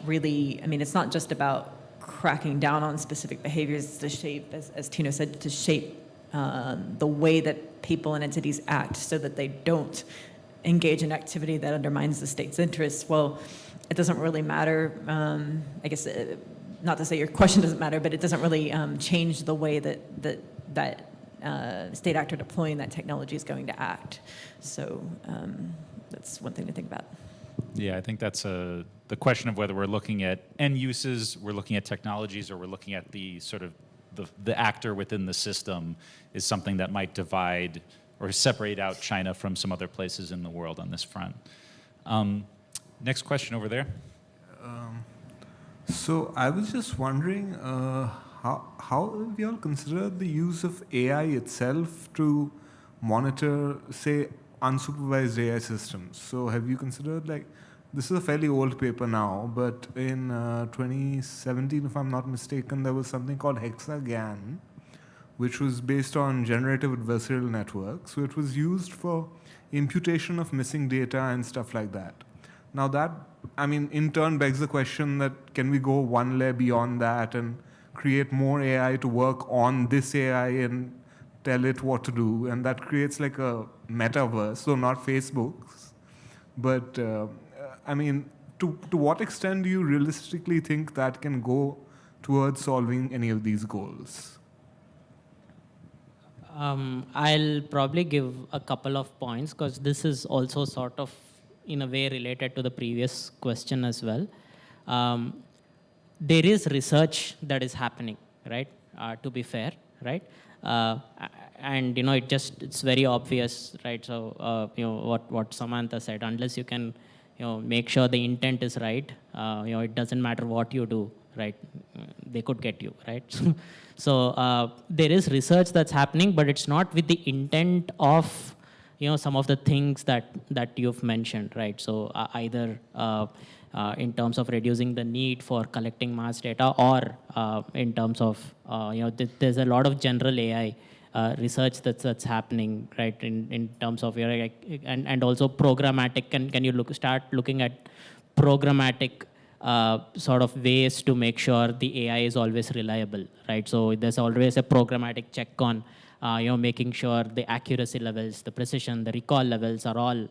really, it's not just about cracking down on specific behaviors to shape, as Tino said, to shape the way that people and entities act so that they don't engage in activity that undermines the state's interests. Well, it doesn't really matter. I guess, not to say your question doesn't matter, but it doesn't really change the way that state actor deploying that technology is going to act. So that's one thing to think about. Yeah, I think that's the question of whether we're looking at end uses, we're looking at technologies, or we're looking at the sort of the actor within the system is something that might divide or separate out China from some other places in the world on this front. Next question over there. So I was just wondering, how have you all considered the use of AI itself to monitor, say, unsupervised AI systems? So have you considered, this is a fairly old paper now, but in 2017, if I'm not mistaken, there was something called Hexagan, which was based on generative adversarial networks. So it was used for imputation of missing data and stuff like that. Now that, in turn begs the question that can we go one layer beyond that and create more AI to work on this AI and tell it what to do? And that creates like a metaverse, so not Facebook's. But, to what extent do you realistically think that can go towards solving any of these goals? I'll probably give a couple of points because this is also sort of in a way related to the previous question as well. There is research that is happening, right? To be fair, right? And it's very obvious, right? So what Samantha said, unless you can make sure the intent is right, it doesn't matter what you do, right? They could get you, right? So there is research that's happening, but it's not with the intent of some of the things that you've mentioned, right? So either in terms of reducing the need for collecting mass data, or in terms of there's a lot of general AI research that's happening, right, in terms of your, and also programmatic, can you start looking at programmatic sort of ways to make sure the AI is always reliable, right? So there's always a programmatic check on, making sure the accuracy levels, the precision, the recall levels are all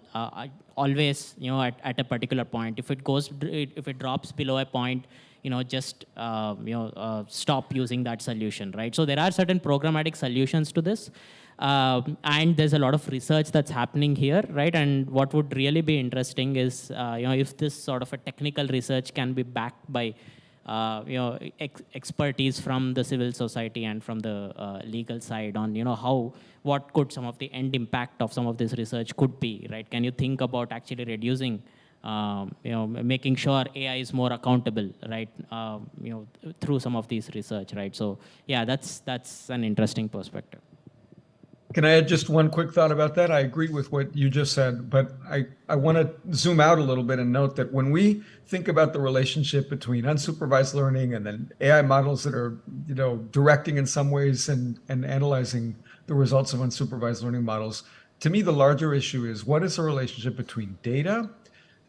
always, at a particular point. If it drops below a point, just stop using that solution, right? So there are certain programmatic solutions to this. And there's a lot of research that's happening here, right? And what would really be interesting is, if this sort of a technical research can be backed by, expertise from the civil society and from the legal side on, what could some of the end impact of some of this research could be, right? Can you think about actually reducing, making sure AI is more accountable, right? Through some of these research, right? So yeah, that's an interesting perspective. Can I add just one quick thought about that? I agree with what you just said, but I want to zoom out a little bit and note that when we think about the relationship between unsupervised learning and then AI models that are, directing in some ways and analyzing the results of unsupervised learning models, to me, the larger issue is what is the relationship between data,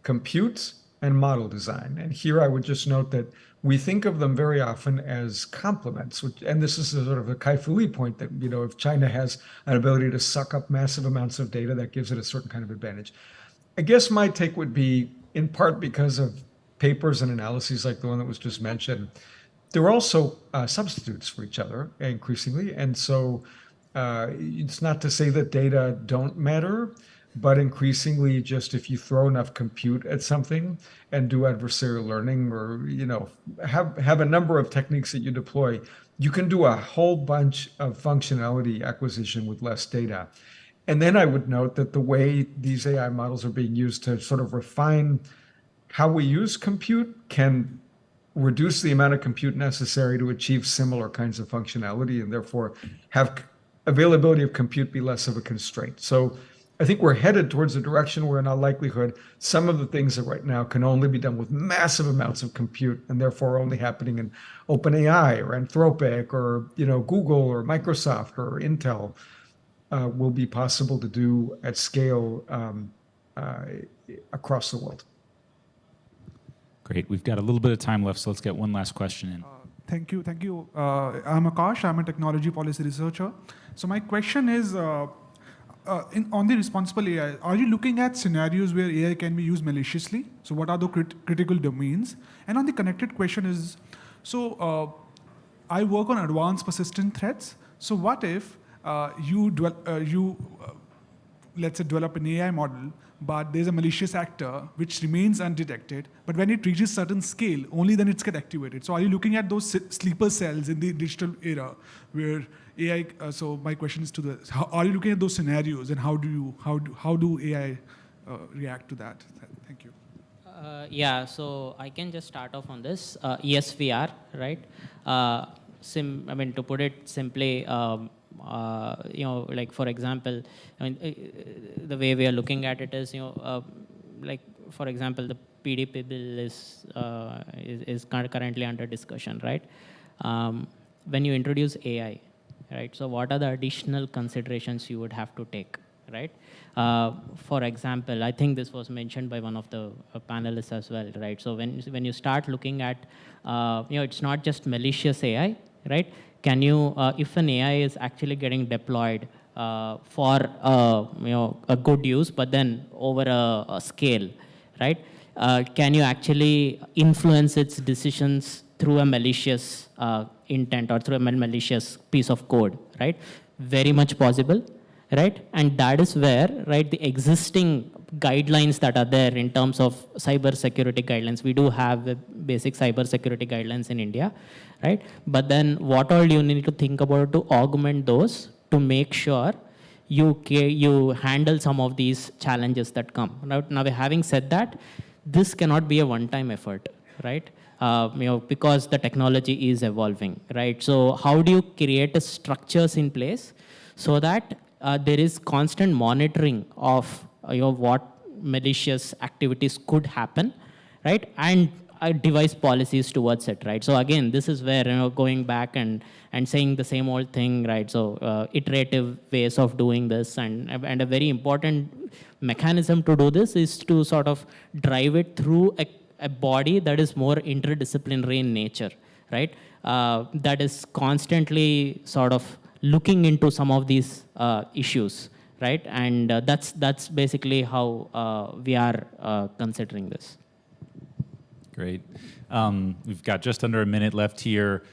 compute, and model design? And here I would just note that we think of them very often as complements, and this is a sort of a Kai-Fu Lee point that, if China has an ability to suck up massive amounts of data, that gives it a certain kind of advantage. I guess my take would be, in part because of papers and analyses like the one that was just mentioned, they're also substitutes for each other increasingly. And so it's not to say that data don't matter, but increasingly just if you throw enough compute at something and do adversarial learning or, have a number of techniques that you deploy, you can do a whole bunch of functionality acquisition with less data. And then I would note that the way these AI models are being used to sort of refine how we use compute can reduce the amount of compute necessary to achieve similar kinds of functionality and therefore have availability of compute be less of a constraint. So I think we're headed towards a direction where in all likelihood, some of the things that right now can only be done with massive amounts of compute and therefore only happening in OpenAI or Anthropic or, Google or Microsoft or Intel will be possible to do at scale across the world. Great. We've got a little bit of time left, so let's get one last question in. Thank you. I'm Akash. I'm a technology policy researcher. So my question is, on the responsible AI, are you looking at scenarios where AI can be used maliciously? So what are the critical domains? And on the connected question is, I work on advanced persistent threats. So what if let's say, develop an AI model, but there's a malicious actor which remains undetected, but when it reaches certain scale, only then it's get activated. So are you looking at those sleeper cells in the digital era where AI, so my question is are you looking at those scenarios and how do AI react to that? Thank you. Yeah, so I can just start off on this. Yes, we are, right? To put it simply, like for example, the way we are looking at it is, like for example, the PDP bill is currently under discussion, right? When you introduce AI, right? So what are the additional considerations you would have to take, right? For example, I think this was mentioned by one of the panelists as well, right? So when you start looking at, it's not just malicious AI, right? Can you, if an AI is actually getting deployed for a good use, but then over a scale, right? Can you actually influence its decisions through a malicious intent or through a malicious piece of code, right? Very much possible, right? And that is where, right, the existing guidelines that are there in terms of cyber security guidelines, we do have the basic cyber security guidelines in India, right? But then what all you need to think about to augment those to make sure you handle some of these challenges that come. Now, having said that, this cannot be a one-time effort, right? Because the technology is evolving, right? So how do you create structures in place so that there is constant monitoring of what malicious activities could happen, right? And devise policies towards it, right? So again, this is where, going back and saying the same old thing, right? So iterative ways of doing this, and a very important mechanism to do this is to sort of drive it through a body that is more interdisciplinary in nature, right? That is constantly sort of looking into some of these issues, right? And that's basically how we are considering this. Great. We've got just under a minute left here.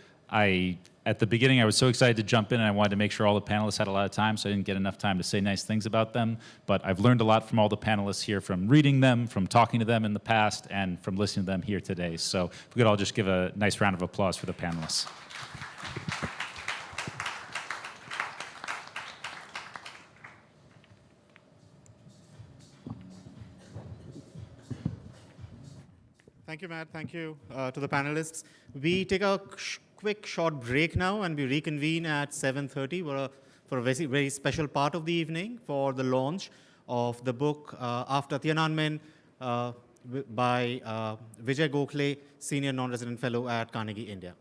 At the beginning, I was so excited to jump in, and I wanted to make sure all the panelists had a lot of time, so I didn't get enough time to say nice things about them. But I've learned a lot from all the panelists here, from reading them, from talking to them in the past, and from listening to them here today. So if we could all just give a nice round of applause for the panelists. Thank you, Matt. Thank you to the panelists. We take a quick short break now, and we reconvene at 7:30 for a very, very special part of the evening for the launch of the book After Tiananmen by Vijay Gokhale, Senior Non-Resident Fellow at Carnegie, India.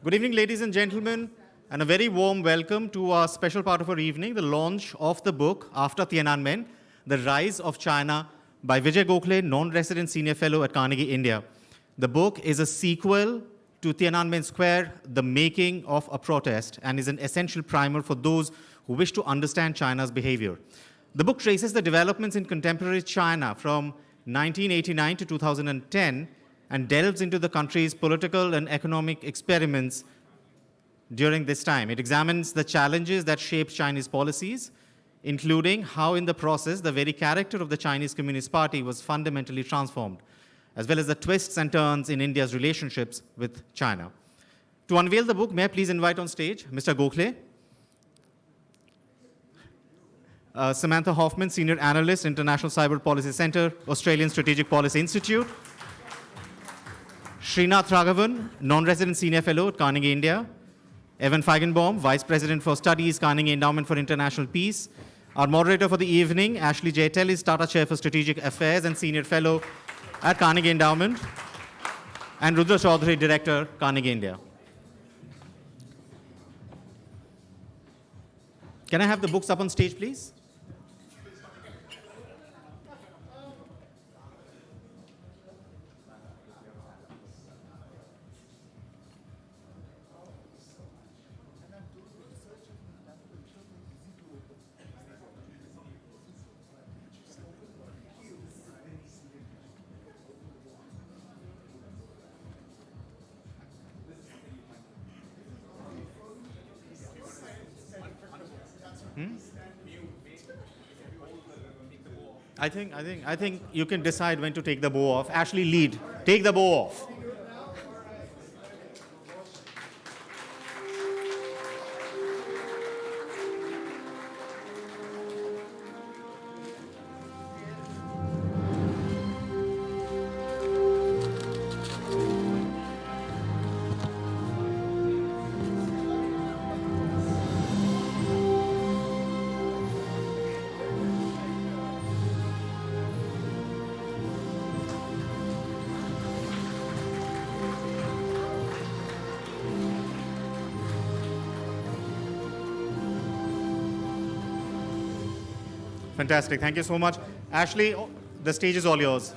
Good evening, ladies and gentlemen, and a very warm welcome to our special part of our evening, the launch of the book, After Tiananmen, The Rise of China, by Vijay Gokhale, non-resident senior fellow at Carnegie India. The book is a sequel to Tiananmen Square, The Making of a Protest, and is an essential primer for those who wish to understand China's behavior. The book traces the developments in contemporary China from 1989 to 2010 and delves into the country's political and economic experiments during this time. It examines the challenges that shaped Chinese policies, including how in the process the very character of the Chinese Communist Party was fundamentally transformed, as well as the twists and turns in India's relationships with China. To unveil the book, may I please invite on stage Mr. Gokhale, Samantha Hoffman, Senior Analyst, International Cyber Policy Center, Australian Strategic Policy Institute, Srinath Raghavan, Non-Resident Senior Fellow at Carnegie India, Evan Feigenbaum, Vice President for Studies, Carnegie Endowment for International Peace. Our moderator for the evening, Ashley J. Tellis, Tata Chair for Strategic Affairs and Senior Fellow at Carnegie Endowment, and Rudra Chaudhary, Director, Carnegie India. Can I have the books up on stage, please? I think you can decide when to take the bow off. Ashley, lead. Take the bow off. Fantastic. Thank you so much. Ashley, the stage is all yours.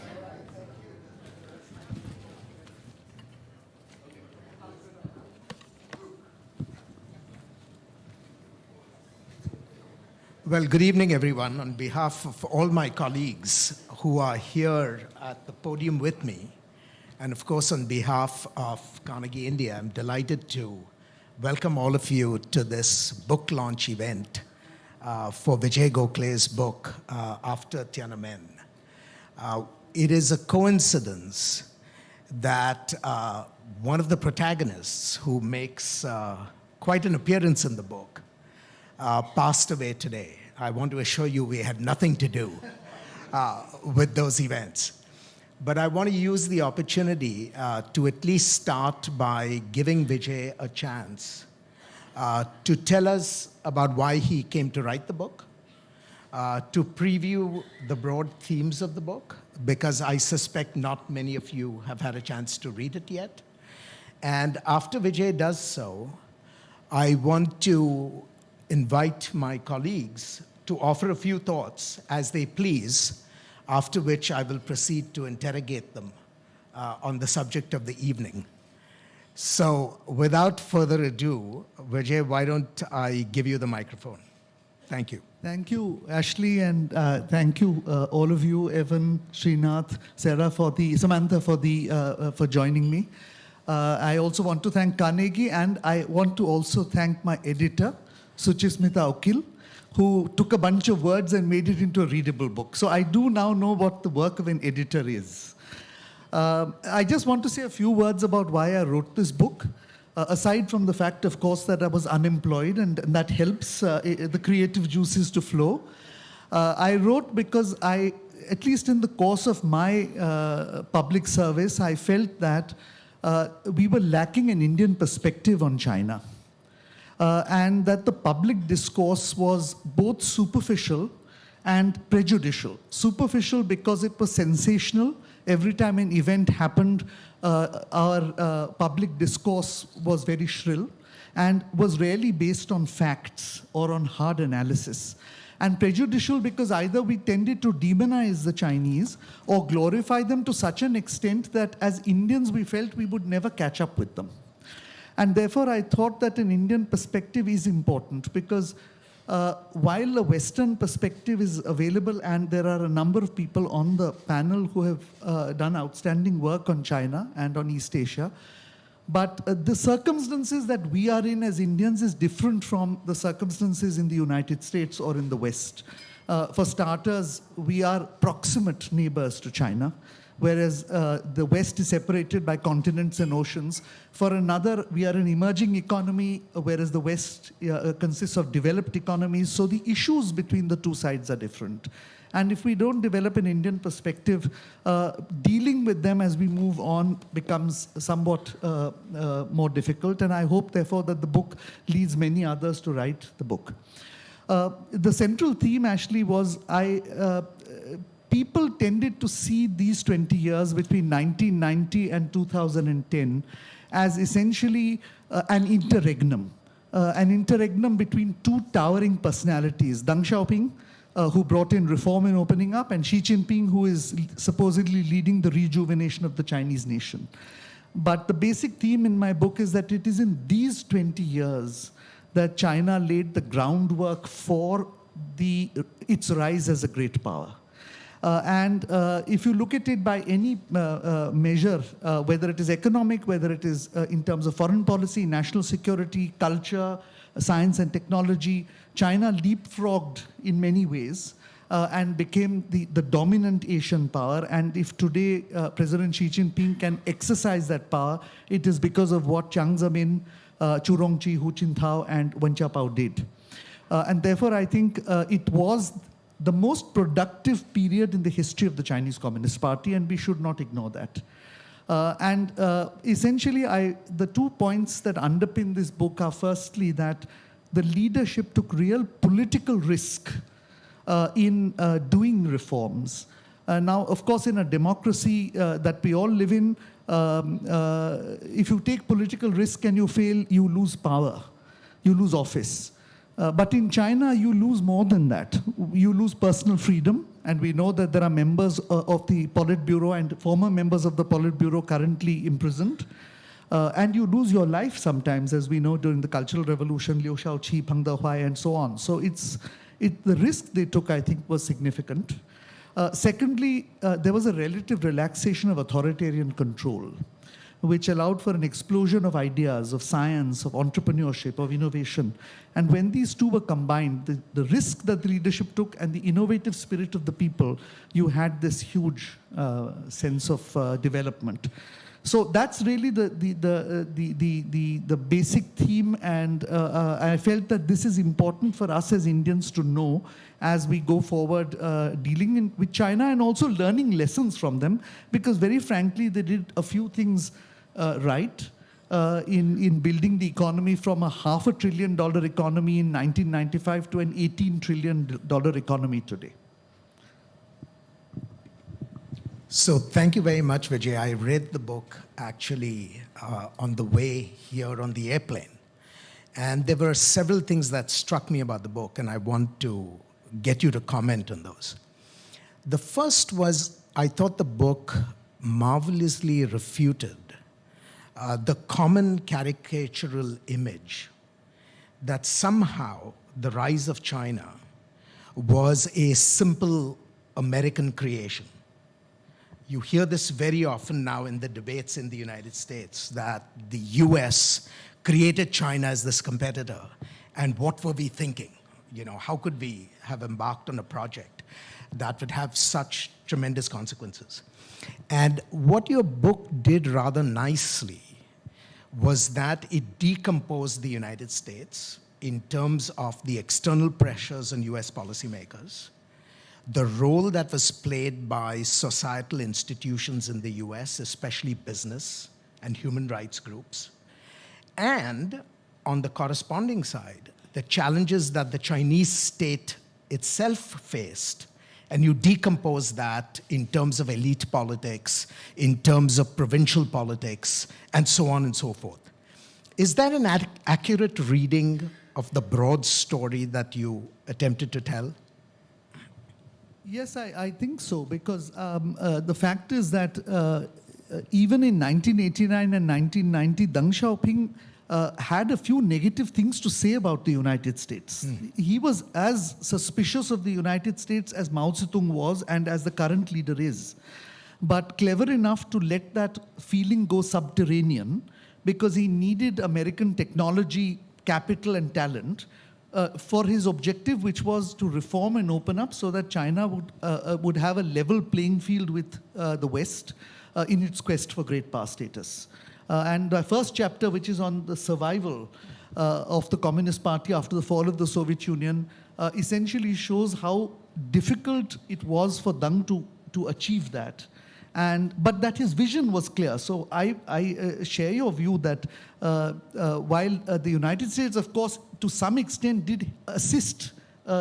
Well, good evening, everyone. On behalf of all my colleagues who are here at the podium with me, and of course on behalf of Carnegie India, I'm delighted to welcome all of you to this book launch event for Vijay Gokhale's book, After Tiananmen. It is a coincidence that one of the protagonists who makes quite an appearance in the book passed away today. I want to assure you we had nothing to do with those events. But I want to use the opportunity to at least start by giving Vijay a chance to tell us about why he came to write the book, to preview the broad themes of the book, because I suspect not many of you have had a chance to read it yet. And after Vijay does so, I want to invite my colleagues to offer a few thoughts as they please, after which I will proceed to interrogate them on the subject of the evening. So without further ado, Vijay, why don't I give you the microphone? Thank you. Thank you, Ashley, and thank you, all of you, Evan, Srinath, Sarah, Samantha, for joining me. I also want to thank Carnegie, and I want to also thank my editor, Suchismita Okil, who took a bunch of words and made it into a readable book. So I do now know what the work of an editor is. I just want to say a few words about why I wrote this book. Aside from the fact, of course, that I was unemployed and that helps the creative juices to flow. I wrote because at least in the course of my public service, I felt that we were lacking an Indian perspective on China. And that the public discourse was both superficial and prejudicial. Superficial because it was sensational Every time an event happened, our public discourse was very shrill and was rarely based on facts or on hard analysis. And prejudicial because either we tended to demonize the Chinese or glorify them to such an extent that as Indians we felt we would never catch up with them. And therefore I thought that an Indian perspective is important because while a Western perspective is available and there are a number of people on the panel who have done outstanding work on China and on East Asia, but the circumstances that we are in as Indians is different from the circumstances in the United States or in the West. For starters, we are proximate neighbors to China, whereas the West is separated by continents and oceans. For another, we are an emerging economy, whereas the West consists of developed economies. So the issues between the two sides are different. And if we don't develop an Indian perspective, dealing with them as we move on becomes somewhat more difficult. And I hope, therefore, that the book leads many others to write the book. The central theme actually was people tended to see these 20 years between 1990 and 2010 as essentially an interregnum between two towering personalities, Deng Xiaoping, who brought in reform and opening up, and Xi Jinping, who is supposedly leading the rejuvenation of the Chinese nation. But the basic theme in my book is that it is in these 20 years that China laid the groundwork for its rise as a great power. And if you look at it by any measure, whether it is economic, whether it is in terms of foreign policy, national security, culture, science and technology, China leapfrogged in many ways and became the dominant Asian power. And if today President Xi Jinping can exercise that power, it is because of what Jiang Zemin, Zhu Rongji, Hu Jintao, and Wen Jiabao did. And therefore, I think it was the most productive period in the history of the Chinese Communist Party, and we should not ignore that. Essentially, the 2 points that underpin this book are firstly that the leadership took real political risk in doing reforms. Now, of course, in a democracy that we all live in, if you take political risk and you fail, you lose power, you lose office. But in China, you lose more than that. You lose personal freedom, and we know that there are members of the Politburo and former members of the Politburo currently imprisoned. And you lose your life sometimes, as we know during the Cultural Revolution, Liu Shaoqi, Peng Dehuai, and so on. So the risk they took, I think, was significant. Secondly, there was a relative relaxation of authoritarian control, which allowed for an explosion of ideas, of science, of entrepreneurship, of innovation. And when these two were combined, the risk that the leadership took and the innovative spirit of the people, you had this huge sense of development. So that's really the basic theme, and I felt that this is important for us as Indians to know as we go forward dealing with China and also learning lessons from them, because very frankly, they did a few things right in building the economy from a $500 billion economy in 1995 to an $18 trillion economy today. So thank you very much, Vijay. I read the book actually on the way here on the airplane. And there were several things that struck me about the book, and I want to get you to comment on those. The first was, I thought the book marvelously refuted the common caricatural image that somehow the rise of China was a simple American creation. You hear this very often now in the debates in the United States, that the US created China as this competitor. And what were we thinking? You know, how could we have embarked on a project that would have such tremendous consequences? And what your book did rather nicely was that it decomposed the United States in terms of the external pressures on US policymakers, the role that was played by societal institutions in the US, especially business and human rights groups, and on the corresponding side, the challenges that the Chinese state itself faced and you decompose that in terms of elite politics, in terms of provincial politics, and so on and so forth. Is that an accurate reading of the broad story that you attempted to tell? Yes, I think so, because the fact is that even in 1989 and 1990, Deng Xiaoping had a few negative things to say about the United States. He was as suspicious of the United States as Mao Zedong was and as the current leader is, but clever enough to let that feeling go subterranean because he needed American technology, capital, and talent for his objective, which was to reform and open up so that China would have a level playing field with the West in its quest for great power status. And the first chapter, which is on the survival of the Communist Party after the fall of the Soviet Union, essentially shows how difficult it was for Deng to achieve that. But that his vision was clear. So I share your view that while the United States, of course, to some extent did assist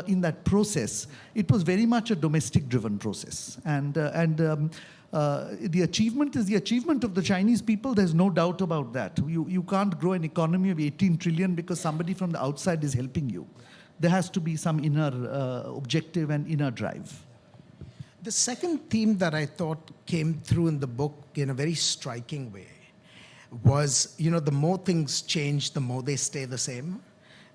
in that process, it was very much a domestic-driven process. And the achievement is the achievement of the Chinese people. There's no doubt about that. You can't grow an economy of 18 trillion because somebody from the outside is helping you. There has to be some inner objective and inner drive. The second theme that I thought came through in the book in a very striking way was, the more things change, the more they stay the same,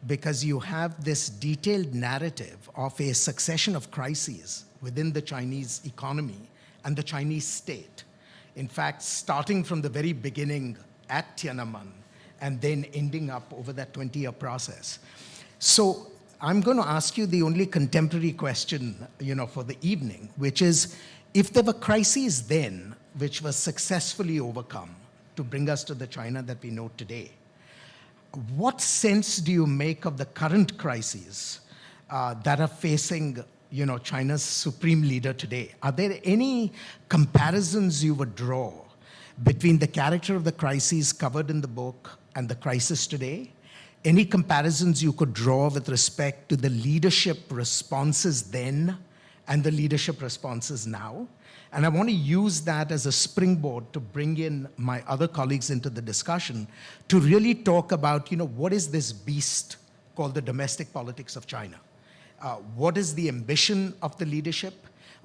because you have this detailed narrative of a succession of crises within the Chinese economy and the Chinese state. In fact, starting from the very beginning at Tiananmen and then ending up over that 20-year process. So I'm going to ask you the only contemporary question, for the evening, which is, if there were crises then which were successfully overcome to bring us to the China that we know today, what sense do you make of the current crises that are facing, China's supreme leader today? Are there any comparisons you would draw between the character of the crises covered in the book and the crisis today? Any comparisons you could draw with respect to the leadership responses then and the leadership responses now? And I want to use that as a springboard to bring in my other colleagues into the discussion to really talk about, what is this beast called the domestic politics of China? What is the ambition of the leadership?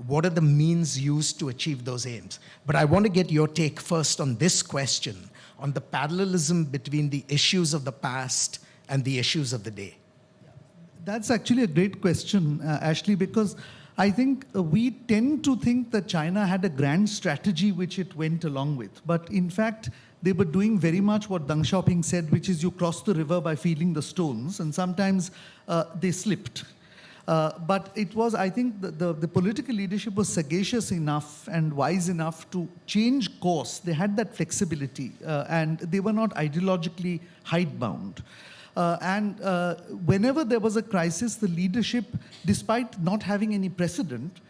What are the means used to achieve those aims? But I want to get your take first on this question, on the parallelism between the issues of the past and the issues of the day. That's actually a great question, Ashley, because I think we tend to think that China had a grand strategy which it went along with. But in fact, they were doing very much what Deng Xiaoping said, which is you cross the river by feeling the stones, and sometimes they slipped. But it was, I think, the political leadership was sagacious enough and wise enough to change course. They had that flexibility, and they were not ideologically hidebound. Whenever there was a crisis, the leadership, despite not having any precedent,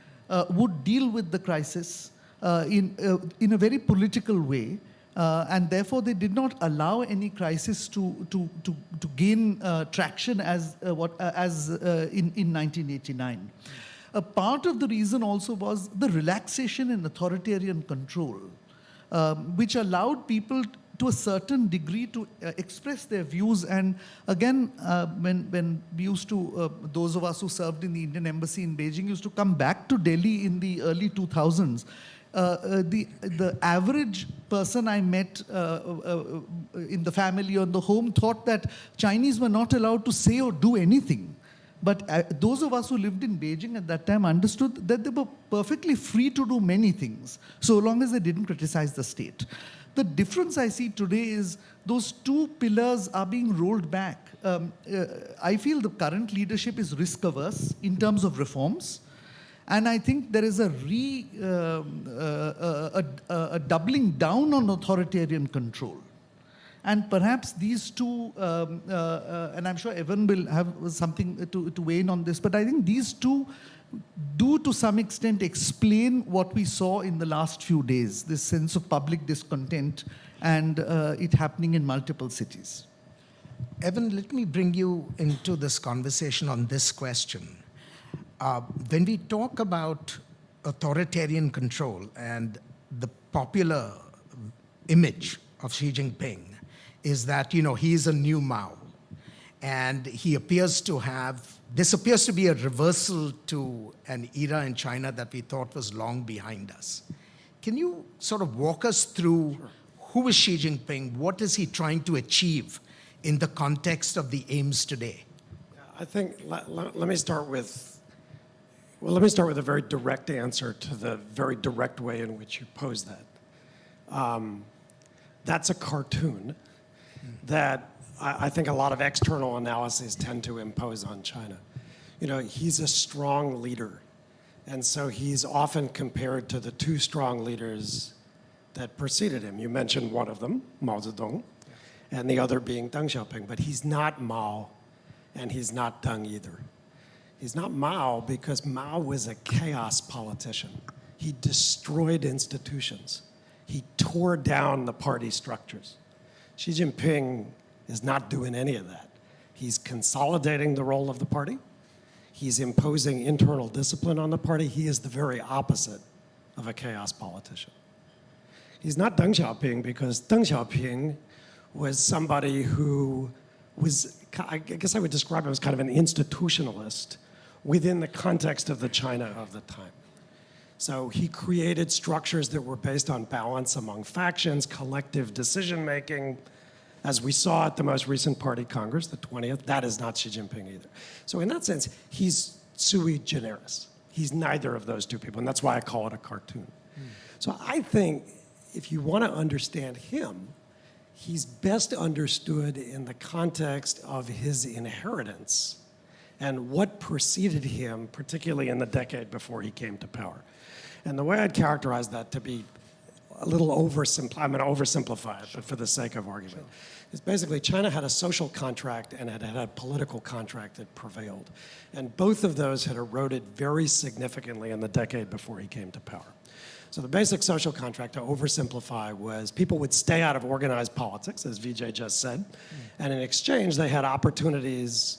would deal with the crisis in a very political way. And therefore, they did not allow any crisis to gain traction as in 1989. A part of the reason also was the relaxation in authoritarian control, which allowed people to a certain degree to express their views. And again, when we used to, those of us who served in the Indian Embassy in Beijing used to come back to Delhi in the early 2000s, the average person I met in the family or in the home thought that Chinese were not allowed to say or do anything. But those of us who lived in Beijing at that time understood that they were perfectly free to do many things, so long as they didn't criticize the state. The difference I see today is those two pillars are being rolled back. I feel the current leadership is risk-averse in terms of reforms. And I think there is a doubling down on authoritarian control. And perhaps these two, and I'm sure Evan will have something to weigh in on this, but I think these two do to some extent explain what we saw in the last few days, this sense of public discontent and it happening in multiple cities. Evan, let me bring you into this conversation on this question. when we talk about authoritarian control and the popular image of Xi Jinping is that, he is a new Mao. And he appears to this appears to be a reversal to an era in China that we thought was long behind us. Can you sort of walk us through who is Xi Jinping? What is he trying to achieve in the context of the aims today? I think let me start with a very direct answer to the very direct way in which you pose that. That's a cartoon that I think a lot of external analyses tend to impose on China. He's a strong leader, and so he's often compared to the two strong leaders that preceded him. You mentioned one of them, Mao Zedong, and the other being Deng Xiaoping, but he's not Mao, and he's not Deng either. He's not Mao because Mao was a chaos politician. He destroyed institutions. He tore down the party structures. Xi Jinping is not doing any of that. He's consolidating the role of the party. He's imposing internal discipline on the party. He is the very opposite of a chaos politician. He's not Deng Xiaoping because Deng Xiaoping was somebody who was, I guess I would describe him as kind of an institutionalist within the context of the China of the time. So he created structures that were based on balance among factions, collective decision-making. As we saw at the most recent party congress, the 20th, that is not Xi Jinping either. So in that sense, he's sui generis. He's neither of those two people, and that's why I call it a cartoon. So I think if you want to understand him, he's best understood in the context of his inheritance and what preceded him, particularly in the decade before he came to power. And the way I'd characterize that to be a little I'm going to oversimplify it, but for the sake of argument, is basically China had a social contract and it had a political contract that prevailed. And both of those had eroded very significantly in the decade before he came to power. So the basic social contract, to oversimplify, was people would stay out of organized politics, as Vijay just said, and in exchange they had opportunities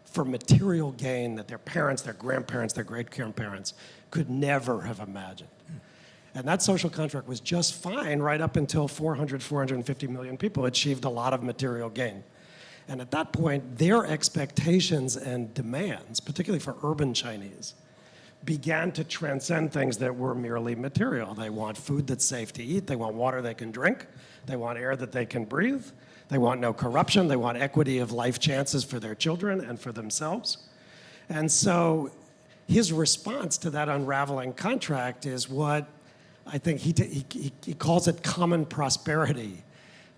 for material gain that their parents, their grandparents, their great-grandparents could never have imagined. And that social contract was just fine right up until 450 million people achieved a lot of material gain. And at that point, their expectations and demands, particularly for urban Chinese, began to transcend things that were merely material. They want food that's safe to eat. They want water they can drink. They want air that they can breathe. They want no corruption. They want equity of life chances for their children and for themselves. And so his response to that unraveling contract is what I think he calls it common prosperity.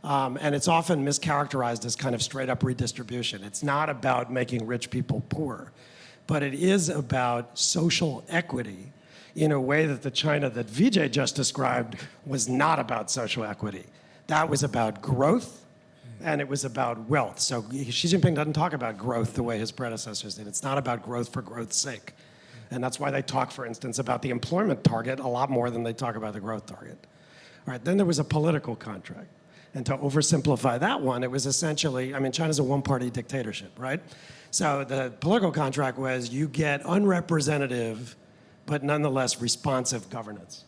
And it's often mischaracterized as kind of straight up redistribution. It's not about making rich people poor, but it is about social equity in a way that the China that Vijay just described was not about social equity. That was about growth, and it was about wealth. So Xi Jinping doesn't talk about growth the way his predecessors did. It's not about growth for growth's sake. And that's why they talk, for instance, about the employment target a lot more than they talk about the growth target. All right, then there was a political contract. And to oversimplify that one, it was essentially, China's a one-party dictatorship, right? So the political contract was you get unrepresentative, but nonetheless responsive governance.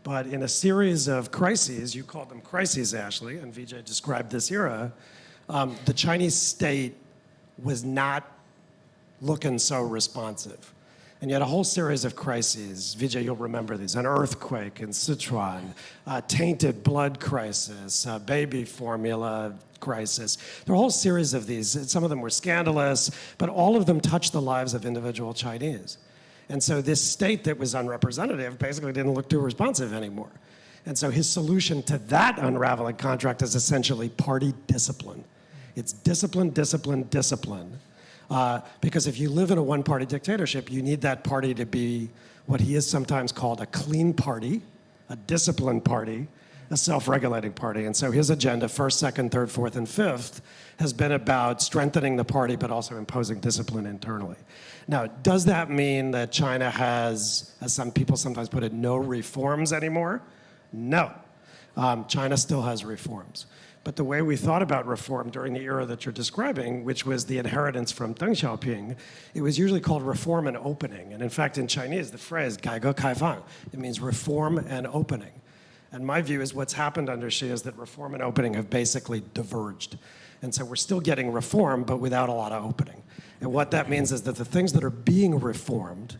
But in a series of crises, you called them crises, Ashley, and Vijay described this era, the Chinese state was not looking so responsive. And you had a whole series of crises. Vijay, you'll remember these. An earthquake in Sichuan, a tainted blood crisis, a baby formula crisis. There were a whole series of these. Some of them were scandalous, but all of them touched the lives of individual Chinese. And so this state that was unrepresentative basically didn't look too responsive anymore. And so his solution to that unraveling contract is essentially party discipline. It's discipline, discipline, discipline. Because if you live in a one-party dictatorship, you need that party to be what he has sometimes called a clean party, a disciplined party, a self-regulating party. And so his agenda, first, second, third, fourth, and fifth, has been about strengthening the party, but also imposing discipline internally. Now, does that mean that China has, as some people sometimes put it, no reforms anymore? No. China still has reforms. But the way we thought about reform during the era that you're describing, which was the inheritance from Deng Xiaoping, it was usually called reform and opening. And in fact, in Chinese, the phrase 改革开放, it means reform and opening. And my view is what's happened under Xi is that reform and opening have basically diverged. And so we're still getting reform, but without a lot of opening. And what that means is that the things that are being reformed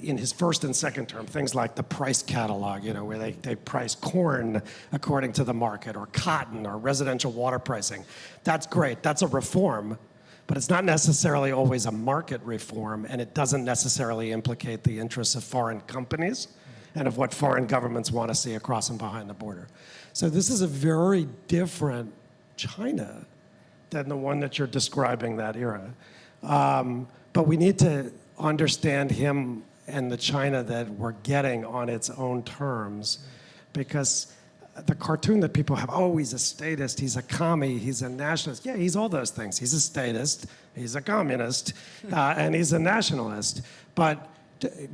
in his first and second term, things like the price catalog, where they price corn according to the market, or cotton, or residential water pricing. That's great. That's a reform, but it's not necessarily always a market reform, and it doesn't necessarily implicate the interests of foreign companies and of what foreign governments want to see across and behind the border. So this is a very different China than the one that you're describing, that era. But we need to understand him and the China that we're getting on its own terms, because the cartoon that people have, oh, he's a statist, he's a commie, he's a nationalist. Yeah, he's all those things. He's a statist, he's a communist, and he's a nationalist. But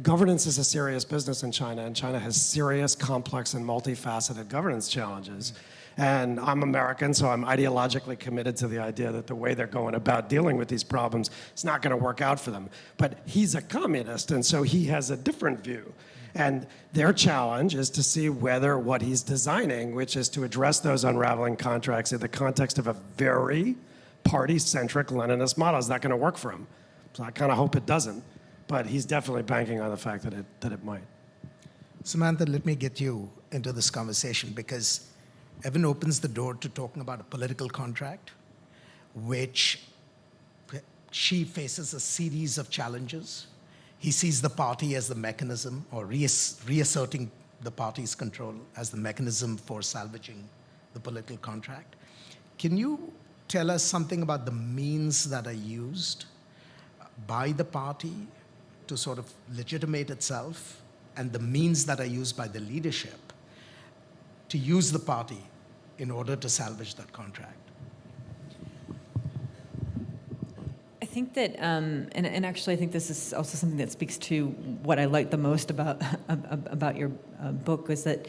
governance is a serious business in China, and China has serious, complex, and multifaceted governance challenges. And I'm American, so I'm ideologically committed to the idea that the way they're going about dealing with these problems is not going to work out for them. But he's a communist, and so he has a different view. And their challenge is to see whether what he's designing, which is to address those unraveling contracts in the context of a very party-centric Leninist model, is that going to work for him? So I kind of hope it doesn't. But he's definitely banking on the fact that it might. Samantha, let me get you into this conversation, because Evan opens the door to talking about a political contract, which Xi faces a series of challenges. He sees the party as the mechanism, or reasserting the party's control as the mechanism for salvaging the political contract. Can you tell us something about the means that are used by the party to sort of legitimate itself, and the means that are used by the leadership to use the party in order to salvage that contract? I think that, and actually I think this is also something that speaks to what I like the most about your book, is that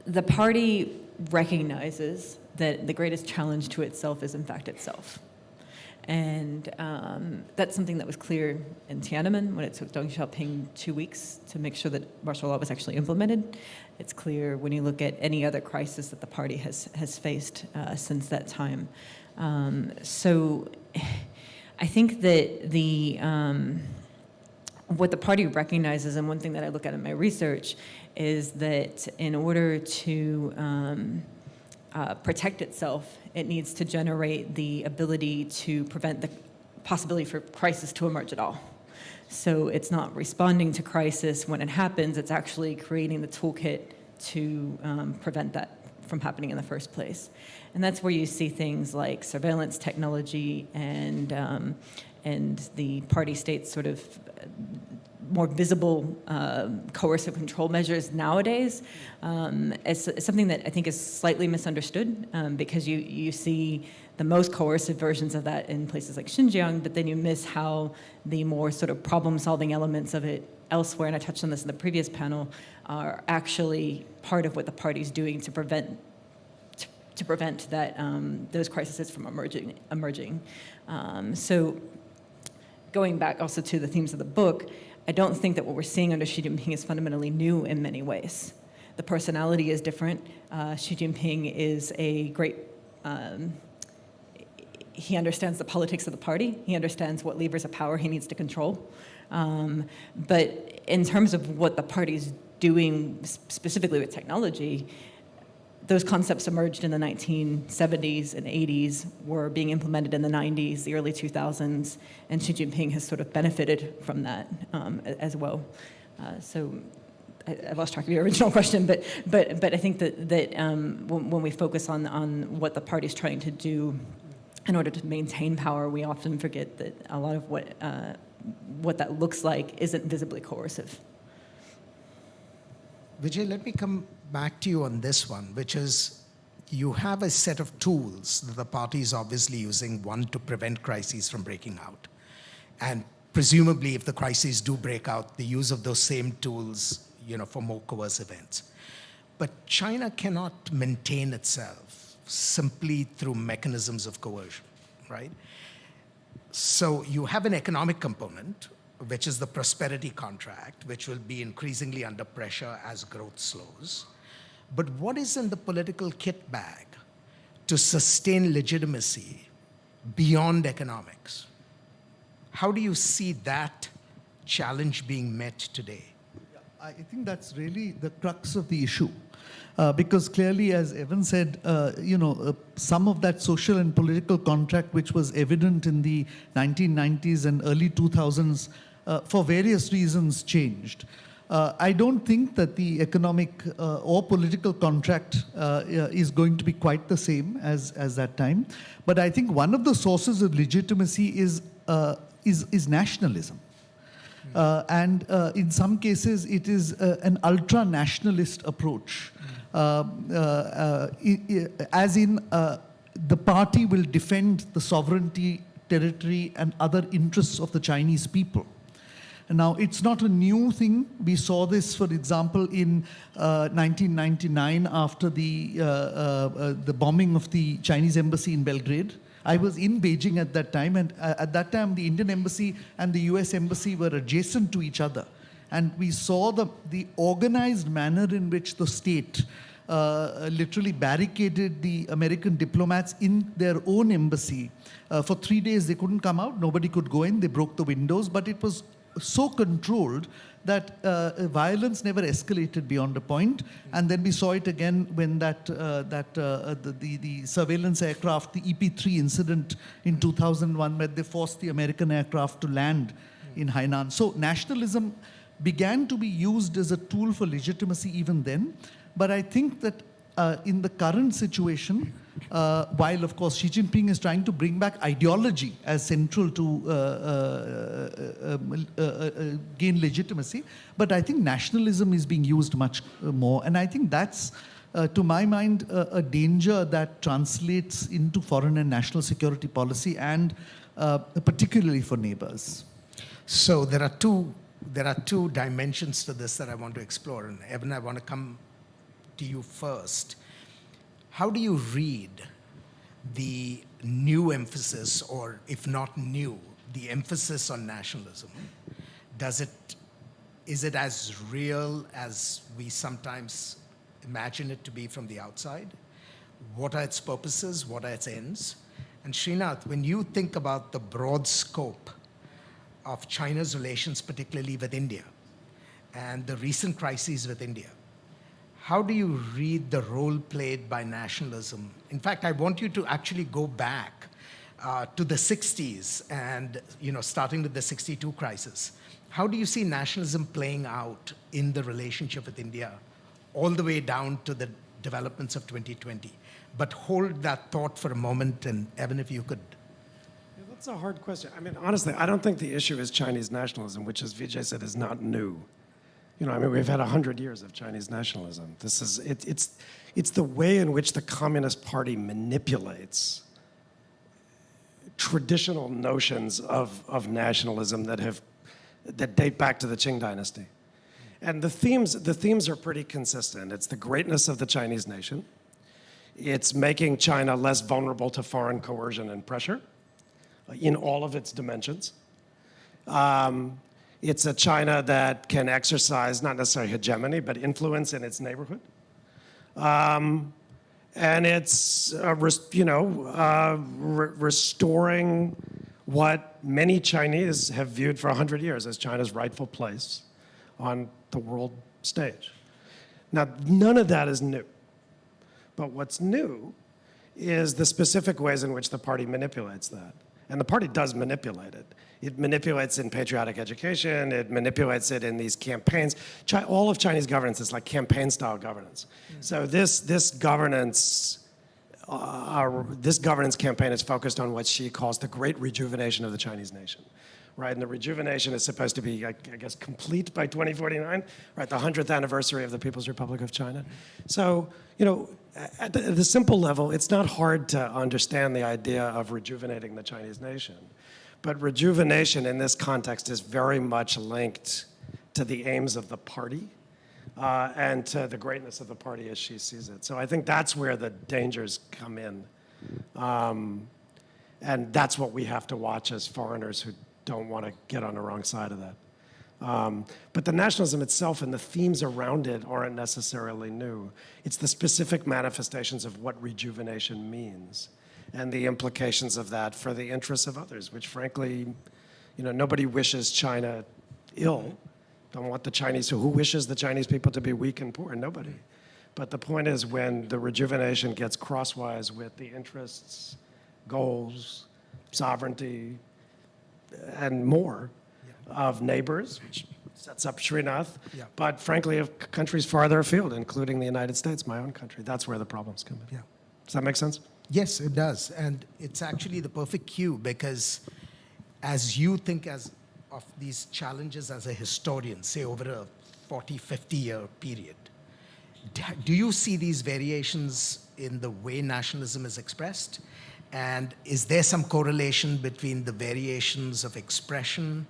the party recognizes that the greatest challenge to itself is in fact itself. And that's something that was clear in Tiananmen when it took Deng Xiaoping 2 weeks to make sure that martial law was actually implemented. It's clear when you look at any other crisis that the party has faced since that time. So I think that what the party recognizes, and one thing that I look at in my research, is that in order to protect itself, it needs to generate the ability to prevent the possibility for crisis to emerge at all. So it's not responding to crisis when it happens, it's actually creating the toolkit to prevent that from happening in the first place. And that's where you see things like surveillance technology and the party state's sort of more visible coercive control measures nowadays. It's something that I think is slightly misunderstood, because you see the most coercive versions of that in places like Xinjiang, but then you miss how the more sort of problem-solving elements of it elsewhere, and I touched on this in the previous panel, are actually part of what the party's doing to prevent that those crises from emerging. So going back also to the themes of the book, I don't think that what we're seeing under Xi Jinping is fundamentally new in many ways. The personality is different. Xi Jinping is a great, he understands the politics of the party. He understands what levers of power he needs to control. But in terms of what the party's doing specifically with technology, those concepts emerged in the 1970s and 80s, were being implemented in the 90s, the early 2000s, and Xi Jinping has sort of benefited from that as well. So I lost track of your original question, but I think that when we focus on what the party's trying to do in order to maintain power, we often forget that a lot of what that looks like isn't visibly coercive. Vijay, let me come back to you on this one, which is you have a set of tools that the party is obviously using, one to prevent crises from breaking out. And presumably, if the crises do break out, the use of those same tools, for more coercive ends. But China cannot maintain itself simply through mechanisms of coercion, right? So you have an economic component, which is the prosperity contract, which will be increasingly under pressure as growth slows. But what is in the political kit bag to sustain legitimacy beyond economics? How do you see that challenge being met today? I think that's really the crux of the issue. Because clearly, as Evan said, some of that social and political contract which was evident in the 1990s and early 2000s, for various reasons, changed. I don't think that the economic or political contract is going to be quite the same as that time. But I think one of the sources of legitimacy is nationalism. And in some cases, it is an ultra-nationalist approach. As in, the party will defend the sovereignty, territory, and other interests of the Chinese people. Now, it's not a new thing. We saw this, for example, in 1999 after the bombing of the Chinese embassy in Belgrade. I was in Beijing at that time, and at that time, the Indian embassy and the US embassy were adjacent to each other. And we saw the organized manner in which the state literally barricaded the American diplomats in their own embassy. For 3 days, they couldn't come out. Nobody could go in. They broke the windows. But it was so controlled that violence never escalated beyond a point. And then we saw it again when the surveillance aircraft, the EP-3 incident in 2001, where they forced the American aircraft to land in Hainan. So nationalism began to be used as a tool for legitimacy even then. But I think that in the current situation, while of course Xi Jinping is trying to bring back ideology as central to gain legitimacy, but I think nationalism is being used much more. And I think that's, to my mind, a danger that translates into foreign and national security policy, and particularly for neighbors. So there are two dimensions to this that I want to explore. And Evan, I want to come to you first. How do you read the new emphasis, or if not new, the emphasis on nationalism? Is it as real as we sometimes imagine it to be from the outside? What are its purposes? What are its ends? And Srinath, when you think about the broad scope of China's relations, particularly with India, and the recent crises with India, how do you read the role played by nationalism? In fact, I want you to actually go back to the 60s and, starting with the 62 crisis. How do you see nationalism playing out in the relationship with India, all the way down to the developments of 2020? But hold that thought for a moment, and Evan, if you could. That's a hard question. I mean, honestly, I don't think the issue is Chinese nationalism, which, as Vijay said, is not new. We've had 100 years of Chinese nationalism. It's the way in which the Communist Party manipulates traditional notions of nationalism that date back to the Qing dynasty. And the themes are pretty consistent. It's the greatness of the Chinese nation. It's making China less vulnerable to foreign coercion and pressure in all of its dimensions. It's a China that can exercise not necessarily hegemony, but influence in its neighborhood. And it's, restoring what many Chinese have viewed for 100 years as China's rightful place on the world stage. Now, none of that is new. But what's new is the specific ways in which the party manipulates that. And the party does manipulate it. It manipulates in patriotic education. It manipulates it in these campaigns. All of Chinese governance is like campaign-style governance. So this governance campaign is focused on what Xi calls the great rejuvenation of the Chinese nation, right? And the rejuvenation is supposed to be, I guess, complete by 2049, right? The 100th anniversary of the People's Republic of China. So, at the simple level, it's not hard to understand the idea of rejuvenating the Chinese nation. But rejuvenation in this context is very much linked to the aims of the party, and to the greatness of the party as she sees it. So I think that's where the dangers come in. And that's what we have to watch as foreigners who don't want to get on the wrong side of that. But the nationalism itself and the themes around it aren't necessarily new. It's the specific manifestations of what rejuvenation means and the implications of that for the interests of others, which frankly, nobody wishes China ill. Don't want the Chinese, who wishes the Chinese people to be weak and poor? Nobody. But the point is when the rejuvenation gets crosswise with the interests, goals, sovereignty, and more of neighbors, which sets up Srinath, but frankly of countries farther afield, including the United States, my own country. That's where the problems come in. Yeah. Does that make sense? Yes, it does. And it's actually the perfect cue because as you think of these challenges as a historian, say over a 40, 50-year period, do you see these variations in the way nationalism is expressed? And is there some correlation between the variations of expression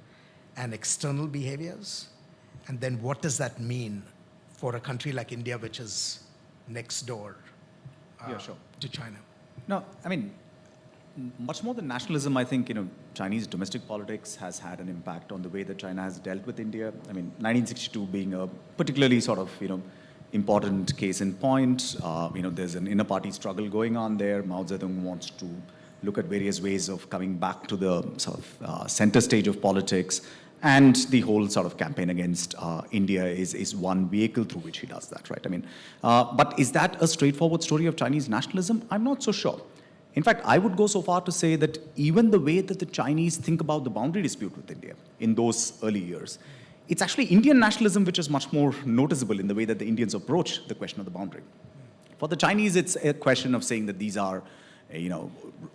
and external behaviors? And then what does that mean for a country like India, which is next door to China? No, I mean, much more than nationalism, I think, Chinese domestic politics has had an impact on the way that China has dealt with India. I mean, 1962 being a particularly sort of, important case in point. There's an inner party struggle going on there. Mao Zedong wants to look at various ways of coming back to the sort of center stage of politics. And the whole sort of campaign against India is one vehicle through which he does that, right? I mean, but is that a straightforward story of Chinese nationalism? I'm not so sure. In fact, I would go so far to say that even the way that the Chinese think about the boundary dispute with India in those early years, it's actually Indian nationalism which is much more noticeable in the way that the Indians approach the question of the boundary. For the Chinese, it's a question of saying that these are,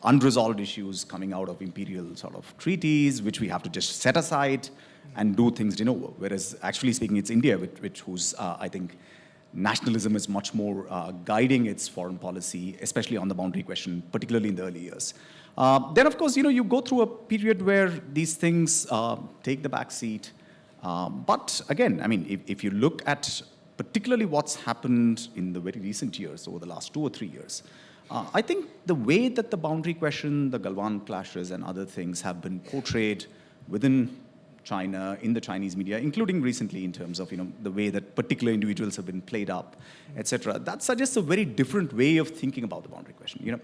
unresolved issues coming out of imperial sort of treaties, which we have to just set aside and do things de novo. Whereas, actually speaking, it's India whose, I think, nationalism is much more guiding its foreign policy, especially on the boundary question, particularly in the early years. Then, of course, you go through a period where these things take the back seat. But again, I mean, if you look at particularly what's happened in the very recent years, over the last 2 or 3 years, I think the way that the boundary question, the Galwan clashes and other things have been portrayed within China, in the Chinese media, including recently in terms of, the way that particular individuals have been played up, etc. That suggests a very different way of thinking about the boundary question.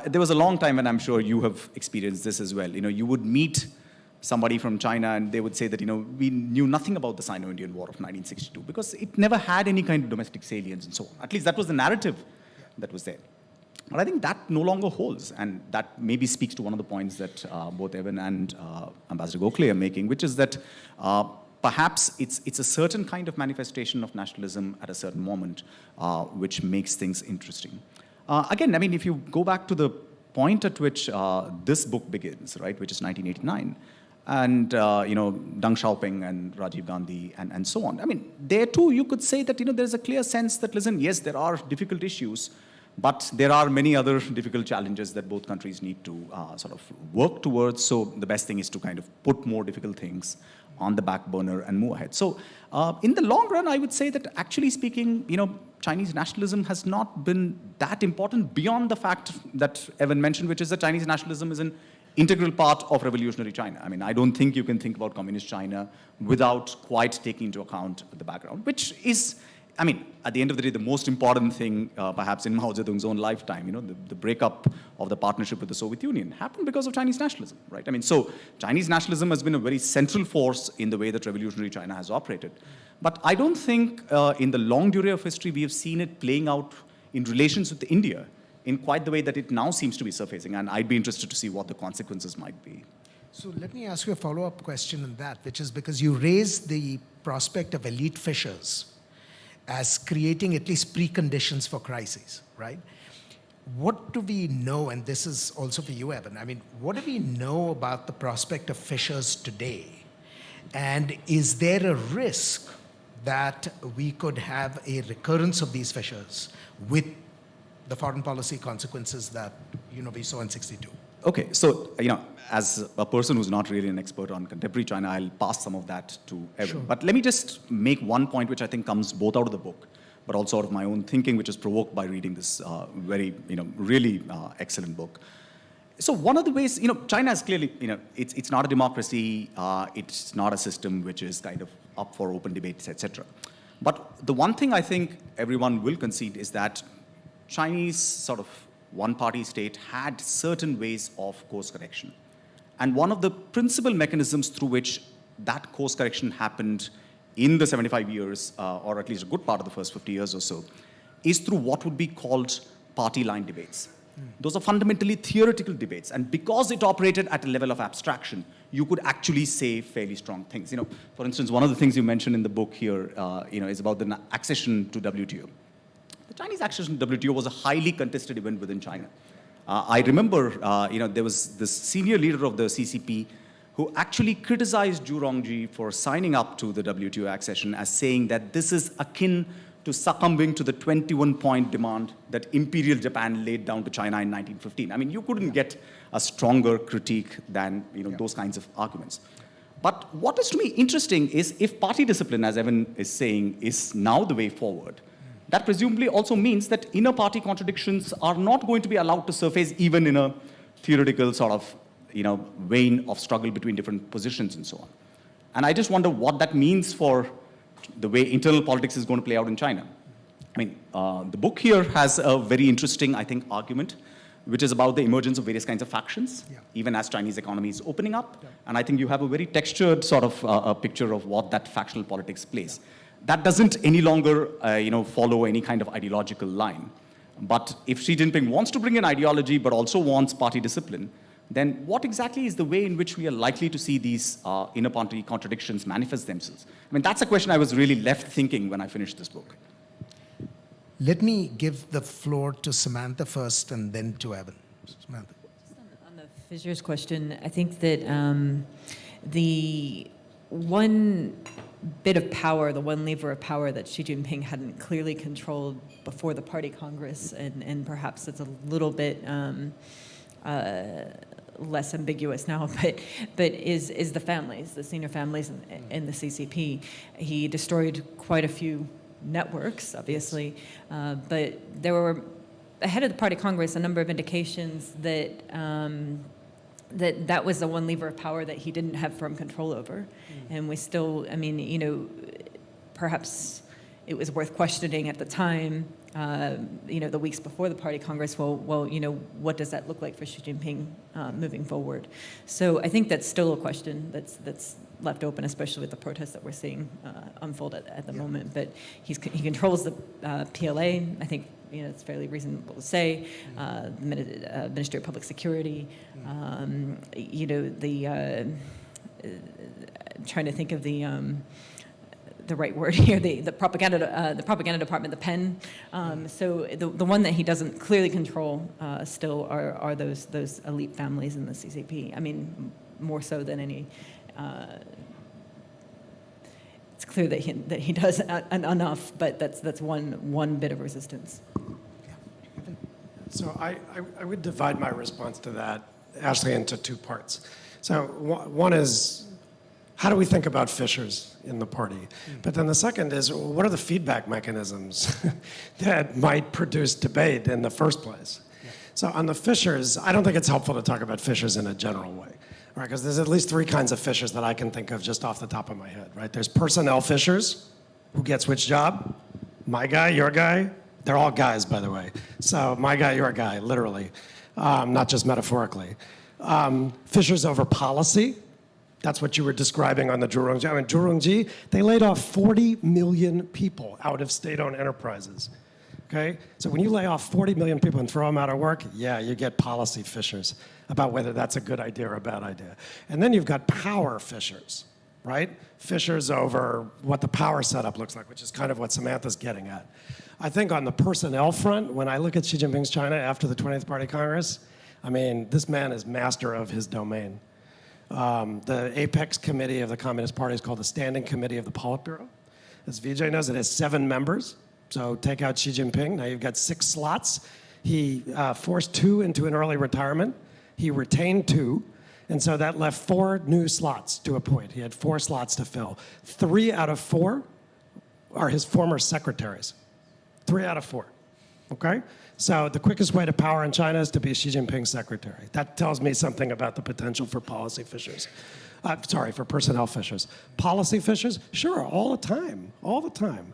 There was a long time, and I'm sure you have experienced this as well. You would meet somebody from China and they would say that, we knew nothing about the Sino-Indian War of 1962 because it never had any kind of domestic salience and so on. At least that was the narrative that was there. But I think that no longer holds, and that maybe speaks to one of the points that both Evan and Ambassador Gokhale are making, which is that perhaps it's a certain kind of manifestation of nationalism at a certain moment, which makes things interesting. Again, I mean, if you go back to the point at which this book begins, right, which is 1989, and Deng Xiaoping and Rajiv Gandhi and so on. I mean, there too you could say that there's a clear sense that, listen, yes, there are difficult issues, but there are many other difficult challenges that both countries need to sort of work towards. So the best thing is to kind of put more difficult things on the back burner and move ahead. So in the long run, I would say that actually speaking, Chinese nationalism has not been that important beyond the fact that Evan mentioned, which is that Chinese nationalism is an integral part of revolutionary China. I mean, I don't think you can think about communist China without quite taking into account the background, which is, I mean, at the end of the day, the most important thing, perhaps in Mao Zedong's own lifetime, the breakup of the partnership with the Soviet Union happened because of Chinese nationalism, right? I mean, so Chinese nationalism has been a very central force in the way that revolutionary China has operated. But I don't think in the long durée of history, we have seen it playing out in relations with India in quite the way that it now seems to be surfacing. And I'd be interested to see what the consequences might be. So let me ask you a follow-up question on that, which is because you raised the prospect of elite fissures as creating at least preconditions for crises, right? What do we know, and this is also for you, Evan, I mean, what do we know about the prospect of fissures today? And is there a risk that we could have a recurrence of these fissures with the foreign policy consequences that we saw in 62? Okay, so, as a person who's not really an expert on contemporary China, I'll pass some of that to Evan. Sure. But let me just make one point which I think comes both out of the book, but also out of my own thinking, which is provoked by reading this really excellent book. So one of the ways, China is clearly, it's not a democracy, it's not a system which is kind of up for open debates, etc. But the one thing I think everyone will concede is that Chinese sort of one-party state had certain ways of course correction. And one of the principal mechanisms through which that course correction happened in the 75 years, or at least a good part of the first 50 years or so, is through what would be called party line debates. Those are fundamentally theoretical debates. And because it operated at a level of abstraction, you could actually say fairly strong things. For instance, one of the things you mentioned in the book here, is about the accession to WTO. The Chinese accession to WTO was a highly contested event within China. I remember, there was this senior leader of the CCP who actually criticized Zhu Rongji for signing up to the WTO accession as saying that this is akin to succumbing to the 21-point demand that Imperial Japan laid down to China in 1915. I mean, you couldn't get a stronger critique than those kinds of arguments. But what is to me interesting is if party discipline, as Evan is saying, is now the way forward, that presumably also means that inner party contradictions are not going to be allowed to surface even in a theoretical sort of vein of struggle between different positions and so on. And I just wonder what that means for the way internal politics is going to play out in China. I mean, the book here has a very interesting, I think, argument, which is about the emergence of various kinds of factions, even as Chinese economy is opening up. And I think you have a very textured sort of a picture of what that factional politics plays. That doesn't any longer, follow any kind of ideological line. But if Xi Jinping wants to bring in ideology, but also wants party discipline, then what exactly is the way in which we are likely to see these inner party contradictions manifest themselves? I mean, that's a question I was really left thinking when I finished this book. Let me give the floor to Samantha first and then to Evan. Samantha. On the fissures question, I think that the one bit of power, the one lever of power that Xi Jinping hadn't clearly controlled before the Party Congress, and perhaps it's a little bit less ambiguous now, but is the families, the senior families in the CCP. He destroyed quite a few networks, obviously, but there were, ahead of the Party Congress, a number of indications that that was the one lever of power that he didn't have firm control over. And we still, I mean, perhaps it was worth questioning at the time, the weeks before the Party Congress, well, what does that look like for Xi Jinping moving forward? So I think that's still a question that's left open, especially with the protests that we're seeing unfold at the moment. But he controls the PLA. I think it's fairly reasonable to say. Ministry of Public Security. Trying to think of the right word here, the propaganda department, the pen. So the one that he doesn't clearly control still are those elite families in the CCP. I mean, more so than any. It's clear that he does enough, but that's one bit of resistance. So I would divide my response to that, Ashley, into two parts. So one is, how do we think about fissures in the party? But then the second is, what are the feedback mechanisms that might produce debate in the first place? So on the fissures, I don't think it's helpful to talk about fissures in a general way, right? Because there's at least three kinds of fissures that I can think of just off the top of my head, right? There's personnel fissures, who gets which job? My guy, your guy? They're all guys, by the way. So my guy, your guy, literally, not just metaphorically. Fissures over policy. That's what you were describing on the Zhu Rongji. I mean, Zhu Rongji, they laid off 40 million people out of state-owned enterprises, okay? So when you lay off 40 million people and throw them out of work, yeah, you get policy fissures about whether that's a good idea or a bad idea. And then you've got power fissures, right? Fissures over what the power setup looks like, which is kind of what Samantha's getting at. I think on the personnel front, when I look at Xi Jinping's China after the 20th Party Congress, I mean, this man is master of his domain. The apex committee of the Communist Party is called the Standing Committee of the Politburo. As Vijay knows, it has 7 members. So take out Xi Jinping, now you've got 6 slots. He forced 2 into an early retirement. He retained 2. And so that left 4 new slots to appoint. He had 4 slots to fill. 3 out of 4 are his former secretaries. 3 out of 4. Okay? So the quickest way to power in China is to be Xi Jinping's secretary. That tells me something about the potential for policy fissures. For personnel fissures. Policy fissures? Sure, all the time. All the time.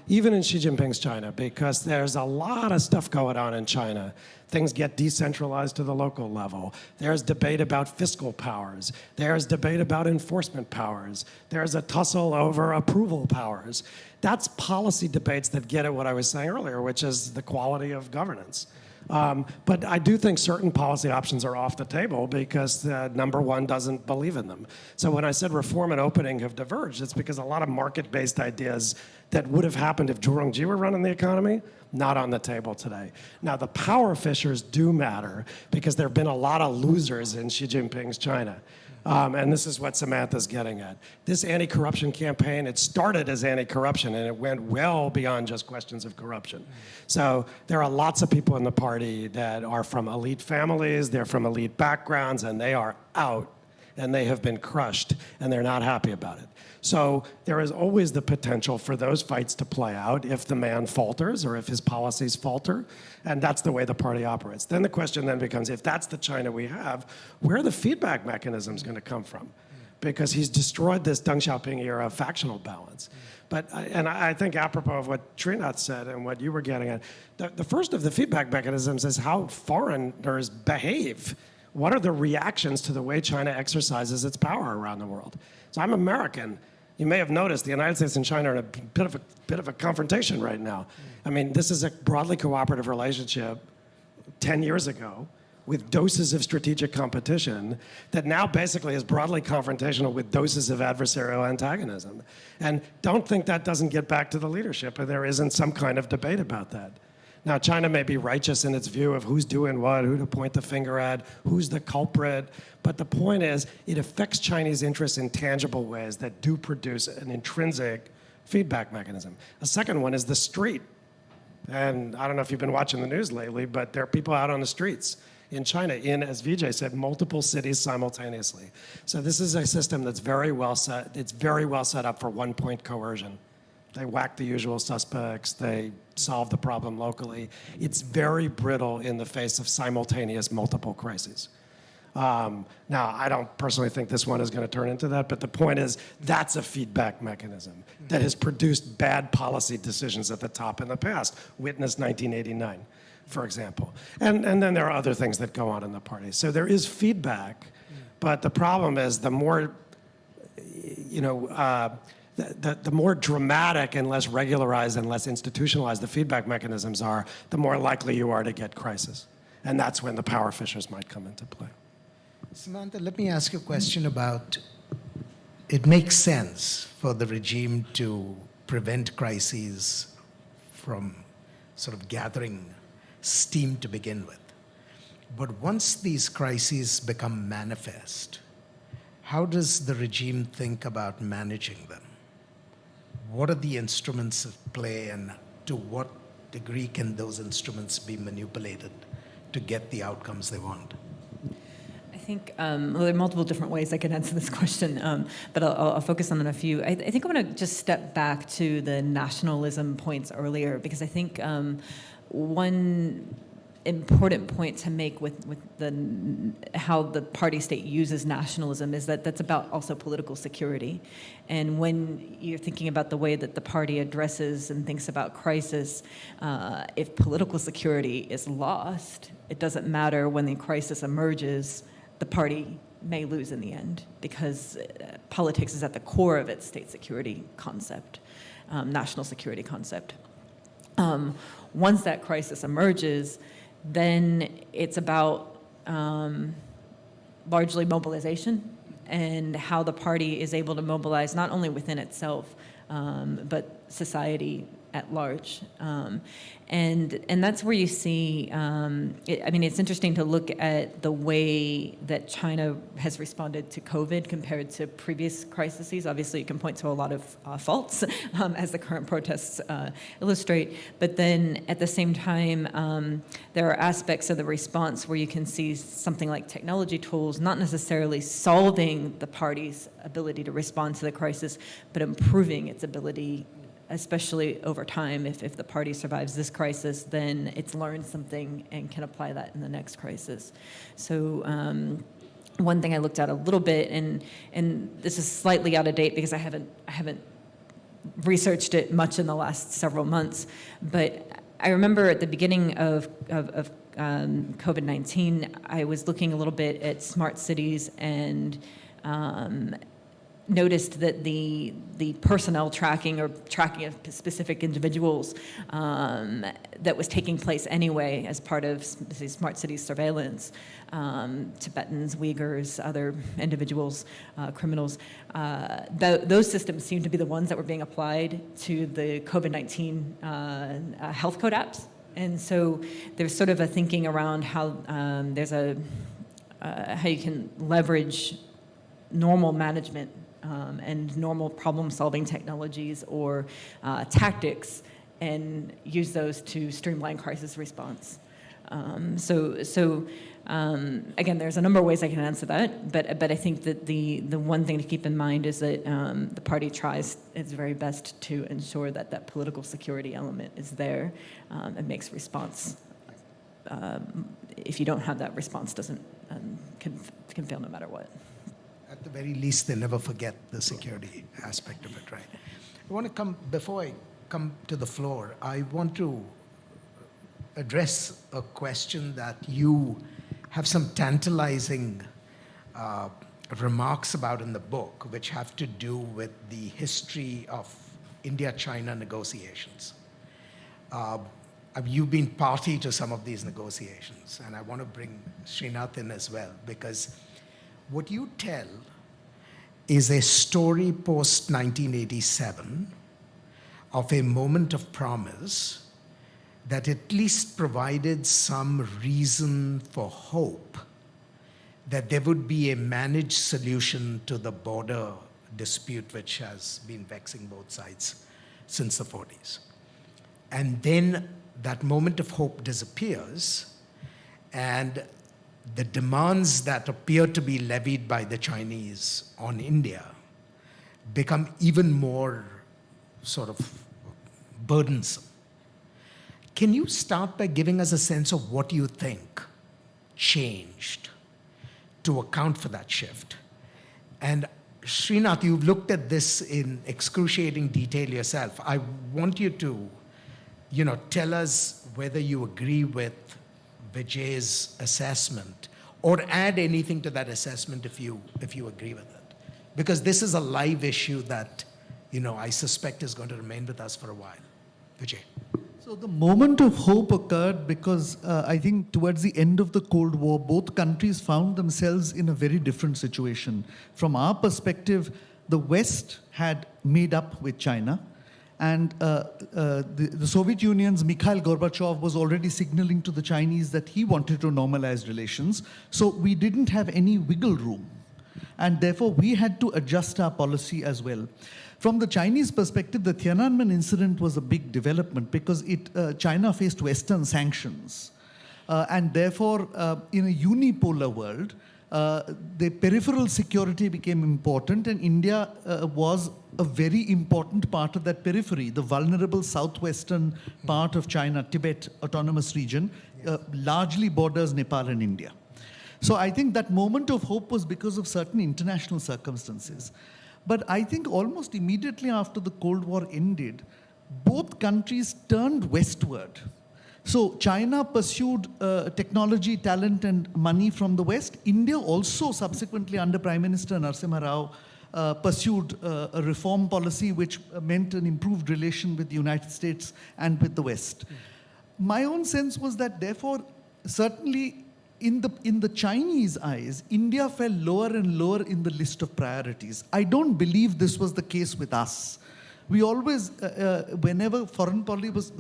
Even in Xi Jinping's China, because there's a lot of stuff going on in China. Things get decentralized to the local level. There's debate about fiscal powers. There's debate about enforcement powers. There's a tussle over approval powers. That's policy debates that get at what I was saying earlier, which is the quality of governance. But I do think certain policy options are off the table because number one doesn't believe in them. So when I said reform and opening have diverged, it's because a lot of market-based ideas that would have happened if Zhu Rongji were running the economy, not on the table today. Now, the power fissures do matter because there have been a lot of losers in Xi Jinping's China. And this is what Samantha's getting at. This anti-corruption campaign, it started as anti-corruption and it went well beyond just questions of corruption. So there are lots of people in the party that are from elite families, they're from elite backgrounds, and they are out and they have been crushed and they're not happy about it. So there is always the potential for those fights to play out if the man falters or if his policies falter, and that's the way the party operates. Then the question then becomes, if that's the China we have, where are the feedback mechanisms going to come from? Because he's destroyed this Deng Xiaoping era factional balance. But, and I think apropos of what Srinath said and what you were getting at, the first of the feedback mechanisms is how foreigners behave. What are the reactions to the way China exercises its power around the world? So I'm American. You may have noticed the United States and China are in a bit of a confrontation right now. I mean, this is a broadly cooperative relationship 10 years ago with doses of strategic competition that now basically is broadly confrontational with doses of adversarial antagonism. And don't think that doesn't get back to the leadership, or there isn't some kind of debate about that. Now, China may be righteous in its view of who's doing what, who to point the finger at, who's the culprit, but the point is it affects Chinese interests in tangible ways that do produce an intrinsic feedback mechanism. A second one is the street. And I don't know if you've been watching the news lately, but there are people out on the streets in China, in, as Vijay said, multiple cities simultaneously. So this is a system that's very well set. It's very well set up for one-point coercion. They whack the usual suspects. They solve the problem locally. It's very brittle in the face of simultaneous multiple crises. Now, I don't personally think this one is going to turn into that, but the point is that's a feedback mechanism that has produced bad policy decisions at the top in the past. Witness 1989, for example. And then there are other things that go on in the party. So there is feedback, but the problem is the more, the more dramatic and less regularized and less institutionalized the feedback mechanisms are, the more likely you are to get crisis. And that's when the power fissures might come into play. Samantha, let me ask you a question about, it makes sense for the regime to prevent crises from sort of gathering steam to begin with. But once these crises become manifest, how does the regime think about managing them? What are the instruments of play, and to what degree can those instruments be manipulated to get the outcomes they want? I think well, there are multiple different ways I can answer this question, but I'll focus on a few. I think I'm going to just step back to the nationalism points earlier, because I think one important point to make with how the party state uses nationalism is that that's about also political security. And when you're thinking about the way that the party addresses and thinks about crisis, if political security is lost, it doesn't matter when the crisis emerges, the party may lose in the end, because politics is at the core of its state security concept, national security concept. Once that crisis emerges, then it's about largely mobilization and how the party is able to mobilize not only within itself, but society at large. And that's where you see, it's interesting to look at the way that China has responded to COVID compared to previous crises. Obviously, you can point to a lot of faults, as the current protests illustrate. But then at the same time, there are aspects of the response where you can see something like technology tools not necessarily solving the party's ability to respond to the crisis, but improving its ability, especially over time. If the party survives this crisis, then it's learned something and can apply that in the next crisis. So one thing I looked at a little bit, and this is slightly out of date because I haven't researched it much in the last several months, but I remember at the beginning of COVID-19, I was looking a little bit at smart cities and noticed that the personnel tracking or tracking of specific individuals that was taking place anyway as part of the smart city surveillance, Tibetans, Uyghurs, other individuals, criminals, those systems seem to be the ones that were being applied to the COVID-19 health code apps. And so there's sort of a thinking around how how you can leverage normal management and normal problem-solving technologies or tactics and use those to streamline crisis response. Again, there's a number of ways I can answer that, but I think that the one thing to keep in mind is that the party tries its very best to ensure that that political security element is there and makes response. If you don't have that, response can fail no matter what. At the very least, they never forget the security aspect of it, right? I want to before I come to the floor, I want to address a question that you have some tantalizing remarks about in the book, which have to do with the history of India-China negotiations. You've been party to some of these negotiations, and I want to bring Srinath in as well, because what you tell is a story post-1987 of a moment of promise that at least provided some reason for hope that there would be a managed solution to the border dispute which has been vexing both sides since the 40s. And then that moment of hope disappears, and the demands that appear to be levied by the Chinese on India become even more sort of burdensome. Can you start by giving us a sense of what you think changed to account for that shift? And Srinath, you've looked at this in excruciating detail yourself. I want you to, tell us whether you agree with Vijay's assessment, or add anything to that assessment if you agree with it. Because this is a live issue that, I suspect is going to remain with us for a while. Vijay. So the moment of hope occurred because I think towards the end of the Cold War, both countries found themselves in a very different situation. From our perspective, the West had made up with China. And the Soviet Union's Mikhail Gorbachev was already signaling to the Chinese that he wanted to normalize relations. So we didn't have any wiggle room. And therefore, we had to adjust our policy as well. From the Chinese perspective, the Tiananmen incident was a big development because China faced Western sanctions. And therefore, in a unipolar world, the peripheral security became important, and India was a very important part of that periphery, the vulnerable southwestern part of China, Tibet Autonomous Region, largely borders Nepal and India. So I think that moment of hope was because of certain international circumstances. But I think almost immediately after the Cold War ended, both countries turned westward. So China pursued technology, talent, and money from the West. India also subsequently under Prime Minister Narasimha Rao pursued a reform policy which meant an improved relation with the United States and with the West. My own sense was that therefore, certainly in the Chinese eyes, India fell lower and lower in the list of priorities. I don't believe this was the case with us. We always, whenever foreign policy was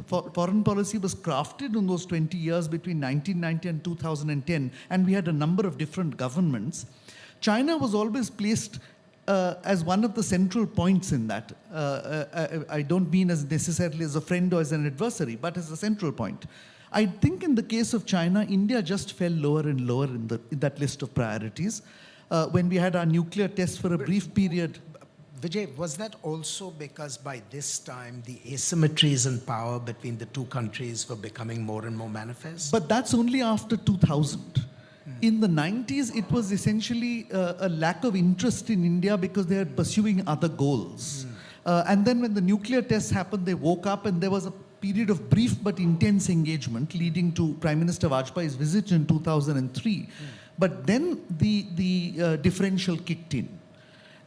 crafted in those 20 years between 1990 and 2010, and we had a number of different governments, China was always placed as one of the central points in that. I don't mean as necessarily as a friend or as an adversary, but as a central point. I think in the case of China, India just fell lower and lower in that list of priorities. When we had our nuclear tests for a brief period. Vijay, was that also because by this time the asymmetries in power between the two countries were becoming more and more manifest? But that's only after 2000. In the 90s, it was essentially a lack of interest in India because they are pursuing other goals. And then when the nuclear tests happened, they woke up and there was a period of brief but intense engagement leading to Prime Minister Vajpayee's visit in 2003. But then the differential kicked in.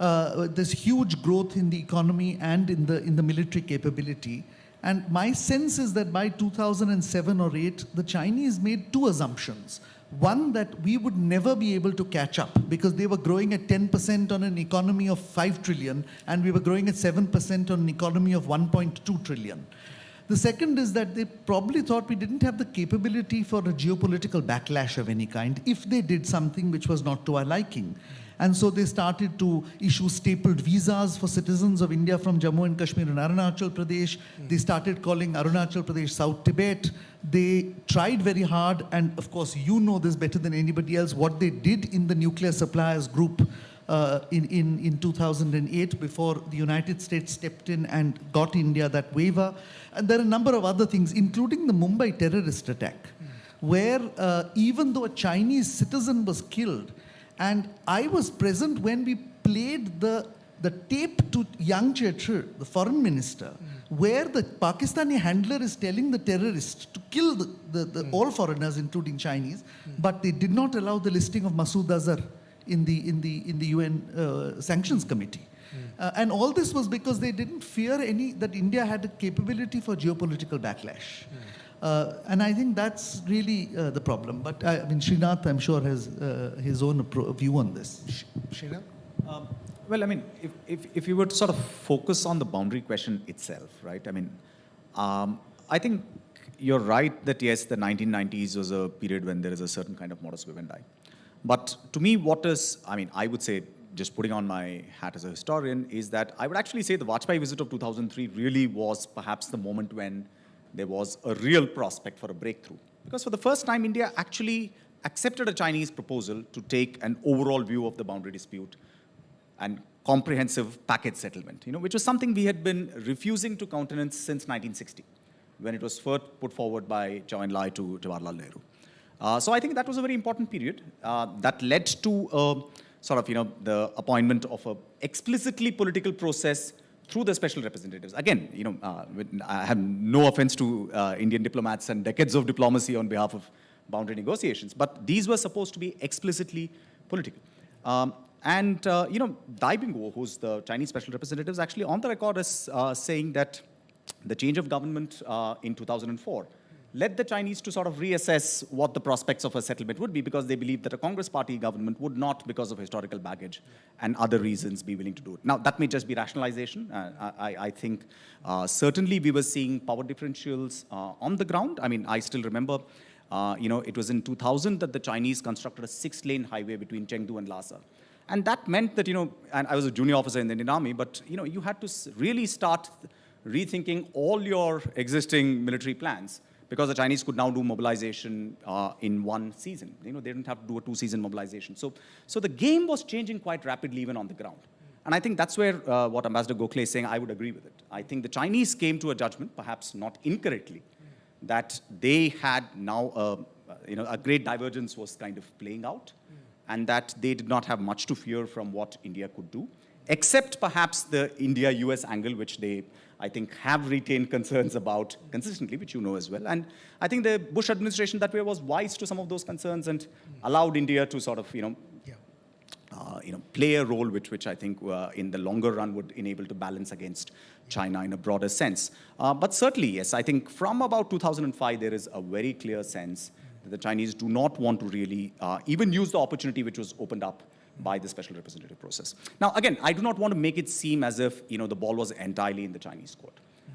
There's huge growth in the economy and in the military capability. And my sense is that by 2007 or 8, the Chinese made two assumptions. One, that we would never be able to catch up because they were growing at 10% on an economy of 5 trillion and we were growing at 7% on an economy of 1.2 trillion. The second is that they probably thought we didn't have the capability for a geopolitical backlash of any kind if they did something which was not to our liking. And so they started to issue stapled visas for citizens of India from Jammu and Kashmir and Arunachal Pradesh. They started calling Arunachal Pradesh South Tibet. They tried very hard, and of course you know this better than anybody else, what they did in the nuclear suppliers group in 2008 before the United States stepped in and got India that waiver. And there are a number of other things, including the Mumbai terrorist attack, where even though a Chinese citizen was killed, and I was present when we played the tape to Yang Jiechi, the foreign minister, where the Pakistani handler is telling the terrorists to kill all foreigners, including Chinese, but they did not allow the listing of Masood Azhar in the UN Sanctions Committee. And all this was because they didn't fear that India had a capability for geopolitical backlash. And I think that's really the problem. But I mean, Srinath, I'm sure, has his own view on this. Srinath? Well, I mean, if you were to sort of focus on the boundary question itself, right? I mean, I think you're right that yes, the 1990s was a period when there is a certain kind of modus vivendi. But to me, I would say, just putting on my hat as a historian, is that I would actually say the Vajpayee visit of 2003 really was perhaps the moment when there was a real prospect for a breakthrough. Because for the first time, India actually accepted a Chinese proposal to take an overall view of the boundary dispute and comprehensive package settlement, which was something we had been refusing to countenance since 1960, when it was first put forward by Zhou Enlai to Jawaharlal Nehru. So I think that was a very important period that led to the appointment of an explicitly political process through the special representatives. Again, I have no offense to Indian diplomats and decades of diplomacy on behalf of boundary negotiations, but these were supposed to be explicitly political. Dai Bingguo, who's the Chinese special representative, is actually on the record as saying that the change of government in 2004 led the Chinese to sort of reassess what the prospects of a settlement would be, because they believed that a Congress party government would not, because of historical baggage and other reasons, be willing to do it. Now, that may just be rationalization. I think certainly we were seeing power differentials on the ground. I mean, I still remember, it was in 2000 that the Chinese constructed a 6-lane highway between Chengdu and Lhasa. And that meant that, and I was a junior officer in the Indian Army, but, you had to really start rethinking all your existing military plans, because the Chinese could now do mobilization in one season. They didn't have to do a 2-season mobilization. So the game was changing quite rapidly even on the ground. And I think that's where what Ambassador Gokhale is saying, I would agree with it. I think the Chinese came to a judgment, perhaps not incorrectly, that they had now, a great divergence was kind of playing out, and that they did not have much to fear from what India could do, except perhaps the India-US angle, which they, I think, have retained concerns about consistently, which you know as well. And I think the Bush administration that way was wise to some of those concerns and allowed India to sort of, play a role which I think in the longer run would enable to balance against China in a broader sense. But certainly, yes, I think from about 2005, there is a very clear sense that the Chinese do not want to really even use the opportunity which was opened up by the special representative process. Now, again, I do not want to make it seem as if the ball was entirely in the Chinese court.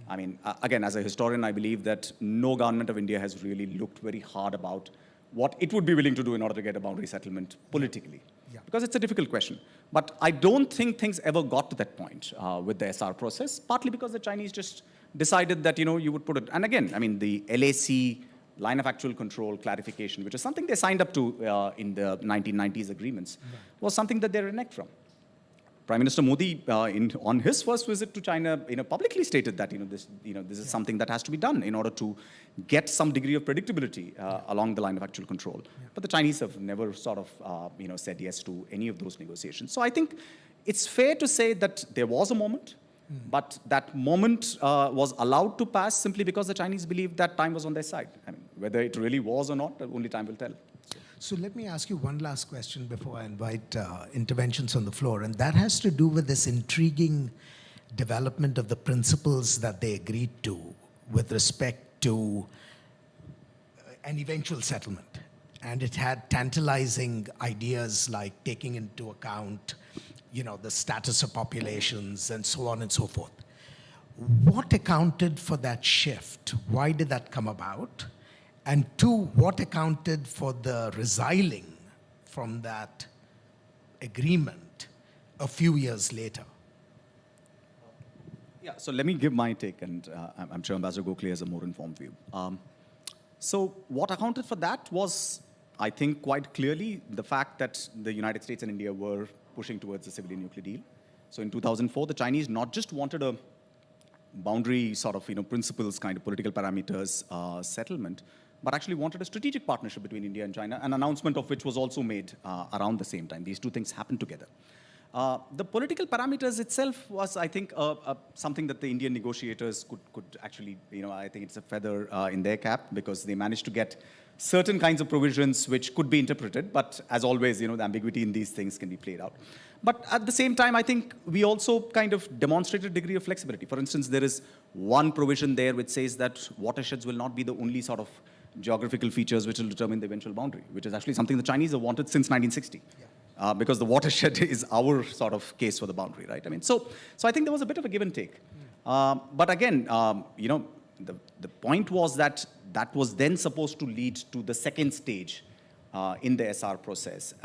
I mean, again, as a historian, I believe that no government of India has really looked very hard about what it would be willing to do in order to get a boundary settlement politically. Because it's a difficult question. But I don't think things ever got to that point with the SR process, partly because the Chinese just decided that, you would put it. And again, I mean, the LAC, line of actual control clarification, which is something they signed up to in the 1990s agreements, was something that they reneged from. Prime Minister Modi, on his first visit to China, publicly stated that this is something that has to be done in order to get some degree of predictability along the line of actual control. But the Chinese have never sort of said yes to any of those negotiations. So I think it's fair to say that there was a moment, but that moment was allowed to pass simply because the Chinese believed that time was on their side. I mean, whether it really was or not, only time will tell. So let me ask you one last question before I invite interventions on the floor, and that has to do with this intriguing development of the principles that they agreed to with respect to an eventual settlement. And it had tantalizing ideas like taking into account, the status of populations and so on and so forth. What accounted for that shift? Why did that come about? And two, what accounted for the resiling from that agreement a few years later? Yeah, so let me give my take, and I'm sure Ambassador Gokhale has a more informed view. So what accounted for that was, I think, quite clearly the fact that the United States and India were pushing towards a civilian nuclear deal. So in 2004, the Chinese not just wanted a boundary sort of, principles, kind of political parameters settlement, but actually wanted a strategic partnership between India and China, an announcement of which was also made around the same time. These two things happened together. The political parameters itself was, I think, something that the Indian negotiators could actually, I think it's a feather in their cap, because they managed to get certain kinds of provisions which could be interpreted, but as always, the ambiguity in these things can be played out. But at the same time, I think we also kind of demonstrated a degree of flexibility. For instance, there is one provision there which says that watersheds will not be the only sort of geographical features which will determine the eventual boundary, which is actually something the Chinese have wanted since 1960. Because the watershed is our sort of case for the boundary, right? I mean, so I think there was a bit of a give and take. But again, the point was that that was then supposed to lead to the second stage in the SR process,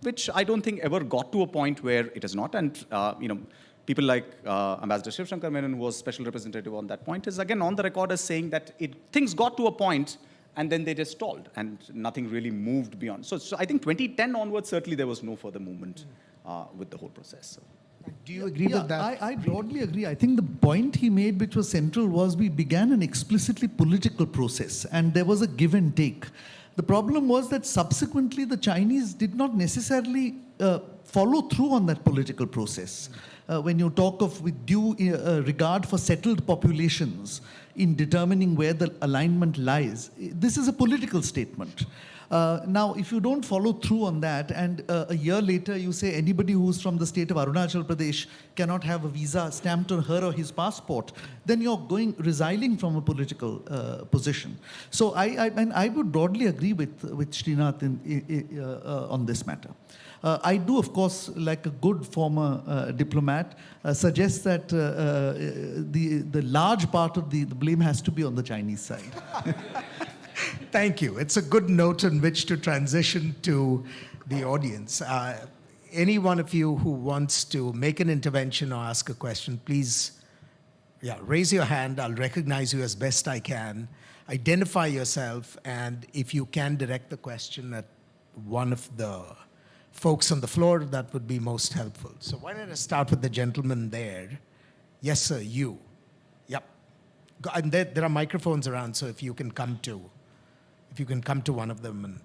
which I don't think ever got to a point where it is not. And people like Ambassador Shiv Shankar Menon, who was special representative on that point, is again on the record as saying that things got to a point and then they just stalled and nothing really moved beyond. So I think 2010 onwards, certainly there was no further movement with the whole process. So. Do you agree with that? I broadly agree. I think the point he made, which was central, was we began an explicitly political process and there was a give and take. The problem was that subsequently the Chinese did not necessarily follow through on that political process. When you talk of with due regard for settled populations in determining where the alignment lies, this is a political statement. Now, if you don't follow through on that, and a year later you say anybody who's from the state of Arunachal Pradesh cannot have a visa stamped on her or his passport, then you're resiling from a political position. So I would broadly agree with Srinath on this matter. I do, of course, like a good former diplomat, suggest that the large part of the blame has to be on the Chinese side. Thank you. It's a good note on which to transition to the audience. Any one of you who wants to make an intervention or ask a question, please raise your hand. I'll recognize you as best I can. Identify yourself, and if you can direct the question at one of the folks on the floor, that would be most helpful. So why don't I start with the gentleman there? Yes, sir, you. Yep. And there are microphones around, so if you can come to one of them. And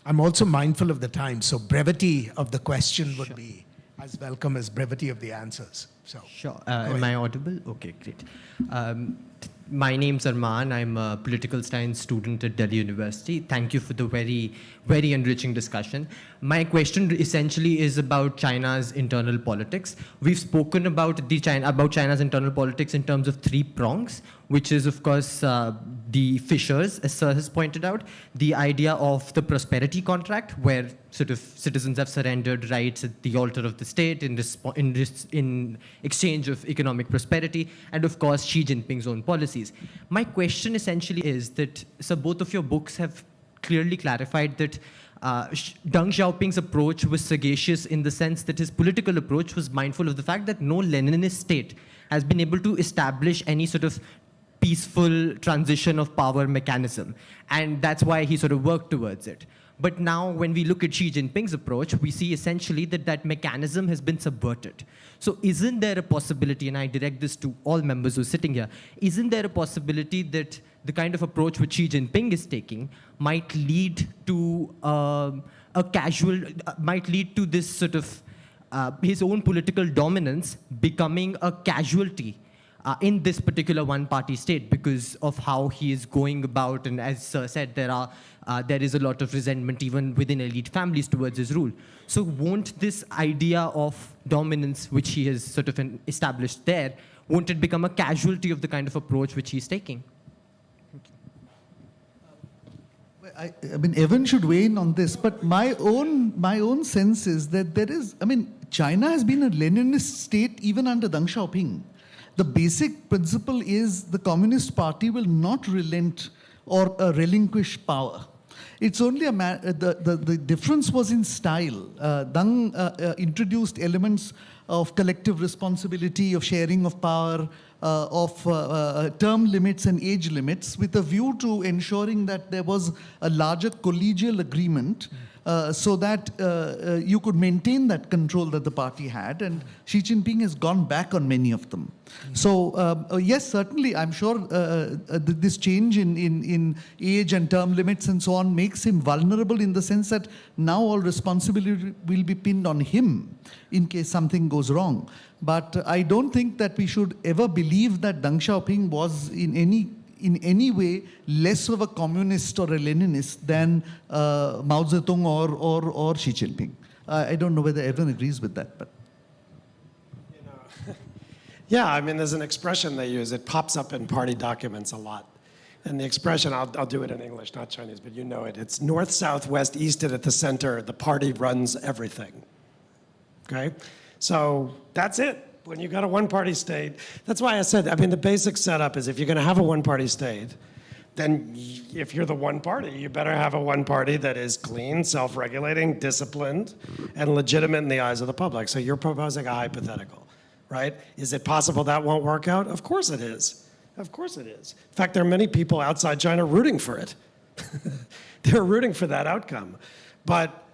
I'm also mindful of the time, so brevity of the question would be as welcome as brevity of the answers. So, Sure. Am I audible? Okay, great. My name's Arman. I'm a political science student at Delhi University. Thank you for the very, very enriching discussion. My question essentially is about China's internal politics. We've spoken about China's internal politics in terms of three prongs, which is, of course, the fissures, as Sir has pointed out, the idea of the prosperity contract, where sort of citizens have surrendered rights at the altar of the state in exchange of economic prosperity, and of course Xi Jinping's own policies. My question essentially is that, so both of your books have clearly clarified that Deng Xiaoping's approach was sagacious in the sense that his political approach was mindful of the fact that no Leninist state has been able to establish any sort of peaceful transition of power mechanism. And that's why he sort of worked towards it. But now when we look at Xi Jinping's approach, we see essentially that that mechanism has been subverted. So isn't there a possibility, and I direct this to all members who are sitting here, isn't there a possibility that the kind of approach which Xi Jinping is taking might lead to might lead to this sort of his own political dominance becoming a casualty in this particular one-party state because of how he is going about, and as Sir said, there is a lot of resentment even within elite families towards his rule. So won't this idea of dominance which he has sort of established there, won't it become a casualty of the kind of approach which he's taking? I mean, Evan should weigh in on this, but my own sense is that there is, I mean, China has been a Leninist state even under Deng Xiaoping. The basic principle is the Communist Party will not relent or relinquish power. It's only the difference was in style. Deng introduced elements of collective responsibility, of sharing of power, of term limits and age limits, with a view to ensuring that there was a larger collegial agreement so that you could maintain that control that the party had, and Xi Jinping has gone back on many of them. So yes, certainly, I'm sure this change in age and term limits and so on makes him vulnerable in the sense that now all responsibility will be pinned on him in case something goes wrong. But I don't think that we should ever believe that Deng Xiaoping was in any way less of a communist or a Leninist than Mao Zedong or Xi Jinping. I don't know whether everyone agrees with that, but. Yeah, I mean, there's an expression they use. It pops up in party documents a lot. And the expression, I'll do it in English, not Chinese, but you know it. It's north, south, west, east, and at the center, the party runs everything. Okay? So that's it. When you've got a one-party state, that's why I said, I mean, the basic setup is if you're going to have a one-party state, then if you're the one party, you better have a one party that is clean, self-regulating, disciplined, and legitimate in the eyes of the public. So you're proposing a hypothetical, right? Is it possible that won't work out? Of course it is. Of course it is. In fact, there are many people outside China rooting for it. They're rooting for that outcome. But,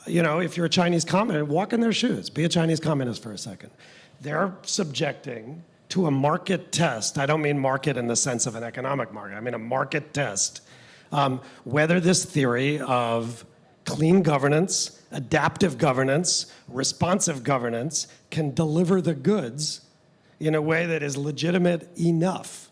you know, if you're a Chinese communist, walk in their shoes. Be a Chinese communist for a second. They're subjecting to a market test. I don't mean market in the sense of an economic market. I mean a market test. Whether this theory of clean governance, adaptive governance, responsive governance can deliver the goods in a way that is legitimate enough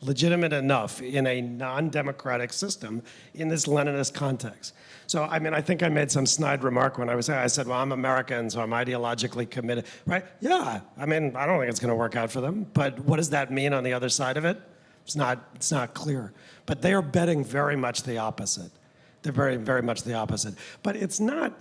in a non-democratic system in this Leninist context. So, I mean, I think I made some snide remark when I said, well, I'm American, so I'm ideologically committed, right? Yeah, I mean, I don't think it's going to work out for them, but what does that mean on the other side of it? It's not clear. But they are betting very much the opposite. They're very, very much the opposite. But it's not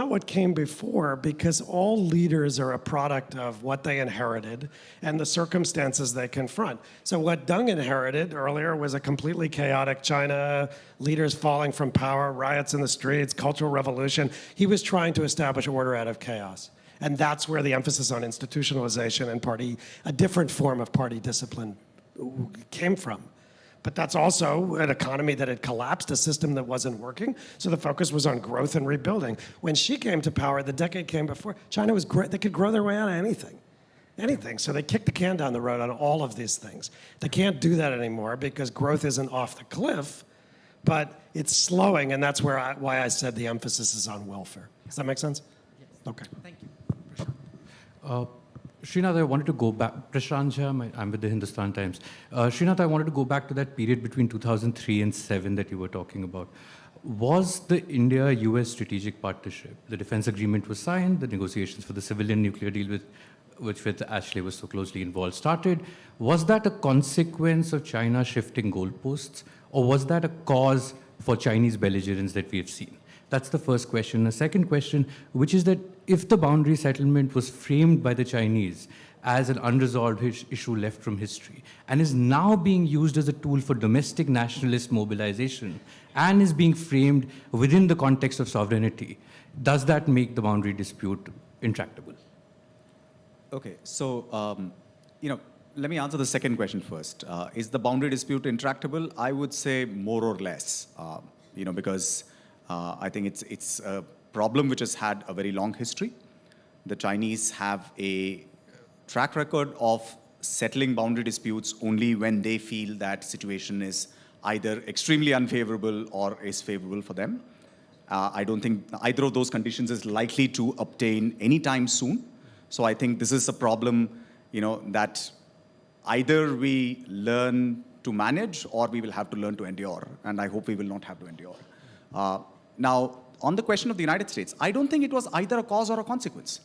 what came before, because all leaders are a product of what they inherited and the circumstances they confront. So what Deng inherited earlier was a completely chaotic China, leaders falling from power, riots in the streets, cultural revolution. He was trying to establish order out of chaos. And that's where the emphasis on institutionalization and a different form of party discipline came from. But that's also an economy that had collapsed, a system that wasn't working. So the focus was on growth and rebuilding. When Xi came to power, the decade came before, China was great. They could grow their way out of anything. So they kicked the can down the road on all of these things. They can't do that anymore because growth isn't off the cliff, but it's slowing, and that's why I said the emphasis is on welfare. Does that make sense? Yes. Okay. Thank you. Srinath, I wanted to go back. Prashant Jha, I'm with the Hindustan Times. Srinath, I wanted to go back to that period between 2003 and 7 that you were talking about. Was the India-US strategic partnership, the defense agreement was signed, the negotiations for the civilian nuclear deal with Ashley was so closely involved started. Was that a consequence of China shifting goalposts, or was that a cause for Chinese belligerence that we have seen? That's the first question. The second question, which is that if the boundary settlement was framed by the Chinese as an unresolved issue left from history and is now being used as a tool for domestic nationalist mobilization and is being framed within the context of sovereignty, does that make the boundary dispute intractable? Okay, so, let me answer the second question first. Is the boundary dispute intractable? I would say more or less, because I think it's a problem which has had a very long history. The Chinese have a track record of settling boundary disputes only when they feel that situation is either extremely unfavorable or is favorable for them. I don't think either of those conditions is likely to obtain anytime soon. So I think this is a problem, that either we learn to manage or we will have to learn to endure. And I hope we will not have to endure. Now, on the question of the United States, I don't think it was either a cause or a consequence.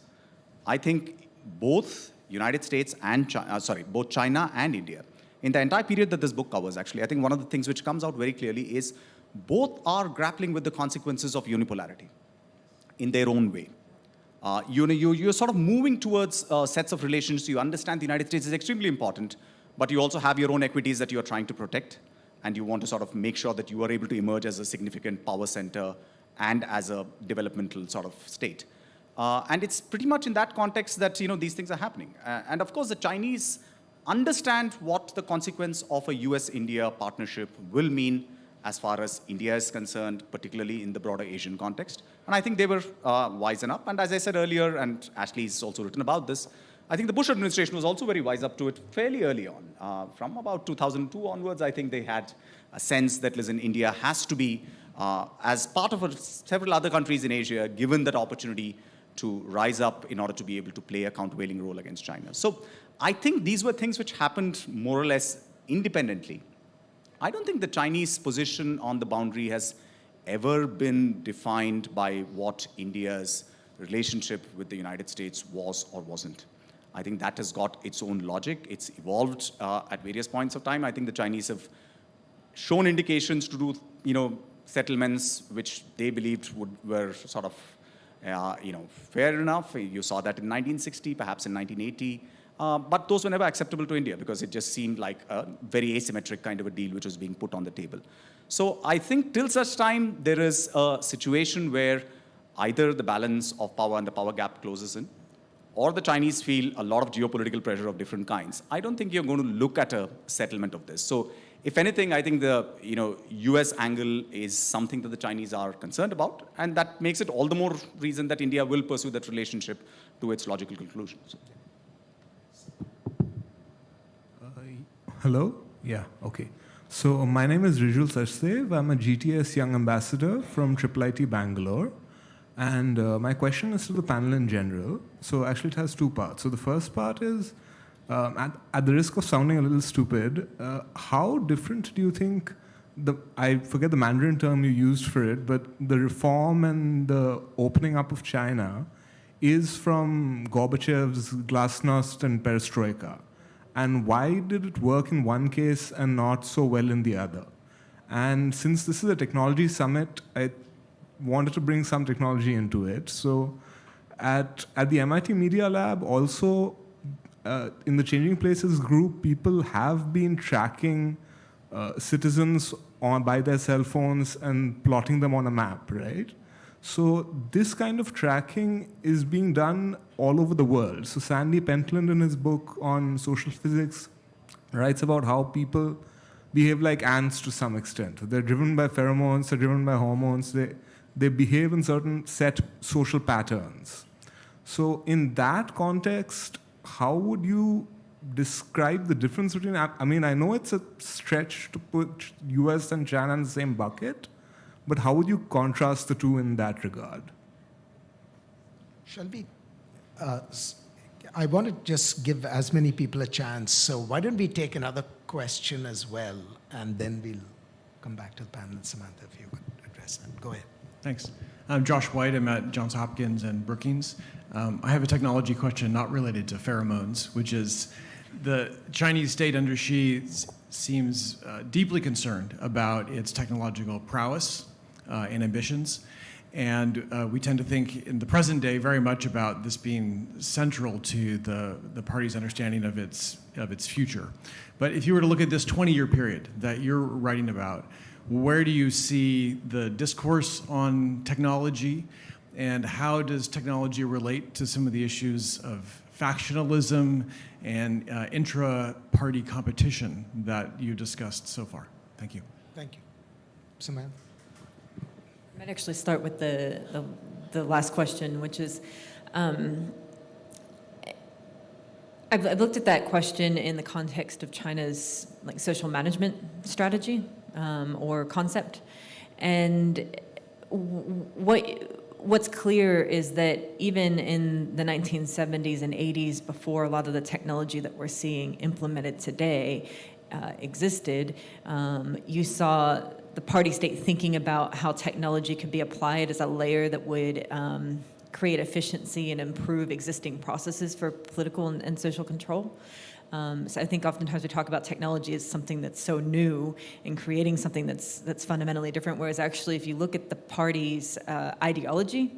I think both United States and both China and India, in the entire period that this book covers, actually, I think one of the things which comes out very clearly is both are grappling with the consequences of unipolarity in their own way. You're sort of moving towards sets of relations. You understand the United States is extremely important, but you also have your own equities that you're trying to protect, and you want to sort of make sure that you are able to emerge as a significant power center and as a developmental sort of state. And it's pretty much in that context that these things are happening. And of course, the Chinese understand what the consequence of a US-India partnership will mean as far as India is concerned, particularly in the broader Asian context. And I think they were wise enough. And as I said earlier, and Ashley's also written about this, I think the Bush administration was also very wise up to it fairly early on. From about 2002 onwards, I think they had a sense that, listen, India has to be, as part of several other countries in Asia, given that opportunity to rise up in order to be able to play a countervailing role against China. So I think these were things which happened more or less independently. I don't think the Chinese position on the boundary has ever been defined by what India's relationship with the United States was or wasn't. I think that has got its own logic. It's evolved at various points of time. I think the Chinese have shown indications to do, settlements which they believed were sort of, fair enough. You saw that in 1960, perhaps in 1980. But those were never acceptable to India because it just seemed like a very asymmetric kind of a deal which was being put on the table. So I think till such time there is a situation where either the balance of power and the power gap closes in, or the Chinese feel a lot of geopolitical pressure of different kinds. I don't think you're going to look at a settlement of this. So if anything, I think the US angle is something that the Chinese are concerned about, and that makes it all the more reason that India will pursue that relationship to its logical conclusion. So, Hello? Yeah, okay. So my name is Rijul Sachdev. I'm a GTS Young Ambassador from IIIT Bangalore. And my question is to the panel in general. So actually it has two parts. So the first part is, at the risk of sounding a little stupid, how different do you think, I forget the Mandarin term you used for it, but the reform and the opening up of China is from Gorbachev's Glasnost and Perestroika? And why did it work in one case and not so well in the other? And since this is a technology summit, I wanted to bring some technology into it. So at the MIT Media Lab, also in the Changing Places group, people have been tracking citizens by their cell phones and plotting them on a map, right? So this kind of tracking is being done all over the world. So Sandy Pentland, in his book on social physics, writes about how people behave like ants to some extent. They're driven by pheromones, they're driven by hormones, they behave in certain set social patterns. So in that context, how would you describe the difference between, I mean, I know it's a stretch to put US and China in the same bucket, but how would you contrast the two in that regard? Shall we? I want to just give as many people a chance. So why don't we take another question as well, and then we'll come back to the panel. Samantha, if you could address that. Go ahead. Thanks. I'm Josh White. I'm at Johns Hopkins and Brookings. I have a technology question not related to pheromones, which is the Chinese state under Xi seems deeply concerned about its technological prowess and ambitions. And we tend to think in the present day very much about this being central to the party's understanding of its future. But if you were to look at this 20-year period that you're writing about, where do you see the discourse on technology, and how does technology relate to some of the issues of factionalism and intra-party competition that you discussed so far? Thank you. Thank you. Samantha? I might actually start with the last question, which is, I've looked at that question in the context of China's social management strategy or concept, and what's clear is that even in the 1970s and 80s, before a lot of the technology that we're seeing implemented today existed, you saw the party state thinking about how technology could be applied as a layer that would create efficiency and improve existing processes for political and social control. So I think oftentimes we talk about technology as something that's so new and creating something that's fundamentally different, whereas actually if you look at the party's ideology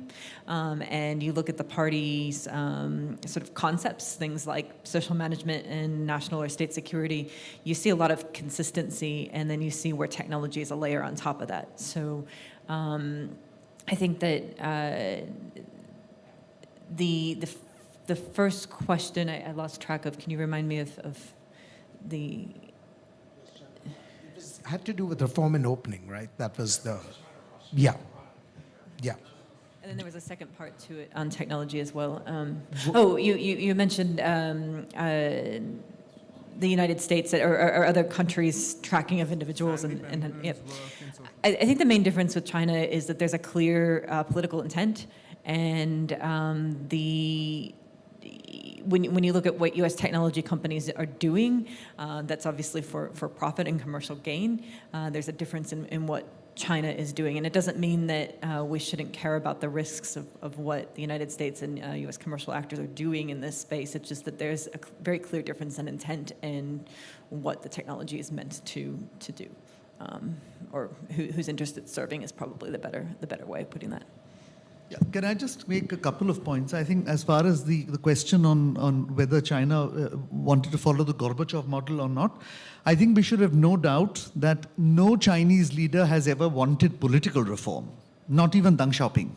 and you look at the party's sort of concepts, things like social management and national or state security, you see a lot of consistency, and then you see where technology is a layer on top of that. So I think that the first question I lost track of. Can you remind me of the? It had to do with reform and opening, right? That was the, yeah. And then there was a second part to it on technology as well. You mentioned the United States or other countries' tracking of individuals, and yep. I think the main difference with China is that there's a clear political intent, and when you look at what U.S. technology companies are doing, that's obviously for profit and commercial gain. There's a difference in what China is doing, and it doesn't mean that we shouldn't care about the risks of what the United States and U.S. commercial actors are doing in this space. It's just that there's a very clear difference in intent in what the technology is meant to do, or whose interest it's serving is probably the better way of putting that. Yeah. Can I just make a couple of points? I think as far as the question on whether China wanted to follow the Gorbachev model or not, I think we should have no doubt that no Chinese leader has ever wanted political reform, not even Deng Xiaoping.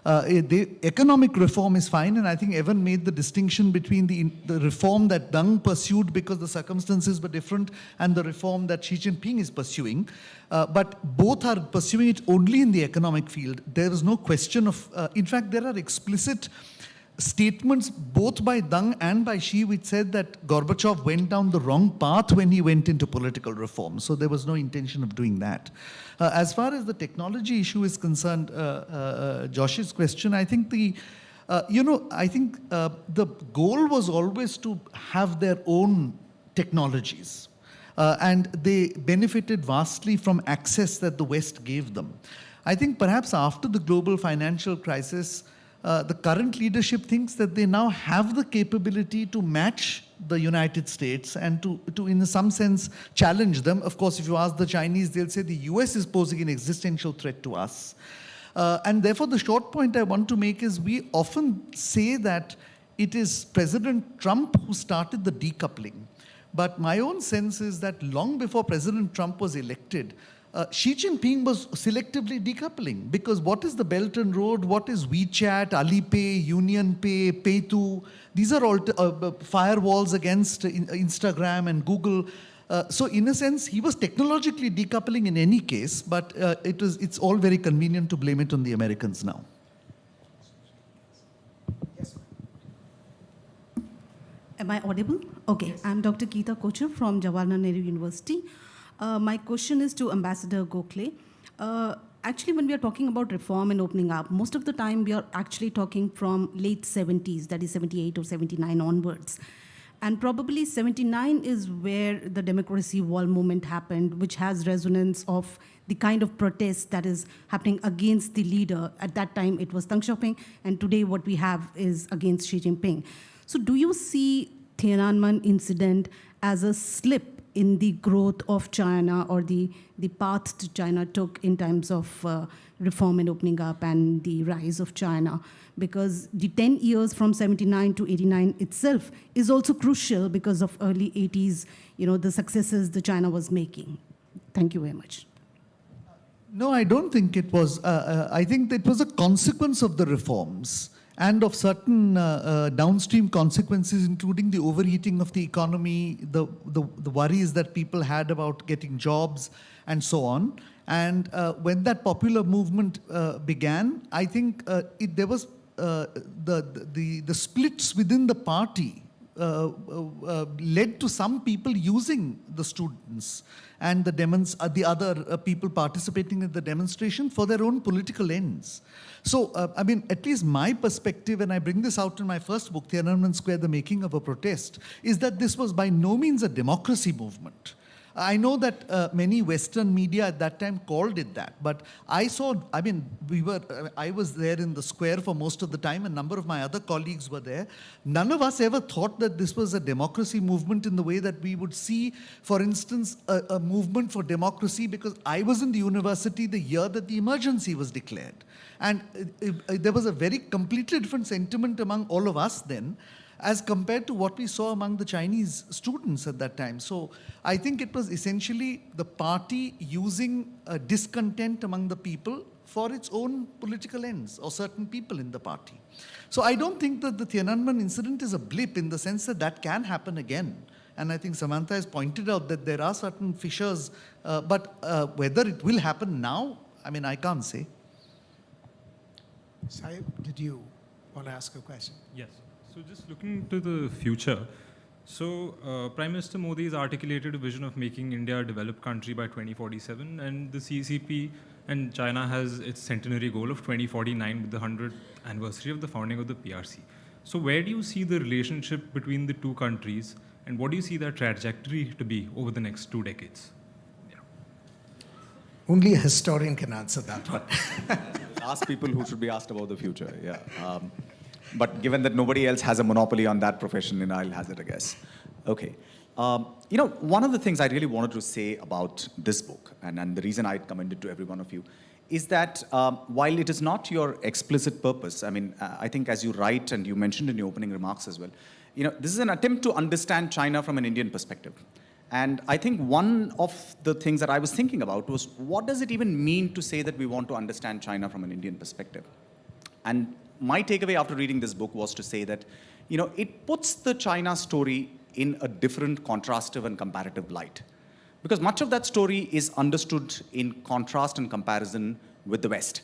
The economic reform is fine, and I think Evan made the distinction between the reform that Deng pursued because the circumstances were different and the reform that Xi Jinping is pursuing. But both are pursuing it only in the economic field. There is no question of, in fact, there are explicit statements both by Deng and by Xi which said that Gorbachev went down the wrong path when he went into political reform. So there was no intention of doing that. As far as the technology issue is concerned, Josh's question, I think the goal was always to have their own technologies. And they benefited vastly from access that the West gave them. I think perhaps after the global financial crisis, the current leadership thinks that they now have the capability to match the United States and to in some sense, challenge them. Of course, if you ask the Chinese, they'll say the US is posing an existential threat to us. And therefore, the short point I want to make is we often say that it is President Trump who started the decoupling. But my own sense is that long before President Trump was elected, Xi Jinping was selectively decoupling, because what is the Belt and Road, what is WeChat, Alipay, UnionPay, Paytoo, these are all firewalls against Instagram and Google. So in a sense, he was technologically decoupling in any case, but it's all very convenient to blame it on the Americans now. Am I audible? Okay, yes. I'm Dr. Geeta Kochar from Jawaharlal Nehru University. My question is to Ambassador Gokhale. actually, when we are talking about reform and opening up, most of the time we are actually talking from late 70s, that is 78 or 79 onwards. And probably 79 is where the democracy wall movement happened, which has resonance of the kind of protest that is happening against the leader. At that time, it was Deng Xiaoping, and today what we have is against Xi Jinping. So do you see Tiananmen incident as a slip in the growth of China, or the path to China took in terms of reform and opening up and the rise of China? Because the 10 years from 79 to 89 itself is also crucial because of early 80s, the successes the China was making. Thank you very much. No, I don't think it was. I think it was a consequence of the reforms and of certain downstream consequences, including the overheating of the economy, the worries that people had about getting jobs, and so on. And when that popular movement began, I think there was the splits within the party led to some people using the students and the other people participating in the demonstration for their own political ends. So, I mean, at least my perspective, and I bring this out in my first book, Tiananmen Square, The Making of a Protest, is that this was by no means a democracy movement. I know that many Western media at that time called it that, but I was there in the square for most of the time, and a number of my other colleagues were there. None of us ever thought that this was a democracy movement in the way that we would see, for instance, a movement for democracy, because I was in the university the year that the emergency was declared. And there was a very completely different sentiment among all of us then, as compared to what we saw among the Chinese students at that time. So I think it was essentially the party using discontent among the people for its own political ends, or certain people in the party. So I don't think that the Tiananmen incident is a blip, in the sense that that can happen again. And I think Samantha has pointed out that there are certain fissures, but whether it will happen now, I mean, I can't say. Saib, did you want to ask a question? Yes. So just looking to the future, Prime Minister Modi has articulated a vision of making India a developed country by 2047, and the CCP and China has its centenary goal of 2049 with the 100th anniversary of the founding of the PRC. So where do you see the relationship between the two countries, and what do you see their trajectory to be over the next 2 decades? Only a historian can answer that one. Ask people who should be asked about the future, yeah. But given that nobody else has a monopoly on that profession, I'll hazard a guess. Okay. One of the things I really wanted to say about this book, and the reason I commend it to every one of you, is that while it is not your explicit purpose, I mean, I think as you write, and you mentioned in your opening remarks as well, this is an attempt to understand China from an Indian perspective. And I think one of the things that I was thinking about was, what does it even mean to say that we want to understand China from an Indian perspective? And my takeaway after reading this book was to say that, it puts the China story in a different contrastive and comparative light. Because much of that story is understood in contrast and comparison with the West,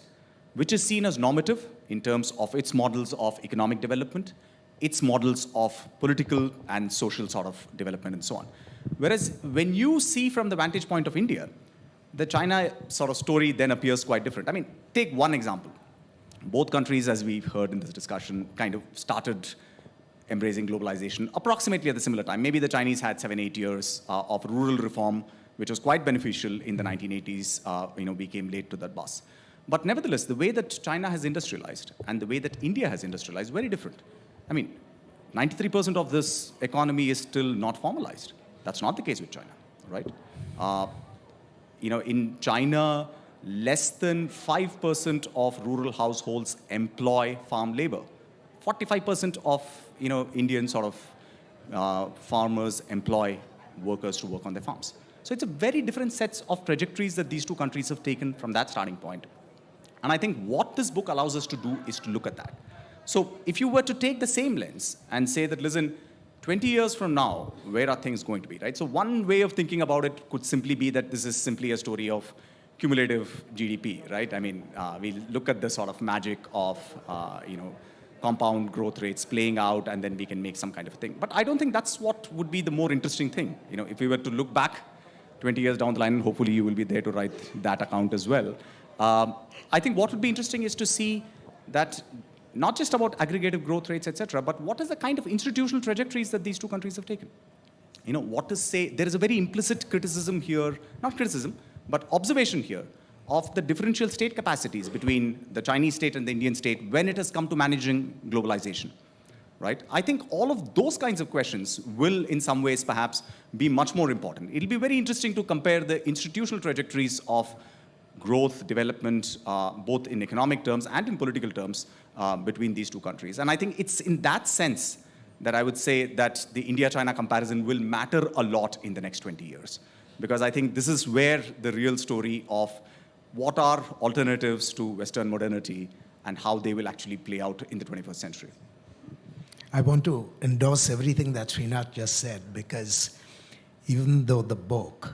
which is seen as normative in terms of its models of economic development, its models of political and social sort of development, and so on. Whereas when you see from the vantage point of India, the China sort of story then appears quite different. I mean, take one example. Both countries, as we've heard in this discussion, kind of started embracing globalization approximately at the similar time. Maybe the Chinese had 7-8 years of rural reform, which was quite beneficial in the 1980s. We came late to that bus. But nevertheless, the way that China has industrialized and the way that India has industrialized, very different. I mean, 93% of this economy is still not formalized. That's not the case with China, right? In China, less than 5% of rural households employ farm labor. 45% of Indian sort of farmers employ workers to work on their farms. So it's a very different sets of trajectories that these two countries have taken from that starting point. And I think what this book allows us to do is to look at that. So if you were to take the same lens and say that, listen, 20 years from now, where are things going to be, right? So one way of thinking about it could simply be that this is simply a story of cumulative GDP, right? I mean, we look at the sort of magic of, compound growth rates playing out, and then we can make some kind of a thing. But I don't think that's what would be the more interesting thing. If we were to look back 20 years down the line, and hopefully you will be there to write that account as well, I think what would be interesting is to see that not just about aggregative growth rates, etc., but what is the kind of institutional trajectories that these two countries have taken? What to say? There is a very implicit criticism here, not criticism, but observation here of the differential state capacities between the Chinese state and the Indian state when it has come to managing globalization, right? I think all of those kinds of questions will, in some ways, perhaps be much more important. It'll be very interesting to compare the institutional trajectories of growth, development, both in economic terms and in political terms between these two countries. And I think it's in that sense that I would say that the India-China comparison will matter a lot in the next 20 years. Because I think this is where the real story of what are alternatives to Western modernity and how they will actually play out in the 21st century. I want to endorse everything that Srinath just said, because even though the book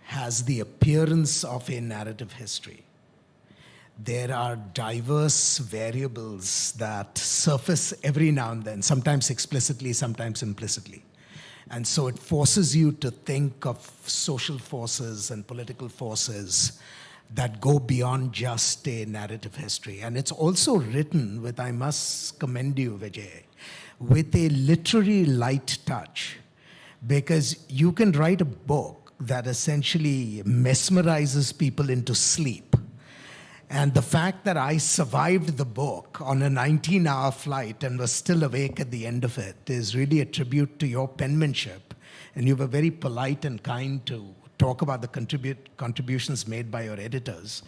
has the appearance of a narrative history, there are diverse variables that surface every now and then, sometimes explicitly, sometimes implicitly. And so it forces you to think of social forces and political forces that go beyond just a narrative history. And it's also written with, I must commend you, Vijay, with a literary light touch, because you can write a book that essentially mesmerizes people into sleep. And the fact that I survived the book on a 19-hour flight and was still awake at the end of it is really a tribute to your penmanship. And you were very polite and kind to talk about the contributions made by your editors.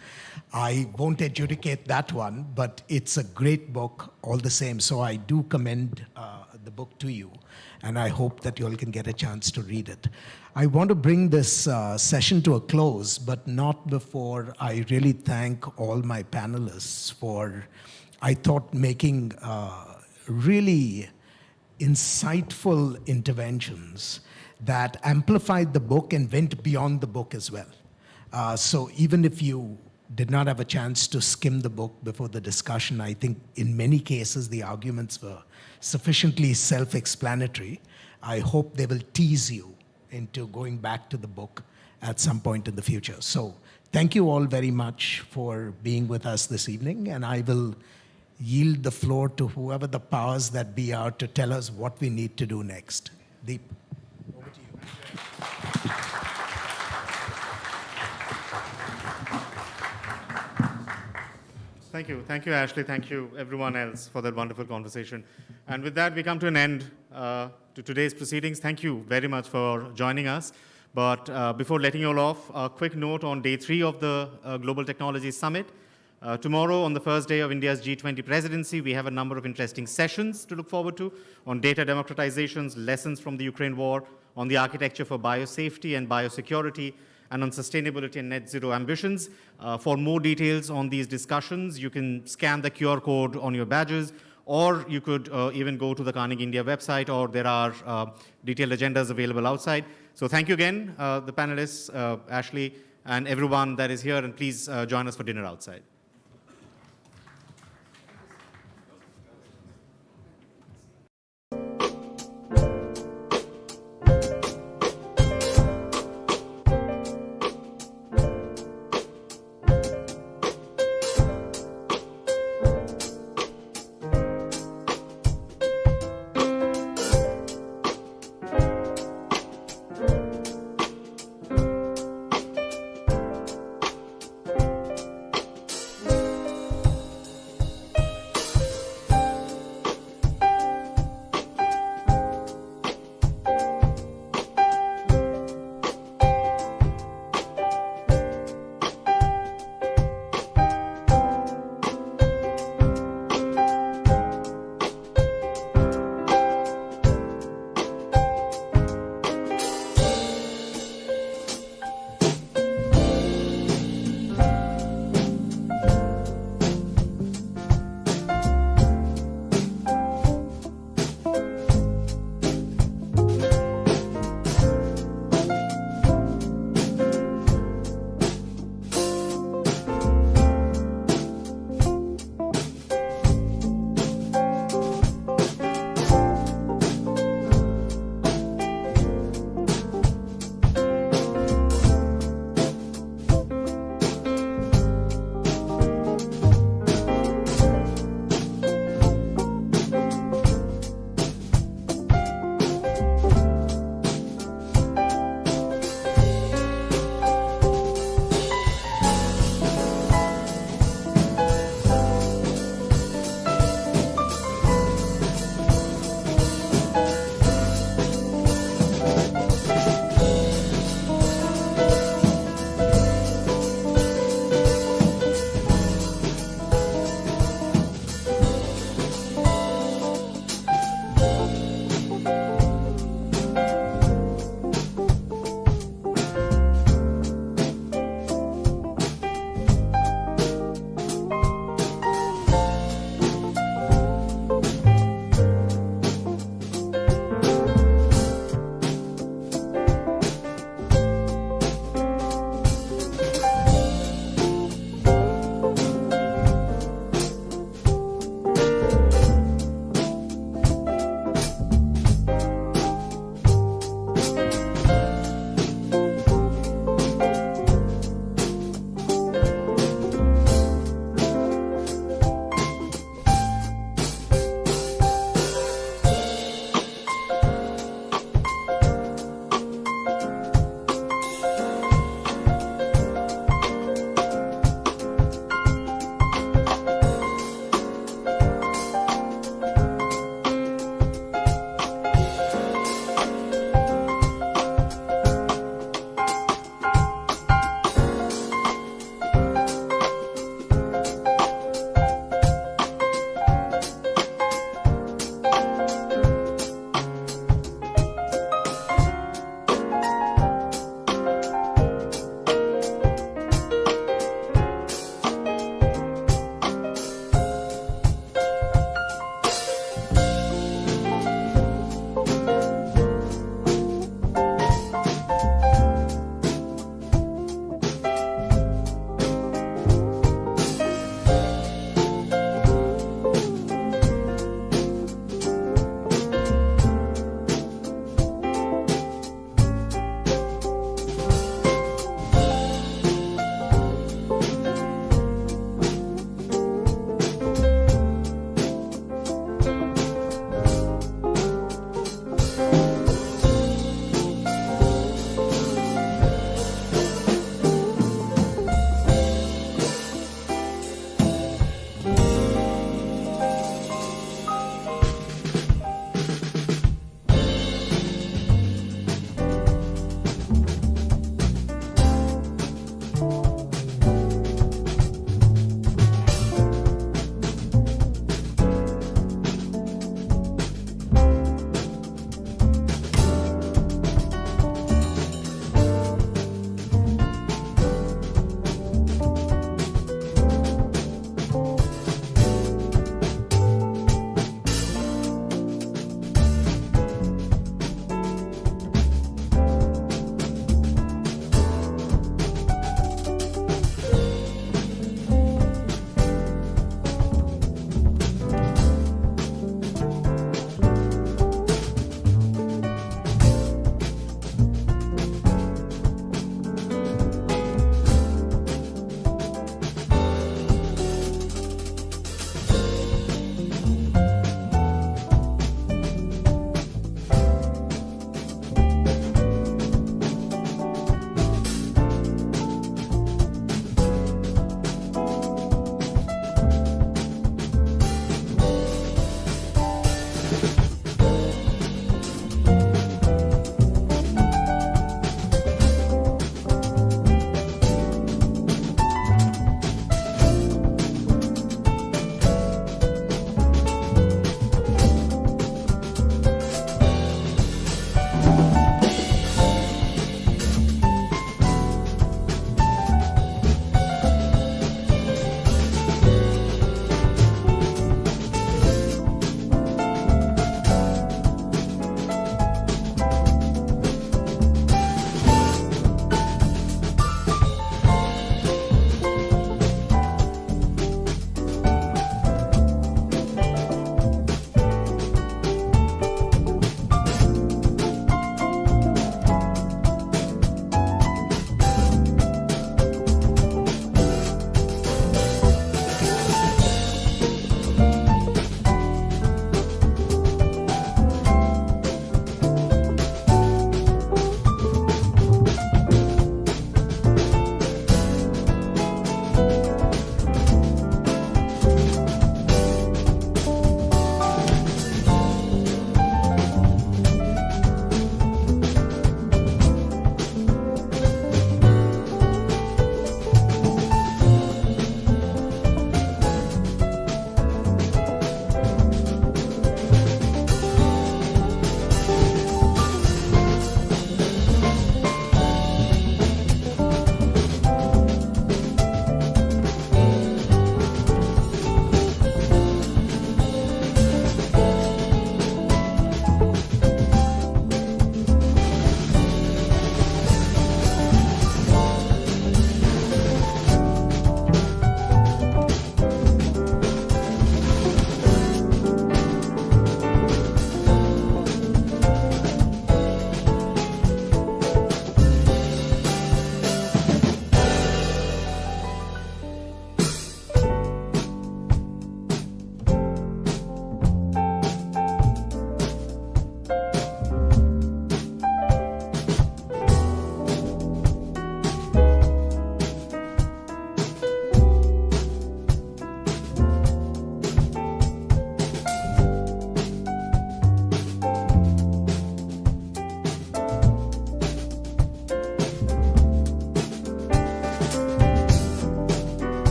I won't adjudicate that one, but it's a great book all the same. So I do commend the book to you, and I hope that you all can get a chance to read it. I want to bring this session to a close, but not before I really thank all my panelists for, I thought, making really insightful interventions that amplified the book and went beyond the book as well. So even if you did not have a chance to skim the book before the discussion, I think in many cases the arguments were sufficiently self-explanatory. I hope they will tease you into going back to the book at some point in the future. So thank you all very much for being with us this evening, and I will yield the floor to whoever the powers that be are to tell us what we need to do next. Deep, over to you. Thank you, Ashley. Thank you, everyone else, for that wonderful conversation. And with that, we come to an end to today's proceedings. Thank you very much for joining us. But before letting you all off, a quick note on day 3 of the Global Technology Summit. Tomorrow, on the first day of India's G20 presidency, we have a number of interesting sessions to look forward to on data democratizations, lessons from the Ukraine war, on the architecture for biosafety and biosecurity, and on sustainability and net zero ambitions. For more details on these discussions, you can scan the QR code on your badges, or you could even go to the Carnegie India website, or there are detailed agendas available outside. So thank you again, the panelists, Ashley, and everyone that is here, and please join us for dinner outside.